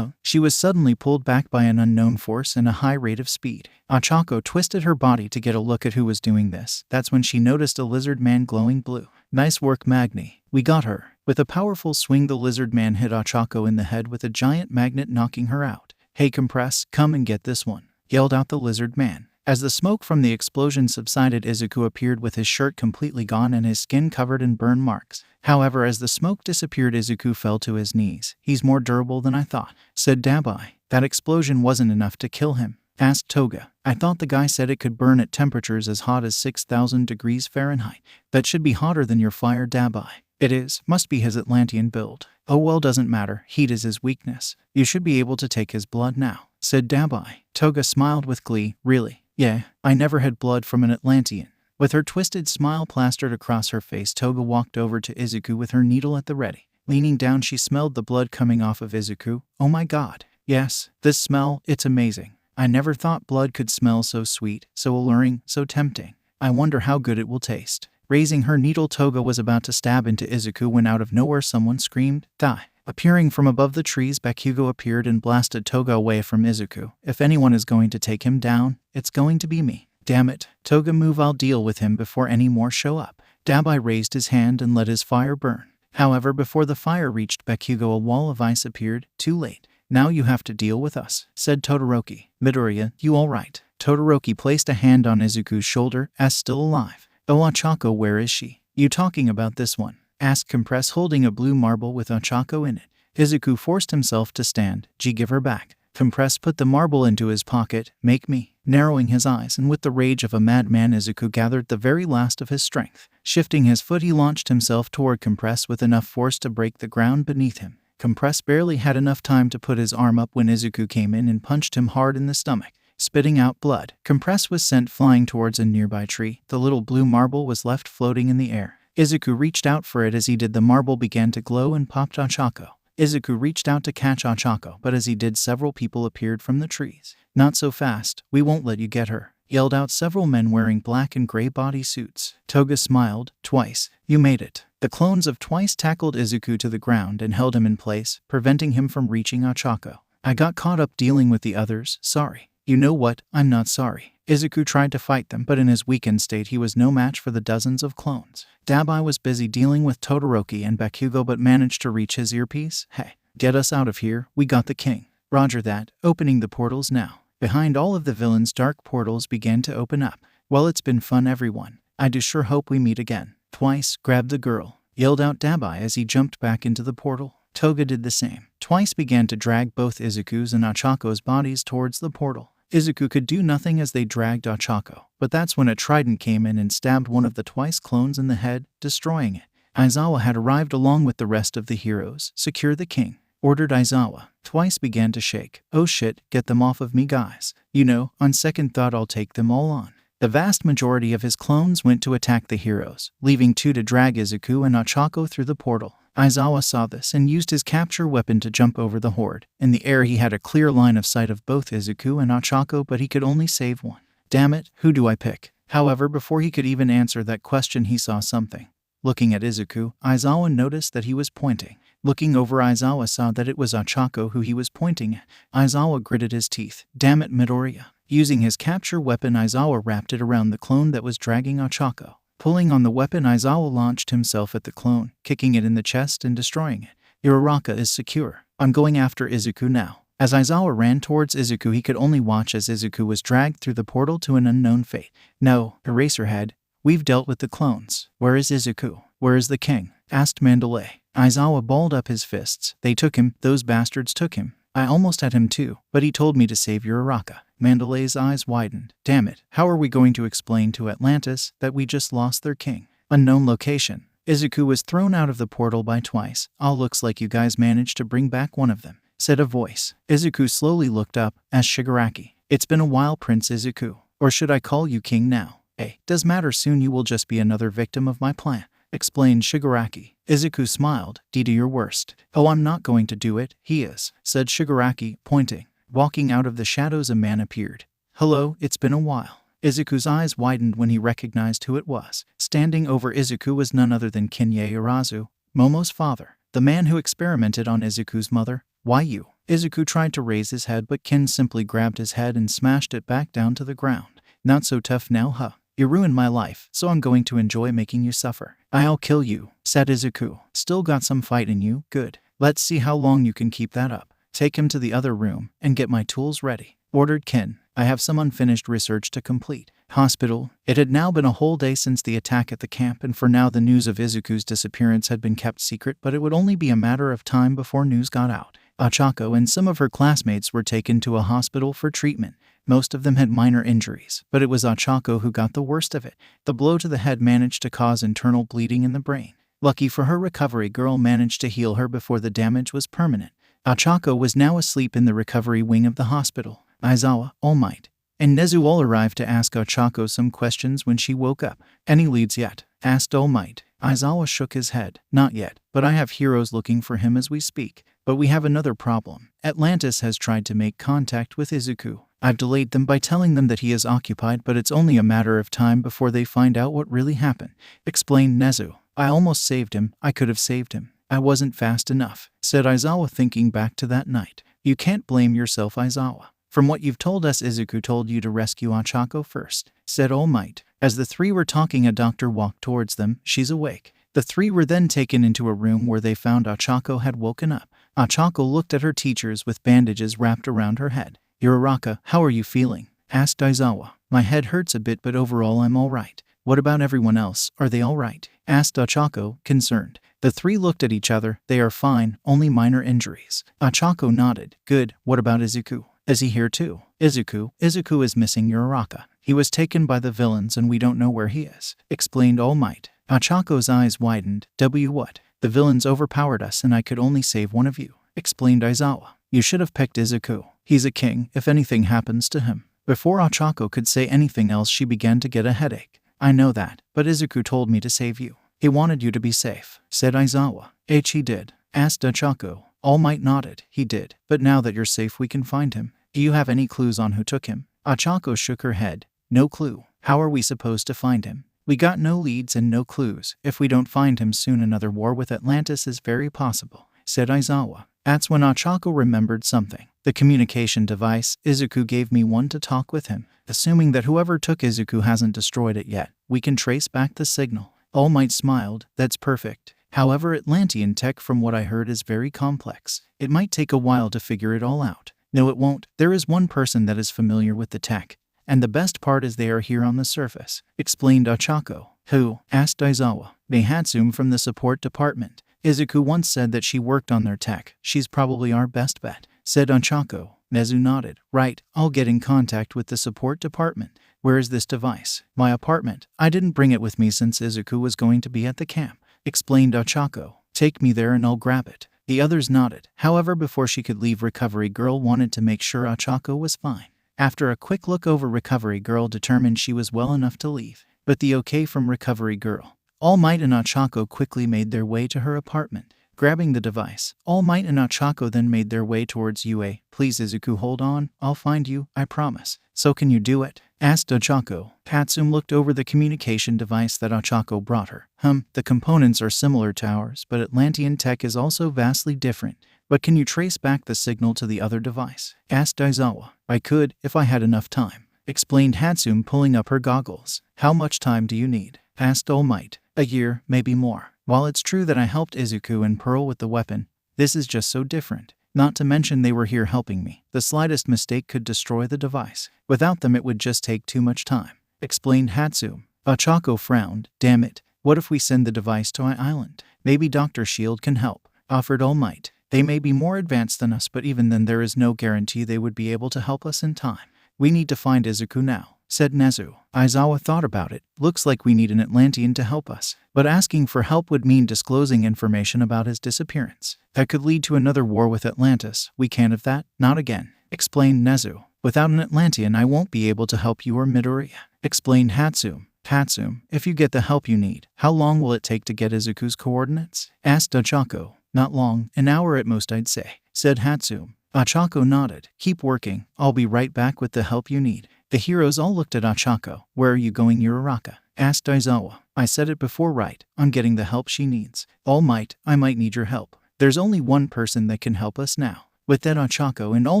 She was suddenly pulled back by an unknown force and a high rate of speed. Ochako twisted her body to get a look at who was doing this. That's when she noticed a lizard man glowing blue. Nice work, Magni. We got her. With a powerful swing, the lizard man hit Ochako in the head with a giant magnet, knocking her out. Hey, Compress, come and get this one, yelled out the lizard man. As the smoke from the explosion subsided, Izuku appeared with his shirt completely gone and his skin covered in burn marks. However, as the smoke disappeared, Izuku fell to his knees. He's more durable than I thought, said Dabai. That explosion wasn't enough to kill him, asked Toga. I thought the guy said it could burn at temperatures as hot as 6,000 degrees Fahrenheit. That should be hotter than your fire, Dabai. It is. Must be his Atlantian build. Oh well, doesn't matter. Heat is his weakness. You should be able to take his blood now, said Dabai. Toga smiled with glee. Really? Yeah, I never had blood from an Atlantian. With her twisted smile plastered across her face, Toga walked over to Izuku with her needle at the ready. Leaning down, she smelled the blood coming off of Izuku. Oh my god. Yes, this smell, it's amazing. I never thought blood could smell so sweet, so alluring, so tempting. I wonder how good it will taste. Raising her needle, Toga was about to stab into Izuku when out of nowhere someone screamed, "Die!" Appearing from above the trees, Bakugo appeared and blasted Toga away from Izuku. If anyone is going to take him down, it's going to be me. Damn it. Toga, move, I'll deal with him before any more show up. Dabai raised his hand and let his fire burn. However, before the fire reached Bakugo, a wall of ice appeared. Too late. Now you have to deal with us, said Todoroki. Midoriya, you alright? Todoroki placed a hand on Izuku's shoulder. As still alive. Oh, Ochako, where is she? You talking about this one? Asked Compress, holding a blue marble with Ochako in it. Izuku forced himself to stand. Give her back. Compress put the marble into his pocket. Make me. Narrowing his eyes and with the rage of a madman, Izuku gathered the very last of his strength. Shifting his foot, he launched himself toward Compress with enough force to break the ground beneath him. Compress barely had enough time to put his arm up when Izuku came in and punched him hard in the stomach, spitting out blood. Compress was sent flying towards a nearby tree. The little blue marble was left floating in the air. Izuku reached out for it. As he did, the marble began to glow and popped Ochako. Izuku reached out to catch Ochako, but as he did, several people appeared from the trees. Not so fast, we won't let you get her, yelled out several men wearing black and gray bodysuits. Toga smiled. Twice. You made it. The clones of Twice tackled Izuku to the ground and held him in place, preventing him from reaching Ochako. I got caught up dealing with the others, sorry. You know what, I'm not sorry. Izuku tried to fight them, but in his weakened state he was no match for the dozens of clones. Dabai was busy dealing with Todoroki and Bakugo but managed to reach his earpiece. Hey, get us out of here, we got the king. Roger that, opening the portals now. Behind all of the villains, dark portals began to open up. Well, it's been fun, everyone. I do sure hope we meet again. Twice, grab the girl, yelled out Dabai as he jumped back into the portal. Toga did the same. Twice began to drag both Izuku's and Ochako's bodies towards the portal. Izuku could do nothing as they dragged Ochako, but that's when a trident came in and stabbed one of the Twice clones in the head, destroying it. Aizawa had arrived along with the rest of the heroes. Secure the king, ordered Aizawa. Twice began to shake. Oh shit, get them off of me, guys. You know, on second thought I'll take them all on. The vast majority of his clones went to attack the heroes, leaving two to drag Izuku and Ochako through the portal. Aizawa saw this and used his capture weapon to jump over the horde. In the air he had a clear line of sight of both Izuku and Ochako, but he could only save one. Damn it, who do I pick? However, before he could even answer that question, he saw something. Looking at Izuku, Aizawa noticed that he was pointing. Looking over, Aizawa saw that it was Ochako who he was pointing at. Aizawa gritted his teeth. Damn it, Midoriya. Using his capture weapon, Aizawa wrapped it around the clone that was dragging Ochako. Pulling on the weapon, Aizawa launched himself at the clone, kicking it in the chest and destroying it. Uraraka is secure. I'm going after Izuku now. As Aizawa ran towards Izuku, he could only watch as Izuku was dragged through the portal to an unknown fate. No, Eraserhead. We've dealt with the clones. Where is Izuku? Where is the king? Asked Mandalay. Aizawa balled up his fists. They took him. Those bastards took him. I almost had him too, but he told me to save Uraraka. Mandalay's eyes widened. Damn it, how are we going to explain to Atlantis that we just lost their king? Unknown location. Izuku was thrown out of the portal by Twice. Looks like you guys managed to bring back one of them, said a voice. Izuku slowly looked up, as Shigaraki. It's been a while, Prince Izuku. Or should I call you king now? Does matter, soon you will just be another victim of my plan, explained Shigaraki. Izuku smiled. Do your worst. Oh, I'm not going to do it. He is, said Shigaraki, pointing. Walking out of the shadows, a man appeared. Hello, it's been a while. Izuku's eyes widened when he recognized who it was. Standing over Izuku was none other than Kinya Irazu, Momo's father, the man who experimented on Izuku's mother. Why you? Izuku tried to raise his head, but Kin simply grabbed his head and smashed it back down to the ground. Not so tough now, huh? You ruined my life, so I'm going to enjoy making you suffer. I'll kill you, said Izuku. Still got some fight in you? Good. Let's see how long you can keep that up. Take him to the other room and get my tools ready, ordered Kin. I have some unfinished research to complete. Hospital. It had now been a whole day since the attack at the camp, and for now the news of Izuku's disappearance had been kept secret, but it would only be a matter of time before news got out. Ochako and some of her classmates were taken to a hospital for treatment. Most of them had minor injuries, but it was Ochako who got the worst of it. The blow to the head managed to cause internal bleeding in the brain. Lucky for her, recovery girl managed to heal her before the damage was permanent. Ochako was now asleep in the recovery wing of the hospital. Aizawa, All Might, and Nezu all arrived to ask Ochako some questions when she woke up. Any leads yet? Asked All Might. Aizawa shook his head. Not yet, but I have heroes looking for him as we speak. But we have another problem. Atlantis has tried to make contact with Izuku. I've delayed them by telling them that he is occupied, but it's only a matter of time before they find out what really happened, explained Nezu. I almost saved him. I could have saved him. I wasn't fast enough, said Aizawa, thinking back to that night. You can't blame yourself, Aizawa. From what you've told us, Izuku told you to rescue Ochako first, said All Might. As the three were talking, a doctor walked towards them. She's awake. The three were then taken into a room where they found Ochako had woken up. Ochako looked at her teachers with bandages wrapped around her head. Uraraka, how are you feeling? Asked Aizawa. My head hurts a bit, but overall I'm all right. What about everyone else? Are they all right? Asked Ochako, concerned. The three looked at each other. They are fine, only minor injuries. Ochako nodded. Good. What about Izuku? Is he here too? Izuku is missing, Uraraka. He was taken by the villains and we don't know where he is, explained All Might. Ochako's eyes widened. What? The villains overpowered us and I could only save one of you, explained Aizawa. You should have picked Izuku. He's a king if anything happens to him. Before Ochako could say anything else, she began to get a headache. I know that, but Izuku told me to save you. He wanted you to be safe, said Aizawa. He did? Asked Ochako. All Might nodded. He did, but now that you're safe we can find him. Do you have any clues on who took him? Ochako shook her head. No clue. How are we supposed to find him? We got no leads and no clues. If we don't find him soon, another war with Atlantis is very possible, said Aizawa. That's when Ochako remembered something. The communication device. Izuku gave me one to talk with him. Assuming that whoever took Izuku hasn't destroyed it yet, we can trace back the signal. All Might smiled. That's perfect. However, Atlantian tech, from what I heard, is very complex. It might take a while to figure it all out. No, it won't. There is one person that is familiar with the tech. And the best part is they are here on the surface, explained Ochako. Who? Asked Aizawa. Hatsum from the support department. Izuku once said that she worked on their tech. She's probably our best bet, said Ochako. Nezu nodded. Right, I'll get in contact with the support department. Where is this device? My apartment. I didn't bring it with me since Izuku was going to be at the camp, explained Ochako. Take me there and I'll grab it. The others nodded. However, before she could leave, Recovery Girl wanted to make sure Ochako was fine. After a quick look over, Recovery Girl determined she was well enough to leave. But the okay from Recovery Girl. All Might and Ochako quickly made their way to her apartment. Grabbing the device, All Might and Ochako then made their way towards UA. Please, Izuku, hold on. I'll find you, I promise. So can you do it? Asked Ochako. Hatsum looked over the communication device that Ochako brought her. The components are similar to ours, but Atlantian tech is also vastly different. But can you trace back the signal to the other device? Asked Aizawa. I could, if I had enough time, explained Hatsum, pulling up her goggles. How much time do you need? Asked All Might. A year, maybe more. While it's true that I helped Izuku and Pearl with the weapon, this is just so different. Not to mention they were here helping me. The slightest mistake could destroy the device. Without them it would just take too much time, explained Hatsum. Ochako frowned. Damn it. What if we send the device to Island? Maybe Dr. Shield can help, offered All Might. They may be more advanced than us, but even then there is no guarantee they would be able to help us in time. We need to find Izuku now, said Nezu. Aizawa thought about it. Looks like we need an Atlantian to help us. But asking for help would mean disclosing information about his disappearance. That could lead to another war with Atlantis. We can't have that. Not again, explained Nezu. Without an Atlantian, I won't be able to help you or Midoriya, explained Hatsum. Hatsum, if you get the help you need, how long will it take to get Izuku's coordinates? Asked Ochako. Not long, an hour at most I'd say, said Hatsum. Ochako nodded. Keep working, I'll be right back with the help you need. The heroes all looked at Ochako. Where are you going, Uraraka? Asked Aizawa. I said it before, right? I'm getting the help she needs. All Might, I might need your help. There's only one person that can help us now. With that, Ochako and All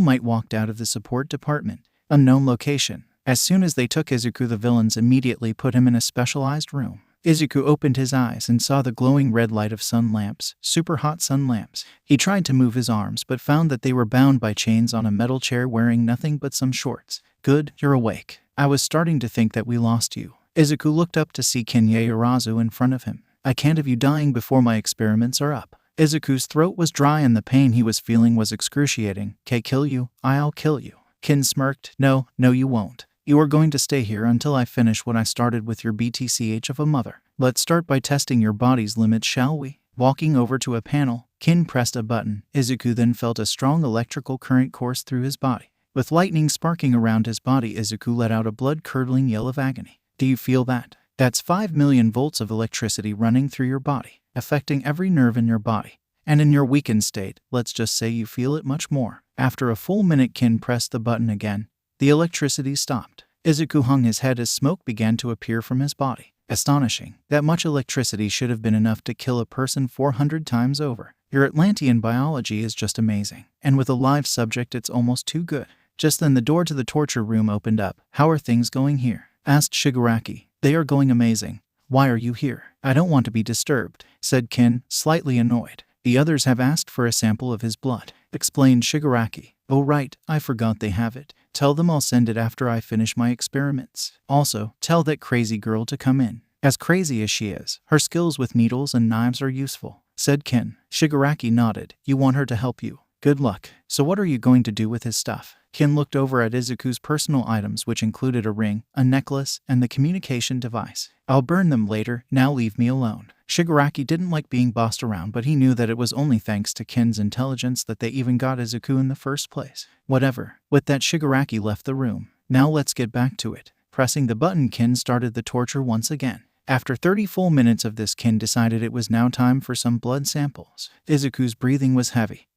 Might walked out of the support department. Unknown location. As soon as they took Izuku, the villains immediately put him in a specialized room. Izuku opened his eyes and saw the glowing red light of sun lamps, super hot sun lamps. He tried to move his arms but found that they were bound by chains on a metal chair, wearing nothing but some shorts. Good, you're awake. I was starting to think that we lost you. Izuku looked up to see Kinya Urazu in front of him. I can't have you dying before my experiments are up. Izuku's throat was dry and the pain he was feeling was excruciating. K, kill you? I'll kill you. Kin smirked. No, you won't. You are going to stay here until I finish what I started with your BTCH of a mother. Let's start by testing your body's limits, shall we? Walking over to a panel, Kin pressed a button. Izuku then felt a strong electrical current course through his body. With lightning sparking around his body, Izuku let out a blood-curdling yell of agony. Do you feel that? That's 5 million volts of electricity running through your body, affecting every nerve in your body. And in your weakened state, let's just say you feel it much more. After a full minute, Kin pressed the button again. The electricity stopped. Izuku hung his head as smoke began to appear from his body. Astonishing. That much electricity should have been enough to kill a person 400 times over. Your Atlantian biology is just amazing. And with a live subject, it's almost too good. Just then the door to the torture room opened up. How are things going here? Asked Shigaraki. They are going amazing. Why are you here? I don't want to be disturbed, said Kin, slightly annoyed. The others have asked for a sample of his blood, explained Shigaraki. Oh right, I forgot they have it. Tell them I'll send it after I finish my experiments. Also, tell that crazy girl to come in. As crazy as she is, her skills with needles and knives are useful, said Kin. Shigaraki nodded. You want her to help you? Good luck. So what are you going to do with his stuff? Kin looked over at Izuku's personal items, which included a ring, a necklace, and the communication device. I'll burn them later, now leave me alone. Shigaraki didn't like being bossed around, but he knew that it was only thanks to Kin's intelligence that they even got Izuku in the first place. Whatever. With that, Shigaraki left the room. Now let's get back to it. Pressing the button, Kin started the torture once again. After 30 full minutes of this, Kin decided it was now time for some blood samples. Izuku's breathing was heavy.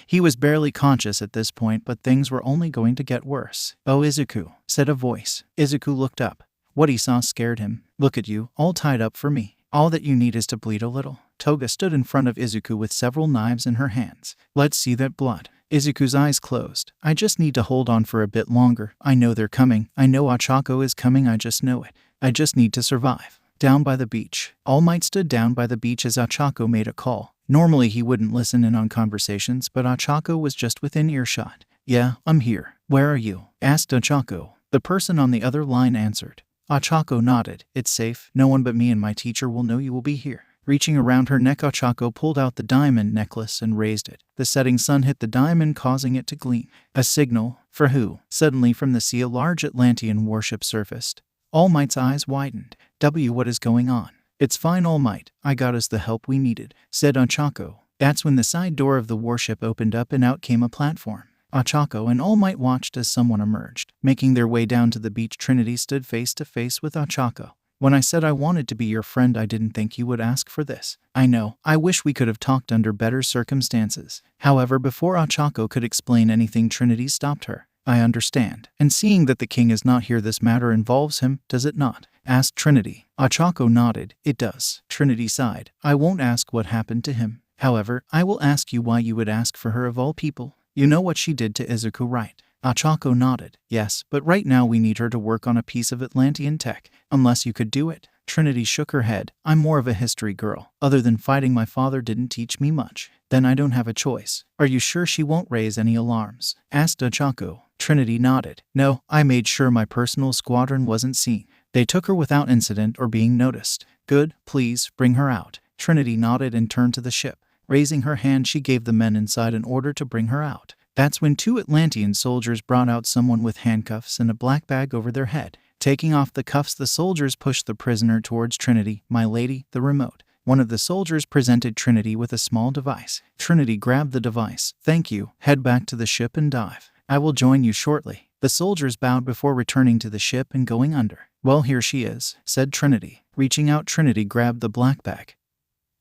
He was barely conscious at this point, but things were only going to get worse. Oh, Izuku, said a voice. Izuku looked up. What he saw scared him. Look at you, all tied up for me. All that you need is to bleed a little. Toga stood in front of Izuku with several knives in her hands. Let's see that blood. Izuku's eyes closed. I just need to hold on for a bit longer. I know they're coming. I know Ochako is coming. I just know it. I just need to survive. Down by the beach. All Might stood down by the beach as Ochako made a call. Normally he wouldn't listen in on conversations, but Ochako was just within earshot. Yeah, I'm here. Where are you? Asked Ochako. The person on the other line answered. Ochako nodded. It's safe. No one but me and my teacher will know you will be here. Reaching around her neck, Ochako pulled out the diamond necklace and raised it. The setting sun hit the diamond, causing it to gleam. A signal? For who? Suddenly from the sea a large Atlantian warship surfaced. All Might's eyes widened. What is going on? It's fine, All Might. I got us the help we needed, said Ochako. That's when the side door of the warship opened up and out came a platform. Ochako and All Might watched as someone emerged. Making their way down to the beach, Trinity stood face to face with Ochako. When I said I wanted to be your friend, I didn't think you would ask for this. I know. I wish we could have talked under better circumstances. However, before Ochako could explain anything, Trinity stopped her. I understand. And seeing that the king is not here, this matter involves him, does it not? Asked Trinity. Ochako nodded. It does. Trinity sighed. I won't ask what happened to him. However, I will ask you why you would ask for her of all people. You know what she did to Izuku, right? Ochako nodded. Yes, but right now we need her to work on a piece of Atlantian tech. Unless you could do it. Trinity shook her head. I'm more of a history girl. Other than fighting, my father didn't teach me much. Then I don't have a choice. Are you sure she won't raise any alarms? Asked Ochako. Trinity nodded. No, I made sure my personal squadron wasn't seen. They took her without incident or being noticed. Good, please, bring her out. Trinity nodded and turned to the ship. Raising her hand, she gave the men inside an order to bring her out. That's when 2 Atlantian soldiers brought out someone with handcuffs and a black bag over their head. Taking off the cuffs, the soldiers pushed the prisoner towards Trinity. My lady, the remote. One of the soldiers presented Trinity with a small device. Trinity grabbed the device. Thank you. Head back to the ship and dive. I will join you shortly. The soldiers bowed before returning to the ship and going under. Well, here she is, said Trinity. Reaching out, Trinity grabbed the black bag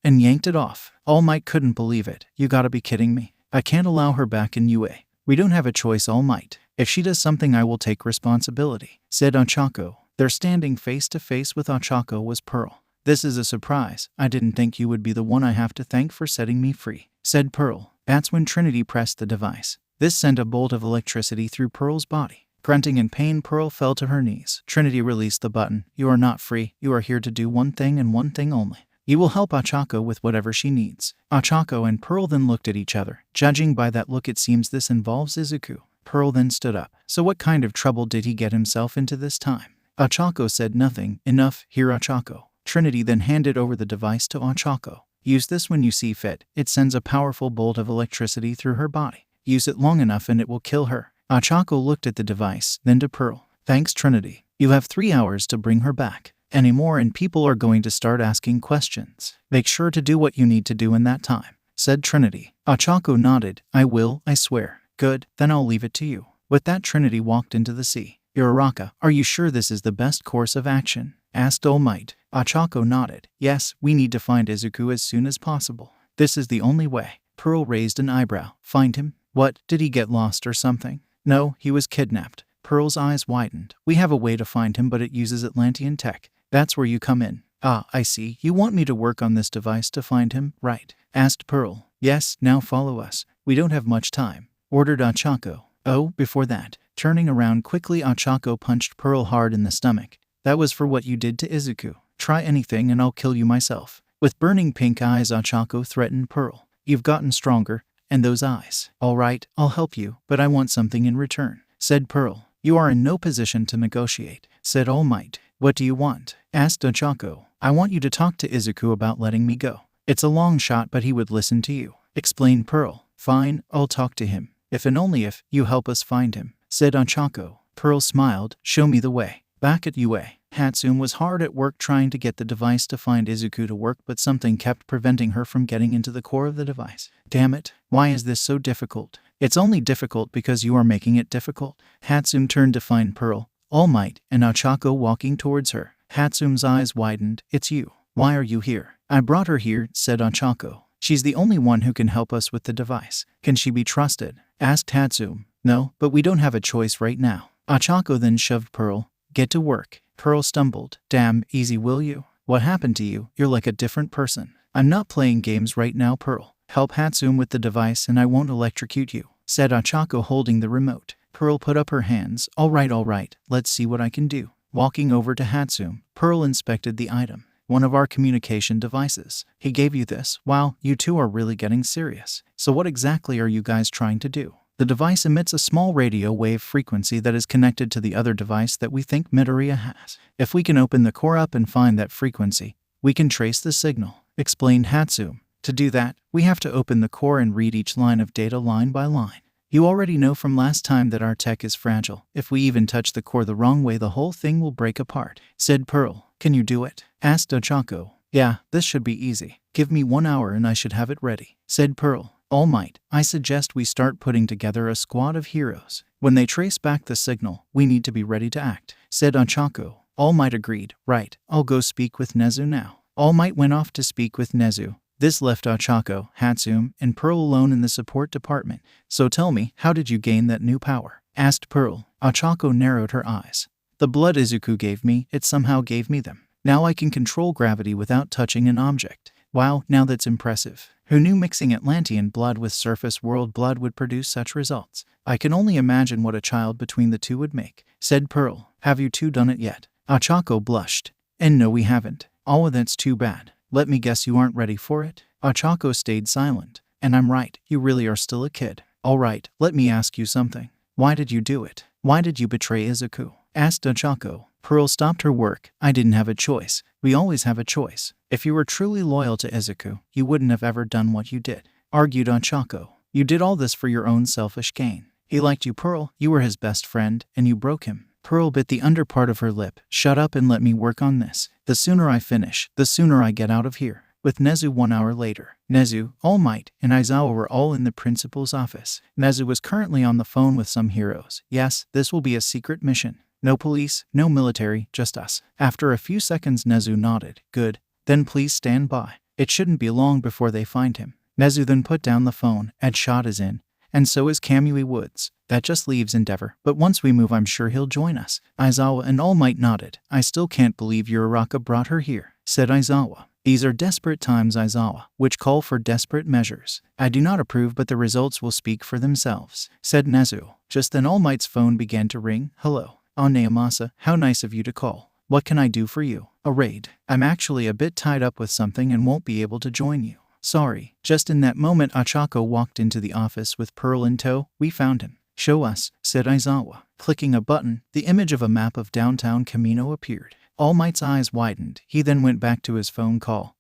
and yanked it off. All Might couldn't believe it. You gotta be kidding me. I can't allow her back in UA. We don't have a choice, All Might. If she does something, I will take responsibility, said Ochako. They're standing face to face with Ochako was Pearl. This is a surprise. I didn't think you would be the one I have to thank for setting me free, said Pearl. That's when Trinity pressed the device. This sent a bolt of electricity through Pearl's body. Grunting in pain, Pearl fell to her knees. Trinity released the button. You are not free. You are here to do one thing and one thing only. You will help Ochako with whatever she needs. Ochako and Pearl then looked at each other. Judging by that look, it seems this involves Izuku. Pearl then stood up. So what kind of trouble did he get himself into this time? Ochako said nothing. Enough, here Ochako. Trinity then handed over the device to Ochako. Use this when you see fit. It sends a powerful bolt of electricity through her body. Use it long enough and it will kill her. Ochako looked at the device, then to Pearl. Thanks, Trinity. You have 3 hours to bring her back. Any more and people are going to start asking questions. Make sure to do what you need to do in that time, said Trinity. Ochako nodded. I will, I swear. Good, then I'll leave it to you. With that, Trinity walked into the sea. Uraraka, are you sure this is the best course of action? Asked All Might. Ochako nodded. Yes, we need to find Izuku as soon as possible. This is the only way. Pearl raised an eyebrow. Find him? What, did he get lost or something? No, he was kidnapped. Pearl's eyes widened. We have a way to find him, but it uses Atlantian tech. That's where you come in. Ah, I see. You want me to work on this device to find him, right? Asked Pearl. Yes, now follow us. We don't have much time, ordered Ochako. Oh, before that, turning around quickly, Ochako punched Pearl hard in the stomach. That was for what you did to Izuku. Try anything and I'll kill you myself. With burning pink eyes, Ochako threatened Pearl. You've gotten stronger. And those eyes. All right, I'll help you, but I want something in return, said Pearl. You are in no position to negotiate, said All Might. What do you want? Asked Ochako. I want you to talk to Izuku about letting me go. It's a long shot, but he would listen to you, explained Pearl. Fine, I'll talk to him. If and only if you help us find him, said Ochako. Pearl smiled. Show me the way. Back at UA, Hatsune was hard at work trying to get the device to find Izuku to work, but something kept preventing her from getting into the core of the device. Damn it, why is this so difficult? It's only difficult because you are making it difficult. Hatsune turned to find Pearl, All Might, and Ochako walking towards her. Hatsune's eyes widened. It's you. Why are you here? I brought her here, said Ochako. She's the only one who can help us with the device. Can she be trusted? Asked Hatsune. No, but we don't have a choice right now. Ochako then shoved Pearl. Get to work. Pearl stumbled. Damn, easy will you? What happened to you? You're like a different person. I'm not playing games right now, Pearl. Help Hatsune with the device and I won't electrocute you, said Ochako holding the remote. Pearl put up her hands. All right, let's see what I can do. Walking over to Hatsune, Pearl inspected the item. One of our communication devices. He gave you this. Wow, you two are really getting serious. So what exactly are you guys trying to do? The device emits a small radio wave frequency that is connected to the other device that we think Midoriya has. If we can open the core up and find that frequency, we can trace the signal, explained Hatsune. To do that, we have to open the core and read each line of data line by line. You already know from last time that our tech is fragile. If we even touch the core the wrong way, the whole thing will break apart, said Pearl. Can you do it? Asked Ochako. Yeah, this should be easy. Give me 1 hour and I should have it ready, said Pearl. All Might, I suggest we start putting together a squad of heroes. When they trace back the signal, we need to be ready to act, said Ochako. All Might agreed. Right, I'll go speak with Nezu now. All Might went off to speak with Nezu. This left Ochako, Hatsune, and Pearl alone in the support department. So tell me, how did you gain that new power? Asked Pearl. Ochako narrowed her eyes. The blood Izuku gave me, it somehow gave me them. Now I can control gravity without touching an object. Wow, now that's impressive. Who knew mixing Atlantian blood with surface world blood would produce such results? I can only imagine what a child between the two would make, said Pearl. Have you two done it yet? Ochako blushed. And no, we haven't. Oh, that's too bad. Let me guess you aren't ready for it? Ochako stayed silent. And I'm right, you really are still a kid. All right, let me ask you something. Why did you do it? Why did you betray Izuku? Asked Ochako. Pearl stopped her work. I didn't have a choice. We always have a choice. If you were truly loyal to Izuku, you wouldn't have ever done what you did, argued Ochako. You did all this for your own selfish gain. He liked you, Pearl. You were his best friend, and you broke him. Pearl bit the underpart of her lip. Shut up and let me work on this. The sooner I finish, the sooner I get out of here. with Nezu 1 hour later. Nezu, All Might, and Aizawa were all in the principal's office. Nezu was currently on the phone with some heroes. Yes, this will be a secret mission. No police, no military, just us. After a few seconds Nezu nodded. Good. Then please stand by. It shouldn't be long before they find him. Nezu then put down the phone. Ed Shot is in. And so is Kamui Woods. That just leaves Endeavor. But once we move I'm sure he'll join us. Aizawa and All Might nodded. I still can't believe Uraraka brought her here, said Aizawa. These are desperate times, Aizawa, which call for desperate measures. I do not approve, but the results will speak for themselves, said Nezu. Just then All Might's phone began to ring. Hello. Oh, Naomasa, how nice of you to call. What can I do for you? A raid. I'm actually a bit tied up with something and won't be able to join you. Sorry. Just in that moment Ochako walked into the office with Pearl in tow. We found him. Show us, said Aizawa. Clicking a button, the image of a map of downtown Kamino appeared. All Might's eyes widened. He then went back to his phone call.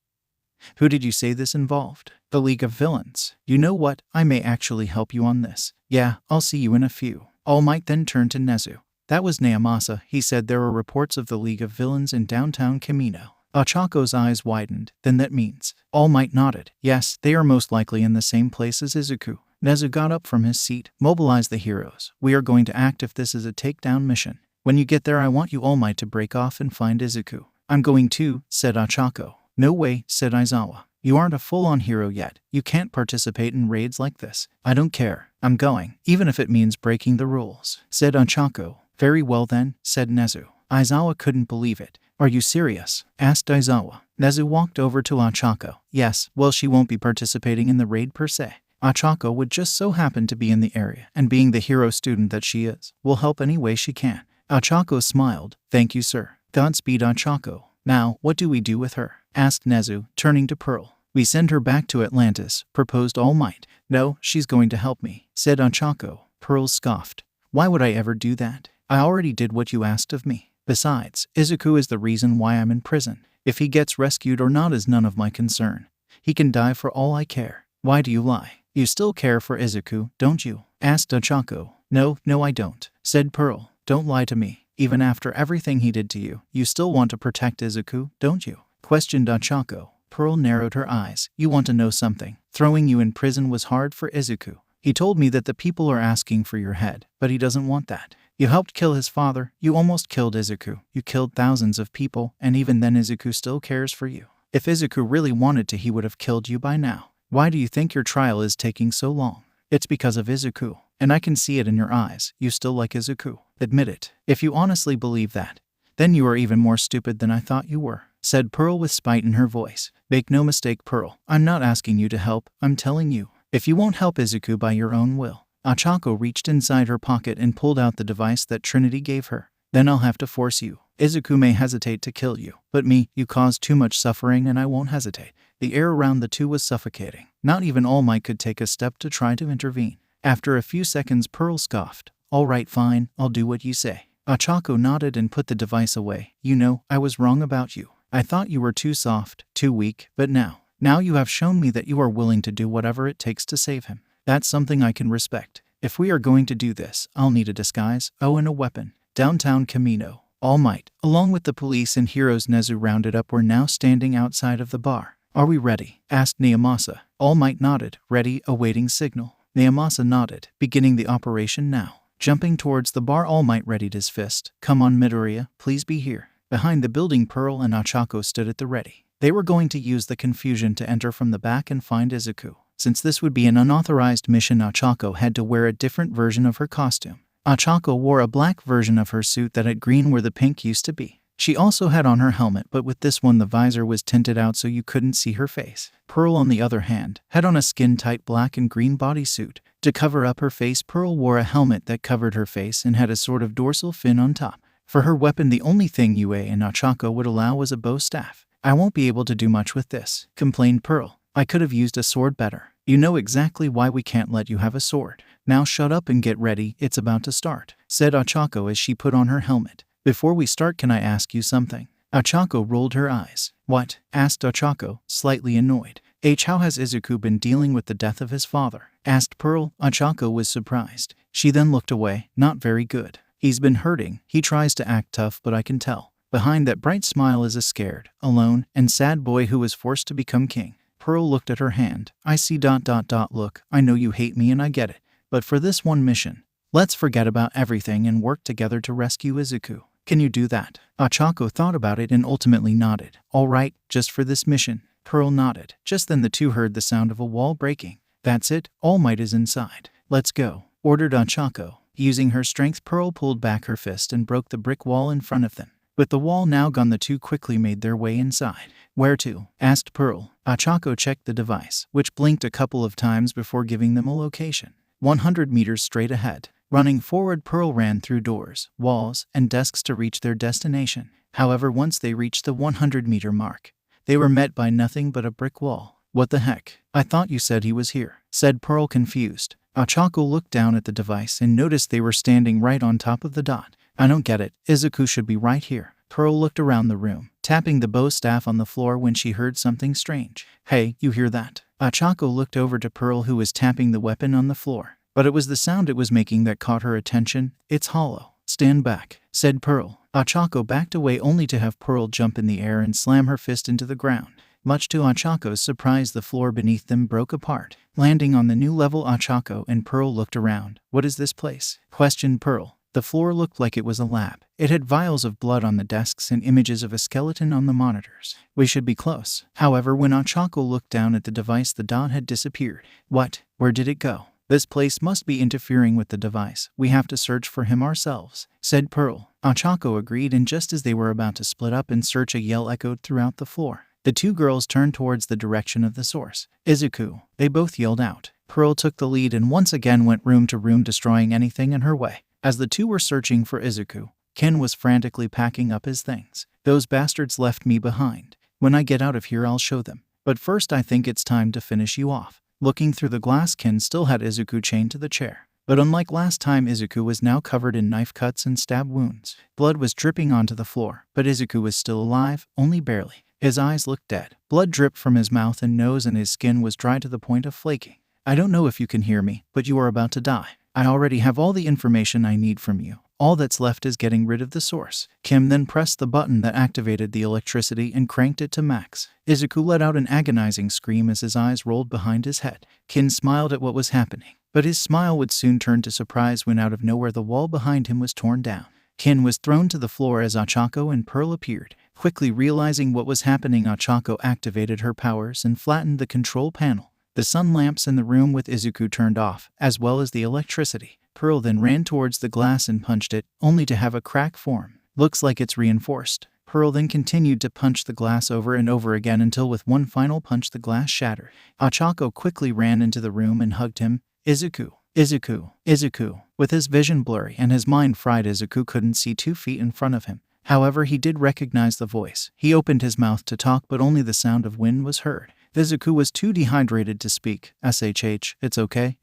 Who did you say this involved? The League of Villains. You know what? I may actually help you on this. Yeah, I'll see you in a few. All Might then turned to Nezu. That was Naomasa. He said there were reports of the League of Villains in downtown Kamino. Ochako's eyes widened. Then that means. All Might nodded. Yes, they are most likely in the same place as Izuku. Nezu got up from his seat. Mobilize the heroes. We are going to act if this is a takedown mission. When you get there I want you All Might to break off and find Izuku. I'm going too, said Ochako. No way, said Aizawa. You aren't a full-on hero yet. You can't participate in raids like this. I don't care. I'm going, even if it means breaking the rules, said Ochako. Very well then, said Nezu. Aizawa couldn't believe it. Are you serious? Asked Aizawa. Nezu walked over to Ochako. Yes, well she won't be participating in the raid per se. Ochako would just so happen to be in the area, and being the hero student that she is, will help any way she can. Ochako smiled. Thank you, sir. Godspeed, Ochako. Now, what do we do with her? Asked Nezu, turning to Pearl. We send her back to Atlantis, proposed All Might. No, she's going to help me, said Ochako. Pearl scoffed. Why would I ever do that? I already did what you asked of me. Besides, Izuku is the reason why I'm in prison. If he gets rescued or not is none of my concern. He can die for all I care. Why do you lie? You still care for Izuku, don't you? Asked Ochako. No, I don't, said Pearl. Don't lie to me. Even after everything he did to you, you still want to protect Izuku, don't you? Questioned Ochako. Pearl narrowed her eyes. You want to know something? Throwing you in prison was hard for Izuku. He told me that the people are asking for your head, but he doesn't want that. You helped kill his father. You almost killed Izuku. You killed thousands of people, and even then Izuku still cares for you. If Izuku really wanted to, he would have killed you by now. Why do you think your trial is taking so long? It's because of Izuku. And I can see it in your eyes. You still like Izuku. Admit it. If you honestly believe that, then you are even more stupid than I thought you were, said Pearl with spite in her voice. Make no mistake, Pearl. I'm not asking you to help. I'm telling you. If you won't help Izuku by your own will. Ochako reached inside her pocket and pulled out the device that Trinity gave her. Then I'll have to force you. Izuku may hesitate to kill you, but me, you caused too much suffering and I won't hesitate. The air around the two was suffocating. Not even All Might could take a step to try to intervene. After a few seconds, Pearl scoffed. All right, fine, I'll do what you say. Ochako nodded and put the device away. You know, I was wrong about you. I thought you were too soft, too weak, but now you have shown me that you are willing to do whatever it takes to save him. That's something I can respect. If we are going to do this, I'll need a disguise, and a weapon. Downtown Kamino. All Might, along with the police and heroes Nezu rounded up, were now standing outside of the bar. Are we ready? Asked Naomasa. All Might nodded, ready, awaiting signal. Naomasa nodded, beginning the operation now. Jumping towards the bar, All Might readied his fist. Come on, Midoriya, please be here. Behind the building, Pearl and Ochako stood at the ready. They were going to use the confusion to enter from the back and find Izuku. Since this would be an unauthorized mission, Ochako had to wear a different version of her costume. Ochako wore a black version of her suit that had green where the pink used to be. She also had on her helmet, but with this one the visor was tinted out so you couldn't see her face. Pearl, on the other hand, had on a skin-tight black and green bodysuit. To cover up her face, Pearl wore a helmet that covered her face and had a sort of dorsal fin on top. For her weapon, the only thing Yue and Ochako would allow was a bow staff. I won't be able to do much with this, complained Pearl. I could have used a sword better. You know exactly why we can't let you have a sword. Now shut up and get ready, it's about to start, said Ochako as she put on her helmet. Before we start, can I ask you something? Ochako rolled her eyes. What? Asked Ochako, slightly annoyed. How has Izuku been dealing with the death of his father? Asked Pearl. Ochako was surprised. She then looked away. Not very good. He's been hurting. He tries to act tough, but I can tell. Behind that bright smile is a scared, alone, and sad boy who was forced to become king. Pearl looked at her hand. I see ... Look, I know you hate me and I get it. But for this one mission, let's forget about everything and work together to rescue Izuku. Can you do that? Ochako thought about it and ultimately nodded. All right, just for this mission. Pearl nodded. Just then the two heard the sound of a wall breaking. That's it, All Might is inside. Let's go, ordered Ochako. Using her strength, Pearl pulled back her fist and broke the brick wall in front of them. With the wall now gone, the two quickly made their way inside. Where to? Asked Pearl. Ochako checked the device, which blinked a couple of times before giving them a location. 100 meters straight ahead. Running forward, Pearl ran through doors, walls, and desks to reach their destination. However, once they reached the 100-meter mark, they were met by nothing but a brick wall. What the heck? I thought you said he was here, said Pearl, confused. Ochako looked down at the device and noticed they were standing right on top of the dot. I don't get it. Izuku should be right here. Pearl looked around the room, tapping the bow staff on the floor when she heard something strange. Hey, you hear that? Ochako looked over to Pearl, who was tapping the weapon on the floor. But it was the sound it was making that caught her attention. It's hollow. Stand back, said Pearl. Ochako backed away only to have Pearl jump in the air and slam her fist into the ground. Much to Ochako's surprise, the floor beneath them broke apart. Landing on the new level, Ochako and Pearl looked around. What is this place? Questioned Pearl. The floor looked like it was a lab. It had vials of blood on the desks and images of a skeleton on the monitors. We should be close. However, when Ochako looked down at the device, the dot had disappeared. What? Where did it go? This place must be interfering with the device. We have to search for him ourselves, said Pearl. Ochako agreed, and just as they were about to split up and search, a yell echoed throughout the floor. The two girls turned towards the direction of the source. Izuku, they both yelled out. Pearl took the lead and once again went room to room, destroying anything in her way. As the two were searching for Izuku, Ken was frantically packing up his things. Those bastards left me behind. When I get out of here, I'll show them. But first, I think it's time to finish you off. Looking through the glass, Ken still had Izuku chained to the chair. But unlike last time, Izuku was now covered in knife cuts and stab wounds. Blood was dripping onto the floor, but Izuku was still alive, only barely. His eyes looked dead. Blood dripped from his mouth and nose, and his skin was dry to the point of flaking. I don't know if you can hear me, but you are about to die. I already have all the information I need from you. All that's left is getting rid of the source. Kim then pressed the button that activated the electricity and cranked it to max. Izuku let out an agonizing scream as his eyes rolled behind his head. Ken smiled at what was happening, but his smile would soon turn to surprise when out of nowhere the wall behind him was torn down. Ken was thrown to the floor as Ochako and Pearl appeared. Quickly realizing what was happening, Ochako activated her powers and flattened the control panel. The sun lamps in the room with Izuku turned off, as well as the electricity. Pearl then ran towards the glass and punched it, only to have a crack form. Looks like it's reinforced. Pearl then continued to punch the glass over and over again until with one final punch the glass shattered. Ochako quickly ran into the room and hugged him. Izuku, Izuku, Izuku. With his vision blurry and his mind fried, Izuku couldn't see 2 feet in front of him. However, he did recognize the voice. He opened his mouth to talk, but only the sound of wind was heard. Izuku was too dehydrated to speak. SHH, it's okay,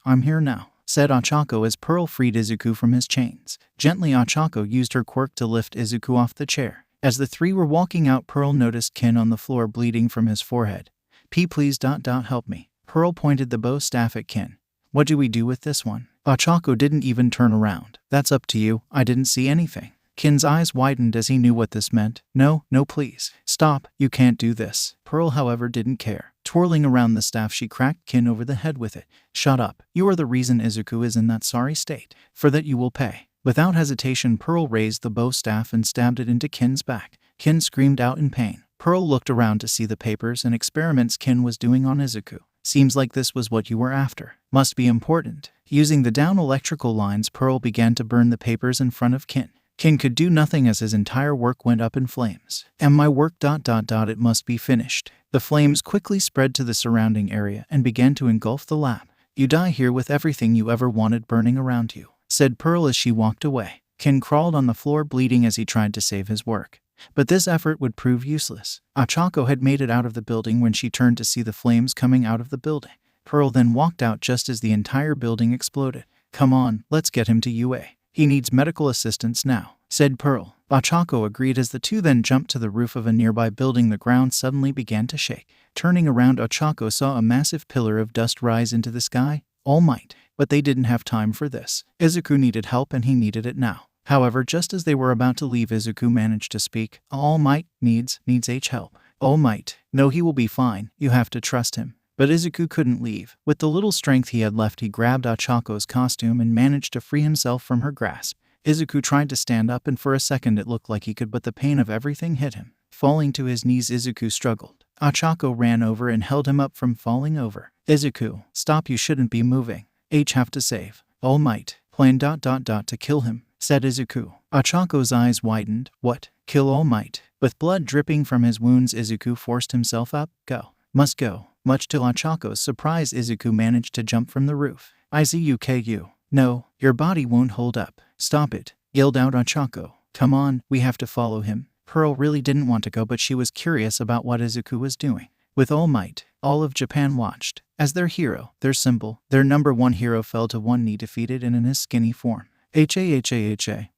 I'm here now, said Ochako as Pearl freed Izuku from his chains. Gently, Ochako used her quirk to lift Izuku off the chair. As the three were walking out, Pearl noticed Ken on the floor bleeding from his forehead. Please help me. Pearl pointed the bow staff at Ken. What do we do with this one? Ochako didn't even turn around. That's up to you, I didn't see anything. Ken's eyes widened as he knew what this meant. No, please. Stop, you can't do this. Pearl, however, didn't care. Twirling around the staff, she cracked Ken over the head with it. Shut up. You are the reason Izuku is in that sorry state. For that you will pay. Without hesitation, Pearl raised the bow staff and stabbed it into Ken's back. Ken screamed out in pain. Pearl looked around to see the papers and experiments Ken was doing on Izuku. Seems like this was what you were after. Must be important. Using the down electrical lines, Pearl began to burn the papers in front of Ken. Ken could do nothing as his entire work went up in flames. And my work ... it must be finished. The flames quickly spread to the surrounding area and began to engulf the lab. You die here with everything you ever wanted burning around you, said Pearl as she walked away. Ken crawled on the floor bleeding as he tried to save his work. But this effort would prove useless. Ochako had made it out of the building when she turned to see the flames coming out of the building. Pearl then walked out just as the entire building exploded. Come on, let's get him to UA. He needs medical assistance now, said Pearl. Ochako agreed as the two then jumped to the roof of a nearby building. The ground suddenly began to shake. Turning around, Ochako saw a massive pillar of dust rise into the sky. All Might. But they didn't have time for this. Izuku needed help and he needed it now. However, just as they were about to leave, Izuku managed to speak. All Might needs help. All Might. No, he will be fine. You have to trust him. But Izuku couldn't leave. With the little strength he had left, he grabbed Achako's costume and managed to free himself from her grasp. Izuku tried to stand up, and for a second it looked like he could, but the pain of everything hit him. Falling to his knees, Izuku struggled. Achako ran over and held him up from falling over. Izuku, stop, you shouldn't be moving. Have to save. All Might. Plan ... to kill him, said Izuku. Achako's eyes widened. What? Kill All Might? With blood dripping from his wounds, Izuku forced himself up. Go. Must go. Much to Achako's surprise, Izuku managed to jump from the roof. Izuku. No, your body won't hold up. Stop it, yelled out Achako. Come on, we have to follow him. Pearl really didn't want to go, but she was curious about what Izuku was doing. With All Might, all of Japan watched as their hero, their symbol, their number one hero fell to one knee, defeated and in his skinny form.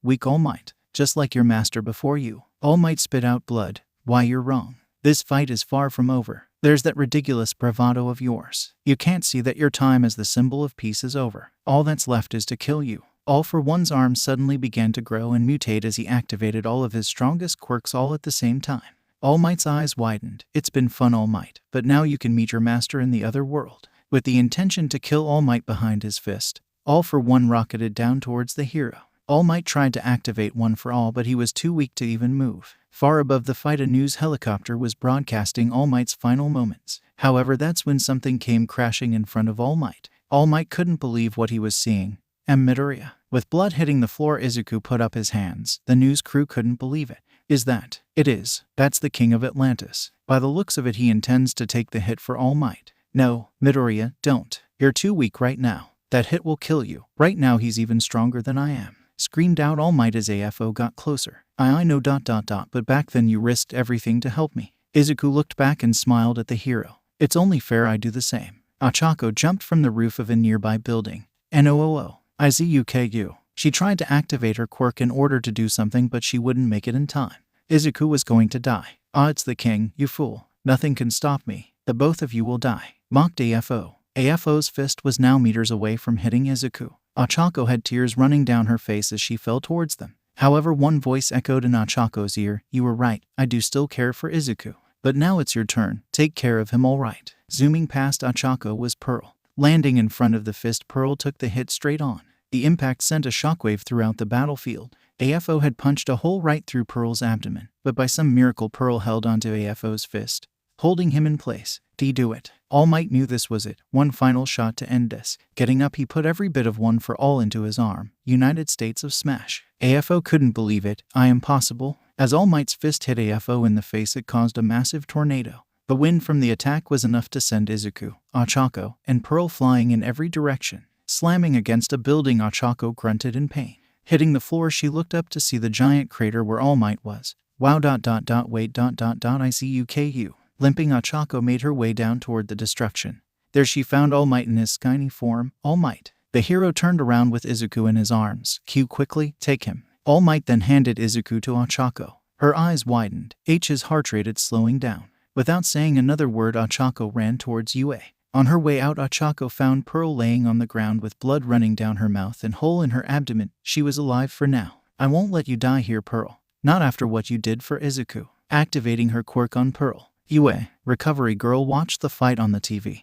Weak All Might, just like your master before you. All Might spit out blood. Why, you're wrong. This fight is far from over. There's that ridiculous bravado of yours. You can't see that your time as the symbol of peace is over. All that's left is to kill you. All for One's arms suddenly began to grow and mutate as he activated all of his strongest quirks all at the same time. All Might's eyes widened. It's been fun, All Might, but now you can meet your master in the other world. With the intention to kill All Might behind his fist, All for One rocketed down towards the hero. All Might tried to activate One for All, but he was too weak to even move. Far above the fight, a news helicopter was broadcasting All Might's final moments. However, that's when something came crashing in front of All Might. All Might couldn't believe what he was seeing. Midoriya. With blood hitting the floor, Izuku put up his hands. The news crew couldn't believe it. Is that? It is. That's the king of Atlantis. By the looks of it, he intends to take the hit for All Might. No, Midoriya, don't. You're too weak right now. That hit will kill you. Right now he's even stronger than I am. Screamed out All Might as AFO got closer. I know ... but back then you risked everything to help me. Izuku looked back and smiled at the hero. It's only fair I do the same. Achako jumped from the roof of a nearby building. Izuku. She tried to activate her quirk in order to do something, but she wouldn't make it in time. Izuku was going to die. It's the king, you fool. Nothing can stop me. The both of you will die. Mocked AFO. AFO's fist was now meters away from hitting Izuku. Achako had tears running down her face as she fell towards them. However, one voice echoed in Achako's ear. You were right. I do still care for Izuku. But now it's your turn. Take care of him, all right. Zooming past Achako was Pearl. Landing in front of the fist, Pearl took the hit straight on. The impact sent a shockwave throughout the battlefield. AFO had punched a hole right through Pearl's abdomen, but by some miracle Pearl held onto AFO's fist, holding him in place. Do it. All Might knew this was it. One final shot to end this. Getting up, he put every bit of One for All into his arm. United States of Smash. AFO couldn't believe it. I am possible. As All Might's fist hit AFO in the face, it caused a massive tornado. The wind from the attack was enough to send Izuku, Achako, and Pearl flying in every direction. Slamming against a building, Achako grunted in pain. Hitting the floor, she looked up to see the giant crater where All Might was. Wow ... wait ... Izuku. Limping, Achako made her way down toward the destruction. There she found All Might in his skinny form. All Might. The hero turned around with Izuku in his arms. Quickly, take him. All Might then handed Izuku to Achako. Her eyes widened. His heart rate slowing down. Without saying another word, Achako ran towards UA. On her way out, Achako found Pearl laying on the ground with blood running down her mouth and hole in her abdomen. She was alive for now. I won't let you die here, Pearl. Not after what you did for Izuku. Activating her quirk on Pearl. UA, Recovery Girl, watched the fight on the TV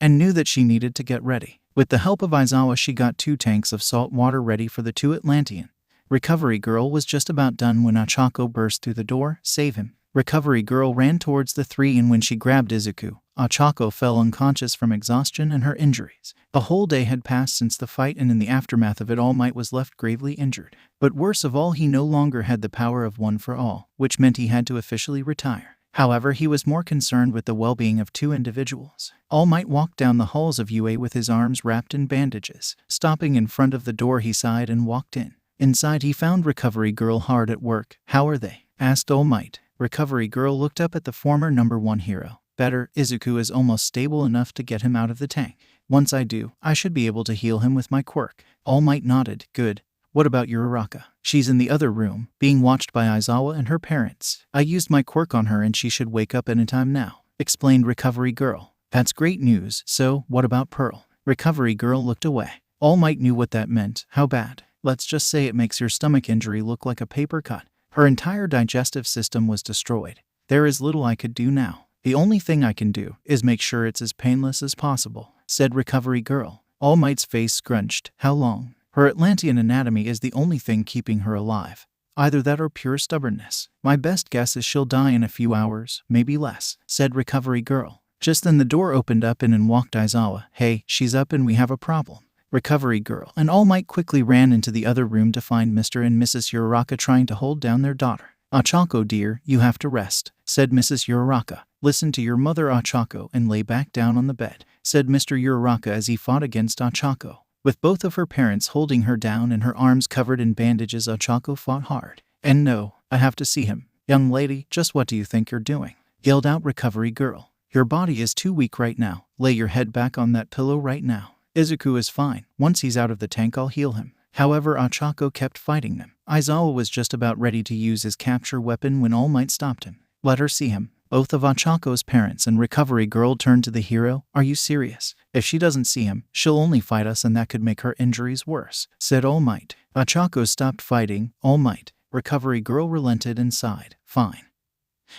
and knew that she needed to get ready. With the help of Aizawa, she got 2 tanks of salt water ready for the 2 Atlantian. Recovery Girl was just about done when Achako burst through the door. Save him. Recovery Girl ran towards the 3, and when she grabbed Izuku, Achako fell unconscious from exhaustion and her injuries. A whole day had passed since the fight, and in the aftermath of it, All Might was left gravely injured. But worse of all, he no longer had the power of One for All, which meant he had to officially retire. However, he was more concerned with the well-being of 2 individuals. All Might walked down the halls of UA with his arms wrapped in bandages. Stopping in front of the door, he sighed and walked in. Inside, he found Recovery Girl hard at work. How are they? Asked All Might. Recovery Girl looked up at the former number 1 hero. Better. Izuku is almost stable enough to get him out of the tank. Once I do, I should be able to heal him with my quirk. All Might nodded. Good. What about Uraraka? She's in the other room, being watched by Aizawa and her parents. I used my quirk on her and she should wake up anytime now, explained Recovery Girl. That's great news. So, what about Pearl? Recovery Girl looked away. All Might knew what that meant. How bad? Let's just say it makes your stomach injury look like a paper cut. Her entire digestive system was destroyed. There is little I could do now. The only thing I can do is make sure it's as painless as possible, said Recovery Girl. All Might's face scrunched. How long? Her Atlantean anatomy is the only thing keeping her alive. Either that or pure stubbornness. My best guess is she'll die in a few hours, maybe less, said Recovery Girl. Just then the door opened up and in walked Aizawa. Hey, she's up and we have a problem. Recovery Girl and All Might quickly ran into the other room to find Mr. and Mrs. Uraraka trying to hold down their daughter. Ochako dear, you have to rest, said Mrs. Uraraka. Listen to your mother Ochako and lay back down on the bed, said Mr. Uraraka as he fought against Ochako. With both of her parents holding her down and her arms covered in bandages, Ochako fought hard. And no, I have to see him. Young lady, just what do you think you're doing? Yelled out Recovery Girl. Your body is too weak right now. Lay your head back on that pillow right now. Izuku is fine. Once he's out of the tank, I'll heal him. However, Ochako kept fighting them. Aizawa was just about ready to use his capture weapon when All Might stopped him. Let her see him. Both of Ochako's parents and Recovery Girl turned to the hero. Are you serious? If she doesn't see him, she'll only fight us and that could make her injuries worse, said All Might. Ochako stopped fighting. All Might. Recovery Girl relented and sighed. Fine.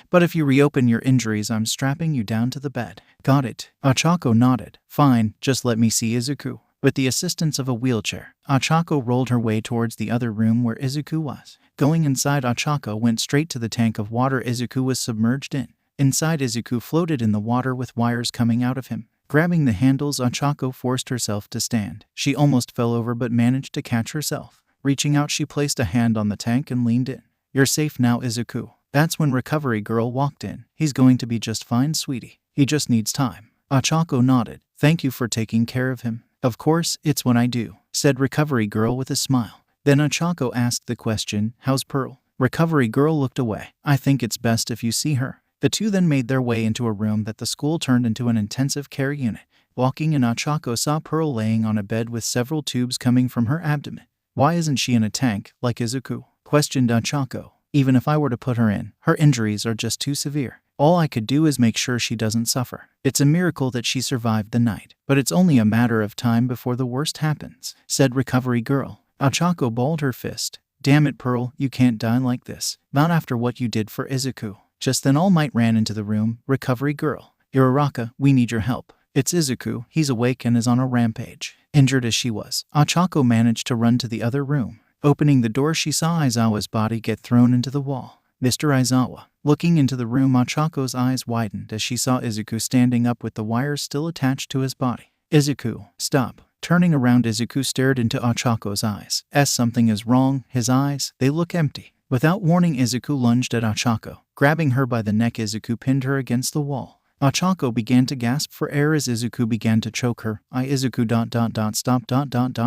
But if you reopen your injuries, I'm strapping you down to the bed. Got it. Ochako nodded. Fine, just let me see Izuku. With the assistance of a wheelchair, Ochako rolled her way towards the other room where Izuku was. Going inside, Ochako went straight to the tank of water Izuku was submerged in. Inside, Izuku floated in the water with wires coming out of him. Grabbing the handles, Ochako forced herself to stand. She almost fell over but managed to catch herself. Reaching out, she placed a hand on the tank and leaned in. You're safe now, Izuku. That's when Recovery Girl walked in. He's going to be just fine, sweetie. He just needs time. Ochako nodded. Thank you for taking care of him. Of course, it's what I do, said Recovery Girl with a smile. Then Ochako asked the question, how's Pearl? Recovery Girl looked away. I think it's best if you see her. The two then made their way into a room that the school turned into an intensive care unit. Walking in, Ochako saw Pearl laying on a bed with several tubes coming from her abdomen. Why isn't she in a tank, like Izuku? Questioned Ochako. Even if I were to put her in, her injuries are just too severe. All I could do is make sure she doesn't suffer. It's a miracle that she survived the night, but it's only a matter of time before the worst happens, said Recovery Girl. Ochako balled her fist. Damn it, Pearl, you can't die like this. Not after what you did for Izuku. Just then All Might ran into the room. Recovery Girl. Uraraka, we need your help. It's Izuku. He's awake and is on a rampage. Injured as she was, Ochako managed to run to the other room. Opening the door, she saw Aizawa's body get thrown into the wall. Mr. Aizawa. Looking into the room, Ochako's eyes widened as she saw Izuku standing up with the wires still attached to his body. Izuku, stop. Turning around, Izuku stared into Ochako's eyes. Something is wrong. His eyes, they look empty. Without warning, Izuku lunged at Ochako. Grabbing her by the neck, Izuku pinned her against the wall. Ochako began to gasp for air as Izuku began to choke her. Izuku ... stop ...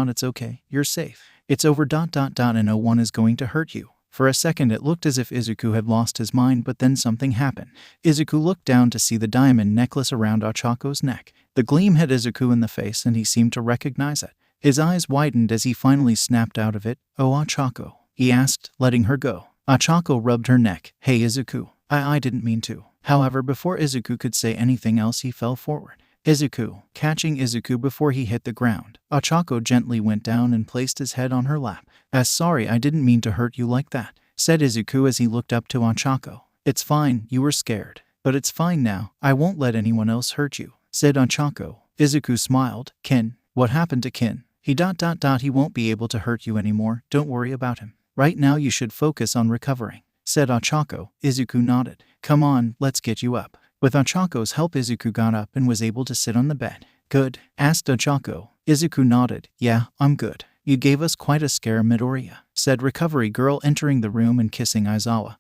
it's okay. You're safe. It's over ... and no one is going to hurt you. For a second it looked as if Izuku had lost his mind, but then something happened. Izuku looked down to see the diamond necklace around Ochako's neck. The gleam hit Izuku in the face and he seemed to recognize it. His eyes widened as he finally snapped out of it. Oh, Ochako, he asked, letting her go. Ochako rubbed her neck. Hey, Izuku. I didn't mean to. However, before Izuku could say anything else, he fell forward. Izuku, catching Izuku before he hit the ground. Ochako gently went down and placed his head on her lap. Sorry, I didn't mean to hurt you like that, said Izuku as he looked up to Ochako. It's fine, you were scared. But it's fine now. I won't let anyone else hurt you, said Ochako. Izuku smiled. Kin. What happened to Kin? He ... he won't be able to hurt you anymore. Don't worry about him. Right now you should focus on recovering, said Ochako. Izuku nodded. Come on, let's get you up. With Ochako's help, Izuku got up and was able to sit on the bed. Good? Asked Ochako. Izuku nodded. Yeah, I'm good. You gave us quite a scare, Midoriya, said Recovery Girl, entering the room and kissing Aizawa.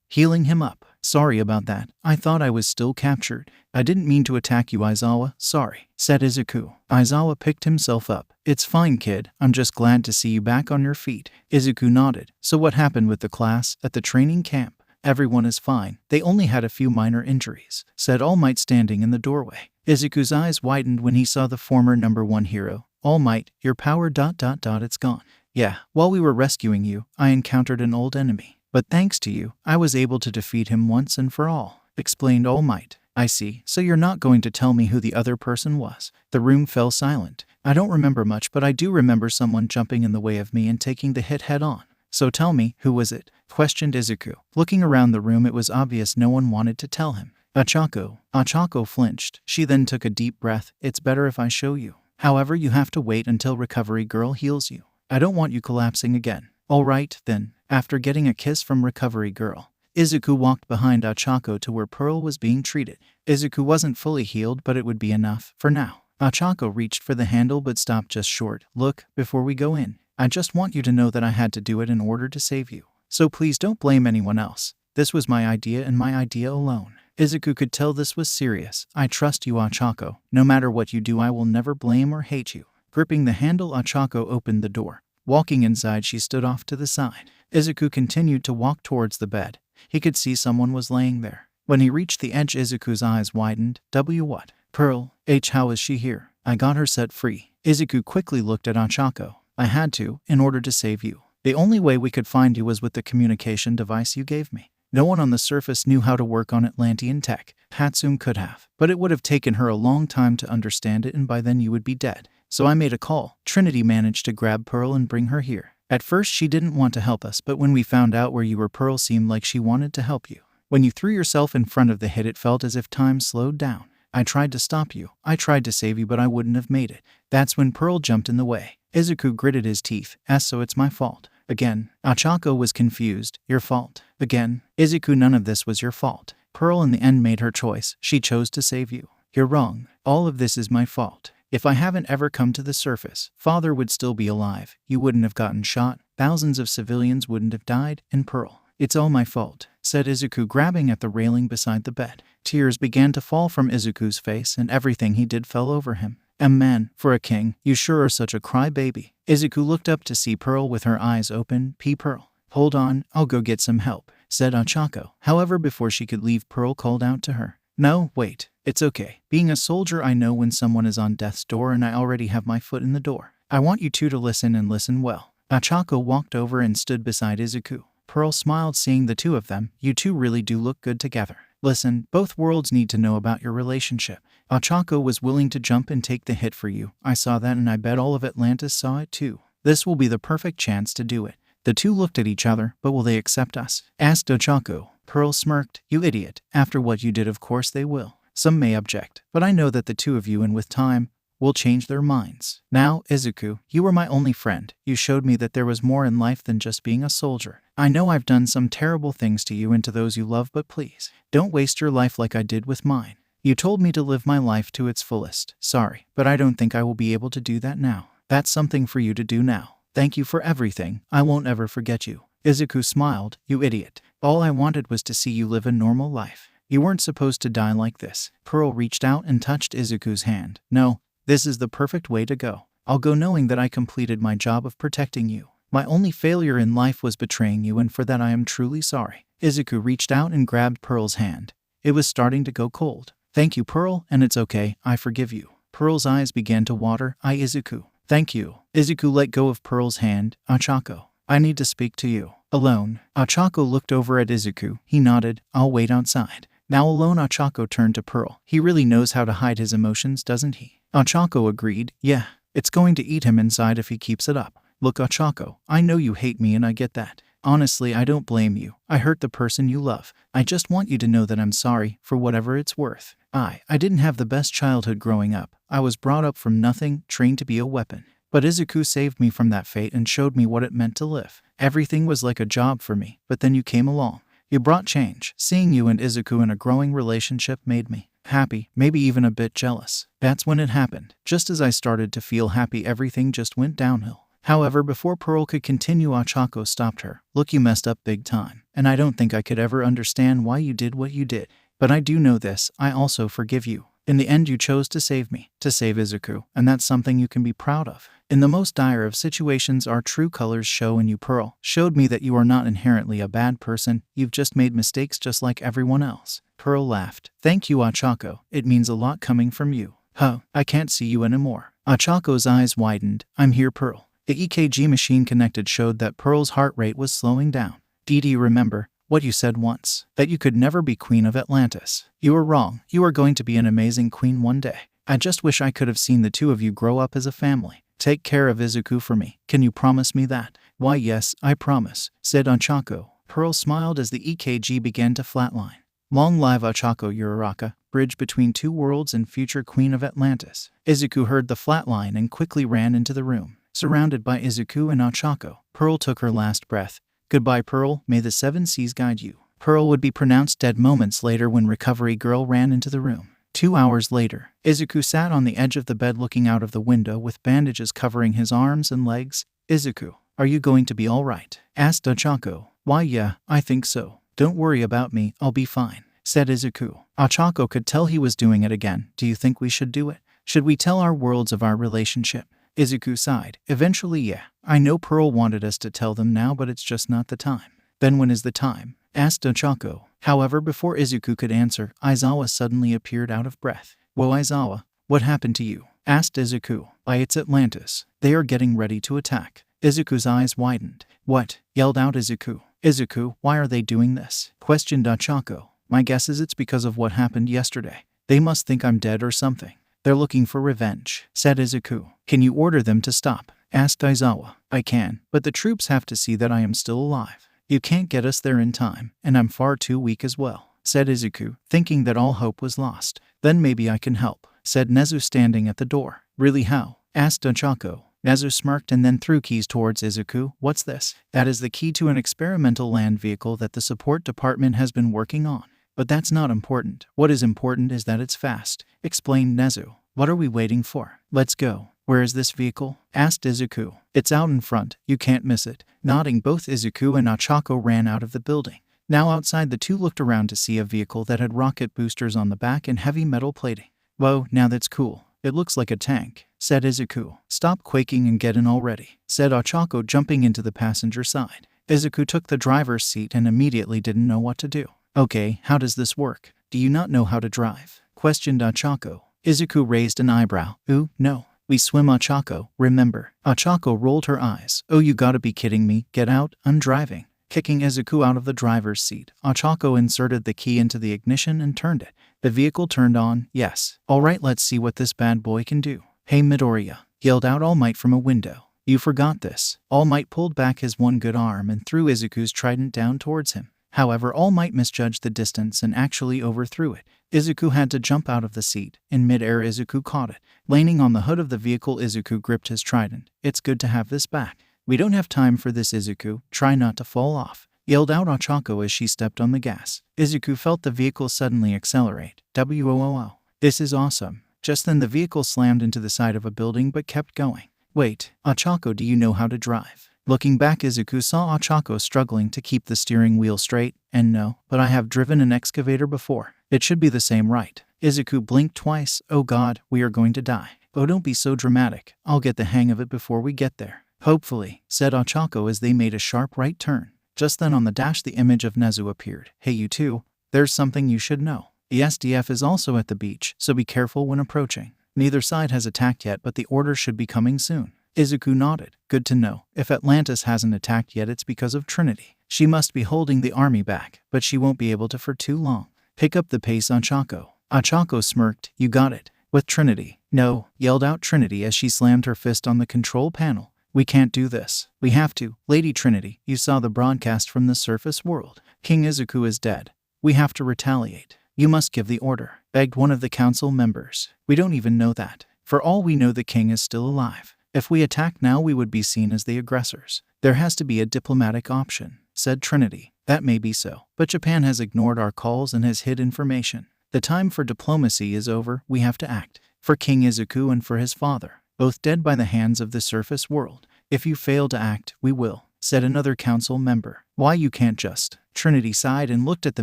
Healing him up. Sorry about that. I thought I was still captured. I didn't mean to attack you, Aizawa. Sorry, said Izuku. Aizawa picked himself up. It's fine, kid. I'm just glad to see you back on your feet. Izuku nodded. So what happened with the class at the training camp? Everyone is fine. They only had a few minor injuries, said All Might standing in the doorway. Izuku's eyes widened when he saw the former #1 hero. All Might, your power ... it's gone. Yeah, while we were rescuing you, I encountered an old enemy. But thanks to you, I was able to defeat him once and for all, explained All Might. I see, so you're not going to tell me who the other person was. The room fell silent. I don't remember much, but I do remember someone jumping in the way of me and taking the hit head on. So tell me, who was it? Questioned Izuku. Looking around the room, it was obvious no one wanted to tell him. Achako flinched. She then took a deep breath. It's better if I show you. However, you have to wait until Recovery Girl heals you. I don't want you collapsing again. All right, then. After getting a kiss from Recovery Girl, Izuku walked behind Achako to where Pearl was being treated. Izuku wasn't fully healed, but it would be enough for now. Achako reached for the handle but stopped just short. Look, before we go in, I just want you to know that I had to do it in order to save you. So please don't blame anyone else. This was my idea and my idea alone. Izuku could tell this was serious. I trust you, Achako. No matter what you do, I will never blame or hate you. Gripping the handle, Achako opened the door. Walking inside, she stood off to the side. Izuku continued to walk towards the bed. He could see someone was laying there. When he reached the edge, Izuku's eyes widened. What? Pearl. How is she here? I got her set free. Izuku quickly looked at Achako. I had to, in order to save you. The only way we could find you was with the communication device you gave me. No one on the surface knew how to work on Atlantian tech. Hatsune could have, but it would have taken her a long time to understand it, and by then you would be dead. So I made a call. Trinity managed to grab Pearl and bring her here. At first she didn't want to help us, but when we found out where you were, Pearl seemed like she wanted to help you. When you threw yourself in front of the hit, it felt as if time slowed down. I tried to stop you. I tried to save you, but I wouldn't have made it. That's when Pearl jumped in the way. Izuku gritted his teeth. So it's my fault. Again. Achako was confused. Your fault. Again. Izuku, none of this was your fault. Pearl in the end made her choice. She chose to save you. You're wrong. All of this is my fault. If I haven't ever come to the surface, Father would still be alive. You wouldn't have gotten shot. Thousands of civilians wouldn't have died. And Pearl, it's all my fault, said Izuku, grabbing at the railing beside the bed. Tears began to fall from Izuku's face, and everything he did fell over him. Man, for a king, you sure are such a crybaby. Izuku looked up to see Pearl with her eyes open. Pearl. Hold on, I'll go get some help, said Achako. However, before she could leave, Pearl called out to her. No, wait. It's okay. Being a soldier, I know when someone is on death's door, and I already have my foot in the door. I want you two to listen, and listen well. Achako walked over and stood beside Izuku. Pearl smiled, seeing the two of them. You two really do look good together. Listen, both worlds need to know about your relationship. Achako was willing to jump and take the hit for you. I saw that, and I bet all of Atlantis saw it too. This will be the perfect chance to do it. The two looked at each other. But will they accept us? Asked Achako. Pearl smirked. You idiot. After what you did, of course they will. Some may object, but I know that the two of you, and with time, will change their minds. Now, Izuku, you were my only friend. You showed me that there was more in life than just being a soldier. I know I've done some terrible things to you and to those you love, but please, don't waste your life like I did with mine. You told me to live my life to its fullest. Sorry, but I don't think I will be able to do that now. That's something for you to do now. Thank you for everything. I won't ever forget you. Izuku smiled. You idiot. All I wanted was to see you live a normal life. You weren't supposed to die like this. Pearl reached out and touched Izuku's hand. No, this is the perfect way to go. I'll go knowing that I completed my job of protecting you. My only failure in life was betraying you, and for that I am truly sorry. Izuku reached out and grabbed Pearl's hand. It was starting to go cold. Thank you, Pearl, and it's okay. I forgive you. Pearl's eyes began to water. Izuku. Thank you. Izuku let go of Pearl's hand. Achako, I need to speak to you. Alone. Achako looked over at Izuku. He nodded. I'll wait outside. Now alone, Achako turned to Pearl. He really knows how to hide his emotions, doesn't he? Achako agreed. Yeah, it's going to eat him inside if he keeps it up. Look, Achako, I know you hate me, and I get that. Honestly, I don't blame you. I hurt the person you love. I just want you to know that I'm sorry, for whatever it's worth. I didn't have the best childhood growing up. I was brought up from nothing, trained to be a weapon. But Izuku saved me from that fate and showed me what it meant to live. Everything was like a job for me, but then you came along. You brought change. Seeing you and Izuku in a growing relationship made me happy, maybe even a bit jealous. That's when it happened. Just as I started to feel happy, everything just went downhill. However, before Pearl could continue, Achako stopped her. Look, you messed up big time, and I don't think I could ever understand why you did what you did. But I do know this, I also forgive you. In the end, you chose to save me, to save Izuku, and that's something you can be proud of. In the most dire of situations, our true colors show, and you, Pearl, showed me that you are not inherently a bad person. You've just made mistakes just like everyone else. Pearl laughed. Thank you, Achako. It means a lot coming from you. Huh, I can't see you anymore. Achako's eyes widened. I'm here, Pearl. The EKG machine connected showed that Pearl's heart rate was slowing down. Do you remember what you said once? That you could never be queen of Atlantis. You were wrong. You are going to be an amazing queen one day. I just wish I could have seen the two of you grow up as a family. Take care of Izuku for me. Can you promise me that? Why yes, I promise, said Ochako. Pearl smiled as the EKG began to flatline. Long live Ochako Uraraka, bridge between two worlds and future queen of Atlantis. Izuku heard the flatline and quickly ran into the room. Surrounded by Izuku and Ochako, Pearl took her last breath. Goodbye, Pearl, may the seven seas guide you. Pearl would be pronounced dead moments later when Recovery Girl ran into the room. 2 hours later, Izuku sat on the edge of the bed looking out of the window with bandages covering his arms and legs. Izuku, are you going to be alright? Asked Ochako. Why yeah, I think so. Don't worry about me, I'll be fine, said Izuku. Ochako could tell he was doing it again. Do you think we should do it? Should we tell our worlds of our relationship? Izuku sighed. Eventually yeah. I know Pearl wanted us to tell them now, but it's just not the time. Then when is the time? Asked Ochako. However, before Izuku could answer, Aizawa suddenly appeared out of breath. Whoa Aizawa, what happened to you? Asked Izuku. It's Atlantis. They are getting ready to attack. Izuku's eyes widened. What? Yelled out Izuku. Izuku, why are they doing this? Questioned Ochako. My guess is it's because of what happened yesterday. They must think I'm dead or something. They're looking for revenge, said Izuku. Can you order them to stop? Asked Aizawa. I can, but the troops have to see that I am still alive. You can't get us there in time, and I'm far too weak as well, said Izuku, thinking that all hope was lost. Then maybe I can help, said Nezu standing at the door. Really how? Asked Ochako. Nezu smirked and then threw keys towards Izuku. What's this? That is the key to an experimental land vehicle that the support department has been working on. But that's not important. What is important is that it's fast, explained Nezu. What are we waiting for? Let's go. Where is this vehicle? Asked Izuku. It's out in front. You can't miss it. Nodding, both Izuku and Ochako ran out of the building. Now outside, the two looked around to see a vehicle that had rocket boosters on the back and heavy metal plating. Whoa, now that's cool. It looks like a tank, said Izuku. Stop quaking and get in already, said Ochako, jumping into the passenger side. Izuku took the driver's seat and immediately didn't know what to do. Okay, how does this work? Do you not know how to drive? Questioned Ochako. Izuku raised an eyebrow. Ooh, no. We swim, Ochako, remember. Ochako rolled her eyes. Oh, you gotta be kidding me. Get out, I'm driving. Kicking Izuku out of the driver's seat, Ochako inserted the key into the ignition and turned it. The vehicle turned on. Yes. Alright, let's see what this bad boy can do. Hey Midoriya, yelled out All Might from a window. You forgot this. All Might pulled back his one good arm and threw Izuku's trident down towards him. However, All Might misjudged the distance and actually overthrew it. Izuku had to jump out of the seat. In mid-air, Izuku caught it. Leaning on the hood of the vehicle, Izuku gripped his trident. It's good to have this back. We don't have time for this, Izuku. Try not to fall off, yelled out Ochako as she stepped on the gas. Izuku felt the vehicle suddenly accelerate. Whoa. This is awesome. Just then the vehicle slammed into the side of a building but kept going. Wait, Ochako, do you know how to drive? Looking back, Izuku saw Ochako struggling to keep the steering wheel straight. And no, but I have driven an excavator before. It should be the same, right? Izuku blinked twice. Oh god, we are going to die. Oh, don't be so dramatic. I'll get the hang of it before we get there. Hopefully, said Ochako as they made a sharp right turn. Just then on the dash the image of Nezu appeared. Hey you two, there's something you should know. The SDF is also at the beach, so be careful when approaching. Neither side has attacked yet, but the order should be coming soon. Izuku nodded. Good to know. If Atlantis hasn't attacked yet, it's because of Trinity. She must be holding the army back, but she won't be able to for too long. Pick up the pace, Ochako. Ochako smirked. You got it. With Trinity. No, yelled out Trinity as she slammed her fist on the control panel. We can't do this. We have to. Lady Trinity, you saw the broadcast from the surface world. King Izuku is dead. We have to retaliate. You must give the order, begged one of the council members. We don't even know that. For all we know, the king is still alive. If we attack now, we would be seen as the aggressors. There has to be a diplomatic option, said Trinity. That may be so, but Japan has ignored our calls and has hid information. The time for diplomacy is over. We have to act. For King Izuku and for his father, both dead by the hands of the surface world. If you fail to act, we will, said another council member. Why, you can't just. Trinity sighed and looked at the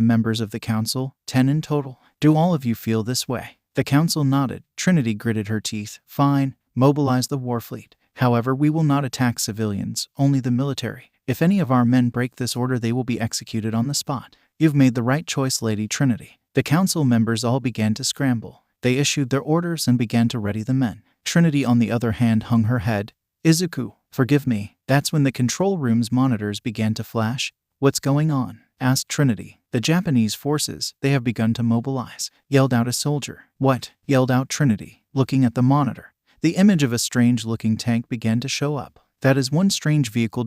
members of the council, 10 in total. Do all of you feel this way? The council nodded. Trinity gritted her teeth. Fine. Mobilize the war fleet. However, we will not attack civilians, only the military. If any of our men break this order, they will be executed on the spot. You've made the right choice, Lady Trinity. The council members all began to scramble. They issued their orders and began to ready the men. Trinity, on the other hand, hung her head. Izuku, forgive me. That's when the control room's monitors began to flash. What's going on? asked Trinity. The Japanese forces, they have begun to mobilize, yelled out a soldier. What? Yelled out Trinity, looking at the monitor. The image of a strange-looking tank began to show up. That is one strange vehicle.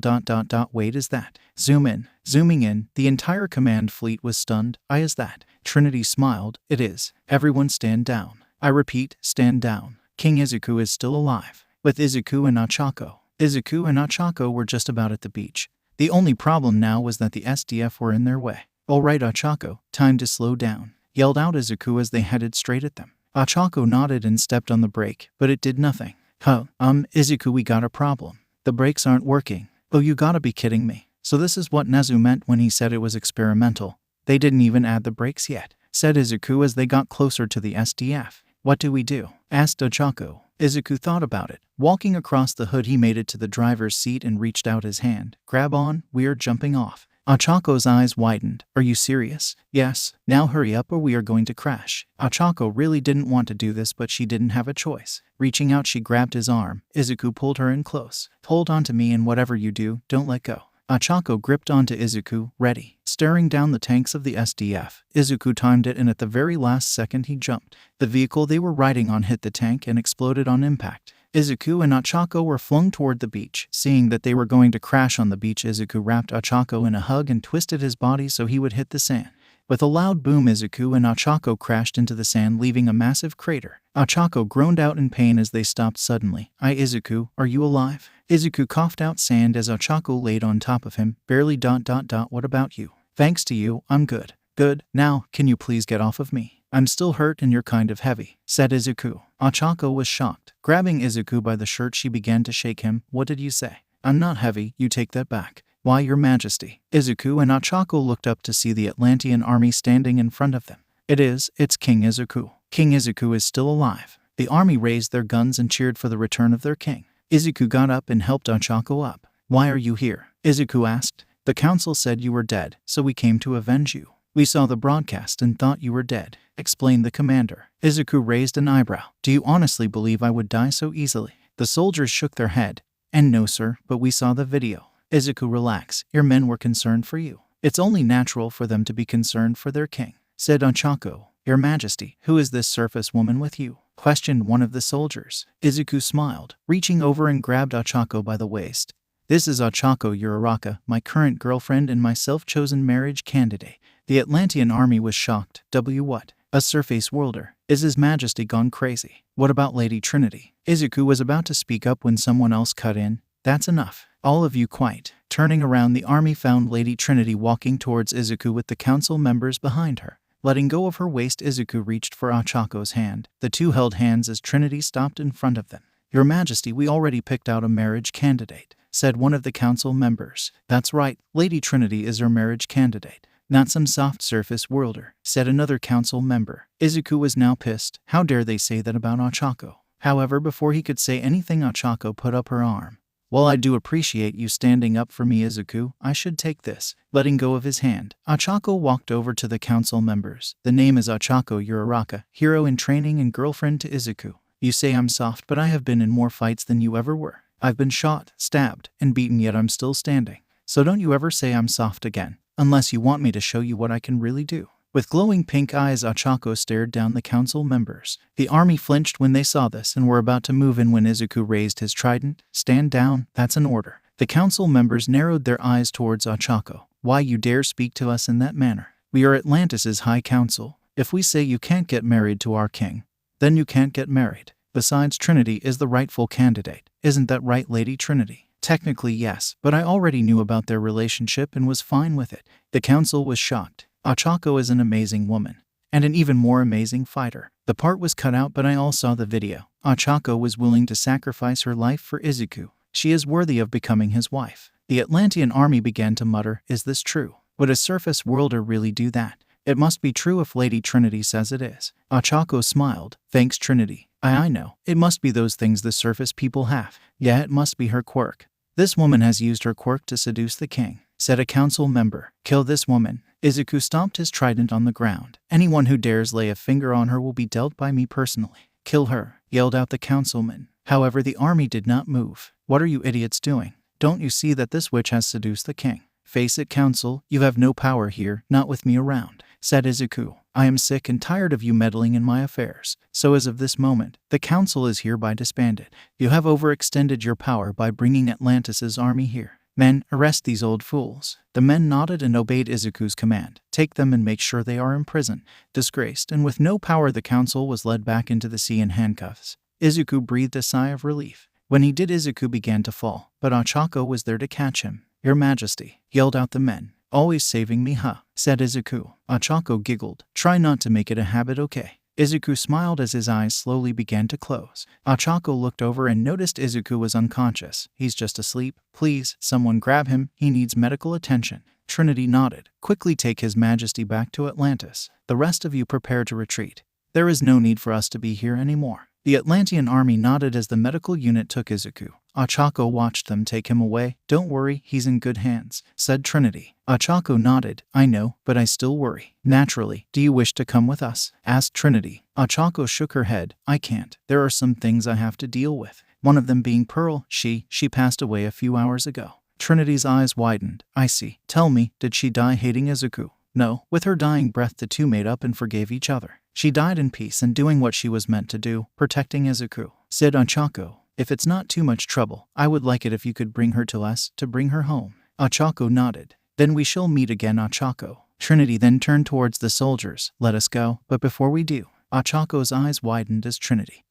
Wait, is that? Zoom in. Zooming in, the entire command fleet was stunned. Is that? Trinity smiled. It is. Everyone stand down. I repeat, stand down. King Izuku is still alive. With Izuku and Ochako. Izuku and Ochako were just about at the beach. The only problem now was that the SDF were in their way. All right, Ochako, time to slow down, yelled out Izuku as they headed straight at them. Ochako nodded and stepped on the brake, but it did nothing. Izuku, we got a problem. The brakes aren't working. Oh, you gotta be kidding me. So this is what Nezu meant when he said it was experimental. They didn't even add the brakes yet, said Izuku as they got closer to the SDF. What do we do? Asked Ochako. Izuku thought about it. Walking across the hood, he made it to the driver's seat and reached out his hand. Grab on, we are jumping off. Ochako's eyes widened. Are you serious? Yes. Now hurry up or we are going to crash. Ochako really didn't want to do this, but she didn't have a choice. Reaching out, she grabbed his arm. Izuku pulled her in close. Hold on to me and whatever you do, don't let go. Ochako gripped onto Izuku, ready. Staring down the tanks of the SDF, Izuku timed it and at the very last second he jumped. The vehicle they were riding on hit the tank and exploded on impact. Izuku and Ochako were flung toward the beach. Seeing that they were going to crash on the beach, Izuku wrapped Ochako in a hug and twisted his body so he would hit the sand. With a loud boom, Izuku and Ochako crashed into the sand, leaving a massive crater. Ochako groaned out in pain as they stopped suddenly. Izuku, are you alive? Izuku coughed out sand as Ochako laid on top of him. Barely. What about you? Thanks to you, I'm good. Good. Now, can you please get off of me? I'm still hurt and you're kind of heavy, said Izuku. Ochako was shocked. Grabbing Izuku by the shirt, she began to shake him. What did you say? I'm not heavy, you take that back. Why, your majesty. Izuku and Ochako looked up to see the Atlantian army standing in front of them. It's King Izuku. King Izuku is still alive. The army raised their guns and cheered for the return of their king. Izuku got up and helped Ochako up. Why are you here? Izuku asked. The council said you were dead, so we came to avenge you. We saw the broadcast and thought you were dead, explained the commander. Izuku raised an eyebrow. Do you honestly believe I would die so easily? The soldiers shook their head. And no, sir, but we saw the video. Izuku, relax. Your men were concerned for you. It's only natural for them to be concerned for their king, said Ochako. Your majesty, who is this surface woman with you? Questioned one of the soldiers. Izuku smiled, reaching over and grabbed Ochako by the waist. This is Ochako Uraraka, my current girlfriend and my self-chosen marriage candidate. The Atlantian army was shocked. What? A surface worlder? Is His Majesty gone crazy? What about Lady Trinity? Izuku was about to speak up when someone else cut in. That's enough. All of you quiet. Turning around, the army found Lady Trinity walking towards Izuku with the council members behind her. Letting go of her waist, Izuku reached for Ochako's hand. The two held hands as Trinity stopped in front of them. Your Majesty, we already picked out a marriage candidate, said one of the council members. That's right, Lady Trinity is your marriage candidate. Not some soft surface worlder, said another council member. Izuku was now pissed. How dare they say that about Ochako? However, before he could say anything, Ochako put up her arm. Well, I do appreciate you standing up for me, Izuku. I should take this. Letting go of his hand, Ochako walked over to the council members. The name is Ochako Uraraka, hero in training and girlfriend to Izuku. You say I'm soft, but I have been in more fights than you ever were. I've been shot, stabbed, and beaten, yet I'm still standing. So don't you ever say I'm soft again. Unless you want me to show you what I can really do. With glowing pink eyes, Ochako stared down the council members. The army flinched when they saw this and were about to move in when Izuku raised his trident. Stand down, that's an order. The council members narrowed their eyes towards Ochako. Why you dare speak to us in that manner? We are Atlantis' High Council. If we say you can't get married to our king, then you can't get married. Besides, Trinity is the rightful candidate. Isn't that right, Lady Trinity? Technically, yes, but I already knew about their relationship and was fine with it. The council was shocked. Ochako is an amazing woman, and an even more amazing fighter. The part was cut out, but I all saw the video. Ochako was willing to sacrifice her life for Izuku. She is worthy of becoming his wife. The Atlantian army began to mutter, is this true? Would a surface worlder really do that? It must be true if Lady Trinity says it is. Ochako smiled. Thanks, Trinity. I know. It must be those things the surface people have. Yeah, it must be her quirk. This woman has used her quirk to seduce the king, said a council member. Kill this woman. Izuku stomped his trident on the ground. Anyone who dares lay a finger on her will be dealt by me personally. Kill her, yelled out the councilman. However, the army did not move. What are you idiots doing? Don't you see that this witch has seduced the king? Face it, Council, you have no power here, not with me around, said Izuku. I am sick and tired of you meddling in my affairs. So as of this moment, the Council is hereby disbanded. You have overextended your power by bringing Atlantis' army here. Men, arrest these old fools. The men nodded and obeyed Izuku's command. Take them and make sure they are in prison. Disgraced and with no power, the Council was led back into the sea in handcuffs. Izuku breathed a sigh of relief. When he did, Izuku began to fall, but Ochako was there to catch him. Your Majesty, yelled out the men. Always saving me, huh? Said Izuku. Ochako giggled. Try not to make it a habit, okay? Izuku smiled as his eyes slowly began to close. Ochako looked over and noticed Izuku was unconscious. He's just asleep. Please, someone grab him. He needs medical attention. Trinity nodded. Quickly take His Majesty back to Atlantis. The rest of you prepare to retreat. There is no need for us to be here anymore. The Atlantian army nodded as the medical unit took Izuku. Ochako watched them take him away. Don't worry, he's in good hands, said Trinity. Ochako nodded. I know, but I still worry. Naturally, do you wish to come with us? Asked Trinity. Ochako shook her head. I can't. There are some things I have to deal with. One of them being Pearl. She passed away a few hours ago. Trinity's eyes widened. I see. Tell me, did she die hating Izuku? No. With her dying breath, the two made up and forgave each other. She died in peace and doing what she was meant to do, protecting Izuku, said Ochako. If it's not too much trouble, I would like it if you could bring her to us, to bring her home. Ochako nodded. Then we shall meet again, Ochako. Trinity then turned towards the soldiers. Let us go, but before we do, Ochako's eyes widened as Trinity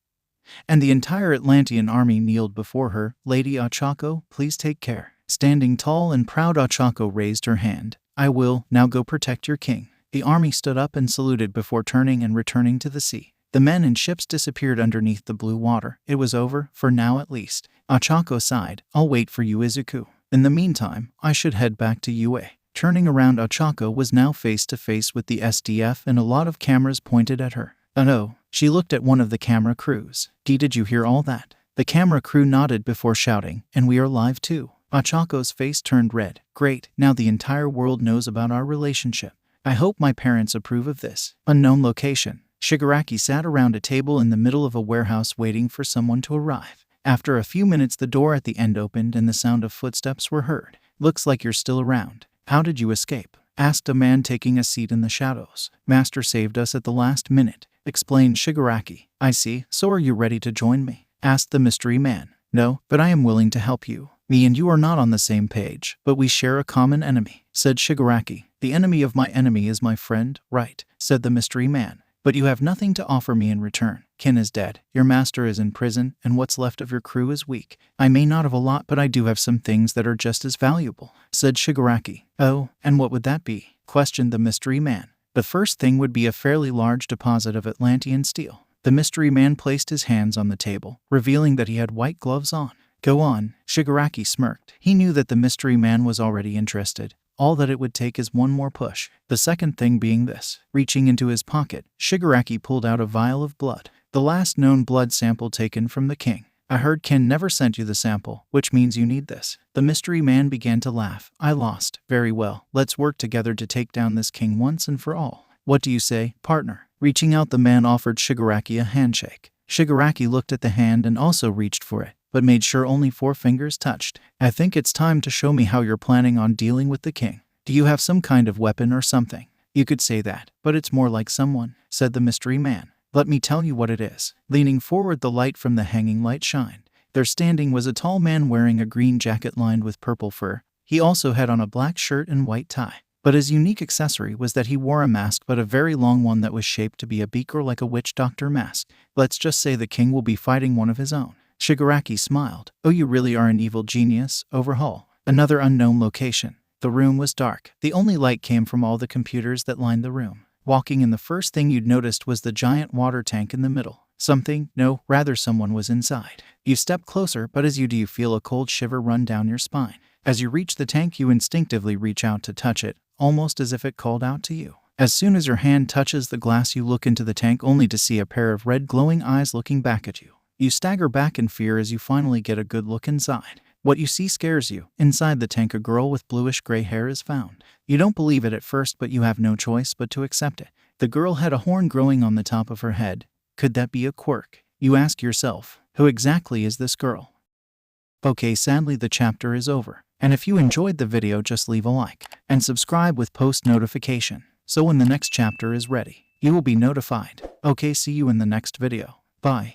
and the entire Atlantean army kneeled before her. Lady Ochako, please take care. Standing tall and proud, Ochako raised her hand. I will. Now go protect your king. The army stood up and saluted before turning and returning to the sea. The men and ships disappeared underneath the blue water. It was over, for now at least. Ochako sighed. I'll wait for you, Izuku. In the meantime, I should head back to UA. Turning around, Ochako was now face to face with the SDF and a lot of cameras pointed at her. Oh no, she looked at one of the camera crews. Did you hear all that? The camera crew nodded before shouting, and we are live too. Ochako's face turned red. Great, now the entire world knows about our relationship. I hope my parents approve of this. Unknown location. Shigaraki sat around a table in the middle of a warehouse waiting for someone to arrive. After a few minutes, the door at the end opened and the sound of footsteps were heard. Looks like you're still around. How did you escape? Asked a man taking a seat in the shadows. Master saved us at the last minute, explained Shigaraki. I see, so are you ready to join me? Asked the mystery man. No, but I am willing to help you. Me and you are not on the same page, but we share a common enemy, said Shigaraki. The enemy of my enemy is my friend, right? Said the mystery man. But you have nothing to offer me in return. Kin is dead, your master is in prison, and what's left of your crew is weak. I may not have a lot, but I do have some things that are just as valuable, said Shigaraki. Oh, and what would that be? Questioned the mystery man. The first thing would be a fairly large deposit of Atlantean steel. The mystery man placed his hands on the table, revealing that he had white gloves on. Go on, Shigaraki smirked. He knew that the mystery man was already interested. All that it would take is one more push. The second thing being this. Reaching into his pocket, Shigaraki pulled out a vial of blood. The last known blood sample taken from the king. I heard Ken never sent you the sample, which means you need this. The mystery man began to laugh. I lost. Very well. Let's work together to take down this king once and for all. What do you say, partner? Reaching out, the man offered Shigaraki a handshake. Shigaraki looked at the hand and also reached for it, but made sure only 4 fingers touched. I think it's time to show me how you're planning on dealing with the king. Do you have some kind of weapon or something? You could say that, but it's more like someone, said the mystery man. Let me tell you what it is. Leaning forward, the light from the hanging light shined. There standing was a tall man wearing a green jacket lined with purple fur. He also had on a black shirt and white tie. But his unique accessory was that he wore a mask, but a very long one that was shaped to be a beak or like a witch doctor mask. Let's just say the king will be fighting one of his own. Shigaraki smiled. Oh, you really are an evil genius. Overhaul. Another unknown location. The room was dark. The only light came from all the computers that lined the room. Walking in, the first thing you'd noticed was the giant water tank in the middle. Someone was inside. You step closer, but as you do, you feel a cold shiver run down your spine. As you reach the tank, you instinctively reach out to touch it, almost as if it called out to you. As soon as your hand touches the glass, you look into the tank only to see a pair of red glowing eyes looking back at you. You stagger back in fear as you finally get a good look inside. What you see scares you. Inside the tank, a girl with bluish-gray hair is found. You don't believe it at first, but you have no choice but to accept it. The girl had a horn growing on the top of her head. Could that be a Quirk? You ask yourself, who exactly is this girl? Okay, sadly the chapter is over. And if you enjoyed the video, just leave a like and subscribe with post notification, so when the next chapter is ready, you will be notified. Okay, see you in the next video. Bye.